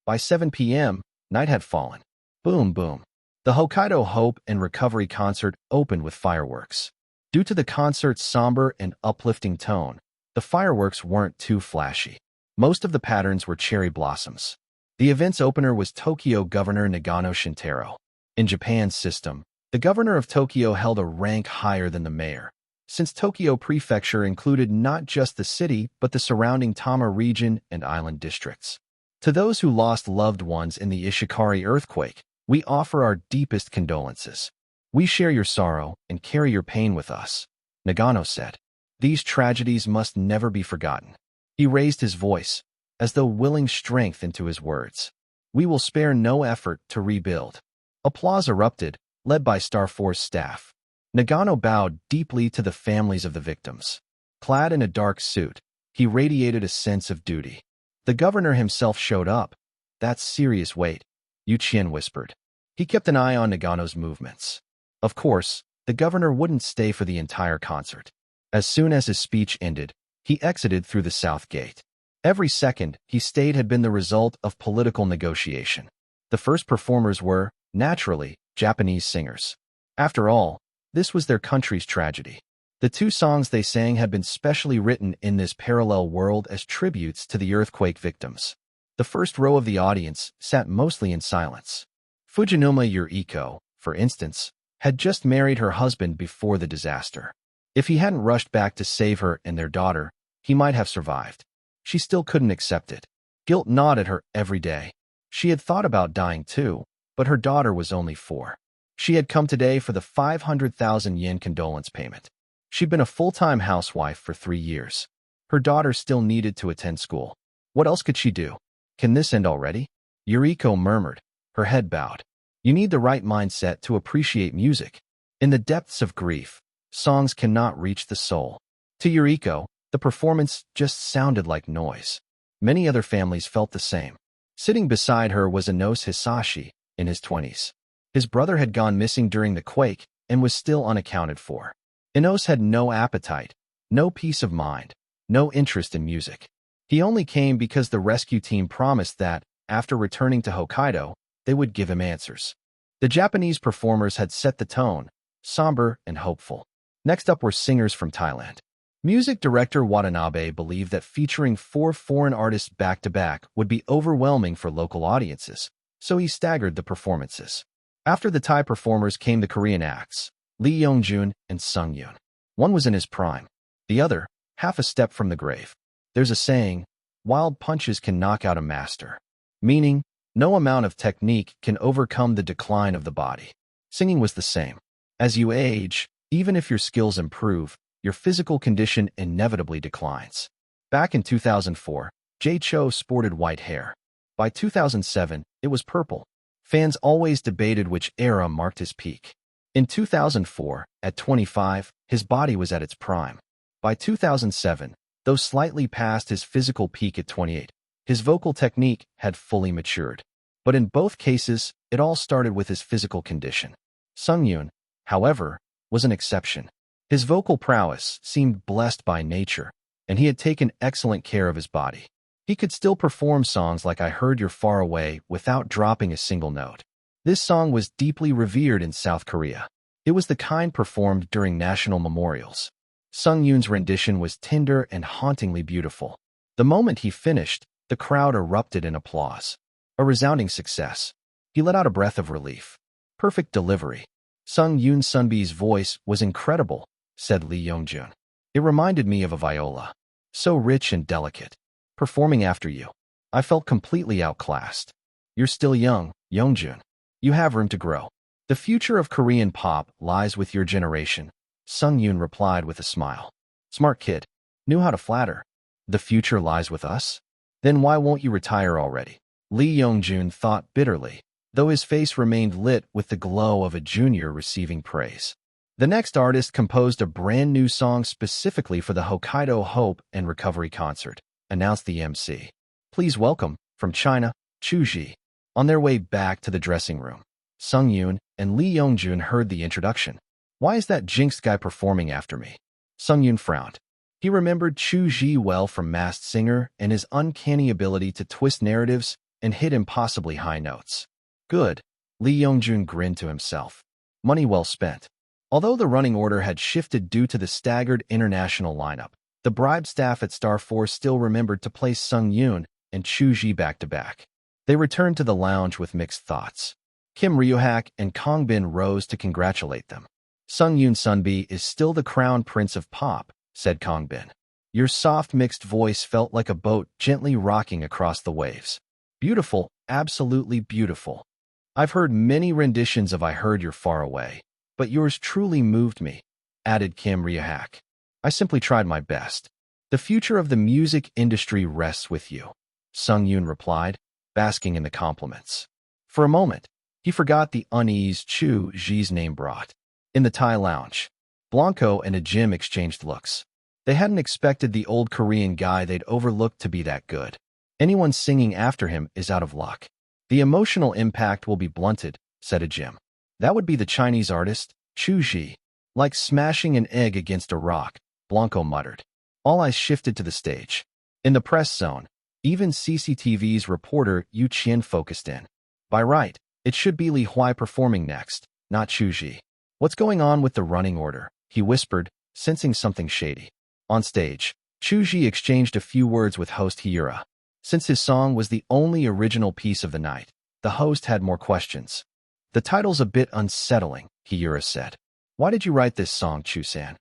By 7 p.m., night had fallen. Boom, boom. The Hokkaido Hope and Recovery concert opened with fireworks. Due to the concert's somber and uplifting tone, the fireworks weren't too flashy. Most of the patterns were cherry blossoms. The event's opener was Tokyo Governor Nagano Shintaro. In Japan's system, the governor of Tokyo held a rank higher than the mayor, since Tokyo Prefecture included not just the city but the surrounding Tama region and island districts. To those who lost loved ones in the Ishikari earthquake, we offer our deepest condolences. We share your sorrow and carry your pain with us, Nagano said. These tragedies must never be forgotten. He raised his voice, as though willing strength into his words. We will spare no effort to rebuild. Applause erupted, led by Star Force staff. Nagano bowed deeply to the families of the victims. Clad in a dark suit, he radiated a sense of duty. The governor himself showed up. That's serious weight, Yu Qian whispered. He kept an eye on Nagano's movements. Of course, the governor wouldn't stay for the entire concert. As soon as his speech ended, he exited through the south gate. Every second he stayed had been the result of political negotiation. The first performers were, naturally, Japanese singers. After all, this was their country's tragedy. The two songs they sang had been specially written in this parallel world as tributes to the earthquake victims. The first row of the audience sat mostly in silence. Fujinuma Yuriko, for instance, had just married her husband before the disaster. If he hadn't rushed back to save her and their daughter, he might have survived. She still couldn't accept it. Guilt gnawed at her every day. She had thought about dying too, but her daughter was only 4. She had come today for the 500,000 yen condolence payment. She'd been a full-time housewife for 3 years. Her daughter still needed to attend school. What else could she do? Can this end already? Yuriko murmured, her head bowed. You need the right mindset to appreciate music. In the depths of grief, songs cannot reach the soul. To Yuriko, the performance just sounded like noise. Many other families felt the same. Sitting beside her was Inos Hisashi, in his 20s. His brother had gone missing during the quake and was still unaccounted for. Inos had no appetite, no peace of mind, no interest in music. He only came because the rescue team promised that, after returning to Hokkaido, they would give him answers. The Japanese performers had set the tone, somber and hopeful. Next up were singers from Thailand. Music director Watanabe believed that featuring 4 foreign artists back-to-back would be overwhelming for local audiences, so he staggered the performances. After the Thai performers came the Korean acts, Lee Yongjun and Sung Yoon. One was in his prime, the other, half a step from the grave. There's a saying, wild punches can knock out a master. Meaning, no amount of technique can overcome the decline of the body. Singing was the same. As you age, even if your skills improve, your physical condition inevitably declines. Back in 2004, Jay Cho sported white hair. By 2007, it was purple. Fans always debated which era marked his peak. In 2004, at 25, his body was at its prime. By 2007, though slightly past his physical peak at 28, his vocal technique had fully matured. But in both cases, it all started with his physical condition. Sung Yoon, however, was an exception. His vocal prowess seemed blessed by nature, and he had taken excellent care of his body. He could still perform songs like I Heard You're Far Away without dropping a single note. This song was deeply revered in South Korea. It was the kind performed during national memorials. Sung Yoon's rendition was tender and hauntingly beautiful. The moment he finished, The crowd erupted in applause. A resounding success. He let out a breath of relief. Perfect delivery. Sung Yoon Sunbi's voice was incredible, said Lee Youngjun. It reminded me of a viola. So rich and delicate. Performing after you, I felt completely outclassed. You're still young, Youngjun. You have room to grow. The future of Korean pop lies with your generation, Sung Yoon replied with a smile. Smart kid. Knew how to flatter. The future lies with us? Then why won't you retire already? Lee Youngjun thought bitterly, though his face remained lit with the glow of a junior receiving praise. The next artist composed a brand new song specifically for the Hokkaido Hope and Recovery concert, announced the MC. Please welcome, from China, Chu Zhi. On their way back to the dressing room, Sung Yoon and Lee Youngjun heard the introduction. Why is that jinxed guy performing after me? Sung Yoon frowned. He remembered Chu Zhi well from Masked Singer and his uncanny ability to twist narratives and hit impossibly high notes. Good. Lee Youngjun grinned to himself. Money well spent. Although the running order had shifted due to the staggered international lineup, the bribe staff at Star Force still remembered to place Sung Yoon and Chu Zhi back-to-back. They returned to the lounge with mixed thoughts. Kim Ryohak and Kong Bin rose to congratulate them. Sung Yoon Sunbi is still the crown prince of pop, said Kong Bin. Your soft mixed voice felt like a boat gently rocking across the waves. Beautiful, absolutely beautiful. I've heard many renditions of I Heard You're Far Away, but yours truly moved me, added Kim Ryohak. I simply tried my best. The future of the music industry rests with you, Sung Yoon replied, basking in the compliments. For a moment, he forgot the unease Chu Zhi's name brought. In the Thai lounge, Blanco and a Jim exchanged looks. They hadn't expected the old Korean guy they'd overlooked to be that good. Anyone singing after him is out of luck. The emotional impact will be blunted, said a Jim. That would be the Chinese artist, Chu Zhi. Like smashing an egg against a rock, Blanco muttered. All eyes shifted to the stage. In the press zone, even CCTV's reporter Yu Qian focused in. By right, it should be Li Huai performing next, not Chu Zhi. What's going on with the running order? He whispered, sensing something shady. On stage, Chu Zhi exchanged a few words with host Hyura. Since his song was the only original piece of the night, the host had more questions. The title's a bit unsettling, Hyura said. Why did you write this song, Chu-san?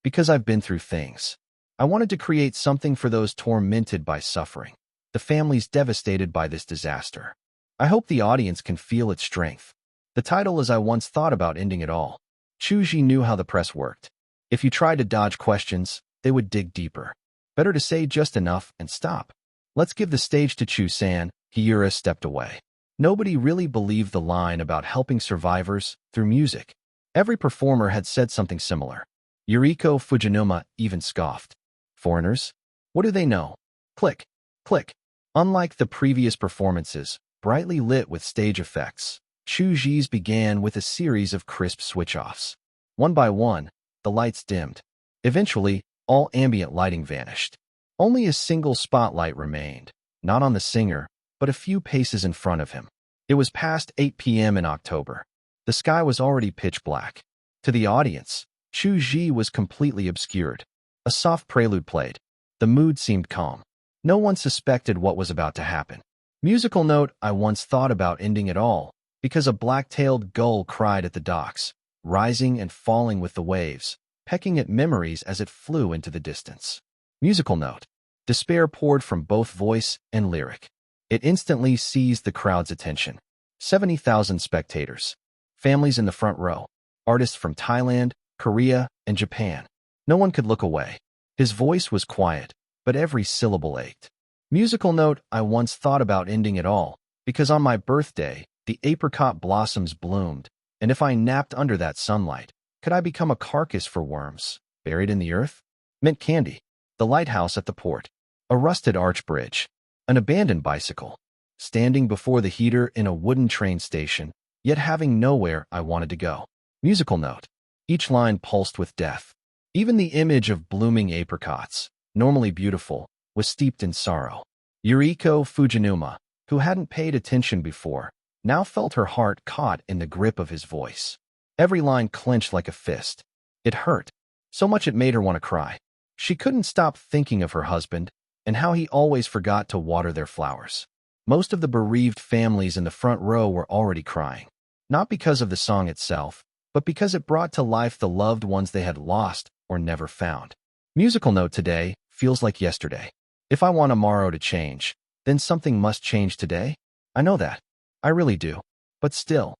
Because I've been through things. I wanted to create something for those tormented by suffering, the families devastated by this disaster. I hope the audience can feel its strength. The title is I Once Thought About Ending It All. Chu Zhi knew how the press worked. If you tried to dodge questions, they would dig deeper. Better to say just enough and stop. Let's give the stage to Chu-san, Hyura stepped away. Nobody really believed the line about helping survivors through music. Every performer had said something similar. Yuriko Fujinuma even scoffed. Foreigners? What do they know? Click, click. Unlike the previous performances, brightly lit with stage effects, Chu Zhi's began with a series of crisp switch-offs. One by one, the lights dimmed. Eventually, all ambient lighting vanished. Only a single spotlight remained, not on the singer, but a few paces in front of him. It was past 8 p.m. in October. The sky was already pitch black. To the audience, Chu Zhi was completely obscured. A soft prelude played. The mood seemed calm. No one suspected what was about to happen. Musical note, I once thought about ending it all, because a black-tailed gull cried at the docks, rising and falling with the waves, pecking at memories as it flew into the distance. Musical note. Despair poured from both voice and lyric. It instantly seized the crowd's attention. 70,000 spectators. Families in the front row. Artists from Thailand, Korea, and Japan. No one could look away. His voice was quiet, but every syllable ached. Musical note, I once thought about ending it all, because on my birthday, the apricot blossoms bloomed, and if I napped under that sunlight, could I become a carcass for worms, buried in the earth? Mint candy. The lighthouse at the port. A rusted arch bridge. An abandoned bicycle. Standing before the heater in a wooden train station, yet having nowhere I wanted to go. Musical note. Each line pulsed with death. Even the image of blooming apricots, normally beautiful, was steeped in sorrow. Yuriko Fujinuma, who hadn't paid attention before, now felt her heart caught in the grip of his voice. Every line clenched like a fist. It hurt. So much it made her want to cry. She couldn't stop thinking of her husband and how he always forgot to water their flowers. Most of the bereaved families in the front row were already crying, not because of the song itself, but because it brought to life the loved ones they had lost or never found. Musical note: today feels like yesterday. If I want tomorrow to change, then something must change today. I know that. I really do. But still,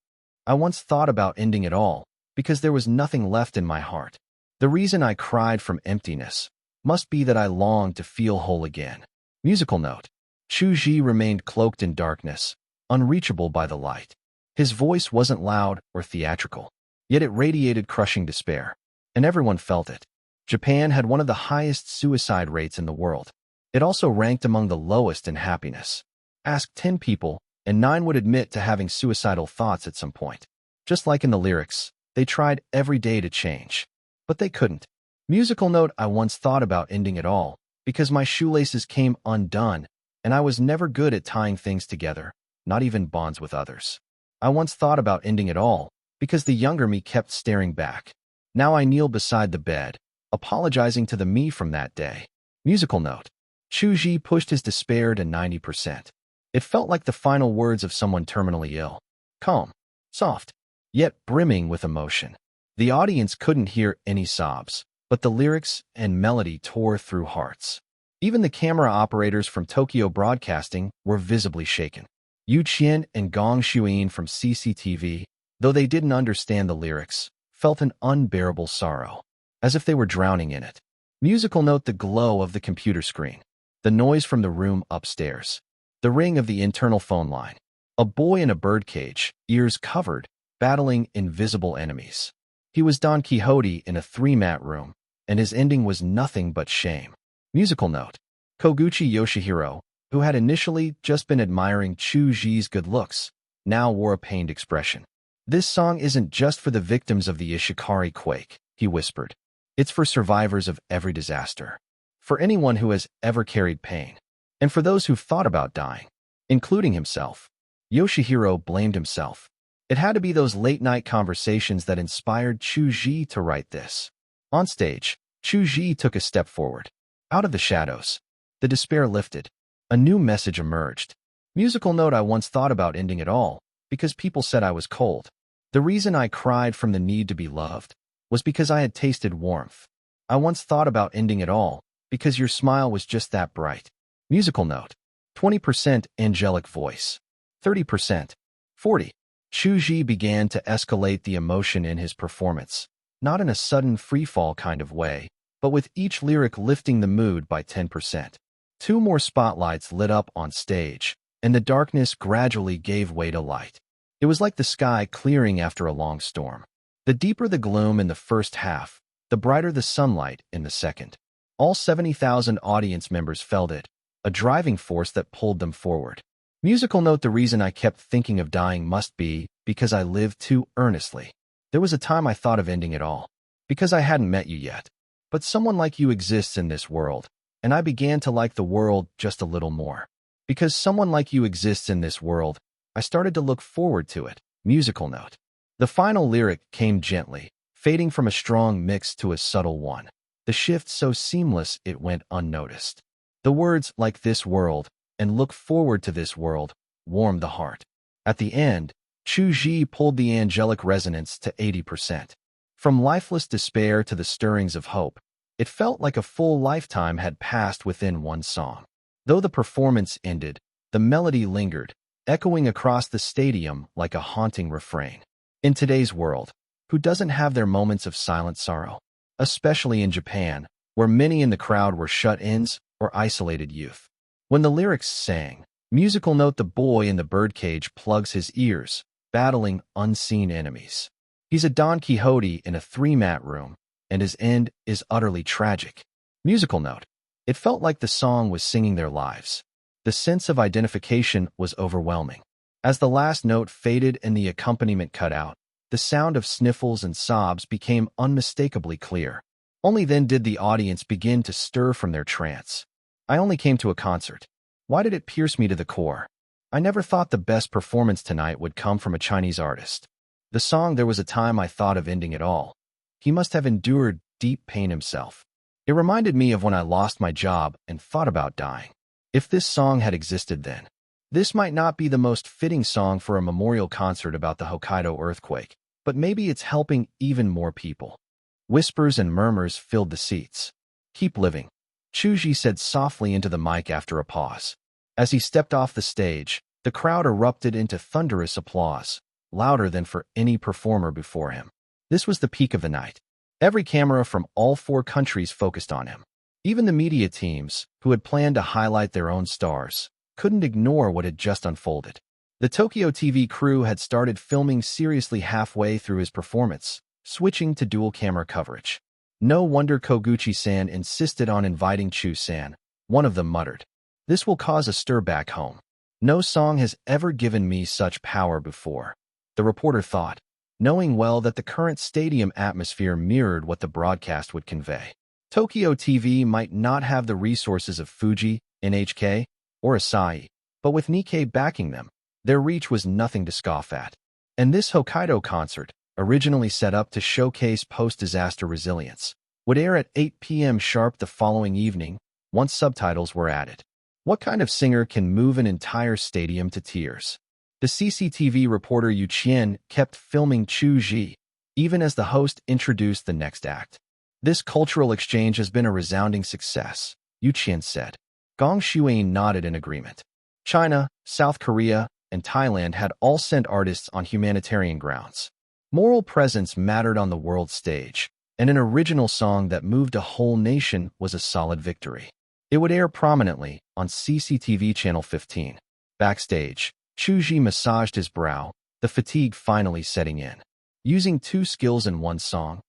I once thought about ending it all because there was nothing left in my heart. The reason I cried from emptiness must be that I longed to feel whole again. Musical note: Chu Zhi remained cloaked in darkness, unreachable by the light. His voice wasn't loud or theatrical, yet it radiated crushing despair, and everyone felt it. Japan had one of the highest suicide rates in the world. It also ranked among the lowest in happiness. Ask 10 people, and 9 would admit to having suicidal thoughts at some point. Just like in the lyrics, they tried every day to change, but they couldn't. Musical note: I once thought about ending it all because my shoelaces came undone, and I was never good at tying things together, not even bonds with others. I once thought about ending it all because the younger me kept staring back. Now I kneel beside the bed, apologizing to the me from that day. Musical note: Chu Zhi pushed his despair to 90%. It felt like the final words of someone terminally ill. Calm, soft, yet brimming with emotion. The audience couldn't hear any sobs, but the lyrics and melody tore through hearts. Even the camera operators from Tokyo Broadcasting were visibly shaken. Yu Qian and Gong Shuyin from CCTV, though they didn't understand the lyrics, felt an unbearable sorrow, as if they were drowning in it. Musical note: the glow of the computer screen, the noise from the room upstairs, the ring of the internal phone line, a boy in a birdcage, ears covered, battling invisible enemies. He was Don Quixote in a 3-mat room, and his ending was nothing but shame. Musical note: Koguchi Yoshihiro, who had initially just been admiring Chu Zhi's good looks, now wore a pained expression. This song isn't just for the victims of the Ishikari quake, he whispered. It's for survivors of every disaster. For anyone who has ever carried pain. And for those who've thought about dying, including himself. Yoshihiro blamed himself. It had to be those late-night conversations that inspired Chu Zhi to write this. On stage, Chu Zhi took a step forward. Out of the shadows, the despair lifted. A new message emerged. Musical note: I once thought about ending it all because people said I was cold. The reason I cried from the need to be loved was because I had tasted warmth. I once thought about ending it all because your smile was just that bright. Musical note: 20% angelic voice, 30%, 40. Chu Zhi began to escalate the emotion in his performance, not in a sudden freefall kind of way, but with each lyric lifting the mood by 10%. 2 more spotlights lit up on stage, and the darkness gradually gave way to light. It was like the sky clearing after a long storm. The deeper the gloom in the first half, the brighter the sunlight in the second. All 70,000 audience members felt it, a driving force that pulled them forward. Musical note: the reason I kept thinking of dying must be because I lived too earnestly. There was a time I thought of ending it all, because I hadn't met you yet. But someone like you exists in this world, and I began to like the world just a little more. Because someone like you exists in this world, I started to look forward to it. Musical note: the final lyric came gently, fading from a strong mix to a subtle one. The shift so seamless it went unnoticed. The words "like this world" and "look forward to this world" warmed the heart. At the end, Chu Zhi pulled the angelic resonance to 80%. From lifeless despair to the stirrings of hope, it felt like a full lifetime had passed within one song. Though the performance ended, the melody lingered, echoing across the stadium like a haunting refrain. In today's world, who doesn't have their moments of silent sorrow? Especially in Japan, where many in the crowd were shut-ins or isolated youth. When the lyrics sang, musical note: the boy in the birdcage plugs his ears, battling unseen enemies. He's a Don Quixote in a 3-mat room, and his end is utterly tragic. Musical note: it felt like the song was singing their lives. The sense of identification was overwhelming. As the last note faded and the accompaniment cut out, the sound of sniffles and sobs became unmistakably clear. Only then did the audience begin to stir from their trance. I only came to a concert. Why did it pierce me to the core? I never thought the best performance tonight would come from a Chinese artist. The song "There Was a Time I Thought of Ending It All." He must have endured deep pain himself. It reminded me of when I lost my job and thought about dying. If this song had existed then, this might not be the most fitting song for a memorial concert about the Hokkaido earthquake, but maybe it's helping even more people. Whispers and murmurs filled the seats. Keep living, Chu Zhi said softly into the mic after a pause. As he stepped off the stage, the crowd erupted into thunderous applause, louder than for any performer before him. This was the peak of the night. Every camera from all 4 countries focused on him. Even the media teams, who had planned to highlight their own stars, couldn't ignore what had just unfolded. The Tokyo TV crew had started filming seriously halfway through his performance, switching to dual-camera coverage. No wonder Koguchi-san insisted on inviting Chu-san, one of them muttered. This will cause a stir back home. No song has ever given me such power before, the reporter thought, knowing well that the current stadium atmosphere mirrored what the broadcast would convey. Tokyo TV might not have the resources of Fuji, NHK, or Asahi, but with Nikkei backing them, their reach was nothing to scoff at. And this Hokkaido concert, originally set up to showcase post-disaster resilience, would air at 8 p.m. sharp the following evening, once subtitles were added. What kind of singer can move an entire stadium to tears? The CCTV reporter Yu Qian kept filming Chu Zhi, even as the host introduced the next act. This cultural exchange has been a resounding success, Yu Qian said. Gong Shuang nodded in agreement. China, South Korea, and Thailand had all sent artists on humanitarian grounds. Moral presence mattered on the world stage, and an original song that moved a whole nation was a solid victory. It would air prominently on CCTV Channel 15. Backstage, Chu Zhi massaged his brow, the fatigue finally setting in. Using 2 skills in one song?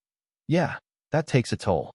Yeah, that takes a toll.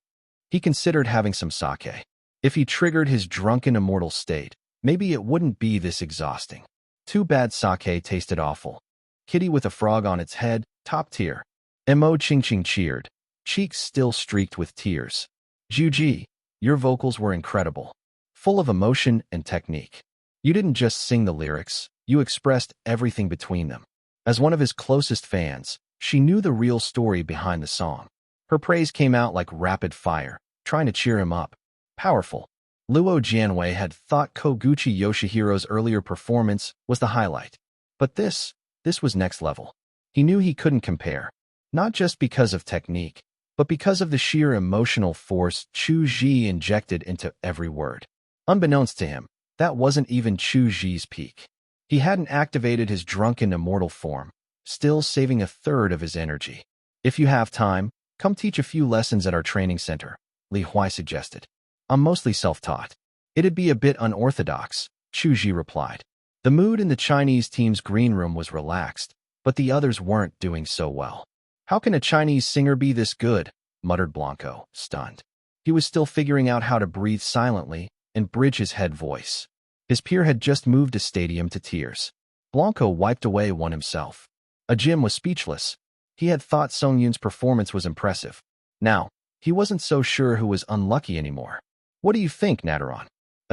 He considered having some sake. If he triggered his drunken immortal state, maybe it wouldn't be this exhausting. Too bad sake tasted awful. Kitty with a frog on its head, top tier. Mo Ching Ching cheered, cheeks still streaked with tears. Chu Zhi, your vocals were incredible. Full of emotion and technique. You didn't just sing the lyrics, you expressed everything between them. As one of his closest fans, she knew the real story behind the song. Her praise came out like rapid fire, trying to cheer him up. Powerful. Luo Jianwei had thought Koguchi Yoshihiro's earlier performance was the highlight. But this was next level. He knew he couldn't compare. Not just because of technique, but because of the sheer emotional force Chu Zhi injected into every word. Unbeknownst to him, that wasn't even Chu Zhi's peak. He hadn't activated his drunken immortal form, still saving a third of his energy. If you have time, come teach a few lessons at our training center, Li Huai suggested. I'm mostly self-taught. It'd be a bit unorthodox, Chu Zhi replied. The mood in the Chinese team's green room was relaxed, but the others weren't doing so well. How can a Chinese singer be this good? Muttered Blanco, stunned. He was still figuring out how to breathe silently and bridge his head voice. His peer had just moved a stadium to tears. Blanco wiped away one himself. Jim was speechless. He had thought Song Yoon's performance was impressive. Now, he wasn't so sure who was unlucky anymore. What do you think, Nataron?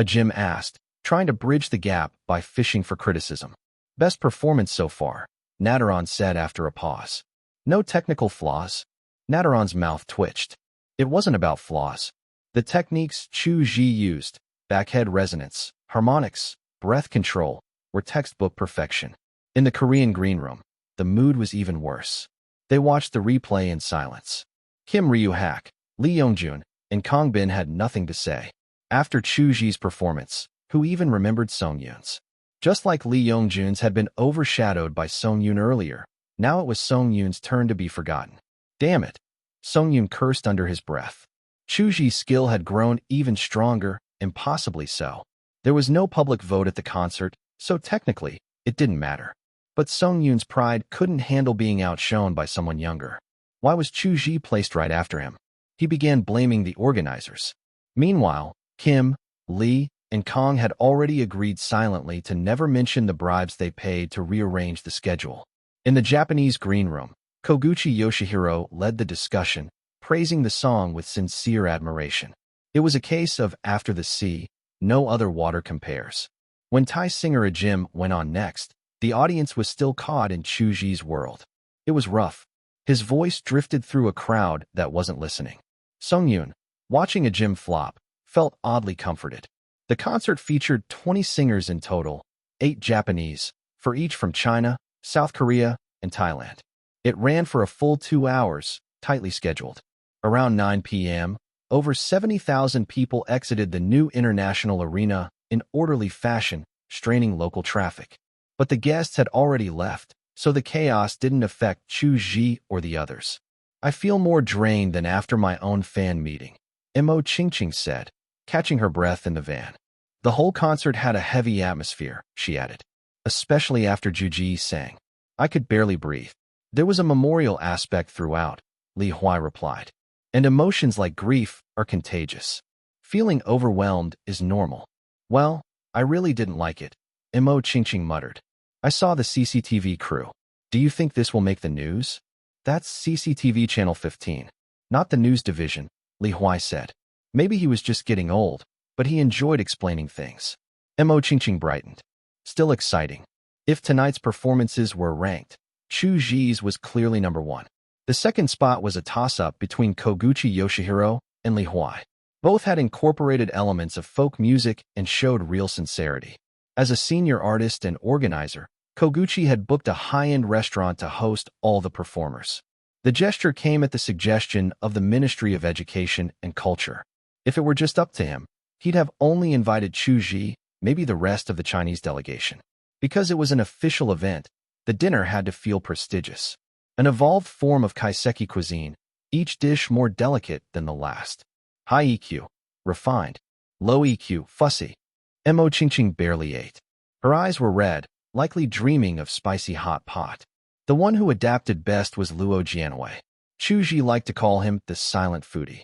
Jim asked, trying to bridge the gap by fishing for criticism. Best performance so far, Nataron said after a pause. No technical flaws? Nataron's mouth twitched. It wasn't about flaws. The techniques Chu Zhi used, backhead resonance, harmonics, breath control, were textbook perfection. In the Korean green room, the mood was even worse. They watched the replay in silence. Kim Ryu-hak, Lee Yongjun, and Kang Bin had nothing to say. After Chu Zhi's performance, who even remembered Song Yoon's? Just like Lee Yongjun's had been overshadowed by Song Yoon earlier, now it was Song Yoon's turn to be forgotten. Damn it! Song Yoon cursed under his breath. Chu Zhi's skill had grown even stronger, impossibly so. There was no public vote at the concert, so technically, it didn't matter. But Song Yoon's pride couldn't handle being outshone by someone younger. Why was Chu Zhi placed right after him? He began blaming the organizers. Meanwhile, Kim, Lee, and Kang had already agreed silently to never mention the bribes they paid to rearrange the schedule. In the Japanese green room, Koguchi Yoshihiro led the discussion, praising the song with sincere admiration. It was a case of after the sea, no other water compares. When Thai singer Jim went on next, the audience was still caught in Chu Zhi's world. It was rough. His voice drifted through a crowd that wasn't listening. Song Yoon, Watching a gym flop felt oddly comforted. The concert featured 20 singers in total, 8 Japanese, for each from China, South Korea, and Thailand. It ran for a full 2 hours, tightly scheduled. Around 9 p.m., over 70,000 people exited the new international arena in orderly fashion, straining local traffic. But the guests had already left, so the chaos didn't affect Chu Zhi or the others. I feel more drained than after my own fan meeting, Mo Chingching said, catching her breath in the van. The whole concert had a heavy atmosphere, she added, especially after Chu Zhi sang. I could barely breathe. There was a memorial aspect throughout, Li Huai replied. And emotions like grief are contagious. Feeling overwhelmed is normal. Well, I really didn't like it, Mo Chingching muttered. I saw the CCTV crew. Do you think this will make the news? That's CCTV Channel 15, not the news division, Li Huai said. Maybe he was just getting old, but he enjoyed explaining things. Mo Chingching brightened. Still exciting. If tonight's performances were ranked, Chu Zhi's was clearly number 1. The second spot was a toss-up between Koguchi Yoshihiro and Li Huai. Both had incorporated elements of folk music and showed real sincerity. As a senior artist and organizer, Koguchi had booked a high-end restaurant to host all the performers. The gesture came at the suggestion of the Ministry of Education and Culture. If it were just up to him, he'd have only invited Chu Zhi, maybe the rest of the Chinese delegation. Because it was an official event, the dinner had to feel prestigious. An evolved form of kaiseki cuisine, each dish more delicate than the last. High EQ, refined. Low EQ, fussy. Mo Chingching barely ate. Her eyes were red, likely dreaming of spicy hot pot. The one who adapted best was Luo Jianwei. Chu Zhi liked to call him the silent foodie.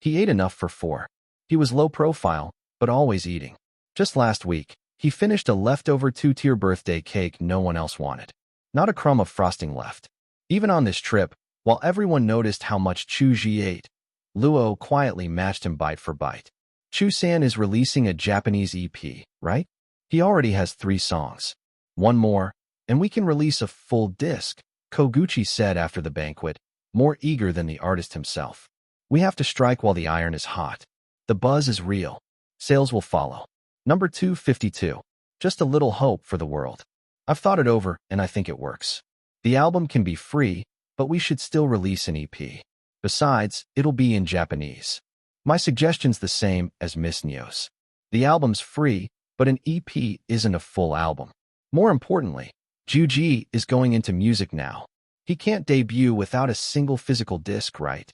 He ate enough for 4. He was low profile, but always eating. Just last week, he finished a leftover 2-tier birthday cake no one else wanted. Not a crumb of frosting left. Even on this trip, while everyone noticed how much Chu Zhi ate, Luo quietly matched him bite for bite. Chu-san is releasing a Japanese EP, right? He already has 3 songs. 1 more, and we can release a full disc, Koguchi said after the banquet, more eager than the artist himself. We have to strike while the iron is hot. The buzz is real. Sales will follow. Number 252. Just a little hope for the world. I've thought it over, and I think it works. The album can be free, but we should still release an EP. Besides, it'll be in Japanese. My suggestion's the same as Miss Neo's. The album's free, but an EP isn't a full album. More importantly, Chu Zhi is going into music now. He can't debut without a single physical disc, right?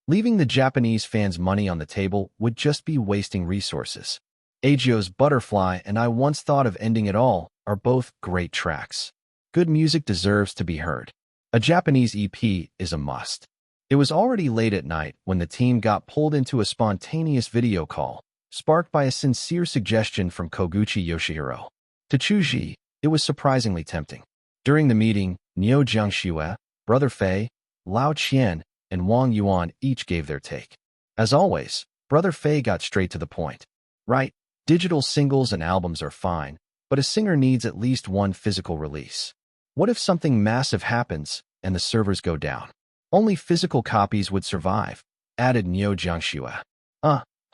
Leaving the Japanese fans money on the table would just be wasting resources. Aegyo's Butterfly and I Once Thought of Ending It All are both great tracks. Good music deserves to be heard. A Japanese EP is a must. It was already late at night when the team got pulled into a spontaneous video call, sparked by a sincere suggestion from Koguchi Yoshihiro. To Chu Zhi, it was surprisingly tempting. During the meeting, Niu Jiangxue, Brother Fei, Lao Qian, and Wang Yuan each gave their take. As always, Brother Fei got straight to the point. Right, digital singles and albums are fine, but a singer needs at least 1 physical release. What if something massive happens and the servers go down? Only physical copies would survive, added Niu Jiangxue.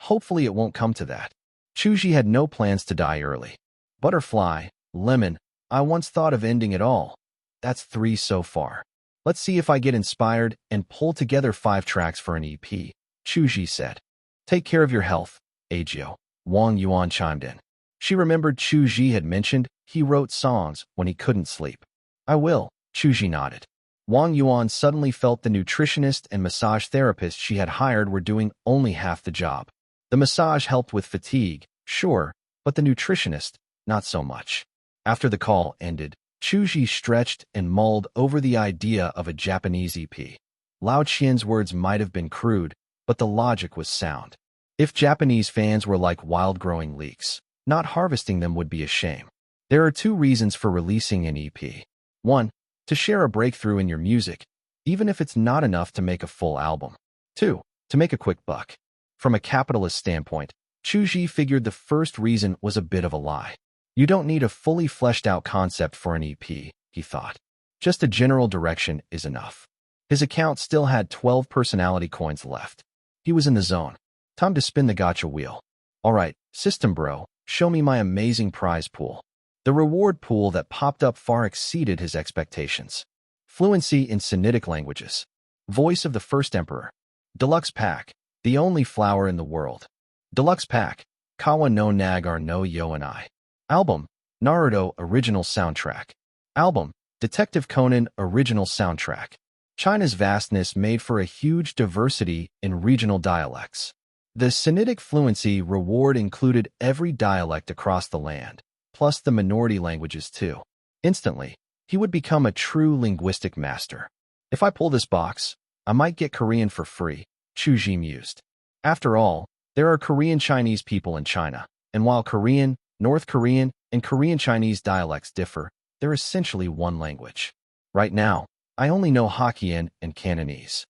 Hopefully it won't come to that. Chu Zhi had no plans to die early. Butterfly, Lemon, I Once Thought of Ending It All. That's 3 so far. Let's see if I get inspired and pull together 5 tracks for an EP, Chu Zhi said. Take care of your health, Aegyo, Wang Yuan chimed in. She remembered Chu Zhi had mentioned he wrote songs when he couldn't sleep. I will, Chu Zhi nodded. Wang Yuan suddenly felt the nutritionist and massage therapist she had hired were doing only half the job. The massage helped with fatigue, sure, but the nutritionist, not so much. After the call ended, Chu Zhi stretched and mulled over the idea of a Japanese EP. Lao Qian's words might have been crude, but the logic was sound. If Japanese fans were like wild-growing leeks, not harvesting them would be a shame. There are 2 reasons for releasing an EP. 1, to share a breakthrough in your music, even if it's not enough to make a full album. 2, to make a quick buck. From a capitalist standpoint, Chu Zhi figured the first reason was a bit of a lie. You don't need a fully fleshed-out concept for an EP, he thought. Just a general direction is enough. His account still had 12 personality coins left. He was in the zone. Time to spin the gotcha wheel. Alright, system bro, show me my amazing prize pool. The reward pool that popped up far exceeded his expectations. Fluency in Sinitic languages. Voice of the First Emperor. Deluxe Pack. The only flower in the world. Deluxe Pack. Kawa no Nagar no Yo and I. Album. Naruto Original Soundtrack. Album. Detective Conan Original Soundtrack. China's vastness made for a huge diversity in regional dialects. The Sinitic Fluency reward included every dialect across the land, plus the minority languages too. Instantly, he would become a true linguistic master. If I pull this box, I might get Korean for free, Chu Zhi mused. After all, there are Korean Chinese people in China, and while Korean, North Korean, and Korean Chinese dialects differ, they're essentially one language. Right now, I only know Hokkien and Cantonese.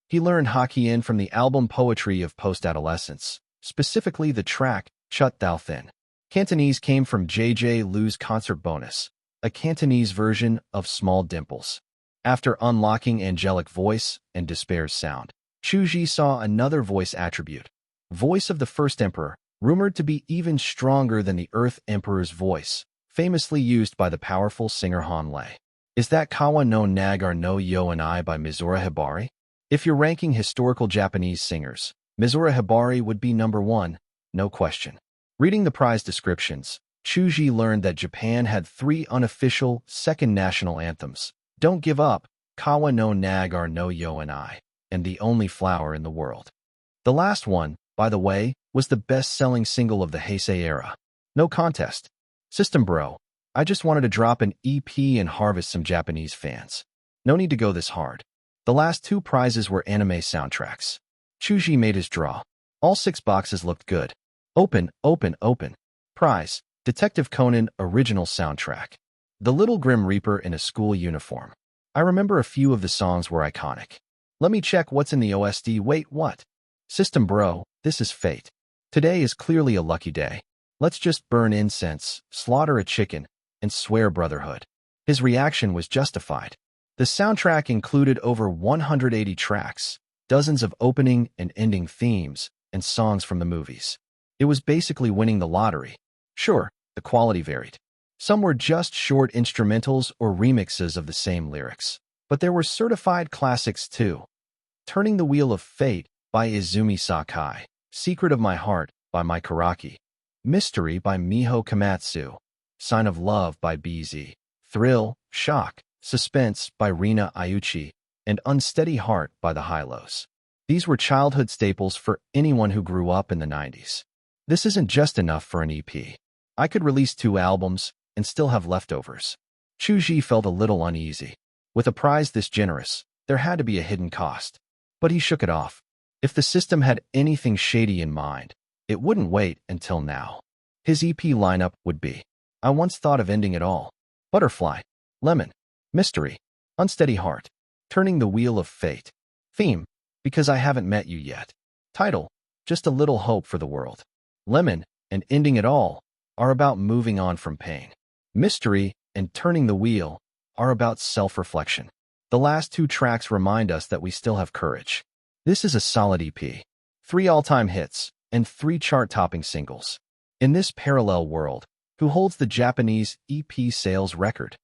He learned Hokkien from the album Poetry of Post-Adolescence, specifically the track Chut Thou Thin. Cantonese came from JJ Liu's Concert Bonus, a Cantonese version of Small Dimples. After unlocking angelic voice and despair's sound, Chu Zhi saw another voice attribute, voice of the First Emperor, rumored to be even stronger than the Earth Emperor's voice, famously used by the powerful singer Han Lei. Is that Kawa no Nagar no Yo and I by Mizora Hibari? If you're ranking historical Japanese singers, Mizora Hibari would be number one, no question. Reading the prize descriptions, Chu Zhi learned that Japan had 3 unofficial second national anthems, Don't Give Up, Kawa no Nagar no Yo and I, and The Only Flower in the World. The last one, by the way, was the best-selling single of the Heisei era. No contest. System bro, I just wanted to drop an EP and harvest some Japanese fans. No need to go this hard. The last 2 prizes were anime soundtracks. Chu Zhi made his draw. All 6 boxes looked good. Open, open, open. Prize, Detective Conan Original Soundtrack. The Little Grim Reaper in a school uniform. I remember a few of the songs were iconic. Let me check what's in the OSD. Wait, what? System bro, this is fate. Today is clearly a lucky day. Let's just burn incense, slaughter a chicken, and swear brotherhood. His reaction was justified. The soundtrack included over 180 tracks, dozens of opening and ending themes, and songs from the movies. It was basically winning the lottery. Sure, the quality varied. Some were just short instrumentals or remixes of the same lyrics. But there were certified classics too. Turning the Wheel of Fate by Izumi Sakai, Secret of My Heart by Mai Karaki, Mystery by Miho Komatsu, Sign of Love by BZ, Thrill, Shock, Suspense by Rina Ayuchi, and Unsteady Heart by the Hylos. These were childhood staples for anyone who grew up in the 90s. This isn't just enough for an EP. I could release 2 albums and still have leftovers. Chu Zhi felt a little uneasy. With a prize this generous, there had to be a hidden cost. But he shook it off. If the system had anything shady in mind, it wouldn't wait until now. His EP lineup would be: I Once Thought of Ending It All, Butterfly, Lemon, Mystery, Unsteady Heart, Turning the Wheel of Fate. Theme, Because I Haven't Met You Yet. Title, Just a Little Hope for the World. Lemon and Ending It All are about moving on from pain. Mystery and Turning the Wheel are about self-reflection. The last 2 tracks remind us that we still have courage. This is a solid EP. 3 all-time hits and 3 chart-topping singles. In this parallel world, who holds the Japanese EP sales record?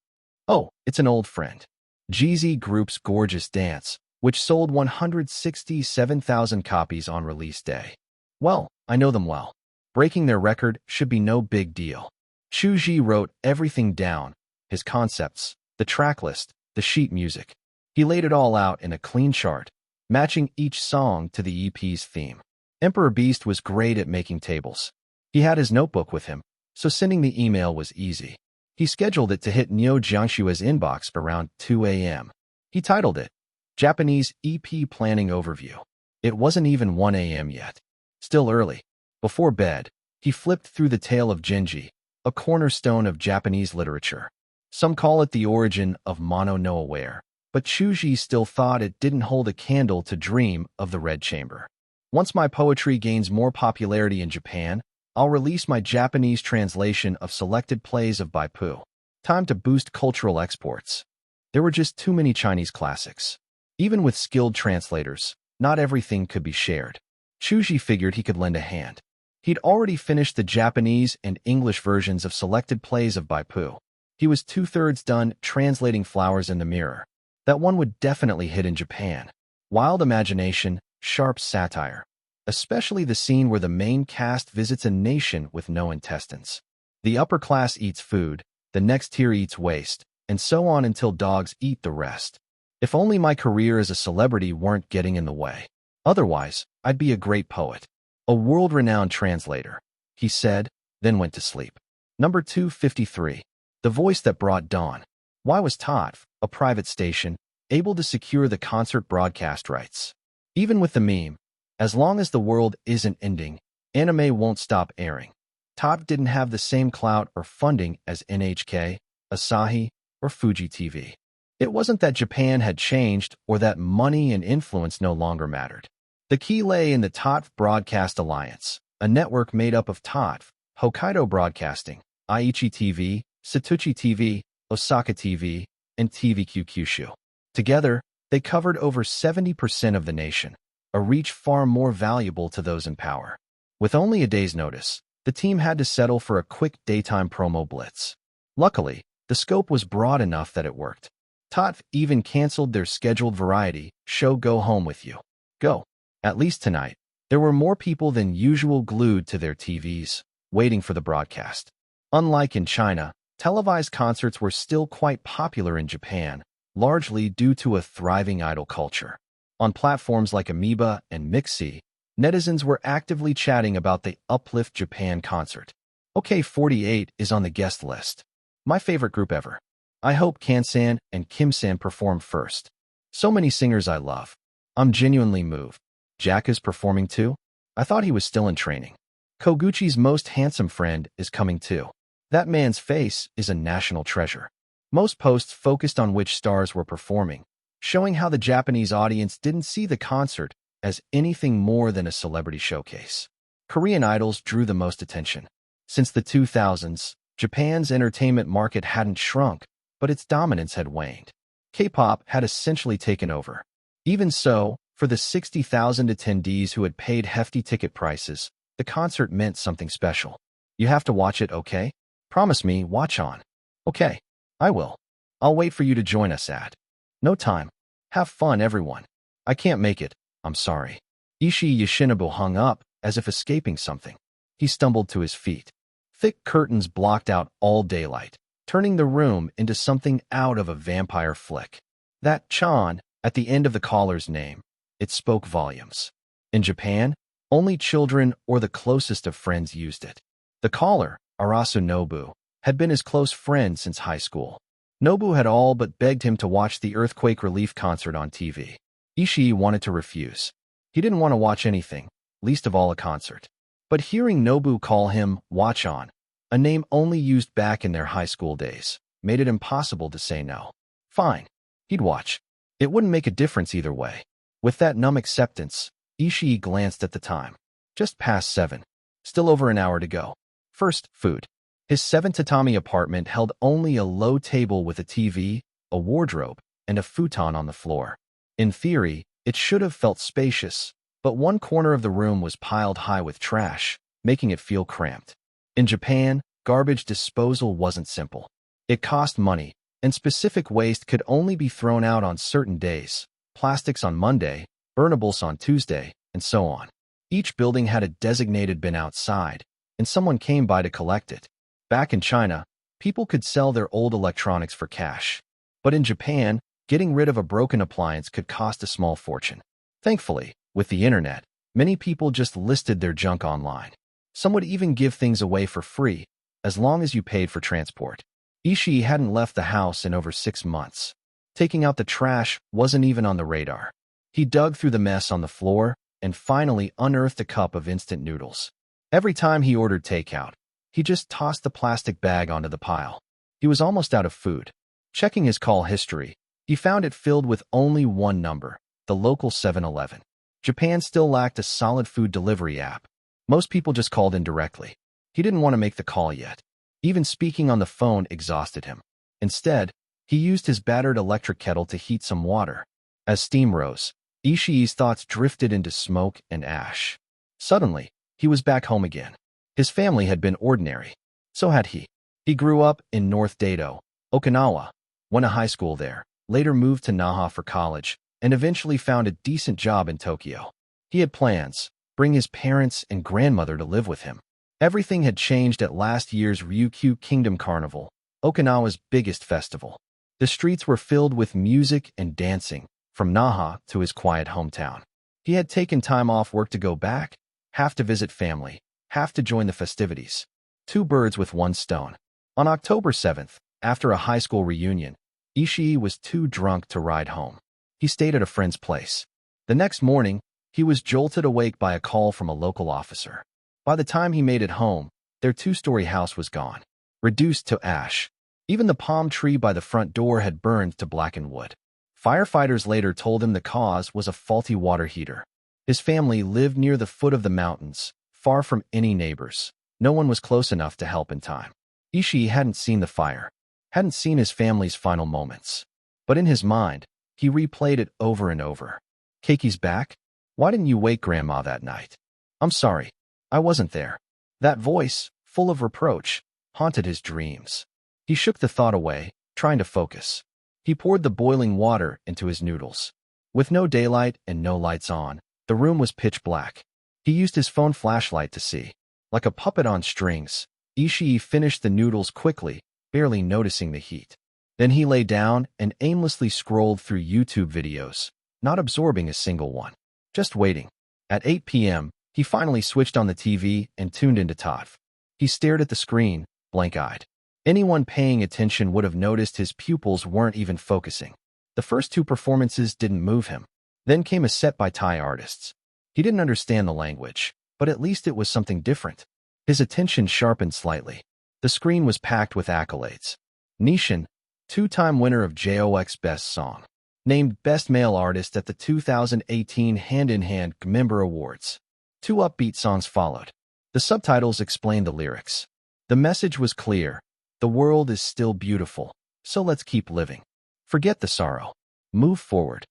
Oh, it's an old friend. Jeezy Group's Gorgeous Dance, which sold 167,000 copies on release day. Well, I know them well. Breaking their record should be no big deal. Chu Zhi wrote everything down, his concepts, the track list, the sheet music. He laid it all out in a clean chart, matching each song to the EP's theme. Emperor Beast was great at making tables. He had his notebook with him, so sending the email was easy. He scheduled it to hit Neo Jiangshua's inbox around 2 a.m. He titled it, Japanese EP Planning Overview. It wasn't even 1 a.m. yet. Still early. Before bed, he flipped through the tale of Genji, a cornerstone of Japanese literature. Some call it the origin of Mono no Aware, but Chu Zhi still thought it didn't hold a candle to Dream of the Red Chamber. Once my poetry gains more popularity in Japan, I'll release my Japanese translation of selected plays of Baipu. Time to boost cultural exports. There were just too many Chinese classics. Even with skilled translators, not everything could be shared. Chu Zhi figured he could lend a hand. He'd already finished the Japanese and English versions of selected plays of Baipu. He was two-thirds done translating Flowers in the Mirror. That one would definitely hit in Japan. Wild imagination, sharp satire. Especially the scene where the main cast visits a nation with no intestines. The upper class eats food, the next tier eats waste, and so on until dogs eat the rest. If only my career as a celebrity weren't getting in the way. Otherwise, I'd be a great poet. A world-renowned translator, he said, then went to sleep. Number 253. The Voice That Brought Dawn. Why was TOTV, a private station, able to secure the concert broadcast rights? Even with the meme, as long as the world isn't ending, anime won't stop airing. TOTV didn't have the same clout or funding as NHK, Asahi, or Fuji TV. It wasn't that Japan had changed or that money and influence no longer mattered. The key lay in the TOTV Broadcast Alliance, a network made up of TOTV, Hokkaido Broadcasting, Aichi TV, Satuchi TV, Osaka TV, and TVQ Kyushu. Together, they covered over 70% of the nation, a reach far more valuable to those in power. With only a day's notice, the team had to settle for a quick daytime promo blitz. Luckily, the scope was broad enough that it worked. TOTV even canceled their scheduled variety show Go Home With You. Go. At least tonight, there were more people than usual glued to their TVs, waiting for the broadcast. Unlike in China, televised concerts were still quite popular in Japan, largely due to a thriving idol culture. On platforms like Amoeba and Mixi, netizens were actively chatting about the Uplift Japan concert. OK48 is on the guest list. My favorite group ever. I hope Kansan and Kim-san perform first. So many singers I love. I'm genuinely moved. Jack is performing too? I thought he was still in training. Koguchi's most handsome friend is coming too. That man's face is a national treasure. Most posts focused on which stars were performing, showing how the Japanese audience didn't see the concert as anything more than a celebrity showcase. Korean idols drew the most attention. Since the 2000s, Japan's entertainment market hadn't shrunk, but its dominance had waned. K-pop had essentially taken over. Even so, for the 60,000 attendees who had paid hefty ticket prices, the concert meant something special. You have to watch it, okay? Promise me, watch on. Okay, I will. I'll wait for you to join us at. No time. Have fun, everyone. I can't make it, I'm sorry. Ishii Yoshinobu hung up, as if escaping something. He stumbled to his feet. Thick curtains blocked out all daylight, turning the room into something out of a vampire flick. That Chan, at the end of the caller's name, it spoke volumes. In Japan, only children or the closest of friends used it. The caller, Arasu Nobu, had been his close friend since high school. Nobu had all but begged him to watch the earthquake relief concert on TV. Ishii wanted to refuse. He didn't want to watch anything, least of all a concert. But hearing Nobu call him Watch On, a name only used back in their high school days, made it impossible to say no. Fine. He'd watch. It wouldn't make a difference either way. With that numb acceptance, Ishii glanced at the time. Just past 7. Still over an hour to go. First, food. His 7-tatami apartment held only a low table with a TV, a wardrobe, and a futon on the floor. In theory, it should have felt spacious, but one corner of the room was piled high with trash, making it feel cramped. In Japan, garbage disposal wasn't simple. It cost money, and specific waste could only be thrown out on certain days. Plastics on Monday, burnables on Tuesday, and so on. Each building had a designated bin outside, and someone came by to collect it. Back in China, people could sell their old electronics for cash. But in Japan, getting rid of a broken appliance could cost a small fortune. Thankfully, with the internet, many people just listed their junk online. Some would even give things away for free, as long as you paid for transport. Ishii hadn't left the house in over 6 months. Taking out the trash wasn't even on the radar. He dug through the mess on the floor and finally unearthed a cup of instant noodles. Every time he ordered takeout, he just tossed the plastic bag onto the pile. He was almost out of food. Checking his call history, he found it filled with only one number, the local 7-Eleven. Japan still lacked a solid food delivery app. Most people just called in directly. He didn't want to make the call yet. Even speaking on the phone exhausted him. Instead, he used his battered electric kettle to heat some water. As steam rose, Ishii's thoughts drifted into smoke and ash. Suddenly, he was back home again. His family had been ordinary. So had he. He grew up in North Dado, Okinawa, went to high school there, later moved to Naha for college, and eventually found a decent job in Tokyo. He had plans, bring his parents and grandmother to live with him. Everything had changed at last year's Ryukyu Kingdom Carnival, Okinawa's biggest festival. The streets were filled with music and dancing, from Naha to his quiet hometown. He had taken time off work to go back, half to visit family, half to join the festivities. Two birds with one stone. On October 7th, after a high school reunion, Ishii was too drunk to ride home. He stayed at a friend's place. The next morning, he was jolted awake by a call from a local officer. By the time he made it home, their two-story house was gone, reduced to ash. Even the palm tree by the front door had burned to blackened wood. Firefighters later told him the cause was a faulty water heater. His family lived near the foot of the mountains, far from any neighbors. No one was close enough to help in time. Ishii hadn't seen the fire, hadn't seen his family's final moments. But in his mind, he replayed it over and over. Keiki's back? Why didn't you wake Grandma that night? I'm sorry. I wasn't there. That voice, full of reproach, haunted his dreams. He shook the thought away, trying to focus. He poured the boiling water into his noodles. With no daylight and no lights on, the room was pitch black. He used his phone flashlight to see. Like a puppet on strings, Ishii finished the noodles quickly, barely noticing the heat. Then he lay down and aimlessly scrolled through YouTube videos, not absorbing a single one. Just waiting. At 8 p.m., he finally switched on the TV and tuned into TOTV. He stared at the screen, blank-eyed. Anyone paying attention would have noticed his pupils weren't even focusing. The first two performances didn't move him. Then came a set by Thai artists. He didn't understand the language, but at least it was something different. His attention sharpened slightly. The screen was packed with accolades. Nishan, two-time winner of JOX Best Song, named Best Male Artist at the 2018 Hand in Hand Member Awards. Two upbeat songs followed. The subtitles explained the lyrics. The message was clear. The world is still beautiful, so let's keep living. Forget the sorrow. Move forward.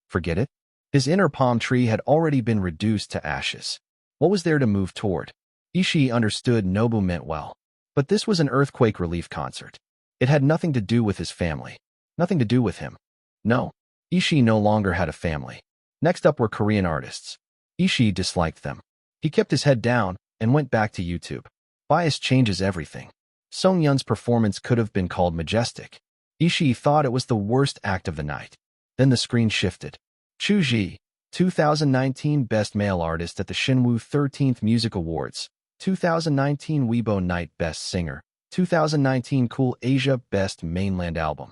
Forget it? His inner palm tree had already been reduced to ashes. What was there to move toward? Ishii understood Nobu meant well. But this was an earthquake relief concert. It had nothing to do with his family. Nothing to do with him. No. Ishii no longer had a family. Next up were Korean artists. Ishii disliked them. He kept his head down and went back to YouTube. Bias changes everything. Song Yun's performance could have been called majestic. Ishii thought it was the worst act of the night. Then the screen shifted. Chu Zhi, 2019 Best Male Artist at the Shinwoo 13th Music Awards, 2019 Weibo Night Best Singer, 2019 Cool Asia Best Mainland Album.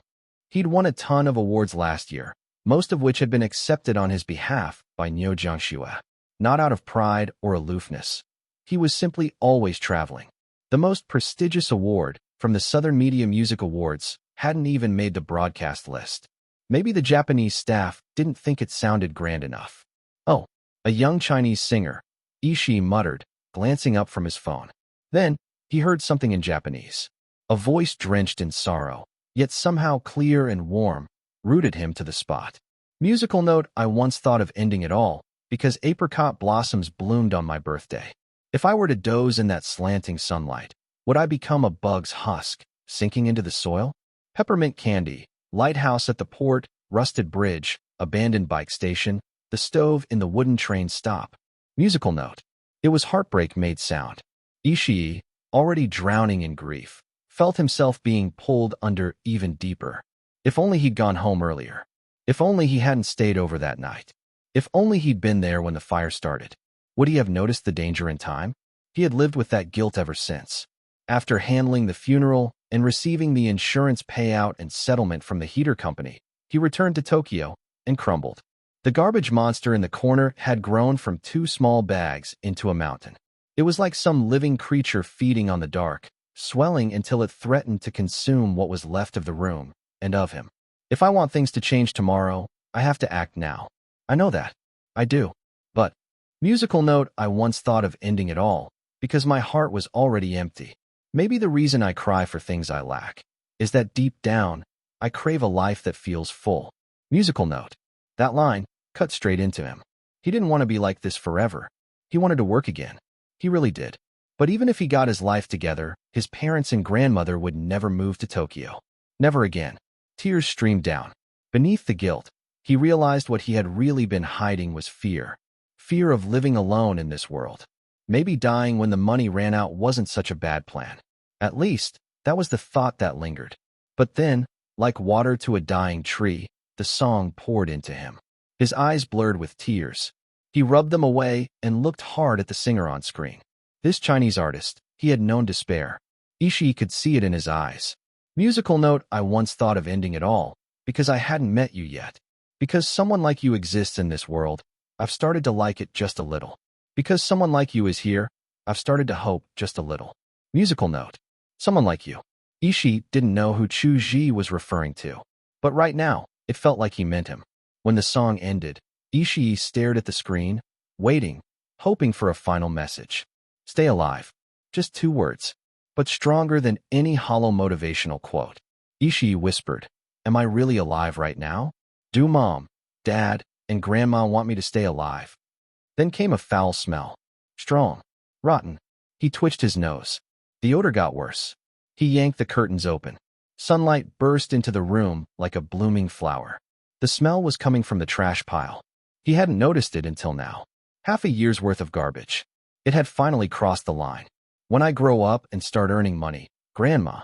He'd won a ton of awards last year, most of which had been accepted on his behalf by Nyo Jiangxue. Not out of pride or aloofness. He was simply always traveling. The most prestigious award, from the Southern Media Music Awards, hadn't even made the broadcast list. Maybe the Japanese staff didn't think it sounded grand enough. Oh, a young Chinese singer, Ishii muttered, glancing up from his phone. Then, he heard something in Japanese. A voice drenched in sorrow, yet somehow clear and warm, rooted him to the spot. Musical note: I once thought of ending it all, because apricot blossoms bloomed on my birthday. If I were to doze in that slanting sunlight, would I become a bug's husk, sinking into the soil? Peppermint candy, lighthouse at the port, rusted bridge, abandoned bike station, the stove in the wooden train stop. Musical note: it was heartbreak made sound. Ishii, already drowning in grief, felt himself being pulled under even deeper. If only he'd gone home earlier. If only he hadn't stayed over that night. If only he'd been there when the fire started. Would he have noticed the danger in time? He had lived with that guilt ever since. After handling the funeral and receiving the insurance payout and settlement from the heater company, he returned to Tokyo and crumbled. The garbage monster in the corner had grown from 2 small bags into a mountain. It was like some living creature feeding on the dark, swelling until it threatened to consume what was left of the room and of him. If I want things to change tomorrow, I have to act now. I know that. I do. But, musical note: I once thought of ending it all, because my heart was already empty. Maybe the reason I cry for things I lack is that deep down, I crave a life that feels full. Musical note: that line cut straight into him. He didn't want to be like this forever. He wanted to work again. He really did. But even if he got his life together, his parents and grandmother would never move to Tokyo. Never again. Tears streamed down. Beneath the guilt, he realized what he had really been hiding was fear. Fear of living alone in this world. Maybe dying when the money ran out wasn't such a bad plan. At least, that was the thought that lingered. But then, like water to a dying tree, the song poured into him. His eyes blurred with tears. He rubbed them away and looked hard at the singer on screen. This Chinese artist, he had known despair. Ishii could see it in his eyes. Musical note, I once thought of ending it all, because I hadn't met you yet. Because someone like you exists in this world, I've started to like it just a little. Because someone like you is here, I've started to hope just a little. Musical note. Someone like you. Ishii didn't know who Chu Zhi was referring to. But right now, it felt like he meant him. When the song ended, Ishii stared at the screen, waiting, hoping for a final message. Stay alive. Just 2 words. But stronger than any hollow motivational quote. Ishii whispered, Am I really alive right now? Do Mom, Dad, and Grandma want me to stay alive? Then came a foul smell. Strong. Rotten. He twitched his nose. The odor got worse. He yanked the curtains open. Sunlight burst into the room like a blooming flower. The smell was coming from the trash pile. He hadn't noticed it until now. Half a year's worth of garbage. It had finally crossed the line. When I grow up and start earning money, Grandma,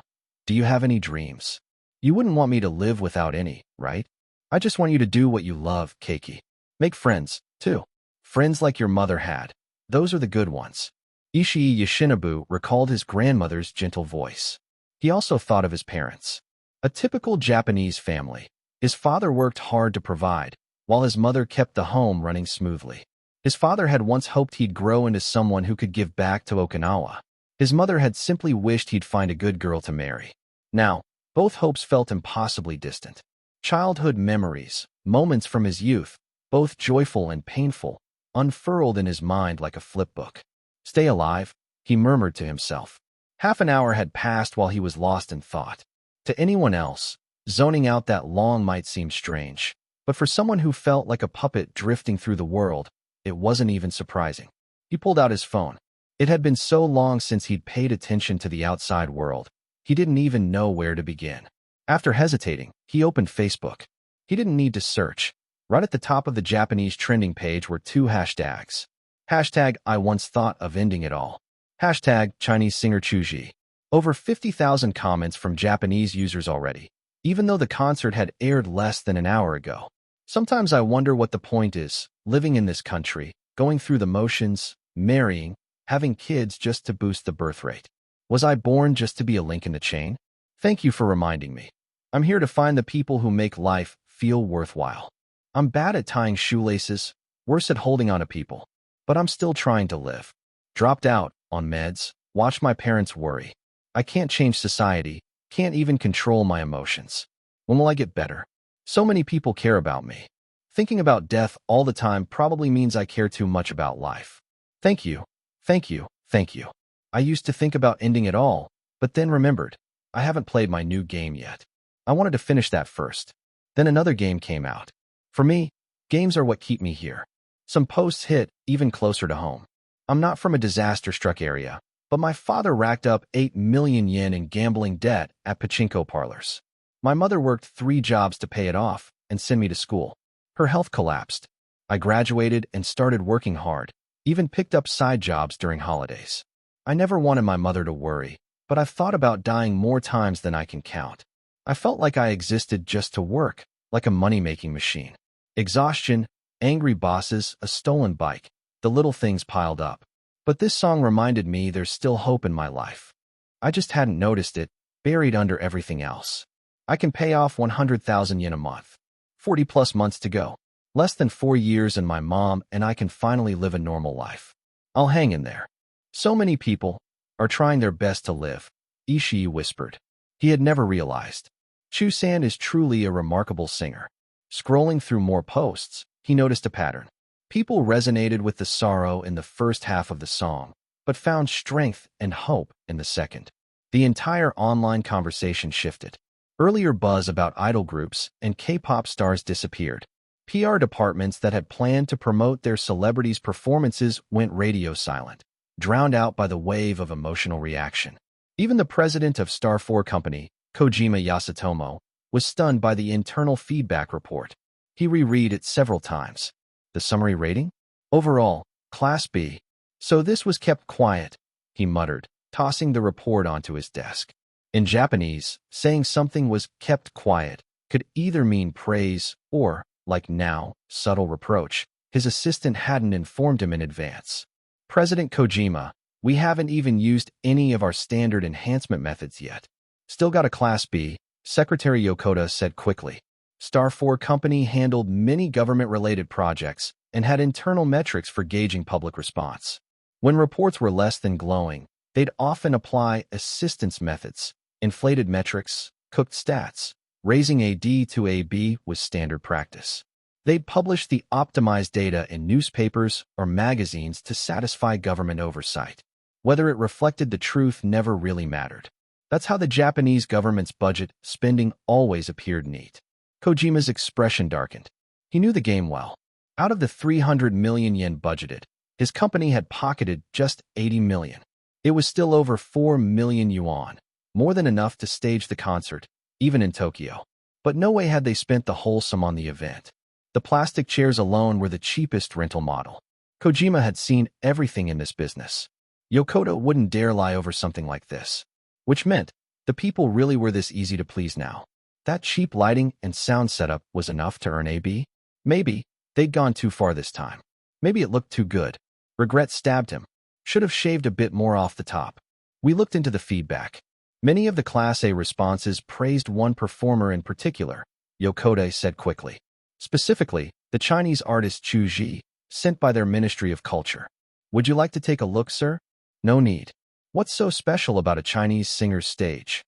do you have any dreams? You wouldn't want me to live without any, right? I just want you to do what you love, Keiki. Make friends, too. Friends like your mother had. Those are the good ones. Ishii Yoshinobu recalled his grandmother's gentle voice. He also thought of his parents. A typical Japanese family. His father worked hard to provide, while his mother kept the home running smoothly. His father had once hoped he'd grow into someone who could give back to Okinawa. His mother had simply wished he'd find a good girl to marry. Now, both hopes felt impossibly distant. Childhood memories, moments from his youth, both joyful and painful, unfurled in his mind like a flipbook. Stay alive, he murmured to himself. Half an hour had passed while he was lost in thought. To anyone else, zoning out that long might seem strange. But for someone who felt like a puppet drifting through the world, it wasn't even surprising. He pulled out his phone. It had been so long since he'd paid attention to the outside world, he didn't even know where to begin. After hesitating, he opened Facebook. He didn't need to search. Right at the top of the Japanese trending page were 2 hashtags. Hashtag, I once thought of ending it all. Hashtag, Chinese singer Chu Zhi. Over 50,000 comments from Japanese users already, even though the concert had aired less than an hour ago. Sometimes I wonder what the point is, living in this country, going through the motions, marrying, having kids just to boost the birth rate. Was I born just to be a link in the chain? Thank you for reminding me. I'm here to find the people who make life feel worthwhile. I'm bad at tying shoelaces, worse at holding on to people. But I'm still trying to live. Dropped out, on meds, watched my parents worry. I can't change society, can't even control my emotions. When will I get better? So many people care about me. Thinking about death all the time probably means I care too much about life. Thank you, thank you, thank you. I used to think about ending it all, but then remembered, I haven't played my new game yet. I wanted to finish that first. Then another game came out. For me, games are what keep me here. Some posts hit even closer to home. I'm not from a disaster-struck area, but my father racked up 8 million yen in gambling debt at pachinko parlors. My mother worked 3 jobs to pay it off and send me to school. Her health collapsed. I graduated and started working hard, even picked up side jobs during holidays. I never wanted my mother to worry, but I've thought about dying more times than I can count. I felt like I existed just to work, like a money-making machine. Exhaustion, angry bosses, a stolen bike, the little things piled up. But this song reminded me there's still hope in my life. I just hadn't noticed it, buried under everything else. I can pay off 100,000 yen a month. 40+ months to go. Less than 4 years and my mom and I can finally live a normal life. I'll hang in there. So many people are trying their best to live, Ishii whispered. He had never realized. Chu-san is truly a remarkable singer. Scrolling through more posts, he noticed a pattern. People resonated with the sorrow in the first half of the song, but found strength and hope in the second. The entire online conversation shifted. Earlier buzz about idol groups and K-pop stars disappeared. PR departments that had planned to promote their celebrities' performances went radio silent, drowned out by the wave of emotional reaction. Even the president of Star 4 Company, Kojima Yasutomo, was stunned by the internal feedback report. He reread it several times. The summary rating? Overall, Class B. So this was kept quiet, he muttered, tossing the report onto his desk. In Japanese, saying something was kept quiet could either mean praise or, like now, subtle reproach. His assistant hadn't informed him in advance. President Kojima, we haven't even used any of our standard enhancement methods yet. Still got a Class B, Secretary Yokota said quickly. Star 4 Company handled many government-related projects and had internal metrics for gauging public response. When reports were less than glowing, they'd often apply assistance methods, inflated metrics, cooked stats. Raising a D to a B was standard practice. They'd publish the optimized data in newspapers or magazines to satisfy government oversight. Whether it reflected the truth never really mattered. That's how the Japanese government's budget spending always appeared neat. Kojima's expression darkened. He knew the game well. Out of the 300 million yen budgeted, his company had pocketed just 80 million. It was still over 4 million yuan, more than enough to stage the concert, even in Tokyo. But no way had they spent the whole sum on the event. The plastic chairs alone were the cheapest rental model. Kojima had seen everything in this business. Yokota wouldn't dare lie over something like this. Which meant, the people really were this easy to please now. That cheap lighting and sound setup was enough to earn a B? Maybe they'd gone too far this time. Maybe it looked too good. Regret stabbed him. Should have shaved a bit more off the top. We looked into the feedback. Many of the Class A responses praised one performer in particular, Yokota said quickly. Specifically, the Chinese artist Chu Zhi, sent by their Ministry of Culture. Would you like to take a look, sir? No need. What's so special about a Chinese singer's stage?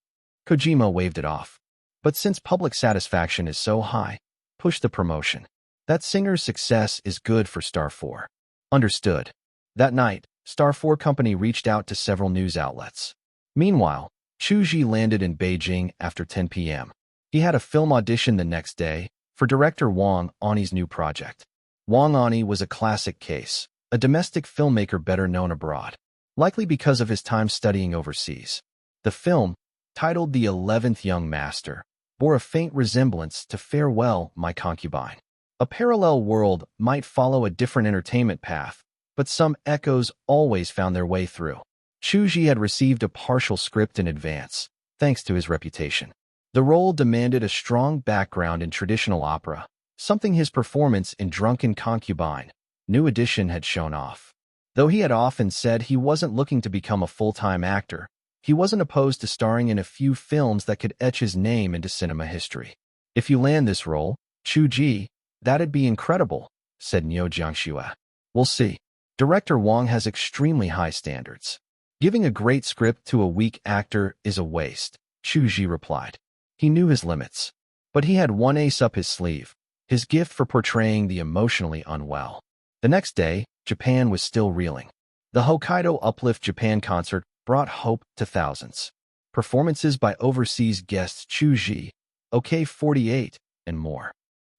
Kojima waved it off. But since public satisfaction is so high, push the promotion. That singer's success is good for Star 4. Understood. That night, Star 4 Company reached out to several news outlets. Meanwhile, Chu Zhi landed in Beijing after 10 p.m. He had a film audition the next day for director Wang Ani's new project. Wang Ani was a classic case, a domestic filmmaker better known abroad, likely because of his time studying overseas. The film, titled The 11th Young Master, bore a faint resemblance to Farewell, My Concubine. A parallel world might follow a different entertainment path, but some echoes always found their way through. Chu Zhi had received a partial script in advance, thanks to his reputation. The role demanded a strong background in traditional opera, something his performance in Drunken Concubine, New Edition, had shown off. Though he had often said he wasn't looking to become a full-time actor, he wasn't opposed to starring in a few films that could etch his name into cinema history. If you land this role, Chu Zhi, that'd be incredible, said Niu Jiangxue. We'll see. Director Wang has extremely high standards. Giving a great script to a weak actor is a waste, Chu Zhi replied. He knew his limits. But he had one ace up his sleeve, his gift for portraying the emotionally unwell. The next day, Japan was still reeling. The Hokkaido Uplift Japan concert brought hope to thousands. Performances by overseas guests Chu Zhi, OK48, and more.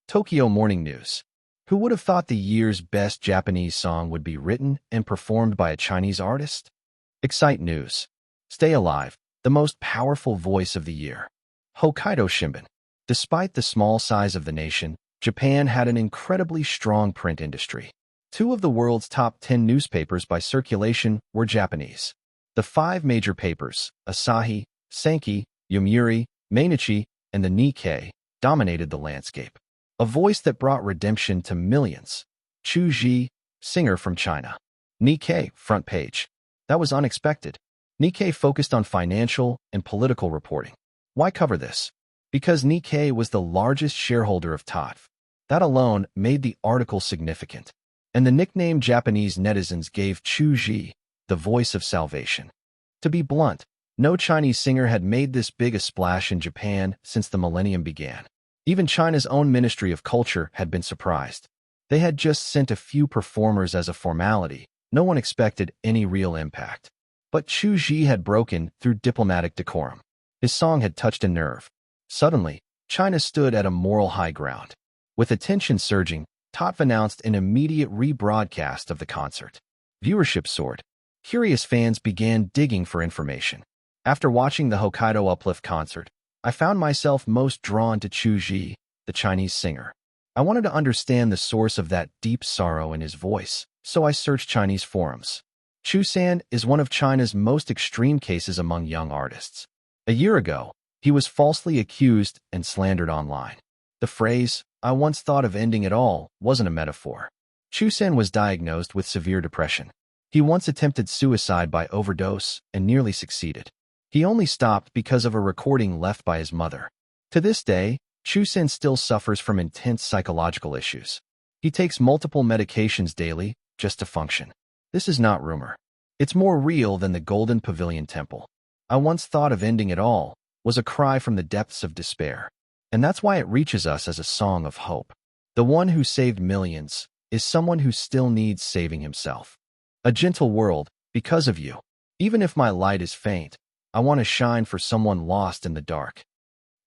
Tokyo Morning News. Who would have thought the year's best Japanese song would be written and performed by a Chinese artist? Excite News. Stay Alive, the most powerful voice of the year. Hokkaido Shimbun. Despite the small size of the nation, Japan had an incredibly strong print industry. 2 of the world's top 10 newspapers by circulation were Japanese. The 5 major papers, Asahi, Sankei, Yomiuri, Mainichi, and the Nikkei, dominated the landscape. A voice that brought redemption to millions. Chu Zhi, singer from China. Nikkei, front page. That was unexpected. Nikkei focused on financial and political reporting. Why cover this? Because Nikkei was the largest shareholder of TOTF. That alone made the article significant. And the nickname Japanese netizens gave Chu Zhi, the voice of salvation. To be blunt, no Chinese singer had made this big a splash in Japan since the millennium began. Even China's own Ministry of Culture had been surprised. They had just sent a few performers as a formality. No one expected any real impact. But Chu Zhi had broken through diplomatic decorum. His song had touched a nerve. Suddenly, China stood at a moral high ground. With attention surging, TOTV announced an immediate rebroadcast of the concert. Viewership soared. Curious fans began digging for information. After watching the Hokkaido Uplift concert, I found myself most drawn to Chu Zhi, the Chinese singer. I wanted to understand the source of that deep sorrow in his voice, so I searched Chinese forums. Chu San is one of China's most extreme cases among young artists. A year ago, he was falsely accused and slandered online. The phrase, "I once thought of ending it all," wasn't a metaphor. Chu San was diagnosed with severe depression. He once attempted suicide by overdose and nearly succeeded. He only stopped because of a recording left by his mother. To this day, Chu San still suffers from intense psychological issues. He takes multiple medications daily just to function. This is not rumor. It's more real than the Golden Pavilion Temple. "I once thought of ending it all" was a cry from the depths of despair. And that's why it reaches us as a song of hope. The one who saved millions is someone who still needs saving himself. A gentle world, because of you. Even if my light is faint, I want to shine for someone lost in the dark.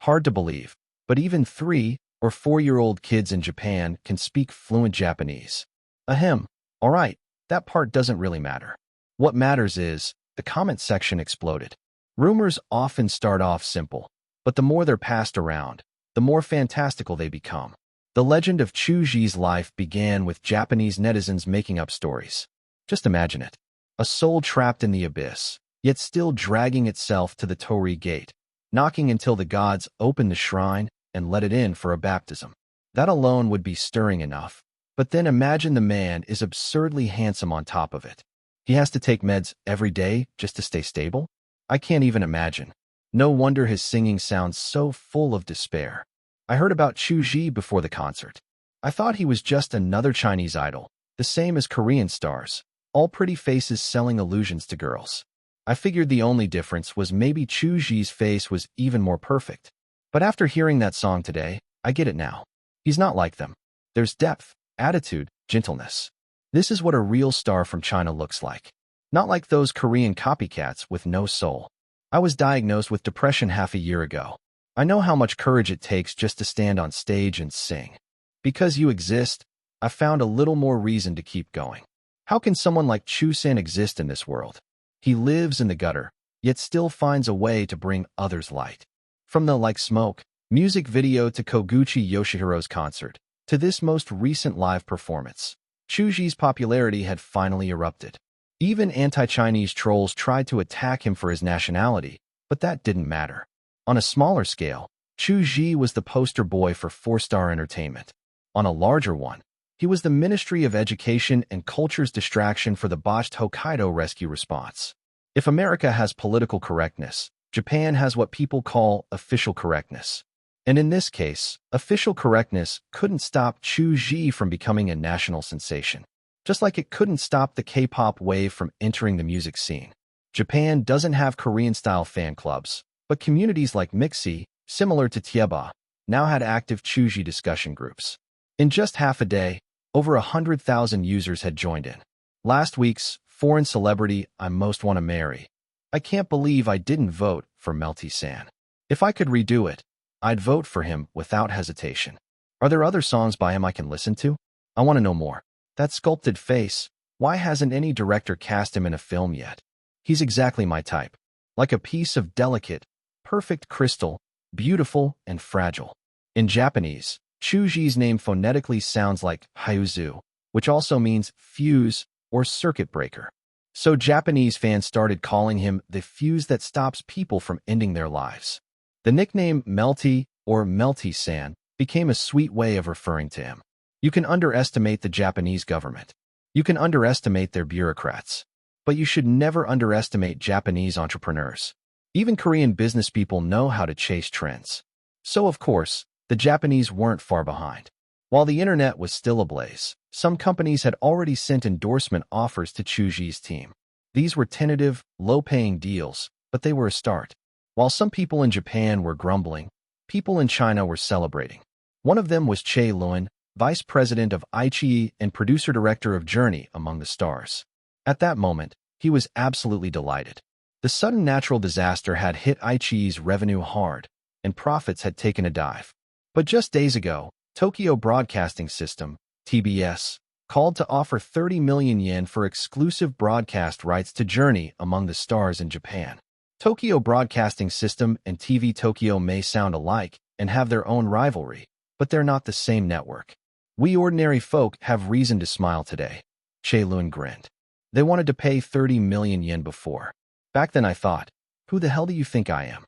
Hard to believe, but even 3- or 4-year-old kids in Japan can speak fluent Japanese. Ahem. All right, that part doesn't really matter. What matters is, the comment section exploded. Rumors often start off simple, but the more they're passed around, the more fantastical they become. The legend of Chu Zhi's life began with Japanese netizens making up stories. Just imagine it. A soul trapped in the abyss, yet still dragging itself to the Torii Gate, knocking until the gods open the shrine and let it in for a baptism. That alone would be stirring enough. But then imagine the man is absurdly handsome on top of it. He has to take meds every day just to stay stable? I can't even imagine. No wonder his singing sounds so full of despair. I heard about Chu Zhi before the concert. I thought he was just another Chinese idol, the same as Korean stars, all pretty faces selling illusions to girls. I figured the only difference was maybe Chu Zhi's face was even more perfect. But after hearing that song today, I get it now. He's not like them. There's depth, attitude, gentleness. This is what a real star from China looks like. Not like those Korean copycats with no soul. I was diagnosed with depression half a year ago. I know how much courage it takes just to stand on stage and sing. Because you exist, I found a little more reason to keep going. How can someone like Chu San exist in this world? He lives in the gutter, yet still finds a way to bring others light. From the Like Smoke music video to Koguchi Yoshihiro's concert, to this most recent live performance, Chu Zhi's popularity had finally erupted. Even anti-Chinese trolls tried to attack him for his nationality, but that didn't matter. On a smaller scale, Chu Zhi was the poster boy for 4-star entertainment. On a larger one, he was the Ministry of Education and Culture's distraction for the botched Hokkaido rescue response. If America has political correctness, Japan has what people call official correctness. And in this case, official correctness couldn't stop Chu Zhi from becoming a national sensation. Just like it couldn't stop the K-pop wave from entering the music scene. Japan doesn't have Korean-style fan clubs, but communities like Mixi, similar to Tieba, now had active Chu Zhi discussion groups. In just half a day, over 100,000 users had joined in. Last week's foreign celebrity I most want to marry. I can't believe I didn't vote for Melty-san. If I could redo it, I'd vote for him without hesitation. Are there other songs by him I can listen to? I want to know more. That sculpted face, why hasn't any director cast him in a film yet? He's exactly my type. Like a piece of delicate, perfect crystal, beautiful and fragile. In Japanese, Chu Zhi's name phonetically sounds like Hyuzu, which also means fuse or circuit breaker. So Japanese fans started calling him the fuse that stops people from ending their lives. The nickname Melty or Melty-san became a sweet way of referring to him. You can underestimate the Japanese government. You can underestimate their bureaucrats. But you should never underestimate Japanese entrepreneurs. Even Korean business people know how to chase trends. So of course, the Japanese weren't far behind. While the internet was still ablaze, some companies had already sent endorsement offers to Chu Zhi's team. These were tentative, low-paying deals, but they were a start. While some people in Japan were grumbling, people in China were celebrating. One of them was Che Luan, vice president of iQIYI and producer-director of Journey Among the Stars. At that moment, he was absolutely delighted. The sudden natural disaster had hit iQIYI's revenue hard, and profits had taken a dive. But just days ago, Tokyo Broadcasting System, TBS, called to offer 30 million yen for exclusive broadcast rights to Journey Among the Stars in Japan. Tokyo Broadcasting System and TV Tokyo may sound alike and have their own rivalry, but they're not the same network. We ordinary folk have reason to smile today. Che-Lun grinned. They wanted to pay 30 million yen before. Back then I thought, who the hell do you think I am?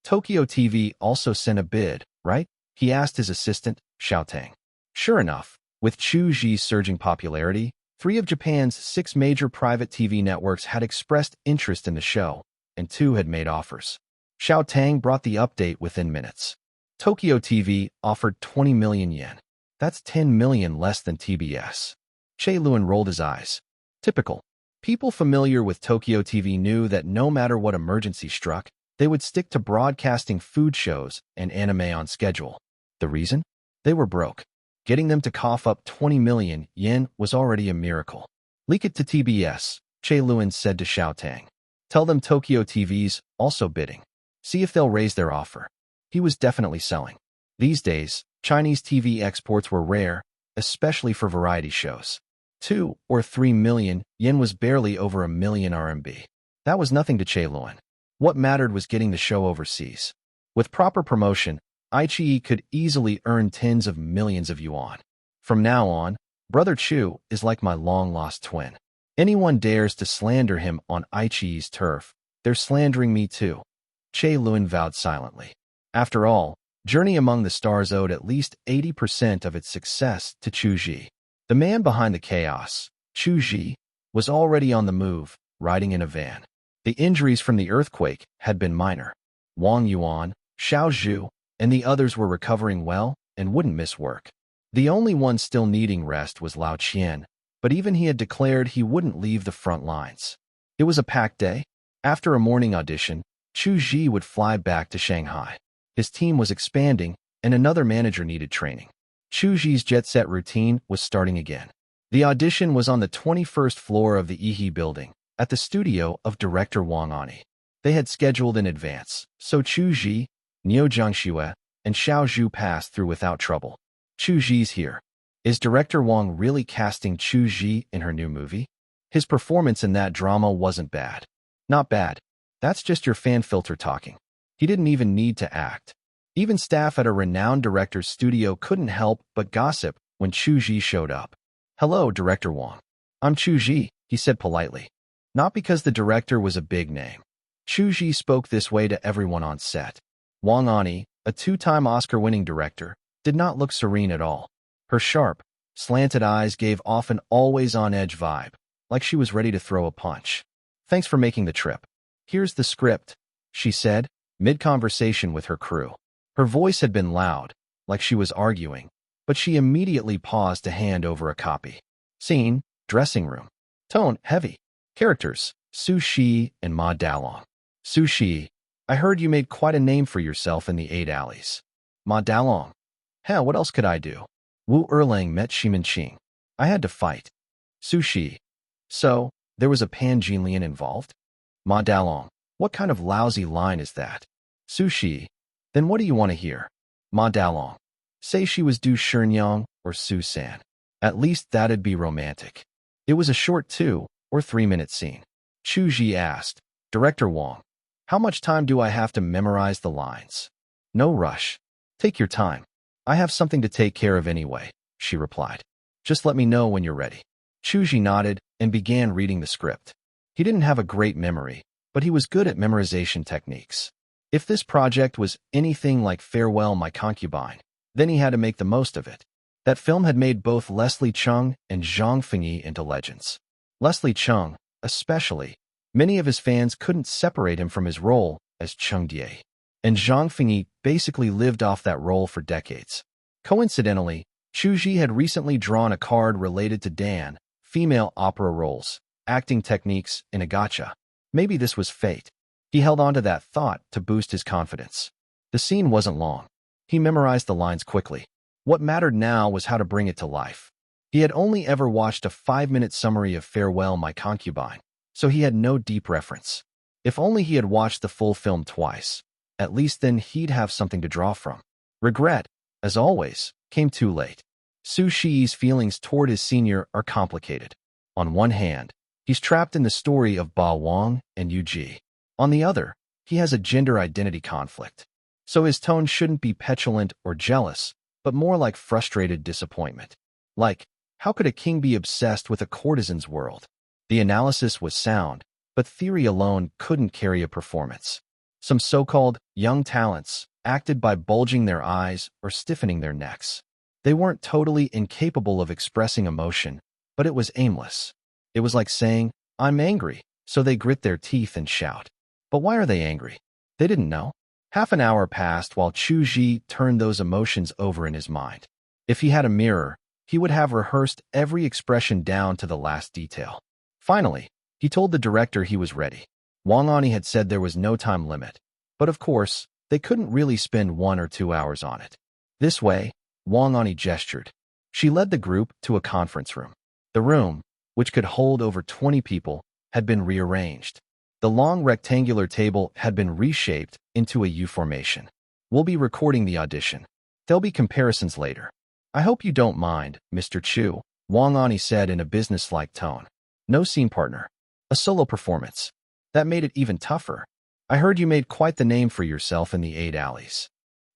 Tokyo TV also sent a bid, right? He asked his assistant, Xiaotang. Sure enough, with Chu Zhi's surging popularity, 3 of Japan's 6 major private TV networks had expressed interest in the show, and 2 had made offers. Xiaotang brought the update within minutes. Tokyo TV offered 20 million yen. That's 10 million less than TBS. Che-Lun rolled his eyes. Typical. People familiar with Tokyo TV knew that no matter what emergency struck, they would stick to broadcasting food shows and anime on schedule. The reason? They were broke. Getting them to cough up 20 million yen was already a miracle. Leak it to TBS, Che-Lun said to Xiaotang. Tell them Tokyo TV's also bidding. See if they'll raise their offer. He was definitely selling. These days, Chinese TV exports were rare, especially for variety shows. 2 or 3 million yen was barely over a million RMB. That was nothing to Che-Lun. What mattered was getting the show overseas. With proper promotion, Ichi could easily earn tens of millions of yuan. From now on, Brother Chu is like my long-lost twin. Anyone dares to slander him on Ichi's turf, they're slandering me too. Che-Lun vowed silently. After all, Journey Among the Stars owed at least 80% of its success to Chu Zhi. The man behind the chaos, Chu Zhi, was already on the move, riding in a van. The injuries from the earthquake had been minor. Wang Yuan, Xiao Zhu, and the others were recovering well and wouldn't miss work. The only one still needing rest was Lao Qian, but even he had declared he wouldn't leave the front lines. It was a packed day. After a morning audition, Chu Zhi would fly back to Shanghai. His team was expanding, and another manager needed training. Chu Zhi's jet-set routine was starting again. The audition was on the 21st floor of the Ihi building, at the studio of director Wang Ani. They had scheduled in advance, so Chu Zhi, Niu Jiangxue, and Xiao Zhu passed through without trouble. Chu Zhi's here. Is director Wang really casting Chu Zhi in her new movie? His performance in that drama wasn't bad. Not bad. That's just your fan filter talking. He didn't even need to act. Even staff at a renowned director's studio couldn't help but gossip when Chu Zhi showed up. Hello, Director Wang. I'm Chu Zhi, he said politely. Not because the director was a big name. Chu Zhi spoke this way to everyone on set. Wang Ani, a 2-time Oscar-winning director, did not look serene at all. Her sharp, slanted eyes gave off an always-on-edge vibe, like she was ready to throw a punch. Thanks for making the trip. Here's the script, she said, mid-conversation with her crew. Her voice had been loud, like she was arguing, but she immediately paused to hand over a copy. Scene, dressing room. Tone, heavy. Characters, Su Shi and Ma Dalong. Su Shi, I heard you made quite a name for yourself in the 8 alleys. Ma Dalong. Hell, what else could I do? Wu Erlang met Shimin Qing. I had to fight. Su Shi. So, there was a Pan-Jinlian involved? Ma Dalong. What kind of lousy line is that? Su Shi. Then what do you want to hear? Ma Dalong. Say she was Du Shenyang or Su San. At least that'd be romantic. It was a short 2 or 3-minute scene. Chu Zhi asked, Director Wang, how much time do I have to memorize the lines? No rush. Take your time. I have something to take care of anyway, she replied. Just let me know when you're ready. Chu Zhi nodded and began reading the script. He didn't have a great memory, but he was good at memorization techniques. If this project was anything like Farewell, My Concubine, then he had to make the most of it. That film had made both Leslie Cheung and Zhang Fengyi into legends. Leslie Cheung, especially. Many of his fans couldn't separate him from his role as Cheung Die. And Zhang Fengyi basically lived off that role for decades. Coincidentally, Chu Zhi had recently drawn a card related to Dan, female opera roles, acting techniques in a gacha. Maybe this was fate. He held on to that thought to boost his confidence. The scene wasn't long. He memorized the lines quickly. What mattered now was how to bring it to life. He had only ever watched a 5-minute summary of Farewell, My Concubine, so he had no deep reference. If only he had watched the full film twice. At least then he'd have something to draw from. Regret, as always, came too late. Chu Zhi's feelings toward his senior are complicated. On one hand, he's trapped in the story of Ba Wang and Yu Ji. On the other, he has a gender identity conflict. So his tone shouldn't be petulant or jealous, but more like frustrated disappointment. Like, how could a king be obsessed with a courtesan's world? The analysis was sound, but theory alone couldn't carry a performance. Some so-called young talents acted by bulging their eyes or stiffening their necks. They weren't totally incapable of expressing emotion, but it was aimless. It was like saying, "I'm angry," so they grit their teeth and shout. But why are they angry? They didn't know. Half an hour passed while Chu Zhi turned those emotions over in his mind. If he had a mirror, he would have rehearsed every expression down to the last detail. Finally, he told the director he was ready. Wang Ani had said there was no time limit, but of course, they couldn't really spend 1 or 2 hours on it. This way, Wang Ani gestured. She led the group to a conference room. The room, which could hold over 20 people, had been rearranged. The long rectangular table had been reshaped into a U formation. We'll be recording the audition. There'll be comparisons later. I hope you don't mind, Mr. Chu, Wang Ani said in a businesslike tone. No scene partner. A solo performance. That made it even tougher. I heard you made quite the name for yourself in the 8 alleys.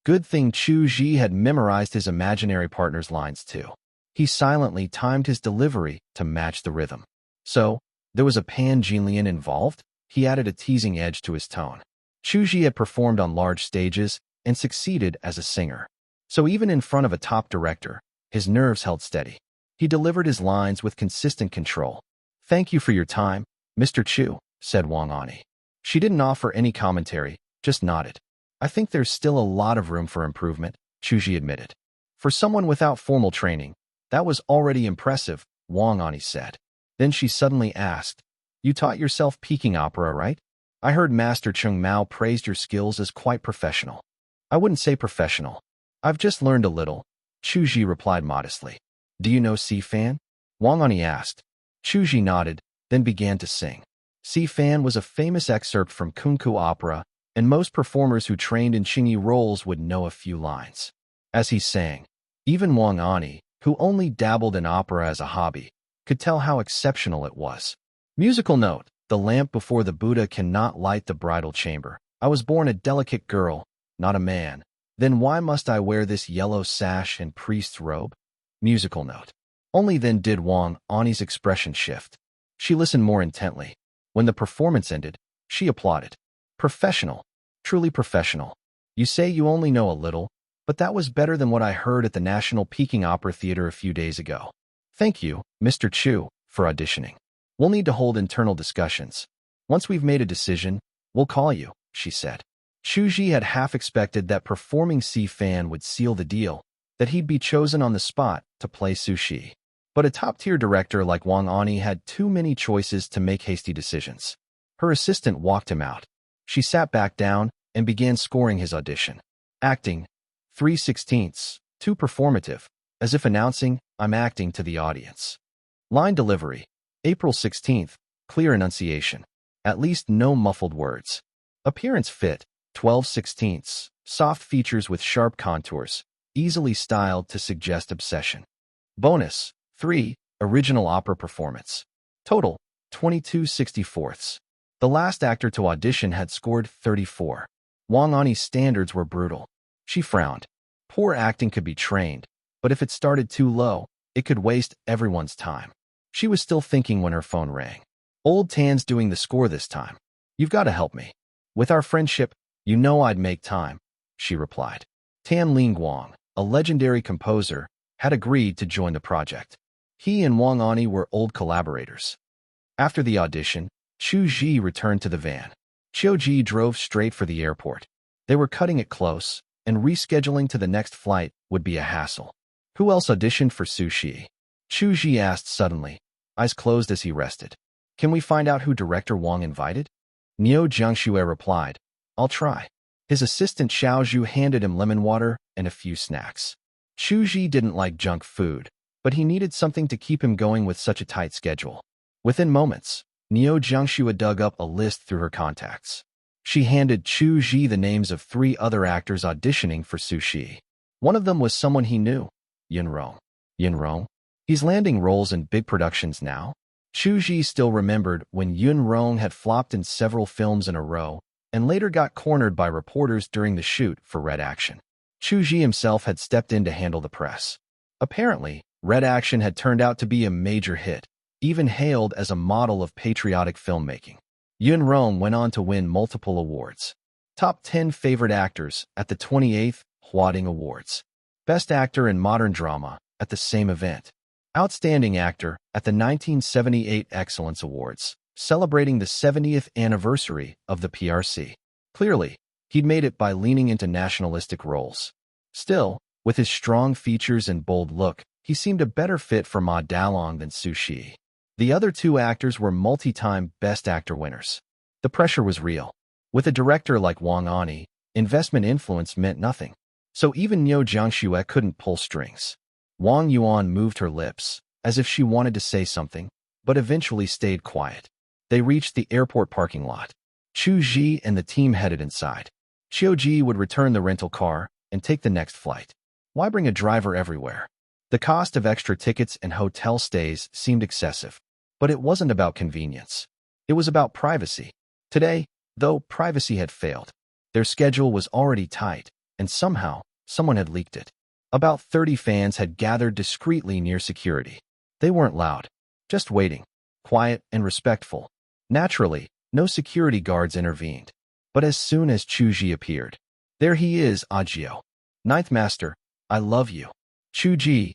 Good thing Chu Zhi had memorized his imaginary partner's lines too. He silently timed his delivery to match the rhythm. So, there was a pan-Jinlian involved? He added a teasing edge to his tone. Chu Zhi had performed on large stages and succeeded as a singer. So even in front of a top director, his nerves held steady. He delivered his lines with consistent control. Thank you for your time, Mr. Chu, said Wang Ani. She didn't offer any commentary, just nodded. I think there's still a lot of room for improvement, Chu Zhi admitted. For someone without formal training, that was already impressive, Wang Ani said. Then she suddenly asked, You taught yourself Peking opera, right? I heard Master Chung Mao praised your skills as quite professional. I wouldn't say professional. I've just learned a little, Chu Zhi replied modestly. Do you know Si Fan? Wang Ani asked. Chu Zhi nodded, then began to sing. Si Fan was a famous excerpt from Kunku opera, and most performers who trained in Qingyi roles would know a few lines. As he sang, even Wang Ani, who only dabbled in opera as a hobby, could tell how exceptional it was. Musical note, the lamp before the Buddha cannot light the bridal chamber. I was born a delicate girl, not a man. Then why must I wear this yellow sash and priest's robe? Musical note. Only then did Wang Ani's expression shift. She listened more intently. When the performance ended, she applauded. Professional. Truly professional. You say you only know a little, but that was better than what I heard at the National Peking Opera Theater a few days ago. Thank you, Mr. Chu, for auditioning. We'll need to hold internal discussions. Once we've made a decision, we'll call you, she said. Chu Zhi had half expected that performing Si Fan would seal the deal, that he'd be chosen on the spot to play Chu Zhi. But a top-tier director like Wang Ani had too many choices to make hasty decisions. Her assistant walked him out. She sat back down and began scoring his audition. Acting, 3/16, too performative, as if announcing, I'm acting to the audience. Line delivery, April 16th, clear enunciation. At least no muffled words. Appearance fit, 12/16, soft features with sharp contours, easily styled to suggest obsession. Bonus, 3, original opera performance. Total, 22/64. The last actor to audition had scored 34. Wang Ani's standards were brutal. She frowned. Poor acting could be trained, but if it started too low, it could waste everyone's time. She was still thinking when her phone rang. Old Tan's doing the score this time. You've got to help me. With our friendship, you know I'd make time, she replied. Tan Ling Guang, a legendary composer, had agreed to join the project. He and Wang Ani were old collaborators. After the audition, Chu Zhi returned to the van. Chu Zhi drove straight for the airport. They were cutting it close, and rescheduling to the next flight would be a hassle. Who else auditioned for Chu Zhi? Chu Zhi asked suddenly, eyes closed as he rested. Can we find out who Director Wang invited? Niu Jiangxue replied, I'll try. His assistant Xiao Zhu handed him lemon water and a few snacks. Chu Zhi didn't like junk food, but he needed something to keep him going with such a tight schedule. Within moments, Niu Jiangxue dug up a list through her contacts. She handed Chu Zhi the names of 3 other actors auditioning for Chu Zhi. One of them was someone he knew, Yun Rong. Yun Rong? He's landing roles in big productions now? Chu Zhi still remembered when Yun Rong had flopped in several films in a row and later got cornered by reporters during the shoot for Red Action. Chu Zhi himself had stepped in to handle the press. Apparently, Red Action had turned out to be a major hit, even hailed as a model of patriotic filmmaking. Yun Rong went on to win multiple awards. Top 10 favorite actors at the 28th Huading Awards. Best actor in modern drama at the same event. Outstanding actor at the 1978 Excellence Awards, celebrating the 70th anniversary of the PRC. Clearly, he'd made it by leaning into nationalistic roles. Still, with his strong features and bold look, he seemed a better fit for Ma Dalong than Su Shi. The other two actors were multi-time Best Actor winners. The pressure was real. With a director like Wang Ani, investment influence meant nothing. So even Niu Jiangxue couldn't pull strings. Wang Yuan moved her lips, as if she wanted to say something, but eventually stayed quiet. They reached the airport parking lot. Chu Zhi and the team headed inside. Qiu Ji would return the rental car and take the next flight. Why bring a driver everywhere? The cost of extra tickets and hotel stays seemed excessive, but it wasn't about convenience. It was about privacy. Today, though, privacy had failed. Their schedule was already tight, and somehow, someone had leaked it. About 30 fans had gathered discreetly near security. They weren't loud, just waiting, quiet and respectful. Naturally, no security guards intervened. But as soon as Chu Zhi appeared, there he is, Agio. Ninth Master, I love you. Chu Zhi.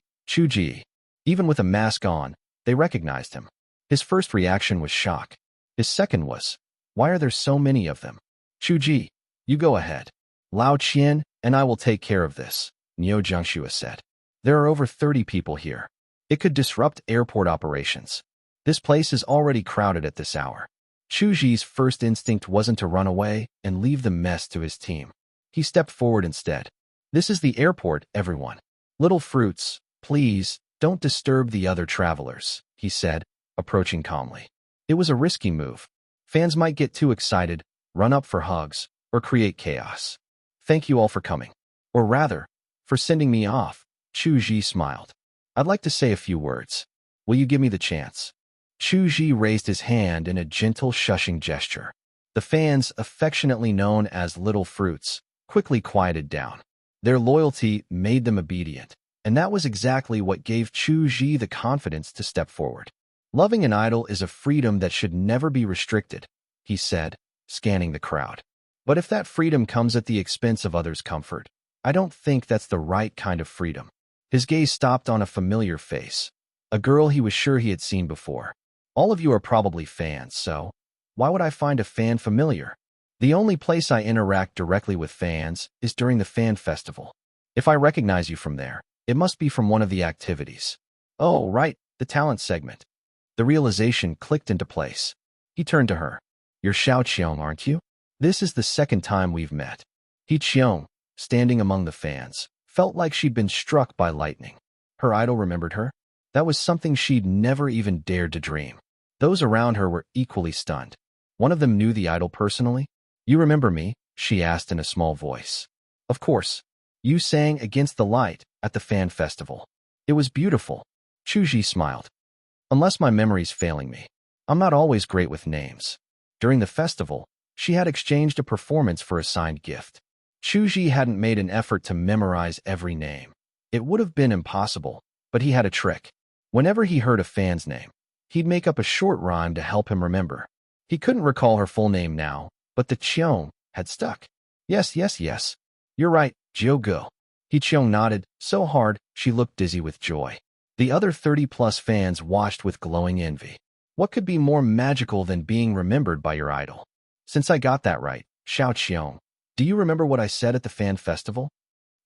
Even with a mask on, they recognized him. His first reaction was shock. His second was, why are there so many of them? Chu Zhi, you go ahead. Lao Qian and I will take care of this, Niu Jiangxue said. There are over 30 people here. It could disrupt airport operations. This place is already crowded at this hour. Chu Zhi's first instinct wasn't to run away and leave the mess to his team. He stepped forward instead. This is the airport, everyone. Little fruits, please, don't disturb the other travelers, he said, approaching calmly. It was a risky move. Fans might get too excited, run up for hugs, or create chaos. Thank you all for coming. Or rather, for sending me off, Chu Zhi smiled. I'd like to say a few words. Will you give me the chance? Chu Zhi raised his hand in a gentle shushing gesture. The fans, affectionately known as Little Fruits, quickly quieted down. Their loyalty made them obedient, and that was exactly what gave Chu Zhi the confidence to step forward. Loving an idol is a freedom that should never be restricted, he said, scanning the crowd. But if that freedom comes at the expense of others' comfort, I don't think that's the right kind of freedom. His gaze stopped on a familiar face, a girl he was sure he had seen before. All of you are probably fans, so why would I find a fan familiar? The only place I interact directly with fans is during the fan festival. If I recognize you from there, it must be from one of the activities. Oh, right, the talent segment. The realization clicked into place. He turned to her. You're Xiao Qiong, aren't you? This is the second time we've met. He Qiong, standing among the fans, felt like she'd been struck by lightning. Her idol remembered her. That was something she'd never even dared to dream. Those around her were equally stunned. One of them knew the idol personally. You remember me? She asked in a small voice. Of course. You sang Against the Light at the fan festival. It was beautiful. Chu Zhi smiled. Unless my memory's failing me, I'm not always great with names. During the festival, she had exchanged a performance for a signed gift. Chu Zhi hadn't made an effort to memorize every name. It would have been impossible, but he had a trick. Whenever he heard a fan's name, he'd make up a short rhyme to help him remember. He couldn't recall her full name now, but the Qiong had stuck. Yes. You're right, Jiu Ge. He Qiong nodded, so hard she looked dizzy with joy. The other 30-plus fans watched with glowing envy. What could be more magical than being remembered by your idol? Since I got that right, Xiao Qiong, do you remember what I said at the fan festival?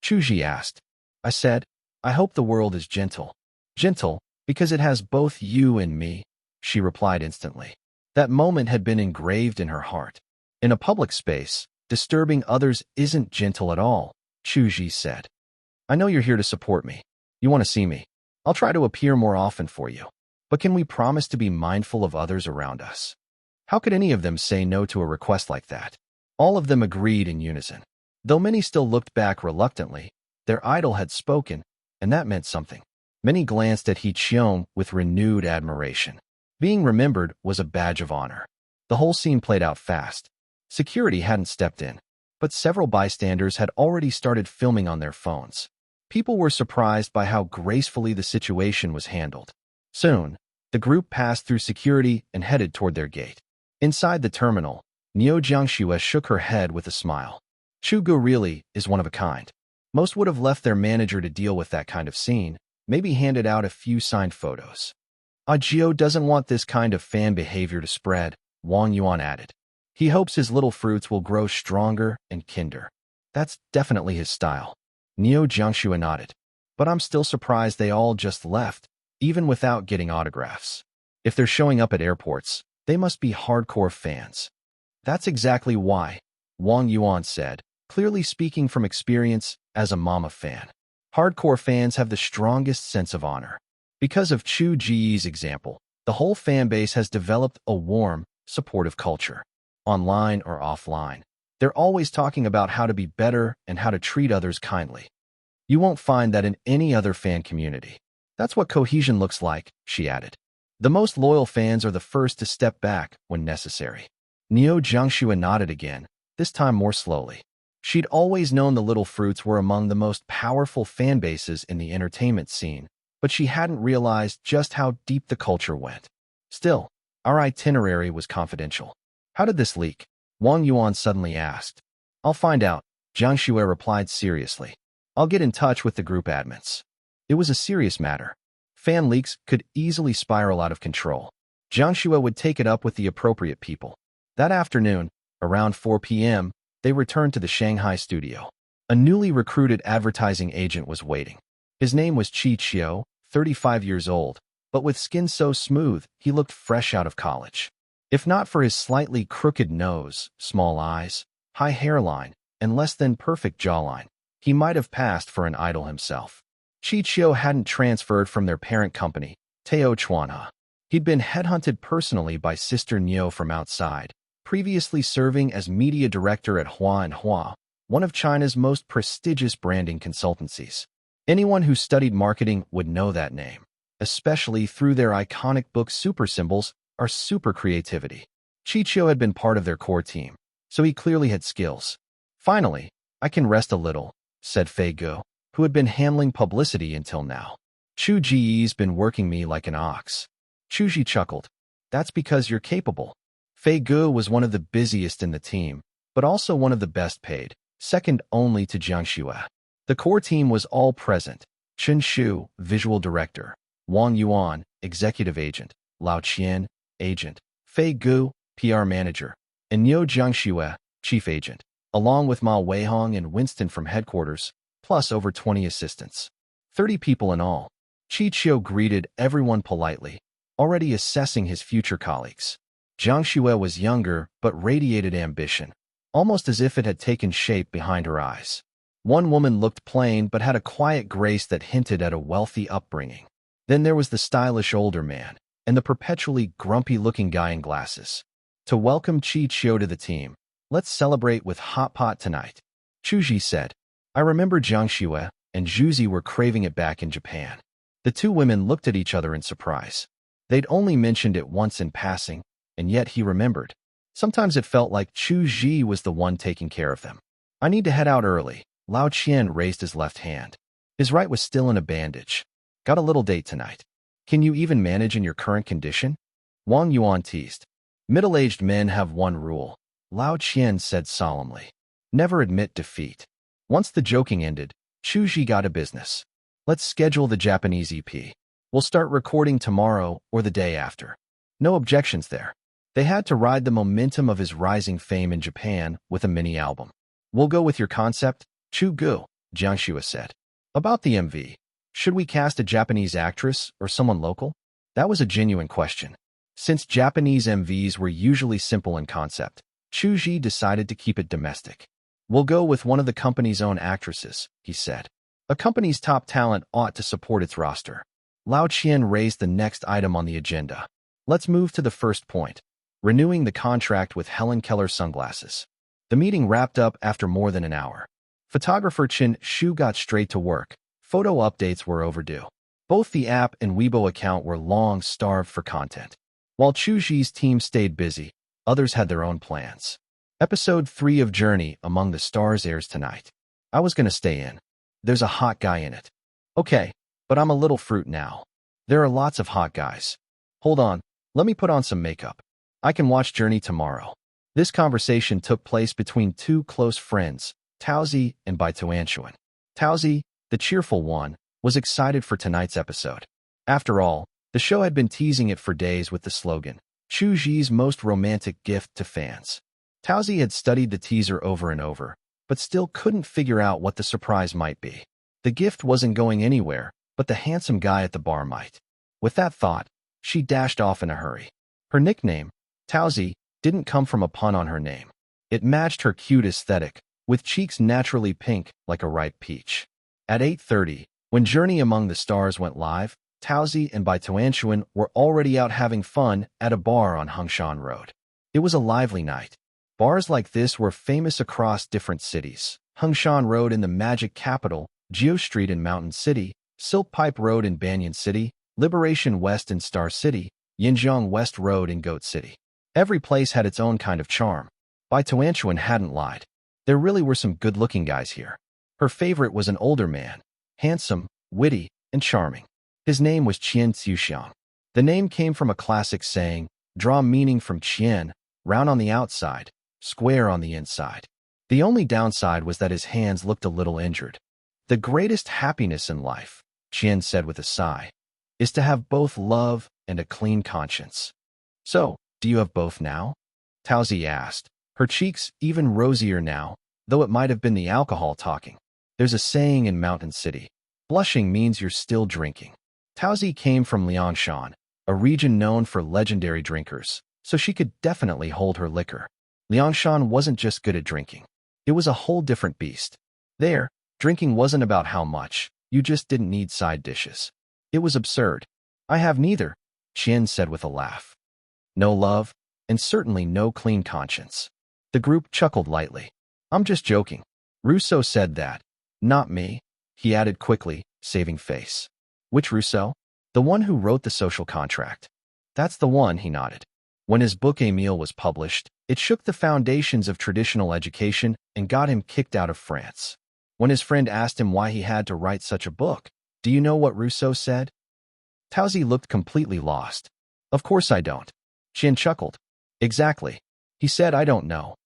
Chu Zhi asked. I said, I hope the world is gentle. Gentle, because it has both you and me, she replied instantly. That moment had been engraved in her heart. In a public space, disturbing others isn't gentle at all, Chu Zhi said. I know you're here to support me. You want to see me. I'll try to appear more often for you. But can we promise to be mindful of others around us? How could any of them say no to a request like that? All of them agreed in unison. Though many still looked back reluctantly, their idol had spoken, and that meant something. Many glanced at He Qiong with renewed admiration. Being remembered was a badge of honor. The whole scene played out fast. Security hadn't stepped in, but several bystanders had already started filming on their phones. People were surprised by how gracefully the situation was handled. Soon, the group passed through security and headed toward their gate. Inside the terminal, Niu Jiangxue shook her head with a smile. Chu Zhi really is one of a kind. Most would have left their manager to deal with that kind of scene, maybe handed out a few signed photos. Ajio doesn't want this kind of fan behavior to spread, Wang Yuan added. He hopes his little fruits will grow stronger and kinder. That's definitely his style. Niu Jiangxue nodded. But I'm still surprised they all just left, even without getting autographs. If they're showing up at airports, they must be hardcore fans. That's exactly why, Wang Yuan said, clearly speaking from experience as a mama fan. Hardcore fans have the strongest sense of honor. Because of Chu Zhi's example, the whole fan base has developed a warm, supportive culture. Online or offline, they're always talking about how to be better and how to treat others kindly. You won't find that in any other fan community. That's what cohesion looks like, she added. The most loyal fans are the first to step back when necessary. Niu Jiangxue nodded again, this time more slowly. She'd always known the Little Fruits were among the most powerful fan bases in the entertainment scene, but she hadn't realized just how deep the culture went. Still, our itinerary was confidential. How did this leak? Wang Yuan suddenly asked. I'll find out, Jiangxue replied seriously. I'll get in touch with the group admins. It was a serious matter. Fan leaks could easily spiral out of control. Jiangxue would take it up with the appropriate people. That afternoon, around 4 p.m., they returned to the Shanghai studio. A newly recruited advertising agent was waiting. His name was Chi Qiu, 35 years old, but with skin so smooth, he looked fresh out of college. If not for his slightly crooked nose, small eyes, high hairline, and less than perfect jawline, he might have passed for an idol himself. Chi Qiu hadn't transferred from their parent company, Teo Chuanha. He'd been headhunted personally by Sister Niu from outside, previously serving as media director at Hua & Hua, one of China's most prestigious branding consultancies. Anyone who studied marketing would know that name, especially through their iconic book super symbols or super creativity. Chi Qiu had been part of their core team, so he clearly had skills. Finally, I can rest a little, said Fei Gu, who had been handling publicity until now. Chu Zhi's been working me like an ox. Chu Zhi chuckled. That's because you're capable. Fei Gu was one of the busiest in the team, but also one of the best paid, second only to Jiangxue. The core team was all present. Chen Shu, visual director, Wang Yuan, executive agent, Lao Qian, agent, Fei Gu, PR manager, and Niu Jiangxue, chief agent, along with Ma Weihong and Winston from headquarters, plus over 20 assistants. 30 people in all. Chi Qiu greeted everyone politely, already assessing his future colleagues. Jiangxue was younger but radiated ambition, almost as if it had taken shape behind her eyes. One woman looked plain but had a quiet grace that hinted at a wealthy upbringing. Then there was the stylish older man, and the perpetually grumpy-looking guy in glasses. To welcome Chi Qiu to the team, let's celebrate with hotpot tonight, Chu Zhi said. I remember Jiangxue and Chu Zhi were craving it back in Japan. The two women looked at each other in surprise. They'd only mentioned it once in passing, and yet he remembered. Sometimes it felt like Chu Zhi was the one taking care of them. I need to head out early. Lao Qian raised his left hand. His right was still in a bandage. Got a little date tonight. Can you even manage in your current condition? Wang Yuan teased. Middle-aged men have one rule, Lao Qian said solemnly. Never admit defeat. Once the joking ended, Chu Zhi got to business. Let's schedule the Japanese EP. We'll start recording tomorrow or the day after. No objections there. They had to ride the momentum of his rising fame in Japan with a mini-album. We'll go with your concept, Chu Gu, Jiangxue said. About the MV, should we cast a Japanese actress or someone local? That was a genuine question. Since Japanese MVs were usually simple in concept, Chu Zhi decided to keep it domestic. We'll go with one of the company's own actresses, he said. A company's top talent ought to support its roster. Lao Qian raised the next item on the agenda. Let's move to the first point, renewing the contract with Helen Keller Sunglasses. The meeting wrapped up after more than an hour. Photographer Chen Shu got straight to work, Photo updates were overdue. Both the app and Weibo account were long starved for content. While Chu Zhi's team stayed busy, others had their own plans. Episode 3 of Journey Among the Stars airs tonight. I was gonna stay in. There's a hot guy in it. Okay, but I'm a little fruit now. There are lots of hot guys. Hold on, let me put on some makeup. I can watch Journey tomorrow. This conversation took place between two close friends, Chu Zhi and Bai Tuanchuan. Chu Zhi, the cheerful one, was excited for tonight's episode. After all, the show had been teasing it for days with the slogan, Chu Zhi's most romantic gift to fans. Chu Zhi had studied the teaser over and over, but still couldn't figure out what the surprise might be. The gift wasn't going anywhere, but the handsome guy at the bar might. With that thought, she dashed off in a hurry. Her nickname, Chu Zhi, didn't come from a pun on her name. It matched her cute aesthetic, with cheeks naturally pink like a ripe peach. At 8:30, when Journey Among the Stars went live, Chu Zhi and Bai Tuanchuan were already out having fun at a bar on Hengshan Road. It was a lively night. Bars like this were famous across different cities. Hengshan Road in the Magic Capital, Geo Street in Mountain City, Silk Pipe Road in Banyan City, Liberation West in Star City, Yinjiang West Road in Goat City. Every place had its own kind of charm. Bai Tuanchuan hadn't lied. There really were some good-looking guys here. Her favorite was an older man, handsome, witty, and charming. His name was Qian Xiuxiang. The name came from a classic saying, draw meaning from Qian, round on the outside, square on the inside. The only downside was that his hands looked a little injured. The greatest happiness in life, Qian said with a sigh, is to have both love and a clean conscience. So, do you have both now? Chu Zhi asked, her cheeks even rosier now, though it might have been the alcohol talking. There's a saying in Mountain City, blushing means you're still drinking. Chu Zhi came from Liangshan, a region known for legendary drinkers, so she could definitely hold her liquor. Liangshan wasn't just good at drinking. It was a whole different beast. There, drinking wasn't about how much, you just didn't need side dishes. It was absurd. I have neither, Qian said with a laugh. No love, and certainly no clean conscience. The group chuckled lightly. I'm just joking. Rousseau said that. Not me, he added quickly, saving face. Which Rousseau? The one who wrote The Social Contract. That's the one, he nodded. When his book Émile was published, it shook the foundations of traditional education and got him kicked out of France. When his friend asked him why he had to write such a book, do you know what Rousseau said? Chu Zhi looked completely lost. Of course I don't. Qian chuckled. Exactly. He said I don't know.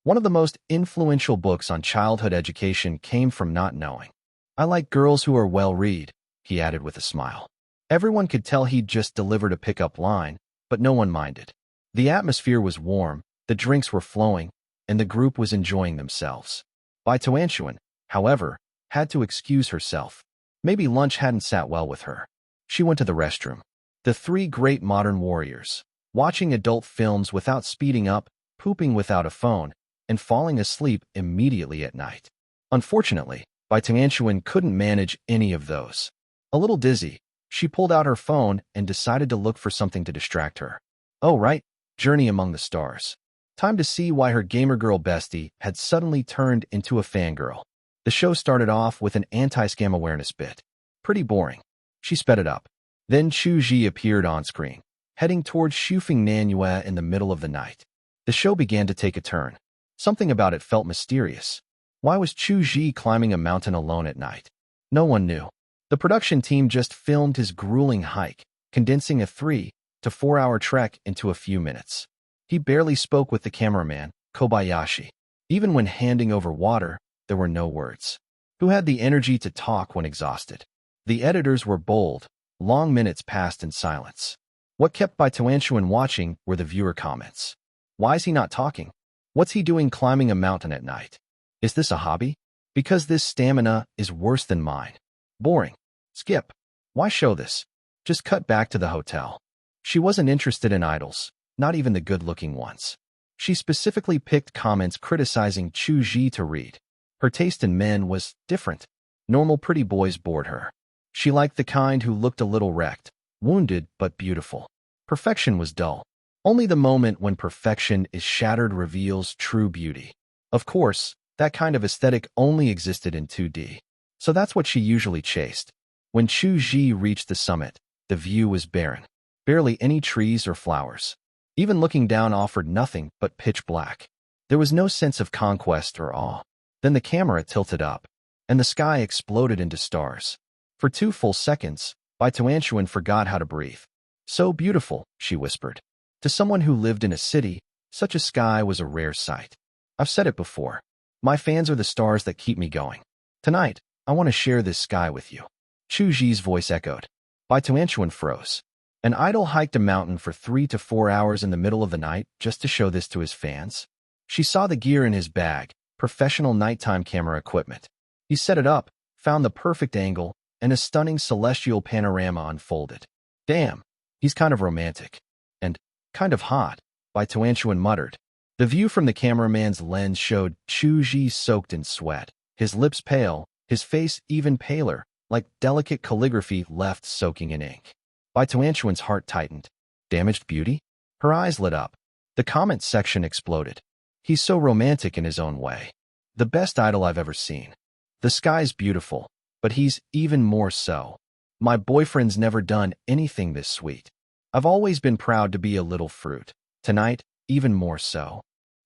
One of the most influential books on childhood education came from not knowing. I like girls who are well-read, he added with a smile. Everyone could tell he'd just delivered a pickup line, but no one minded. The atmosphere was warm, the drinks were flowing, and the group was enjoying themselves. Bai Tuanchuan, however, had to excuse herself. Maybe lunch hadn't sat well with her. She went to the restroom. The three great modern warriors, watching adult films without speeding up, pooping without a phone, and falling asleep immediately at night. Unfortunately, Bai Tuanchuan couldn't manage any of those. A little dizzy, she pulled out her phone and decided to look for something to distract her. Oh right, Journey Among the Stars. Time to see why her gamer girl bestie had suddenly turned into a fangirl. The show started off with an anti-scam awareness bit. Pretty boring. She sped it up. Then Chu Zhi appeared on screen, heading towards Shufeng Nanyue in the middle of the night. The show began to take a turn. Something about it felt mysterious. Why was Chu Zhi climbing a mountain alone at night? No one knew. The production team just filmed his grueling hike, condensing a 3 to 4 hour trek into a few minutes. He barely spoke with the cameraman, Kobayashi. Even when handing over water, there were no words. Who had the energy to talk when exhausted? The editors were bold. Long minutes passed in silence. What kept Bai Tuanchuan watching were the viewer comments. Why is he not talking? What's he doing climbing a mountain at night? Is this a hobby? Because this stamina is worse than mine. Boring. Skip. Why show this? Just cut back to the hotel. She wasn't interested in idols, not even the good-looking ones. She specifically picked comments criticizing Chu Zhi to read. Her taste in men was different. Normal pretty boys bored her. She liked the kind who looked a little wrecked, wounded but beautiful. Perfection was dull. Only the moment when perfection is shattered reveals true beauty. Of course, that kind of aesthetic only existed in 2D. So that's what she usually chased. When Chu Zhi reached the summit, the view was barren. Barely any trees or flowers. Even looking down offered nothing but pitch black. There was no sense of conquest or awe. Then the camera tilted up, and the sky exploded into stars. For 2 full seconds, Bai Tuanshuan forgot how to breathe. So beautiful, she whispered. To someone who lived in a city, such a sky was a rare sight. I've said it before. My fans are the stars that keep me going. Tonight, I want to share this sky with you. Chu Zhi's voice echoed. Bai Tuanshuan froze. An idol hiked a mountain for 3 to 4 hours in the middle of the night just to show this to his fans. She saw the gear in his bag, professional nighttime camera equipment. He set it up, found the perfect angle, and a stunning celestial panorama unfolded. Damn, he's kind of romantic. And kind of hot, Bai Tuanshuan muttered. The view from the cameraman's lens showed Chu Zhi soaked in sweat, his lips pale, his face even paler, like delicate calligraphy left soaking in ink. Bai Tuanshuan's heart tightened. Damaged beauty? Her eyes lit up. The comments section exploded. He's so romantic in his own way. The best idol I've ever seen. The sky's beautiful, but he's even more so. My boyfriend's never done anything this sweet. I've always been proud to be a little fruit. Tonight, even more so.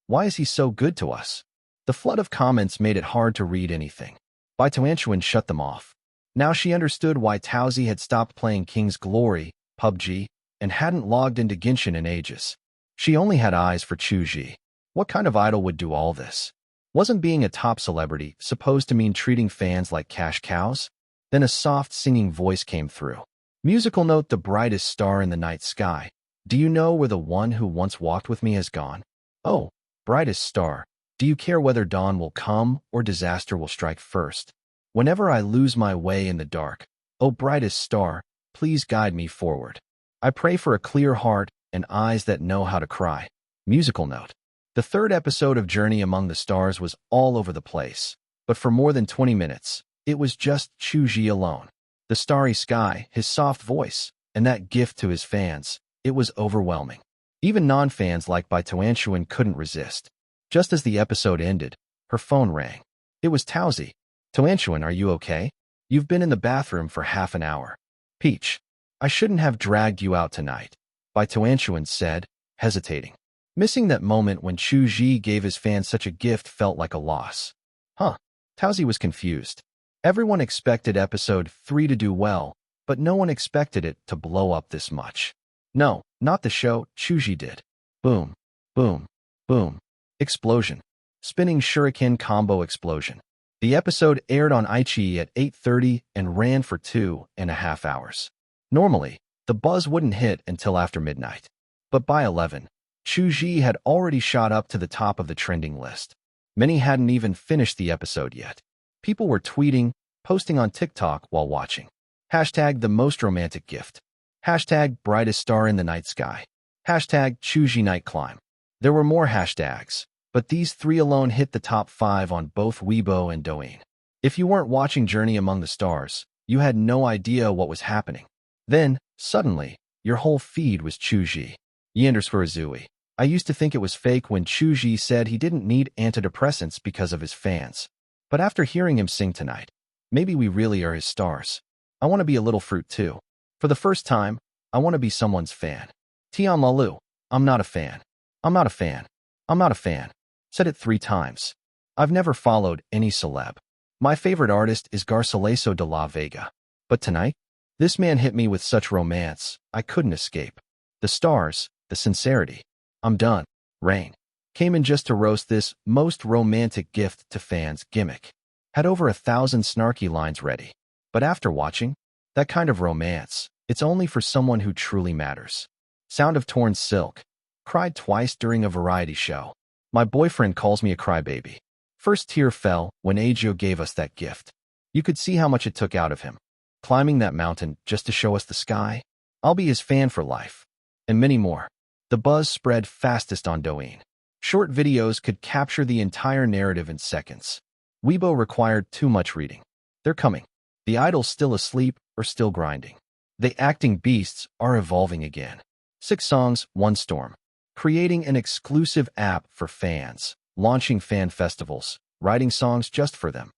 Why is he so good to us? The flood of comments made it hard to read anything. Bai Tuanshuan shut them off. Now she understood why Tauzi had stopped playing King's Glory, PUBG, and hadn't logged into Genshin in ages. She only had eyes for Chu Zhi. What kind of idol would do all this? Wasn't being a top celebrity supposed to mean treating fans like cash cows? Then a soft singing voice came through. Musical note: the brightest star in the night sky. Do you know where the one who once walked with me has gone? Oh, brightest star, do you care whether dawn will come or disaster will strike first? Whenever I lose my way in the dark, oh brightest star, please guide me forward. I pray for a clear heart and eyes that know how to cry. Musical note. The 3rd episode of Journey Among the Stars was all over the place, but for more than 20 minutes, it was just Chu Zhi alone. The starry sky, his soft voice, and that gift to his fans, it was overwhelming. Even non-fans like Bai Tuanshuan couldn't resist. Just as the episode ended, her phone rang. It was Tauzi. Tuanshuan, are you okay? You've been in the bathroom for half an hour. Peach, I shouldn't have dragged you out tonight, Bai Tuanshuan said, hesitating. Missing that moment when Chu Zhi gave his fans such a gift felt like a loss. Huh. Tauzi was confused. Everyone expected episode 3 to do well, but no one expected it to blow up this much. No, not the show, Chu Zhi did. Boom, boom, boom. Explosion. Spinning shuriken combo explosion. The episode aired on iQIYI at 8:30 and ran for 2.5 hours. Normally, the buzz wouldn't hit until after midnight. But by 11, Chu Zhi had already shot up to the top of the trending list. Many hadn't even finished the episode yet. People were tweeting, posting on TikTok while watching. Hashtag the most romantic gift. Hashtag brightest star in the night sky. Hashtag Chu Zhi night climb. There were more hashtags, but these 3 alone hit the top 5 on both Weibo and Douyin. If you weren't watching Journey Among the Stars, you had no idea what was happening. Then, suddenly, your whole feed was Chu Zhi. Yi_Zui. I used to think it was fake when Chu Zhi said he didn't need antidepressants because of his fans. But after hearing him sing tonight, maybe we really are his stars. I want to be a little fruit too. For the first time, I want to be someone's fan. Tian Lalu, I'm not a fan. I'm not a fan. I'm not a fan. Said it 3 times. I've never followed any celeb. My favorite artist is Garcilaso de la Vega. But tonight, this man hit me with such romance, I couldn't escape. The stars, the sincerity. I'm done. Rain. Came in just to roast this most romantic gift to fans gimmick. Had over 1,000 snarky lines ready. But after watching, that kind of romance, it's only for someone who truly matters. Sound of torn silk. Cried twice during a variety show. My boyfriend calls me a crybaby. First tear fell when Ajo gave us that gift. You could see how much it took out of him. Climbing that mountain just to show us the sky. I'll be his fan for life. And many more. The buzz spread fastest on Douyin. Short videos could capture the entire narrative in seconds. Weibo required too much reading. They're coming. The idols still asleep or still grinding. The acting beasts are evolving again. 6 songs, 1 storm. Creating an exclusive app for fans. Launching fan festivals. Writing songs just for them.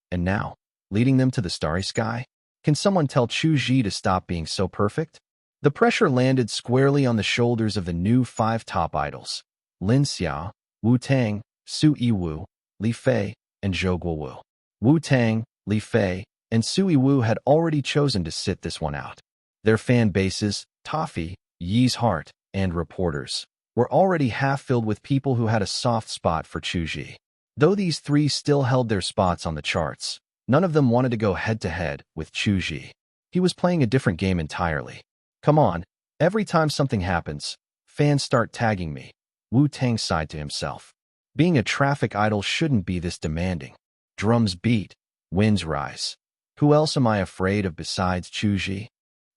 And now, leading them to the starry sky? Can someone tell Chu Zhi to stop being so perfect? The pressure landed squarely on the shoulders of the new 5 top idols: Lin Xia, Wu Tang, Su Yiwu, Li Fei, and Zhou Guowu. Wu Tang, Li Fei, and Su Yiwu had already chosen to sit this one out. Their fan bases, Toffee, Yi's Heart, and reporters, were already half filled with people who had a soft spot for Chu Zhi. Though these 3 still held their spots on the charts, none of them wanted to go head-to-head with Chu Zhi. He was playing a different game entirely. Come on, every time something happens, fans start tagging me. Wu Tang sighed to himself. Being a traffic idol shouldn't be this demanding. Drums beat, winds rise. Who else am I afraid of besides Chu Zhi?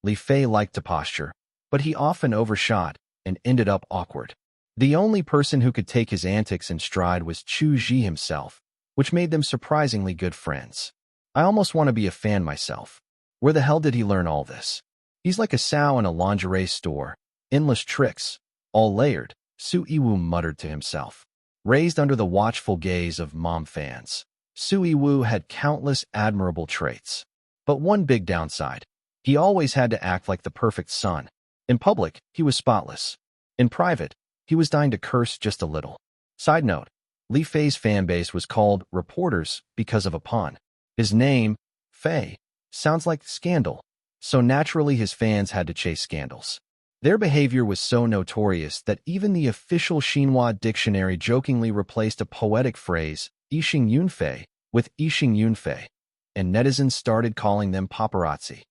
Li Fei liked to posture, but he often overshot and ended up awkward. The only person who could take his antics in stride was Chu Zhi himself, which made them surprisingly good friends. I almost want to be a fan myself. Where the hell did he learn all this? He's like a sow in a lingerie store. Endless tricks, all layered, Su Yiwu muttered to himself. Raised under the watchful gaze of mom fans, Su Yiwu had countless admirable traits. But one big downside: he always had to act like the perfect son. In public, he was spotless. In private, he was dying to curse just a little. Side note, Li Fei's fanbase was called reporters because of a pun. His name, Fei, sounds like scandal, so naturally his fans had to chase scandals. Their behavior was so notorious that even the official Xinhua dictionary jokingly replaced a poetic phrase, Yixing Yunfei, with Yixing Yunfei, and netizens started calling them paparazzi.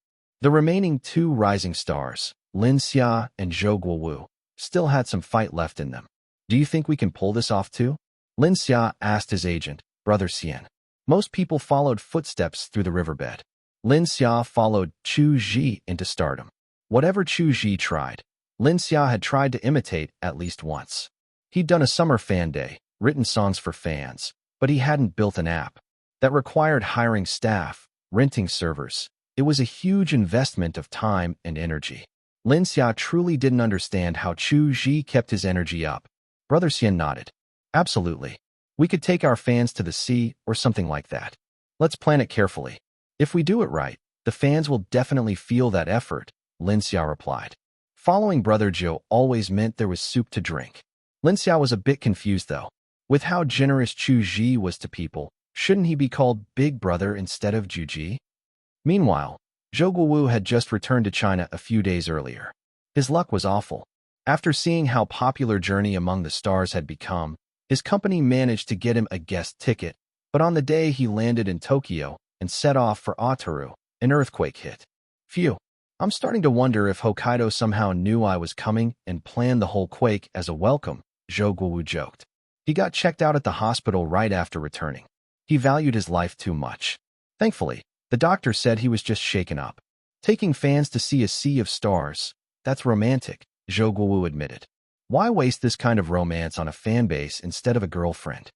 The remaining 2 rising stars, Lin Xia and Zhou Guowu, still had some fight left in them. Do you think we can pull this off too? Lin Xia asked his agent, Brother Xian. Most people followed footsteps through the riverbed. Lin Xia followed Chu Zhi into stardom. Whatever Chu Zhi tried, Lin Xia had tried to imitate at least once. He'd done a summer fan day, written songs for fans, but he hadn't built an app. That required hiring staff, renting servers. It was a huge investment of time and energy. Lin Xia truly didn't understand how Chu Zhi kept his energy up. Brother Xian nodded. Absolutely. We could take our fans to the sea or something like that. Let's plan it carefully. If we do it right, the fans will definitely feel that effort, Lin Xia replied. Following Brother Zhou always meant there was soup to drink. Lin Xia was a bit confused though. With how generous Chu Zhi was to people, shouldn't he be called Big Brother instead of Ju Ji? Meanwhile, Zhou Guowu had just returned to China a few days earlier. His luck was awful. After seeing how popular Journey Among the Stars had become, his company managed to get him a guest ticket, but on the day he landed in Tokyo and set off for Otaru, an earthquake hit. Phew. I'm starting to wonder if Hokkaido somehow knew I was coming and planned the whole quake as a welcome, Zhou Guowu joked. He got checked out at the hospital right after returning. He valued his life too much. Thankfully, the doctor said he was just shaken up. Taking fans to see a sea of stars, that's romantic, Zhou Guowu admitted. Why waste this kind of romance on a fan base instead of a girlfriend?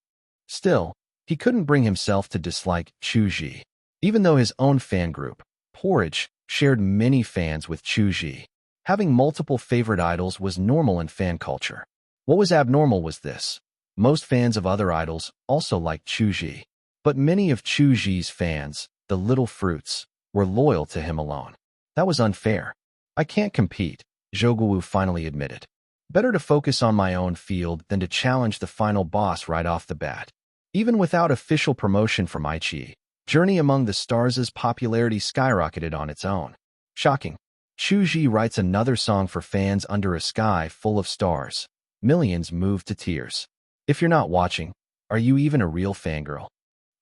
Still, he couldn't bring himself to dislike Chu Zhi. Even though his own fan group, Porridge, shared many fans with Chu Zhi, having multiple favorite idols was normal in fan culture. What was abnormal was this. Most fans of other idols also liked Chu Zhi, but many of Chu Zhi's fans, the little fruits, were loyal to him alone. That was unfair. I can't compete, Zhou Guowu finally admitted. Better to focus on my own field than to challenge the final boss right off the bat. Even without official promotion from Aichi, Journey Among the Stars' popularity skyrocketed on its own. Shocking. Chu Zhi writes another song for fans under a sky full of stars. Millions moved to tears. If you're not watching, are you even a real fangirl?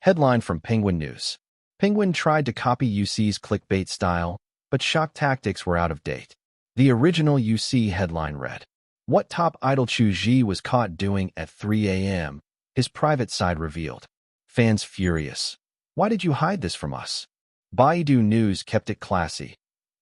Headline from Penguin News. Penguin tried to copy UC's clickbait style, but shock tactics were out of date. The original UC headline read, "What top idol Chu Zhi was caught doing at 3 a.m., his private side revealed. Fans furious. Why did you hide this from us?" Baidu News kept it classy.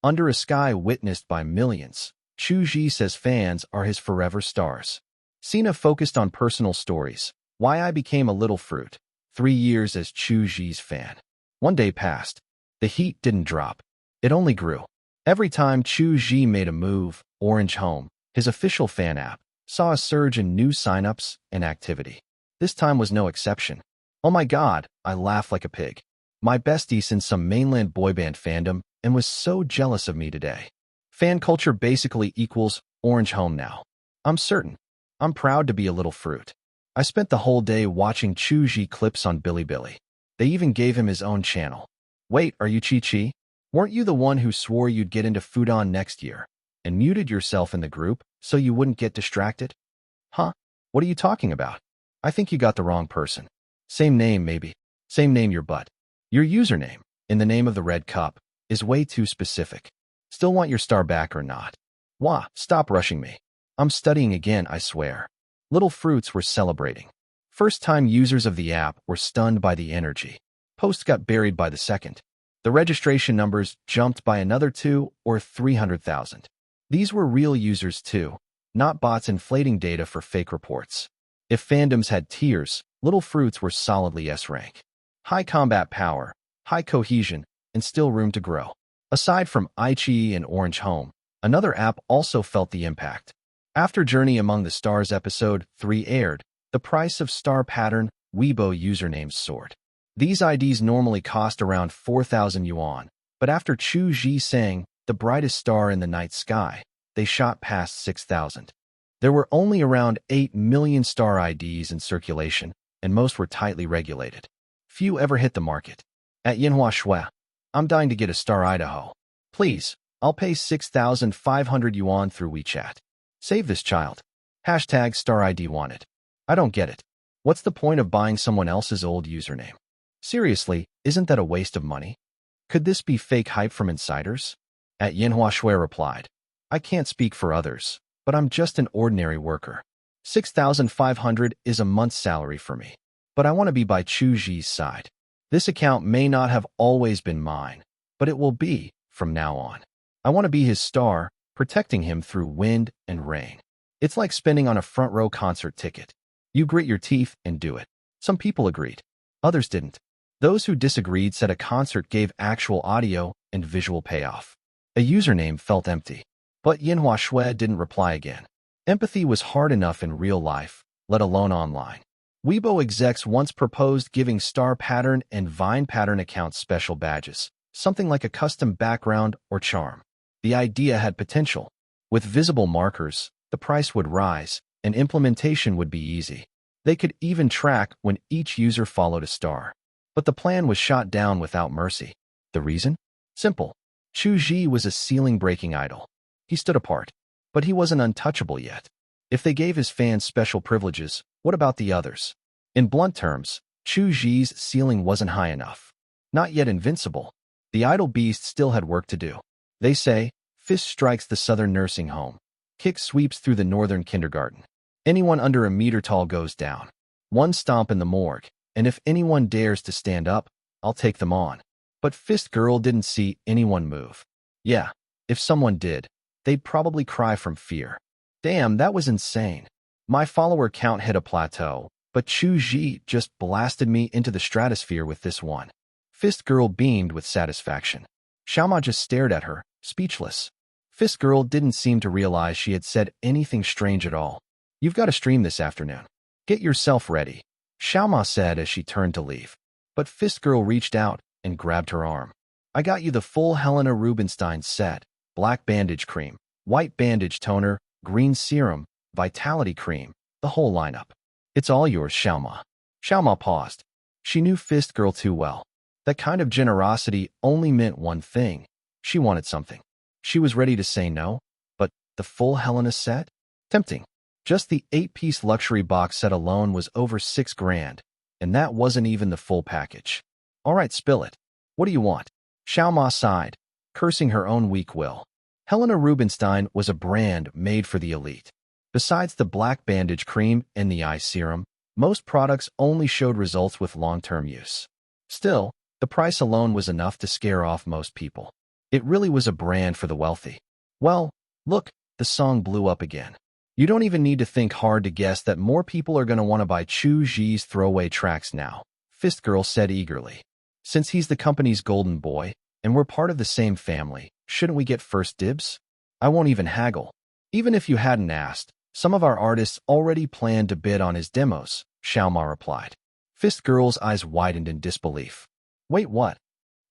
Under a sky witnessed by millions, Chu Zhi says fans are his forever stars. Sina focused on personal stories. Why I became a little fruit. 3 years as Chu Zhi's fan. One day passed. The heat didn't drop. It only grew. Every time Chu Zhi made a move, Orange Home, his official fan app, saw a surge in new signups and activity. This time was no exception. Oh my god, I laughed like a pig. My bestie's in some mainland boyband fandom and was so jealous of me today. Fan culture basically equals Orange Home now. I'm certain. I'm proud to be a little fruit. I spent the whole day watching Chu Zhi clips on Bilibili. They even gave him his own channel. Wait, are you Chi Chi? Weren't you the one who swore you'd get into Fudan next year and muted yourself in the group so you wouldn't get distracted? Huh? What are you talking about? I think you got the wrong person. Same name, maybe. Same name your butt. Your username, in the name of the red cup, is way too specific. Still want your star back or not? Wah, stop rushing me. I'm studying again, I swear. Little fruits were celebrating. First-time users of the app were stunned by the energy. Post got buried by the second. The registration numbers jumped by another 2 or 300,000. These were real users too, not bots inflating data for fake reports. If fandoms had tiers, Little Fruits were solidly S-rank. High combat power, high cohesion, and still room to grow. Aside from iQIYI and Orange Home, another app also felt the impact. After Journey Among the Stars Episode 3 aired, the price of star pattern Weibo usernames soared. These IDs normally cost around 4,000 yuan, but after Chu Zhi sang The Brightest Star in the Night Sky, they shot past 6,000. There were only around 8 million star IDs in circulation, and most were tightly regulated. Few ever hit the market. At Yinhua Shui, I'm dying to get a star Idaho. Please, I'll pay 6,500 yuan through WeChat. Save this child. Hashtag star ID wanted. I don't get it. What's the point of buying someone else's old username? Seriously, isn't that a waste of money? Could this be fake hype from insiders? At Yinhua Shui replied, I can't speak for others, but I'm just an ordinary worker. 6,500 is a month's salary for me. But I want to be by Chu Zhi's side. This account may not have always been mine, but it will be from now on. I want to be his star, protecting him through wind and rain. It's like spending on a front row concert ticket. You grit your teeth and do it. Some people agreed. Others didn't. Those who disagreed said a concert gave actual audio and visual payoff. A username felt empty. But Yinhua Shui didn't reply again. Empathy was hard enough in real life, let alone online. Weibo execs once proposed giving star pattern and vine pattern accounts special badges, something like a custom background or charm. The idea had potential. With visible markers, the price would rise, and implementation would be easy. They could even track when each user followed a star. But the plan was shot down without mercy. The reason? Simple. Chu Zhi was a ceiling-breaking idol. He stood apart, but he wasn't untouchable yet. If they gave his fans special privileges, what about the others? In blunt terms, Chu Zhi's ceiling wasn't high enough. Not yet invincible. The idol beast still had work to do. They say, fist strikes the southern nursing home. Kick sweeps through the northern kindergarten. Anyone under a meter tall goes down. One stomp in the morgue, and if anyone dares to stand up, I'll take them on. But Fist Girl didn't see anyone move. Yeah, if someone did, they'd probably cry from fear. Damn, that was insane. My follower count hit a plateau, but Chu Zhi just blasted me into the stratosphere with this one. Fist Girl beamed with satisfaction. Xiaoma just stared at her, speechless. Fist Girl didn't seem to realize she had said anything strange at all. You've got to stream this afternoon. Get yourself ready, Xiaoma said as she turned to leave. But Fist Girl reached out and grabbed her arm. I got you the full Helena Rubinstein set. Black bandage cream, white bandage toner, green serum, vitality cream, the whole lineup. It's all yours, Xiaoma. Xiaoma paused. She knew Fist Girl too well. That kind of generosity only meant one thing. She wanted something. She was ready to say no, but the full Helena set? Tempting. Just the 8-piece luxury box set alone was over 6 grand, and that wasn't even the full package. All right, spill it. What do you want? Xiaoma sighed, cursing her own weak will. Helena Rubinstein was a brand made for the elite. Besides the black bandage cream and the eye serum, most products only showed results with long-term use. Still, the price alone was enough to scare off most people. It really was a brand for the wealthy. Well, look, the song blew up again. You don't even need to think hard to guess that more people are going to want to buy Chu Zhi's throwaway tracks now, Fist Girl said eagerly. Since he's the company's golden boy, and we're part of the same family, shouldn't we get first dibs? I won't even haggle. Even if you hadn't asked, some of our artists already planned to bid on his demos, Xiaoma replied. Fist Girl's eyes widened in disbelief. Wait, what?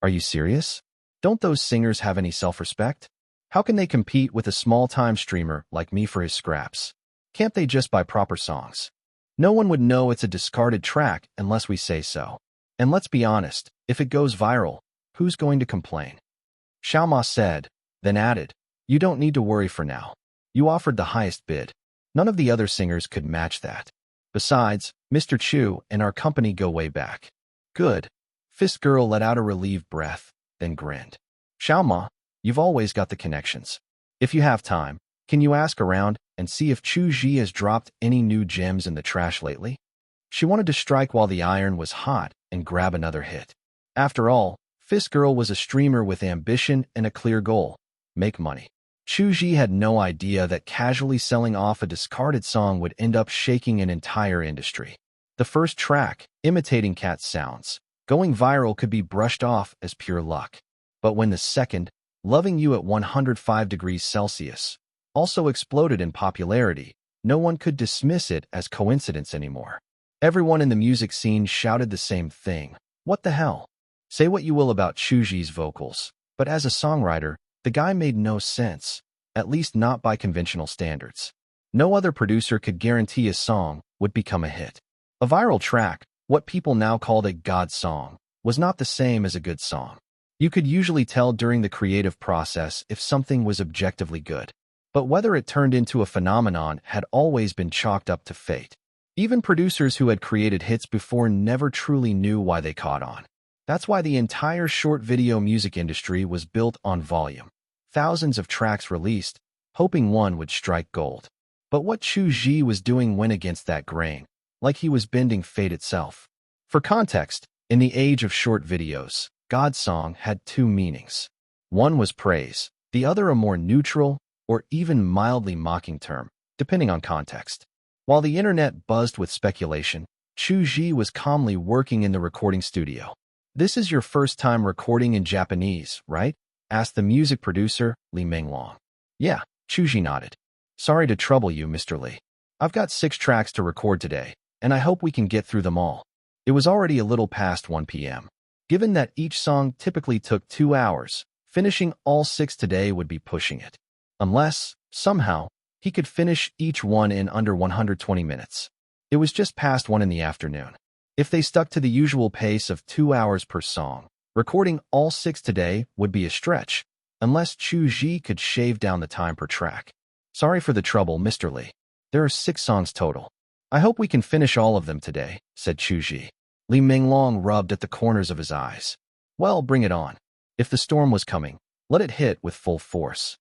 Are you serious? Don't those singers have any self-respect? How can they compete with a small-time streamer like me for his scraps? Can't they just buy proper songs? No one would know it's a discarded track unless we say so. And let's be honest, if it goes viral, who's going to complain? Xiaoma said, then added, you don't need to worry for now. You offered the highest bid. None of the other singers could match that. Besides, Mr. Chu and our company go way back. Good. Fist Girl let out a relieved breath, then grinned. Xiaoma, you've always got the connections. If you have time, can you ask around and see if Chu Zhi has dropped any new gems in the trash lately? She wanted to strike while the iron was hot and grab another hit. After all, Fist Girl was a streamer with ambition and a clear goal: make money. Chu Zhi had no idea that casually selling off a discarded song would end up shaking an entire industry. The first track, imitating cat sounds, going viral could be brushed off as pure luck. But when the second, Loving You at 105 degrees Celsius, also exploded in popularity, no one could dismiss it as coincidence anymore. Everyone in the music scene shouted the same thing: what the hell? Say what you will about Chu Zhi's vocals, but as a songwriter, the guy made no sense, at least not by conventional standards. No other producer could guarantee a song would become a hit. A viral track, what people now called a god song, was not the same as a good song. You could usually tell during the creative process if something was objectively good. But whether it turned into a phenomenon had always been chalked up to fate. Even producers who had created hits before never truly knew why they caught on. That's why the entire short video music industry was built on volume. Thousands of tracks released, hoping one would strike gold. But what Chu Zhi was doing went against that grain, like he was bending fate itself. For context, in the age of short videos, God song had two meanings. One was praise, the other a more neutral or even mildly mocking term, depending on context. While the internet buzzed with speculation, Chu Zhi was calmly working in the recording studio. This is your first time recording in Japanese, right? Asked the music producer, Li Menglong. Yeah, Chu Zhi nodded. Sorry to trouble you, Mr. Li. I've got 6 tracks to record today, and I hope we can get through them all. It was already a little past 1 p.m. Given that each song typically took 2 hours, finishing all 6 today would be pushing it. Unless, somehow, he could finish each one in under 120 minutes. It was just past 1 in the afternoon. If they stuck to the usual pace of 2 hours per song, recording all 6 today would be a stretch, unless Chu Zhi could shave down the time per track. Sorry for the trouble, Mr. Li. There are 6 songs total. I hope we can finish all of them today, said Chu Zhi. Li Menglong rubbed at the corners of his eyes. Well, bring it on. If the storm was coming, let it hit with full force.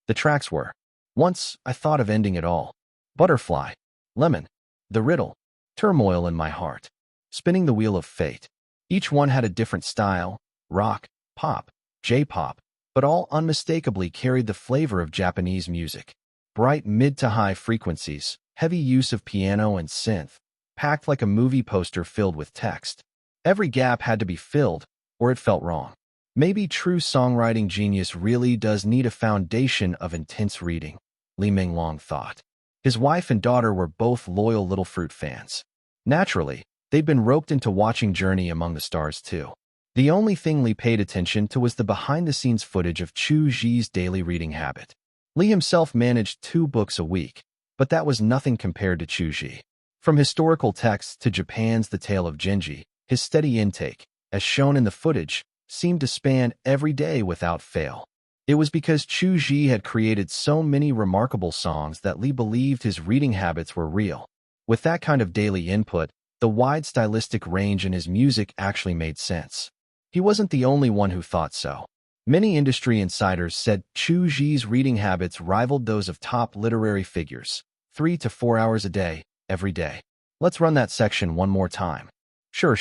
The tracks were: Once I Thought of Ending It All, Butterfly, Lemon, The Riddle, Turmoil in My Heart, Spinning the Wheel of Fate. Each one had a different style: rock, pop, J-pop, but all unmistakably carried the flavor of Japanese music. Bright mid to high frequencies, heavy use of piano and synth, packed like a movie poster filled with text. Every gap had to be filled, or it felt wrong. Maybe true songwriting genius really does need a foundation of intense reading, Li Menglong thought. His wife and daughter were both loyal Little Fruit fans. Naturally, they'd been roped into watching Journey Among the Stars too. The only thing Li paid attention to was the behind-the-scenes footage of Chu Zhi's daily reading habit. Li himself managed 2 books a week, but that was nothing compared to Chu Zhi. From historical texts to Japan's The Tale of Genji, his steady intake, as shown in the footage, seemed to span every day without fail. It was because Chu Zhi had created so many remarkable songs that Li believed his reading habits were real. With that kind of daily input, the wide stylistic range in his music actually made sense. He wasn't the only one who thought so. Many industry insiders said Chu Zhi's reading habits rivaled those of top literary figures: 3 to 4 hours a day, every day. Let's run that section one more time. Sure.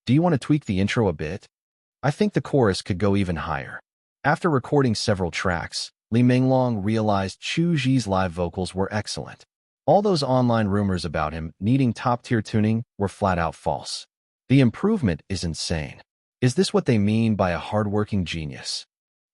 Do you want to tweak the intro a bit? I think the chorus could go even higher. After recording several tracks, Li Menglong realized Chu Zhi's live vocals were excellent. All those online rumors about him needing top-tier tuning were flat-out false. The improvement is insane. Is this what they mean by a hard-working genius?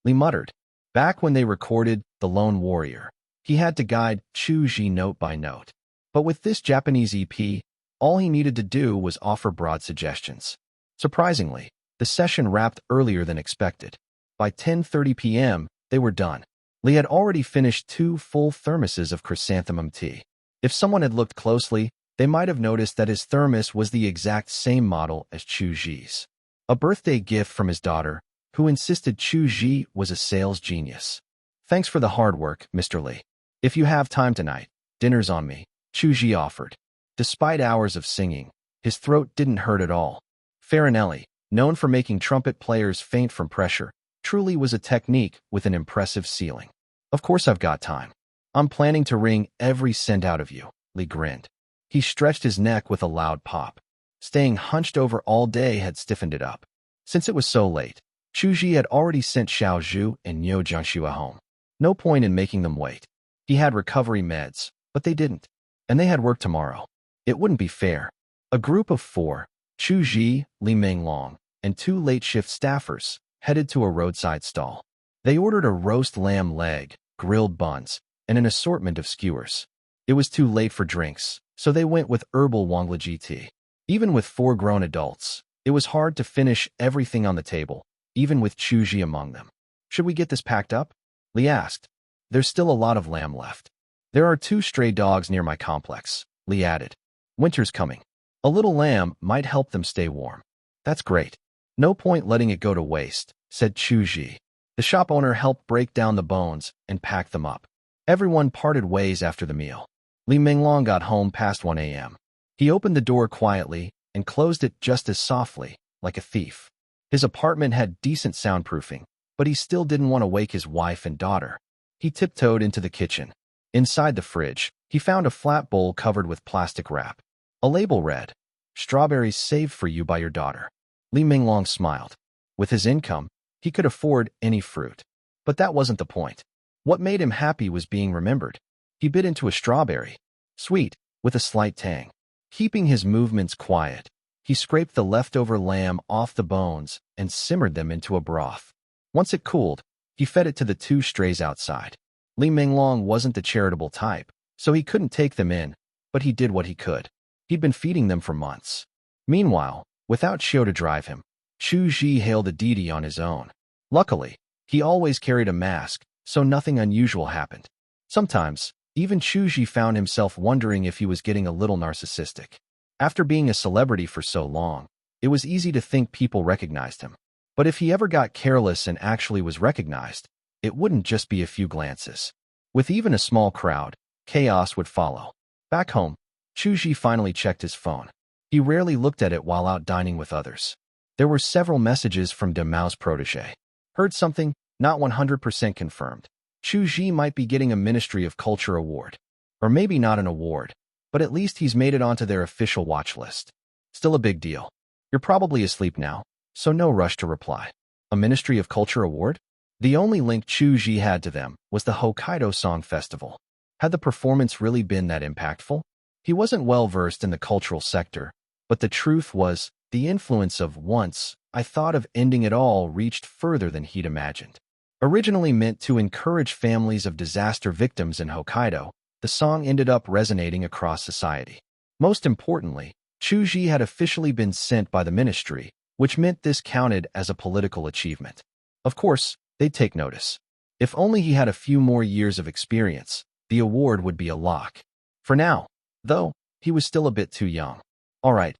Li muttered. Back when they recorded The Lone Warrior, he had to guide Chu Zhi note by note. But with this Japanese EP, all he needed to do was offer broad suggestions. Surprisingly, The session wrapped earlier than expected. By 10:30 p.m., they were done. Li had already finished 2 full thermoses of chrysanthemum tea. If someone had looked closely, they might have noticed that his thermos was the exact same model as Chu Zhi's. A birthday gift from his daughter, who insisted Chu Zhi was a sales genius. "Thanks for the hard work, Mr. Li. If you have time tonight, dinner's on me," Chu Zhi offered. Despite hours of singing, his throat didn't hurt at all. Farinelli, known for making trumpet players faint from pressure, truly was a technique with an impressive ceiling. "Of course I've got time. I'm planning to wring every cent out of you," Li grinned. He stretched his neck with a loud pop. Staying hunched over all day had stiffened it up. Since it was so late, Chu Zhi had already sent Xiao Zhu and Niu Jiangxue home. No point in making them wait. He had recovery meds, but they didn't. And they had work tomorrow. It wouldn't be fair. A group of 4, Chu Zhi, Li Menglong, and 2 late-shift staffers, headed to a roadside stall. They ordered a roast lamb leg, grilled buns, and an assortment of skewers. It was too late for drinks, so they went with herbal Wanglaji tea. Even with 4 grown adults, it was hard to finish everything on the table, even with Chu Zhi among them. "Should we get this packed up?" Li asked. "There's still a lot of lamb left. There are 2 stray dogs near my complex," Li added. "Winter's coming. A little lamb might help them stay warm." "That's great. No point letting it go to waste," said Chu Zhi. The shop owner helped break down the bones and pack them up. Everyone parted ways after the meal. Li Menglong got home past 1 a.m. He opened the door quietly and closed it just as softly, like a thief. His apartment had decent soundproofing, but he still didn't want to wake his wife and daughter. He tiptoed into the kitchen. Inside the fridge, he found a flat bowl covered with plastic wrap. A label read, "Strawberries saved for you by your daughter." Li Menglong smiled. With his income, he could afford any fruit. But that wasn't the point. What made him happy was being remembered. He bit into a strawberry. Sweet, with a slight tang. Keeping his movements quiet, he scraped the leftover lamb off the bones and simmered them into a broth. Once it cooled, he fed it to the 2 strays outside. Li Menglong wasn't the charitable type, so he couldn't take them in, but he did what he could. He'd been feeding them for months. Meanwhile, without Xiao to drive him, Chu Zhi hailed a Didi on his own. Luckily, he always carried a mask, so nothing unusual happened. Sometimes, even Chu Zhi found himself wondering if he was getting a little narcissistic. After being a celebrity for so long, it was easy to think people recognized him. But if he ever got careless and actually was recognized, it wouldn't just be a few glances. With even a small crowd, chaos would follow. Back home, Chu Zhi finally checked his phone. He rarely looked at it while out dining with others. There were several messages from De Mao's protege. "Heard something, not 100% confirmed. Chu Zhi might be getting a Ministry of Culture award. Or maybe not an award, but at least he's made it onto their official watch list. Still a big deal. You're probably asleep now, so no rush to reply." A Ministry of Culture award? The only link Chu Zhi had to them was the Hokkaido Song Festival. Had the performance really been that impactful? He wasn't well versed in the cultural sector, but the truth was, the influence of "Once I Thought of Ending It All" reached further than he'd imagined. Originally meant to encourage families of disaster victims in Hokkaido, the song ended up resonating across society. Most importantly, Chu Zhi had officially been sent by the ministry, which meant this counted as a political achievement. Of course, they'd take notice. If only he had a few more years of experience, the award would be a lock. For now, though, he was still a bit too young. All right,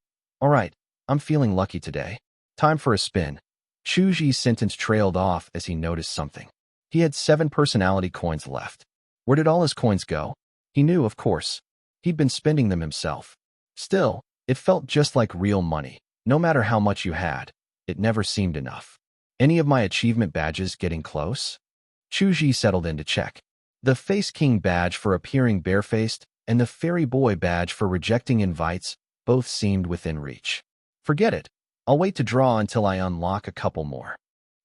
I'm feeling lucky today. Time for a spin." Chu Zhi's sentence trailed off as he noticed something. He had 7 personality coins left. Where did all his coins go? He knew, of course. He'd been spending them himself. Still, it felt just like real money. No matter how much you had, it never seemed enough. Any of my achievement badges getting close? Chu Zhi settled in to check. The Face King badge for appearing barefaced and the Fairy Boy badge for rejecting invites both seemed within reach. Forget it. I'll wait to draw until I unlock a couple more.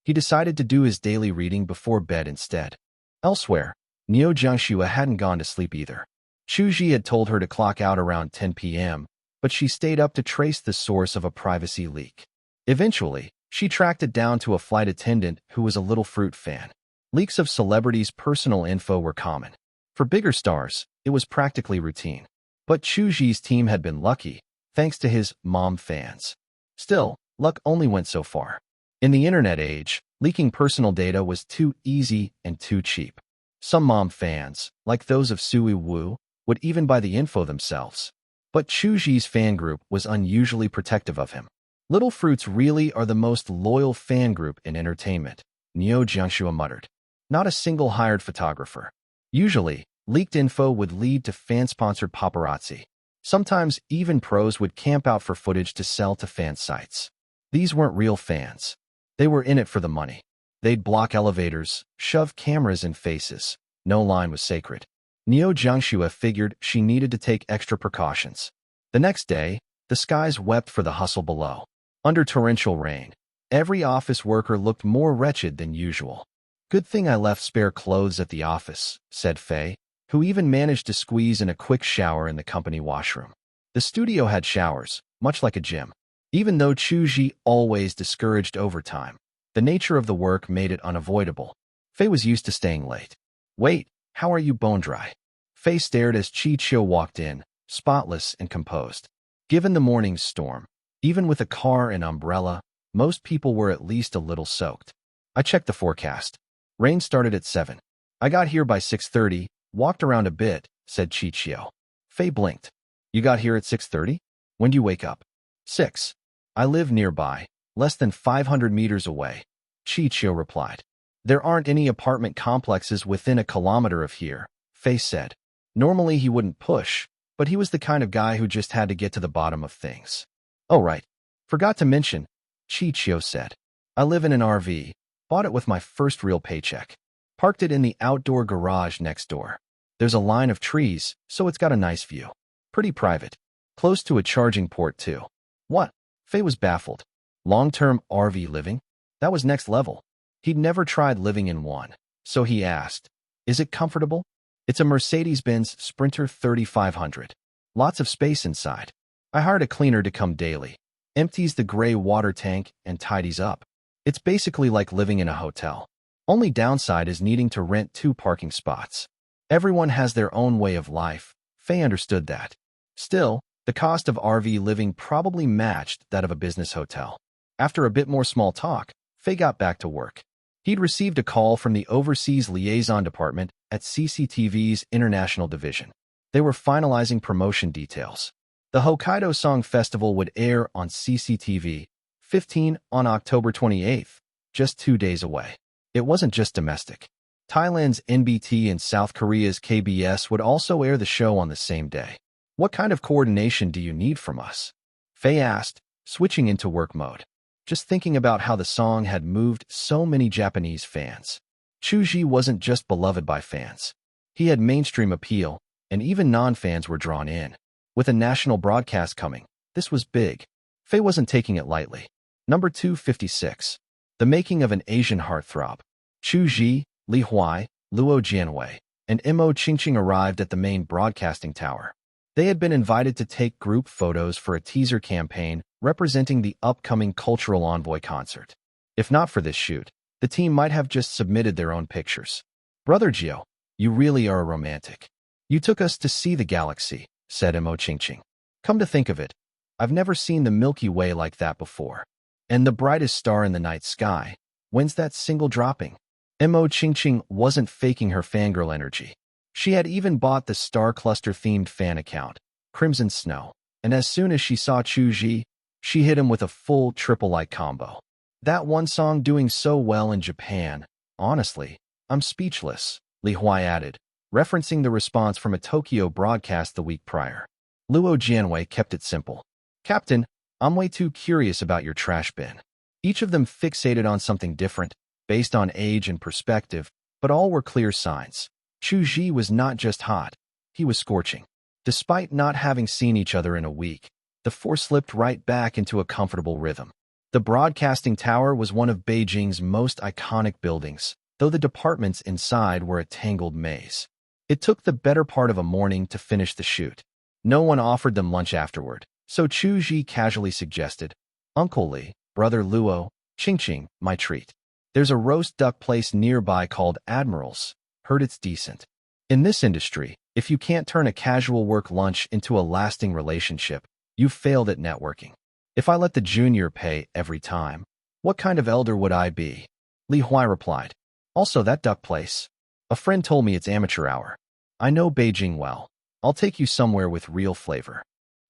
He decided to do his daily reading before bed instead. Elsewhere, Niu Jiangxue hadn't gone to sleep either. Chu Zhi had told her to clock out around 10 p.m., but she stayed up to trace the source of a privacy leak. Eventually, she tracked it down to a flight attendant who was a little fruit fan. Leaks of celebrities' personal info were common. For bigger stars, it was practically routine. But Chu Zhi's team had been lucky, thanks to his mom fans. Still, luck only went so far. In the internet age, leaking personal data was too easy and too cheap. Some mom fans, like those of Sui Wu, would even buy the info themselves. But Chu Zhi's fan group was unusually protective of him. Little Fruits really are the most loyal fan group in entertainment, Neo Jiangxua muttered. Not a single hired photographer. Usually, leaked info would lead to fan-sponsored paparazzi. Sometimes even pros would camp out for footage to sell to fan sites. These weren't real fans. They were in it for the money. They'd block elevators, shove cameras in faces. No line was sacred. Neo Jiangxua figured she needed to take extra precautions. The next day, the skies wept for the hustle below. Under torrential rain, every office worker looked more wretched than usual. Good thing I left spare clothes at the office, said Fei, who even managed to squeeze in a quick shower in the company washroom. The studio had showers, much like a gym. Even though Chu Zhi always discouraged overtime, the nature of the work made it unavoidable. Fei was used to staying late. Wait, how are you bone dry? Fei stared as Chi Chiu walked in, spotless and composed. Given the morning's storm, even with a car and umbrella, most people were at least a little soaked. I checked the forecast. Rain started at 7. I got here by 6:30, walked around a bit, said Chi Chiu. Fei blinked. You got here at 6:30? When do you wake up? 6. I live nearby, less than 500 meters away, Chi Chiu replied. There aren't any apartment complexes within a kilometer of here, Fei said. Normally he wouldn't push, but he was the kind of guy who just had to get to the bottom of things. Oh right. Forgot to mention, Chi Chiu said. I live in an RV, bought it with my first real paycheck. Parked it in the outdoor garage next door. There's a line of trees, so it's got a nice view. Pretty private. Close to a charging port too. What? Fei was baffled. Long-term RV living? That was next level. He'd never tried living in one, so he asked, is it comfortable? It's a Mercedes-Benz Sprinter 3500. Lots of space inside. I hired a cleaner to come daily. Empties the gray water tank and tidies up. It's basically like living in a hotel. Only downside is needing to rent 2 parking spots. Everyone has their own way of life. Fei understood that. Still, the cost of RV living probably matched that of a business hotel. After a bit more small talk, Fei got back to work. He'd received a call from the Overseas Liaison Department at CCTV's International Division. They were finalizing promotion details. The Hokkaido Song Festival would air on CCTV 15 on October 28th, just 2 days away. It wasn't just domestic. Thailand's NBT and South Korea's KBS would also air the show on the same day. What kind of coordination do you need from us? Fei asked, switching into work mode. Just thinking about how the song had moved so many Japanese fans. Chu Zhi wasn't just beloved by fans. He had mainstream appeal, and even non-fans were drawn in. With a national broadcast coming, this was big. Fei wasn't taking it lightly. Number 256. The Making of an Asian Heartthrob. Chu Zhi, Li Huai, Luo Jianwei, and Mo Qingqing arrived at the main broadcasting tower. They had been invited to take group photos for a teaser campaign representing the upcoming Cultural Envoy concert. If not for this shoot, the team might have just submitted their own pictures. Brother Gio, you really are a romantic. You took us to see the galaxy, said Mo Qingqing. Come to think of it, I've never seen the Milky Way like that before. And the brightest star in the night sky, when's that single dropping? Mo Qingqing wasn't faking her fangirl energy. She had even bought the Star Cluster-themed fan account, Crimson Snow, and as soon as she saw Chu Zhi, she hit him with a full triple-like combo. That one song doing so well in Japan, honestly, I'm speechless, Li Huai added, referencing the response from a Tokyo broadcast the week prior. Luo Jianwei kept it simple. Captain, I'm way too curious about your trash bin. Each of them fixated on something different, based on age and perspective, but all were clear signs. Chu Zhi was not just hot, he was scorching. Despite not having seen each other in a week, the four slipped right back into a comfortable rhythm. The broadcasting tower was one of Beijing's most iconic buildings, though the departments inside were a tangled maze. It took the better part of a morning to finish the shoot. No one offered them lunch afterward, so Chu Zhi casually suggested, Uncle Li, Brother Luo, Qingqing, my treat. There's a roast duck place nearby called Admiral's. Heard it's decent. In this industry, if you can't turn a casual work lunch into a lasting relationship, you've failed at networking. If I let the junior pay every time, What kind of elder would I be? Li Huai replied. Also that duck place. A friend told me it's amateur hour. I know Beijing well. I'll take you somewhere with real flavor.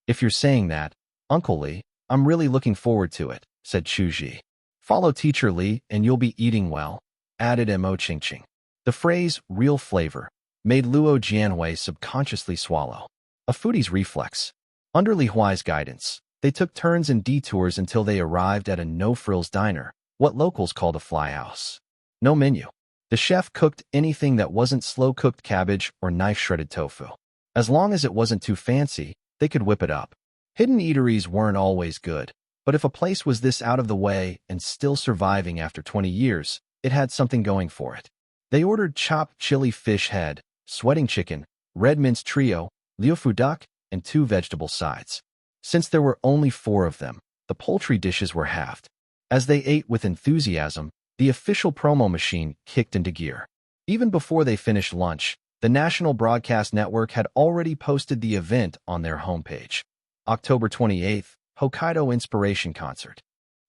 If you're saying that, Uncle Li, I'm really looking forward to it, said Chu Zhi. Follow Teacher Li and you'll be eating well, added Mo Qingqing. The phrase, real flavor, made Luo Jianhui subconsciously swallow. A foodie's reflex. Under Li Huai's guidance, they took turns and detours until they arrived at a no-frills diner, what locals called a fly house. No menu. The chef cooked anything that wasn't slow-cooked cabbage or knife-shredded tofu. As long as it wasn't too fancy, they could whip it up. Hidden eateries weren't always good, but if a place was this out of the way and still surviving after 20 years, it had something going for it. They ordered chopped chili fish head, sweating chicken, red mince trio, liufu duck, and 2 vegetable sides. Since there were only 4 of them, the poultry dishes were halved. As they ate with enthusiasm, the official promo machine kicked into gear. Even before they finished lunch, the National Broadcast Network had already posted the event on their homepage. October 28th, Hokkaido Inspiration Concert.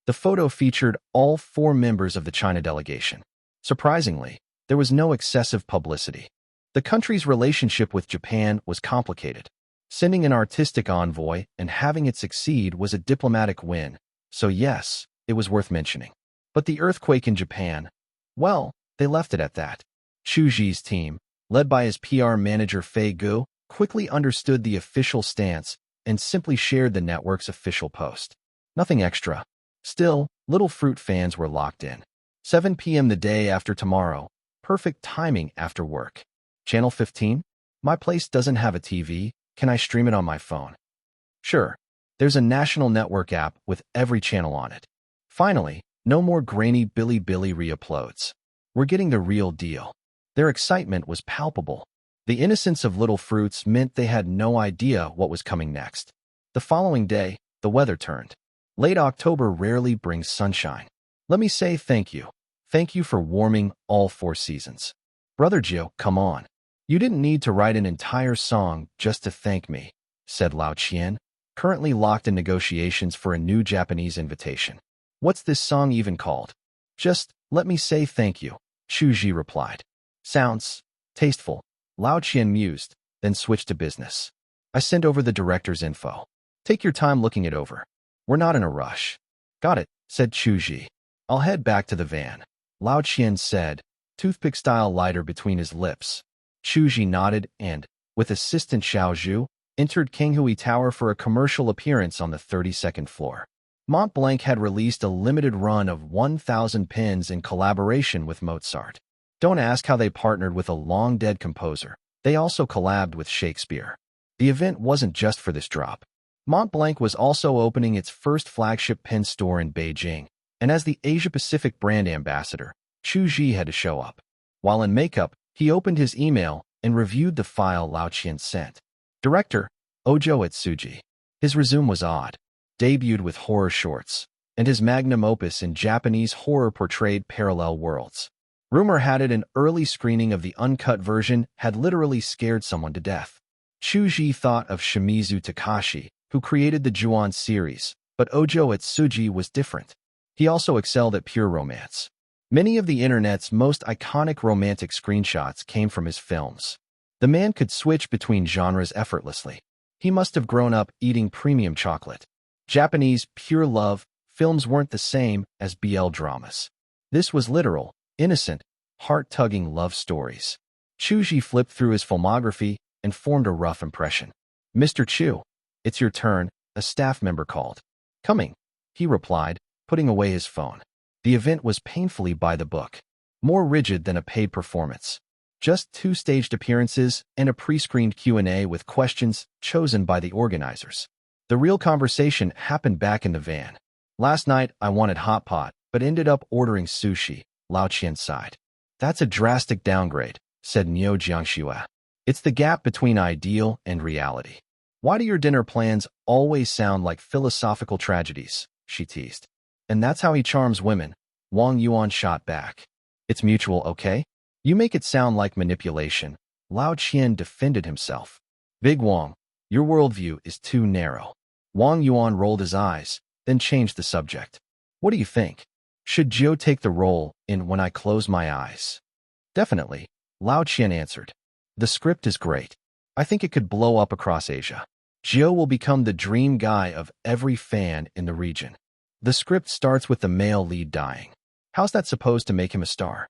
The photo featured all 4 members of the China delegation. Surprisingly, there was no excessive publicity. The country's relationship with Japan was complicated. Sending an artistic envoy and having it succeed was a diplomatic win, so yes, it was worth mentioning. But the earthquake in Japan, well, they left it at that. Chu Zhi's team, led by his PR manager Fei Gu, quickly understood the official stance and simply shared the network's official post. Nothing extra. Still, Little Fruit fans were locked in. 7 p.m. the day after tomorrow. Perfect timing after work. Channel 15? My place doesn't have a TV. Can I stream it on my phone? Sure. There's a national network app with every channel on it. Finally, no more grainy Billy re-uploads. We're getting the real deal. Their excitement was palpable. The innocence of Little Fruits meant they had no idea what was coming next. The following day, the weather turned. Late October rarely brings sunshine. Let me say thank you. Thank you for warming all 4 seasons. Brother Gio, come on. You didn't need to write an entire song just to thank me, said Lao Qian, currently locked in negotiations for a new Japanese invitation. What's this song even called? Just, let me say thank you, Chu Zhi replied. Sounds tasteful. Lao Qian mused, then switched to business. I sent over the director's info. Take your time looking it over. We're not in a rush. Got it, said Chu Zhi. I'll head back to the van. Lao Qian said, toothpick-style lighter between his lips. Chu Zhi nodded and, with assistant Xiao Zhu, entered Kinghui Tower for a commercial appearance on the 32nd floor. Mont Blanc had released a limited run of 1,000 pins in collaboration with Mozart. Don't ask how they partnered with a long-dead composer. They also collabed with Shakespeare. The event wasn't just for this drop. Mont Blanc was also opening its first flagship pen store in Beijing, and as the Asia-Pacific brand ambassador, Chu Zhi had to show up. While in makeup, he opened his email and reviewed the file Lao Qian sent. Director, Ojo Etsuji. His resume was odd. Debuted with horror shorts, and his magnum opus in Japanese horror portrayed parallel worlds. Rumor had it an early screening of the uncut version had literally scared someone to death. Chu Zhi thought of Shimizu Takashi, who created the Ju-On series, but Ojo Etsuji was different. He also excelled at pure romance. Many of the internet's most iconic romantic screenshots came from his films. The man could switch between genres effortlessly. He must have grown up eating premium chocolate. Japanese pure love films weren't the same as BL dramas. This was literal, innocent, heart-tugging love stories. Chu Zhi flipped through his filmography and formed a rough impression. Mr. Chu, it's your turn, a staff member called. Coming, he replied, putting away his phone. The event was painfully by the book, more rigid than a paid performance. Just 2 staged appearances and a pre-screened Q&A with questions chosen by the organizers. The real conversation happened back in the van. Last night, I wanted hotpot, but ended up ordering sushi, Lao Qian sighed. That's a drastic downgrade, said Niu Jiangxue. It's the gap between ideal and reality. Why do your dinner plans always sound like philosophical tragedies? She teased. And that's how he charms women, Wang Yuan shot back. It's mutual, okay? You make it sound like manipulation. Lao Qian defended himself. Big Wang, your worldview is too narrow. Wang Yuan rolled his eyes, then changed the subject. What do you think? Should Jiu take the role in When I Close My Eyes? Definitely, Lao Qian answered. The script is great. I think it could blow up across Asia. Jiu will become the dream guy of every fan in the region. The script starts with the male lead dying. How's that supposed to make him a star?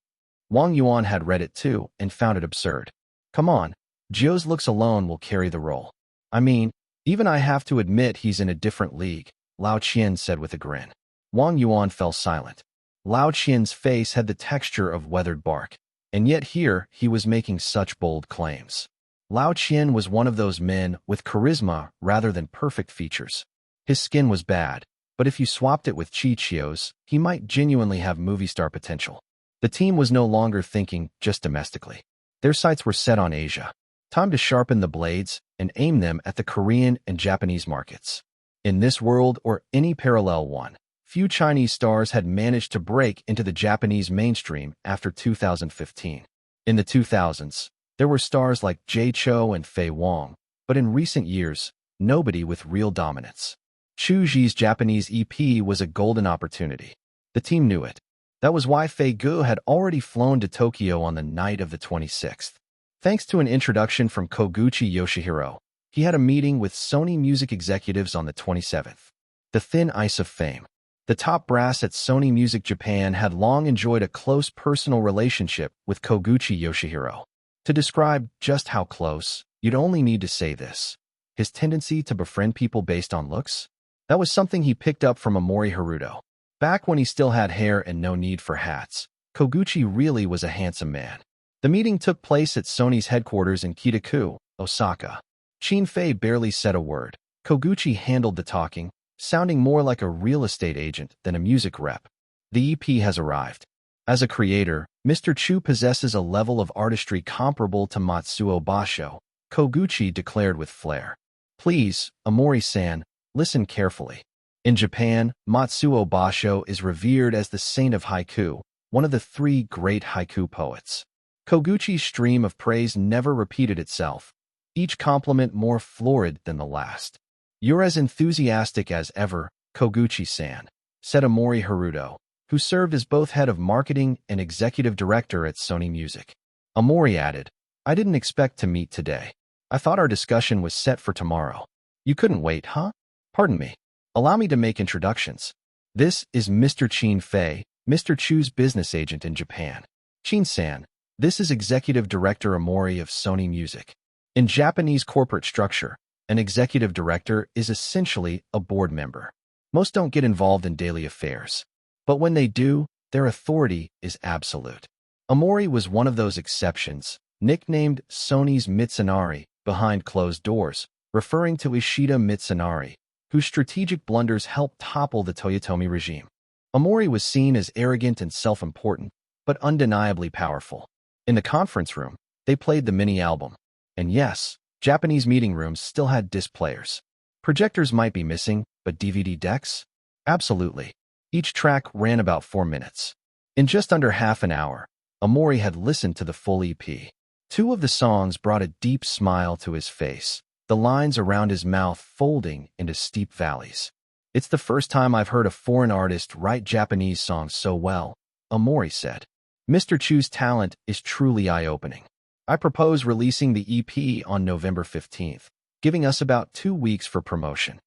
Wang Yuan had read it too and found it absurd. Come on, Jiu's looks alone will carry the role. I mean, even I have to admit he's in a different league, Lao Qian said with a grin. Wang Yuan fell silent. Lao Qian's face had the texture of weathered bark, and yet here he was making such bold claims. Lao Qian was one of those men with charisma rather than perfect features. His skin was bad, but if you swapped it with Chi Chio's, he might genuinely have movie star potential. The team was no longer thinking just domestically. Their sights were set on Asia. Time to sharpen the blades and aim them at the Korean and Japanese markets. In this world or any parallel one, few Chinese stars had managed to break into the Japanese mainstream after 2015. In the 2000s, there were stars like Jay Chou and Fei Wong, but in recent years, nobody with real dominance. Chu Zhi's Japanese EP was a golden opportunity. The team knew it. That was why Fei Gu had already flown to Tokyo on the night of the 26th. Thanks to an introduction from Koguchi Yoshihiro, he had a meeting with Sony Music executives on the 27th. The thin ice of fame. The top brass at Sony Music Japan had long enjoyed a close personal relationship with Koguchi Yoshihiro. To describe just how close, you'd only need to say this. His tendency to befriend people based on looks? That was something he picked up from Amori Haruto. Back when he still had hair and no need for hats, Koguchi really was a handsome man. The meeting took place at Sony's headquarters in Kitaku, Osaka. Qin Fei barely said a word. Koguchi handled the talking, sounding more like a real estate agent than a music rep. The EP has arrived. As a creator, Mr. Chu possesses a level of artistry comparable to Matsuo Basho, Koguchi declared with flair. Please, Amori-san, listen carefully. In Japan, Matsuo Basho is revered as the saint of haiku, one of the three great haiku poets. Koguchi's stream of praise never repeated itself, each compliment more florid than the last. You're as enthusiastic as ever, Koguchi-san, said Amori Haruto, who served as both head of marketing and executive director at Sony Music. Amori added, I didn't expect to meet today. I thought our discussion was set for tomorrow. You couldn't wait, huh? Pardon me. Allow me to make introductions. This is Mr. Qin Fei, Mr. Chu's business agent in Japan. Qin-san, this is Executive Director Amori of Sony Music. In Japanese corporate structure, an executive director is essentially a board member. Most don't get involved in daily affairs. But when they do, their authority is absolute. Amori was one of those exceptions, nicknamed Sony's Mitsunari, behind closed doors, referring to Ishida Mitsunari, whose strategic blunders helped topple the Toyotomi regime. Amori was seen as arrogant and self-important, but undeniably powerful. In the conference room, they played the mini-album. And yes, Japanese meeting rooms still had disc players. Projectors might be missing, but DVD decks? Absolutely. Each track ran about 4 minutes. In just under half an hour, Amori had listened to the full EP. 2 of the songs brought a deep smile to his face, the lines around his mouth folding into steep valleys. It's the first time I've heard a foreign artist write Japanese songs so well, Amori said. Mr. Chu's talent is truly eye-opening. I propose releasing the EP on November 15th, giving us about 2 weeks for promotion.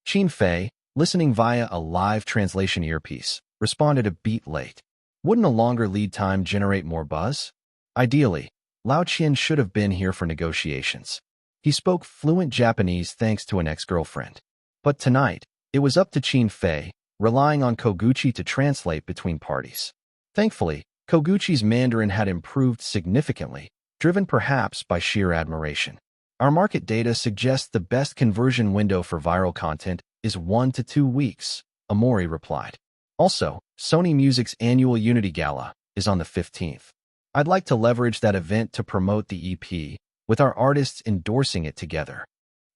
Qin Fei, listening via a live translation earpiece, responded a beat late. Wouldn't a longer lead time generate more buzz? Ideally, Lao Qian should have been here for negotiations. He spoke fluent Japanese thanks to an ex-girlfriend. But tonight, it was up to Qin Fei, relying on Koguchi to translate between parties. Thankfully, Koguchi's Mandarin had improved significantly, driven perhaps by sheer admiration. Our market data suggests the best conversion window for viral content is 1 to 2 weeks, Amori replied. Also, Sony Music's annual Unity Gala is on the 15th. I'd like to leverage that event to promote the EP, with our artists endorsing it together.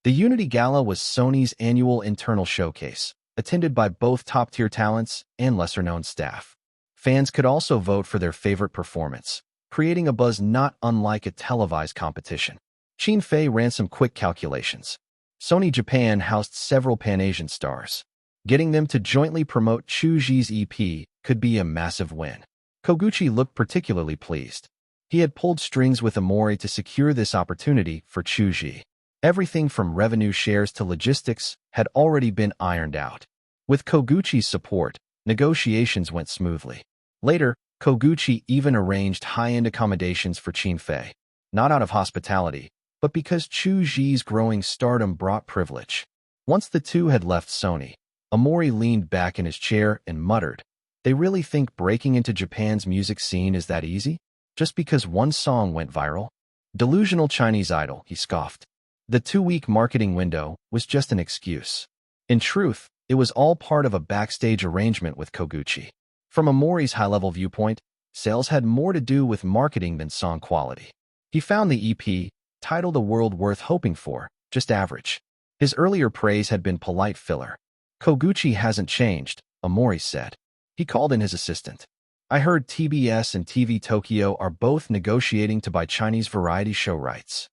The Unity Gala was Sony's annual internal showcase, attended by both top-tier talents and lesser-known staff. Fans could also vote for their favorite performance, creating a buzz not unlike a televised competition. Qin Fei ran some quick calculations. Sony Japan housed several Pan-Asian stars. Getting them to jointly promote Chu Zhi's EP could be a massive win. Koguchi looked particularly pleased. He had pulled strings with Amori to secure this opportunity for Chu Zhi. Everything from revenue shares to logistics had already been ironed out. With Koguchi's support, negotiations went smoothly. Later, Koguchi even arranged high-end accommodations for Qin Fei, not out of hospitality, but because Chu Zhi's growing stardom brought privilege. Once the two had left Sony, Amori leaned back in his chair and muttered, "They really think breaking into Japan's music scene is that easy? Just because one song went viral? Delusional Chinese idol," he scoffed. The 2-week marketing window was just an excuse. In truth, it was all part of a backstage arrangement with Koguchi. From Amori's high-level viewpoint, sales had more to do with marketing than song quality. He found the EP, titled A World Worth Hoping For, just average. His earlier praise had been polite filler. "Koguchi hasn't changed," Amori said. He called in his assistant. "I heard TBS and TV Tokyo are both negotiating to buy Chinese variety show rights."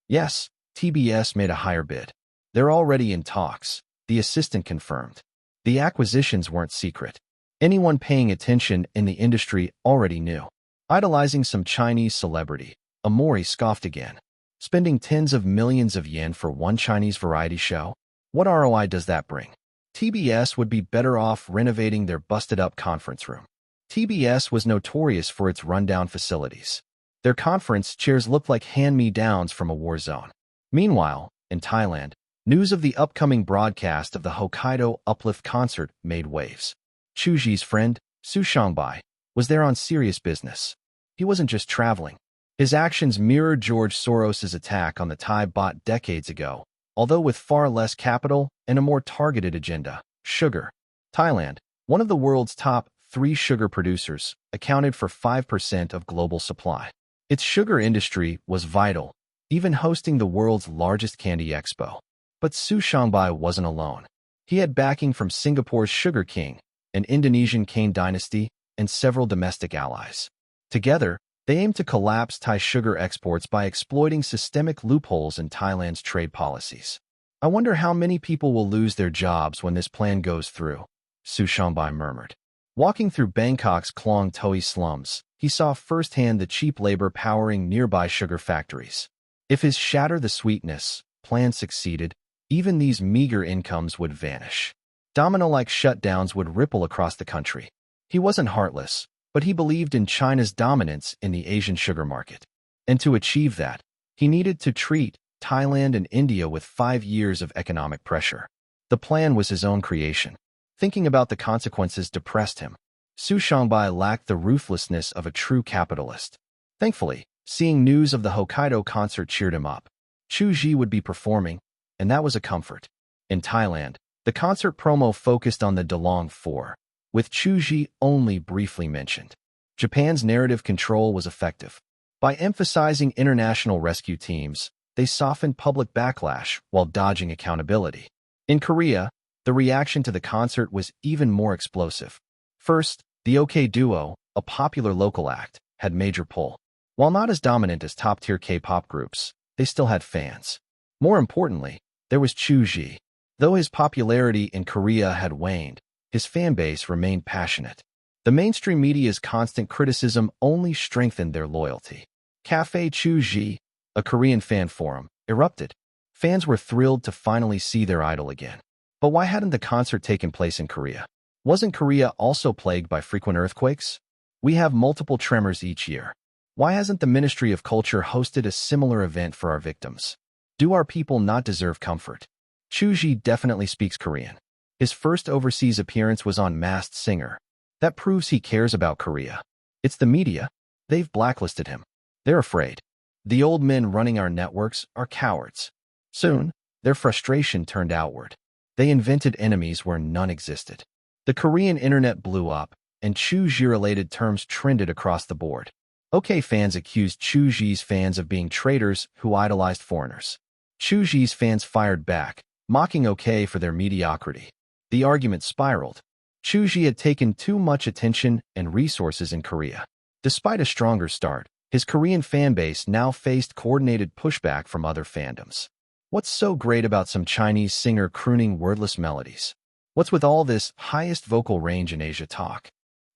"Yes, TBS made a higher bid. They're already in talks," the assistant confirmed. The acquisitions weren't secret. Anyone paying attention in the industry already knew. Idolizing some Chinese celebrity, Amori scoffed again. Spending tens of millions of yen for one Chinese variety show? What ROI does that bring? TBS would be better off renovating their busted-up conference room. TBS was notorious for its rundown facilities. Their conference chairs looked like hand-me-downs from a war zone. Meanwhile, in Thailand, news of the upcoming broadcast of the Hokkaido Uplift concert made waves. Chu Zhi's friend, Su Shangbai, was there on serious business. He wasn't just traveling. His actions mirrored George Soros's attack on the Thai baht decades ago, although with far less capital and a more targeted agenda. Sugar. Thailand, one of the world's top 3 sugar producers, accounted for 5% of global supply. Its sugar industry was vital, even hosting the world's largest candy expo. But Su Shangbai wasn't alone. He had backing from Singapore's Sugar King, an Indonesian cane dynasty, and several domestic allies. Together, they aimed to collapse Thai sugar exports by exploiting systemic loopholes in Thailand's trade policies. "I wonder how many people will lose their jobs when this plan goes through," Su Shangbai murmured. Walking through Bangkok's Klong Toi slums, he saw firsthand the cheap labor powering nearby sugar factories. If his shatter the sweetness plan succeeded, even these meager incomes would vanish. Domino-like shutdowns would ripple across the country. He wasn't heartless, but he believed in China's dominance in the Asian sugar market. And to achieve that, he needed to treat Thailand and India with 5 years of economic pressure. The plan was his own creation. Thinking about the consequences depressed him. Su Shangbai lacked the ruthlessness of a true capitalist. Thankfully, seeing news of the Hokkaido concert cheered him up. Chu Zhi would be performing, and that was a comfort. In Thailand, the concert promo focused on the Dalong 4, with Chu Zhi only briefly mentioned. Japan's narrative control was effective. By emphasizing international rescue teams, they softened public backlash while dodging accountability. In Korea, the reaction to the concert was even more explosive. First, the OK Duo, a popular local act, had major pull. While not as dominant as top-tier K-pop groups, they still had fans. More importantly, there was Chu Zhi. Though his popularity in Korea had waned, his fanbase remained passionate. The mainstream media's constant criticism only strengthened their loyalty. Cafe Chu Zhi, a Korean fan forum, erupted. Fans were thrilled to finally see their idol again. But why hadn't the concert taken place in Korea? Wasn't Korea also plagued by frequent earthquakes? We have multiple tremors each year. Why hasn't the Ministry of Culture hosted a similar event for our victims? Do our people not deserve comfort? Chu Zhi definitely speaks Korean. His first overseas appearance was on Masked Singer. That proves he cares about Korea. It's the media. They've blacklisted him. They're afraid. The old men running our networks are cowards. Soon, their frustration turned outward. They invented enemies where none existed. The Korean internet blew up, and Chu Zhi-related terms trended across the board. OK fans accused Chu Zhi's fans of being traitors who idolized foreigners. Chu Zhi's fans fired back, mocking OK for their mediocrity. The argument spiraled. Chu Zhi had taken too much attention and resources in Korea. Despite a stronger start, his Korean fanbase now faced coordinated pushback from other fandoms. What's so great about some Chinese singer crooning wordless melodies? What's with all this highest vocal range in Asia talk?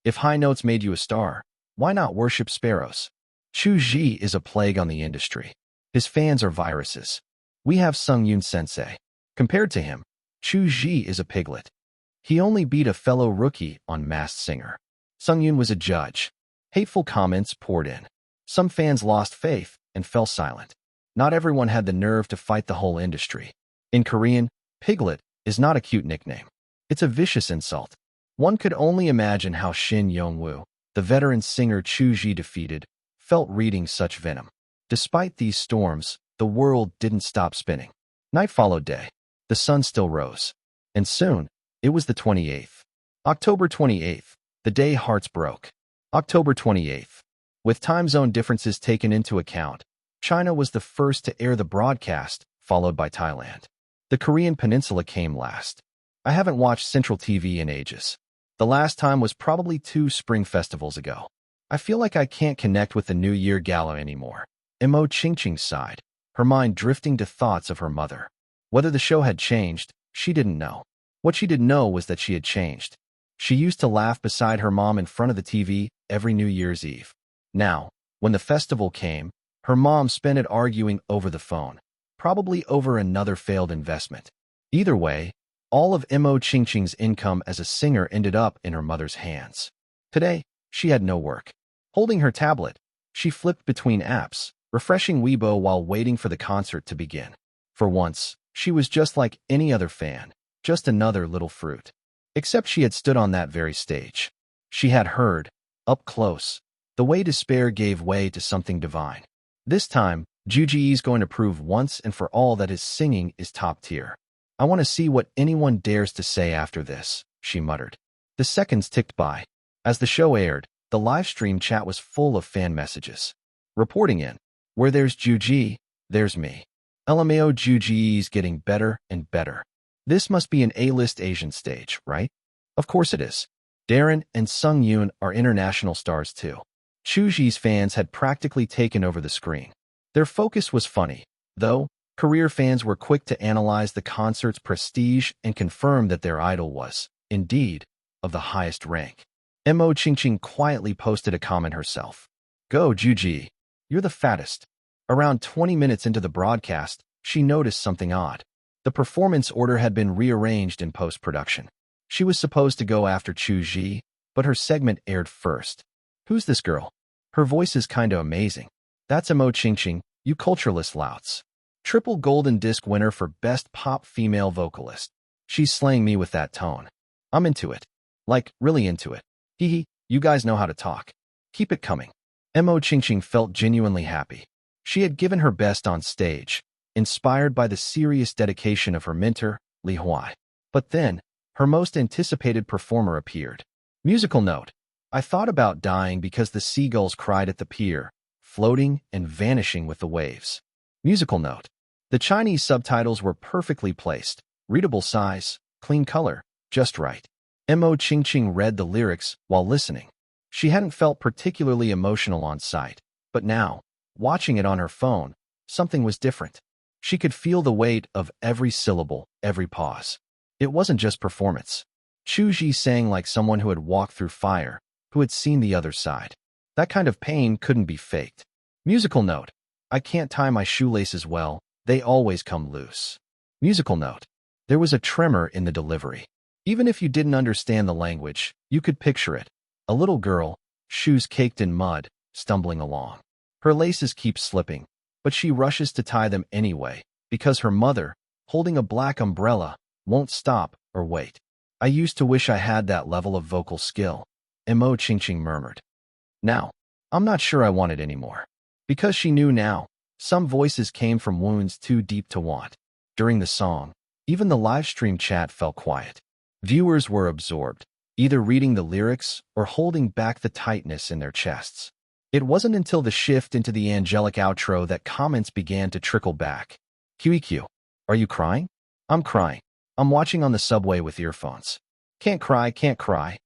If high notes made you a star, why not worship sparrows? Chu Zhi is a plague on the industry. His fans are viruses. We have Sung-yoon sensei. Compared to him, Chu Zhi is a piglet. He only beat a fellow rookie on Masked Singer. Sung-yoon was a judge. Hateful comments poured in. Some fans lost faith and fell silent. Not everyone had the nerve to fight the whole industry. In Korean, piglet is not a cute nickname. It's a vicious insult. One could only imagine how Shin Yong-woo, the veteran singer Chu Zhi defeated, felt reading such venom. Despite these storms, the world didn't stop spinning. Night followed day. The sun still rose. And soon, it was the 28th. October 28th, the day hearts broke. October 28th. With time zone differences taken into account, China was the first to air the broadcast, followed by Thailand. The Korean peninsula came last. I haven't watched Central TV in ages. The last time was probably 2 spring festivals ago. I feel like I can't connect with the New Year gala anymore. Mo Ching-Ching sighed, her mind drifting to thoughts of her mother. Whether the show had changed, she didn't know. What she did know was that she had changed. She used to laugh beside her mom in front of the TV every New Year's Eve. Now, when the festival came, her mom spent it arguing over the phone, probably over another failed investment. Either way, all of Mo Ching-Ching's income as a singer ended up in her mother's hands. Today, she had no work. Holding her tablet, she flipped between apps, refreshing Weibo while waiting for the concert to begin. For once, she was just like any other fan, just another little fruit. Except she had stood on that very stage. She had heard, up close, the way despair gave way to something divine. This time, Chu Zhi is going to prove once and for all that his singing is top tier. I want to see what anyone dares to say after this, she muttered. The seconds ticked by. As the show aired, the live stream chat was full of fan messages. Reporting in, where there's Chu Zhi, there's me. LMAO Chu Zhi is getting better and better. This must be an A-list Asian stage, right? Of course it is. Darren and Sung-yoon are international stars too. Chu Zhi's fans had practically taken over the screen. Their focus was funny, though. Career fans were quick to analyze the concert's prestige and confirm that their idol was, indeed, of the highest rank. Mo Ching-Ching quietly posted a comment herself. Go, Chu Zhi. You're the fattest. Around 20 minutes into the broadcast, she noticed something odd. The performance order had been rearranged in post-production. She was supposed to go after Chu Zhi, but her segment aired first. Who's this girl? Her voice is kinda amazing. That's Mo Ching-Ching, you cultureless louts. Triple Golden Disc winner for Best Pop Female Vocalist. She's slaying me with that tone. I'm into it. Like, really into it. Hee hee, you guys know how to talk. Keep it coming. Mo Ching-Ching felt genuinely happy. She had given her best on stage, inspired by the serious dedication of her mentor, Li Huai. But then, her most anticipated performer appeared. Musical note. I thought about dying because the seagulls cried at the pier, floating and vanishing with the waves. Musical note. The Chinese subtitles were perfectly placed, readable size, clean color, just right. Mo Ching-Ching read the lyrics while listening. She hadn't felt particularly emotional on sight, but now, watching it on her phone, something was different. She could feel the weight of every syllable, every pause. It wasn't just performance. Chu Zhi sang like someone who had walked through fire, who had seen the other side. That kind of pain couldn't be faked. Musical note. I can't tie my shoelaces well, they always come loose. Musical note. There was a tremor in the delivery. Even if you didn't understand the language, you could picture it. A little girl, shoes caked in mud, stumbling along. Her laces keep slipping, but she rushes to tie them anyway, because her mother, holding a black umbrella, won't stop or wait. I used to wish I had that level of vocal skill, Mo Ching-Ching murmured. Now, I'm not sure I want it anymore. Because she knew now, some voices came from wounds too deep to want. During the song, even the live stream chat fell quiet. Viewers were absorbed, either reading the lyrics or holding back the tightness in their chests. It wasn't until the shift into the angelic outro that comments began to trickle back. QEQ. Are you crying? I'm crying. I'm watching on the subway with earphones. Can't cry, can't cry.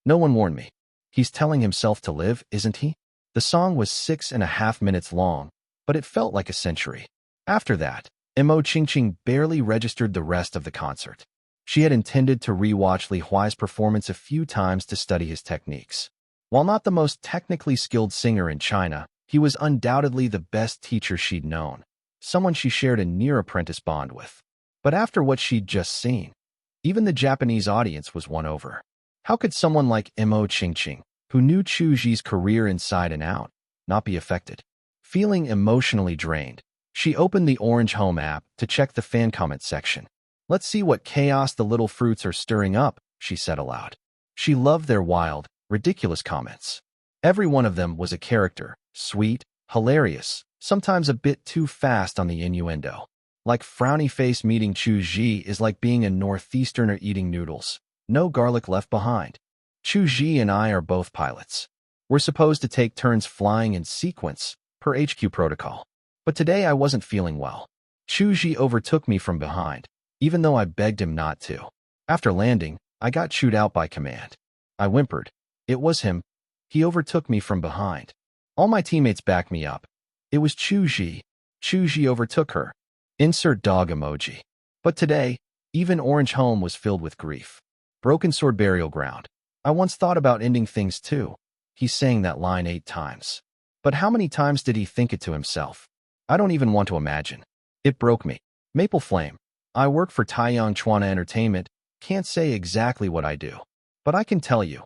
No one warned me. He's telling himself to live, isn't he? The song was 6.5 minutes long, but it felt like a century. After that, Mo Ching-Ching barely registered the rest of the concert. She had intended to rewatch Li Huai's performance a few times to study his techniques. While not the most technically skilled singer in China, he was undoubtedly the best teacher she'd known, someone she shared a near-apprentice bond with. But after what she'd just seen, even the Japanese audience was won over. How could someone like Mo Qingqing, who knew Chu Zhi's career inside and out, not be affected? Feeling emotionally drained, she opened the Orange Home app to check the fan comment section. "Let's see what chaos the little fruits are stirring up," she said aloud. She loved their wild, ridiculous comments. Every one of them was a character, sweet, hilarious, sometimes a bit too fast on the innuendo. Like frowny face meeting Chu Zhi is like being a northeasterner eating noodles. No garlic left behind. Chu Zhi and I are both pilots. We're supposed to take turns flying in sequence, per HQ protocol. But today I wasn't feeling well. Chu Zhi overtook me from behind, even though I begged him not to. After landing, I got chewed out by command. I whimpered. It was him. He overtook me from behind. All my teammates backed me up. It was Chu Zhi. Chu Zhi overtook her. Insert dog emoji. But today, even Orange Home was filled with grief. Broken sword burial ground. I once thought about ending things too. He sang that line 8 times. But how many times did he think it to himself? I don't even want to imagine. It broke me. Maple Flame. I work for Taiyang Chuana Entertainment. Can't say exactly what I do. But I can tell you.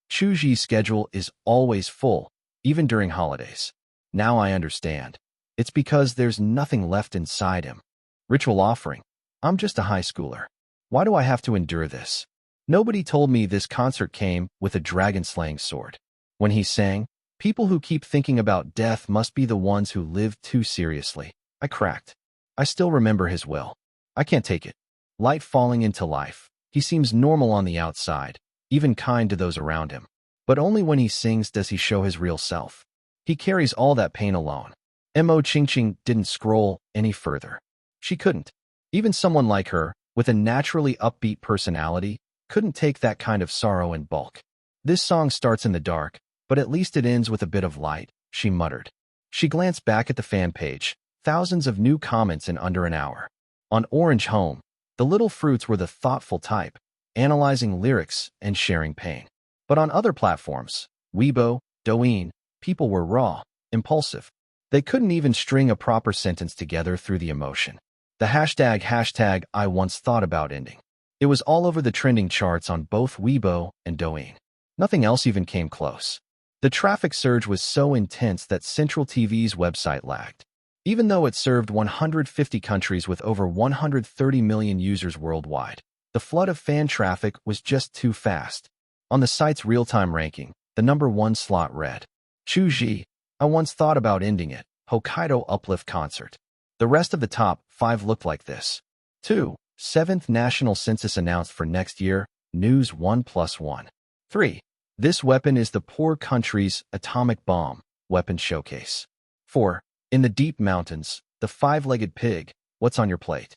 Chu Zhi's schedule is always full, even during holidays. Now I understand. It's because there's nothing left inside him. Ritual offering. I'm just a high schooler. Why do I have to endure this? Nobody told me this concert came with a dragon-slaying sword. When he sang, "People who keep thinking about death must be the ones who live too seriously," I cracked. I still remember his will. I can't take it. Light falling into life. He seems normal on the outside, even kind to those around him. But only when he sings does he show his real self. He carries all that pain alone. Mo Qingqing didn't scroll any further. She couldn't. Even someone like her, with a naturally upbeat personality, couldn't take that kind of sorrow in bulk. "This song starts in the dark, but at least it ends with a bit of light," she muttered. She glanced back at the fan page. Thousands of new comments in under an hour. On Orange Home, the little fruits were the thoughtful type, analyzing lyrics and sharing pain. But on other platforms, Weibo, Douyin, people were raw, impulsive. They couldn't even string a proper sentence together through the emotion. The hashtag I once thought about ending. It was all over the trending charts on both Weibo and Douyin. Nothing else even came close. The traffic surge was so intense that Central TV's website lagged. Even though it served 150 countries with over 130 million users worldwide, the flood of fan traffic was just too fast. On the site's real-time ranking, the #1 slot read, "Chu Zhi, I once thought about ending it, Hokkaido Uplift Concert." The rest of the top 5 looked like this. 2. 7th National Census announced for next year, News 1+1. 3. This weapon is the poor country's atomic bomb, weapon showcase. 4. In the deep mountains, the 5-legged pig, what's on your plate?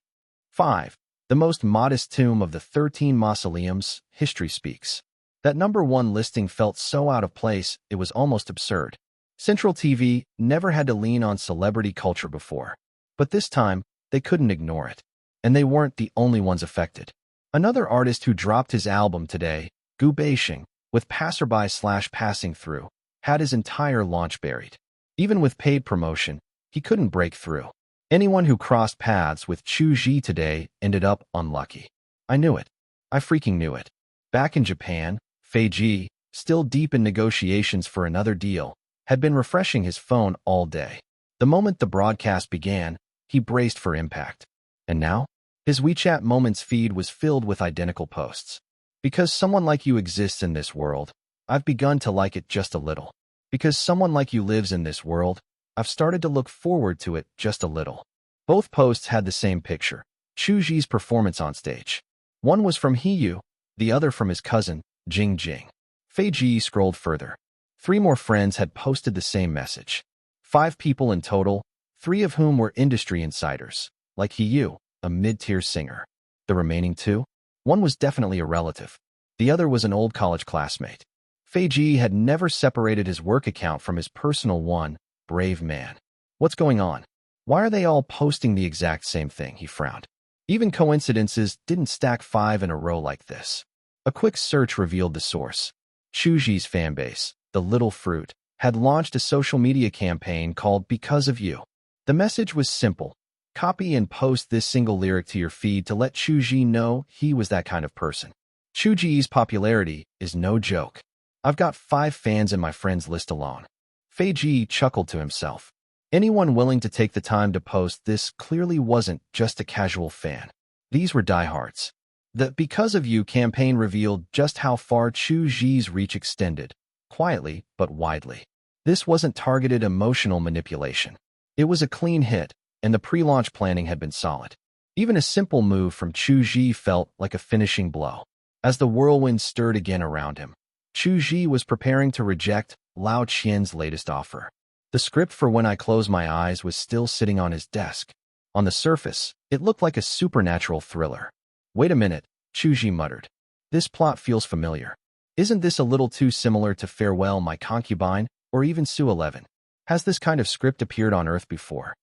5. The most modest tomb of the 13 mausoleums, history speaks. That #1 listing felt so out of place, it was almost absurd. Central TV never had to lean on celebrity culture before. But this time, they couldn't ignore it. And they weren't the only ones affected. Another artist who dropped his album today, Gu Beixing, with passerby/passing through, had his entire launch buried. Even with paid promotion, he couldn't break through. Anyone who crossed paths with Chu Zhi today ended up unlucky. I knew it. I freaking knew it. Back in Japan, Fei Ji, still deep in negotiations for another deal, had been refreshing his phone all day. The moment the broadcast began, he braced for impact. And now, his WeChat Moments feed was filled with identical posts. Because someone like you exists in this world, I've begun to like it just a little. Because someone like you lives in this world, I've started to look forward to it just a little. Both posts had the same picture, Chu Zhi's performance on stage. One was from Hiyu, the other from his cousin, Jing Jing. Fei Ji scrolled further. 3 more friends had posted the same message. 5 people in total, 3 of whom were industry insiders, like Hiyu, a mid-tier singer. The remaining 2? One was definitely a relative. The other was an old college classmate. Fei Ji had never separated his work account from his personal one. Brave man. What's going on? Why are they all posting the exact same thing? He frowned. Even coincidences didn't stack 5 in a row like this. A quick search revealed the source. Chu Zhi's fanbase, the Little Fruit, had launched a social media campaign called Because of You. The message was simple. Copy and post this single lyric to your feed to let Chu Zhi know he was that kind of person. Chu Zhi's popularity is no joke. I've got 5 fans in my friends list alone. Fei Ji chuckled to himself. Anyone willing to take the time to post this clearly wasn't just a casual fan. These were diehards. The Because of You campaign revealed just how far Chu Zhi's reach extended, quietly but widely. This wasn't targeted emotional manipulation. It was a clean hit, and the pre-launch planning had been solid. Even a simple move from Chu Zhi felt like a finishing blow. As the whirlwind stirred again around him, Chu Zhi was preparing to reject Lao Qian's latest offer. The script for When I Close My Eyes was still sitting on his desk. On the surface, it looked like a supernatural thriller. Wait a minute, Chu Zhi muttered. This plot feels familiar. Isn't this a little too similar to Farewell My Concubine or even Sue 11? Has this kind of script appeared on Earth before?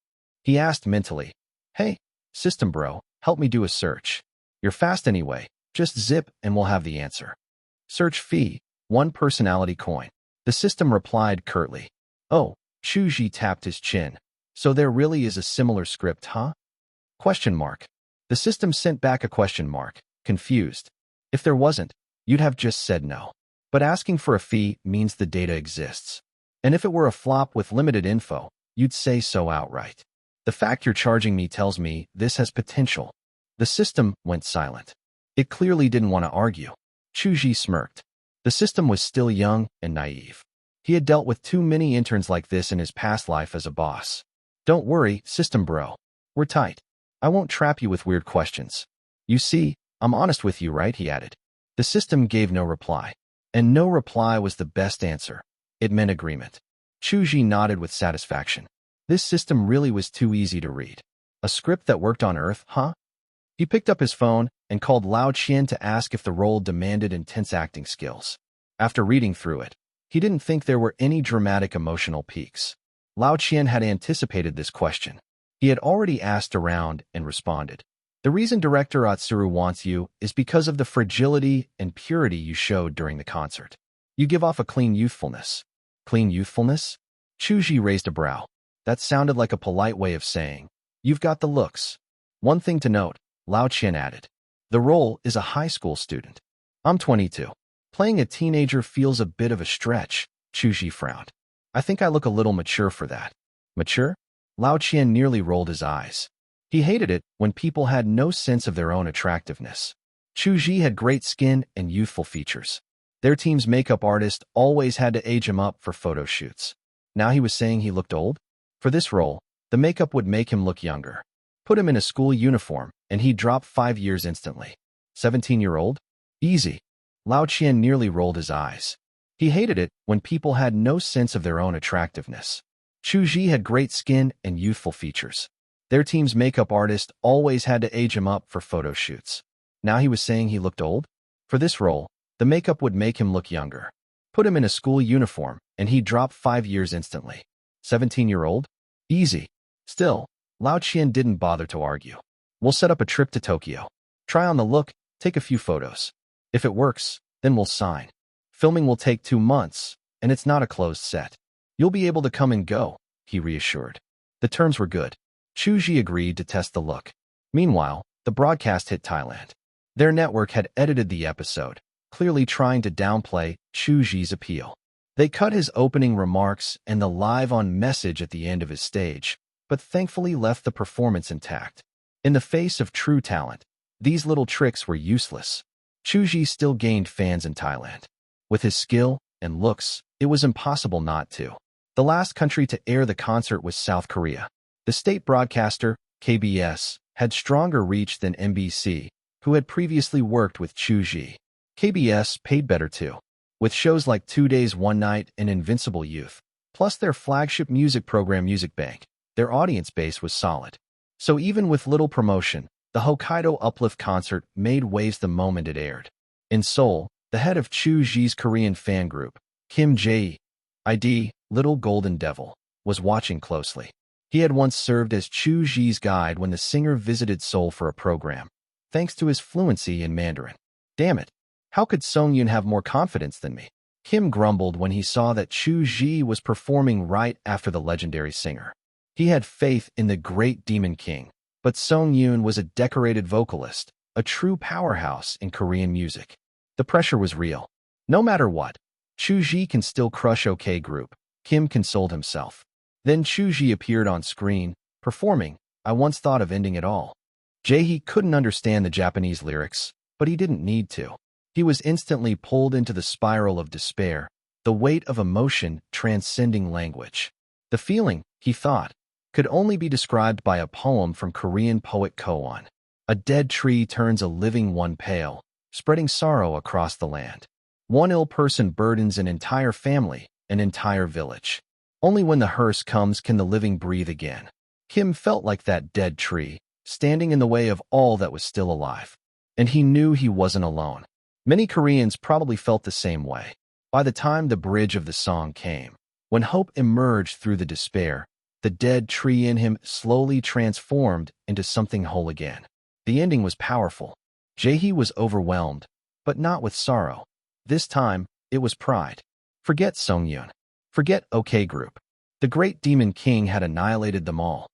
He asked mentally. Hey, system bro, help me do a search. You're fast anyway. Just zip and we'll have the answer. Search fee, 1 personality coin. The system replied curtly. Oh, Chu Zhi tapped his chin. So there really is a similar script, huh? Question mark. The system sent back a question mark, confused. If there wasn't, you'd have just said no. But asking for a fee means the data exists. And if it were a flop with limited info, you'd say so outright. The fact you're charging me tells me this has potential. The system went silent. It clearly didn't want to argue. Chu Zhi smirked. The system was still young and naive. He had dealt with too many interns like this in his past life as a boss. Don't worry, system bro. We're tight. I won't trap you with weird questions. You see, I'm honest with you, right? He added. The system gave no reply. And no reply was the best answer. It meant agreement. Chu Zhi nodded with satisfaction. This system really was too easy to read. A script that worked on Earth, huh? He picked up his phone and called Lao Qian to ask if the role demanded intense acting skills. After reading through it, he didn't think there were any dramatic emotional peaks. Lao Qian had anticipated this question. He had already asked around and responded. The reason director Atsuru wants you is because of the fragility and purity you showed during the concert. You give off a clean youthfulness. Clean youthfulness? Chu Zhi raised a brow. That sounded like a polite way of saying, you've got the looks. One thing to note, Lao Qian added. The role is a high school student. I'm 22. Playing a teenager feels a bit of a stretch, Chu Zhi frowned. I think I look a little mature for that. Mature? Lao Qian nearly rolled his eyes. He hated it when people had no sense of their own attractiveness. Chu Zhi had great skin and youthful features. Their team's makeup artist always had to age him up for photo shoots. Now he was saying he looked old? For this role, the makeup would make him look younger. Put him in a school uniform, and he'd drop 5 years instantly. 17-year-old? Easy. Lao Qian nearly rolled his eyes. He hated it when people had no sense of their own attractiveness. Chu Zhi had great skin and youthful features. Their team's makeup artist always had to age him up for photo shoots. Now he was saying he looked old? For this role, the makeup would make him look younger. Put him in a school uniform, and he'd drop 5 years instantly. 17-year-old? Easy. Still, Lao Qian didn't bother to argue. We'll set up a trip to Tokyo. Try on the look, take a few photos. If it works, then we'll sign. Filming will take 2 months, and it's not a closed set. You'll be able to come and go, he reassured. The terms were good. Chu Zhi agreed to test the look. Meanwhile, the broadcast hit Thailand. Their network had edited the episode, clearly trying to downplay Chu Zhi's appeal. They cut his opening remarks and the live-on message at the end of his stage, but thankfully left the performance intact. In the face of true talent, these little tricks were useless. Chu Zhi still gained fans in Thailand. With his skill and looks, it was impossible not to. The last country to air the concert was South Korea. The state broadcaster, KBS, had stronger reach than MBC, who had previously worked with Chu Zhi. KBS paid better too. With shows like 2 Days, 1 Night and Invincible Youth, plus their flagship music program Music Bank, their audience base was solid. So even with little promotion, the Hokkaido Uplift concert made waves the moment it aired. In Seoul, the head of Chu Zhi's Korean fan group, Kim Jae-ID, Little Golden Devil, was watching closely. He had once served as Chu Zhi's guide when the singer visited Seoul for a program, thanks to his fluency in Mandarin. Damn it, how could Song-yoon have more confidence than me? Kim grumbled when he saw that Chu Zhi was performing right after the legendary singer. He had faith in the great Demon King, but Song-yoon was a decorated vocalist, a true powerhouse in Korean music. The pressure was real. No matter what, Chu Zhi can still crush OK Group, Kim consoled himself. Then Chu Zhi appeared on screen, performing I Once Thought of Ending It All. Jae-hee couldn't understand the Japanese lyrics, but he didn't need to. He was instantly pulled into the spiral of despair, the weight of emotion transcending language. The feeling, he thought, could only be described by a poem from Korean poet Koan. A dead tree turns a living one pale, spreading sorrow across the land. One ill person burdens an entire family, an entire village. Only when the hearse comes can the living breathe again. Kim felt like that dead tree, standing in the way of all that was still alive. And he knew he wasn't alone. Many Koreans probably felt the same way. By the time the bridge of the song came, when hope emerged through the despair, the dead tree in him slowly transformed into something whole again. The ending was powerful. Jae-hee was overwhelmed, but not with sorrow. This time, it was pride. Forget Song-yoon. Forget OK Group. The great Demon King had annihilated them all.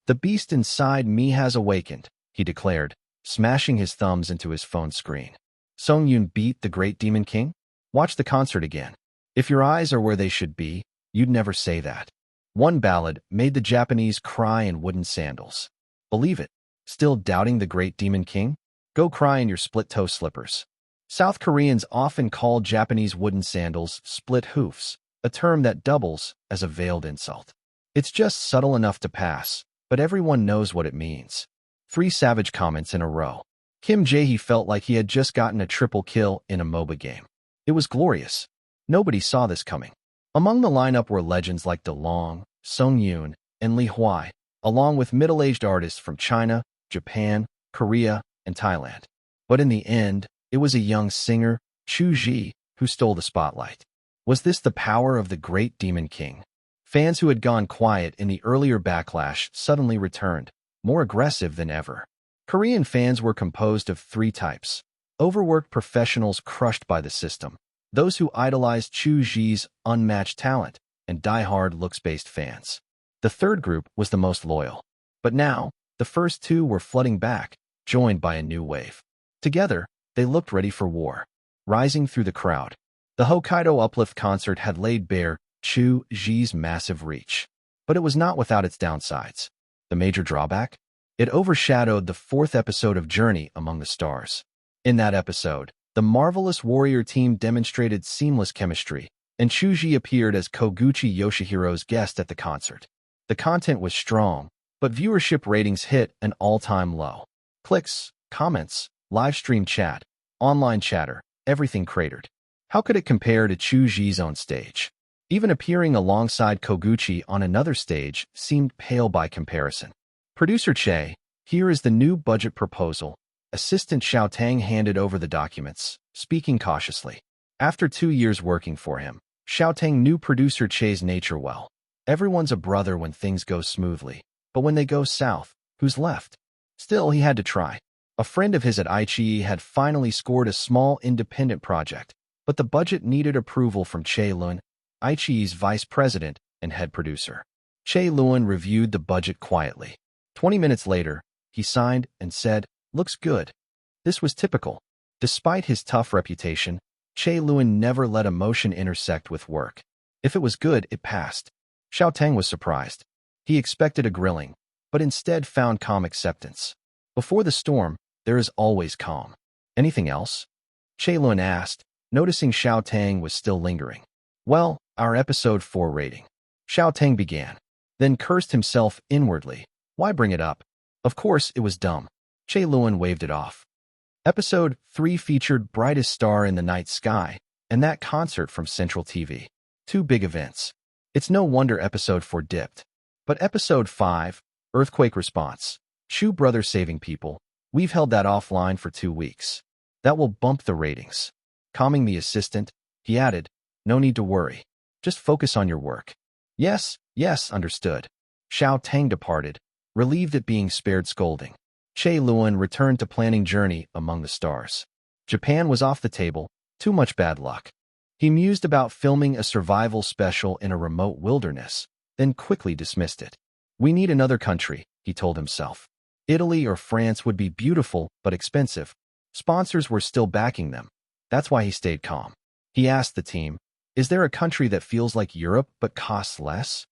The beast inside me has awakened, he declared, smashing his thumbs into his phone screen. Song-yoon beat the great Demon King? Watch the concert again. If your eyes are where they should be, you'd never say that. One ballad made the Japanese cry in wooden sandals. Believe it. Still doubting the great Demon King? Go cry in your split-toe slippers. South Koreans often call Japanese wooden sandals split hoofs, a term that doubles as a veiled insult. It's just subtle enough to pass, but everyone knows what it means. 3 savage comments in a row. Kim Jae-hee felt like he had just gotten a triple kill in a MOBA game. It was glorious. Nobody saw this coming. Among the lineup were legends like DeLong, Song-yoon, and Lee Hwai, along with middle-aged artists from China, Japan, Korea, and Thailand. But in the end, it was a young singer, Chu Zhi, who stole the spotlight. Was this the power of the great Demon King? Fans who had gone quiet in the earlier backlash suddenly returned, more aggressive than ever. Korean fans were composed of 3 types. Overworked professionals crushed by the system, those who idolized Chu Zhi's unmatched talent, and die-hard looks-based fans. The third group was the most loyal. But now, the first 2 were flooding back, joined by a new wave. Together, they looked ready for war. Rising through the crowd, the Hokkaido Uplift concert had laid bare Chu Zhi's massive reach. But it was not without its downsides. The major drawback? It overshadowed the 4th episode of Journey Among the Stars. In that episode, the Marvelous Warrior team demonstrated seamless chemistry, and Chu Zhi appeared as Koguchi Yoshihiro's guest at the concert. The content was strong, but viewership ratings hit an all-time low. Clicks, comments, live stream chat, online chatter, everything cratered. How could it compare to Chu Zhi's own stage? Even appearing alongside Koguchi on another stage seemed pale by comparison. Producer Che, here is the new budget proposal. Assistant Xiao Tang handed over the documents, speaking cautiously. After 2 years working for him, Xiao Tang knew producer Che's nature well. Everyone's a brother when things go smoothly, but when they go south, who's left? Still, he had to try. A friend of his at iQIYI had finally scored a small independent project, but the budget needed approval from Che Lun, iQIYI's vice president and head producer. Che Lun reviewed the budget quietly. 20 minutes later, he signed and said, "Looks good." This was typical. Despite his tough reputation, Che Lun never let emotion intersect with work. If it was good, it passed. Xiao Tang was surprised. He expected a grilling, but instead found calm acceptance. Before the storm, there is always calm. Anything else? Che Lun asked, noticing Xiao Tang was still lingering. Well, our episode 4 rating. Xiao Tang began, then cursed himself inwardly. Why bring it up? Of course, it was dumb. Che Lun waved it off. Episode 3 featured Brightest Star in the Night Sky and that concert from Central TV. 2 big events. It's no wonder episode 4 dipped. But episode 5, Earthquake Response, Chu Brother Saving People, we've held that offline for 2 weeks. That will bump the ratings. Calming the assistant, he added, no need to worry. Just focus on your work. Yes, understood. Xiao Tang departed, relieved at being spared scolding. Che Luan returned to planning journey among the stars. Japan was off the table, too much bad luck. He mused about filming a survival special in a remote wilderness, then quickly dismissed it. We need another country, he told himself. Italy or France would be beautiful but expensive. Sponsors were still backing them. That's why he stayed calm. He asked the team, "Is there a country that feels like Europe but costs less?"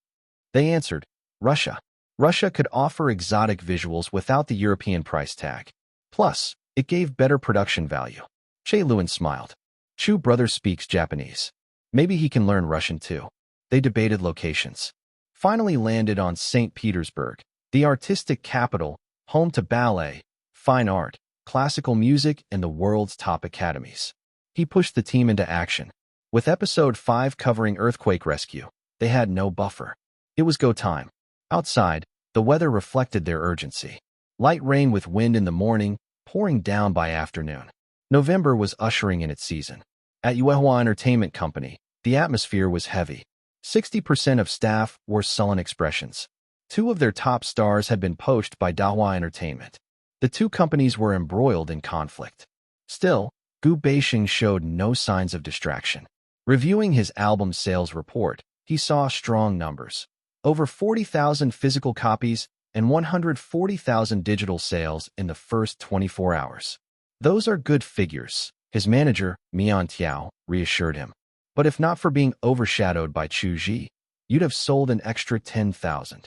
They answered, "Russia." Russia could offer exotic visuals without the European price tag. Plus, it gave better production value. Che Luan smiled. Chu brother speaks Japanese. Maybe he can learn Russian too. They debated locations. Finally landed on St. Petersburg, the artistic capital, home to ballet, fine art, classical music, and the world's top academies. He pushed the team into action. With episode 5 covering earthquake rescue, they had no buffer. It was go time. Outside, the weather reflected their urgency. Light rain with wind in the morning, pouring down by afternoon. November was ushering in its season. At Yuehua Entertainment Company, the atmosphere was heavy. 60% of staff wore sullen expressions. 2 of their top stars had been poached by Dahua Entertainment. The 2 companies were embroiled in conflict. Still, Gu Beixing showed no signs of distraction. Reviewing his album sales report, he saw strong numbers. Over 40,000 physical copies and 140,000 digital sales in the first 24 hours. Those are good figures, his manager, Mian Tiao, reassured him. But if not for being overshadowed by Chu Zhi, you'd have sold an extra 10,000.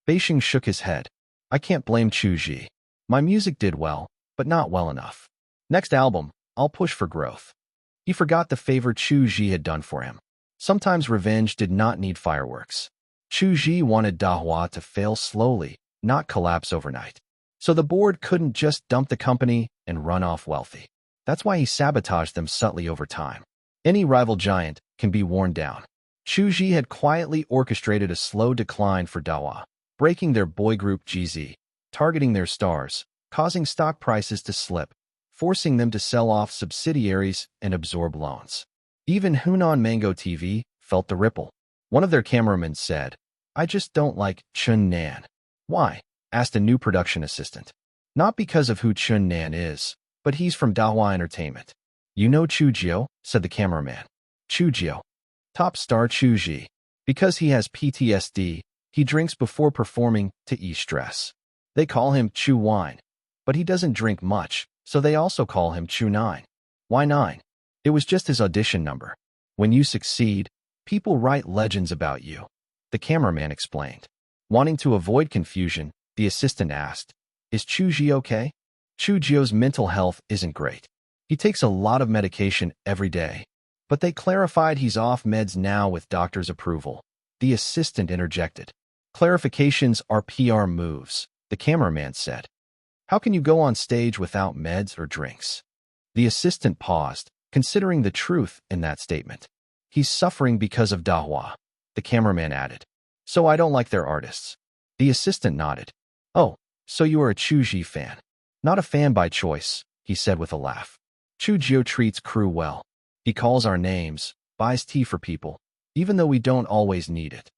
Beixing shook his head. I can't blame Chu Zhi. My music did well, but not well enough. Next album, I'll push for growth. He forgot the favor Chu Zhi had done for him. Sometimes revenge did not need fireworks. Chu Zhi wanted Dahua to fail slowly, not collapse overnight. So the board couldn't just dump the company and run off wealthy. That's why he sabotaged them subtly over time. Any rival giant can be worn down. Chu Zhi had quietly orchestrated a slow decline for Dahua, breaking their boy group GZ, targeting their stars, causing stock prices to slip, forcing them to sell off subsidiaries and absorb loans. Even Hunan Mango TV felt the ripple. One of their cameramen said, "I just don't like Chun Nan." "Why?" asked a new production assistant. "Not because of who Chun Nan is, but he's from Dahua Entertainment." "You know Chu Jio?" said the cameraman. "Chu Jio. Top star Chu Zhi. Because he has PTSD, he drinks before performing to ease stress. They call him Chu Wine. But he doesn't drink much, so they also call him Chu 9. Why 9? It was just his audition number. When you succeed, people write legends about you," the cameraman explained. Wanting to avoid confusion, the assistant asked, "Is Chu Zhi okay?" Chu Jio's mental health isn't great. He takes a lot of medication every day. But they clarified he's off meds now with doctor's approval. The assistant interjected. "Clarifications are PR moves," the cameraman said. "How can you go on stage without meds or drinks?" The assistant paused, considering the truth in that statement. "He's suffering because of Dahua," the cameraman added. "So I don't like their artists." The assistant nodded. "Oh, so you are a Chu Zhi fan." "Not a fan by choice," he said with a laugh. "Chu Jio treats crew well. He calls our names, buys tea for people, even though we don't always need it.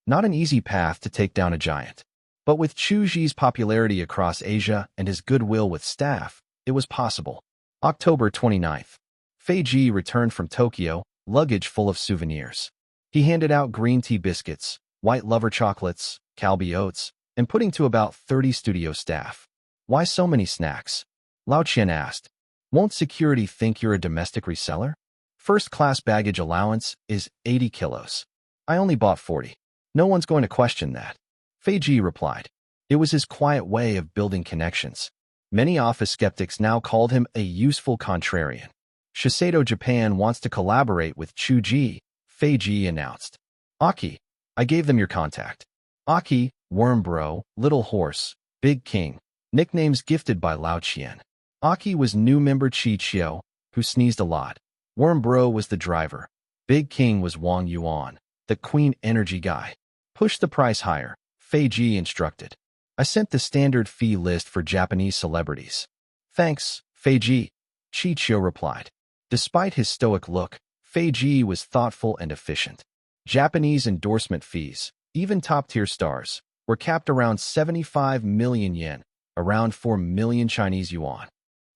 Not an easy path to take down a giant. But with Chu Zhi's popularity across Asia and his goodwill with staff, it was possible." October 29th. Fei Ji returned from Tokyo, luggage full of souvenirs. He handed out green tea biscuits, white lover chocolates, Calbee oats, and pudding to about 30 studio staff. "Why so many snacks?" Lao Qian asked. "Won't security think you're a domestic reseller? First-class baggage allowance is 80 kilos. I only bought 40. No one's going to question that." Fei Ji replied. It was his quiet way of building connections. Many office skeptics now called him a useful contrarian. Shiseido Japan wants to collaborate with Chu Zhi, Fei Ji announced. "Aki, I gave them your contact." Aki, Worm Bro, Little Horse, Big King, nicknames gifted by Lao Qian. Aki was new member Chi Chiu, who sneezed a lot. Worm Bro was the driver. Big King was Wang Yuan, the Queen Energy guy. "Push the price higher," Fei Ji instructed. "I sent the standard fee list for Japanese celebrities." "Thanks, Fei Ji," Chi Chiu replied. Despite his stoic look, Fei Ji was thoughtful and efficient. Japanese endorsement fees, even top-tier stars, were capped around 75 million yen, around 4 million Chinese yuan.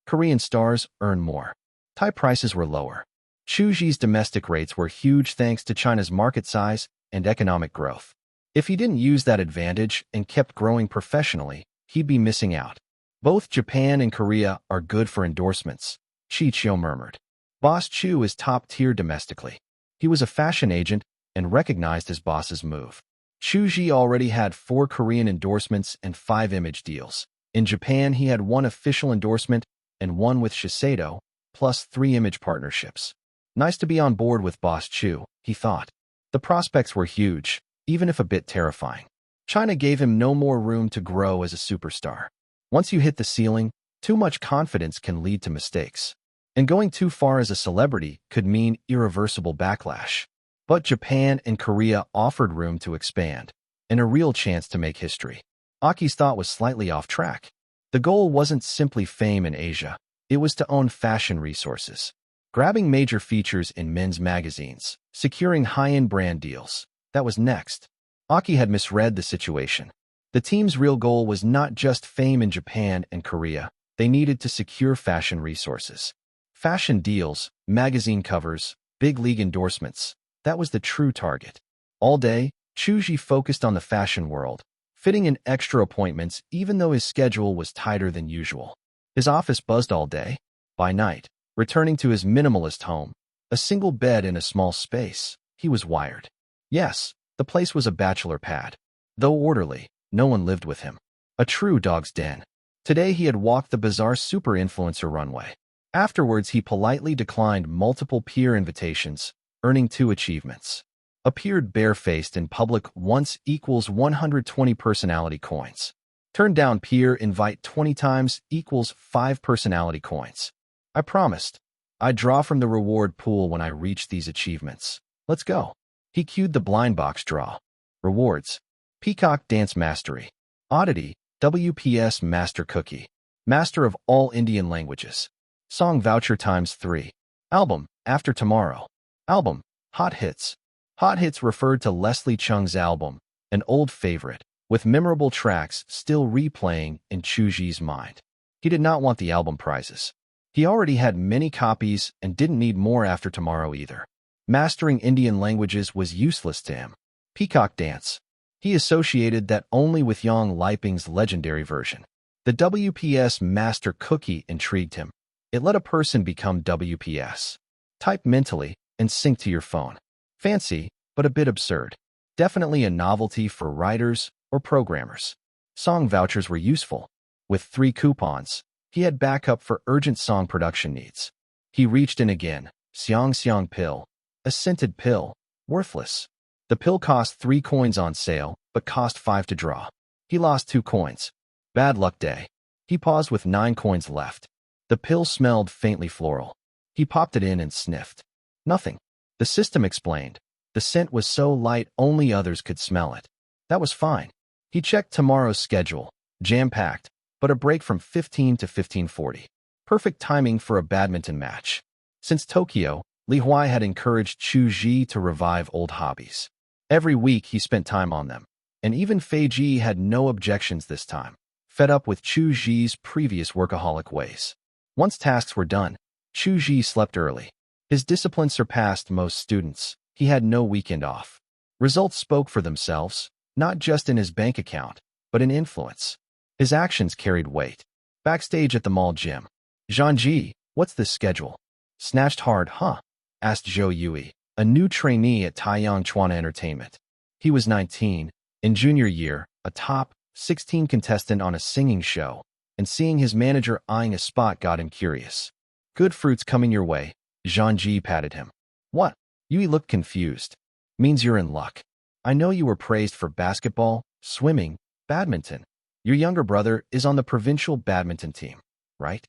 Korean stars earn more. Thai prices were lower. Chu Zhi's domestic rates were huge thanks to China's market size and economic growth. If he didn't use that advantage and kept growing professionally, he'd be missing out. Both Japan and Korea are good for endorsements, Chi Chio murmured. Boss Chu is top-tier domestically. He was a fashion agent and recognized his boss's move. Chu Zhi already had 4 Korean endorsements and 5 image deals. In Japan, he had 1 official endorsement and 1 with Shiseido, plus 3 image partnerships. Nice to be on board with Boss Chu, he thought. The prospects were huge, even if a bit terrifying. China gave him no more room to grow as a superstar. Once you hit the ceiling, too much confidence can lead to mistakes. And going too far as a celebrity could mean irreversible backlash. But Japan and Korea offered room to expand, and a real chance to make history. Aki's thought was slightly off track. The goal wasn't simply fame in Asia, it was to own fashion resources. Grabbing major features in men's magazines, securing high-end brand deals. That was next. Aki had misread the situation. The team's real goal was not just fame in Japan and Korea, they needed to secure fashion resources. Fashion deals, magazine covers, big league endorsements. That was the true target. All day, Chu Zhi focused on the fashion world, fitting in extra appointments even though his schedule was tighter than usual. His office buzzed all day. By night, returning to his minimalist home, a single bed in a small space, he was wired. Yes, the place was a bachelor pad. Though orderly, no one lived with him. A true dog's den. Today he had walked the bizarre super influencer runway. Afterwards, he politely declined multiple peer invitations, earning 2 achievements. Appeared barefaced in public once equals 120 personality coins. Turned down peer invite 20 times equals 5 personality coins. I promised. I'd draw from the reward pool when I reach these achievements. Let's go. He cued the blind box draw. Rewards. Peacock Dance Mastery. Oddity, WPS Master Cookie. Master of all Indian languages. Song voucher ×3. Album, After Tomorrow. Album, Hot Hits. Hot Hits referred to Leslie Cheung's album, an old favorite, with memorable tracks still replaying in Chu Zhi's mind. He did not want the album prizes. He already had many copies and didn't need more After Tomorrow either. Mastering Indian languages was useless to him. Peacock Dance. He associated that only with Yang Liping's legendary version. The WPS Master Cookie intrigued him. It let a person become WPS. Type mentally and sync to your phone. Fancy, but a bit absurd. Definitely a novelty for writers or programmers. Song vouchers were useful. With 3 coupons, he had backup for urgent song production needs. He reached in again. Xiang pill. A scented pill. Worthless. The pill cost 3 coins on sale, but cost 5 to draw. He lost 2 coins. Bad luck day. He paused with 9 coins left. The pill smelled faintly floral. He popped it in and sniffed. Nothing. The system explained. The scent was so light only others could smell it. That was fine. He checked tomorrow's schedule. Jam-packed, but a break from 15 to 15:40. Perfect timing for a badminton match. Since Tokyo, Li Huai had encouraged Chu Zhi to revive old hobbies. Every week he spent time on them, and even Fei Ji had no objections this time, fed up with Chu Zhi's previous workaholic ways. Once tasks were done, Chu Zhi slept early. His discipline surpassed most students. He had no weekend off. Results spoke for themselves, not just in his bank account, but in influence. His actions carried weight. Backstage at the mall gym. Zhangji, what's this schedule? Snatched hard, huh? Asked Zhou Yui, a new trainee at Taiyang Chuan Entertainment. He was 19, in junior year, a top 16 contestant on a singing show, and seeing his manager eyeing a spot got him curious. Good fruits coming your way, Zhangji patted him. What? Yui looked confused. Means you're in luck. I know you were praised for basketball, swimming, badminton. Your younger brother is on the provincial badminton team, right?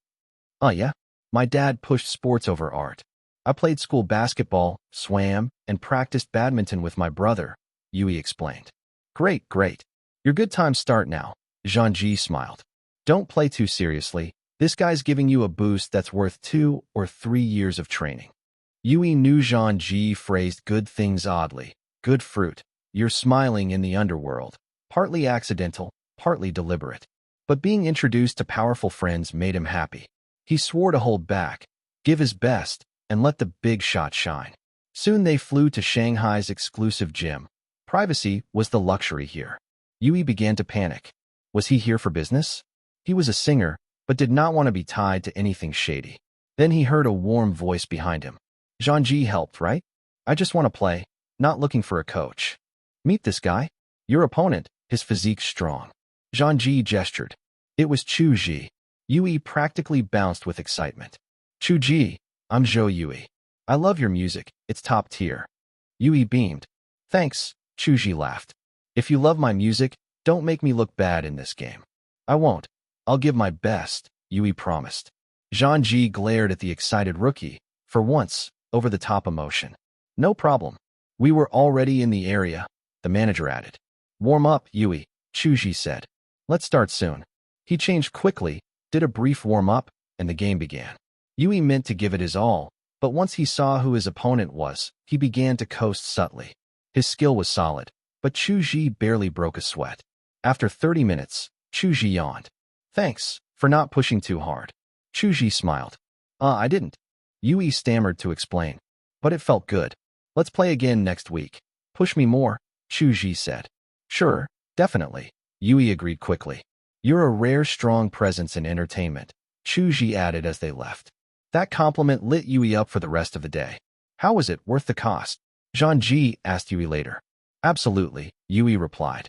Oh yeah? My dad pushed sports over art. I played school basketball, swam, and practiced badminton with my brother, Yui explained. Great. Your good times start now, Zhangji smiled. Don't play too seriously. This guy's giving you a boost that's worth 2 or 3 years of training. Yui knew Zhangji phrased good things oddly. Good fruit. You're smiling in the underworld. Partly accidental, partly deliberate. But being introduced to powerful friends made him happy. He swore to hold back, give his best, and let the big shot shine. Soon they flew to Shanghai's exclusive gym. Privacy was the luxury here. Yui began to panic. Was he here for business? He was a singer, but did not want to be tied to anything shady. Then he heard a warm voice behind him. Zhangji helped, right? I just want to play, not looking for a coach. Meet this guy. Your opponent, his physique strong. Zhangji gestured. It was Chu Zhi. Yui practically bounced with excitement. Chu Zhi, I'm Zhou Yui. I love your music, it's top tier. Yui beamed. Thanks, Chu Zhi laughed. If you love my music, don't make me look bad in this game. I won't. I'll give my best, Yui promised. Zhangji glared at the excited rookie, for once, over-the-top emotion. No problem. We were already in the area, the manager added. Warm up, Yui, Chu Zhi said. Let's start soon. He changed quickly, did a brief warm-up, and the game began. Yui meant to give it his all, but once he saw who his opponent was, he began to coast subtly. His skill was solid, but Chu Zhi barely broke a sweat. After 30 minutes, Chu Zhi yawned. Thanks for not pushing too hard. Chu Zhi smiled. I didn't. Yui stammered to explain. But it felt good. Let's play again next week. Push me more, Chu Zhi said. Sure, definitely, Yui agreed quickly. You're a rare strong presence in entertainment, Chu Zhi added as they left. That compliment lit Yui up for the rest of the day. How was it worth the cost? Zhangji asked Yui later. Absolutely, Yui replied.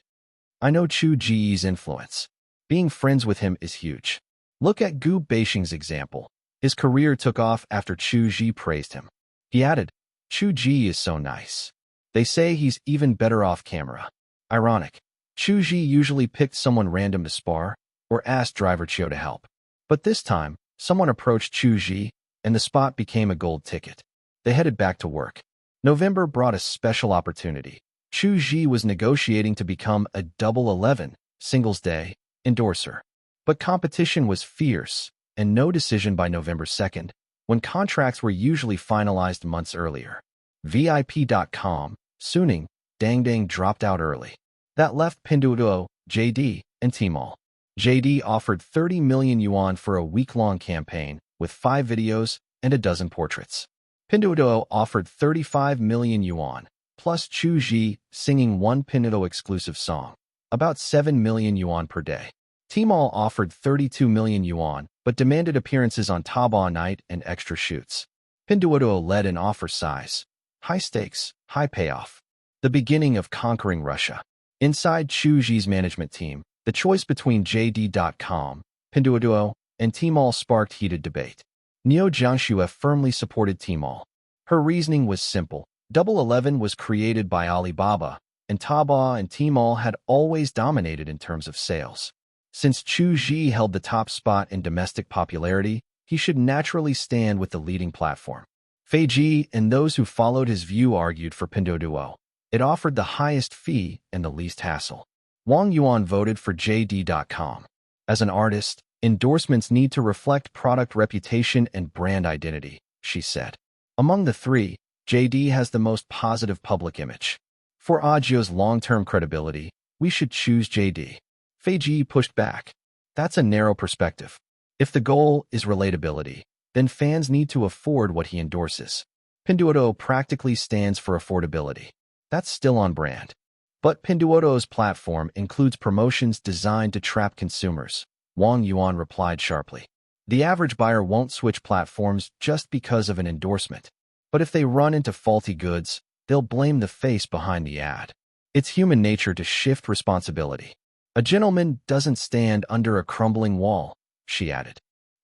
I know Chu Zhi's influence. Being friends with him is huge. Look at Gu Beixing's example. His career took off after Chu Zhi praised him. He added, Chu Zhi is so nice. They say he's even better off camera. Ironic. Chu Zhi usually picked someone random to spar, or asked driver Chio to help. But this time, someone approached Chu Zhi, and the spot became a gold ticket. They headed back to work. November brought a special opportunity. Chu Zhi was negotiating to become a double 11, Singles Day, endorser. But competition was fierce, and no decision by November 2nd, when contracts were usually finalized months earlier. VIP.com, Suning, Dangdang dropped out early. That left Pinduoduo, JD, and Tmall. JD offered 30 million yuan for a week-long campaign, with 5 videos and a dozen portraits. Pinduoduo offered 35 million yuan, plus Chu Zhi singing one Pinduoduo exclusive song, about 7 million yuan per day. Tmall offered 32 million yuan, but demanded appearances on Taobao Night and extra shoots. Pinduoduo led in offer size. High stakes, high payoff. The beginning of conquering Russia. Inside Chu Zhi's management team, the choice between JD.com, Pinduoduo, and Tmall sparked heated debate. Neo Jiangxue firmly supported Tmall. Her reasoning was simple. Double 11 was created by Alibaba, and Taobao and Tmall had always dominated in terms of sales. Since Chu Zhi held the top spot in domestic popularity, he should naturally stand with the leading platform. Fei Ji and those who followed his view argued for Pinduoduo. It offered the highest fee and the least hassle. Wang Yuan voted for JD.com. As an artist, endorsements need to reflect product reputation and brand identity, she said. Among the three, JD has the most positive public image. For Agio's long-term credibility, we should choose JD. Fei Ji pushed back. That's a narrow perspective. If the goal is relatability, then fans need to afford what he endorses. Pinduoduo practically stands for affordability. That's still on brand. But Pinduoduo's platform includes promotions designed to trap consumers, Wang Yuan replied sharply. The average buyer won't switch platforms just because of an endorsement. But if they run into faulty goods, they'll blame the face behind the ad. It's human nature to shift responsibility. A gentleman doesn't stand under a crumbling wall, she added.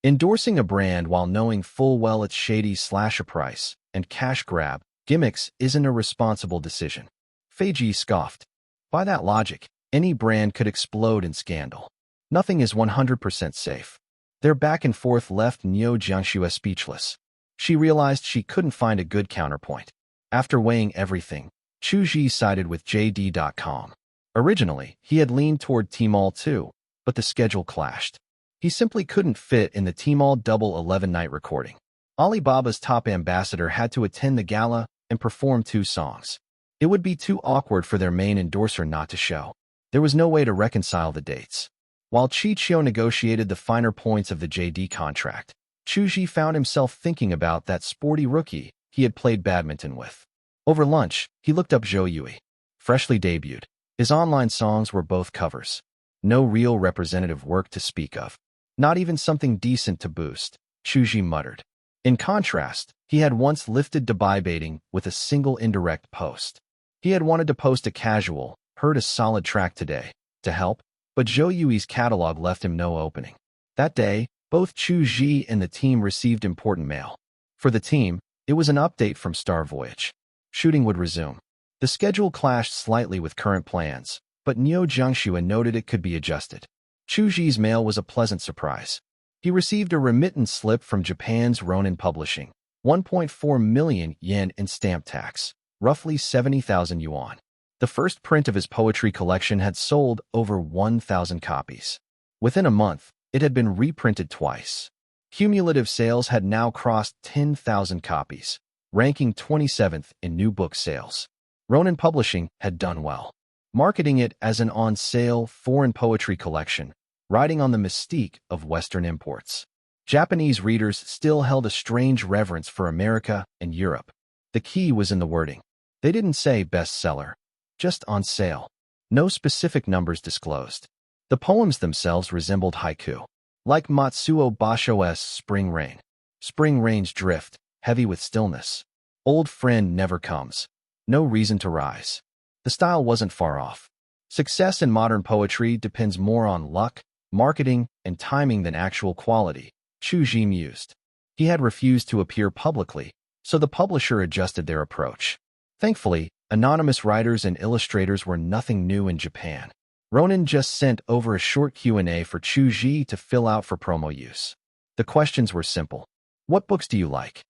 Endorsing a brand while knowing full well it's shady slash a price and cash grab gimmicks isn't a responsible decision. Fei Ji scoffed. By that logic, any brand could explode in scandal. Nothing is 100% safe. Their back and forth left Neo Jiangxue speechless. She realized she couldn't find a good counterpoint. After weighing everything, Chu Zhi sided with JD.com. Originally, he had leaned toward Tmall too, but the schedule clashed. He simply couldn't fit in the Tmall Double 11 night recording. Alibaba's top ambassador had to attend the gala and perform 2 songs. It would be too awkward for their main endorser not to show. There was no way to reconcile the dates. While Chichio negotiated the finer points of the JD contract, Chu Zhi found himself thinking about that sporty rookie he had played badminton with. Over lunch, he looked up Zhou Yui. Freshly debuted, his online songs were both covers. No real representative work to speak of. Not even something decent to boost, Chu Zhi muttered. In contrast, he had once lifted Dubai baiting with a single indirect post. He had wanted to post a casual, heard a solid track today, to help, but Zhou Yui's catalog left him no opening. That day, both Chu Zhi and the team received important mail. For the team, it was an update from Star Voyage. Shooting would resume. The schedule clashed slightly with current plans, but Neo Jiangxue noted it could be adjusted. Chu Zhi's mail was a pleasant surprise. He received a remittance slip from Japan's Ronin Publishing, 1.4 million yen in stamp tax, roughly 70,000 yuan. The first print of his poetry collection had sold over 1,000 copies. Within a month, it had been reprinted twice. Cumulative sales had now crossed 10,000 copies, ranking 27th in new book sales. Ronin Publishing had done well, marketing it as an on-sale foreign poetry collection, riding on the mystique of Western imports. Japanese readers still held a strange reverence for America and Europe. The key was in the wording. They didn't say bestseller, just on sale. No specific numbers disclosed. The poems themselves resembled haiku, like Matsuo Basho's Spring Rain. Spring rains drift, heavy with stillness. Old friend never comes. No reason to rise. The style wasn't far off. Success in modern poetry depends more on luck, marketing, and timing than actual quality, Chu Zhi mused. He had refused to appear publicly, so the publisher adjusted their approach. Thankfully, anonymous writers and illustrators were nothing new in Japan. Ronin just sent over a short Q&A for Chu Zhi to fill out for promo use. The questions were simple. What books do you like?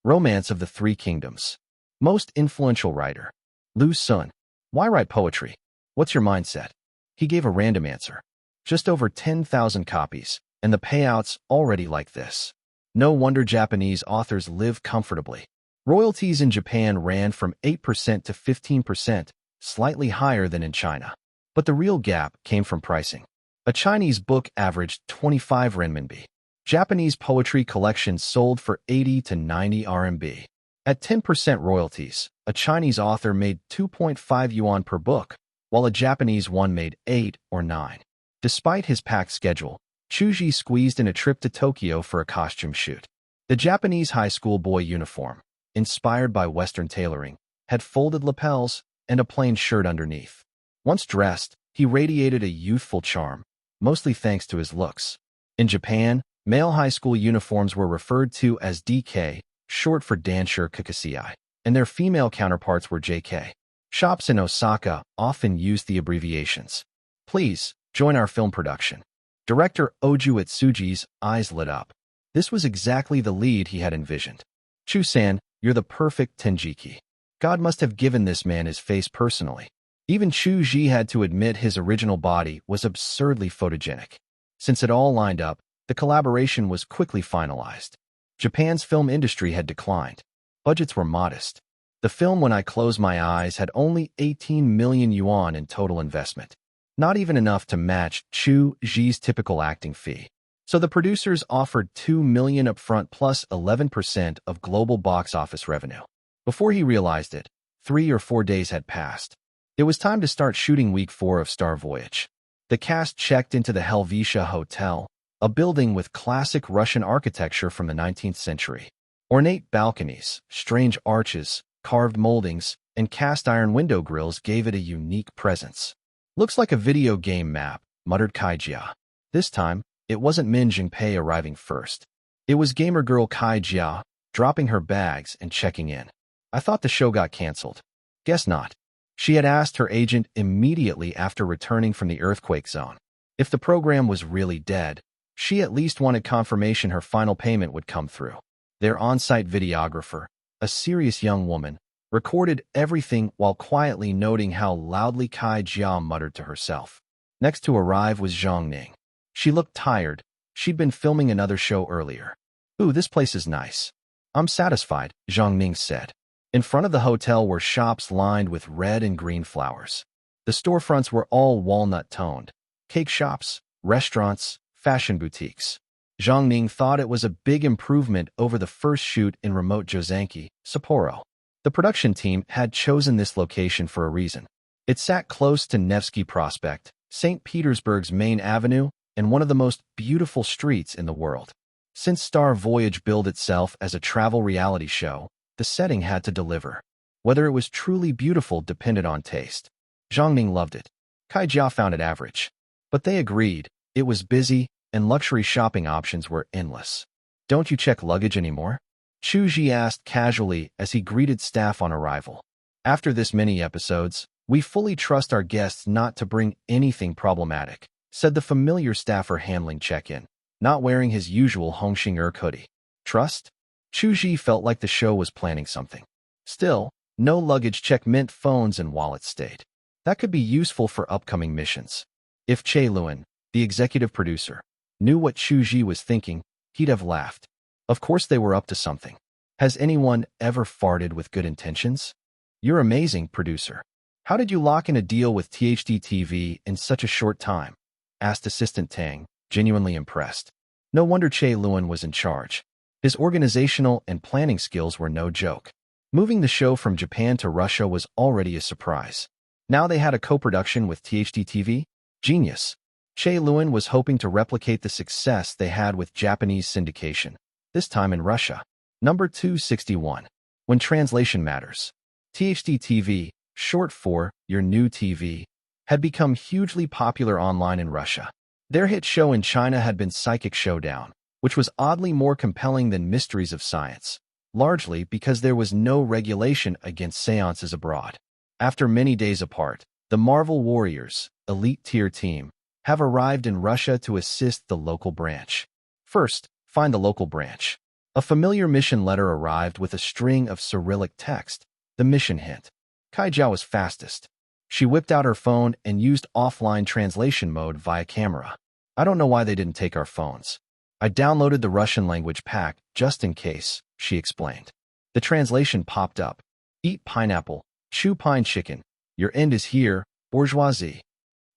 Romance of the Three Kingdoms. Most influential writer. Lu Sun. Why write poetry? What's your mindset? He gave a random answer. Just over 10,000 copies, and the payouts already like this. No wonder Japanese authors live comfortably. Royalties in Japan ran from 8% to 15%, slightly higher than in China. But the real gap came from pricing. A Chinese book averaged 25 renminbi. Japanese poetry collections sold for 80 to 90 RMB. At 10% royalties, a Chinese author made 2.5 yuan per book, while a Japanese one made 8 or 9. Despite his packed schedule, Chu Zhi squeezed in a trip to Tokyo for a costume shoot. The Japanese high school boy uniform, inspired by Western tailoring, had folded lapels and a plain shirt underneath. Once dressed, he radiated a youthful charm, mostly thanks to his looks. In Japan, male high school uniforms were referred to as DK, short for Dansher Kakasei, and their female counterparts were JK. Shops in Osaka often used the abbreviations. Please, join our film production. Director Oju Itsuji's eyes lit up. This was exactly the lead he had envisioned. Chu-san, you're the perfect Tenjiki. God must have given this man his face personally. Even Chu Zhi had to admit his original body was absurdly photogenic. Since it all lined up, the collaboration was quickly finalized. Japan's film industry had declined. Budgets were modest. The film When I Close My Eyes had only 18 million yuan in total investment. Not even enough to match Chu Zhi's typical acting fee. So the producers offered 2 million upfront plus 11% of global box office revenue. Before he realized it, 3 or 4 days had passed. It was time to start shooting week 4 of Star Voyage. The cast checked into the Helvetia Hotel, a building with classic Russian architecture from the 19th century. Ornate balconies, strange arches, carved moldings, and cast-iron window grills gave it a unique presence. Looks like a video game map, muttered Kai-jia. This time, it wasn't Min Jingpei arriving first. It was gamer girl Kai-jia, dropping her bags and checking in. I thought the show got canceled. Guess not. She had asked her agent immediately after returning from the earthquake zone. If the program was really dead, she at least wanted confirmation her final payment would come through. Their on-site videographer, a serious young woman, recorded everything while quietly noting how loudly Kai-jia muttered to herself. Next to arrive was Zhang Ning. She looked tired. She'd been filming another show earlier. Ooh, this place is nice. I'm satisfied, Zhang Ning said. In front of the hotel were shops lined with red and green flowers. The storefronts were all walnut-toned. Cake shops, restaurants, fashion boutiques. Zhang Ning thought it was a big improvement over the first shoot in remote Jozanki, Sapporo. The production team had chosen this location for a reason. It sat close to Nevsky Prospect, St. Petersburg's main avenue, and one of the most beautiful streets in the world. Since Star Voyage billed itself as a travel reality show, the setting had to deliver. Whether it was truly beautiful depended on taste. Zhang Ning loved it. Kai Jia found it average. But they agreed, it was busy, and luxury shopping options were endless. "Don't you check luggage anymore?" Chu Zhi asked casually as he greeted staff on arrival. "After this many episodes, we fully trust our guests not to bring anything problematic," said the familiar staffer handling check-in, not wearing his usual Hongxing hoodie. Trust? Chu Zhi felt like the show was planning something. Still, no luggage check meant phones and wallets stayed. That could be useful for upcoming missions. If Che Luan, the executive producer, knew what Chu Zhi was thinking, he'd have laughed. Of course they were up to something. Has anyone ever farted with good intentions? "You're amazing, producer. How did you lock in a deal with THD TV in such a short time?" asked Assistant Tang, genuinely impressed. No wonder Che Luan was in charge. His organizational and planning skills were no joke. Moving the show from Japan to Russia was already a surprise. Now they had a co-production with THD TV? Genius. Che Luan was hoping to replicate the success they had with Japanese syndication, this time in Russia. Number 261. When translation matters. THD TV, short for Your New TV, had become hugely popular online in Russia. Their hit show in China had been Psychic Showdown, which was oddly more compelling than Mysteries of Science, largely because there was no regulation against seances abroad. After many days apart, the Marvel Warriors, elite tier team, have arrived in Russia to assist the local branch. First, find the local branch. A familiar mission letter arrived with a string of Cyrillic text, the mission hint. Kai Jia was fastest. She whipped out her phone and used offline translation mode via camera. "I don't know why they didn't take our phones. I downloaded the Russian language pack just in case," she explained. The translation popped up. "Eat pineapple, chew pine chicken. Your end is here, bourgeoisie."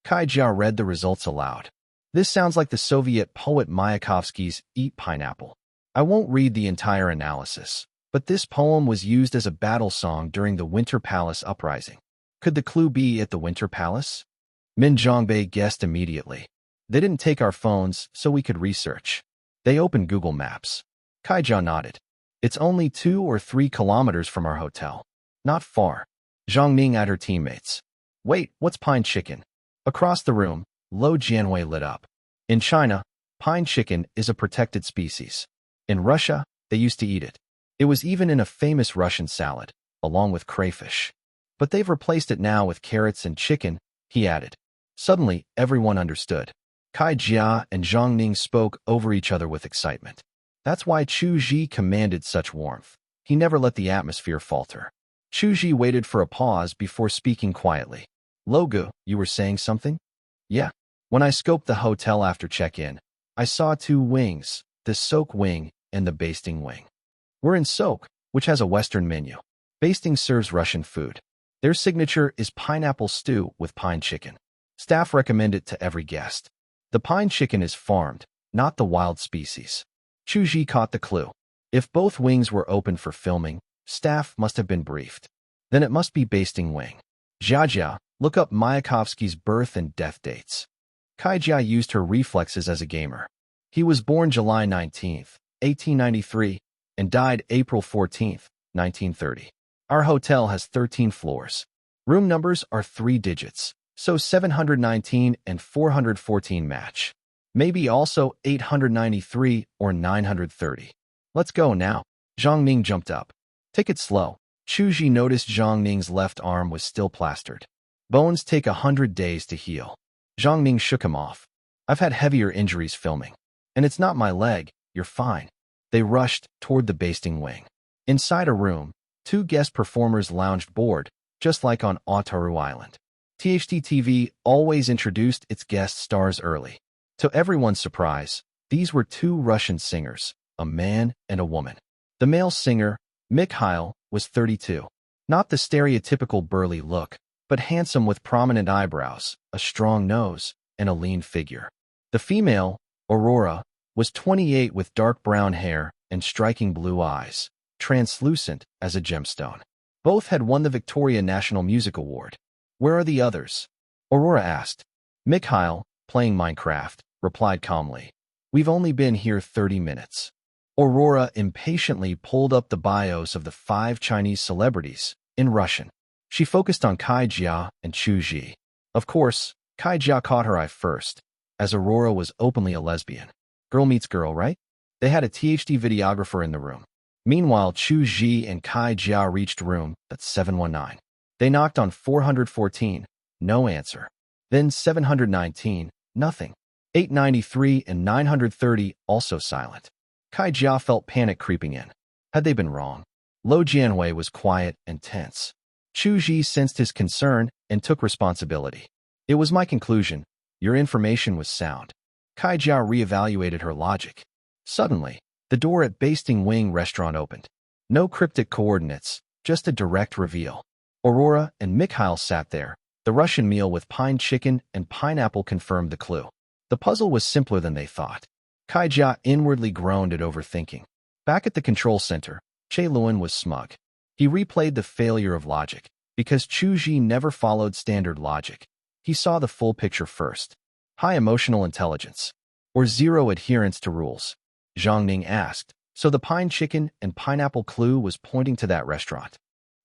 Kai Jia read the results aloud. "This sounds like the Soviet poet Mayakovsky's Eat Pineapple. I won't read the entire analysis, but this poem was used as a battle song during the Winter Palace uprising. Could the clue be at the Winter Palace?" Min Zhongbei guessed immediately. "They didn't take our phones, so we could research. They opened Google Maps." Kai Jia nodded. "It's only 2 or 3 kilometers from our hotel. Not far." Zhang Ning at her teammates. "Wait, what's pine chicken?" Across the room, Lo Jianwei lit up. "In China, pine chicken is a protected species. In Russia, they used to eat it. It was even in a famous Russian salad, along with crayfish. But they've replaced it now with carrots and chicken," he added. Suddenly, everyone understood. Kai Jia and Zhang Ning spoke over each other with excitement. That's why Chu Zhi commanded such warmth. He never let the atmosphere falter. Chu Zhi waited for a pause before speaking quietly. "Logu, you were saying something?" "Yeah. When I scoped the hotel after check-in, I saw 2 wings, the soak wing and the basting wing. We're in soak, which has a Western menu. Basting serves Russian food. Their signature is pineapple stew with pine chicken. Staff recommend it to every guest. The pine chicken is farmed, not the wild species." Chu Zhi caught the clue. If both wings were open for filming, staff must have been briefed. Then it must be basting wing. "Jia, look up Mayakovsky's birth and death dates." Kai Jia used her reflexes as a gamer. He was born July 19, 1893, and died April 14, 1930. Our hotel has 13 floors. Room numbers are 3 digits, so 719 and 414 match. Maybe also 893 or 930. "Let's go now." Zhang Ning jumped up. "Take it slow." Chu Zhi noticed Zhang Ning's left arm was still plastered. "Bones take 100 days to heal." Zhang Ning shook him off. "I've had heavier injuries filming. And it's not my leg, you're fine." They rushed toward the basting wing. Inside a room, 2 guest performers lounged bored, just like on Otaru Island. THD TV always introduced its guest stars early. To everyone's surprise, these were 2 Russian singers, a man and a woman. The male singer, Mikhail, was 32. Not the stereotypical burly look, but handsome with prominent eyebrows, a strong nose, and a lean figure. The female, Aurora, was 28 with dark brown hair and striking blue eyes, translucent as a gemstone. Both had won the Victoria National Music Award. Where are the others? Aurora asked. Mikhail, playing Minecraft, replied calmly. We've only been here 30 minutes. Aurora impatiently pulled up the bios of the 5 Chinese celebrities, in Russian. She focused on Kai Jia and Chu Zhi. Of course, Kai Jia caught her eye first, as Aurora was openly a lesbian. Girl meets girl, right? They had a THD videographer in the room. Meanwhile, Chu Zhi and Kai Jia reached room, that's 719. They knocked on 414, no answer. Then 719, nothing. 893 and 930, also silent. Kai Jia felt panic creeping in. Had they been wrong? Lo Jianwei was quiet and tense. Chu Zhi sensed his concern and took responsibility. It was my conclusion. Your information was sound. Kai Jia reevaluated her logic. Suddenly, the door at Basting Wing restaurant opened. No cryptic coordinates, just a direct reveal. Aurora and Mikhail sat there. The Russian meal with pine chicken and pineapple confirmed the clue. The puzzle was simpler than they thought. Kai Jia inwardly groaned at overthinking. Back at the control center, Che Luan was smug. He replayed the failure of logic, because Chu Zhi never followed standard logic. He saw the full picture first. High emotional intelligence, or zero adherence to rules. Zhang Ning asked, so the pine chicken and pineapple clue was pointing to that restaurant.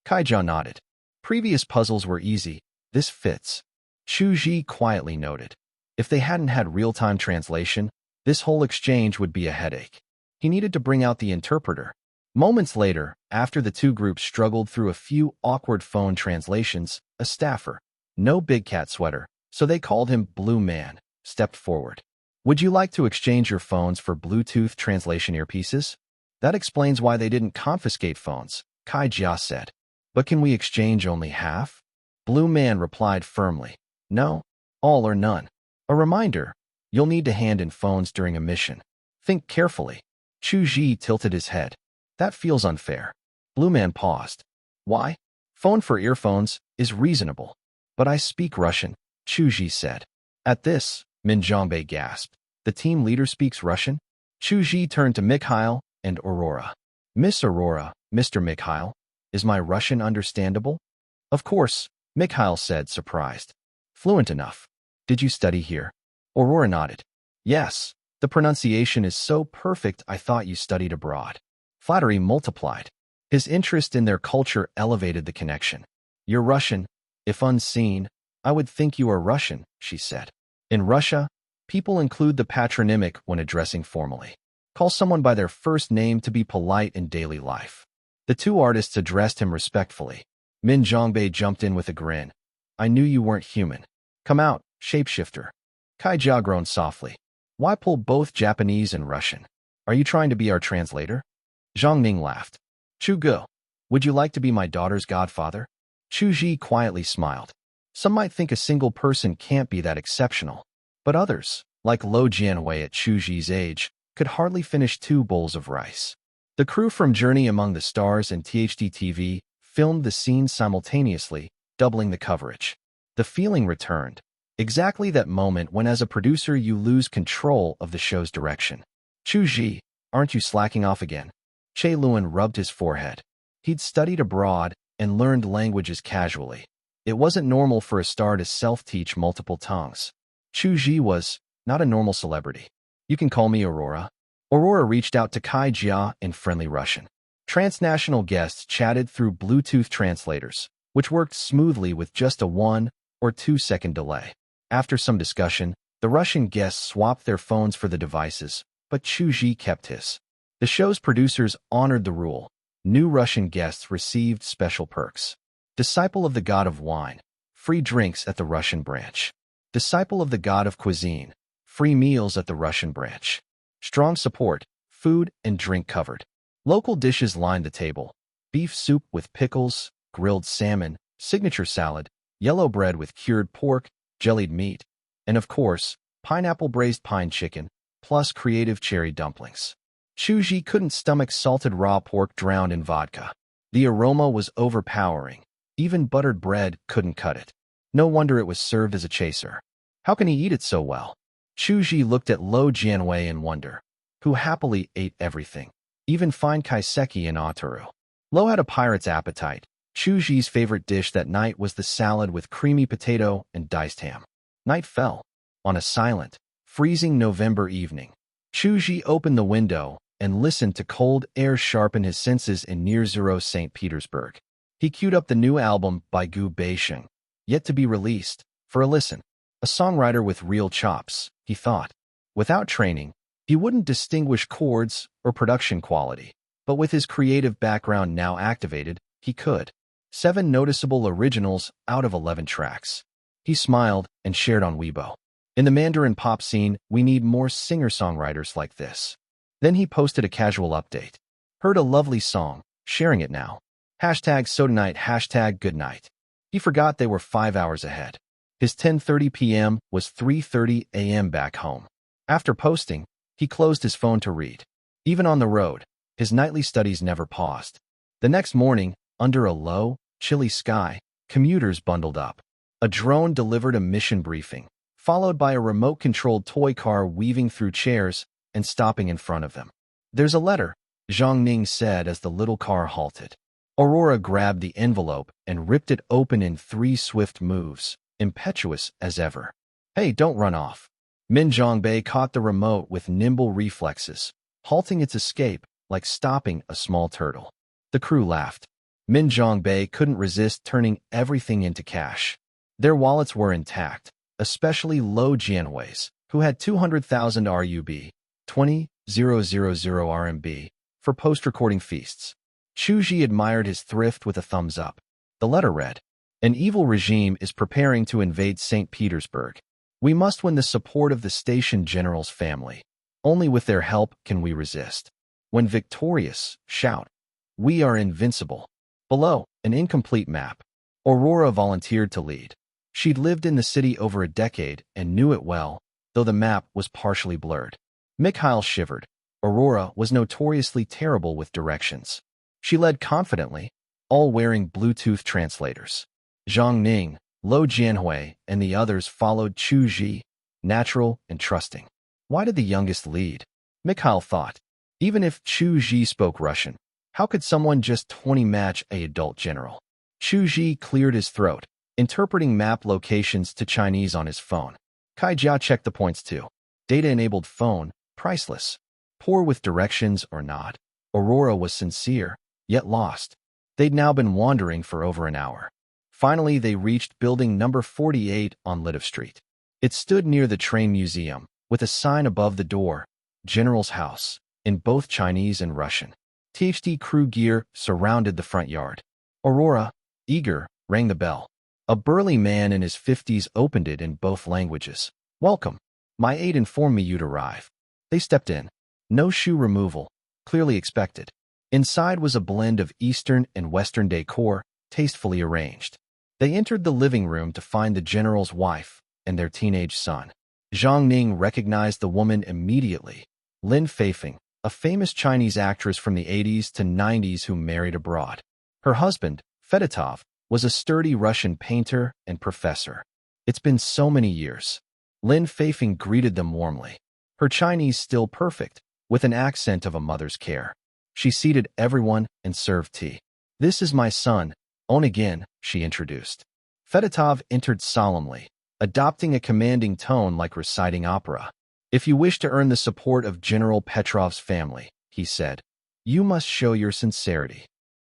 Kai Jia nodded. Previous puzzles were easy. This fits. Chu Zhi quietly noted. If they hadn't had real-time translation, this whole exchange would be a headache. He needed to bring out the interpreter. Moments later, after the two groups struggled through a few awkward phone translations, a staffer, no big cat sweater, so they called him Blue Man, stepped forward. Would you like to exchange your phones for Bluetooth translation earpieces? That explains why they didn't confiscate phones, Kai Jia said. But can we exchange only half? Blue Man replied firmly. No, all or none. A reminder, you'll need to hand in phones during a mission. Think carefully. Chu Zhi tilted his head. That feels unfair. Blue Man paused. Why? Phone for earphones is reasonable. But I speak Russian, Chu Zhi said. At this, Min Zhongbei gasped. The team leader speaks Russian? Chu Zhi turned to Mikhail and Aurora. Miss Aurora, Mr. Mikhail, is my Russian understandable? Of course, Mikhail said, surprised. Fluent enough. Did you study here? Aurora nodded. Yes, the pronunciation is so perfect I thought you studied abroad. Flattery multiplied. His interest in their culture elevated the connection. You're Russian. If unseen, I would think you are Russian, she said. In Russia, people include the patronymic when addressing formally. Call someone by their first name to be polite in daily life. The two artists addressed him respectfully. Min Zhongbei jumped in with a grin. I knew you weren't human. Come out, shapeshifter. Kai Jia groaned softly. Why pull both Japanese and Russian? Are you trying to be our translator? Zhang Ning laughed. Chu Gu, would you like to be my daughter's godfather? Chu Zhi quietly smiled. Some might think a single person can't be that exceptional. But others, like Lo Jianwei at Chu Zhi's age, could hardly finish 2 bowls of rice. The crew from Journey Among the Stars and THD TV filmed the scenes simultaneously, doubling the coverage. The feeling returned. Exactly that moment when as a producer you lose control of the show's direction. Chu Zhi, aren't you slacking off again? Che Luan rubbed his forehead. He'd studied abroad and learned languages casually. It wasn't normal for a star to self-teach multiple tongues. Chu Zhi was not a normal celebrity. You can call me Aurora. Aurora reached out to Kai Jia in friendly Russian. Transnational guests chatted through Bluetooth translators, which worked smoothly with just a 1 or 2 second delay. After some discussion, the Russian guests swapped their phones for the devices, but Chu Zhi kept his. The show's producers honored the rule. New Russian guests received special perks. Disciple of the God of Wine, free drinks at the Russian branch. Disciple of the God of Cuisine, free meals at the Russian branch. Strong support, food and drink covered. Local dishes lined the table. Beef soup with pickles, grilled salmon, signature salad, yellow bread with cured pork, jellied meat, and of course, pineapple braised pine chicken, plus creative cherry dumplings. Chu Zhi couldn't stomach salted raw pork drowned in vodka. The aroma was overpowering. Even buttered bread couldn't cut it. No wonder it was served as a chaser. How can he eat it so well? Chu Zhi looked at Lo Jianwei in wonder, who happily ate everything, even fine kaiseki and ataru. Lo had a pirate's appetite. Chu Zhi's favorite dish that night was the salad with creamy potato and diced ham. Night fell. On a silent, freezing November evening, Chu Zhi opened the window and listened to cold air sharpen his senses in near-zero St. Petersburg. He queued up the new album by Gu Beisheng, yet to be released, for a listen. A songwriter with real chops, he thought. Without training, he wouldn't distinguish chords or production quality, but with his creative background now activated, he could. 7 noticeable originals out of 11 tracks. He smiled and shared on Weibo. In the Mandarin pop scene, we need more singer-songwriters like this. Then he posted a casual update. Heard a lovely song, sharing it now. Hashtag SodaNight, hashtag goodnight. He forgot they were 5 hours ahead. His 10:30 p.m. was 3:30 a.m. back home. After posting, he closed his phone to read. Even on the road, his nightly studies never paused. The next morning, under a low, chilly sky, commuters bundled up. A drone delivered a mission briefing, followed by a remote-controlled toy car weaving through chairs and stopping in front of them. There's a letter, Zhang Ning said as the little car halted. Aurora grabbed the envelope and ripped it open in 3 swift moves, impetuous as ever. Hey, don't run off. Min Zhongbei caught the remote with nimble reflexes, halting its escape like stopping a small turtle. The crew laughed. Min Zhongbei couldn't resist turning everything into cash. Their wallets were intact, especially Lo Jianwei's, who had 200,000 RUB, 20,000 RMB, for post-recording feasts. Chu Zhi admired his thrift with a thumbs up. The letter read, "An evil regime is preparing to invade St. Petersburg. We must win the support of the station general's family. Only with their help can we resist. When victorious, shout, 'We are invincible.'" Below, an incomplete map. Aurora volunteered to lead. She'd lived in the city over a decade and knew it well, though the map was partially blurred. Mikhail shivered. Aurora was notoriously terrible with directions. She led confidently, all wearing Bluetooth translators. Zhang Ning, Lo Jianhui, and the others followed Chu Zhi, natural and trusting. Why did the youngest lead? Mikhail thought. Even if Chu Zhi spoke Russian, how could someone just 20 match an adult general? Chu Zhi cleared his throat, interpreting map locations to Chinese on his phone. Kai Jia checked the points too. Data-enabled phone, priceless. Poor with directions or not, Aurora was sincere, yet lost. They'd now been wandering for over an hour. Finally, they reached building number 48 on Litov Street. It stood near the train museum, with a sign above the door, General's House, in both Chinese and Russian. THD crew gear surrounded the front yard. Aurora, eager, rang the bell. A burly man in his 50s opened it in both languages. "Welcome. My aide informed me you'd arrive." They stepped in. No shoe removal, clearly expected. Inside was a blend of Eastern and Western decor, tastefully arranged. They entered the living room to find the general's wife and their teenage son. Zhang Ning recognized the woman immediately. Lin Feifeng, a famous Chinese actress from the 80s to 90s who married abroad. Her husband, Fedotov, was a sturdy Russian painter and professor. It's been so many years. Lin Feifeng greeted them warmly. Her Chinese still perfect, with an accent of a mother's care. She seated everyone and served tea. "This is my son, Onegin," she introduced. Fedotov entered solemnly, adopting a commanding tone like reciting opera. "If you wish to earn the support of General Petrov's family," he said, "you must show your sincerity."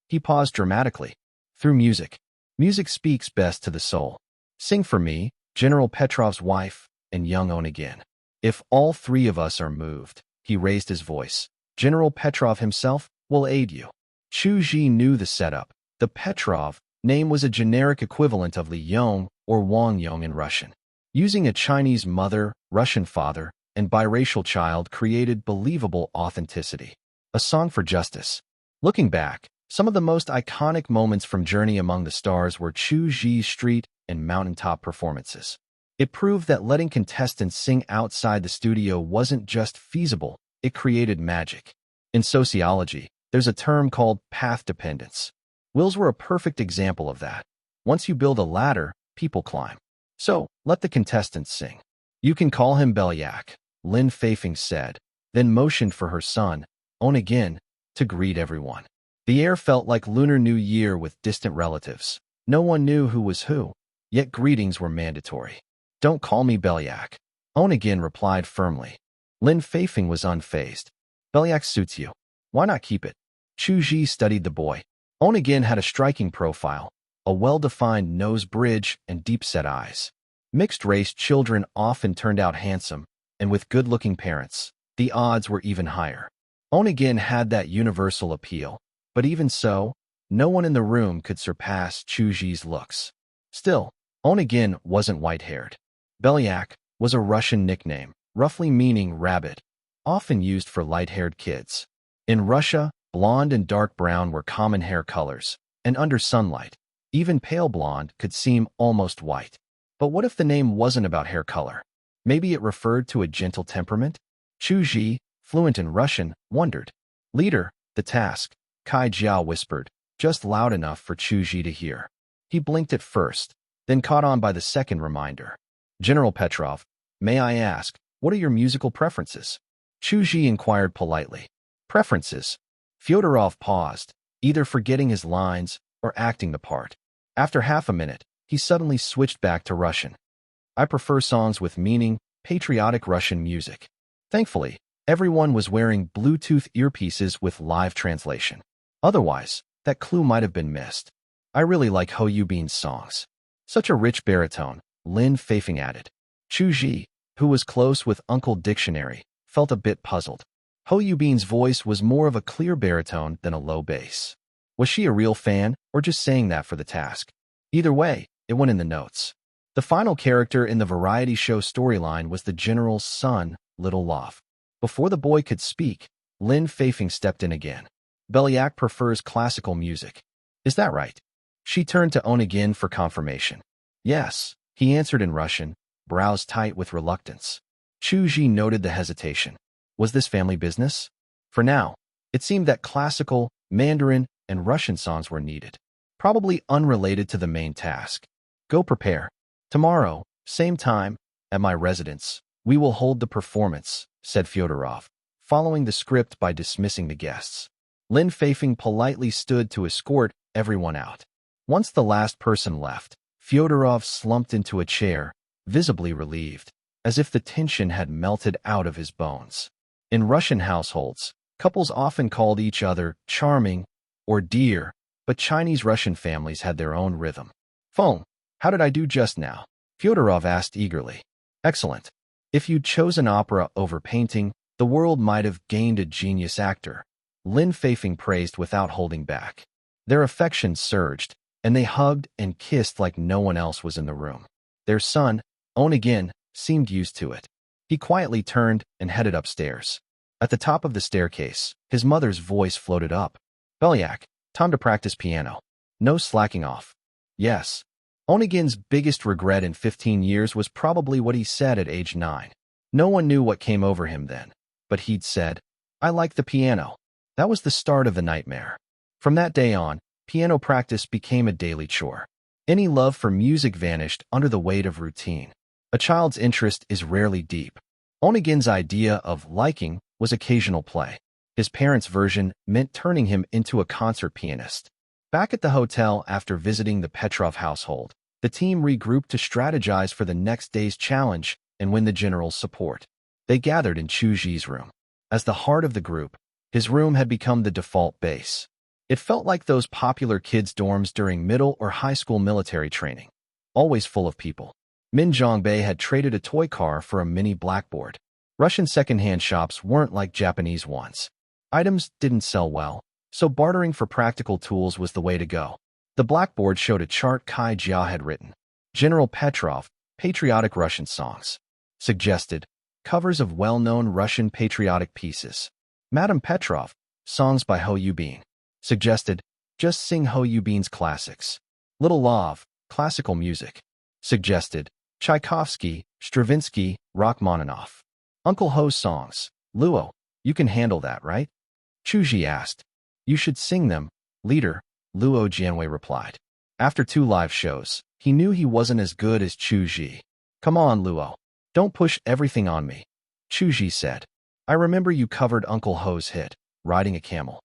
He paused dramatically. "Through music. Music speaks best to the soul. Sing for me, General Petrov's wife, and young Onegin. If all 3 of us are moved," he raised his voice, "General Petrov himself will aid you." Chu Zhi knew the setup. The Petrov name was a generic equivalent of Li Yong or Wang Yong in Russian. Using a Chinese mother, Russian father, and biracial child created believable authenticity. A song for justice. Looking back, some of the most iconic moments from Journey Among the Stars were Chu Zhi's street and mountaintop performances. It proved that letting contestants sing outside the studio wasn't just feasible, it created magic. In sociology, there's a term called path dependence. Wills were a perfect example of that. Once you build a ladder, people climb. So, let the contestants sing. You can call him Belyak, Lin Feifeng said, then motioned for her son, Onegin, to greet everyone. The air felt like Lunar New Year with distant relatives. No one knew who was who, yet greetings were mandatory. Don't call me Belyak, Onegin replied firmly. Lin Feifeng was unfazed. Belyak suits you. Why not keep it? Chu Zhi studied the boy. Onegin had a striking profile, a well-defined nose bridge and deep-set eyes. Mixed-race children often turned out handsome, and with good-looking parents, the odds were even higher. Onegin had that universal appeal, but even so, no one in the room could surpass Chu Zhi's looks. Still, Onegin wasn't white-haired. Belyak was a Russian nickname, roughly meaning rabbit, often used for light-haired kids. In Russia, blonde and dark brown were common hair colors, and under sunlight, even pale blonde could seem almost white. But what if the name wasn't about hair color? Maybe it referred to a gentle temperament? Chu Zhi, fluent in Russian, wondered. Leader, the task, Kai Jiao whispered, just loud enough for Chu Zhi to hear. He blinked at first, then caught on by the second reminder. General Petrov, may I ask, what are your musical preferences? Chu Zhi inquired politely. Preferences? Fyodorov paused, either forgetting his lines or acting the part. After half a minute, he suddenly switched back to Russian. I prefer songs with meaning, patriotic Russian music. Thankfully, everyone was wearing Bluetooth earpieces with live translation. Otherwise, that clue might have been missed. I really like Ho Yubin's songs. Such a rich baritone, Lin Feifeng added. Chu Zhi, who was close with Uncle Dictionary, felt a bit puzzled. Ho Yubin's voice was more of a clear baritone than a low bass. Was she a real fan, or just saying that for the task? Either way, it went in the notes. The final character in the variety show storyline was the general's son, Little Love. Before the boy could speak, Lin Feifeng stepped in again. Belyak prefers classical music. Is that right? She turned to Onegin for confirmation. Yes, he answered in Russian, brows tight with reluctance. Chu Zhi noted the hesitation. Was this family business? For now, it seemed that classical, Mandarin, and Russian songs were needed. Probably unrelated to the main task. Go prepare. Tomorrow, same time, at my residence, we will hold the performance, said Fyodorov, following the script by dismissing the guests. Lin Feifeng politely stood to escort everyone out. Once the last person left, Fyodorov slumped into a chair, visibly relieved, as if the tension had melted out of his bones. In Russian households, couples often called each other charming or dear, but Chinese Russian families had their own rhythm. Phone, how did I do just now? Fyodorov asked eagerly. Excellent. If you'd chosen opera over painting, the world might have gained a genius actor. Lin Feifeng praised without holding back. Their affections surged, and they hugged and kissed like no one else was in the room. Their son, Onegin, seemed used to it. He quietly turned and headed upstairs. At the top of the staircase, his mother's voice floated up. Belyak, time to practice piano. No slacking off. Yes. Onegin's biggest regret in 15 years was probably what he said at age 9. No one knew what came over him then, but he'd said, I like the piano. That was the start of the nightmare. From that day on, piano practice became a daily chore. Any love for music vanished under the weight of routine. A child's interest is rarely deep. Onegin's idea of liking was occasional play. His parents' version meant turning him into a concert pianist. Back at the hotel after visiting the Petrov household, the team regrouped to strategize for the next day's challenge and win the general's support. They gathered in Chu Zhi's room. As the heart of the group, his room had become the default base. It felt like those popular kids' dorms during middle or high school military training, always full of people. Min Zhongbei had traded a toy car for a mini blackboard. Russian secondhand shops weren't like Japanese ones. Items didn't sell well, so bartering for practical tools was the way to go. The blackboard showed a chart Kai Jia had written. General Petrov, patriotic Russian songs. Suggested, covers of well-known Russian patriotic pieces. Madame Petrov, songs by Ho Yubin. Suggested, just sing Ho Yubin's classics. Little Love, classical music. Suggested, Tchaikovsky, Stravinsky, Rachmaninoff. Uncle Ho's songs. Luo, you can handle that, right? Chu Zhi asked. You should sing them, leader, Luo Jianwei replied. After 2 live shows, he knew he wasn't as good as Chu Zhi. Come on, Luo. Don't push everything on me, Chu Zhi said. I remember you covered Uncle Ho's hit, Riding a Camel.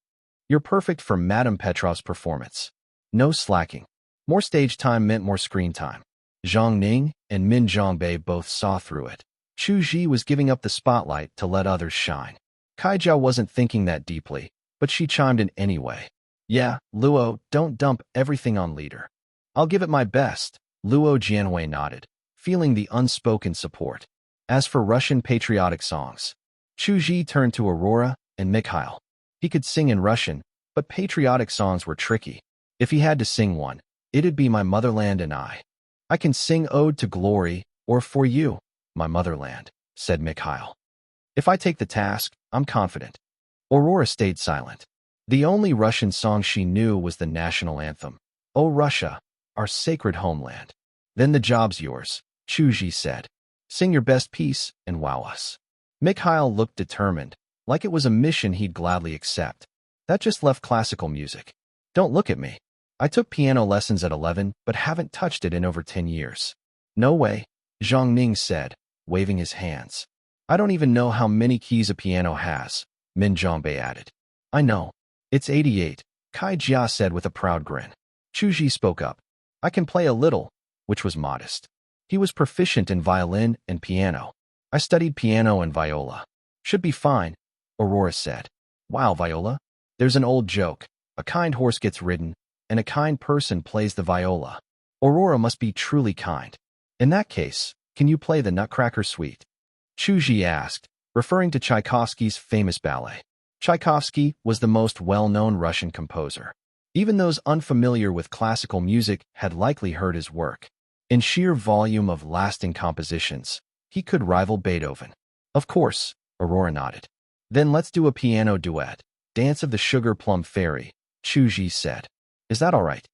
You're perfect for Madame Petrov's performance. No slacking. More stage time meant more screen time. Zhang Ning and Min Zhongbei both saw through it. Chu Zhi was giving up the spotlight to let others shine. Kai Jiao wasn't thinking that deeply, but she chimed in anyway. Yeah, Luo, don't dump everything on leader. I'll give it my best, Luo Jianhui nodded, feeling the unspoken support. As for Russian patriotic songs, Chu Zhi turned to Aurora and Mikhail. He could sing in Russian, but patriotic songs were tricky. If he had to sing one, it'd be My Motherland and I. I can sing Ode to Glory, or For You, My Motherland, said Mikhail. If I take the task, I'm confident. Aurora stayed silent. The only Russian song she knew was the national anthem, O Russia, our sacred homeland. Then the job's yours, Chu Zhi said. Sing your best piece and wow us. Mikhail looked determined, like it was a mission he'd gladly accept. That just left classical music. Don't look at me. I took piano lessons at 11, but haven't touched it in over 10 years. No way, Zhang Ning said, waving his hands. I don't even know how many keys a piano has, Min Zhongbei added. I know. It's 88, Kai Jia said with a proud grin. Chu Zhi spoke up. I can play a little, which was modest. He was proficient in violin and piano. I studied piano and viola. Should be fine, Aurora said. Wow, viola? There's an old joke. A kind horse gets ridden, and a kind person plays the viola. Aurora must be truly kind. In that case, can you play the Nutcracker Suite? Chu Zhi asked, referring to Tchaikovsky's famous ballet. Tchaikovsky was the most well-known Russian composer. Even those unfamiliar with classical music had likely heard his work. In sheer volume of lasting compositions, he could rival Beethoven. Of course, Aurora nodded. Then let's do a piano duet. Dance of the Sugar Plum Fairy, Chu Zhi said. Is that all right?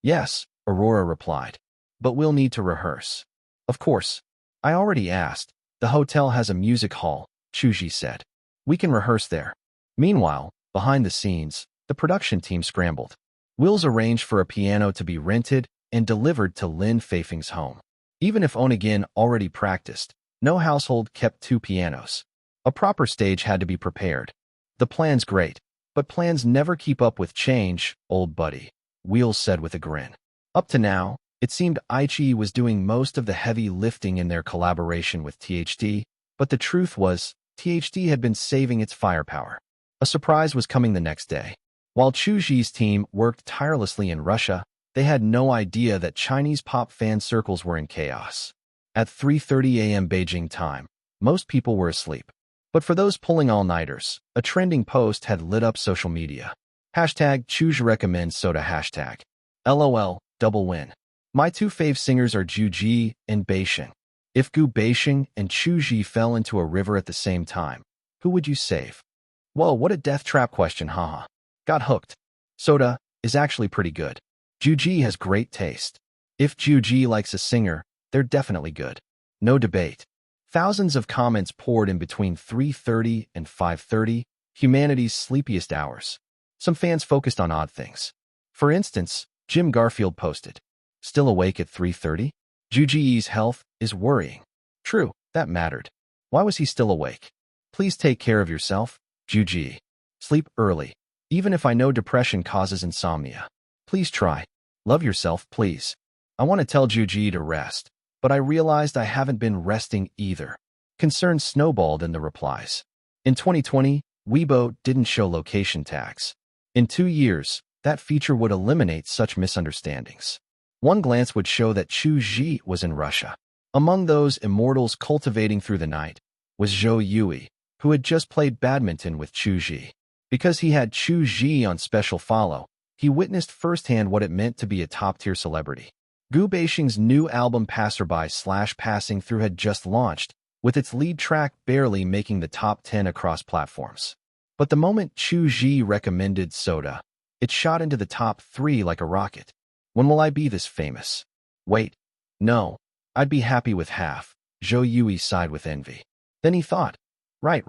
Yes, Aurora replied. But we'll need to rehearse. Of course. I already asked. The hotel has a music hall, Chu Zhi said. We can rehearse there. Meanwhile, behind the scenes, the production team scrambled. Wills arranged for a piano to be rented and delivered to Lin Feifeng's home. Even if Onegin already practiced, no household kept 2 pianos. A proper stage had to be prepared. The plan's great, but plans never keep up with change, old buddy, Wheels said with a grin. Up to now, it seemed Aichi was doing most of the heavy lifting in their collaboration with THD, but the truth was, THD had been saving its firepower. A surprise was coming the next day. While Chu Zhi's team worked tirelessly in Russia, they had no idea that Chinese pop fan circles were in chaos. At 3:30 a.m. Beijing time, most people were asleep. But for those pulling all-nighters, a trending post had lit up social media. Hashtag Chu Zhi recommends soda hashtag. LOL, double win. My 2 fave singers are Chu Zhi and Beishing. If Gu Beishing and Chu Zhi fell into a river at the same time, who would you save? Whoa, what a death trap question, haha. Got hooked. Soda is actually pretty good. Chu Zhi has great taste. If Chu Zhi likes a singer, they're definitely good. No debate. Thousands of comments poured in between 3:30 and 5:30, humanity's sleepiest hours. Some fans focused on odd things. For instance, Jim Garfield posted, still awake at 3:30? Chu Zhi's health is worrying. True, that mattered. Why was he still awake? Please take care of yourself, Chu Zhi. Sleep early. Even if I know depression causes insomnia. Please try. Love yourself, please. I want to tell Chu Zhi to rest, but I realized I haven't been resting either. Concerns snowballed in the replies. In 2020, Weibo didn't show location tags. In 2 years, that feature would eliminate such misunderstandings. One glance would show that Chu Zhi was in Russia. Among those immortals cultivating through the night was Zhou Yui, who had just played badminton with Chu Zhi. Because he had Chu Zhi on special follow, he witnessed firsthand what it meant to be a top-tier celebrity. Gu Beishing's new album Passerby/Passing Through had just launched, with its lead track barely making the top 10 across platforms. But the moment Chu Zhi recommended Soda, it shot into the top 3 like a rocket. When will I be this famous? Wait. No. I'd be happy with half. Zhou Yui sighed with envy. Then he thought, right.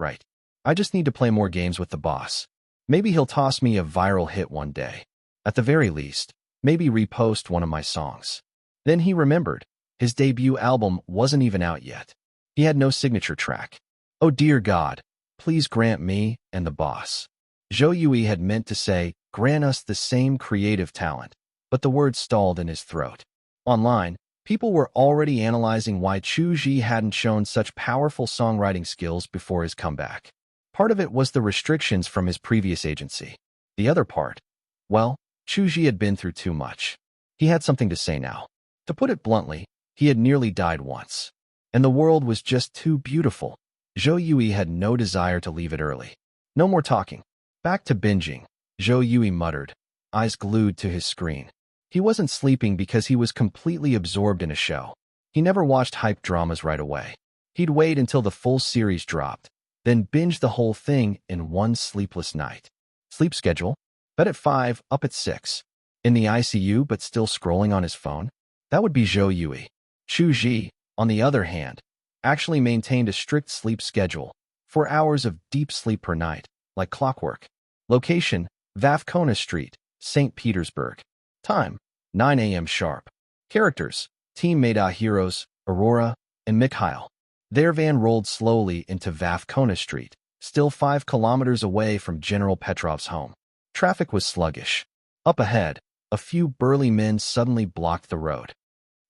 I just need to play more games with the boss. Maybe he'll toss me a viral hit one day. At the very least, Maybe repost one of my songs. Then he remembered. His debut album wasn't even out yet. He had no signature track. Oh dear God, please grant me and the boss. Zhou Yui had meant to say, grant us the same creative talent, but the word stalled in his throat. Online, people were already analyzing why Chu Zhi hadn't shown such powerful songwriting skills before his comeback. Part of it was the restrictions from his previous agency. The other part, well, Chu Zhi had been through too much. He had something to say now. To put it bluntly, he had nearly died once. And the world was just too beautiful. Zhou Yui had no desire to leave it early. No more talking. Back to binging, Zhou Yui muttered, eyes glued to his screen. He wasn't sleeping because he was completely absorbed in a show. He never watched hype dramas right away. He'd wait until the full series dropped, then binge the whole thing in one sleepless night. Sleep schedule? Bed at 5, up at 6. In the ICU but still scrolling on his phone? That would be Zhou Yui. Chu Zhi, on the other hand, actually maintained a strict sleep schedule, 4 hours of deep sleep per night, like clockwork. Location, Vavkona Street, St. Petersburg. Time, 9 a.m. sharp. Characters, Team Meda heroes, Aurora, and Mikhail. Their van rolled slowly into Vavkona Street, still 5 kilometers away from General Petrov's home. Traffic was sluggish. Up ahead, a few burly men suddenly blocked the road.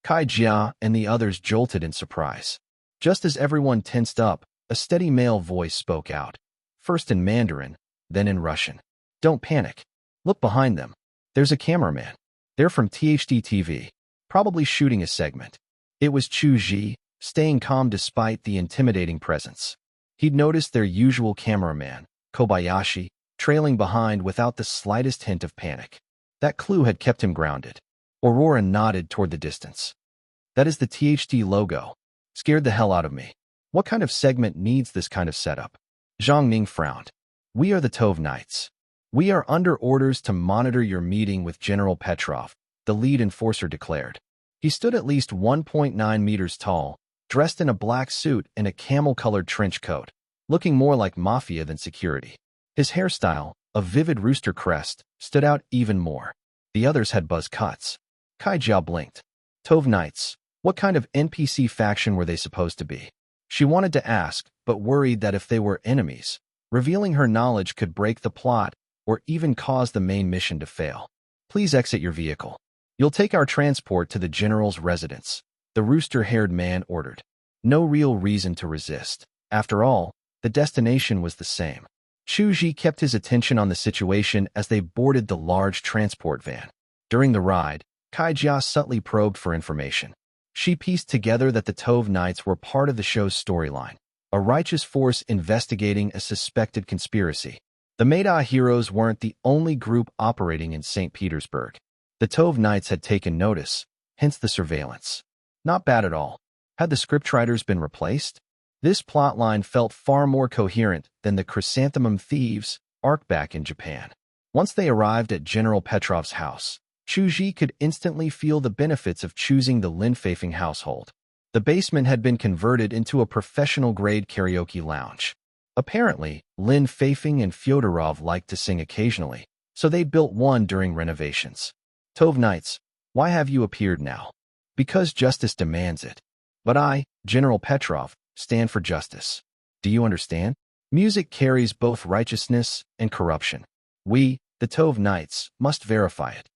Kai Jia and the others jolted in surprise. Just as everyone tensed up, a steady male voice spoke out, first in Mandarin, then in Russian. Don't panic. Look behind them. There's a cameraman. They're from THD TV, probably shooting a segment. It was Chu Zhi, staying calm despite the intimidating presence. He'd noticed their usual cameraman, Kobayashi, trailing behind without the slightest hint of panic. That clue had kept him grounded. Aurora nodded toward the distance. That is the THD logo. Scared the hell out of me. What kind of segment needs this kind of setup? Zhang Ning frowned. We are the Tove Knights. We are under orders to monitor your meeting with General Petrov, the lead enforcer declared. He stood at least 1.9 meters tall, dressed in a black suit and a camel-colored trench coat, looking more like mafia than security. His hairstyle, a vivid rooster crest, stood out even more. The others had buzz cuts. Kai Jia blinked. Tove Knights, what kind of NPC faction were they supposed to be? She wanted to ask, but worried that if they were enemies, revealing her knowledge could break the plot or even cause the main mission to fail. Please exit your vehicle. You'll take our transport to the general's residence, the rooster-haired man ordered. No real reason to resist. After all, the destination was the same. Chu Zhi kept his attention on the situation as they boarded the large transport van. During the ride, Kai Jia subtly probed for information. She pieced together that the Tove Knights were part of the show's storyline, a righteous force investigating a suspected conspiracy. The Meda heroes weren't the only group operating in St. Petersburg. The Tove Knights had taken notice, hence the surveillance. Not bad at all. Had the scriptwriters been replaced? This plotline felt far more coherent than the Chrysanthemum Thieves arc back in Japan. Once they arrived at General Petrov's house, Chu Zhi could instantly feel the benefits of choosing the Lin Feifeng household. The basement had been converted into a professional-grade karaoke lounge. Apparently, Lin Feifeng and Fyodorov liked to sing occasionally, so they built one during renovations. Tove Knights, why have you appeared now? Because justice demands it. But I, General Petrov, stand for justice. Do you understand? Music carries both righteousness and corruption. We, the Tove Knights, must verify it.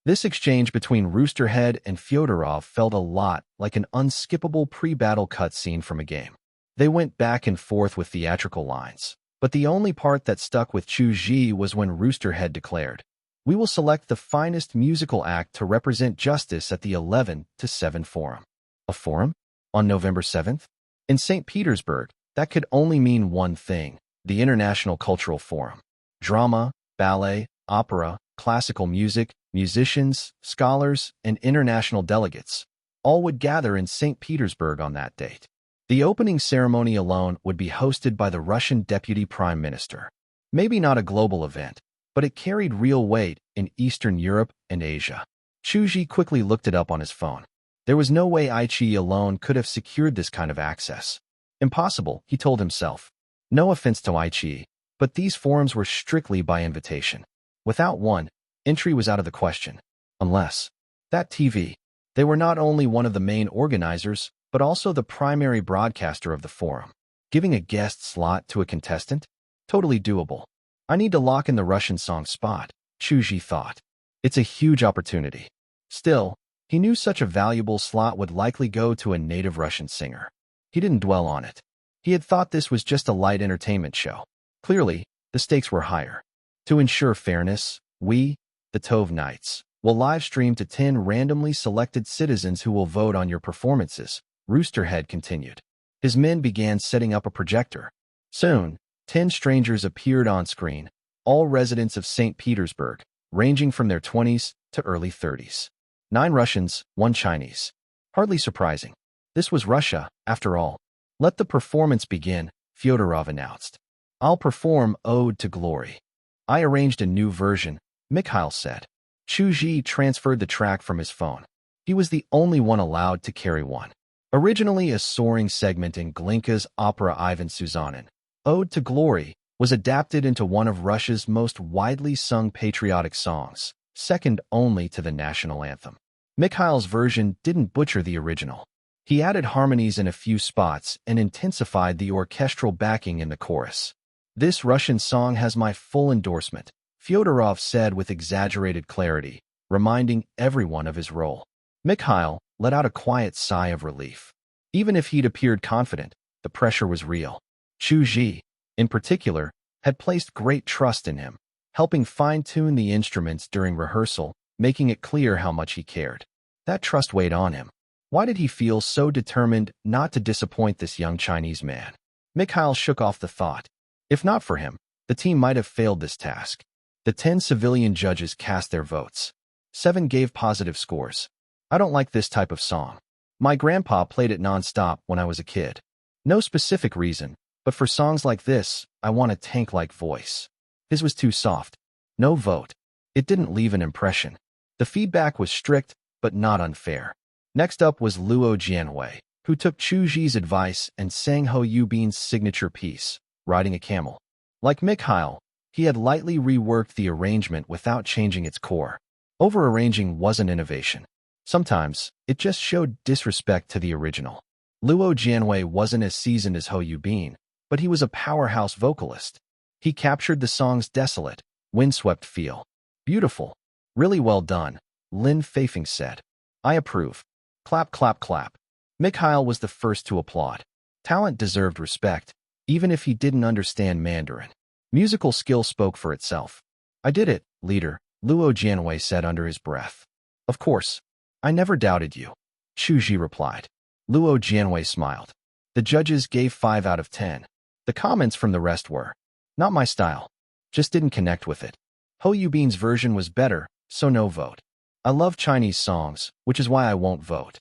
This exchange between Roosterhead and Fyodorov felt a lot like an unskippable pre-battle cutscene from a game. They went back and forth with theatrical lines, but the only part that stuck with Chu Zhi was when Roosterhead declared, "We will select the finest musical act to represent justice at the 11 to 7 forum." A forum? On November 7th? In St. Petersburg, that could only mean one thing, the International Cultural Forum. Drama, ballet, opera, classical music, musicians, scholars, and international delegates all would gather in St. Petersburg on that date. The opening ceremony alone would be hosted by the Russian Deputy Prime Minister. Maybe not a global event, but it carried real weight in Eastern Europe and Asia. Chu Zhi quickly looked it up on his phone. There was no way Aichi alone could have secured this kind of access. Impossible, he told himself. No offense to Aichi, but these forums were strictly by invitation. Without one, entry was out of the question. Unless that TV, they were not only one of the main organizers, but also the primary broadcaster of the forum. Giving a guest slot to a contestant? Totally doable. I need to lock in the Russian song spot, Chu Zhi thought. It's a huge opportunity. Still, he knew such a valuable slot would likely go to a native Russian singer. He didn't dwell on it. He had thought this was just a light entertainment show. Clearly, the stakes were higher. To ensure fairness, we, the Tove Knights, will live stream to 10 randomly selected citizens who will vote on your performances, Roosterhead continued. His men began setting up a projector. Soon, 10 strangers appeared on screen, all residents of St. Petersburg, ranging from their 20s to early 30s. 9 Russians, 1 Chinese. Hardly surprising. This was Russia, after all. Let the performance begin, Fyodorov announced. I'll perform Ode to Glory. I arranged a new version, Mikhail said. Chu Zhi transferred the track from his phone. He was the only one allowed to carry one. Originally a soaring segment in Glinka's opera Ivan Suzanin, Ode to Glory was adapted into one of Russia's most widely sung patriotic songs, second only to the national anthem. Mikhail's version didn't butcher the original. He added harmonies in a few spots and intensified the orchestral backing in the chorus. This Russian song has my full endorsement, Fyodorov said with exaggerated clarity, reminding everyone of his role. Mikhail let out a quiet sigh of relief. Even if he'd appeared confident, the pressure was real. Chu Zhi, in particular, had placed great trust in him, helping fine-tune the instruments during rehearsal, making it clear how much he cared. That trust weighed on him. Why did he feel so determined not to disappoint this young Chinese man? Mikhail shook off the thought. If not for him, the team might have failed this task. The 10 civilian judges cast their votes. 7 gave positive scores. I don't like this type of song. My grandpa played it non-stop when I was a kid. No specific reason, but for songs like this, I want a tank-like voice. His was too soft. No vote. It didn't leave an impression. The feedback was strict, but not unfair. Next up was Luo Jianhui, who took Chu Zhi's advice and sang Ho Yubin's signature piece, Riding a Camel. Like Mikhail, he had lightly reworked the arrangement without changing its core. Over-arranging wasn't innovation. Sometimes, it just showed disrespect to the original. Luo Jianhui wasn't as seasoned as Ho Yubin, but he was a powerhouse vocalist. He captured the song's desolate, windswept feel. Beautiful. Really well done, Lin Feifeng said. I approve. Clap, clap, clap. Mikhail was the first to applaud. Talent deserved respect, even if he didn't understand Mandarin. Musical skill spoke for itself. I did it, leader, Luo Jianhui said under his breath. Of course. I never doubted you, Chu Zhi replied. Luo Jianhui smiled. The judges gave 5 out of 10. The comments from the rest were, not my style. Just didn't connect with it. Ho Yubin's version was better, so no vote. I love Chinese songs, which is why I won't vote.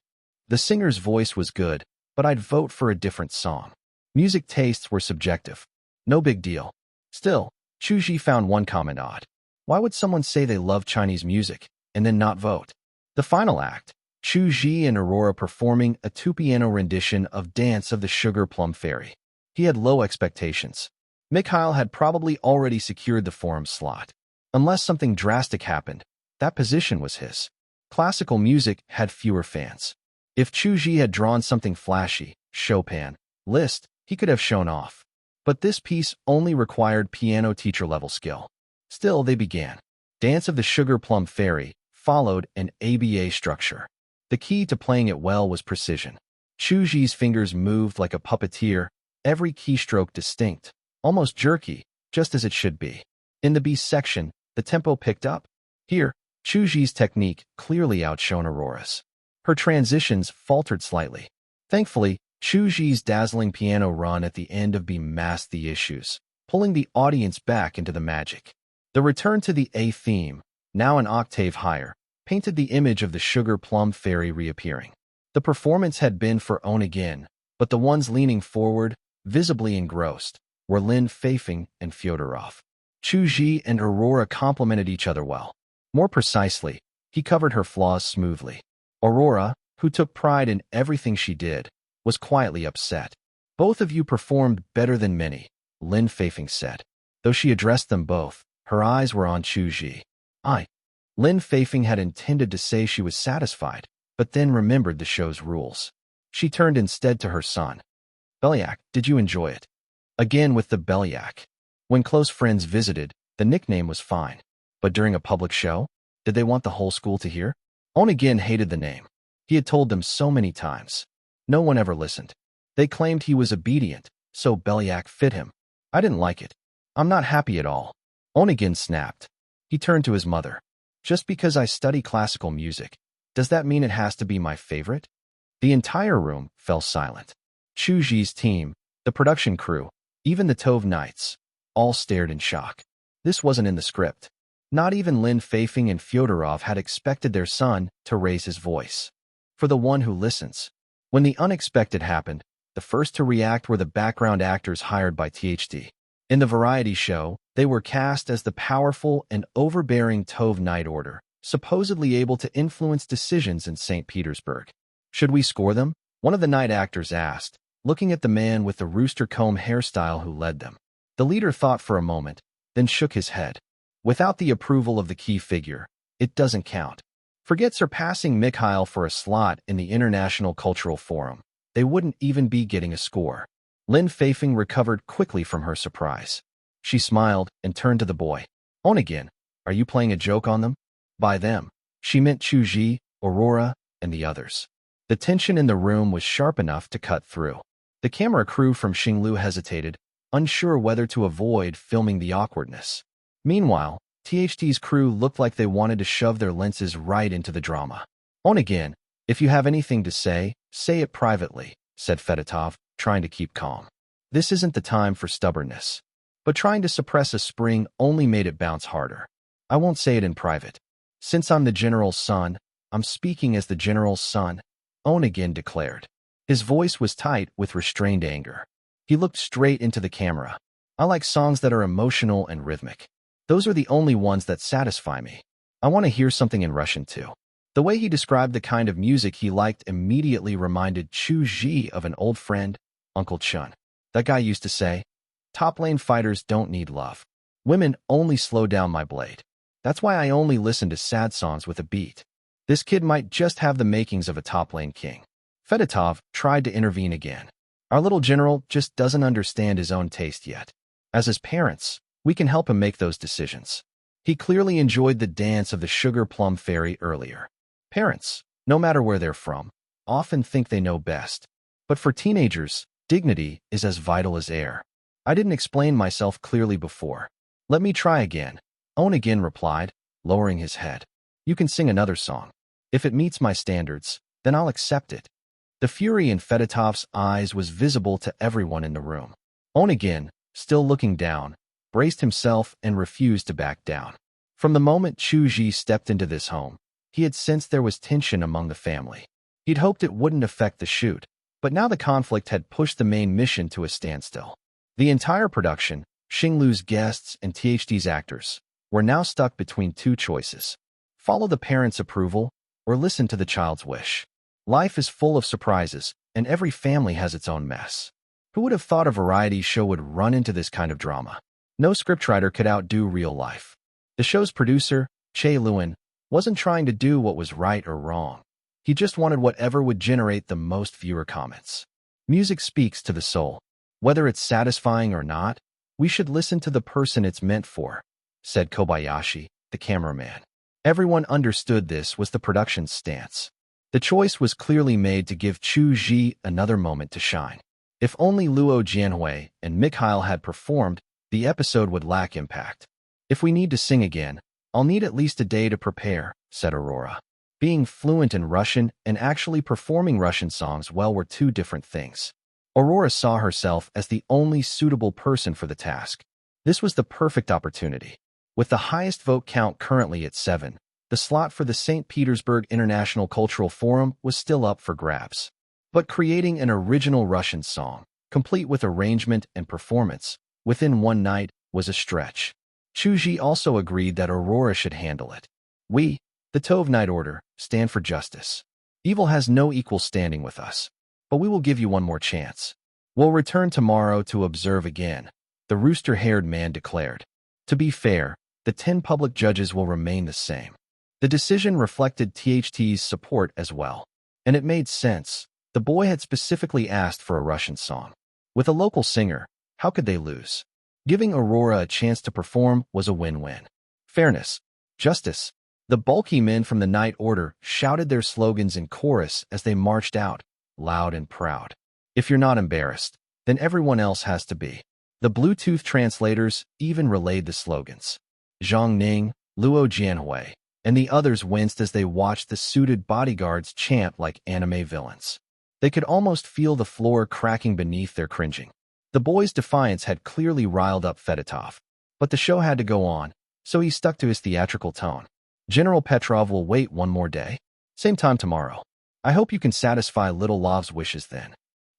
The singer's voice was good, but I'd vote for a different song. Music tastes were subjective. No big deal. Still, Chu Zhi found one comment odd. Why would someone say they love Chinese music, and then not vote? The final act, Chu Zhi and Aurora performing a two-piano rendition of Dance of the Sugar Plum Fairy. He had low expectations. Mikhail had probably already secured the forum slot. Unless something drastic happened, that position was his. Classical music had fewer fans. If Chu Zhi had drawn something flashy, Chopin, Liszt, he could have shown off. But this piece only required piano teacher-level skill. Still, they began. Dance of the Sugar Plum Fairy followed an ABA structure. The key to playing it well was precision. Chu Zhi's fingers moved like a puppeteer, every keystroke distinct, almost jerky, just as it should be. In the B section, the tempo picked up. Here, Chu Zhi's technique clearly outshone Aurora's. Her transitions faltered slightly. Thankfully, Chu Zhi's dazzling piano run at the end of B masked the issues, pulling the audience back into the magic. The return to the A theme, now an octave higher, painted the image of the Sugar Plum Fairy reappearing. The performance had been for On again, but the ones leaning forward, visibly engrossed, were Lin Feifeng and Fyodorov. Chu Zhi and Aurora complemented each other well. More precisely, he covered her flaws smoothly. Aurora, who took pride in everything she did, was quietly upset. Both of you performed better than many, Lin Feifeng said. Though she addressed them both, her eyes were on Chu Zhi. Lin Feifeng had intended to say she was satisfied, but then remembered the show's rules. She turned instead to her son. Belyak, did you enjoy it? Again with the Belyak. When close friends visited, the nickname was fine. But during a public show, did they want the whole school to hear? Onegin hated the name. He had told them so many times. No one ever listened. They claimed he was obedient, so Belyak fit him. I didn't like it. I'm not happy at all. Onegin snapped. He turned to his mother. Just because I study classical music, does that mean it has to be my favorite? The entire room fell silent. Chu Zhi's team, the production crew, even the Tove Knights, all stared in shock. This wasn't in the script. Not even Lin Feifeng and Fyodorov had expected their son to raise his voice. For the one who listens. When the unexpected happened, the first to react were the background actors hired by THT. In the variety show, they were cast as the powerful and overbearing Tove Knight Order, supposedly able to influence decisions in St. Petersburg. Should we score them? One of the night actors asked, looking at the man with the rooster comb hairstyle who led them. The leader thought for a moment, then shook his head. Without the approval of the key figure, it doesn't count. Forget surpassing Mikhail for a slot in the International Cultural Forum. They wouldn't even be getting a score. Lin Feifeng recovered quickly from her surprise. She smiled and turned to the boy. Onegin, are you playing a joke on them? By them, she meant Chu Zhi, Aurora, and the others. The tension in the room was sharp enough to cut through. The camera crew from Xinglu hesitated, unsure whether to avoid filming the awkwardness. Meanwhile, THT's crew looked like they wanted to shove their lenses right into the drama. Onegin, if you have anything to say it privately, said Fedotov, trying to keep calm. This isn't the time for stubbornness. But trying to suppress a spring only made it bounce harder. I won't say it in private. Since I'm the general's son, I'm speaking as the general's son, Onegin declared. His voice was tight with restrained anger. He looked straight into the camera. I like songs that are emotional and rhythmic. Those are the only ones that satisfy me. I want to hear something in Russian too. The way he described the kind of music he liked immediately reminded Chu Zhi of an old friend, Uncle Chun. That guy used to say, top lane fighters don't need love. Women only slow down my blade. That's why I only listen to sad songs with a beat. This kid might just have the makings of a top lane king. Fedotov tried to intervene again. Our little general just doesn't understand his own taste yet. As his parents, we can help him make those decisions. He clearly enjoyed the dance of the sugar plum fairy earlier. Parents, no matter where they're from, often think they know best. But for teenagers, dignity is as vital as air. I didn't explain myself clearly before. Let me try again. Onegin replied, lowering his head. You can sing another song. If it meets my standards, then I'll accept it. The fury in Fedotov's eyes was visible to everyone in the room. Onegin, still looking down, braced himself and refused to back down. From the moment Chu Zhi stepped into this home, he had sensed there was tension among the family. He'd hoped it wouldn't affect the shoot, but now the conflict had pushed the main mission to a standstill. The entire production, Xinglu's guests and THT's actors, were now stuck between two choices. Follow the parents' approval or listen to the child's wish. Life is full of surprises, and every family has its own mess. Who would have thought a variety show would run into this kind of drama? No scriptwriter could outdo real life. The show's producer, Che Luen, wasn't trying to do what was right or wrong. He just wanted whatever would generate the most viewer comments. Music speaks to the soul. Whether it's satisfying or not, we should listen to the person it's meant for, said Kobayashi, the cameraman. Everyone understood this was the production's stance. The choice was clearly made to give Chu Zhi another moment to shine. If only Luo Jianhui and Mikhail had performed, the episode would lack impact. If we need to sing again, I'll need at least a day to prepare, said Aurora. Being fluent in Russian and actually performing Russian songs well were two different things. Aurora saw herself as the only suitable person for the task. This was the perfect opportunity. With the highest vote count currently at 7, the slot for the St. Petersburg International Cultural Forum was still up for grabs. But creating an original Russian song, complete with arrangement and performance, within one night was a stretch. Chu Zhi also agreed that Aurora should handle it. We, the Tove Knight Order, stand for justice. Evil has no equal standing with us. But we will give you one more chance. We'll return tomorrow to observe again, the rooster-haired man declared. To be fair, the 10 public judges will remain the same. The decision reflected THT's support as well. And it made sense. The boy had specifically asked for a Russian song. With a local singer, how could they lose? Giving Aurora a chance to perform was a win-win. Fairness. Justice. The bulky men from the Night Order shouted their slogans in chorus as they marched out, loud and proud. If you're not embarrassed, then everyone else has to be. The Bluetooth translators even relayed the slogans. Zhang Ning, Luo Jianhui, and the others winced as they watched the suited bodyguards chant like anime villains. They could almost feel the floor cracking beneath their cringing. The boy's defiance had clearly riled up Fedotov. But the show had to go on, so he stuck to his theatrical tone. General Petrov will wait one more day. Same time tomorrow. I hope you can satisfy Little Lov's wishes then.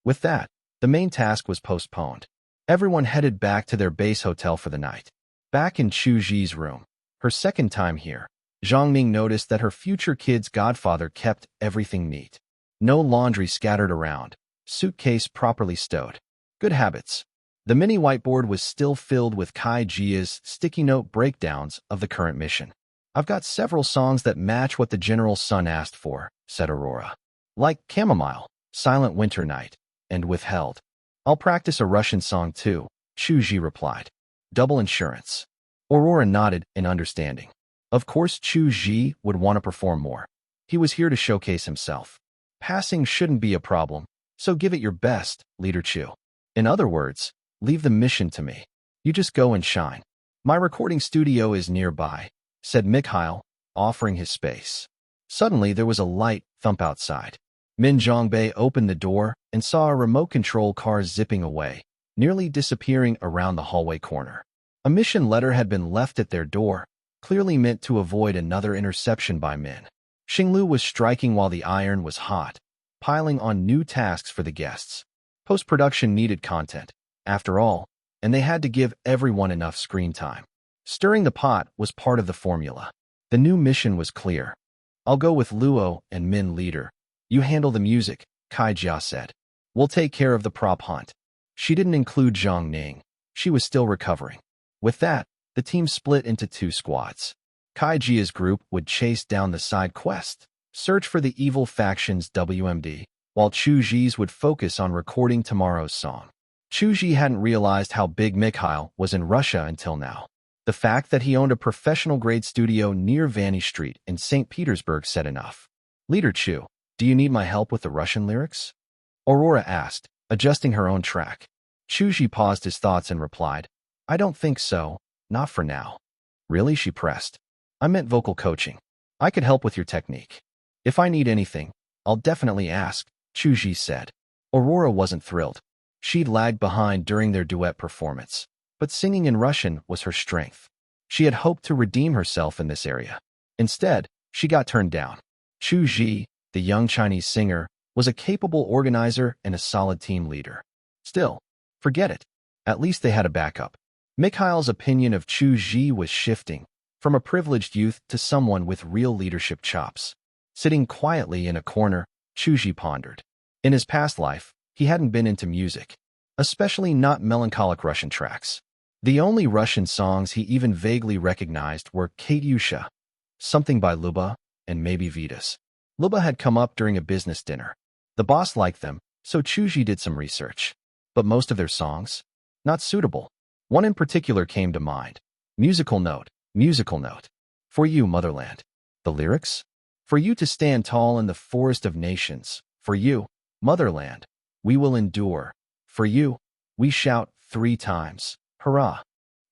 With that, the main task was postponed. Everyone headed back to their base hotel for the night. Back in Chu Zhi's room, her second time here, Zhang Ning noticed that her future kid's godfather kept everything neat. No laundry scattered around, suitcase properly stowed. Good habits. The mini whiteboard was still filled with Kai Jia's sticky note breakdowns of the current mission. I've got several songs that match what the general's son asked for, said Aurora. Like Chamomile, Silent Winter Night, and Withheld. I'll practice a Russian song too, Chu Zhi replied. Double insurance. Aurora nodded in understanding. Of course Chu Zhi would want to perform more. He was here to showcase himself. Passing shouldn't be a problem, so give it your best, Leader Chu. In other words, leave the mission to me. You just go and shine. My recording studio is nearby, said Mikhail, offering his space. Suddenly there was a light thump outside. Min Zhongbei opened the door and saw a remote control car zipping away, nearly disappearing around the hallway corner. A mission letter had been left at their door, clearly meant to avoid another interception by Min. Xinglu was striking while the iron was hot, piling on new tasks for the guests. Post-production needed content, after all, and they had to give everyone enough screen time. Stirring the pot was part of the formula. The new mission was clear. I'll go with Luo and Min leader. You handle the music, Kai Jia said. We'll take care of the prop hunt. She didn't include Zhang Ning. She was still recovering. With that, the team split into two squads. Kai Jia's group would chase down the side quest, search for the evil faction's WMD, while Chu Zhi's would focus on recording tomorrow's song. Chu Zhi hadn't realized how big Mikhail was in Russia until now. The fact that he owned a professional-grade studio near Vanny Street in St. Petersburg said enough. Leader Chu, do you need my help with the Russian lyrics? Aurora asked, adjusting her own track. Chu Zhi paused his thoughts and replied, I don't think so, not for now. Really, she pressed. I meant vocal coaching. I could help with your technique. If I need anything, I'll definitely ask, Chu Zhi said. Aurora wasn't thrilled. She'd lagged behind during their duet performance, but singing in Russian was her strength. She had hoped to redeem herself in this area. Instead, she got turned down. Chu Zhi, the young Chinese singer, was a capable organizer and a solid team leader. Still, forget it. At least they had a backup. Mikhail's opinion of Chu Zhi was shifting, from a privileged youth to someone with real leadership chops. Sitting quietly in a corner, Chu Zhi pondered. In his past life, he hadn't been into music, especially not melancholic Russian tracks. The only Russian songs he even vaguely recognized were Katyusha, something by Luba, and maybe Vitas. Luba had come up during a business dinner. The boss liked them, so Chu Zhi did some research. But most of their songs? Not suitable. One in particular came to mind. Musical note, musical note. For you, motherland. The lyrics? For you to stand tall in the forest of nations. For you, motherland. We will endure. For you, we shout 3 times. Hurrah.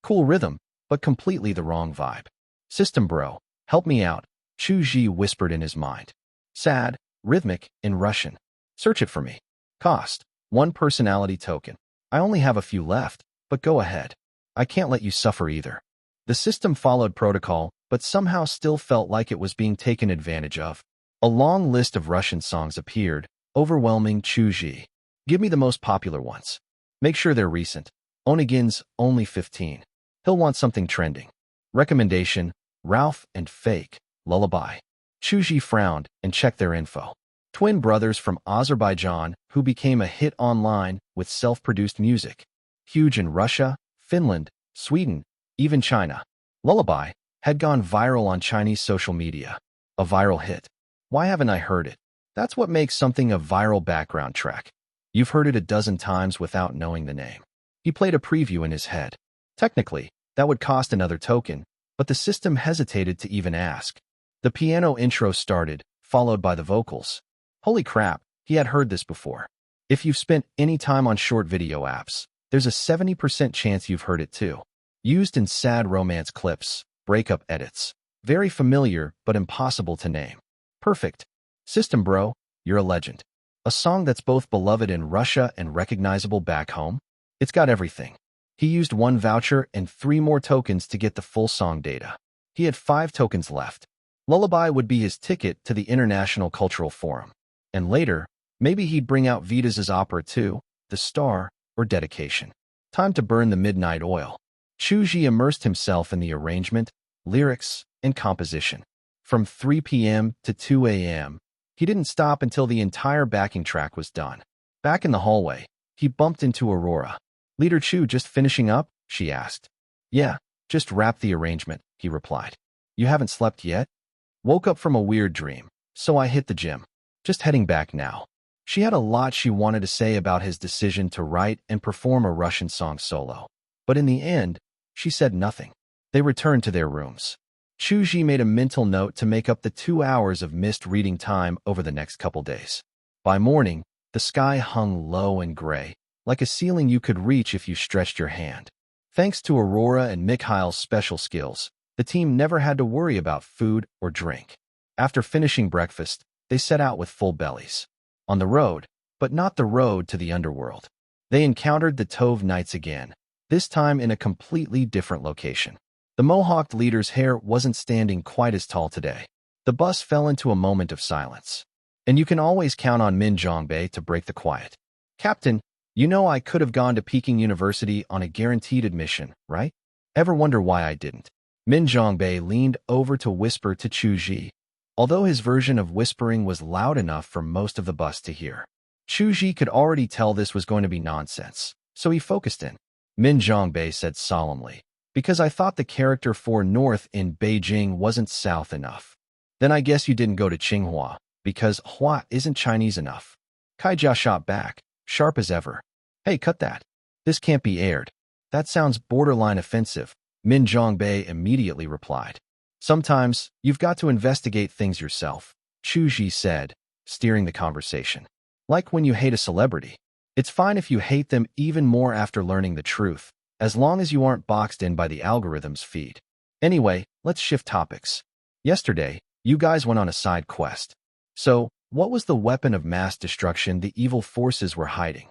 Cool rhythm, but completely the wrong vibe. System bro, help me out, Chu Zhi whispered in his mind. Sad, rhythmic, in Russian. Search it for me. Cost, 1 personality token. I only have a few left, but go ahead. I can't let you suffer either. The system followed protocol, but somehow still felt like it was being taken advantage of. A long list of Russian songs appeared, overwhelming Chu Zhi. Give me the most popular ones. Make sure they're recent. Onigin's only 15. He'll want something trending. Recommendation, Ralph and Fake, Lullaby. Chu Zhi frowned and checked their info. Twin brothers from Azerbaijan who became a hit online with self-produced music. Huge in Russia, Finland, Sweden, even China. Lullaby had gone viral on Chinese social media. A viral hit. Why haven't I heard it? That's what makes something a viral background track. You've heard it a dozen times without knowing the name. He played a preview in his head. Technically, that would cost another token, but the system hesitated to even ask. The piano intro started, followed by the vocals. Holy crap, he had heard this before. If you've spent any time on short video apps, there's a 70% chance you've heard it too. Used in sad romance clips, breakup edits. Very familiar, but impossible to name. Perfect. System bro, you're a legend. A song that's both beloved in Russia and recognizable back home? It's got everything. He used 1 voucher and 3 more tokens to get the full song data. He had 5 tokens left. Lullaby would be his ticket to the International Cultural Forum. And later, maybe he'd bring out Vitas's opera too, The Star, or Dedication. Time to burn the midnight oil. Chu Zhi immersed himself in the arrangement, lyrics, and composition. From 3 p.m. to 2 a.m., he didn't stop until the entire backing track was done. Back in the hallway, he bumped into Aurora. "Leader Chu just finishing up?" she asked. "Yeah, just wrapped the arrangement," he replied. "You haven't slept yet?" "Woke up from a weird dream, so I hit the gym. Just heading back now." She had a lot she wanted to say about his decision to write and perform a Russian song solo. But in the end, she said nothing. They returned to their rooms. Chu Zhi made a mental note to make up the 2 hours of missed reading time over the next couple days. By morning, the sky hung low and gray, like a ceiling you could reach if you stretched your hand. Thanks to Aurora and Mikhail's special skills, the team never had to worry about food or drink. After finishing breakfast, they set out with full bellies. On the road, but not the road to the underworld. They encountered the Tove Knights again, this time in a completely different location. The Mohawked leader's hair wasn't standing quite as tall today. The bus fell into a moment of silence. And you can always count on Min Zhongbei to break the quiet. "Captain, you know I could have gone to Peking University on a guaranteed admission, right? Ever wonder why I didn't?" Min Zhongbei leaned over to whisper to Chu Zhi, although his version of whispering was loud enough for most of the bus to hear. Chu Zhi could already tell this was going to be nonsense, so he focused in. Min Zhongbei said solemnly, "Because I thought the character for north in Beijing wasn't south enough." "Then I guess you didn't go to Tsinghua, because Hua isn't Chinese enough." Kai Jia shot back, sharp as ever. "Hey, cut that. This can't be aired. That sounds borderline offensive," Min Zhongbei immediately replied. "Sometimes, you've got to investigate things yourself," Chu Zhi said, steering the conversation. "Like when you hate a celebrity. It's fine if you hate them even more after learning the truth, as long as you aren't boxed in by the algorithm's feed. Anyway, let's shift topics. Yesterday, you guys went on a side quest. So, what was the weapon of mass destruction the evil forces were hiding?"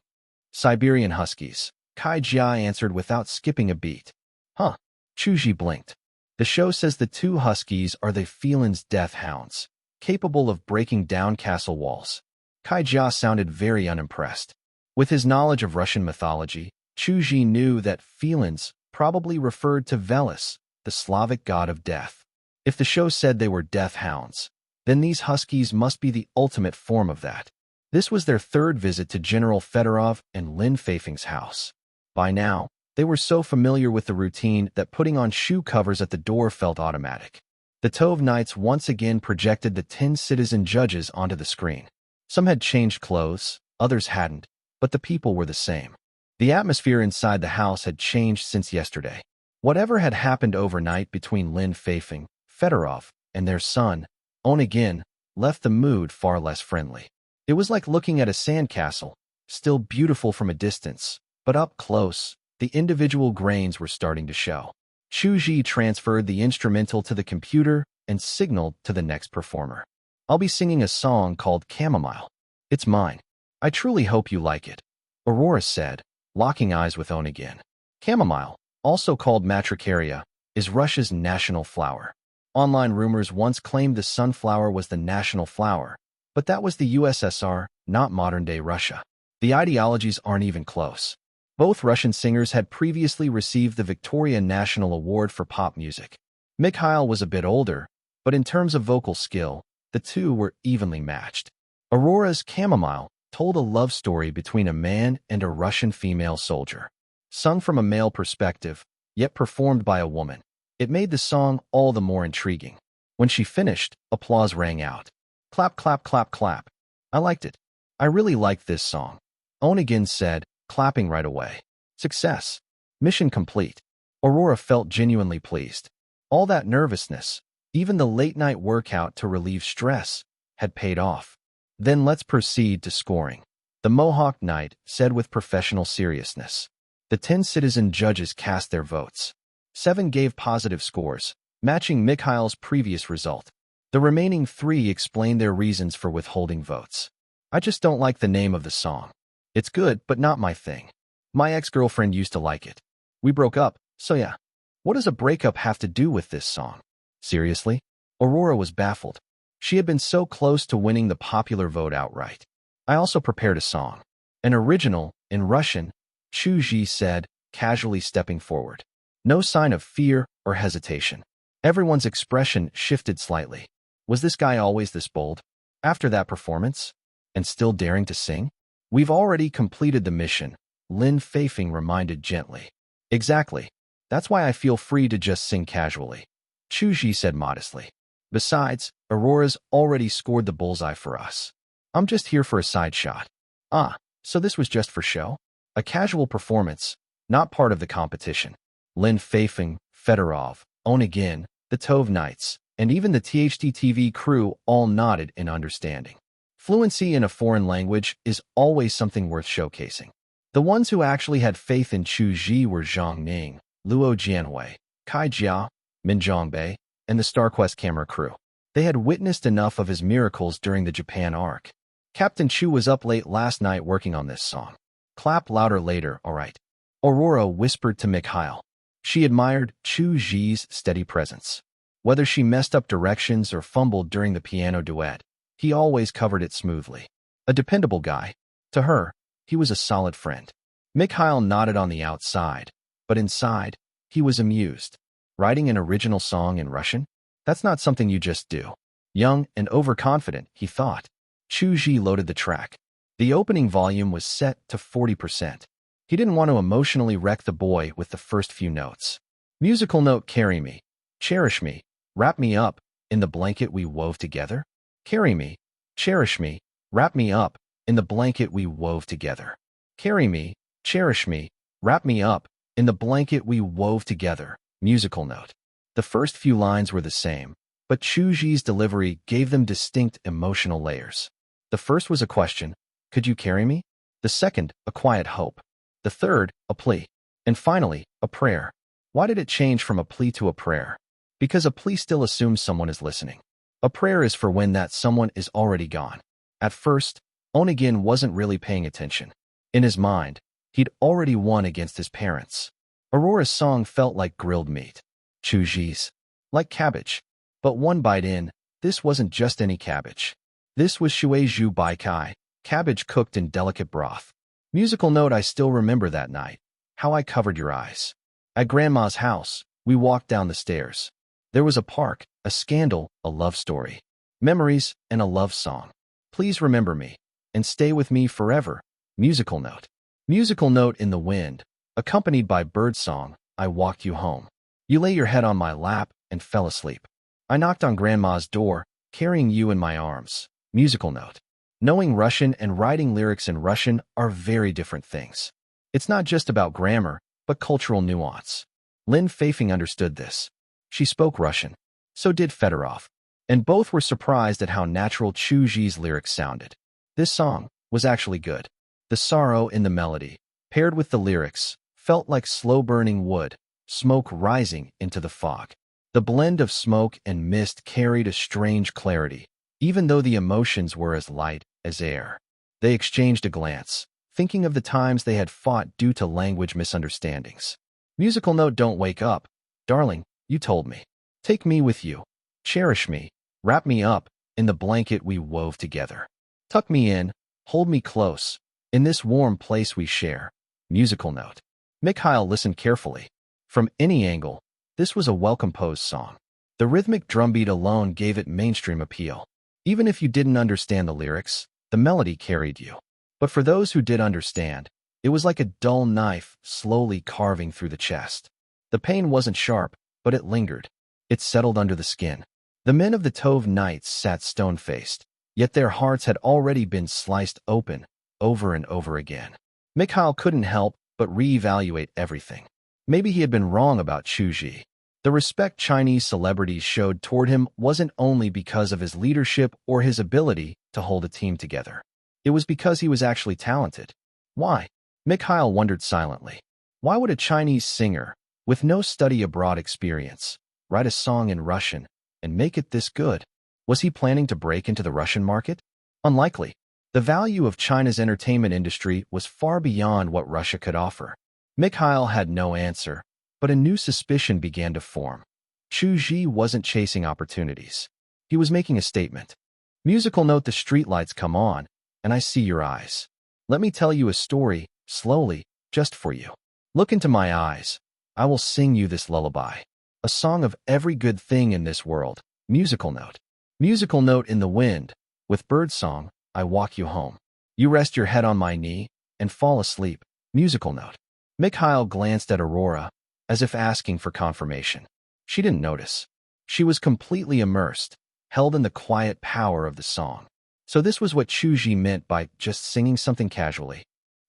"Siberian Huskies," Kai Jia answered without skipping a beat. "Huh." Chu Zhi blinked. "The show says the 2 Huskies are the Felin's death hounds, capable of breaking down castle walls." Kai Jia sounded very unimpressed. With his knowledge of Russian mythology, Chu Zhi knew that Felins probably referred to Veles, the Slavic god of death. If the show said they were death hounds, then these Huskies must be the ultimate form of that. This was their 3rd visit to General Fedorov and Lin Feifeng's house. By now, they were so familiar with the routine that putting on shoe covers at the door felt automatic. The Tove Knights once again projected the 10 citizen judges onto the screen. Some had changed clothes, others hadn't, but the people were the same. The atmosphere inside the house had changed since yesterday. Whatever had happened overnight between Lin Feifeng, Fedorov, and their son, Onegin, left the mood far less friendly. It was like looking at a sandcastle, still beautiful from a distance, but up close, the individual grains were starting to show. Chu Zhi transferred the instrumental to the computer and signaled to the next performer. "I'll be singing a song called Chamomile. It's mine. I truly hope you like it," Aurora said, locking eyes with Onegin. Chamomile, also called matricaria, is Russia's national flower. Online rumors once claimed the sunflower was the national flower, but that was the USSR, not modern-day Russia. The ideologies aren't even close. Both Russian singers had previously received the Victoria National Award for pop music. Mikhail was a bit older, but in terms of vocal skill, the two were evenly matched. Aurora's Chamomile told a love story between a man and a Russian female soldier. Sung from a male perspective, yet performed by a woman. It made the song all the more intriguing. When she finished, applause rang out. Clap, clap, clap, clap. I liked it. I really liked this song. Onegin said, clapping right away. Success. Mission complete. Aurora felt genuinely pleased. All that nervousness, even the late-night workout to relieve stress, had paid off. Then let's proceed to scoring. The Mohawk Knight said with professional seriousness. The 10 citizen judges cast their votes. 7 gave positive scores, matching Mikhail's previous result. The remaining 3 explained their reasons for withholding votes. I just don't like the name of the song. It's good, but not my thing. My ex-girlfriend used to like it. We broke up, so yeah. What does a breakup have to do with this song? Seriously? Aurora was baffled. She had been so close to winning the popular vote outright. I also prepared a song. An original, in Russian, Chu Zhi said, casually stepping forward. No sign of fear or hesitation. Everyone's expression shifted slightly. Was this guy always this bold? After that performance? And still daring to sing? We've already completed the mission, Lin Feifeng reminded gently. Exactly. That's why I feel free to just sing casually. Chu Zhi said modestly. Besides, Aurora's already scored the bullseye for us. I'm just here for a side shot. Ah, so this was just for show? A casual performance, not part of the competition. Lin Feifeng, Fedorov, Onegin, the Tove Knights, and even the THT-TV crew all nodded in understanding. Fluency in a foreign language is always something worth showcasing. The ones who actually had faith in Chu Zhi were Zhang Ning, Luo Jianhui, Kai Jia, Min Zhongbei, and the StarQuest camera crew. They had witnessed enough of his miracles during the Japan arc. Captain Chu was up late last night working on this song. Clap louder later, all right. Aurora whispered to Mikhail. She admired Chu Zhi's steady presence. Whether she messed up directions or fumbled during the piano duet, he always covered it smoothly. A dependable guy. To her, he was a solid friend. Mikhail nodded on the outside, but inside, he was amused. Writing an original song in Russian? That's not something you just do. Young and overconfident, he thought. Chu Zhi loaded the track. The opening volume was set to 40%. He didn't want to emotionally wreck the boy with the first few notes. Musical note: carry me, cherish me, wrap me up in the blanket we wove together. Carry me, cherish me, wrap me up in the blanket we wove together. Carry me, cherish me, wrap me up in the blanket we wove together. Musical note. The first few lines were the same, but Chu Zhi's delivery gave them distinct emotional layers. The first was a question, could you carry me? The second, a quiet hope. The third, a plea. And finally, a prayer. Why did it change from a plea to a prayer? Because a plea still assumes someone is listening. A prayer is for when that someone is already gone. At first, Onegin wasn't really paying attention. In his mind, he'd already won against his parents. Aurora's song felt like grilled meat. Chu Zhi's. Like cabbage. But one bite in, this wasn't just any cabbage. This was shui zhu bai kai, cabbage cooked in delicate broth. Musical note: I still remember that night. How I covered your eyes. At Grandma's house, we walked down the stairs. There was a park, a scandal, a love story. Memories, and a love song. Please remember me. And stay with me forever. Musical note. Musical note: in the wind, accompanied by birdsong, I walked you home. You lay your head on my lap and fell asleep. I knocked on Grandma's door, carrying you in my arms. Musical note. Knowing Russian and writing lyrics in Russian are very different things. It's not just about grammar, but cultural nuance. Lin Feifeng understood this. She spoke Russian. So did Fedorov. And both were surprised at how natural Chu Zhi's lyrics sounded. This song was actually good. The sorrow in the melody, paired with the lyrics, felt like slow-burning wood, smoke rising into the fog. The blend of smoke and mist carried a strange clarity, even though the emotions were as light as air. They exchanged a glance, thinking of the times they had fought due to language misunderstandings. Musical note: don't wake up. Darling, you told me. Take me with you. Cherish me. Wrap me up in the blanket we wove together. Tuck me in. Hold me close. In this warm place we share. Musical note. Mikhail listened carefully. From any angle, this was a well-composed song. The rhythmic drumbeat alone gave it mainstream appeal. Even if you didn't understand the lyrics, the melody carried you. But for those who did understand, it was like a dull knife slowly carving through the chest. The pain wasn't sharp, but it lingered. It settled under the skin. The men of the Tove Knights sat stone-faced, yet their hearts had already been sliced open over and over again. Mikhail couldn't help but reevaluate everything. Maybe he had been wrong about Chu Zhi. The respect Chinese celebrities showed toward him wasn't only because of his leadership or his ability to hold a team together. It was because he was actually talented. Why? Mikhail wondered silently. Why would a Chinese singer, with no study abroad experience, write a song in Russian and make it this good? Was he planning to break into the Russian market? Unlikely. The value of China's entertainment industry was far beyond what Russia could offer. Mikhail had no answer, but a new suspicion began to form. Chu Zhi wasn't chasing opportunities. He was making a statement. Musical note: the streetlights come on, and I see your eyes. Let me tell you a story, slowly, just for you. Look into my eyes. I will sing you this lullaby. A song of every good thing in this world. Musical note. Musical note in the wind. With birdsong, I walk you home. You rest your head on my knee and fall asleep. Musical note. Mikhail glanced at Aurora, as if asking for confirmation. She didn't notice. She was completely immersed, held in the quiet power of the song. So this was what Chu Zhi meant by just singing something casually.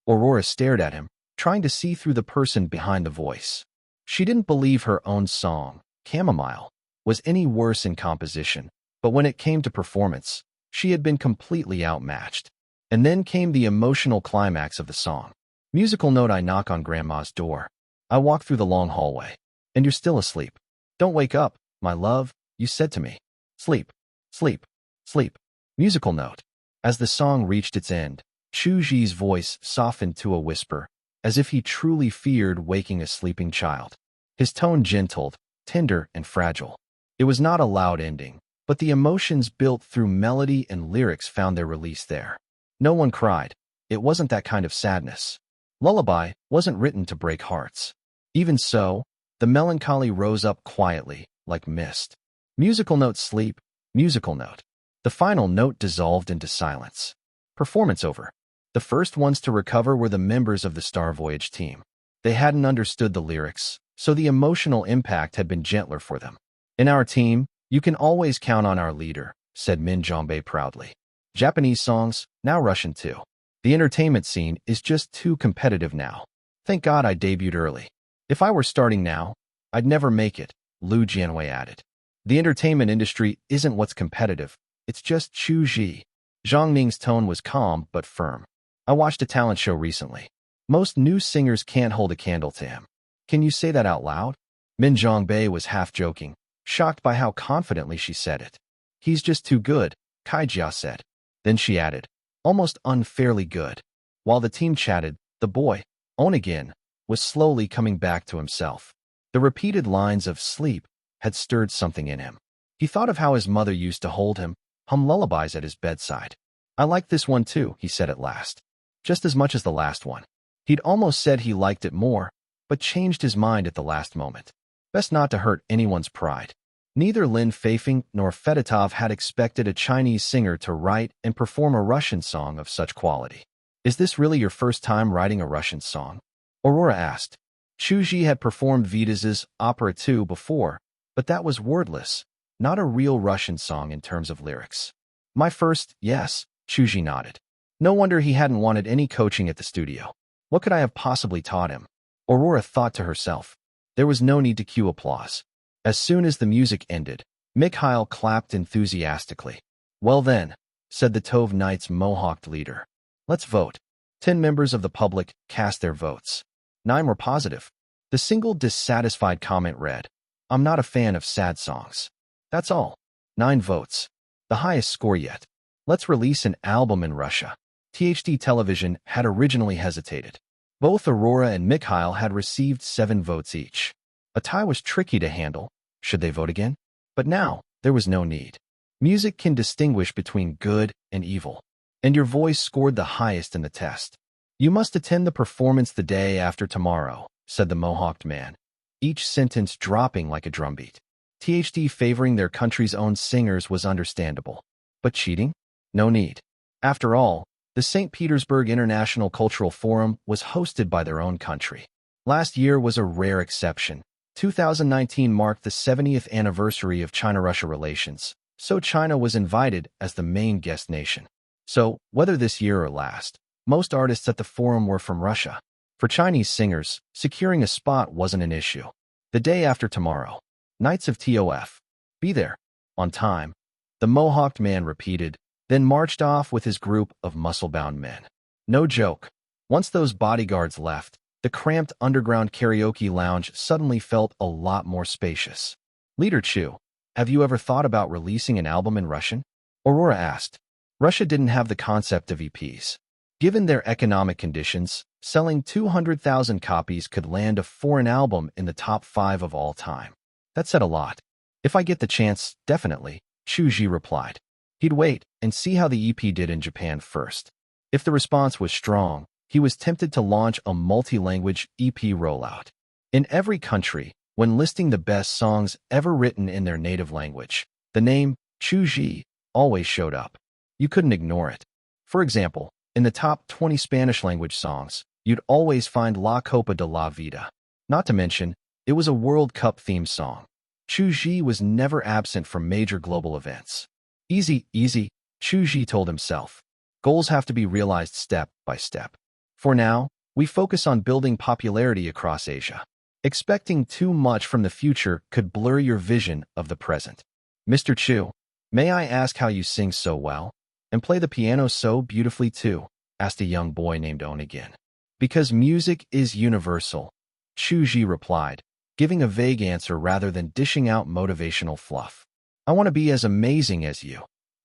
Aurora stared at him, trying to see through the person behind the voice. She didn't believe her own song, Chamomile, was any worse in composition, but when it came to performance, she had been completely outmatched. And then came the emotional climax of the song. Musical note: I knock on Grandma's door. I walk through the long hallway, and you're still asleep. Don't wake up, my love, you said to me. Sleep, sleep, sleep. Musical note. As the song reached its end, Chu Zhi's voice softened to a whisper, as if he truly feared waking a sleeping child. His tone gentled, tender, and fragile. It was not a loud ending, but the emotions built through melody and lyrics found their release there. No one cried. It wasn't that kind of sadness. Lullaby wasn't written to break hearts. Even so, the melancholy rose up quietly, like mist. Musical note: sleep. Musical note. The final note dissolved into silence. Performance over. The first ones to recover were the members of the Star Voyage team. They hadn't understood the lyrics, so the emotional impact had been gentler for them. In our team, you can always count on our leader, said Min Zhongbei proudly. Japanese songs, now Russian too. The entertainment scene is just too competitive now. Thank God I debuted early. If I were starting now, I'd never make it, Lu Jianwei added. The entertainment industry isn't what's competitive, it's just Chu Zhi. Zhang Ning's tone was calm but firm. I watched a talent show recently. Most new singers can't hold a candle to him. Can you say that out loud? Min Zhongbei was half joking, shocked by how confidently she said it. He's just too good, Kaijia said. Then she added, almost unfairly good. While the team chatted, the boy, Onegin, was slowly coming back to himself. The repeated lines of sleep had stirred something in him. He thought of how his mother used to hold him, hum lullabies at his bedside. I like this one too, he said at last. Just as much as the last one. He'd almost said he liked it more, but changed his mind at the last moment. Best not to hurt anyone's pride. Neither Lin Feifeng nor Fedotov had expected a Chinese singer to write and perform a Russian song of such quality. Is this really your first time writing a Russian song? Aurora asked. Chu Zhi had performed Vitas's Opera 2 before, but that was wordless, not a real Russian song in terms of lyrics. My first, yes, Chu Zhi nodded. No wonder he hadn't wanted any coaching at the studio. What could I have possibly taught him? Aurora thought to herself. There was no need to cue applause. As soon as the music ended, Mikhail clapped enthusiastically. Well then, said the Tove Knights' mohawked leader. Let's vote. 10 members of the public cast their votes. 9 were positive. The single dissatisfied comment read, I'm not a fan of sad songs. That's all. 9 votes. The highest score yet. Let's release an album in Russia. THD Television had originally hesitated. Both Aurora and Mikhail had received 7 votes each. A tie was tricky to handle. Should they vote again? But now, there was no need. Music can distinguish between good and evil. And your voice scored the highest in the test. You must attend the performance the day after tomorrow, said the mohawked man, each sentence dropping like a drumbeat. THD favoring their country's own singers was understandable. But cheating? No need. After all, the St. Petersburg International Cultural Forum was hosted by their own country. Last year was a rare exception, 2019 marked the 70th anniversary of China-Russia relations, so China was invited as the main guest nation. So, whether this year or last, most artists at the forum were from Russia. For Chinese singers, securing a spot wasn't an issue. The day after tomorrow, Knights of TOF. Be there. On time. The mohawked man repeated, then marched off with his group of muscle-bound men. No joke. Once those bodyguards left, the cramped underground karaoke lounge suddenly felt a lot more spacious. Leader Chu, have you ever thought about releasing an album in Russian? Aurora asked. Russia didn't have the concept of EPs. Given their economic conditions, selling 200,000 copies could land a foreign album in the top 5 of all time. That said a lot. If I get the chance, definitely, Chu Zhi replied. He'd wait and see how the EP did in Japan first. If the response was strong, he was tempted to launch a multi-language EP rollout. In every country, when listing the best songs ever written in their native language, the name Chu Zhi always showed up. You couldn't ignore it. For example, in the top 20 Spanish-language songs, you'd always find La Copa de la Vida. Not to mention, it was a World Cup theme song. Chu Zhi was never absent from major global events. Easy, easy, Chu Zhi told himself. Goals have to be realized step by step. For now, we focus on building popularity across Asia. Expecting too much from the future could blur your vision of the present. Mr. Chu, may I ask how you sing so well? And play the piano so beautifully too? Asked a young boy named Onigin. Because music is universal, Chu Zhi replied, giving a vague answer rather than dishing out motivational fluff. I want to be as amazing as you,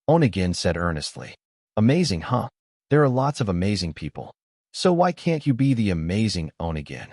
Onigin said earnestly. Amazing, huh? There are lots of amazing people. So why can't you be the amazing Onigin?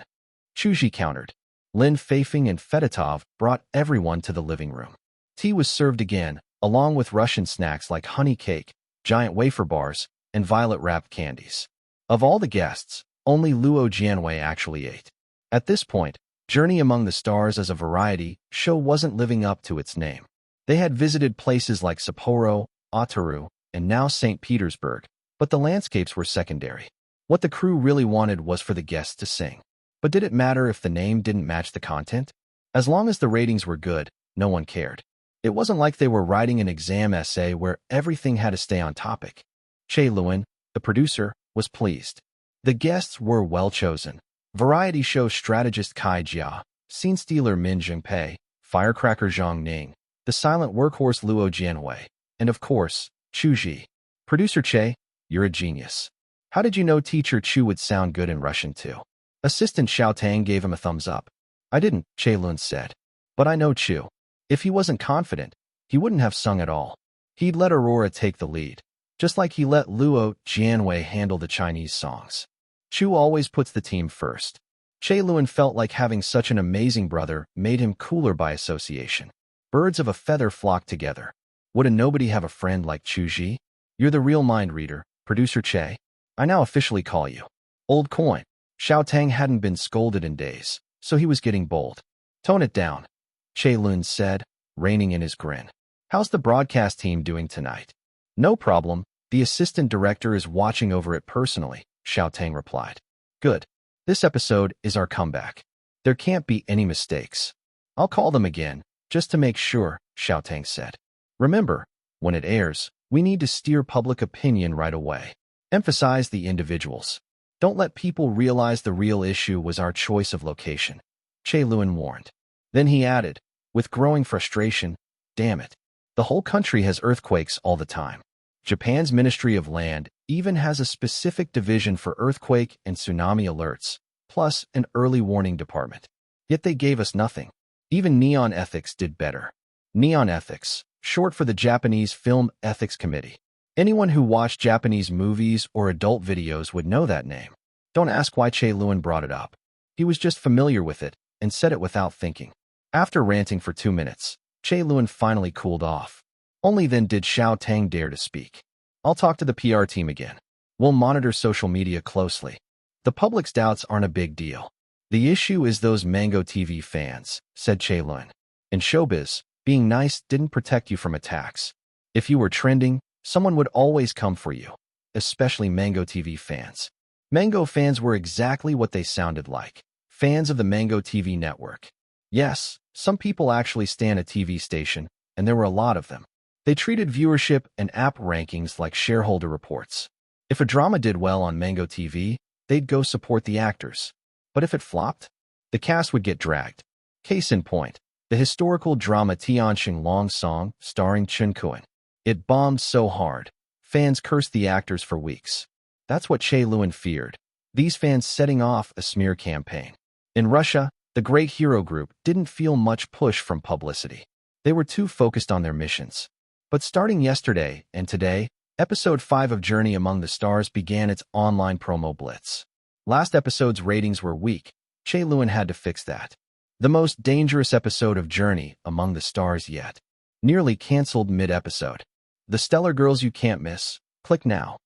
Chu Zhi countered. Lin Feifeng and Fedotov brought everyone to the living room. Tea was served again, along with Russian snacks like honey cake, giant wafer bars, and violet-wrapped candies. Of all the guests, only Luo Jianwei actually ate. At this point, Journey Among the Stars as a variety show wasn't living up to its name. They had visited places like Sapporo, Otaru, and now St. Petersburg, but the landscapes were secondary. What the crew really wanted was for the guests to sing. But did it matter if the name didn't match the content? As long as the ratings were good, no one cared. It wasn't like they were writing an exam essay where everything had to stay on topic. Che Luan, the producer, was pleased. The guests were well chosen. Variety show strategist Kai Jia, scene stealer Min Jingpei, firecracker Zhang Ning, the silent workhorse Luo Jianwei, and of course, Chu Zhi. Producer Che, you're a genius. How did you know teacher Chu would sound good in Russian too? Assistant Xiao Tang gave him a thumbs up. I didn't, Che Lun said. But I know Chu. If he wasn't confident, he wouldn't have sung at all. He'd let Aurora take the lead, just like he let Luo Jianwei handle the Chinese songs. Chu always puts the team first. Che Luan felt like having such an amazing brother made him cooler by association. Birds of a feather flock together. Would a nobody have a friend like Chu Zhi? You're the real mind reader, Producer Che. I now officially call you Old Coin. Xiao Tang hadn't been scolded in days, so he was getting bold. Tone it down, Che Lun said, reining in his grin. How's the broadcast team doing tonight? No problem. The assistant director is watching over it personally, Xiao Tang replied. Good. This episode is our comeback. There can't be any mistakes. I'll call them again, just to make sure, Xiao Tang said. Remember, when it airs, we need to steer public opinion right away. Emphasize the individuals. Don't let people realize the real issue was our choice of location, Che Luan warned. Then he added, with growing frustration, damn it. The whole country has earthquakes all the time. Japan's Ministry of Land even has a specific division for earthquake and tsunami alerts, plus an early warning department. Yet they gave us nothing. Even Neon Ethics did better. Neon Ethics, short for the Japanese Film Ethics Committee. Anyone who watched Japanese movies or adult videos would know that name. Don't ask why Che Luan brought it up. He was just familiar with it and said it without thinking. After ranting for 2 minutes, Che Luan finally cooled off. Only then did Xiao Tang dare to speak. I'll talk to the PR team again. We'll monitor social media closely. The public's doubts aren't a big deal. The issue is those Mango TV fans, said Che Luan. In showbiz, being nice didn't protect you from attacks. If you were trending, someone would always come for you, especially Mango TV fans. Mango fans were exactly what they sounded like, fans of the Mango TV network. Yes, some people actually stan a TV station, and there were a lot of them. They treated viewership and app rankings like shareholder reports. If a drama did well on Mango TV, they'd go support the actors. But if it flopped, the cast would get dragged. Case in point, the historical drama Tianxing Long Song starring Chen Kuan. It bombed so hard, fans cursed the actors for weeks. That's what Che Luan feared, these fans setting off a smear campaign. In Russia, the Great Hero Group didn't feel much push from publicity. They were too focused on their missions. But starting yesterday and today, Episode 5 of Journey Among the Stars began its online promo blitz. Last episode's ratings were weak. Che Luan had to fix that. The most dangerous episode of Journey Among the Stars yet. Nearly canceled mid-episode. The stellar girls you can't miss. Click now.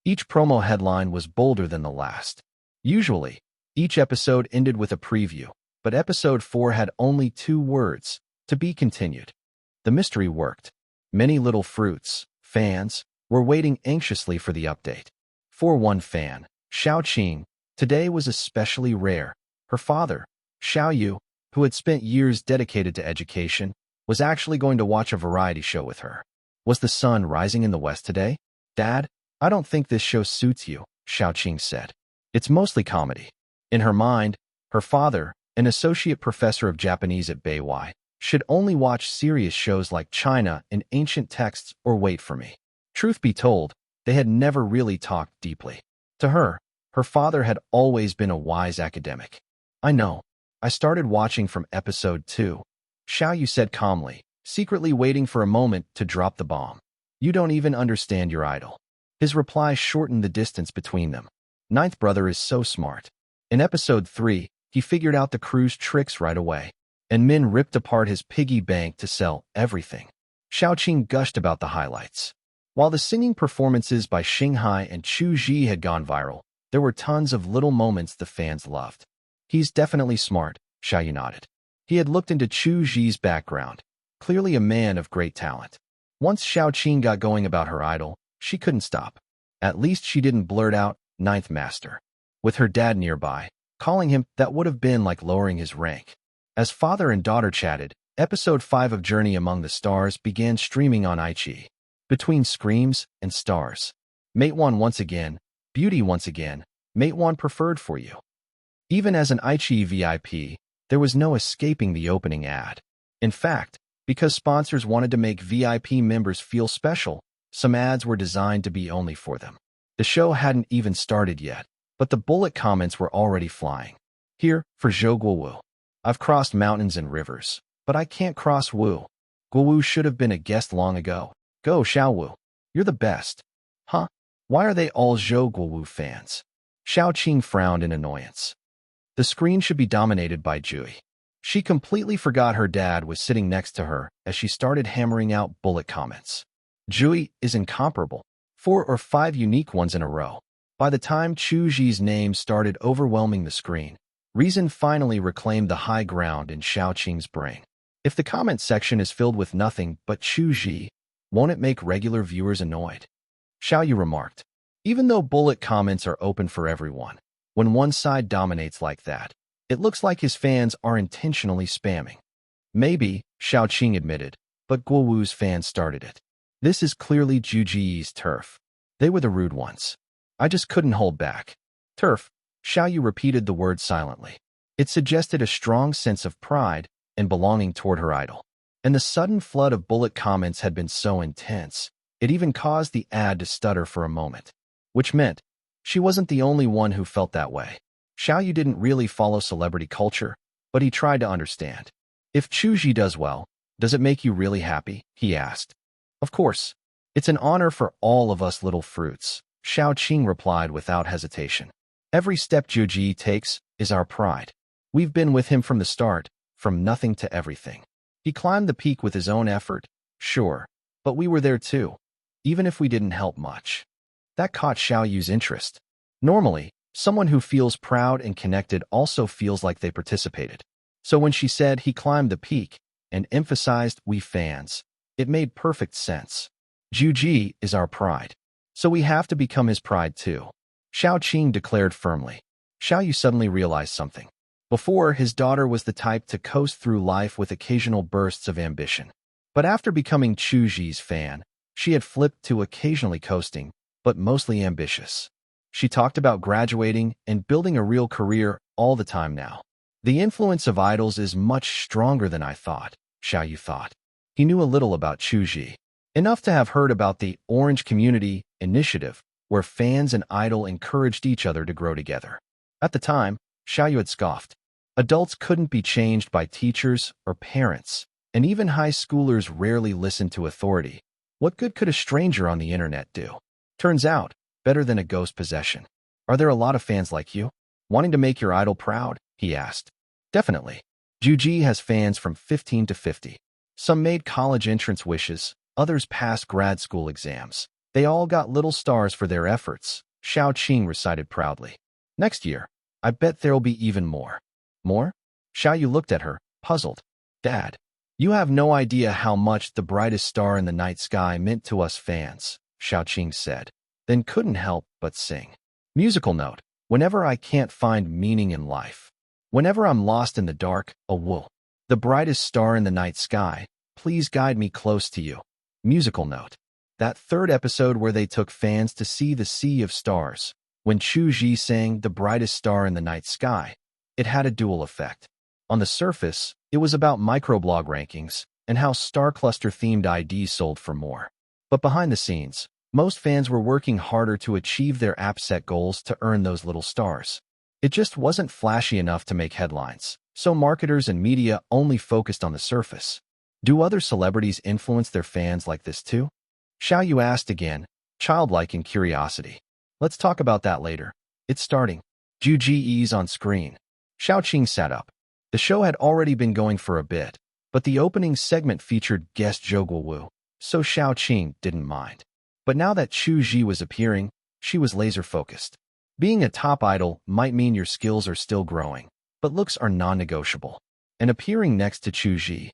Each promo headline was bolder than the last. Usually, each episode ended with a preview, but Episode 4 had only 2 words, to be continued. The mystery worked. Many little fruits, fans, were waiting anxiously for the update. For one fan, Xiao Qing, today was especially rare. Her father, Xiao Yu, who had spent years dedicated to education, was actually going to watch a variety show with her. Was the sun rising in the west today? Dad, I don't think this show suits you, Xiao Qing said. It's mostly comedy. In her mind, her father, an associate professor of Japanese at Beihua, should only watch serious shows like China and ancient texts or Wait for Me. Truth be told, they had never really talked deeply. To her, her father had always been a wise academic. I know. I started watching from episode 2. Xiao Yu said calmly, secretly waiting for a moment to drop the bomb. You don't even understand your idol. His reply shortened the distance between them. Ninth brother is so smart. In episode 3, he figured out the crew's tricks right away, and Min ripped apart his piggy bank to sell everything. Xiao Qing gushed about the highlights. While the singing performances by Xinghai and Chu Zhi had gone viral, there were tons of little moments the fans loved. He's definitely smart, Xiao Yu nodded. He had looked into Chu Zhi's background, clearly a man of great talent. Once Xiao Qing got going about her idol, she couldn't stop. At least she didn't blurt out, Ninth Master. With her dad nearby, calling him, that would have been like lowering his rank. As father and daughter chatted, episode 5 of Journey Among the Stars began streaming on iQIYI. Between screams and stars. Mate 1 once again, beauty once again, Mate 1 preferred for you. Even as an iQIYI VIP, there was no escaping the opening ad. In fact, because sponsors wanted to make VIP members feel special, some ads were designed to be only for them. The show hadn't even started yet, but the bullet comments were already flying. Here, for Zhou Guowu. I've crossed mountains and rivers, but I can't cross Wu. Guowu should have been a guest long ago. Go, Xiao Wu. You're the best. Huh? Why are they all Zhou Guowu fans? Xiao Qing frowned in annoyance. The screen should be dominated by Jui. She completely forgot her dad was sitting next to her as she started hammering out bullet comments. Jui is incomparable. 4 or 5 unique ones in a row. By the time Chu Zhi's name started overwhelming the screen, reason finally reclaimed the high ground in Xiao Qing's brain. If the comment section is filled with nothing but Chu Zhi, won't it make regular viewers annoyed? Xiao Yu remarked. Even though bullet comments are open for everyone, when one side dominates like that, it looks like his fans are intentionally spamming. Maybe, Xiao Qing admitted, but Guowu's fans started it. This is clearly Zhu Ji's turf. They were the rude ones. I just couldn't hold back. Turf, Xiao Yu repeated the word silently. It suggested a strong sense of pride and belonging toward her idol. And the sudden flood of bullet comments had been so intense, it even caused the ad to stutter for a moment. Which meant, she wasn't the only one who felt that way. Xiao Yu didn't really follow celebrity culture, but he tried to understand. If Chu Zhi does well, does it make you really happy? He asked. Of course. It's an honor for all of us little fruits, Xiao Qing replied without hesitation. Every step Zhu Ji takes is our pride. We've been with him from the start, from nothing to everything. He climbed the peak with his own effort, sure, but we were there too, even if we didn't help much. That caught Xiao Yu's interest. Normally, someone who feels proud and connected also feels like they participated. So when she said he climbed the peak and emphasized we fans, it made perfect sense. Zhu Ji is our pride, so we have to become his pride too, Xiao Qing declared firmly. Xiao Yu suddenly realized something. Before, his daughter was the type to coast through life with occasional bursts of ambition. But after becoming Chu Zhi's fan, she had flipped to occasionally coasting, but mostly ambitious. She talked about graduating and building a real career all the time now. The influence of idols is much stronger than I thought, Xiaoyu thought. He knew a little about Chu Zhi, enough to have heard about the Orange Community Initiative, where fans and idol encouraged each other to grow together. At the time, Xiaoyu had scoffed. Adults couldn't be changed by teachers or parents, and even high schoolers rarely listened to authority. What good could a stranger on the internet do? Turns out, better than a ghost possession. Are there a lot of fans like you? Wanting to make your idol proud? He asked. Definitely. Chu Zhi has fans from 15 to 50. Some made college entrance wishes, others passed grad school exams. They all got little stars for their efforts, Xiao Qing recited proudly. Next year, I bet there'll be even more. More? Xiaoyu looked at her, puzzled. Dad, you have no idea how much the brightest star in the night sky meant to us fans, Xiao Qing said, then couldn't help but sing. Musical note, whenever I can't find meaning in life. Whenever I'm lost in the dark, a wool. The brightest star in the night sky, please guide me close to you. Musical note. That third episode where they took fans to see the sea of stars, when Chu Zhi sang the brightest star in the night sky, it had a dual effect. On the surface, it was about microblog rankings and how star cluster-themed IDs sold for more. But behind the scenes, most fans were working harder to achieve their app set goals to earn those little stars. It just wasn't flashy enough to make headlines, so marketers and media only focused on the surface. Do other celebrities influence their fans like this too? Xiaoyu asked again, childlike in curiosity. Let's talk about that later. It's starting. Chu Zhi's on screen. Xiao Qing sat up. The show had already been going for a bit, but the opening segment featured guest Zhou Guowu, so Xiao Qing didn't mind. But now that Chu Zhi was appearing, she was laser-focused. Being a top idol might mean your skills are still growing, but looks are non-negotiable. And appearing next to Chu Zhi,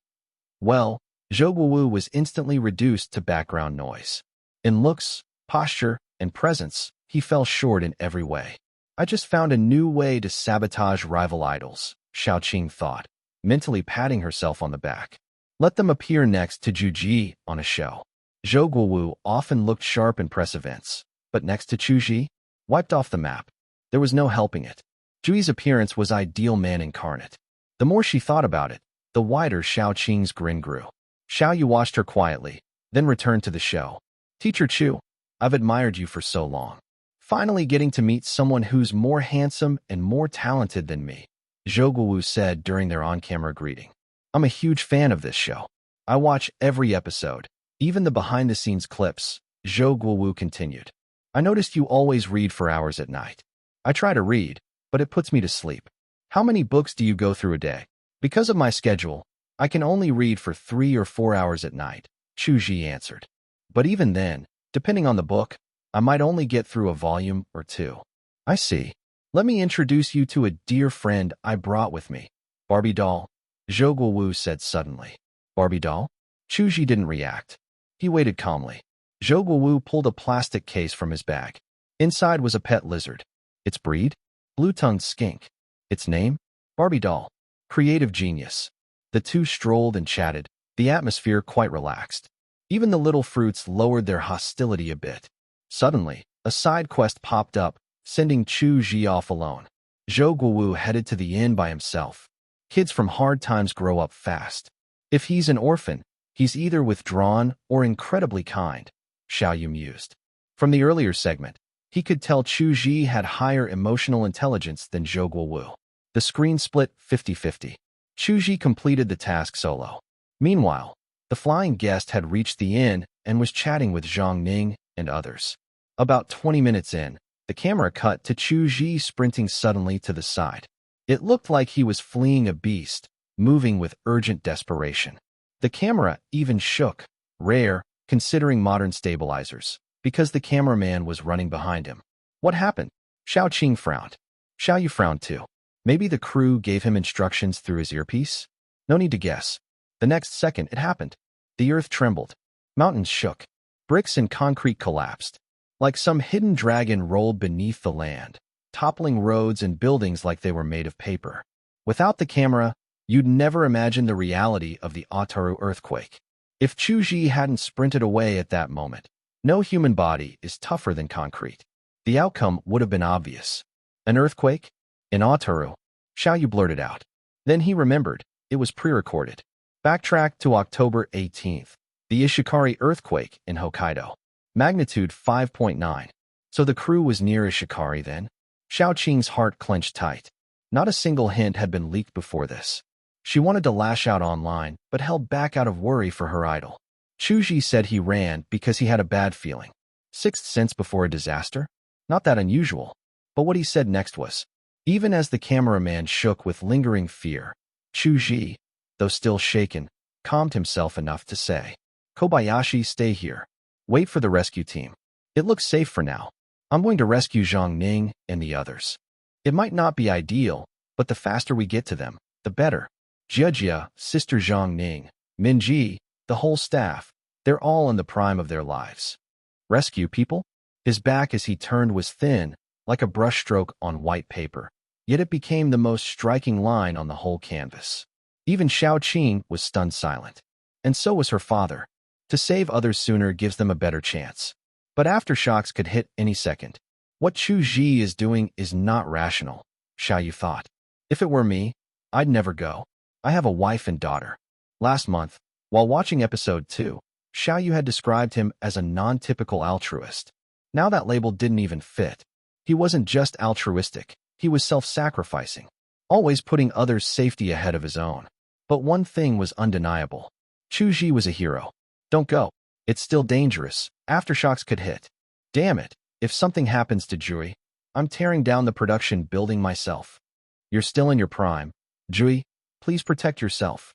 well, Zhou Guowu was instantly reduced to background noise. In looks, posture, and presence, he fell short in every way. I just found a new way to sabotage rival idols, Xiao Qing thought, mentally patting herself on the back. Let them appear next to Chu Zhi on a show. Zhou Guowu often looked sharp in press events, but next to Chu Zhi, wiped off the map. There was no helping it. Zhi's appearance was ideal man incarnate. The more she thought about it, the wider Xiao Qing's grin grew. Xiaoyu watched her quietly, then returned to the show. Teacher Chu, I've admired you for so long. Finally getting to meet someone who's more handsome and more talented than me, Zhou Guowu said during their on-camera greeting. I'm a huge fan of this show. I watch every episode, even the behind-the-scenes clips, Zhou Guowu continued. I noticed you always read for hours at night. I try to read, but it puts me to sleep. How many books do you go through a day? Because of my schedule, I can only read for 3 or 4 hours at night, Chu Zhi answered. But even then, depending on the book, I might only get through a volume or two. I see. Let me introduce you to a dear friend I brought with me. Barbie doll, Zhou Guowu said suddenly. Barbie doll? Chu Zhi didn't react. He waited calmly. Zhou Guowu pulled a plastic case from his bag. Inside was a pet lizard. Its breed? Blue-tongued skink. Its name? Barbie doll. Creative genius. The two strolled and chatted, the atmosphere quite relaxed. Even the little fruits lowered their hostility a bit. Suddenly, a side quest popped up, sending Chu Zhi off alone. Zhou Guowu headed to the inn by himself. Kids from hard times grow up fast. If he's an orphan, he's either withdrawn or incredibly kind, Xiaoyu mused. From the earlier segment, he could tell Chu Zhi had higher emotional intelligence than Zhou Guowu. The screen split 50-50. Chu Zhi completed the task solo. Meanwhile, the flying guest had reached the inn and was chatting with Zhang Ning and others. About 20 minutes in, the camera cut to Chu Zhi sprinting suddenly to the side. It looked like he was fleeing a beast, moving with urgent desperation. The camera even shook, rare, considering modern stabilizers, because the cameraman was running behind him. What happened? Xiao Qing frowned. Xiaoyu frowned too. Maybe the crew gave him instructions through his earpiece? No need to guess. The next second, it happened. The earth trembled. Mountains shook. Bricks and concrete collapsed. Like some hidden dragon rolled beneath the land, toppling roads and buildings like they were made of paper. Without the camera, you'd never imagine the reality of the Otaru earthquake. If Chu Zhi hadn't sprinted away at that moment, no human body is tougher than concrete. The outcome would have been obvious. An earthquake? In Otaru? Xiaoyu blurted out. Then he remembered. It was pre-recorded. Backtrack to October 18th. The Ishikari earthquake in Hokkaido. Magnitude 5.9. So the crew was near Ishikari then? Xiao Qing's heart clenched tight. Not a single hint had been leaked before this. She wanted to lash out online, but held back out of worry for her idol. Chu Zhi said he ran because he had a bad feeling. Sixth sense before a disaster? Not that unusual. But what he said next was, even as the cameraman shook with lingering fear, Chu Zhi, though still shaken, calmed himself enough to say, Kobayashi, stay here. Wait for the rescue team. It looks safe for now. I'm going to rescue Zhang Ning and the others. It might not be ideal, but the faster we get to them, the better. Jiejia, Sister Zhang Ning, Minji, the whole staff, they're all in the prime of their lives. Rescue people? His back as he turned was thin, like a brushstroke on white paper, yet it became the most striking line on the whole canvas. Even Xiao Qing was stunned silent. And so was her father. To save others sooner gives them a better chance. But aftershocks could hit any second. What Chu Zhi is doing is not rational, Xiaoyu thought. If it were me, I'd never go. I have a wife and daughter. Last month, while watching episode 2, Xiaoyu had described him as a non-typical altruist. Now that label didn't even fit. He wasn't just altruistic, he was self-sacrificing, always putting others' safety ahead of his own. But one thing was undeniable. Chu Zhi was a hero. Don't go. It's still dangerous. Aftershocks could hit. Damn it. If something happens to Jui, I'm tearing down the production building myself. You're still in your prime. Jui, please protect yourself.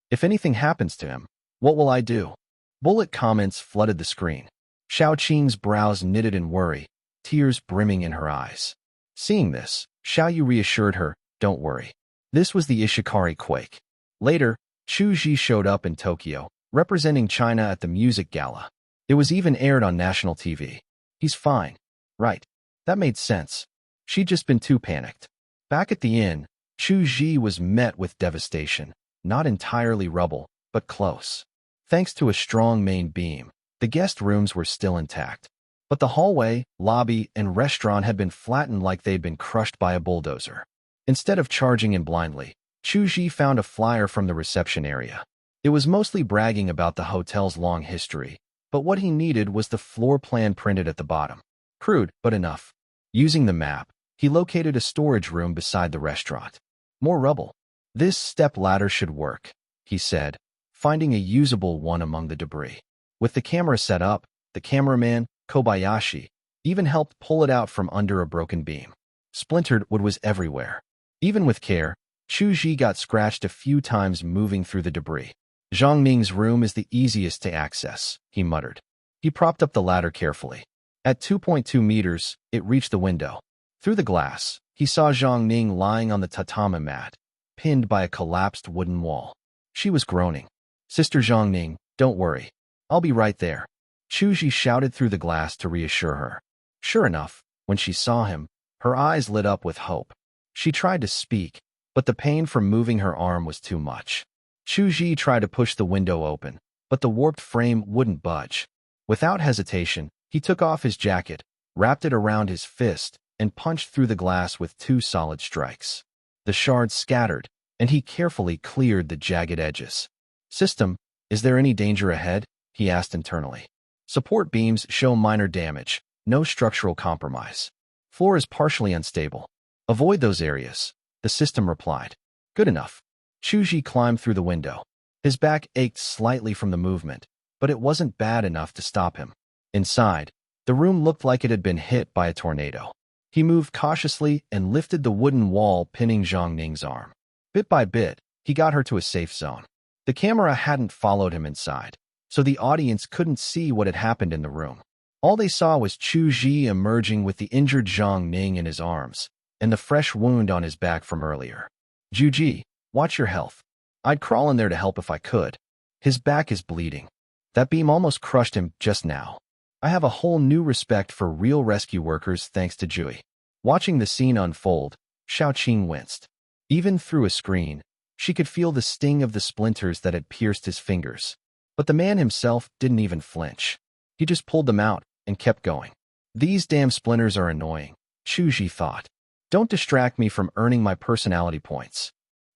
If anything happens to him, what will I do? Bullet comments flooded the screen. Xiao Qing's brows knitted in worry, tears brimming in her eyes. Seeing this, Xiaoyu reassured her, don't worry. This was the Ishikari quake. Later, Chu Zhi showed up in Tokyo, representing China at the music gala. It was even aired on national TV. He's fine. Right. That made sense. She'd just been too panicked. Back at the inn, Chu Zhi was met with devastation. Not entirely rubble, but close. Thanks to a strong main beam, the guest rooms were still intact. But the hallway, lobby, and restaurant had been flattened like they'd been crushed by a bulldozer. Instead of charging in blindly, Chu Zhi found a flyer from the reception area. It was mostly bragging about the hotel's long history, but what he needed was the floor plan printed at the bottom. Crude, but enough. Using the map, he located a storage room beside the restaurant. More rubble. This step ladder should work, he said, finding a usable one among the debris. With the camera set up, the cameraman, Kobayashi, even helped pull it out from under a broken beam. Splintered wood was everywhere. Even with care, Chu Zhi got scratched a few times moving through the debris. Zhang Ning's room is the easiest to access, he muttered. He propped up the ladder carefully. At 2.2 meters, it reached the window. Through the glass, he saw Zhang Ning lying on the tatami mat, pinned by a collapsed wooden wall. She was groaning. Sister Zhang Ning, don't worry. I'll be right there. Chu Zhi shouted through the glass to reassure her. Sure enough, when she saw him, her eyes lit up with hope. She tried to speak, but the pain from moving her arm was too much. Chu Zhi tried to push the window open, but the warped frame wouldn't budge. Without hesitation, he took off his jacket, wrapped it around his fist, and punched through the glass with 2 solid strikes. The shards scattered, and he carefully cleared the jagged edges. System, is there any danger ahead? He asked internally. Support beams show minor damage, no structural compromise. Floor is partially unstable. Avoid those areas, the system replied. Good enough. Chu Zhi climbed through the window. His back ached slightly from the movement, but it wasn't bad enough to stop him. Inside, the room looked like it had been hit by a tornado. He moved cautiously and lifted the wooden wall pinning Zhang Ning's arm. Bit by bit, he got her to a safe zone. The camera hadn't followed him inside, so the audience couldn't see what had happened in the room. All they saw was Chu Zhi emerging with the injured Zhang Ning in his arms, and the fresh wound on his back from earlier. Juji, watch your health. I'd crawl in there to help if I could. His back is bleeding. That beam almost crushed him just now. I have a whole new respect for real rescue workers thanks to Jui. Watching the scene unfold, Xiao Qing winced. Even through a screen, she could feel the sting of the splinters that had pierced his fingers. But the man himself didn't even flinch. He just pulled them out and kept going. These damn splinters are annoying, Chu Zhi thought. Don't distract me from earning my personality points.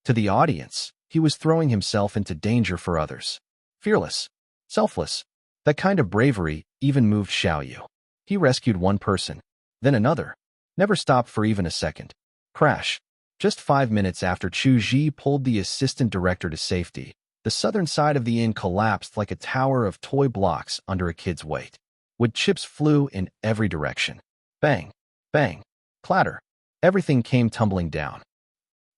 To the audience, he was throwing himself into danger for others. Fearless, selfless. That kind of bravery even moved Xiaoyu. He rescued one person, then another. Never stopped for even a second. Crash. Just 5 minutes after Chu Zhi pulled the assistant director to safety, the southern side of the inn collapsed like a tower of toy blocks under a kid's weight. Wood chips flew in every direction. Bang, bang, clatter. Everything came tumbling down.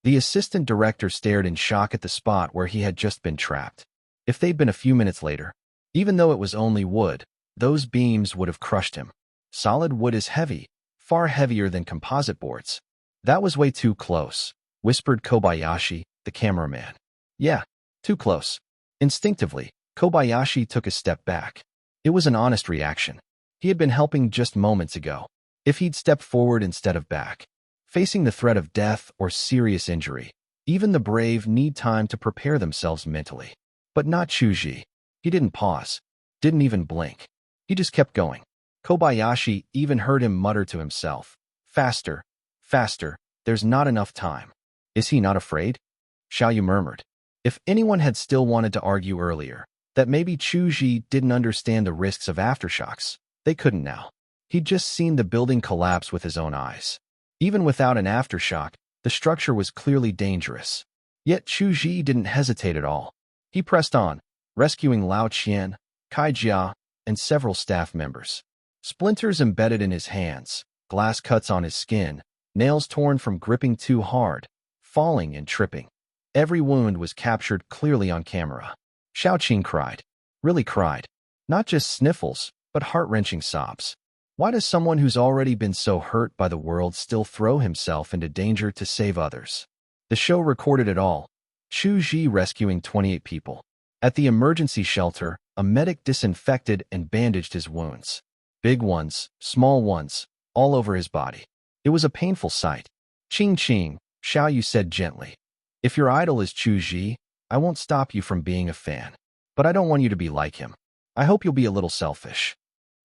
The assistant director stared in shock at the spot where he had just been trapped. If they'd been a few minutes later, even though it was only wood, those beams would have crushed him. Solid wood is heavy, far heavier than composite boards. That was way too close, whispered Kobayashi, the cameraman. Yeah, too close. Instinctively, Kobayashi took a step back. It was an honest reaction. He had been helping just moments ago. If he'd stepped forward instead of back, facing the threat of death or serious injury, even the brave need time to prepare themselves mentally. But not Chu Zhi. He didn't pause, didn't even blink. He just kept going. Kobayashi even heard him mutter to himself, "Faster, faster, there's not enough time." Is he not afraid? Xiaoyu murmured. If anyone had still wanted to argue earlier that maybe Chu Zhi didn't understand the risks of aftershocks, they couldn't now. He'd just seen the building collapse with his own eyes. Even without an aftershock, the structure was clearly dangerous. Yet Chu Zhi didn't hesitate at all. He pressed on, rescuing Lao Qian, Kai Jia, and several staff members. Splinters embedded in his hands, glass cuts on his skin, nails torn from gripping too hard, falling and tripping. Every wound was captured clearly on camera. Xiaoqing cried. Really cried. Not just sniffles, but heart-wrenching sobs. Why does someone who's already been so hurt by the world still throw himself into danger to save others? The show recorded it all. Chu Zhi rescuing 28 people. At the emergency shelter, a medic disinfected and bandaged his wounds. Big ones, small ones, all over his body. It was a painful sight. Ching Ching, Xiaoyu said gently. If your idol is Chu Zhi, I won't stop you from being a fan. But I don't want you to be like him. I hope you'll be a little selfish.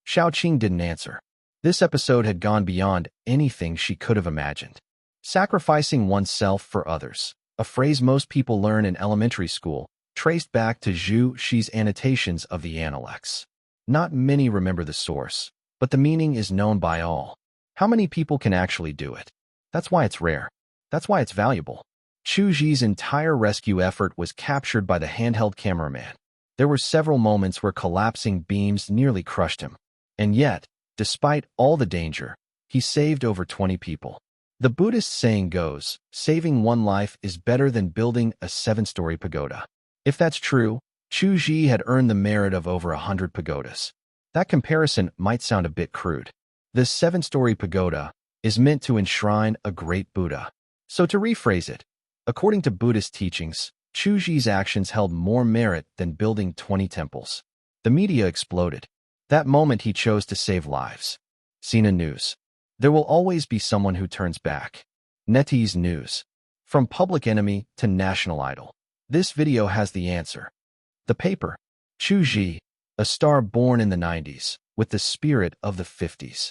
Xiaoqing didn't answer. This episode had gone beyond anything she could have imagined. Sacrificing oneself for others, a phrase most people learn in elementary school, traced back to Zhu Shi's annotations of the Analects. Not many remember the source, but the meaning is known by all. How many people can actually do it? That's why it's rare. That's why it's valuable. Chu Zhi's entire rescue effort was captured by the handheld cameraman. There were several moments where collapsing beams nearly crushed him. And yet, despite all the danger, he saved over 20 people. The Buddhist saying goes, saving one life is better than building a 7-story pagoda. If that's true, Chu Zhi had earned the merit of over 100 pagodas. That comparison might sound a bit crude. This 7-story pagoda is meant to enshrine a great Buddha. So to rephrase it, according to Buddhist teachings, Chu Zhi's actions held more merit than building 20 temples. The media exploded. That moment he chose to save lives. Sina News. There will always be someone who turns back. NetEase News. From public enemy to national idol. This video has the answer. The paper. Chu Zhi, a star born in the 90s, with the spirit of the 50s.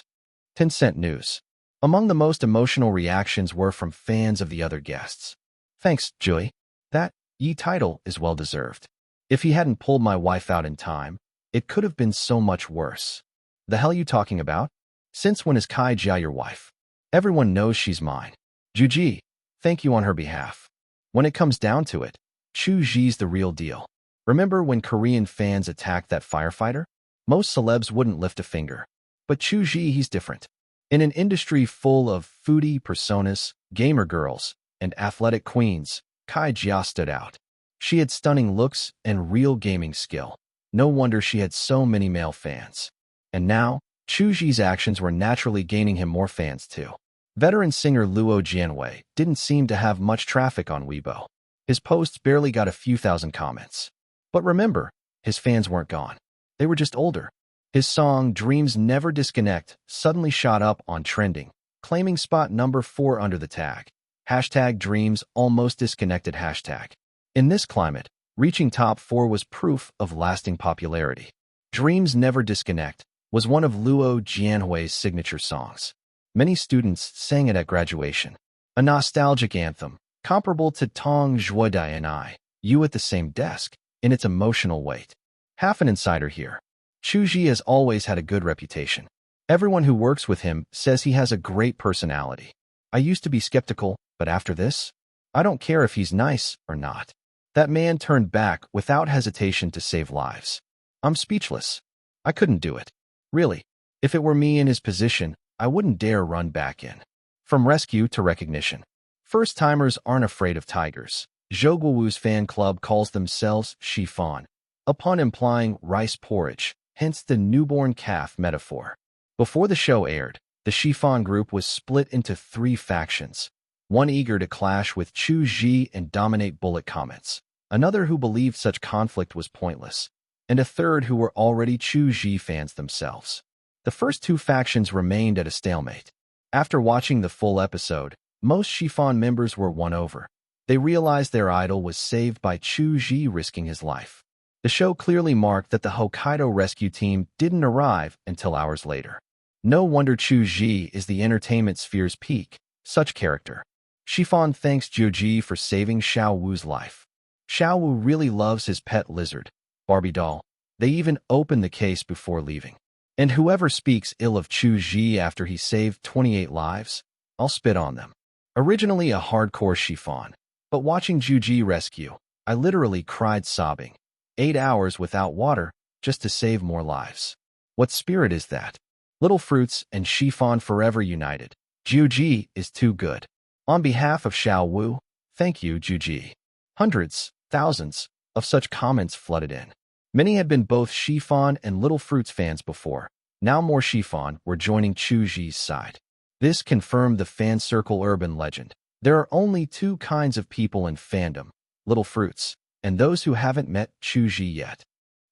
Tencent News. Among the most emotional reactions were from fans of the other guests. Thanks, Joy. That title is well-deserved. If he hadn't pulled my wife out in time, it could have been so much worse. The hell you talking about? Since when is Kai Jia your wife? Everyone knows she's mine. Juji, thank you on her behalf. When it comes down to it, Chu Zhi's the real deal. Remember when Korean fans attacked that firefighter? Most celebs wouldn't lift a finger. But Chu Zhi, he's different. In an industry full of foodie personas, gamer girls, and athletic queens, Kai Jia stood out. She had stunning looks and real gaming skill. No wonder she had so many male fans. And now, Chu Zhi's actions were naturally gaining him more fans too. Veteran singer Luo Jianwei didn't seem to have much traffic on Weibo. His posts barely got a few thousand comments. But remember, his fans weren't gone. They were just older. His song Dreams Never Disconnect suddenly shot up on trending, claiming spot number 4 under the tag. Hashtag dreams almost disconnected hashtag. In this climate, reaching top 4 was proof of lasting popularity. Dreams Never Disconnect was one of Luo Jianhui's signature songs. Many students sang it at graduation. A nostalgic anthem, comparable to Tong Zhuodai and I, You at the Same Desk, in its emotional weight. Half an insider here. Chu Zhi has always had a good reputation. Everyone who works with him says he has a great personality. I used to be skeptical, but after this, I don't care if he's nice or not. That man turned back without hesitation to save lives. I'm speechless. I couldn't do it. Really, if it were me in his position, I wouldn't dare run back in. From rescue to recognition. First-timers aren't afraid of tigers. Zhou Guowu's fan club calls themselves chiffon, a pun implying rice porridge, hence the newborn calf metaphor. Before the show aired, the chiffon group was split into 3 factions. One eager to clash with Chu Zhi and dominate bullet comments, another who believed such conflict was pointless, and a third who were already Chu Zhi fans themselves. The first 2 factions remained at a stalemate. After watching the full episode, most chiffon members were won over. They realized their idol was saved by Chu Zhi risking his life. The show clearly marked that the Hokkaido rescue team didn't arrive until hours later. No wonder Chu Zhi is the entertainment sphere's peak, such character. Chiffon thanks Chu Zhi for saving Xiao Wu's life. Xiao Wu really loves his pet lizard, Barbie doll. They even open the case before leaving. And whoever speaks ill of Chu Zhi after he saved 28 lives, I'll spit on them. Originally a hardcore chiffon, but watching Chu Zhi rescue, I literally cried sobbing. 8 hours without water, just to save more lives. What spirit is that? Little Fruits and chiffon forever united. Chu Zhi is too good. On behalf of Xiao Wu, thank you, Chu Zhi. Hundreds, thousands, of such comments flooded in. Many had been both chiffon and Little Fruits fans before. Now more chiffon were joining Chu Zhi's side. This confirmed the fan circle urban legend. There are only 2 kinds of people in fandom, Little Fruits, and those who haven't met Chu Zhi yet.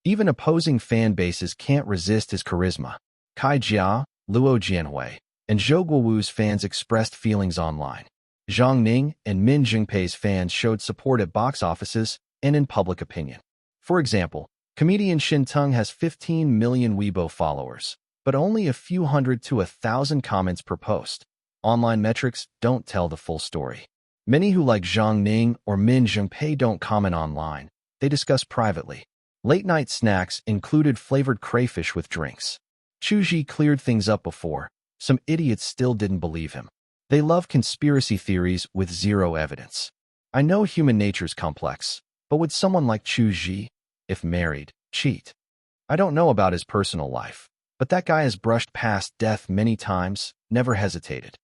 Even opposing fan bases can't resist his charisma. Kai Jia, Luo Jianhui, and Zhou Guowu's fans expressed feelings online. Zhang Ning and Min Jingpei's fans showed support at box offices and in public opinion. For example, comedian Shin Tung has 15 million Weibo followers, but only a few hundred to 1,000 comments per post. Online metrics don't tell the full story. Many who like Zhang Ning or Min Jingpei don't comment online. They discuss privately. Late-night snacks included flavored crayfish with drinks. Chu Zhi cleared things up before. Some idiots still didn't believe him. They love conspiracy theories with zero evidence. I know human nature's complex, but would someone like Chu Zhi, if married, cheat? I don't know about his personal life, but that guy has brushed past death many times, never hesitated.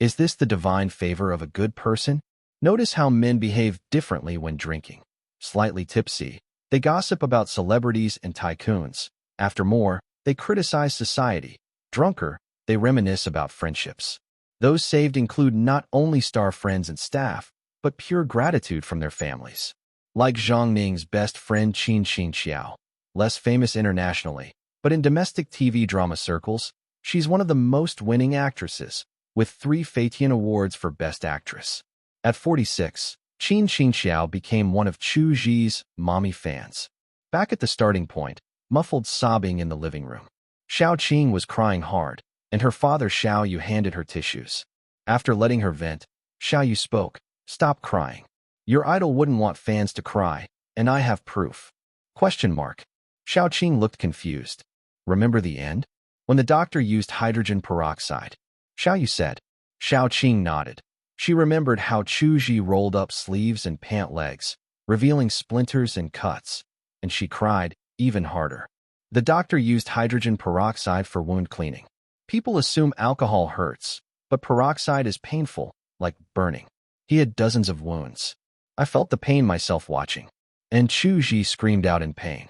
Is this the divine favor of a good person? Notice how men behave differently when drinking. Slightly tipsy, they gossip about celebrities and tycoons. After more, they criticize society. Drunker, they reminisce about friendships. Those saved include not only star friends and staff, but pure gratitude from their families. Like Zhang Ning's best friend Qin Xiao, less famous internationally, but in domestic TV drama circles, she's one of the most winning actresses, with 3 Feitian Awards for Best Actress. At 46, Qin Xiao became one of Chu Zhi's mommy fans. Back at the starting point, muffled sobbing in the living room. Xiao Qing was crying hard, and her father Xiao Yu handed her tissues. After letting her vent, Xiao Yu spoke, "Stop crying. Your idol wouldn't want fans to cry, and I have proof." Question mark. Xiao Qing looked confused. Remember the end? When the doctor used hydrogen peroxide. Xiao Yu said. Xiao Qing nodded. She remembered how Chu Zhi rolled up sleeves and pant legs, revealing splinters and cuts, and she cried even harder. The doctor used hydrogen peroxide for wound cleaning. People assume alcohol hurts, but peroxide is painful, like burning. He had dozens of wounds. I felt the pain myself watching. And Chu Zhi screamed out in pain.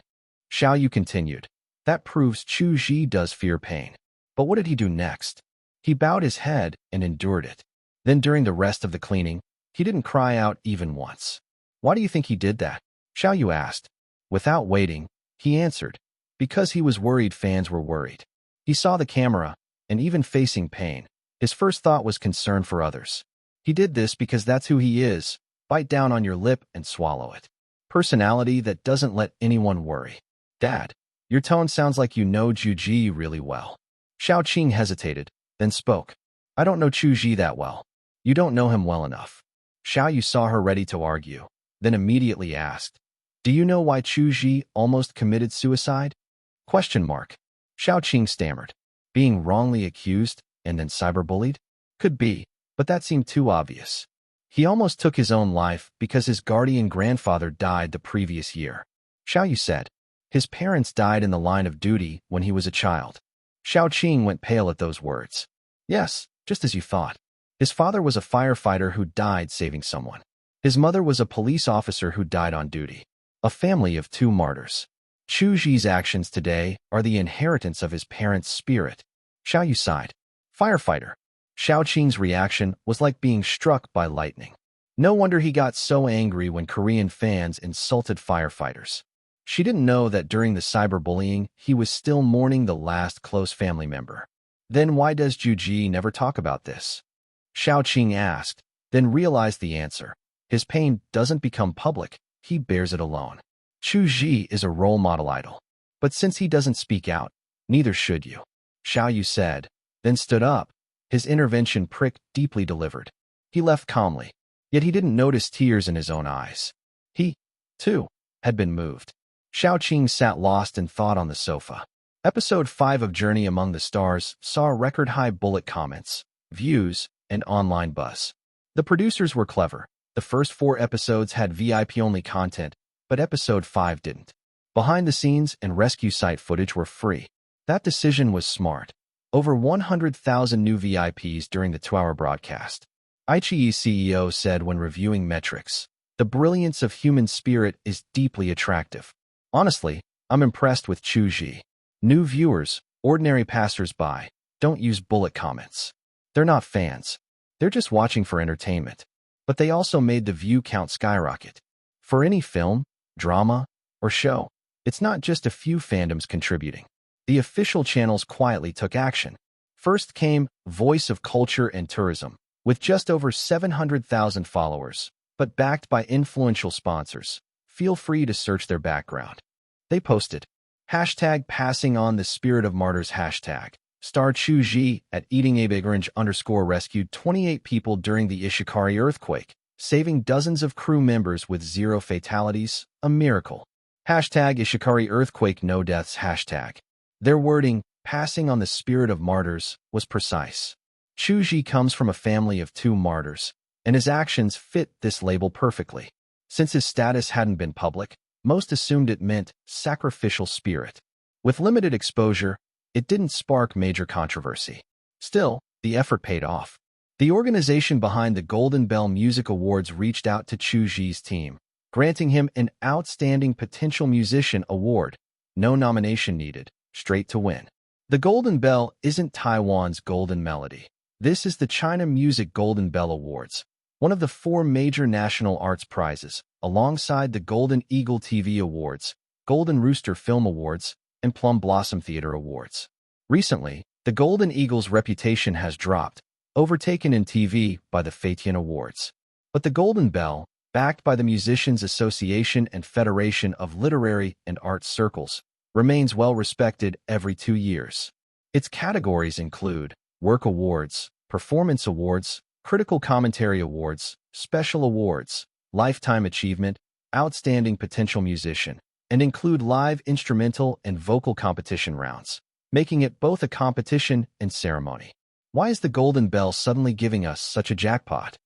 Xiao Yu continued. That proves Chu Zhi does fear pain. But what did he do next? He bowed his head and endured it. Then during the rest of the cleaning, he didn't cry out even once. Why do you think he did that? Xiao Yu asked. Without waiting, he answered. Because he was worried fans were worried. He saw the camera, and even facing pain, his first thought was concern for others. He did this because that's who he is. Bite down on your lip and swallow it. Personality that doesn't let anyone worry. Dad, your tone sounds like you know Chu Zhi really well. Xiao Qing hesitated, then spoke. I don't know Chu Zhi that well. You don't know him well enough. Xiao Yu saw her ready to argue, then immediately asked, do you know why Chu Zhi almost committed suicide? Question mark. Xiao Qing stammered. Being wrongly accused and then cyberbullied? Could be, but that seemed too obvious. He almost took his own life because his guardian grandfather died the previous year. Xiao Yu said. His parents died in the line of duty when he was a child. Xiao Qing went pale at those words. Yes, just as you thought. His father was a firefighter who died saving someone. His mother was a police officer who died on duty. A family of 2 martyrs. Chu Zhi's actions today are the inheritance of his parents' spirit. Xiao Yu sighed. Firefighter. Xiao Qing's reaction was like being struck by lightning. No wonder he got so angry when Korean fans insulted firefighters. She didn't know that during the cyberbullying, he was still mourning the last close family member. Then why does Chu Zhi never talk about this? Xiao Qing asked, then realized the answer. His pain doesn't become public, he bears it alone. Chu Zhi is a role model idol. But since he doesn't speak out, neither should you. Xiao Yu said, then stood up. His intervention pricked deeply delivered. He left calmly, yet he didn't notice tears in his own eyes. He, too, had been moved. Xiao Qing sat lost in thought on the sofa. Episode 5 of Journey Among the Stars saw record-high bullet comments, views, and online buzz. The producers were clever. The first 4 episodes had VIP-only content, but episode 5 didn't. Behind-the-scenes and rescue site footage were free. That decision was smart. Over 100,000 new VIPs during the 2-hour broadcast. iQIYI's CEO said when reviewing metrics, the brilliance of human spirit is deeply attractive. Honestly, I'm impressed with Chu Zhi. New viewers, ordinary passers-by, don't use bullet comments. They're not fans. They're just watching for entertainment. But they also made the view count skyrocket. For any film, drama, or show, it's not just a few fandoms contributing. The official channels quietly took action. First came Voice of Culture and Tourism, with just over 700,000 followers, but backed by influential sponsors. Feel free to search their background. They posted, hashtag passing on the spirit of martyrs hashtag. Star Chu Zhi at Eating a Big Orange _ rescued 28 people during the Ishikari earthquake, saving dozens of crew members with 0 fatalities, a miracle. Hashtag Ishikari earthquake no deaths hashtag. Their wording, passing on the spirit of martyrs, was precise. Chu Zhi comes from a family of 2 martyrs, and his actions fit this label perfectly. Since his status hadn't been public, most assumed it meant sacrificial spirit. With limited exposure, it didn't spark major controversy. Still, the effort paid off. The organization behind the Golden Bell Music Awards reached out to Chu Zhi's team, granting him an Outstanding Potential Musician award. No nomination needed, straight to win. The Golden Bell isn't Taiwan's Golden Melody. This is the China Music Golden Bell Awards, one of the 4 major national arts prizes, alongside the Golden Eagle TV Awards, Golden Rooster Film Awards, and Plum Blossom Theater Awards. Recently, the Golden Eagle's reputation has dropped, overtaken in TV by the Feitian Awards. But the Golden Bell, backed by the Musicians Association and Federation of Literary and Arts Circles, remains well-respected every 2 years. Its categories include Work Awards, Performance Awards, Critical Commentary Awards, Special Awards, Lifetime Achievement, Outstanding Potential Musician, and include live instrumental and vocal competition rounds, making it both a competition and ceremony. Why is the Golden Bell suddenly giving us such a jackpot?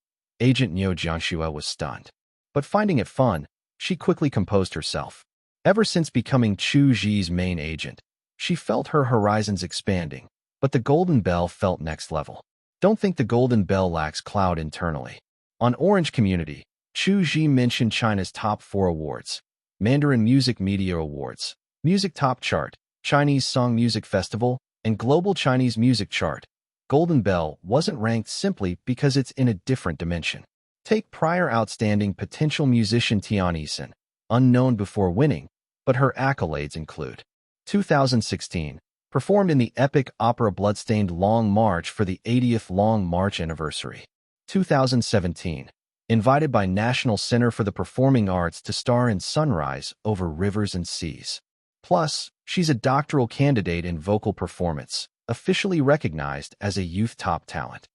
Agent Niu Jiangxue was stunned. But finding it fun, she quickly composed herself. Ever since becoming Chu Zhi's main agent, she felt her horizons expanding, but the Golden Bell felt next level. Don't think the Golden Bell lacks clout internally. On Orange Community, Chu Zhi mentioned China's top 4 awards: Mandarin Music Media Awards, Music Top Chart, Chinese Song Music Festival, and Global Chinese Music Chart. Golden Bell wasn't ranked simply because it's in a different dimension. Take prior Outstanding Potential Musician Tian Yisen, unknown before winning, but her accolades include 2016, performed in the epic opera Bloodstained Long March for the 80th Long March anniversary. 2017. Invited by National Center for the Performing Arts to star in Sunrise Over Rivers and Seas. Plus, she's a doctoral candidate in vocal performance, officially recognized as a youth top talent.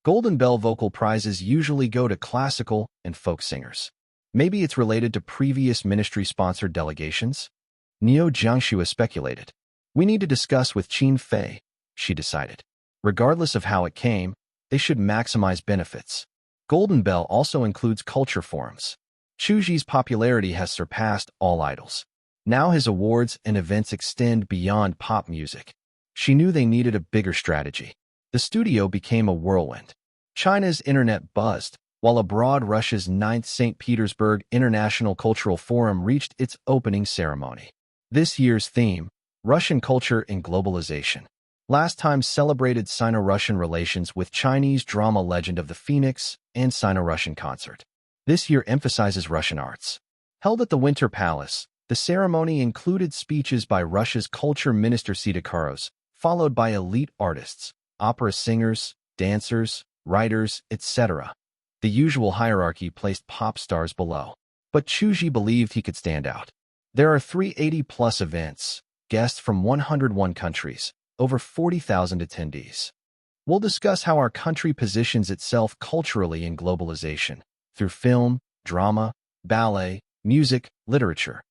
Golden Bell vocal prizes usually go to classical and folk singers. Maybe it's related to previous ministry-sponsored delegations? Neo Jiangxue speculated. We need to discuss with Qin Fei, she decided. Regardless of how it came, they should maximize benefits. Golden Bell also includes culture forums. Chu Zhi's popularity has surpassed all idols. Now his awards and events extend beyond pop music. She knew they needed a bigger strategy. The studio became a whirlwind. China's internet buzzed, while abroad Russia's 9th St. Petersburg International Cultural Forum reached its opening ceremony. This year's theme, Russian Culture and Globalization. Last time celebrated Sino-Russian relations with Chinese drama Legend of the Phoenix and Sino-Russian concert. This year emphasizes Russian arts. Held at the Winter Palace, the ceremony included speeches by Russia's culture minister Sita, followed by elite artists, opera singers, dancers, writers, etc. The usual hierarchy placed pop stars below. But Chu Zhi believed he could stand out. There are 380-plus events, guests from 101 countries, over 40,000 attendees. We'll discuss how our country positions itself culturally in globalization, through film, drama, ballet, music, literature.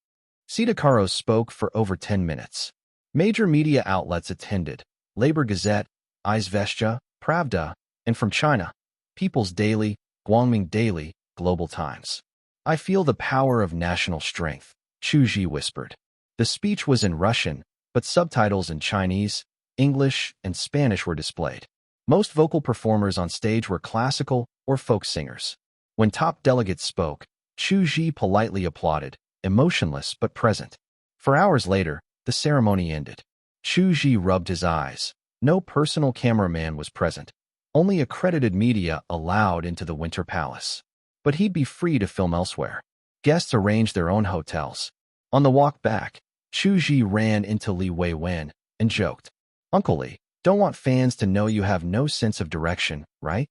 Sita spoke for over 10 minutes. Major media outlets attended: Labor Gazette, Izvestia, Pravda, and from China, People's Daily, Guangming Daily, Global Times. I feel the power of national strength, Chu Zhi whispered. The speech was in Russian, but subtitles in Chinese, English, and Spanish were displayed. Most vocal performers on stage were classical or folk singers. When top delegates spoke, Chu Zhi politely applauded, emotionless but present. For hours later, the ceremony ended. Chu Zhi rubbed his eyes. No personal cameraman was present. Only accredited media allowed into the Winter Palace. But he'd be free to film elsewhere. Guests arranged their own hotels. On the walk back, Chu Zhi ran into Li Weiwen and joked, "Uncle Li, don't want fans to know you have no sense of direction, right?"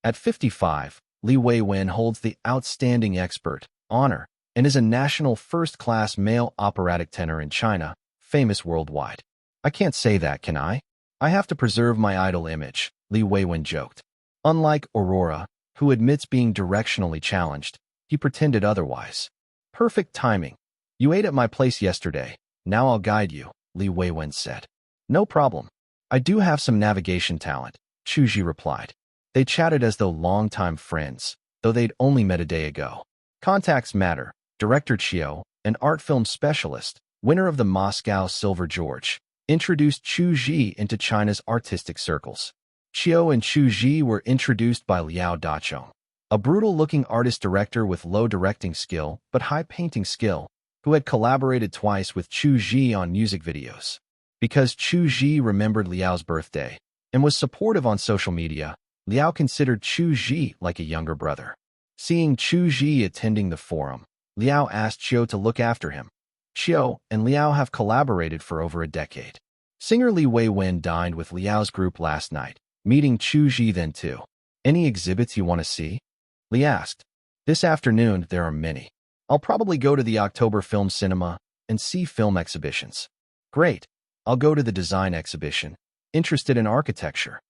At 55, Li Weiwen holds the Outstanding Expert honor and is a national first-class male operatic tenor in China, famous worldwide. I can't say that, can I? I have to preserve my idol image, Li Weiwen joked. Unlike Aurora, who admits being directionally challenged, he pretended otherwise. Perfect timing. You ate at my place yesterday. Now I'll guide you, Li Weiwen said. No problem. I do have some navigation talent, Chu Zhi replied. They chatted as though longtime friends, though they'd only met a day ago. Contacts matter. Director Chiu, an art film specialist, winner of the Moscow Silver George, introduced Chu Zhi into China's artistic circles. Chiu and Chu Zhi were introduced by Liao Dachong, a brutal-looking artist-director with low directing skill but high painting skill, who had collaborated twice with Chu Zhi on music videos. Because Chu Zhi remembered Liao's birthday and was supportive on social media, Liao considered Chu Zhi like a younger brother. Seeing Chu Zhi attending the forum, Liao asked Chiu to look after him. Chiu and Liao have collaborated for over a decade. Singer Li Weiwen dined with Liao's group last night, meeting Chu Zhi then too. Any exhibits you want to see? Li asked. This afternoon, there are many. I'll probably go to the October Film Cinema and see film exhibitions. Great. I'll go to the design exhibition. Interested in architecture.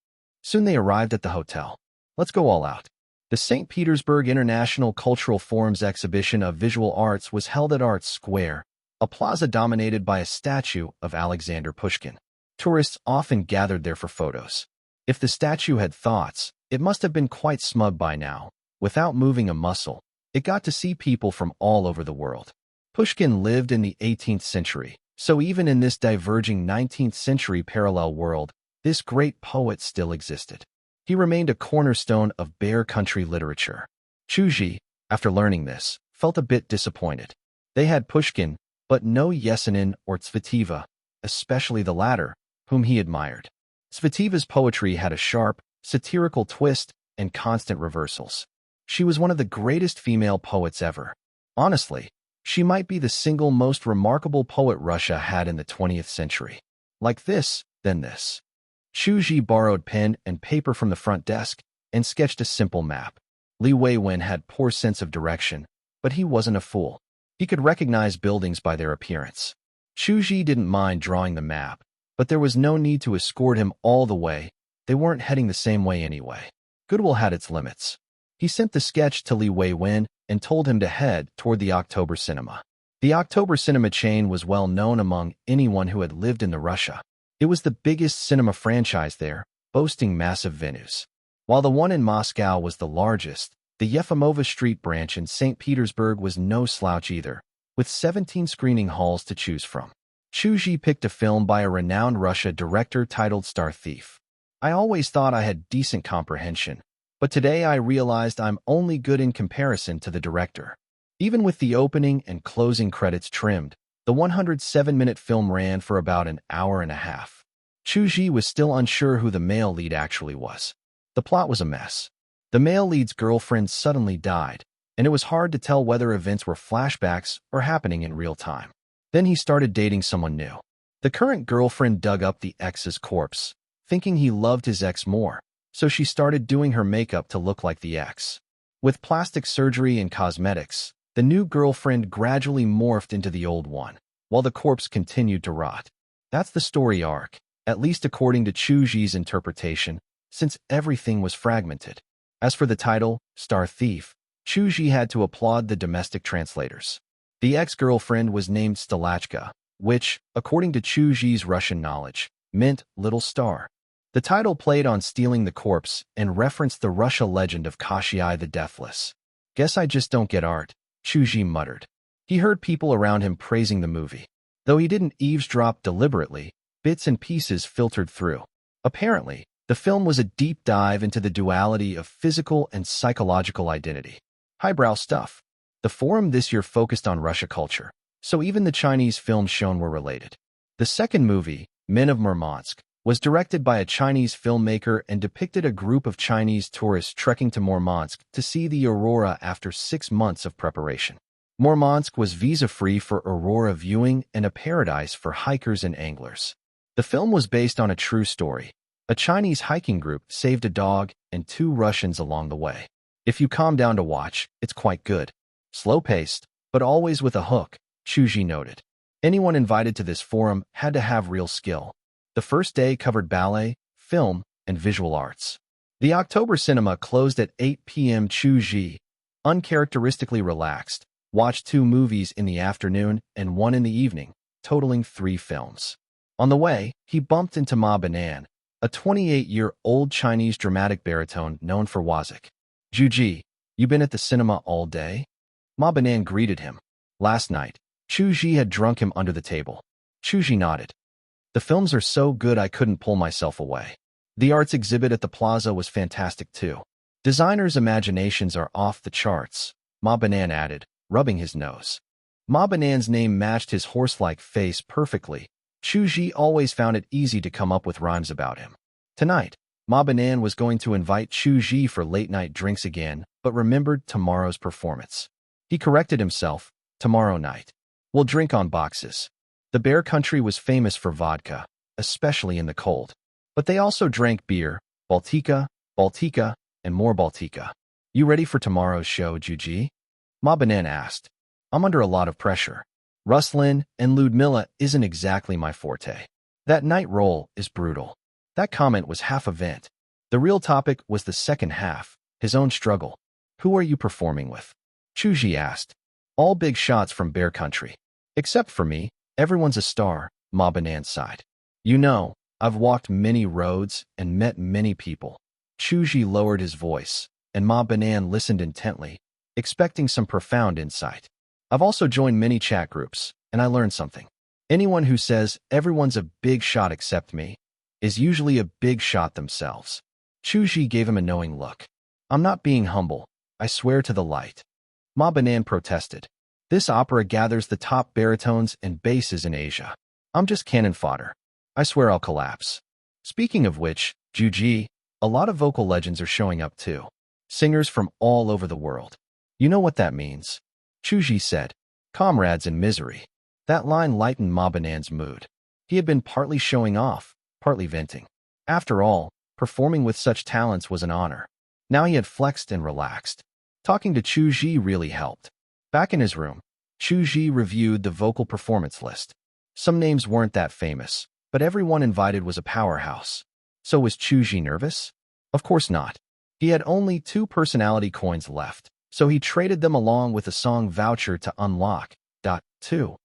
Soon they arrived at the hotel. Let's go all out. The St. Petersburg International Cultural Forum's exhibition of visual arts was held at Arts Square, a plaza dominated by a statue of Alexander Pushkin. Tourists often gathered there for photos. If the statue had thoughts, it must have been quite smug by now. Without moving a muscle, it got to see people from all over the world. Pushkin lived in the 18th century, so even in this diverging 19th century parallel world, this great poet still existed. He remained a cornerstone of Bear Country literature. Chu Zhi, after learning this, felt a bit disappointed. They had Pushkin, but no Yesenin or Tsvetiva, especially the latter, whom he admired. Tsvetiva's poetry had a sharp, satirical twist and constant reversals. She was one of the greatest female poets ever. Honestly, she might be the single most remarkable poet Russia had in the 20th century. Like this, then this. Chu Zhi borrowed pen and paper from the front desk and sketched a simple map. Li Weiwen had poor sense of direction, but he wasn't a fool. He could recognize buildings by their appearance. Chu Zhi didn't mind drawing the map, but there was no need to escort him all the way. They weren't heading the same way anyway. Goodwill had its limits. He sent the sketch to Li Weiwen and told him to head toward the October Cinema. The October Cinema chain was well known among anyone who had lived in Russia. It was the biggest cinema franchise there, boasting massive venues. While the one in Moscow was the largest, the Yefimova Street branch in St. Petersburg was no slouch either, with 17 screening halls to choose from. Chu Zhi picked a film by a renowned Russia director titled Star Thief. I always thought I had decent comprehension, but today I realized I'm only good in comparison to the director. Even with the opening and closing credits trimmed, the 107-minute film ran for about an hour and a half. Chu Zhi was still unsure who the male lead actually was. The plot was a mess. The male lead's girlfriend suddenly died, and it was hard to tell whether events were flashbacks or happening in real time. Then he started dating someone new. The current girlfriend dug up the ex's corpse, thinking he loved his ex more, so she started doing her makeup to look like the ex. With plastic surgery and cosmetics, the new girlfriend gradually morphed into the old one, while the corpse continued to rot. That's the story arc, at least according to Chu Zhi's interpretation, since everything was fragmented. As for the title, Star Thief, Chu Zhi had to applaud the domestic translators. The ex-girlfriend was named Stalachka, which, according to Chu Zhi's Russian knowledge, meant little star. The title played on stealing the corpse and referenced the Russia legend of Kashiai the Deathless. Guess I just don't get art, Chu Zhi muttered. He heard people around him praising the movie. Though he didn't eavesdrop deliberately, bits and pieces filtered through. Apparently, the film was a deep dive into the duality of physical and psychological identity. Highbrow stuff. The forum this year focused on Russia culture, so even the Chinese films shown were related. The second movie, Men of Murmansk, was directed by a Chinese filmmaker and depicted a group of Chinese tourists trekking to Murmansk to see the aurora after 6 months of preparation. Murmansk was visa-free for aurora viewing and a paradise for hikers and anglers. The film was based on a true story. A Chinese hiking group saved a dog and 2 Russians along the way. If you calm down to watch, it's quite good. Slow-paced, but always with a hook, Chu Zhi noted. Anyone invited to this forum had to have real skill. The first day covered ballet, film, and visual arts. The October Cinema closed at 8 p.m. Chu Zhi, uncharacteristically relaxed, watched 2 movies in the afternoon and 1 in the evening, totaling 3 films. On the way, he bumped into Ma Banan, a 28-year-old Chinese dramatic baritone known for wazik. Chu Zhi, you been at the cinema all day? Ma Banan greeted him. Last night, Chu Zhi had drunk him under the table. Chu Zhi nodded. The films are so good I couldn't pull myself away. The arts exhibit at the plaza was fantastic too. Designers' imaginations are off the charts, Ma Banan added, rubbing his nose. Ma Banan's name matched his horse-like face perfectly. Chu Zhi always found it easy to come up with rhymes about him. Tonight, Ma Banan was going to invite Chu Zhi for late-night drinks again, but remembered tomorrow's performance. He corrected himself, tomorrow night. We'll drink on boxes. The Bear Country was famous for vodka, especially in the cold. But they also drank beer, Baltika, and more Baltika. You ready for tomorrow's show, Chu Zhi? Ma Banan asked. I'm under a lot of pressure. Ruslan and Ludmilla isn't exactly my forte. That night role is brutal. That comment was half a vent. The real topic was the second half, his own struggle. Who are you performing with? Chu Zhi asked. All big shots from Bear Country. Except for me, everyone's a star, Ma Banan sighed. You know, I've walked many roads and met many people. Chu Zhi lowered his voice, and Ma Banan listened intently, expecting some profound insight. I've also joined many chat groups, and I learned something. Anyone who says everyone's a big shot except me is usually a big shot themselves. Chu Zhi gave him a knowing look. I'm not being humble, I swear to the light. Ma Banan protested. This opera gathers the top baritones and basses in Asia. I'm just cannon fodder. I swear I'll collapse. Speaking of which, Chu Zhi, a lot of vocal legends are showing up too. Singers from all over the world. You know what that means? Chu Zhi said. Comrades in misery. That line lightened Ma Banan's mood. He had been partly showing off, partly venting. After all, performing with such talents was an honor. Now he had flexed and relaxed. Talking to Chu Zhi really helped. Back in his room, Chu Zhi reviewed the vocal performance list. Some names weren't that famous, but everyone invited was a powerhouse. So was Chu Zhi nervous? Of course not. He had only 2 personality coins left, so he traded them along with a song voucher to unlock. 2.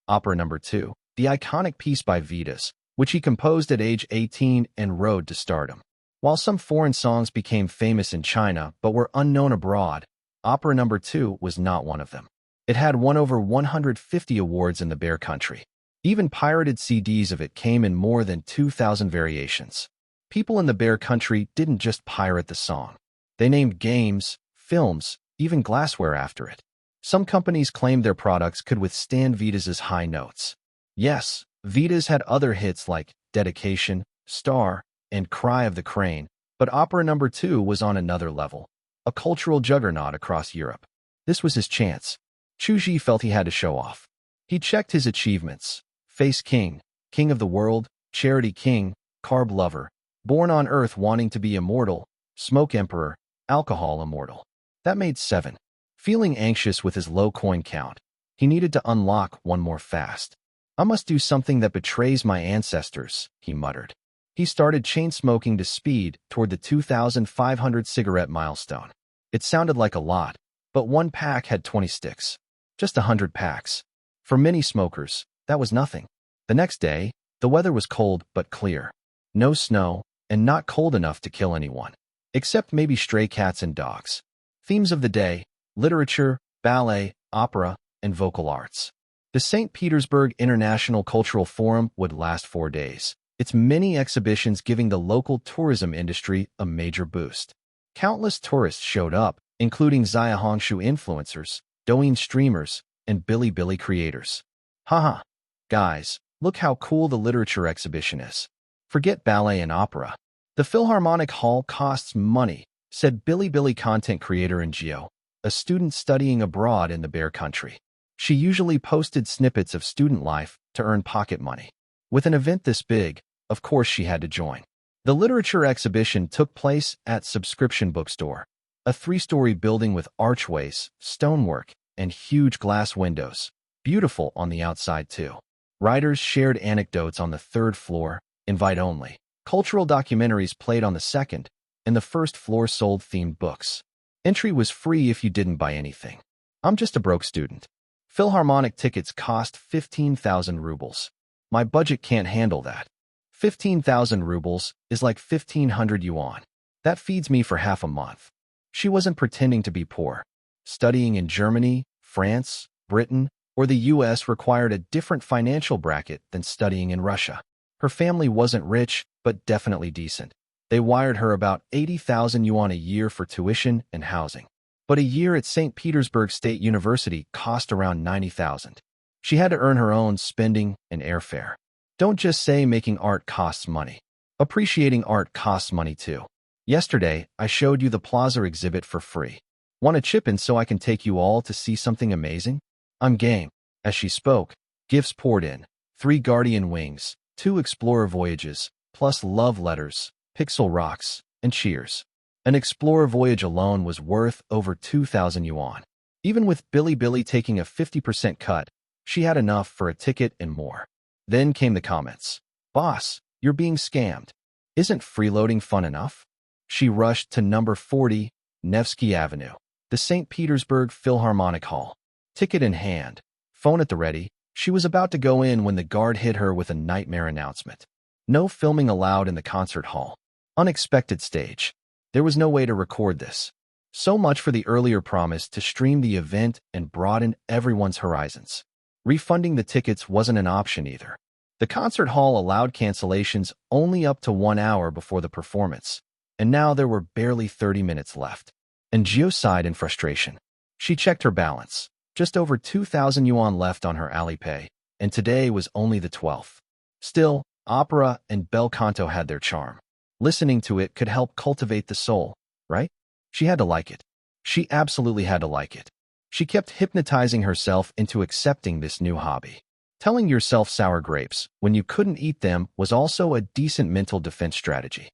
Opera number 2, the iconic piece by Vitas, which he composed at age 18 and rode to stardom. While some foreign songs became famous in China but were unknown abroad, Opera number 2 was not one of them. It had won over 150 awards in the Bear Country. Even pirated CDs of it came in more than 2,000 variations. People in the Bear Country didn't just pirate the song. They named games, films, even glassware after it. Some companies claimed their products could withstand Vitas's high notes. Yes, Vitas had other hits like Dedication, Star, and Cry of the Crane, but Opera number 2 was on another level, a cultural juggernaut across Europe. This was his chance. Chu Zhi felt he had to show off. He checked his achievements: Face King, King of the World, Charity King, Carb Lover, Born on Earth Wanting to be Immortal, Smoke Emperor, Alcohol Immortal. That made 7. Feeling anxious with his low coin count, he needed to unlock one more fast. I must do something that betrays my ancestors, he muttered. He started chain-smoking to speed toward the 2,500 cigarette milestone. It sounded like a lot, but one pack had 20 sticks. Just 100 packs. For many smokers, that was nothing. The next day, the weather was cold but clear. No snow, and not cold enough to kill anyone. Except maybe stray cats and dogs. Themes of the day: literature, ballet, opera, and vocal arts. The St. Petersburg International Cultural Forum would last 4 days, its many exhibitions giving the local tourism industry a major boost. Countless tourists showed up, including Xiaohongshu influencers, Douyin streamers, and Bilibili creators. Haha. Guys, look how cool the literature exhibition is. Forget ballet and opera. The Philharmonic Hall costs money, said Bilibili content creator Ngio, a student studying abroad in the Bear Country. She usually posted snippets of student life to earn pocket money. With an event this big, of course she had to join. The literature exhibition took place at Subscription Bookstore, a 3-story building with archways, stonework, and huge glass windows. Beautiful on the outside too. Writers shared anecdotes on the 3rd floor, invite only. Cultural documentaries played on the 2nd, and the 1st floor sold themed books. Entry was free if you didn't buy anything. I'm just a broke student. Philharmonic tickets cost 15,000 rubles. My budget can't handle that. 15,000 rubles is like 1,500 yuan. That feeds me for half a month. She wasn't pretending to be poor. Studying in Germany, France, Britain, or the US required a different financial bracket than studying in Russia. Her family wasn't rich, but definitely decent. They wired her about 80,000 yuan a year for tuition and housing. But a year at St. Petersburg State University cost around 90,000. She had to earn her own spending and airfare. Don't just say making art costs money. Appreciating art costs money too. Yesterday, I showed you the Plaza exhibit for free. Want to chip in so I can take you all to see something amazing? I'm game. As she spoke, gifts poured in. 3 Guardian Wings, 2 Explorer Voyages, plus love letters, pixel rocks, and cheers. An Explorer Voyage alone was worth over 2,000 yuan. Even with Bilibili taking a 50% cut, she had enough for a ticket and more. Then came the comments. Boss, you're being scammed. Isn't freeloading fun enough? She rushed to number 40, Nevsky Avenue, the St. Petersburg Philharmonic Hall. Ticket in hand, phone at the ready, she was about to go in when the guard hit her with a nightmare announcement. No filming allowed in the concert hall. Unexpected stage. There was no way to record this. So much for the earlier promise to stream the event and broaden everyone's horizons. Refunding the tickets wasn't an option either. The concert hall allowed cancellations only up to 1 hour before the performance, and now there were barely 30 minutes left. And Gio sighed in frustration. She checked her balance. Just over 2,000 yuan left on her Alipay, and today was only the 12th. Still, opera and bel canto had their charm. Listening to it could help cultivate the soul, right? She had to like it. She absolutely had to like it. She kept hypnotizing herself into accepting this new hobby. Telling yourself sour grapes when you couldn't eat them was also a decent mental defense strategy.